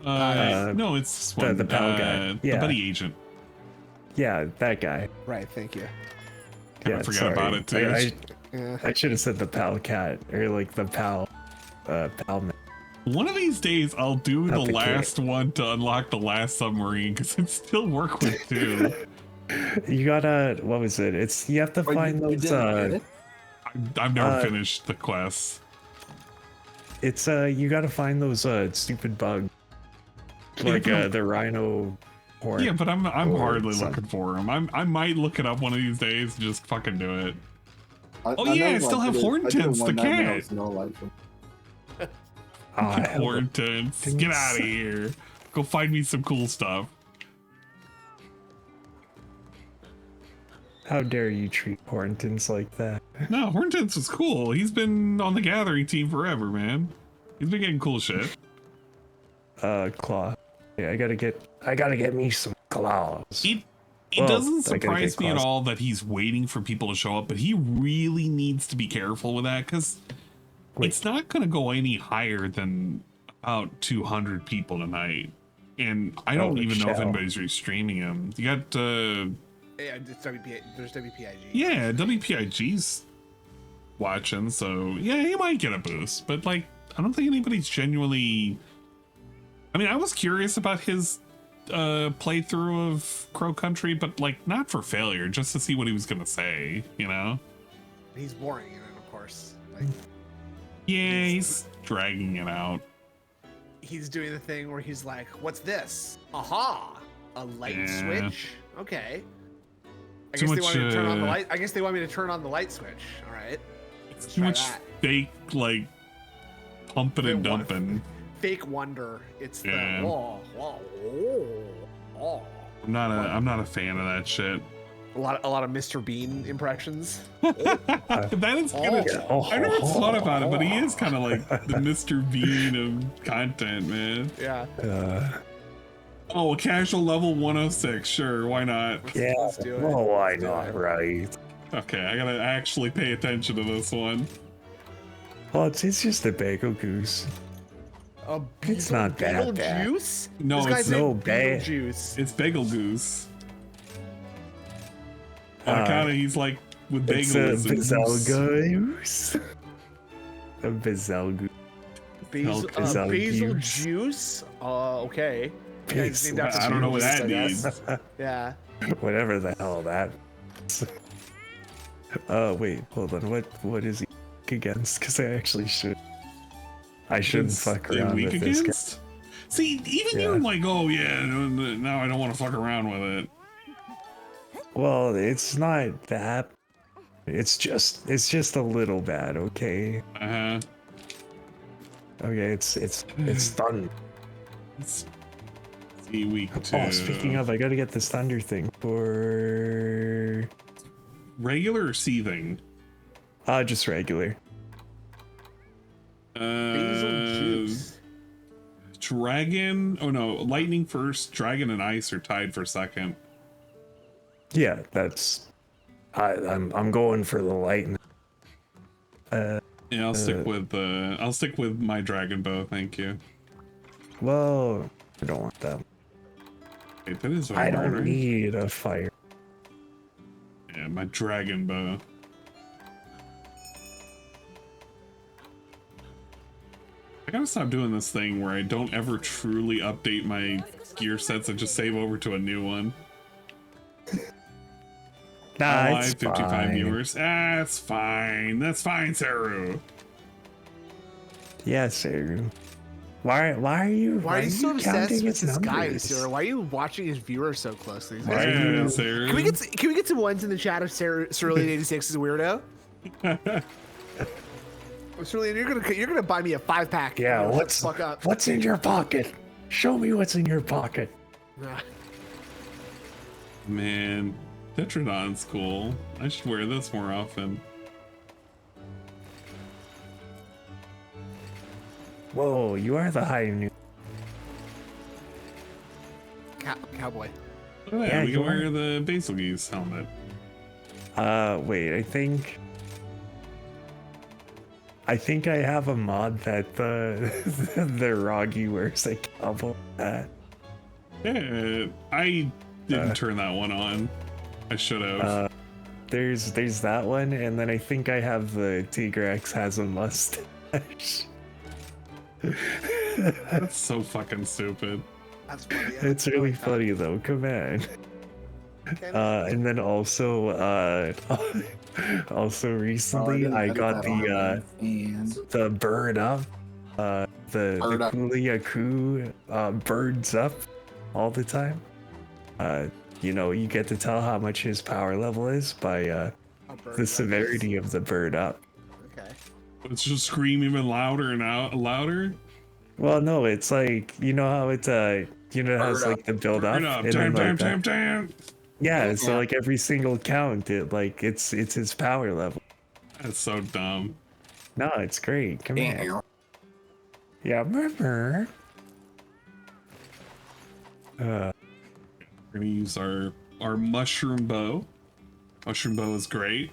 No, it's the pal guy. The buddy agent. Yeah, that guy. Right, thank you. I forgot about it too. I should have said the pal cat, or like the pal man. One of these days I'll do Not the the last one to unlock the last submarine, because it still work with too. You gotta, what was it? You have to find those I've never finished the quest. It's you gotta find those stupid bugs. Like the rhino horn. Yeah, but I'm hardly looking for them. I might look it up one of these days and just fucking do it. I still have Horntints, the cat. Horntints, get out of here. Go find me some cool stuff. How dare you treat Horntints like that? No, Horntints is cool. He's been on the gathering team forever, man. He's been getting cool shit. Claw. Yeah, I gotta get me some claws. It doesn't surprise me at all that he's waiting for people to show up, but he really needs to be careful with that, because it's not going to go any higher than about 200 people tonight. And I don't even know if anybody's restreaming him. You got... yeah, it's there's WPIG. Yeah, WPIG's watching, so yeah, he might get a boost. But, like, I don't think anybody's genuinely... I mean, I was curious about his playthrough of Crow Country, but like not for failure, just to see what he was gonna say, you know? He's boring in it, of course. Like, yeah, he's dragging it out. He's doing the thing where he's like, "What's this? Aha! A light switch? Okay. I guess they want me to turn on the light. I guess they want me to turn on the light switch. All right. It's too much fake, like pumping and dumping. Fake wonder. It's the I'm not a fan of that shit. A lot of Mr. Bean impressions. That is good. I never thought about it, but he is kind of like the Mr. Bean of content, man. Yeah. Oh, a casual level 106. Sure, why not? Yeah. Oh, why not? Right. Okay, I gotta actually pay attention to this one. Well, it's just a bagel goose. It's not bagel bad. Juice? No, it's no bad juice. It's Bagel Goose. Kind of, he's like with bagels. It's a Bezelgoose. A Bezelgoose. Basil juice? Okay. I don't know what that means. Yeah. Whatever the hell that. Wait, hold on. What is he against? Because I actually should. I shouldn't fuck around with this guy. See, even you're like, oh yeah, now I don't want to fuck around with it. Well, it's not that. It's just a little bad, okay? Uh-huh. Okay, it's done. See, week 2. Oh, speaking of, I gotta get this thunder thing for regular or seething? Just regular. Dragon. Oh no, lightning first. Dragon and ice are tied for second. Yeah, that's. I'm going for the lightning. Yeah, I'll stick with my dragon bow. Thank you. Well, I don't want that. Wait, that is. I don't need a fire. Yeah, my dragon bow. I gotta stop doing this thing where I don't ever truly update my gear sets and just save over to a new one. Nah, it's 55 fine. viewers. That's fine. That's fine, Saru. Yeah, Saru. Why are you so obsessed counting with his this guy, numbers? Sarah? Why are you watching his viewers so closely? Yeah, Saru. Can we get some ones in the chat of Cerulean 86 is a weirdo? Cerulean, you're gonna buy me a 5-pack. Yeah, Fuck up. what's in your pocket? Show me what's in your pocket. Man, Tetradon's cool. I should wear this more often. Whoa, you are the high new. Cowboy. Oh, yeah, Yeah, we you can are. wear the Basil Geese helmet. Wait, I think I have a mod that the Roggy wears a cowboy hat. Yeah, I didn't turn that one on. I should have. There's that one, and then I think I have the Tigrex has a mustache. That's so fucking stupid. That's funny. It's really funny though. Come on. And then also recently I got the bird up, the Kuliaku birds up all the time. You know, you get to tell how much his power level is by the severity of the bird up. Okay. Let's just scream even louder and louder. Well, no, it's like, you know how it's you know how it's like the build up. And then like yeah, so like every single count, it's his power level. That's so dumb. No, it's great. Come here. Yeah, remember. We're gonna use our mushroom bow. Mushroom bow is great.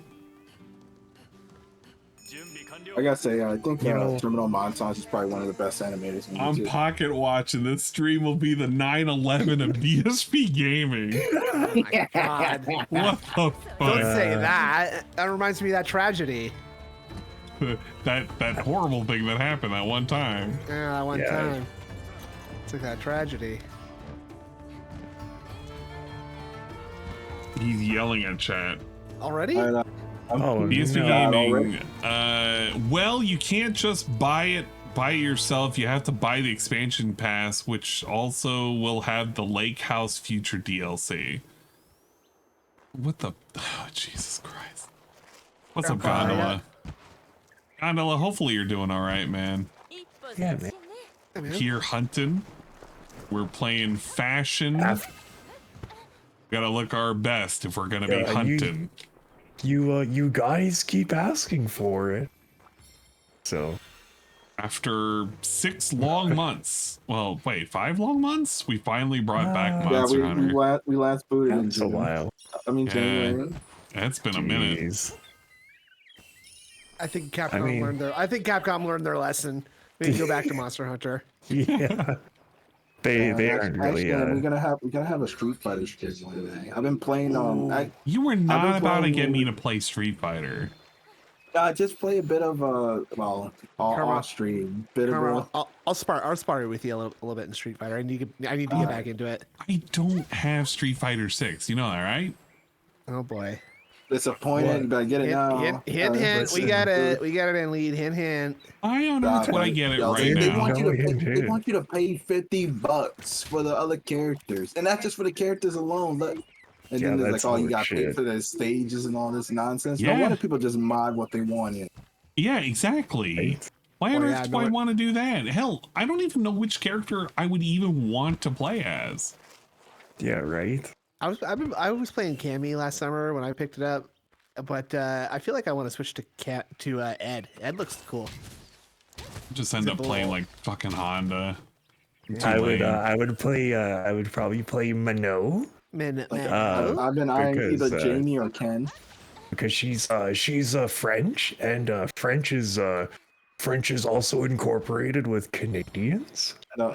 I gotta say, I think Terminal Montage is probably one of the best animators in I'm YouTube. pocket watching. This stream will be the 9/11 of DSP gaming. Oh my god. What the fuck? Don't say that. That reminds me of that tragedy. that horrible thing that happened that one time. Yeah, that one time. It's like that tragedy. He's yelling at chat. Already? DSP gaming. Well, you can't just buy it yourself. You have to buy the expansion pass, which also will have the Lake House Future DLC. What the? Oh, Jesus Christ! What's up, Gondola? Gondola, hopefully you're doing all right, man. Yeah, man. Here hunting. We're playing fashion. Gotta look our best if we're gonna be hunting. You guys keep asking for it. So after 6 long months, well, wait, 5 long months, we finally brought back Monster Hunter. We last booted in That's a while. January. It's been a minute. I think Capcom learned their lesson. They need to go back to Monster Hunter. Yeah. They aren't really. We gotta have a Street Fighter stream one day. I've been playing on. You were not about to get me to play Street Fighter. Just play a bit of off stream. I'll spar with you a little bit in Street Fighter. I need to get back into it. I don't have Street Fighter 6. You know that, right? Oh boy. Disappointed, but I get it now. Hint. We got it in lead. Hint. I don't know if I get it right they now. They want you to pay $50 for the other characters, and that's just for the characters alone. And then there's like, oh, you got paid for the stages and all this nonsense. Yeah. No wonder people just mod what they want in. Yeah, exactly. Why on earth do I want to do that? Hell, I don't even know which character I would even want to play as. Yeah, right. I was playing Cammy last summer when I picked it up, but I feel like I want to switch to Ed. Ed looks cool. Just end up playing like fucking Honda. I would probably play Minot. I've been eyeing either Jamie or Ken. Because she's French, and French is also incorporated with Canadians. No,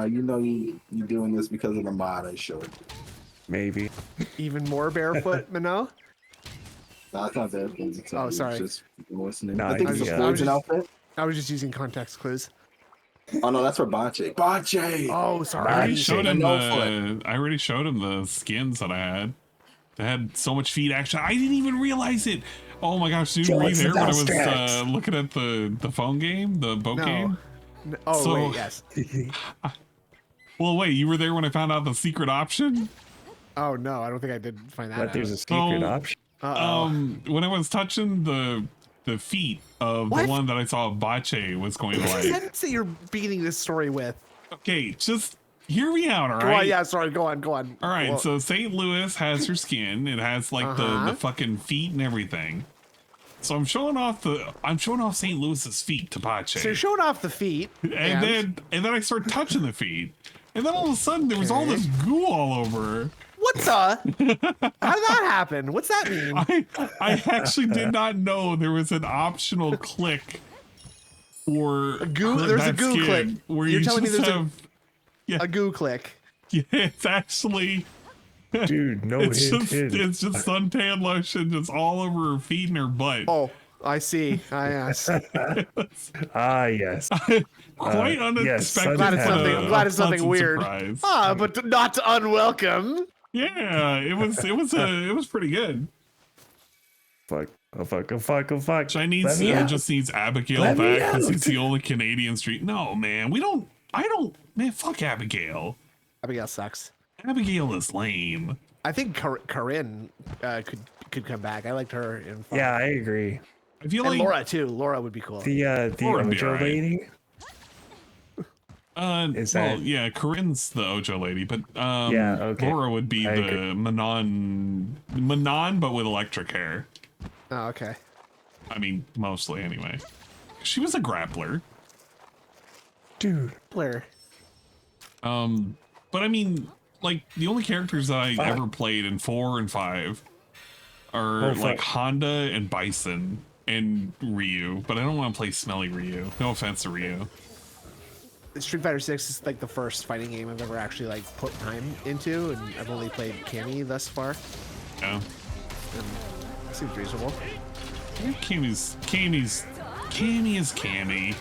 you know you're doing this because of the mod I showed. Maybe. Even more barefoot, Minot? No, it's not barefoot. Oh, sorry. Just listening. I think it's a Fortune outfit. I was just using context clues. Oh no, that's for Bache. Bache. Oh, sorry. I already showed him the skins that I had. They had so much feed action. I didn't even realize it. Oh my gosh, dude, were you there when I was looking at the phone game, the boat game? Oh, wait, yes. Well, wait, you were there when I found out the secret option? Oh no, I don't think I did find that out. There's a secret option. When I was touching the feet of the one that I saw Bache was going to like. I didn't say you're beginning this story with. Okay, just hear me out, all right? Go on, yeah, sorry, go on. All right, Well, so St. Louis has her skin. It has like the fucking feet and everything. So I'm showing off St. Louis's feet to Bache. So you're showing off the feet, and then I start touching the feet, and then all of a sudden there was all this goo all over her. What the? How did that happen? What's that mean? I actually did not know there was an optional click for a goo. There's a goo click. Where You're you telling me just there's have a goo click. Yeah, it's actually. Dude, no, it's just suntan lotion just all over her feet and her butt. Oh, I see. Yes. Yes. Quite unexpected. I'm glad it's something weird. Surprise. But not unwelcome. Yeah, it was pretty good. Fuck. Chinese just needs Abigail back because he's the only Canadian street. No, man, man, fuck Abigail. Abigail sucks. Abigail is lame. I think Corinne could come back. I liked her in Fall. Yeah, I agree. I feel and like Laura too. Laura would be cool. The Ojo lady. Yeah, Corinne's the Ojo lady, but Laura would be the Manon, but with electric hair. Oh, okay. I mean, mostly anyway. She was a grappler, dude. Blair. But I mean, like the only characters that I ever played in 4 and 5 are like Honda and Bison and Ryu, but I don't want to play Smelly Ryu. No offense to Ryu. Street Fighter 6 is like the first fighting game I've ever actually like put time into, and I've only played Cammy thus far. Yeah. Seems reasonable. Cammy is Cammy.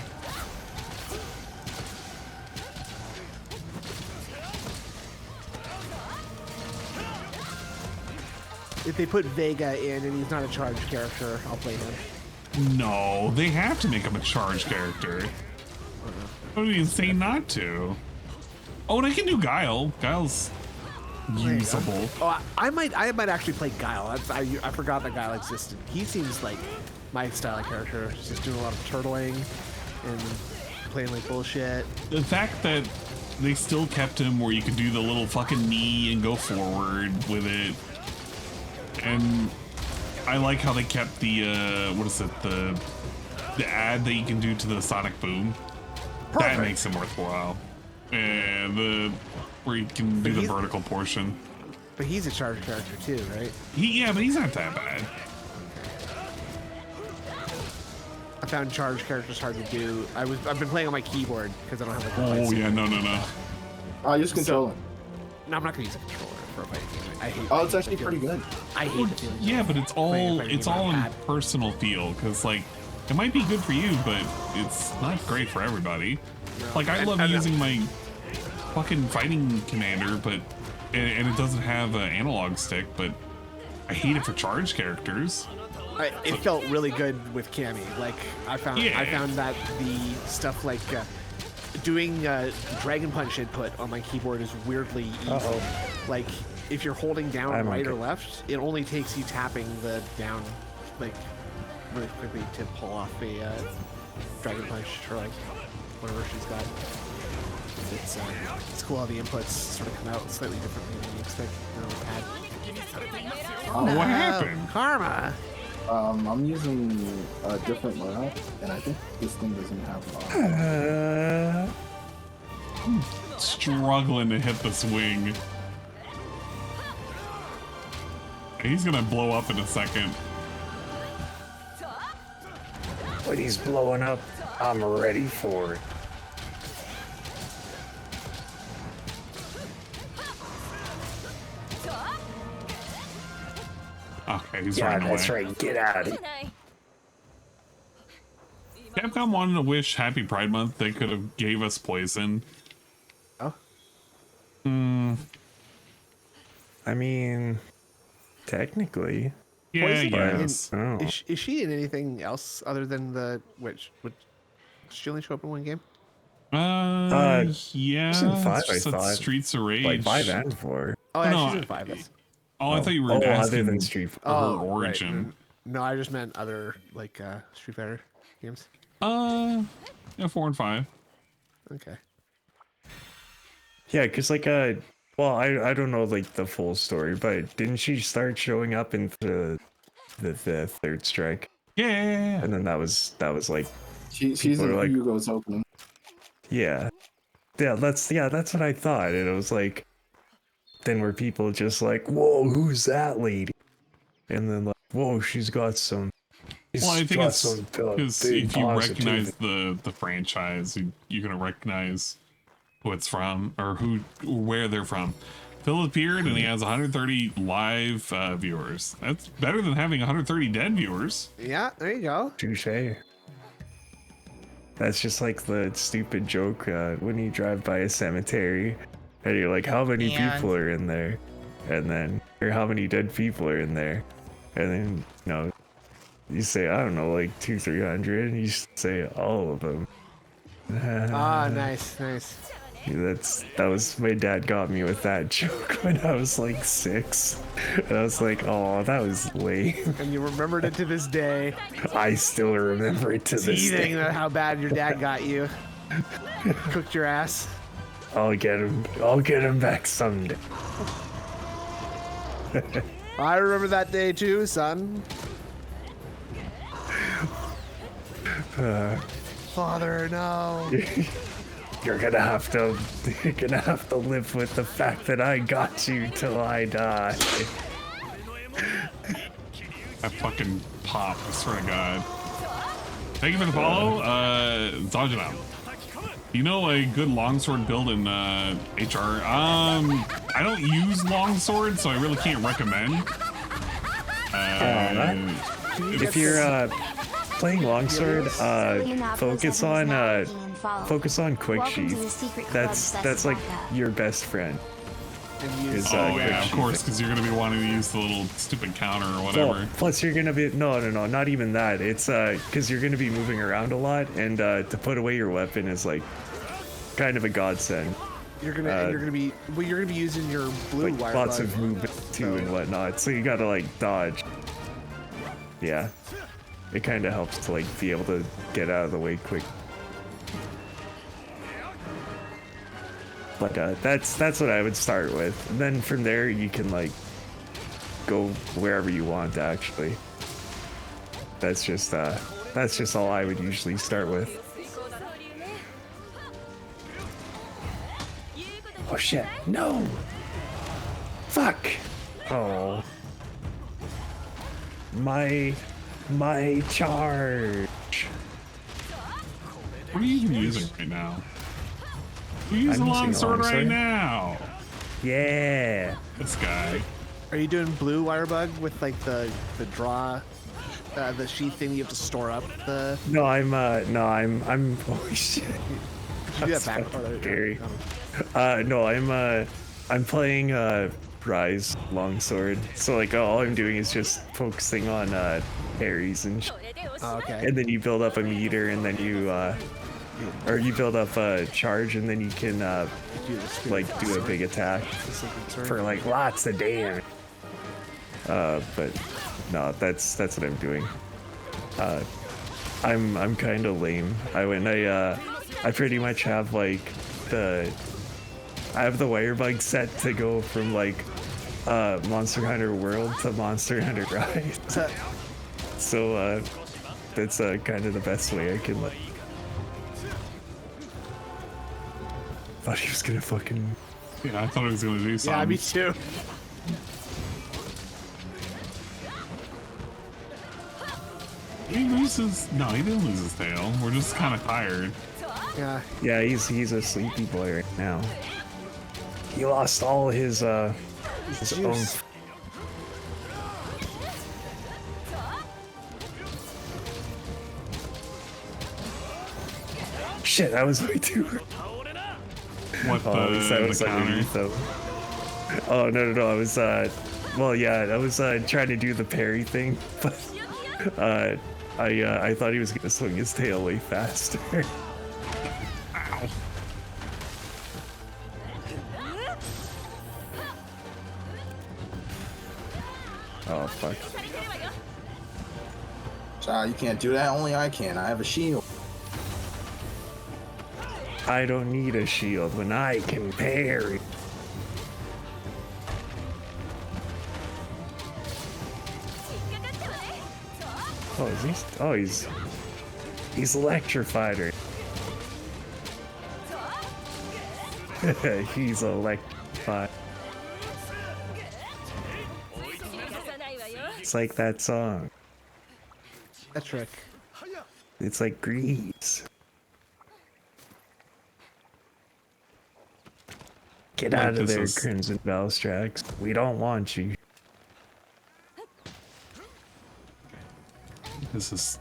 If they put Vega in and he's not a charged character, I'll play him. No, they have to make him a charged character. I would be insane not to. Oh, and I can do Guile. Guile's usable. Oh, I might actually play Guile. I forgot that Guile existed. He seems like my style of character. He's just doing a lot of turtling and playing like bullshit. The fact that they still kept him where you could do the little fucking knee and go forward with it. And I like how they kept the the ad that you can do to the Sonic Boom. Perfect. That makes it worthwhile. And where you can do the vertical portion. But he's a charged character too, right? Yeah, but he's not that bad. I found charged characters hard to do. I've been playing on my keyboard because I don't have like Oh yeah, no. I use controller. No, I'm not gonna use a controller for a fighting game. I hate. Oh, it's actually pretty good. I hate the feeling. Yeah, but it's all in personal feel because like it might be good for you, but it's not great for everybody. No. Like I love using my fucking fighting commander, but and it doesn't have an analog stick, but I hate it for charged characters. It felt really good with Cammy. Like I found that the stuff like doing Dragon Punch input on my keyboard is weirdly easy. Like if you're holding down right or left, it only takes you tapping the down like really quickly to pull off a Dragon Punch or like whatever she's got. It's cool how the inputs sort of come out slightly differently than you expect. What happened? Karma. I'm using a different layout, and I think this thing doesn't have. I'm struggling to hit the swing. He's gonna blow up in a second. When he's blowing up, I'm ready for it. Okay, he's yeah, running that's away. right. Get out of it. Capcom wanted to wish Happy Pride Month. They could have gave us poison. Oh. I mean, technically. Yeah, Poison yes. Is she in anything else other than the which she only show up in one game? Yeah. She's in 5, I just thought. Streets of Rage. Like 5 and 4. Oh, yeah, No, she's in 5. That's... I thought you were other asking than Street for her origin. Right. No, I just meant other like Street Fighter games. Yeah, 4 and 5. Okay. Yeah, because like well, I don't know like the full story, but didn't she start showing up in the Third Strike? Yeah. And then that was like she's in like, Hugo's opening. Yeah, that's what I thought, and it was like, then were people just like, whoa, who's that lady? And then like, whoa, she's got some. Well, I think it's because if you recognize positivity. the franchise, you're gonna recognize who it's from or where they're from. Phil appeared and he has 130 live viewers. That's better than having 130 dead viewers. Yeah, there you go. Touche. That's just like the stupid joke when you drive by a cemetery and you're like, how many people are in there? And then, or how many dead people are in there? And then, you say, I don't know, like 200-300, and you say all of them. Nice. That was my dad got me with that joke when I was like 6, and I was like, oh, that was lame. And you remembered it to this day. I still remember it to this day. Teething about how bad your dad got you. Cooked your ass. I'll get him back someday. I remember that day too, son. Father, no. You're gonna have to live with the fact that I got you till I die. I fucking pop, I swear to God. Thank you for the follow, Zajana. You know a good longsword build in HR? I don't use longsword, so I really can't recommend. If you're playing longsword, focus on quick sheath. That's like your best friend. Of course, because you're gonna be wanting to use the little stupid counter or whatever. Well, plus you're gonna be no, not even that. It's because you're gonna be moving around a lot, and to put away your weapon is like kind of a godsend. You're gonna be using your blue like wire lots bug. of movement too and whatnot. So you gotta like dodge. Yeah, it kind of helps to like be able to get out of the way quick. But that's what I would start with. And then from there you can like go wherever you want. Actually, that's just all I would usually start with. Oh shit! No! Fuck! Oh, my charge. What are you even using right now? You're using longsword right now. Yeah. This guy. Are you doing blue wire bug with like the draw, the sheath thing you have to store up the? No, I'm. Oh shit. Did you do that back? Scary. No, I'm playing Rise longsword. So like all I'm doing is just focusing on parries and okay. and then you build up a meter, and then you or you build up a charge, and then you can like do a big attack for like lots of damage. But no, that's what I'm doing. I'm kind of lame. I pretty much have like I have the wire bug set to go from like Monster Hunter World to Monster Hunter Rise. So that's kind of the best way I can like. Thought he was gonna fucking. Yeah, I thought he was gonna do something. Yeah, me too. He loses. No, he didn't lose his tail. We're just kind of tired. Yeah. Yeah, he's a sleepy boy right now. He lost all his own. Shit, that was way too. What that was underneath though. Oh no! I was well, yeah, I was trying to do the parry thing, but I thought he was gonna swing his tail way faster. Ow. Oh fuck! You can't do that. Only I can. I have a shield. I don't need a shield when I can parry. Oh, is he? Oh, he's electrified. He's electrified. It's like that song. That trick. It's like Grease. Get out of there, Crimson Valstrax. We don't want you. This is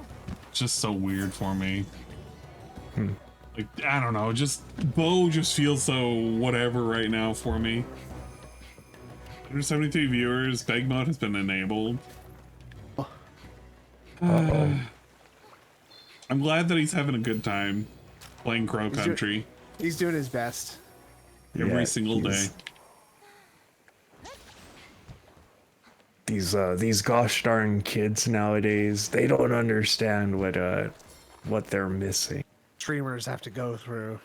just so weird for me. Like, I don't know, Bo just feels so whatever right now for me. 173 viewers, beg mode has been enabled. I'm glad that he's having a good time playing Crow Country. He's doing his best. Every single day. These gosh darn kids nowadays, they don't understand what they're missing. Streamers have to go through.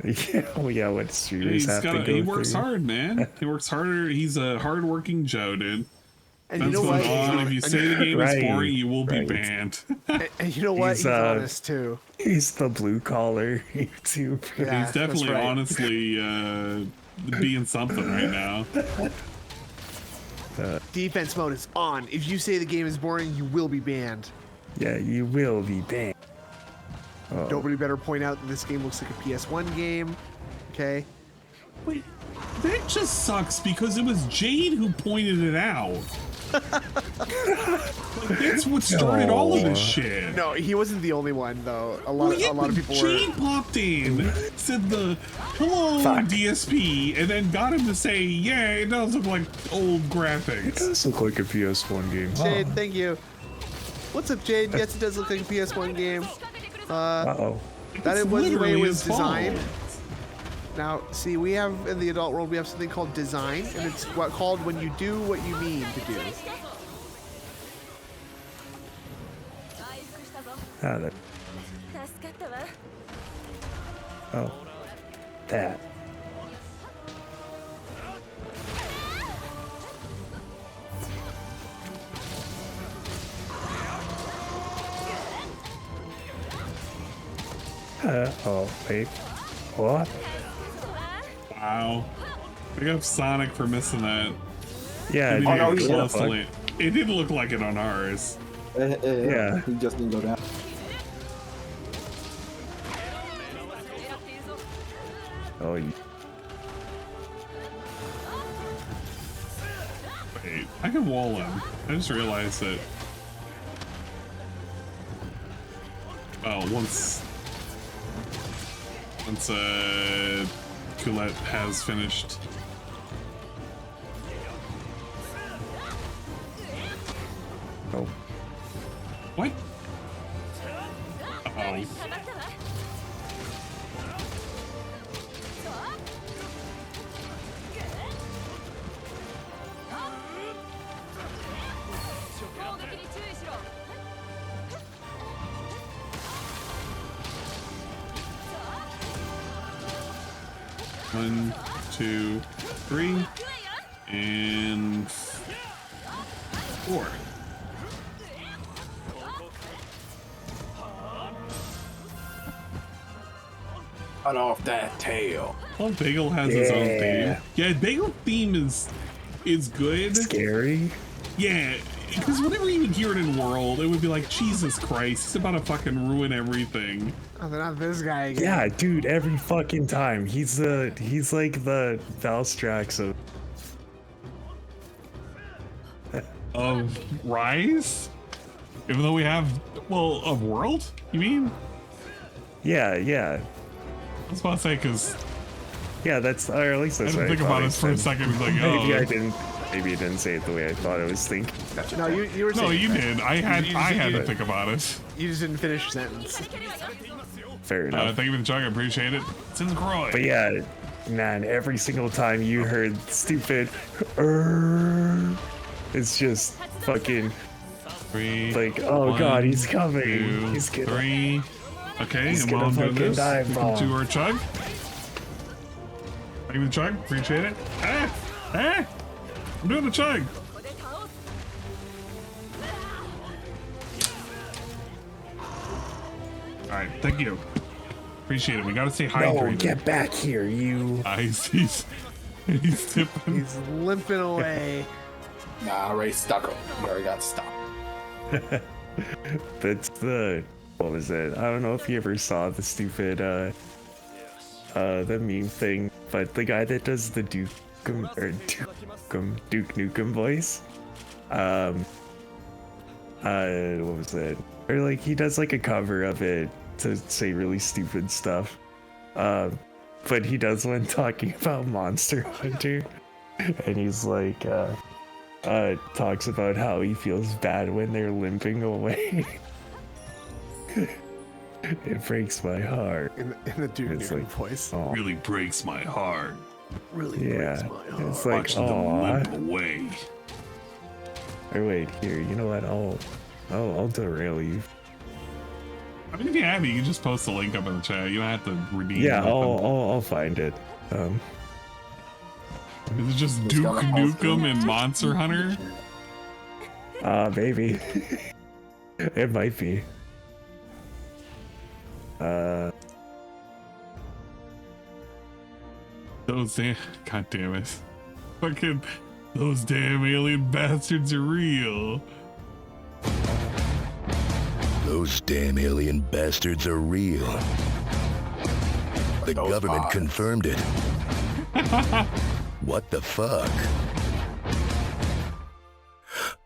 Yeah, well, yeah, what streamers have to go through. He works hard, man. He works harder. He's a hard-working Joe, dude. And you know what? If you say the game is boring, you will be banned. And you know what? He's honest too. He's the blue collar YouTuber. Yeah, he's definitely right. honestly being something right now. Defense mode is on. If you say the game is boring, you will be banned. Yeah, you will be banned. Oh. Nobody better point out that this game looks like a PS1 game. Okay. Wait, that just sucks because it was Jade who pointed it out. Like, that's what started all of this shit. No, he wasn't the only one though. A lot of people Jade were. popped in, said the hello DSP, and then got him to say, yeah, it does look like old graphics. It does look like a PS1 game. Jade, thank you. What's up, Jade? Yes, it does look like a PS1 game. That it was the way it was designed. Now, see, we have in the adult world, we have something called design, and it's called when you do what you mean to do. Oh, that. Oh, wait. What? Wow. Big up Sonic for missing that. Yeah, it didn't look like it on ours. Yeah. He just didn't go down. Oh, Wait, I can wall him. I just realized that. Oh, once Colette has finished. What? Uh-oh. One, two, three, and four. Cut off that tail. Well, Bagel has his own theme. Yeah, Bagel theme is good. Scary. Yeah, because whenever you would hear it in World, it would be like, Jesus Christ, he's about to fucking ruin everything. Oh, they're not this guy again. Yeah, dude, every fucking time. He's like the Valstrax of Rise? Even though we have, well, of World, you mean? Yeah. I was about to say, because... Yeah, that's, or at least that's what I think about it for a second, like, oh. Maybe I didn't say it the way I thought I was thinking. No, you were saying. No, you it, did. I had to think about it. You just didn't finish your sentence. Fair enough. Thank you for the chug, I appreciate it. Since growing. But yeah, man, every single time you heard stupid, it's just fucking like, oh god, he's coming. He's gonna, three. Okay, he's and gonna while I'm doing fucking this, dive we bomb. can do our chug. Thank you for the chug, appreciate it. I'm doing the chug. Alright, thank you. Appreciate it. We gotta stay hydrated. No, get back here, you. He's tipping. He's limping away. Nah, I already stuck him. He already got stuck. That's the, what was it? I don't know if you ever saw the stupid, the meme thing, but the guy that does the Duke Nukem voice, what was it? Or like he does like a cover of it to say really stupid stuff, but he does one talking about Monster Hunter, and he's like, talks about how he feels bad when they're limping away. It breaks my heart. In the Duke Nukem voice. Oh. Really breaks my heart. Really breaks my heart. It's like, Watching them limp away. Or wait, here, you know what? I'll derail you. I mean, if you have it, you can just post the link up in the chat. You don't have to redeem. Yeah, I'll find it. Is it just Duke Nukem and Monster Hunter? Maybe. It might be. Those damn, god damn it. Fucking, those damn alien bastards are real. Those damn alien bastards are real. The government confirmed it. What the fuck?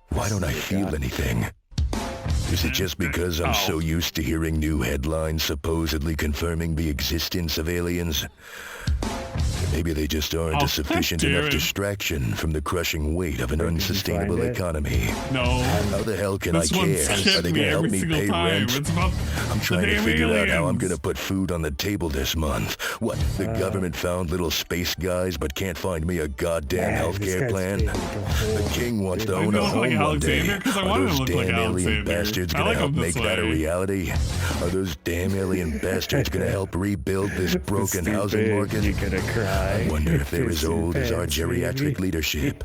Why don't I feel anything? Is it just because I'm so used to hearing new headlines supposedly confirming the existence of aliens? Maybe they just aren't a sufficient enough distraction from the crushing weight of an unsustainable economy. No. How the hell can I care? Are they gonna help me pay rent? I'm trying to figure out how I'm gonna put food on the table this month. What, the government found little space guys but can't find me a goddamn healthcare plan? The king wants to own a home one day. Are those damn alien bastards gonna help make that a reality? Are those damn alien bastards gonna help rebuild this broken housing market? You're gonna cry. I wonder if they're as old as our geriatric leadership.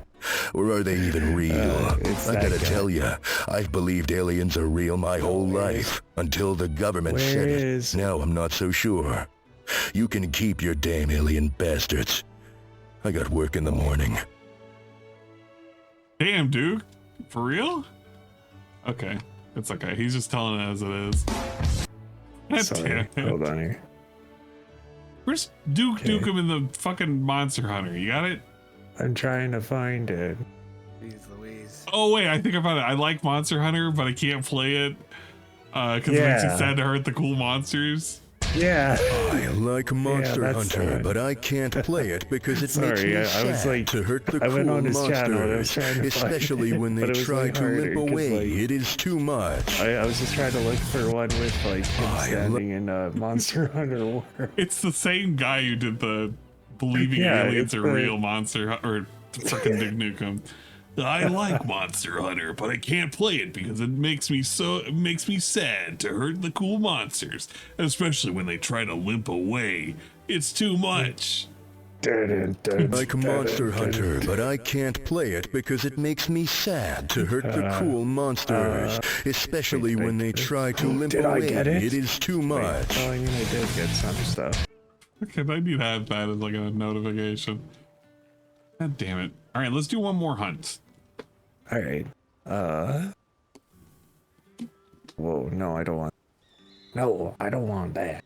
Or are they even real? I gotta tell ya, I've believed aliens are real my whole life, until the government said it. Now I'm not so sure. You can keep your damn alien bastards. I got work in the morning. Damn, Duke. For real? Okay. It's okay. He's just telling it as it is. God Sorry, damn it. hold on here. Where's Duke Nukem in the fucking Monster Hunter? You got it? I'm trying to find it. Jeez Louise. Oh wait, I think I found it. I like Monster Hunter, but I can't play it because it makes it sad to hurt the cool monsters. Yeah. I like Monster Hunter, but I can't play it because it makes me sad to hurt the cool monsters, especially when they try to limp away. It is too much. I was just trying to look for one with like him standing in Monster Hunter World. It's the same guy who did the believing aliens are real Monster or freaking Duke Nukem. I like Monster Hunter, but I can't play it because it makes me sad to hurt the cool monsters, especially when they try to limp away. It's too much. Like Monster Hunter, but I can't play it because it makes me sad to hurt the cool monsters, especially when they try to limp away. It is too much. Oh, I mean, I did get some stuff. Okay, I need to have that as like a notification. God damn it. All right, let's do one more hunt. All right. Whoa, no, I don't want. No, I don't want that.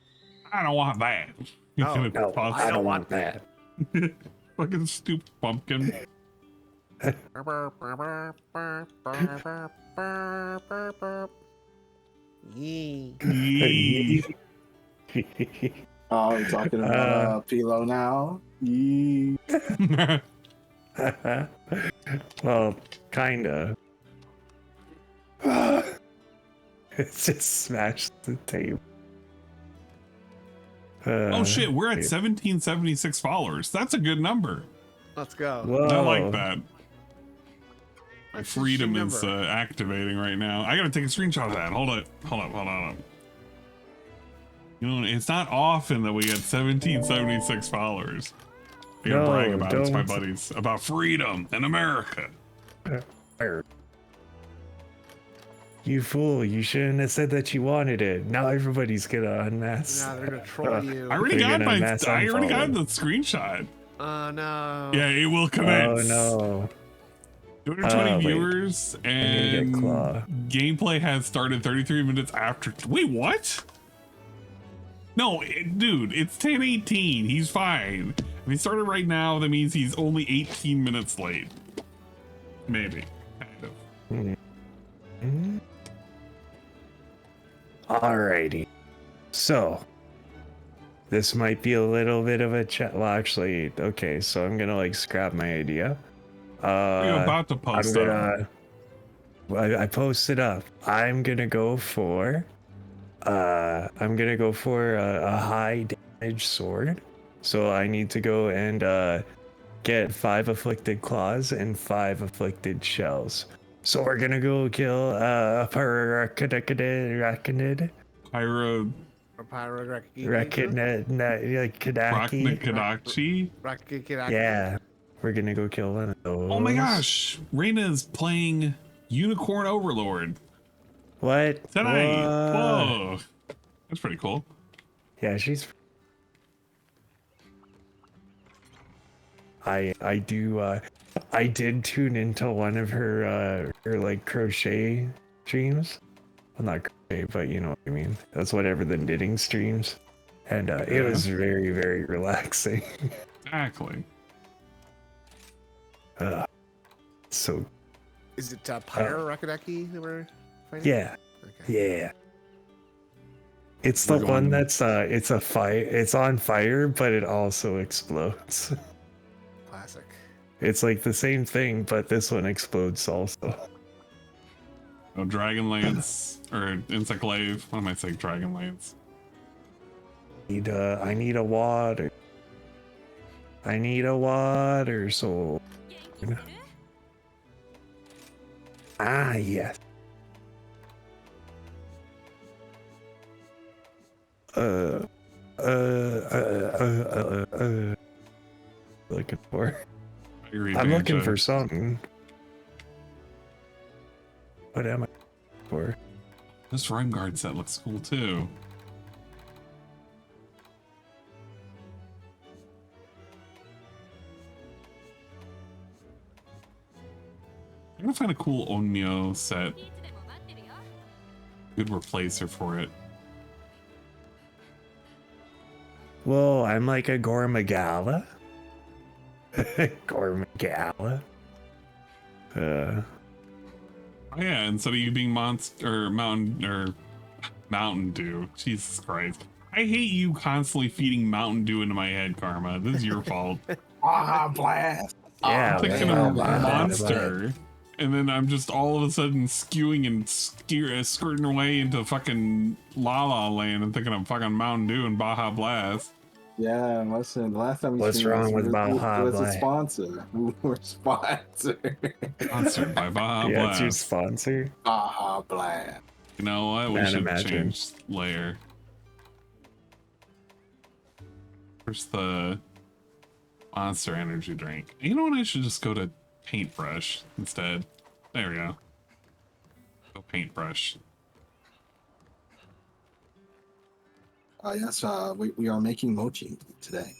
I don't want that. No, I don't want that. Fucking stupid pumpkin. Oh, I'm talking about Pilo now. Well, kinda. It's just smashed the table. Oh shit, we're at 1776 followers. That's a good number. Let's go. Whoa. I like that. My freedom is activating right now. I gotta take a screenshot of that. Hold on. You know, it's not often that we get 1776 followers. I gotta brag about it to my buddies about freedom in America. You fool, you shouldn't have said that you wanted it. Now everybody's gonna unmask. Now they're gonna troll you. I already got the screenshot. Oh no. Yeah, it will commence. Oh no. 220 viewers and gameplay has started 33 minutes after. Wait, what? No, dude, it's 10:18. He's fine. If he started right now, that means he's only 18 minutes late. Maybe. Kind of. Alrighty. So, this might be a little bit of a chat. Well, actually, okay, so I'm gonna like scrap my idea. You're about to post up. I posted up. I'm gonna go for a high damage sword. So I need to go and get 5 afflicted claws and 5 afflicted shells. So we're gonna go kill Pyrorakinid. Yeah, we're gonna go kill one of those. Oh my gosh, Reyna's playing Unicorn Overlord. What? Tonight. Whoa. That's pretty cool. Yeah, she's. I did tune into one of her like crochet streams. Well, not crochet, but you know what I mean. That's whatever the knitting streams, and it was very, very relaxing. Exactly. So. Is it Pyrorakinid that we're fighting? Yeah. Okay. Yeah. It's the one that's it's a fire. It's on fire, but it also explodes. Classic. It's like the same thing, but this one explodes also. Oh, Dragonlance or Insectlave. What am I saying? Dragonlance. I need a water. I need a water soul. Ah, yes. Looking for. I'm looking for something. What am I looking for? This Rhyme Guard set looks cool too. I'm gonna find a cool Onmyo set. Good replacer for it. Whoa, I'm like a Gormagala. Gormagala. Oh yeah, instead of you being Mountain Dew. Jesus Christ. I hate you constantly feeding Mountain Dew into my head, Karma. This is your fault. Blast. Yeah, I'm thinking of Monster, and then I'm just all of a sudden skewing and skirting away into fucking La La Land and thinking of fucking Mountain Dew and Baja Blast. Yeah, listen, the last time we What's streamed wrong this, with we Baja was a Blast? sponsor. We were sponsored. Sponsored by Baja Yeah, Blast. it's your sponsor. Baja Blast. You know what? We Man, should imagine. change layer. Where's the Monster energy drink? You know what? I should just go to Paintbrush instead. There we go. Go Paintbrush. Yes, we are making mochi today.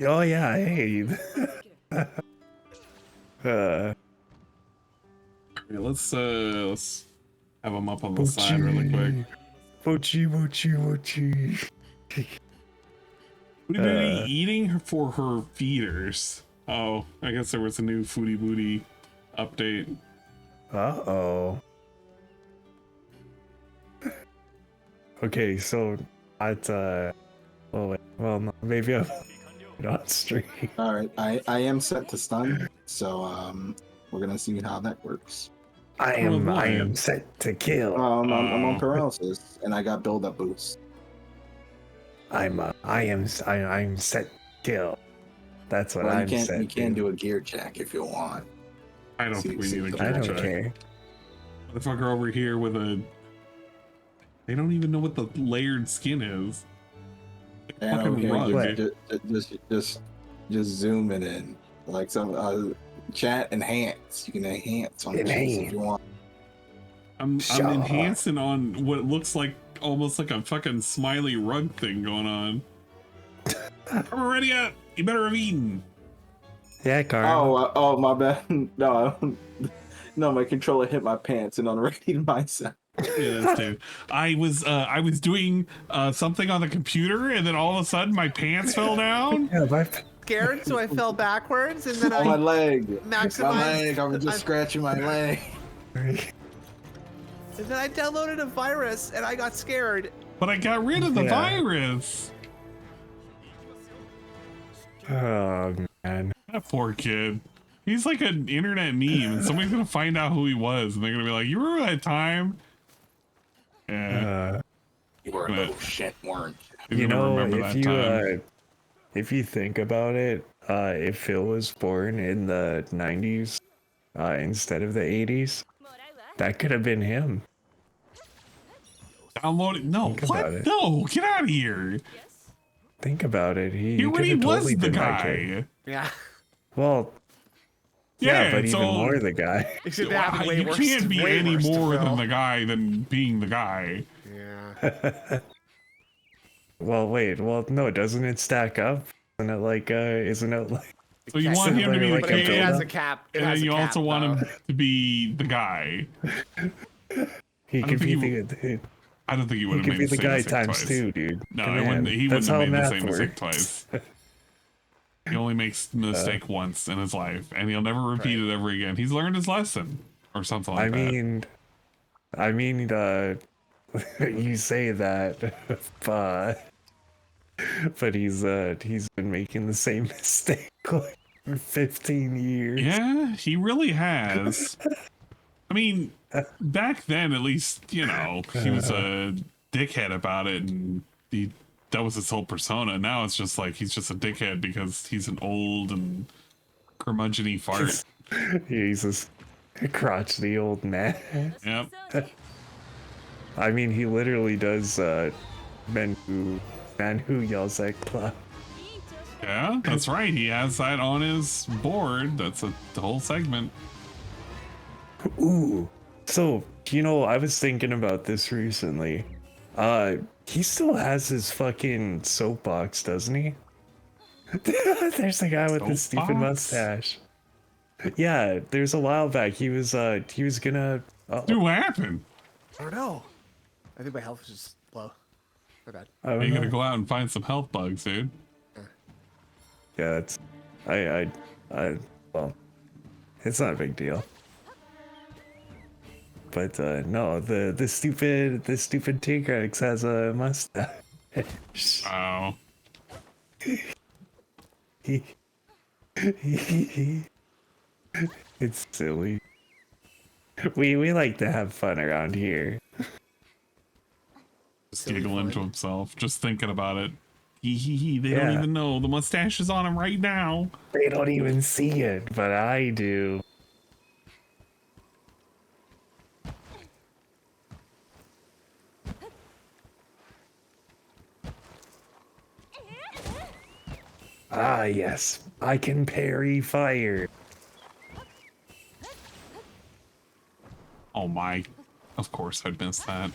Oh yeah, hey. Okay, let's have them up on the side really quick. Mochi. What are you eating for her feeders? Oh, I guess there was a new Foodie Booty update. Uh-oh. Okay, so at well, no, maybe I'm not stream. All right, I am set to stun, so we're gonna see how that works. I am set to kill. I'm on paralysis, and I got build-up boost. I'm set to kill. That's what Well, I'm set. You can do a gear check if you want. I don't think we need a I gear don't check. care. Motherfucker over here with a... They don't even know what the layered skin is. And Fucking rug. just zoom it in, like some chat enhance. You can enhance on the cheeks if you want. I'm enhancing on what looks like almost like a fucking smiley rug thing going on. I'm already up. You better have eaten. Yeah, Carl. Oh, my bad. No, my controller hit my pants and unrated myself. Yeah, that's too. I was doing something on the computer, and then all of a sudden my pants fell down. Scared, so I fell backwards, and then I my leg. maximized. My leg. I was just scratching my leg. And then I downloaded a virus, and I got scared. But I got rid of the virus. Oh man, that poor kid. He's like an internet meme, and somebody's gonna find out who he was, and they're gonna be like, "You remember that time?" Yeah. You were a little shit, weren't you? You know, remember if that you time. if you think about it, if Phil was born in the 90s instead of the 80s, that could have been him. Download it? No, Think what? about it. No, get out of here. Think about it. He could already have was totally the been that guy. kid. Yeah. Well, Yeah, but so- even more the guy. Except that happened way You worse- can't be way any worse to more Phil. than the guy than being the guy. Yeah. Well, wait. Well, no, doesn't it stack up? Isn't it like So you want him to be the But it has a kid, cap. It and has then a you cap, also want though. him to be the guy. He I don't could be think the I don't think he he would have could made be the the same guy mistake times twice. 2, dude. No, Come he on. wouldn't. He That's wouldn't have how made the same math mistake works. twice. He only makes the mistake once in his life, and he'll never repeat it ever again. He's learned his lesson, or something like that. I mean, you say that, but he's been making the same mistake like for 15 years. Yeah, he really has. I mean, back then, at least, you know, he was a dickhead about it, and that was his whole persona. Now it's just like he's just a dickhead because he's an old and curmudgeon-y fart. He's a crotchety old man. Yep. I mean, he literally does man who yells at cloud. Yeah, that's right. He has that on his board. That's a whole segment. Ooh. So, you know, I was thinking about this recently. He still has his fucking soapbox, doesn't he? There's a guy with the stupid Soapbox? mustache. Yeah, there's a while back he was gonna Dude, what happened? I don't know. I think my health is just low. My bad. You gotta go out and find some health bugs, dude. Yeah, that's well, it's not a big deal. But no, the stupid T-Rex has a mustache. Wow. It's silly. We like to have fun around here. Just giggling to himself, just thinking about it. They don't even know the mustache is on him right now. They don't even see it, but I do. Ah, yes. I can parry fire. Oh my. Of course I'd miss that.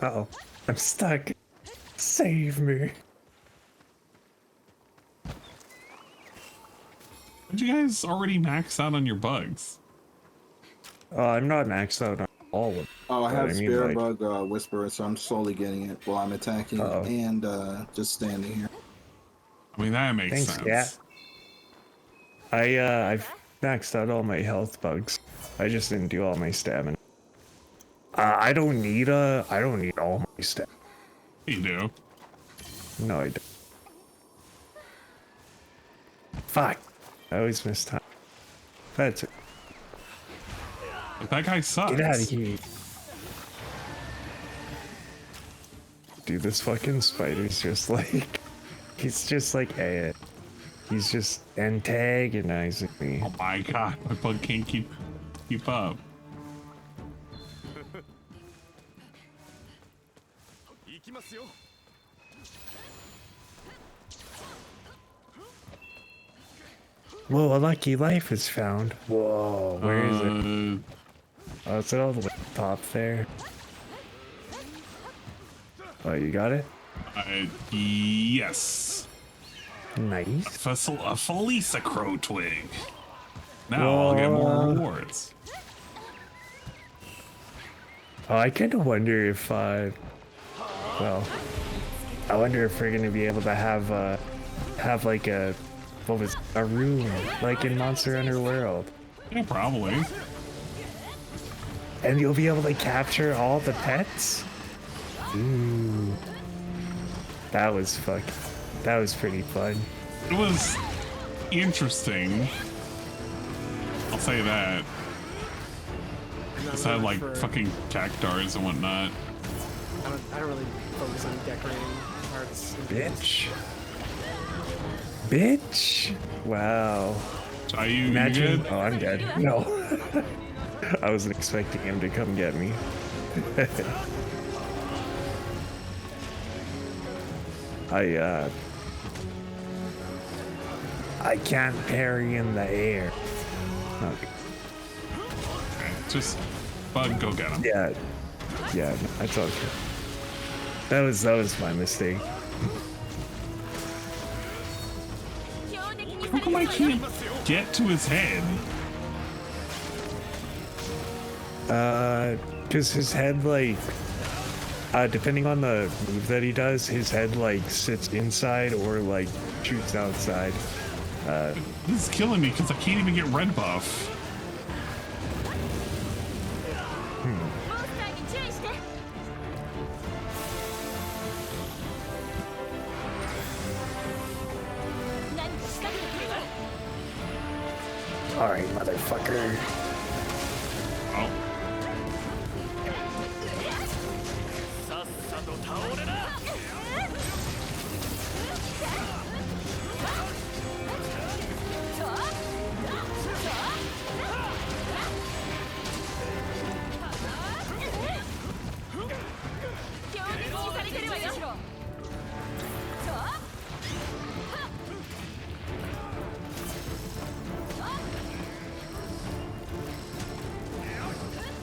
Uh-oh. I'm stuck. Save me. Did you guys already max out on your bugs? I'm not maxed out on all of them. Oh, I have mean, Spirit like- Bug Whisperer, so I'm slowly getting it while I'm attacking and just standing here. I mean, that makes Thanks, sense. yeah. I've maxed out all my health bugs. I just didn't do all my stamina. I don't need all my stamina. You do. No, I don't. Fuck. I always miss time. That's it. But that guy sucks. Get out of here. Dude, this fucking spider's just like... He's just like, hey, he's just antagonizing me. Oh my god, my bug can't keep up. Whoa, a lucky life is found. Whoa, where is it? Oh, it's all the way up top there. Oh, you got it? Yes. Nice. A Felisa Crow Twig. Now I'll get more rewards. Oh, I kind of wonder if, well, I wonder if we're gonna be able to have like a room like in Monster Hunter World. Yeah, probably. And you'll be able to capture all the pets? Ooh. That was pretty fun. It was interesting. I'll say that. Just had like fucking cactars and whatnot. I don't really focus on decorating parts. Bitch. Wow. Are you Imagine. good? Oh, I'm dead. No. I wasn't expecting him to come get me. I can't parry in the air. Okay. Just bug, go get him. Yeah, that's okay. That was my mistake. How come I can't get to his head? Cause his head like, depending on the move that he does, his head like sits inside or like shoots outside. This is killing me because I can't even get red buff. Alright, motherfucker. Oh.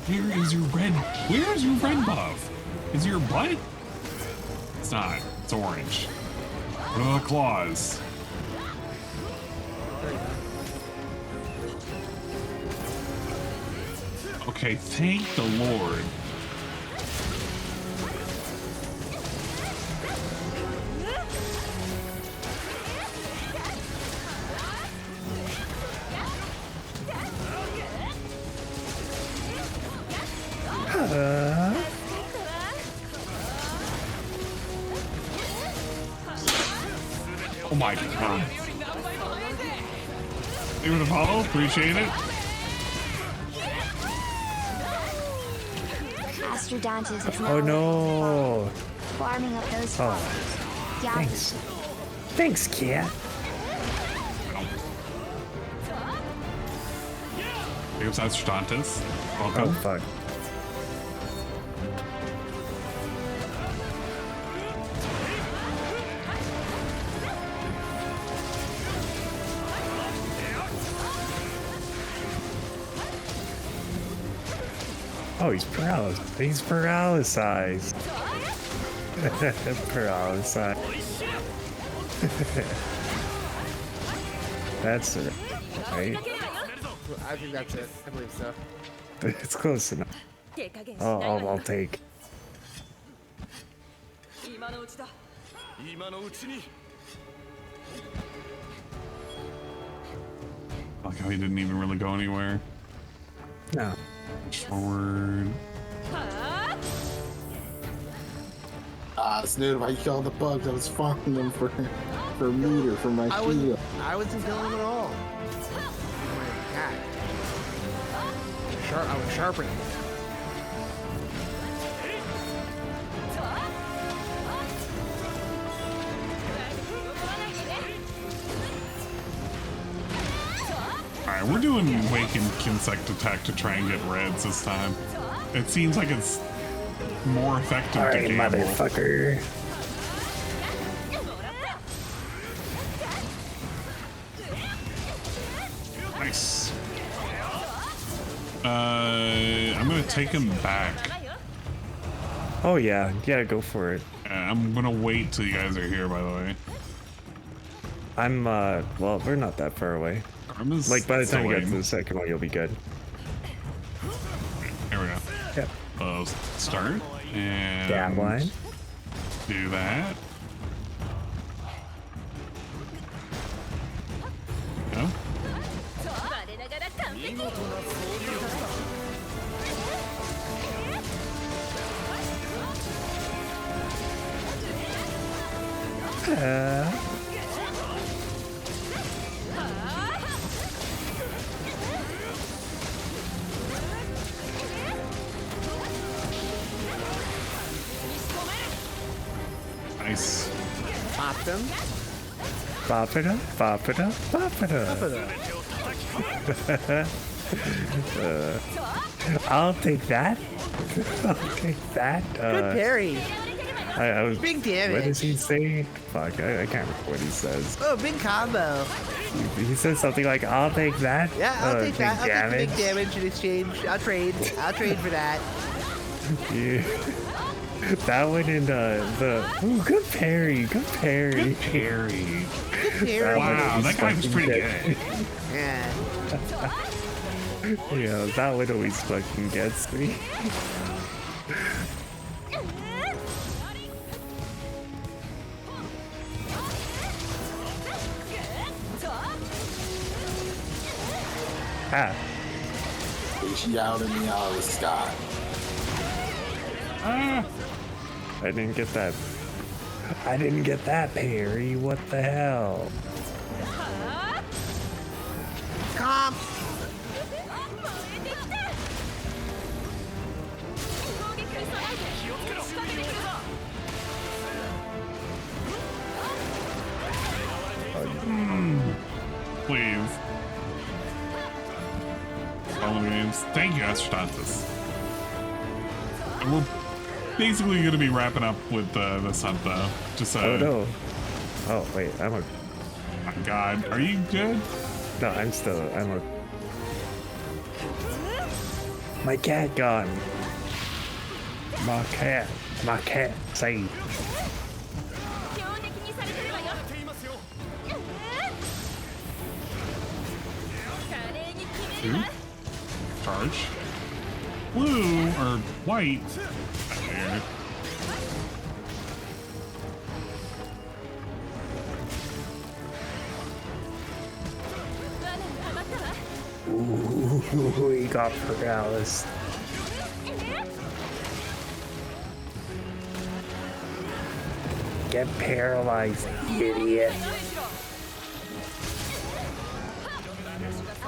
Where is your red buff? Is it your butt? It's not. It's orange. What are the claws? Okay, thank the Lord. Oh my god. Thank you for the follow. Appreciate it. Astrodontis is now Oh no. farming up those Oh. followers. Yeah. Thanks. Thanks, cat. Here's Astrodontis. Welcome. Oh, fuck. Oh, he's paralyzed. He's paralyzed. Paralyzed. That's it, right? I think that's it. I believe so. It's close enough. I'll take. Like how he didn't even really go anywhere. No. Forward. Snood, why you call the bugs? I was farming them for meter for my shield. I wasn't killing them at all. I was sharpening. Alright, we're doing Wake and Insect Attack to try and get reds this time. It seems like it's more effective to gamble. Motherfucker. Nice. I'm gonna take him back. Oh yeah, go for it. I'm gonna wait till you guys are here, by the way. I'm well, we're not that far away. Like by the time you get to the second one, you'll be good. Here we go. Yep. Start and Gap line. Do that. Go. Nice. Popped him. Bop it up, bop it up, bop it up. I'll take that. I'll take that. Good parry. I was, big damage. What does he say? Fuck, I can't remember what he says. Oh, big combo. He says something like, I'll take that. Yeah, I'll take that. I'll damage. take the big damage in exchange. I'll trade. I'll trade for that. Yeah. That one in the ooh, good parry, good parry. Good parry. Good parry. Wow, that guy was pretty good. Yeah. Yeah, that one always fucking gets me. Ah. She out in the out of the sky. Ah. I didn't get that. I didn't get that parry. What the hell? Come. Please. Follow games. Thank you, Astrodontis. And we're basically going to be wrapping up with this hunt, though. Just Oh no. Oh wait, I'm a. My God, are you good? No, I'm a. My cat gone. My cat saved. Two. Charge. Blue or white. There. Ooh, he got paralyzed. Get paralyzed, idiot.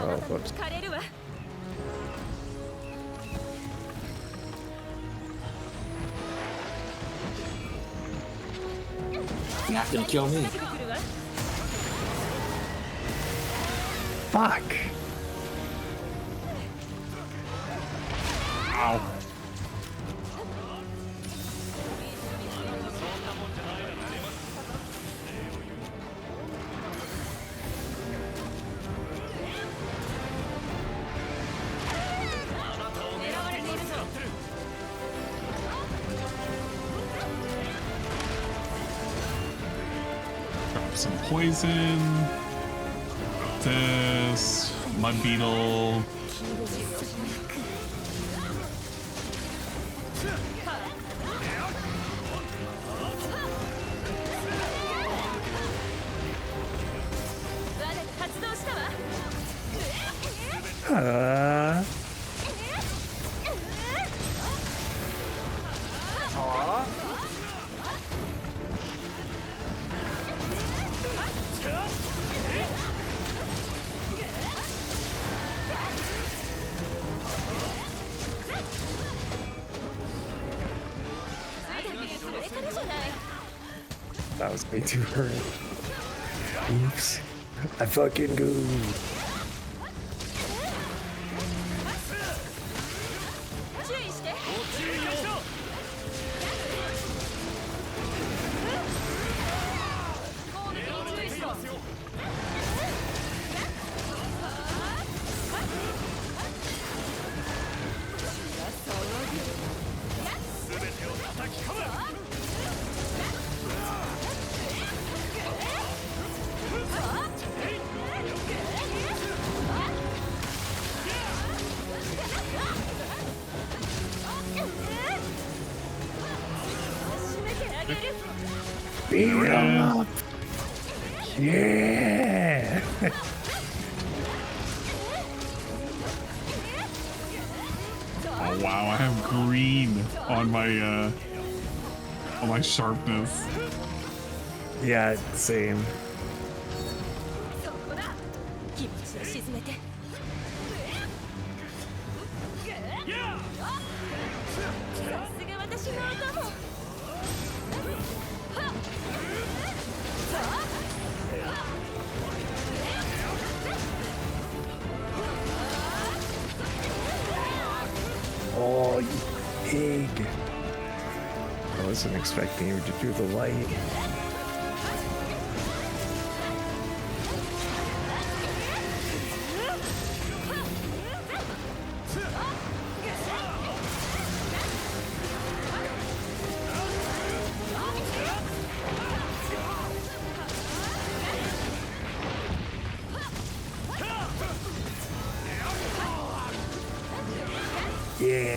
Oh, whoops. You're not gonna kill me. Fuck. Ow. Some poison. This mud beetle. That was way too early. Oops. I fucking gooed. Beat him up. Yeah. Oh wow, I have green on my sharpness. Yeah, same. Oh, you pig. I wasn't expecting you to do the light. Yeah.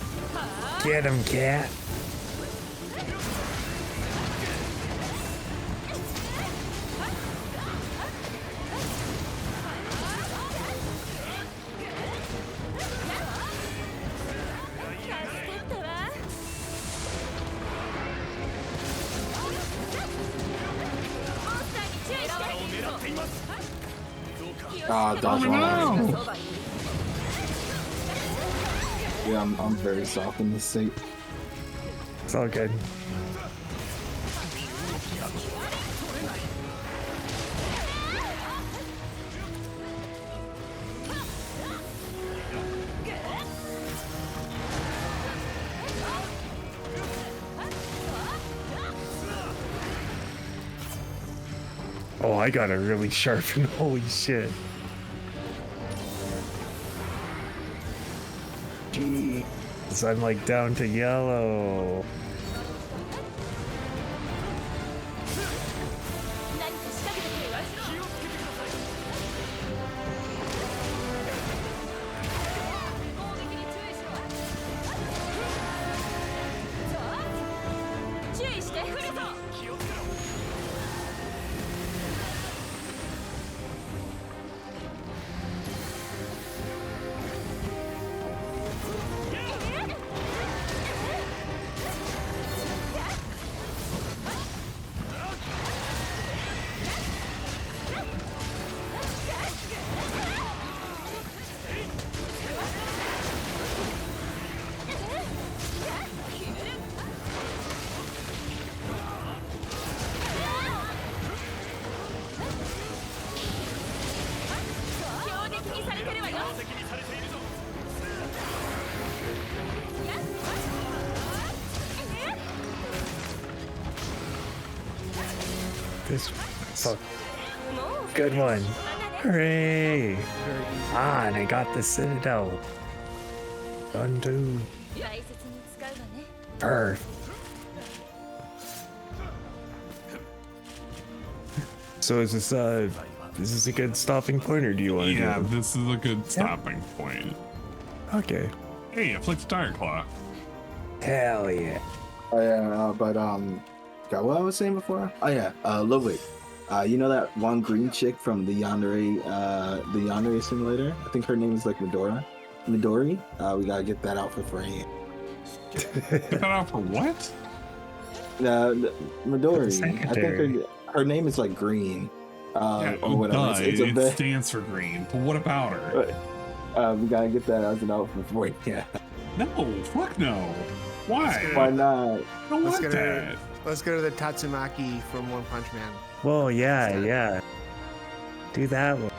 Get him, cat. Ah, dodge Oh, one. no. Yeah, I'm very soft in this seat. It's all good. Oh, I gotta really sharpen. Holy shit. Jeez, I'm like down to yellow. This fuck. Good one. Hooray! Ah, and I got the Citadel. Done too. Perf. So is this a good stopping point, or do you want to? Yeah, this is a good stopping point. Okay. Hey, it flicks tire claw. Hell yeah. Oh yeah, but got what I was saying before? Oh yeah, Ludwig. You know that one green chick from the Yandere simulator? I think her name is like Midori. We gotta get that out for free. Get that out for what? Midori. I think her name is like Green. Yeah, or whatever. It stands for green. But what about her? We gotta get that as an outfit for you. Yeah. No, fuck no. Why? Why not? I don't want that. Let's go to the Tatsumaki from One Punch Man. Well, yeah. Do that one.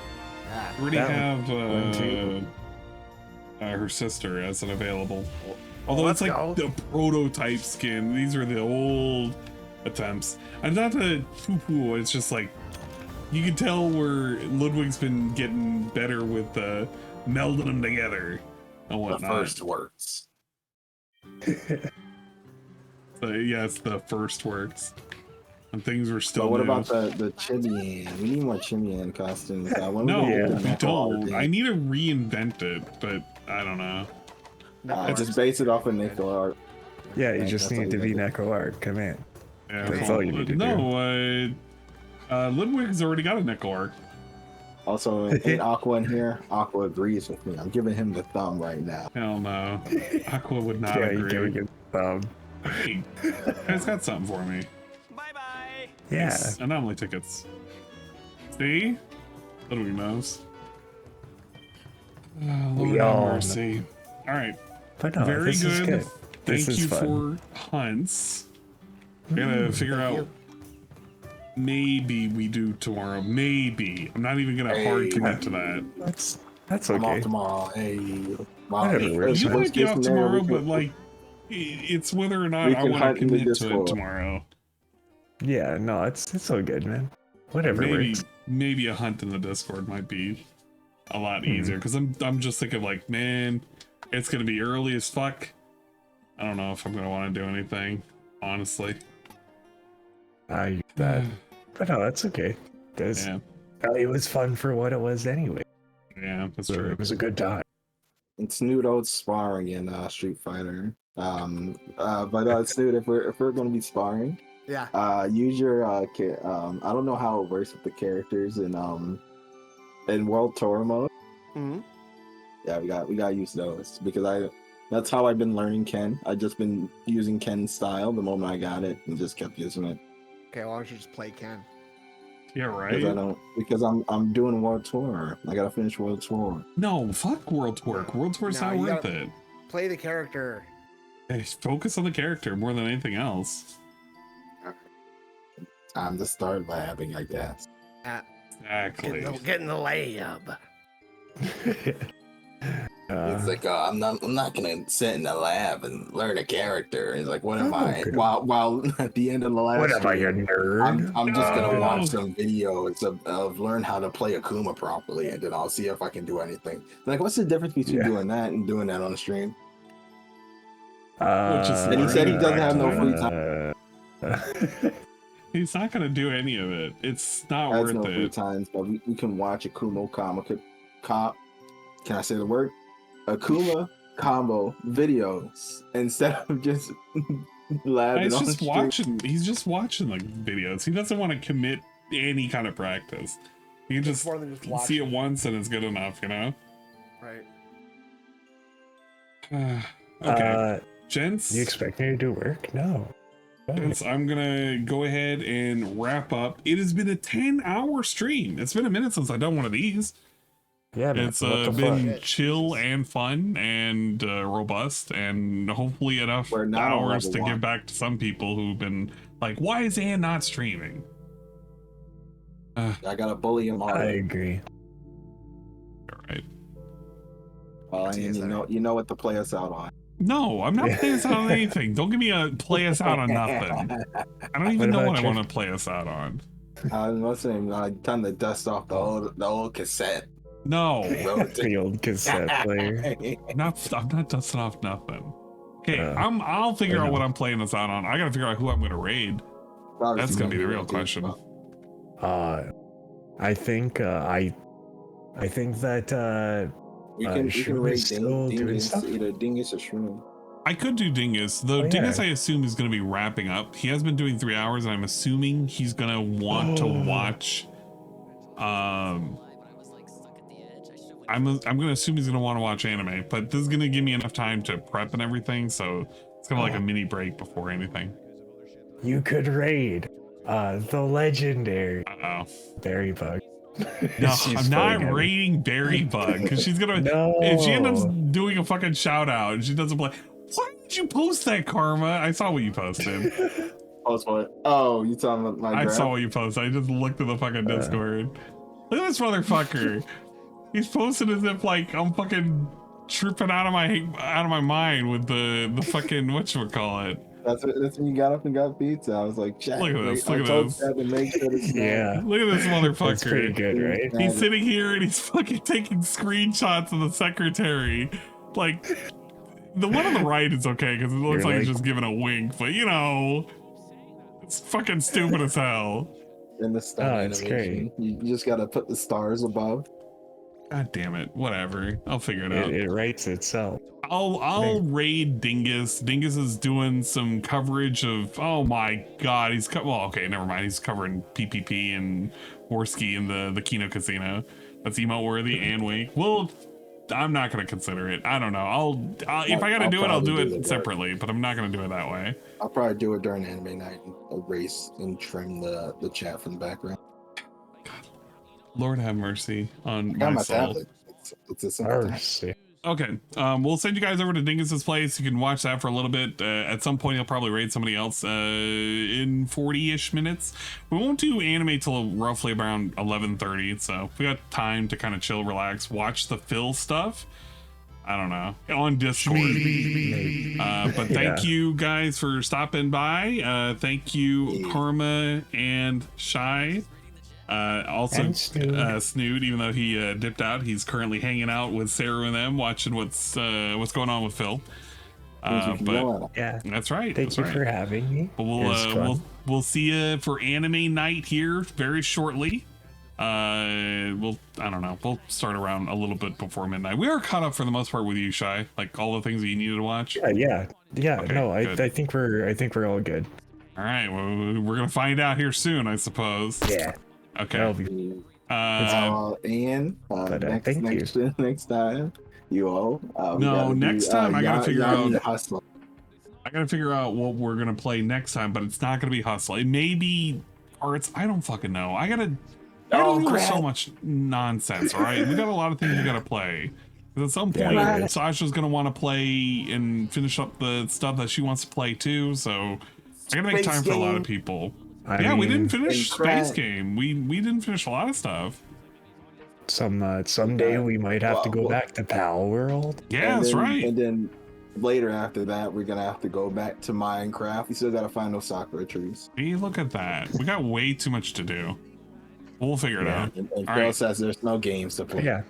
We already have her sister as an available. Although it's like the prototype skin. These are the old attempts. And not to poo-poo, it's just like you can tell where Ludwig's been getting better with melding them together and whatnot. The first works. So yes, the first works. And things were still. But what new. about the Chibian? We need more Chibian costumes. No, we don't. I need to reinvent it, but I don't know. Just base it off of Neko art. Yeah, you just need to be Neko art. Come in. Yeah, that's all you need to do. No, Ludwig's already got a Neko art. Also, ain't Aqua in here? Aqua agrees with me. I'm giving him the thumb right now. Hell no. Aqua would not agree. Give thumb. Hey, guys got something for me. Bye-bye. Yeah. Nice. Anomaly tickets. See? Ludwig knows. Lord have mercy. Alright. But no, very this is good. This Thank is you fun. for hunts. We're gonna figure out. Maybe we do tomorrow. Maybe. I'm not even gonna hard commit to that. That's I'm okay. off tomorrow. Hey. Whatever. You might be off tomorrow, but like, it's whether or not I want to commit to it tomorrow. Yeah, no, it's all good, man. Whatever works. Maybe a hunt in the Discord might be a lot easier because I'm just thinking like, man, it's gonna be early as fuck. I don't know if I'm gonna want to do anything, honestly. I use that. But no, that's okay. Because it was fun for what it was anyway. Yeah, that's true. It was a good time. It's Snoot out sparring in Street Fighter. But Snoot, if we're gonna be sparring, use your I don't know how it works with the characters in World Tour mode. Mm-hmm. Yeah, we got to use those because that's how I've been learning Ken. I just been using Ken's style the moment I got it and just kept using it. Okay, why don't you just play Ken? Yeah, right. Because I'm doing World Tour. I gotta finish World Tour. No, fuck World Tour. World Tour's not worth it. Play the character. Hey, focus on the character more than anything else. Time to start labbing, I guess. Exactly. Get in the lab. It's like I'm not gonna sit in the lab and learn a character. It's like, what am I? While at the end of the last, what am I, a nerd? I'm just gonna watch some videos of learn how to play Akuma properly, and then I'll see if I can do anything. Like, what's the difference between doing that and doing that on the stream? And he said he doesn't have no free time. He's not gonna do any of it. It's not That's worth no it. free times, but we can watch Akuma Can I say the word? Akuma combo videos instead of just labbing He's on just the watching. He's just watching the videos. He doesn't want to commit any kind of practice. He can just see it once and it's good enough, you know. Right. Okay, gents. You expect me to do work? No. Gents, I'm gonna go ahead and wrap up. It has been a 10-hour stream. It's been a minute since I've done one of these. Yeah, man, it's been chill and fun and robust, and hopefully enough hours to give back to some people who've been like, "Why is Ann not streaming?" I gotta bully him hard. I agree. All right. Well, and you know what to play us out on. No, I'm not playing us out on anything. Don't give me a play us out on nothing. I don't even know what I want to play us out on. I was saying, time to dust off the old cassette. No. The old cassette player. I'm not dusting off nothing. Okay, I'll figure out what I'm playing this out on. I gotta figure out who I'm gonna raid. That's gonna be the real question. I think that we can Shroom raid is still doing stuff. either Dingus or Shroom. I could do Dingus, though. Oh, Dingus, yeah. I assume, is going to be wrapping up. He has been doing 3 hours, and I'm assuming he's going to want to watch. I'm going to assume he's going to want to watch anime, but this is going to give me enough time to prep and everything, so it's kind of like a mini break before anything. You could raid the legendary Berry Bug. No, I'm not raiding Berry Bug because she's gonna. If she ends up doing a fucking shout out and she doesn't play, why did you post that, Karma? I saw what you posted. Post what? Oh, you talking about my? I saw what you posted. I just looked at the fucking Discord. Look at this motherfucker. He's posted as if like I'm fucking tripping out of my mind with the fucking whatchamacallit. That's when you got up and got pizza. I was like, Jack, look at this. I Look told at this. Chad to make sure it's Yeah. Look at this motherfucker. That's pretty good, right? He's sitting here and he's fucking taking screenshots of the secretary. Like, the one on the right is okay because it looks like he's just giving a wink, but you know, it's fucking stupid as hell. In the star it's animation. You just gotta put the stars above. God damn it. Whatever. I'll figure it out. It writes itself. I'll raid Dingus. Dingus is doing some coverage of, oh my god, well, okay, never mind. He's covering PPP and Warski in the Kino Casino. That's emote worthy and wink. Well, I'm not gonna consider it. I don't know. If I gotta do it, I'll do it separately, but I'm not gonna do it that way. I'll probably do it during anime night and erase and trim the chat from the background. Lord have mercy on I got my soul. tablet. It's a simple thing. Okay, we'll send you guys over to Dingus's place. You can watch that for a little bit. At some point, he'll probably raid somebody else in 40-ish minutes. We won't do anime till roughly around 11:30, so we got time to kind of chill, relax, watch the Phil stuff. I don't know, on Discord. But thank you guys for stopping by. Thank you, Karma and Shy. Also Snood, even though he dipped out, he's currently hanging out with Sarah and them, watching what's going on with Phil. But yeah, that's right. Thank you for having me. But we'll see you for anime night here very shortly. I don't know. We'll start around a little bit before midnight. We are caught up for the most part with you, Shy. Like all the things that you needed to watch. Yeah. Okay, no, good. I think we're all good. All right. Well, we're gonna find out here soon, I suppose. Yeah. Okay. Next time, you all. Next time I gotta figure out. Hustle. I gotta figure out what we're gonna play next time, but it's not gonna be Hustle. It may be, or it's I don't fucking know. I gotta deal with so much nonsense. All right, we got a lot of things we gotta play. Because at some point, Sasha's gonna want to play and finish up the stuff that she wants to play too. So I gotta make time for a lot of people. We didn't finish Space Game. We didn't finish a lot of stuff. Someday we might have to go back to Pal World. Yeah, that's right. And then later after that, we're gonna have to go back to Minecraft. We still gotta find those sakura trees. Hey, look at that. We got way too much to do. We'll figure it out. And Phil says there's no games to play. Yeah.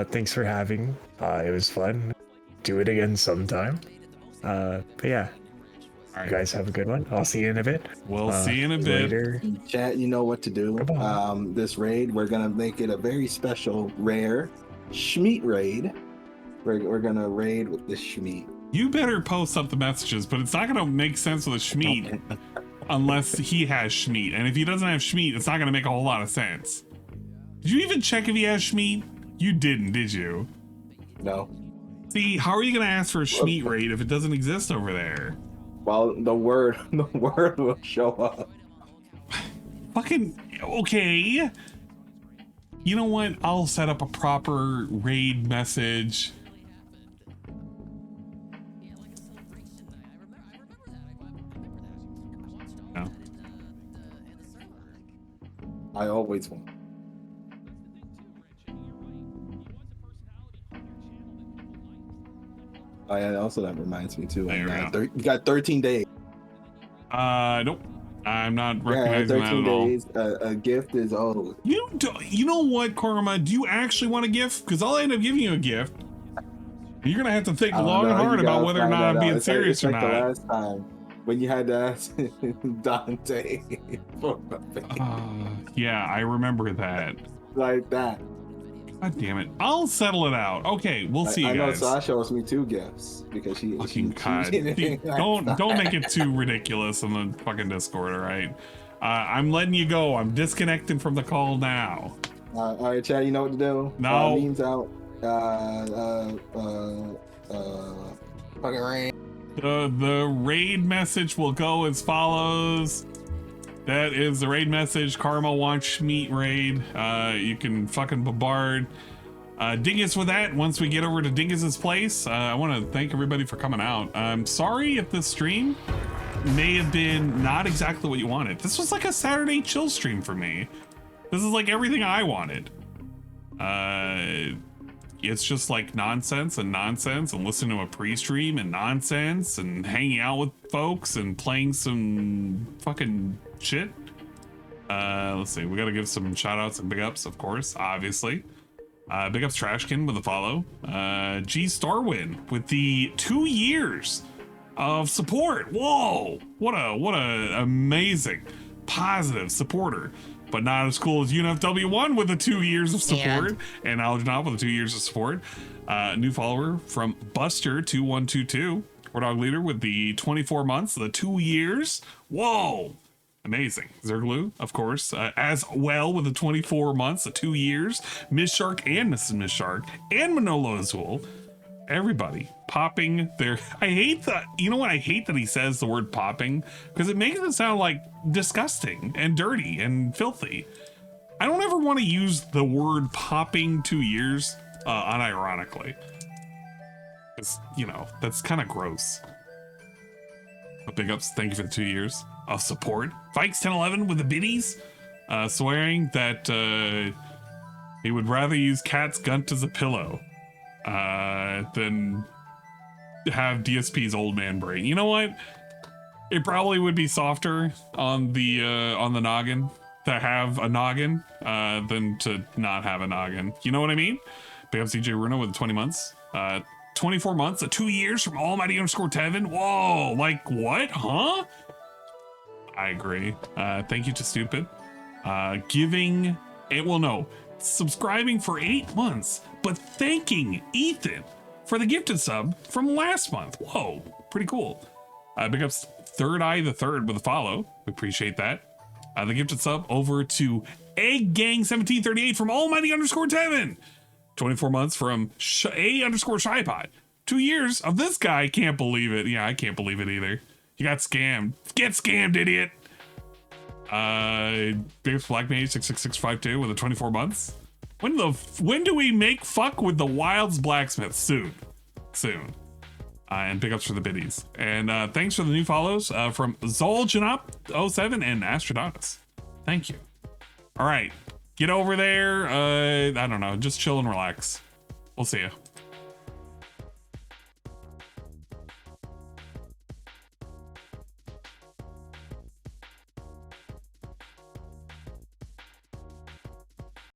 Thanks for having me. It was fun. Do it again sometime. But yeah. You guys have a good one. I'll see you in a bit. We'll see you in a bit. Later. Chat, you know what to do. This raid, we're gonna make it a very special, rare Schmeat raid. We're gonna raid with the Schmeat. You better post up the messages, but it's not gonna make sense with a Schmeat unless he has Schmeat. And if he doesn't have Schmeat, it's not gonna make a whole lot of sense. Did you even check if he has Schmeat? You didn't, did you? No. See, how are you gonna ask for a Schmeat raid if it doesn't exist over there? Well, the word will show up. Fucking okay. You know what? I'll set up a proper raid message. No. I always want. Also, that reminds me too. You got 13 days. Nope. I'm not Yeah, recognizing that 13 at all. days. A gift is old. You know what, Karma? Do you actually want a gift? Because I'll end up giving you a gift. You're gonna have to think long and hard about whether or not I'm being serious or not. The last time when you had to ask Dante for a face. Yeah, I remember that. Like that. God damn it! I'll settle it out. Okay, we'll see, I know guys. Sasha owes me 2 gifts because she. God. Don't make it too ridiculous in the fucking Discord, all right? I'm letting you go. I'm disconnecting from the call now. All right, Chad. You know what to do. No. Memes out. Fucking rain. The raid message will go as follows. That is the raid message. Karma wants meat raid. You can fucking bombard Dingus with that once we get over to Dingus's place. I want to thank everybody for coming out. I'm sorry if this stream may have been not exactly what you wanted. This was like a Saturday chill stream for me. This is like everything I wanted. It's just like nonsense and listening to a pre-stream and nonsense and hanging out with folks and playing some fucking shit. Let's see, we gotta give some shout outs and big ups, of course, obviously. Big ups Trashkin with a follow. G Starwin with the 2 years of support. Whoa, what a amazing positive supporter. But not as cool as UNFW1 with the 2 years of support, and Algernon with the 2 years of support. New follower from Buster2122, War Dog Leader with the 24 months, the 2 years. Whoa, amazing. Zerglu, of course, as well with the 24 months, the 2 years. Miss Shark and Mrs. Miss Shark and Manolo Azul. Everybody popping their. I hate that. You know what? I hate that he says the word popping because it makes it sound like disgusting and dirty and filthy. I don't ever want to use the word popping 2 years unironically. Because, you know, that's kind of gross. But big ups. Thank you for the 2 years of support. Fikes1011 with the biddies, swearing that he would rather use Cat's Gunt as a pillow than have DSP's old man brain. You know what? It probably would be softer on the noggin to have a noggin than to not have a noggin. You know what I mean? Big up CJ Runo with 20 months. 24 months, 2 years from Almighty_Tevin. Whoa, like what? Huh? I agree. Thank you to Stupid. Giving it, well, no, subscribing for 8 months, but thanking Ethan for the gifted sub from last month. Whoa, pretty cool. Big ups Third Eye the Third with a follow. We appreciate that. The gifted sub over to Egg Gang 1738 from Almighty_Tevin. 24 months from A_Shypod. 2 years of this guy. Can't believe it. Yeah, I can't believe it either. You got scammed. Get scammed, idiot. Big ups Black Mage 66652 with the 24 months. When do we make fuck with the Wilds Blacksmith? Soon. And big ups for the biddies. And thanks for the new follows from Zoljanop07 and Astrodontus. Thank you. All right, get over there. I don't know, just chill and relax. We'll see you.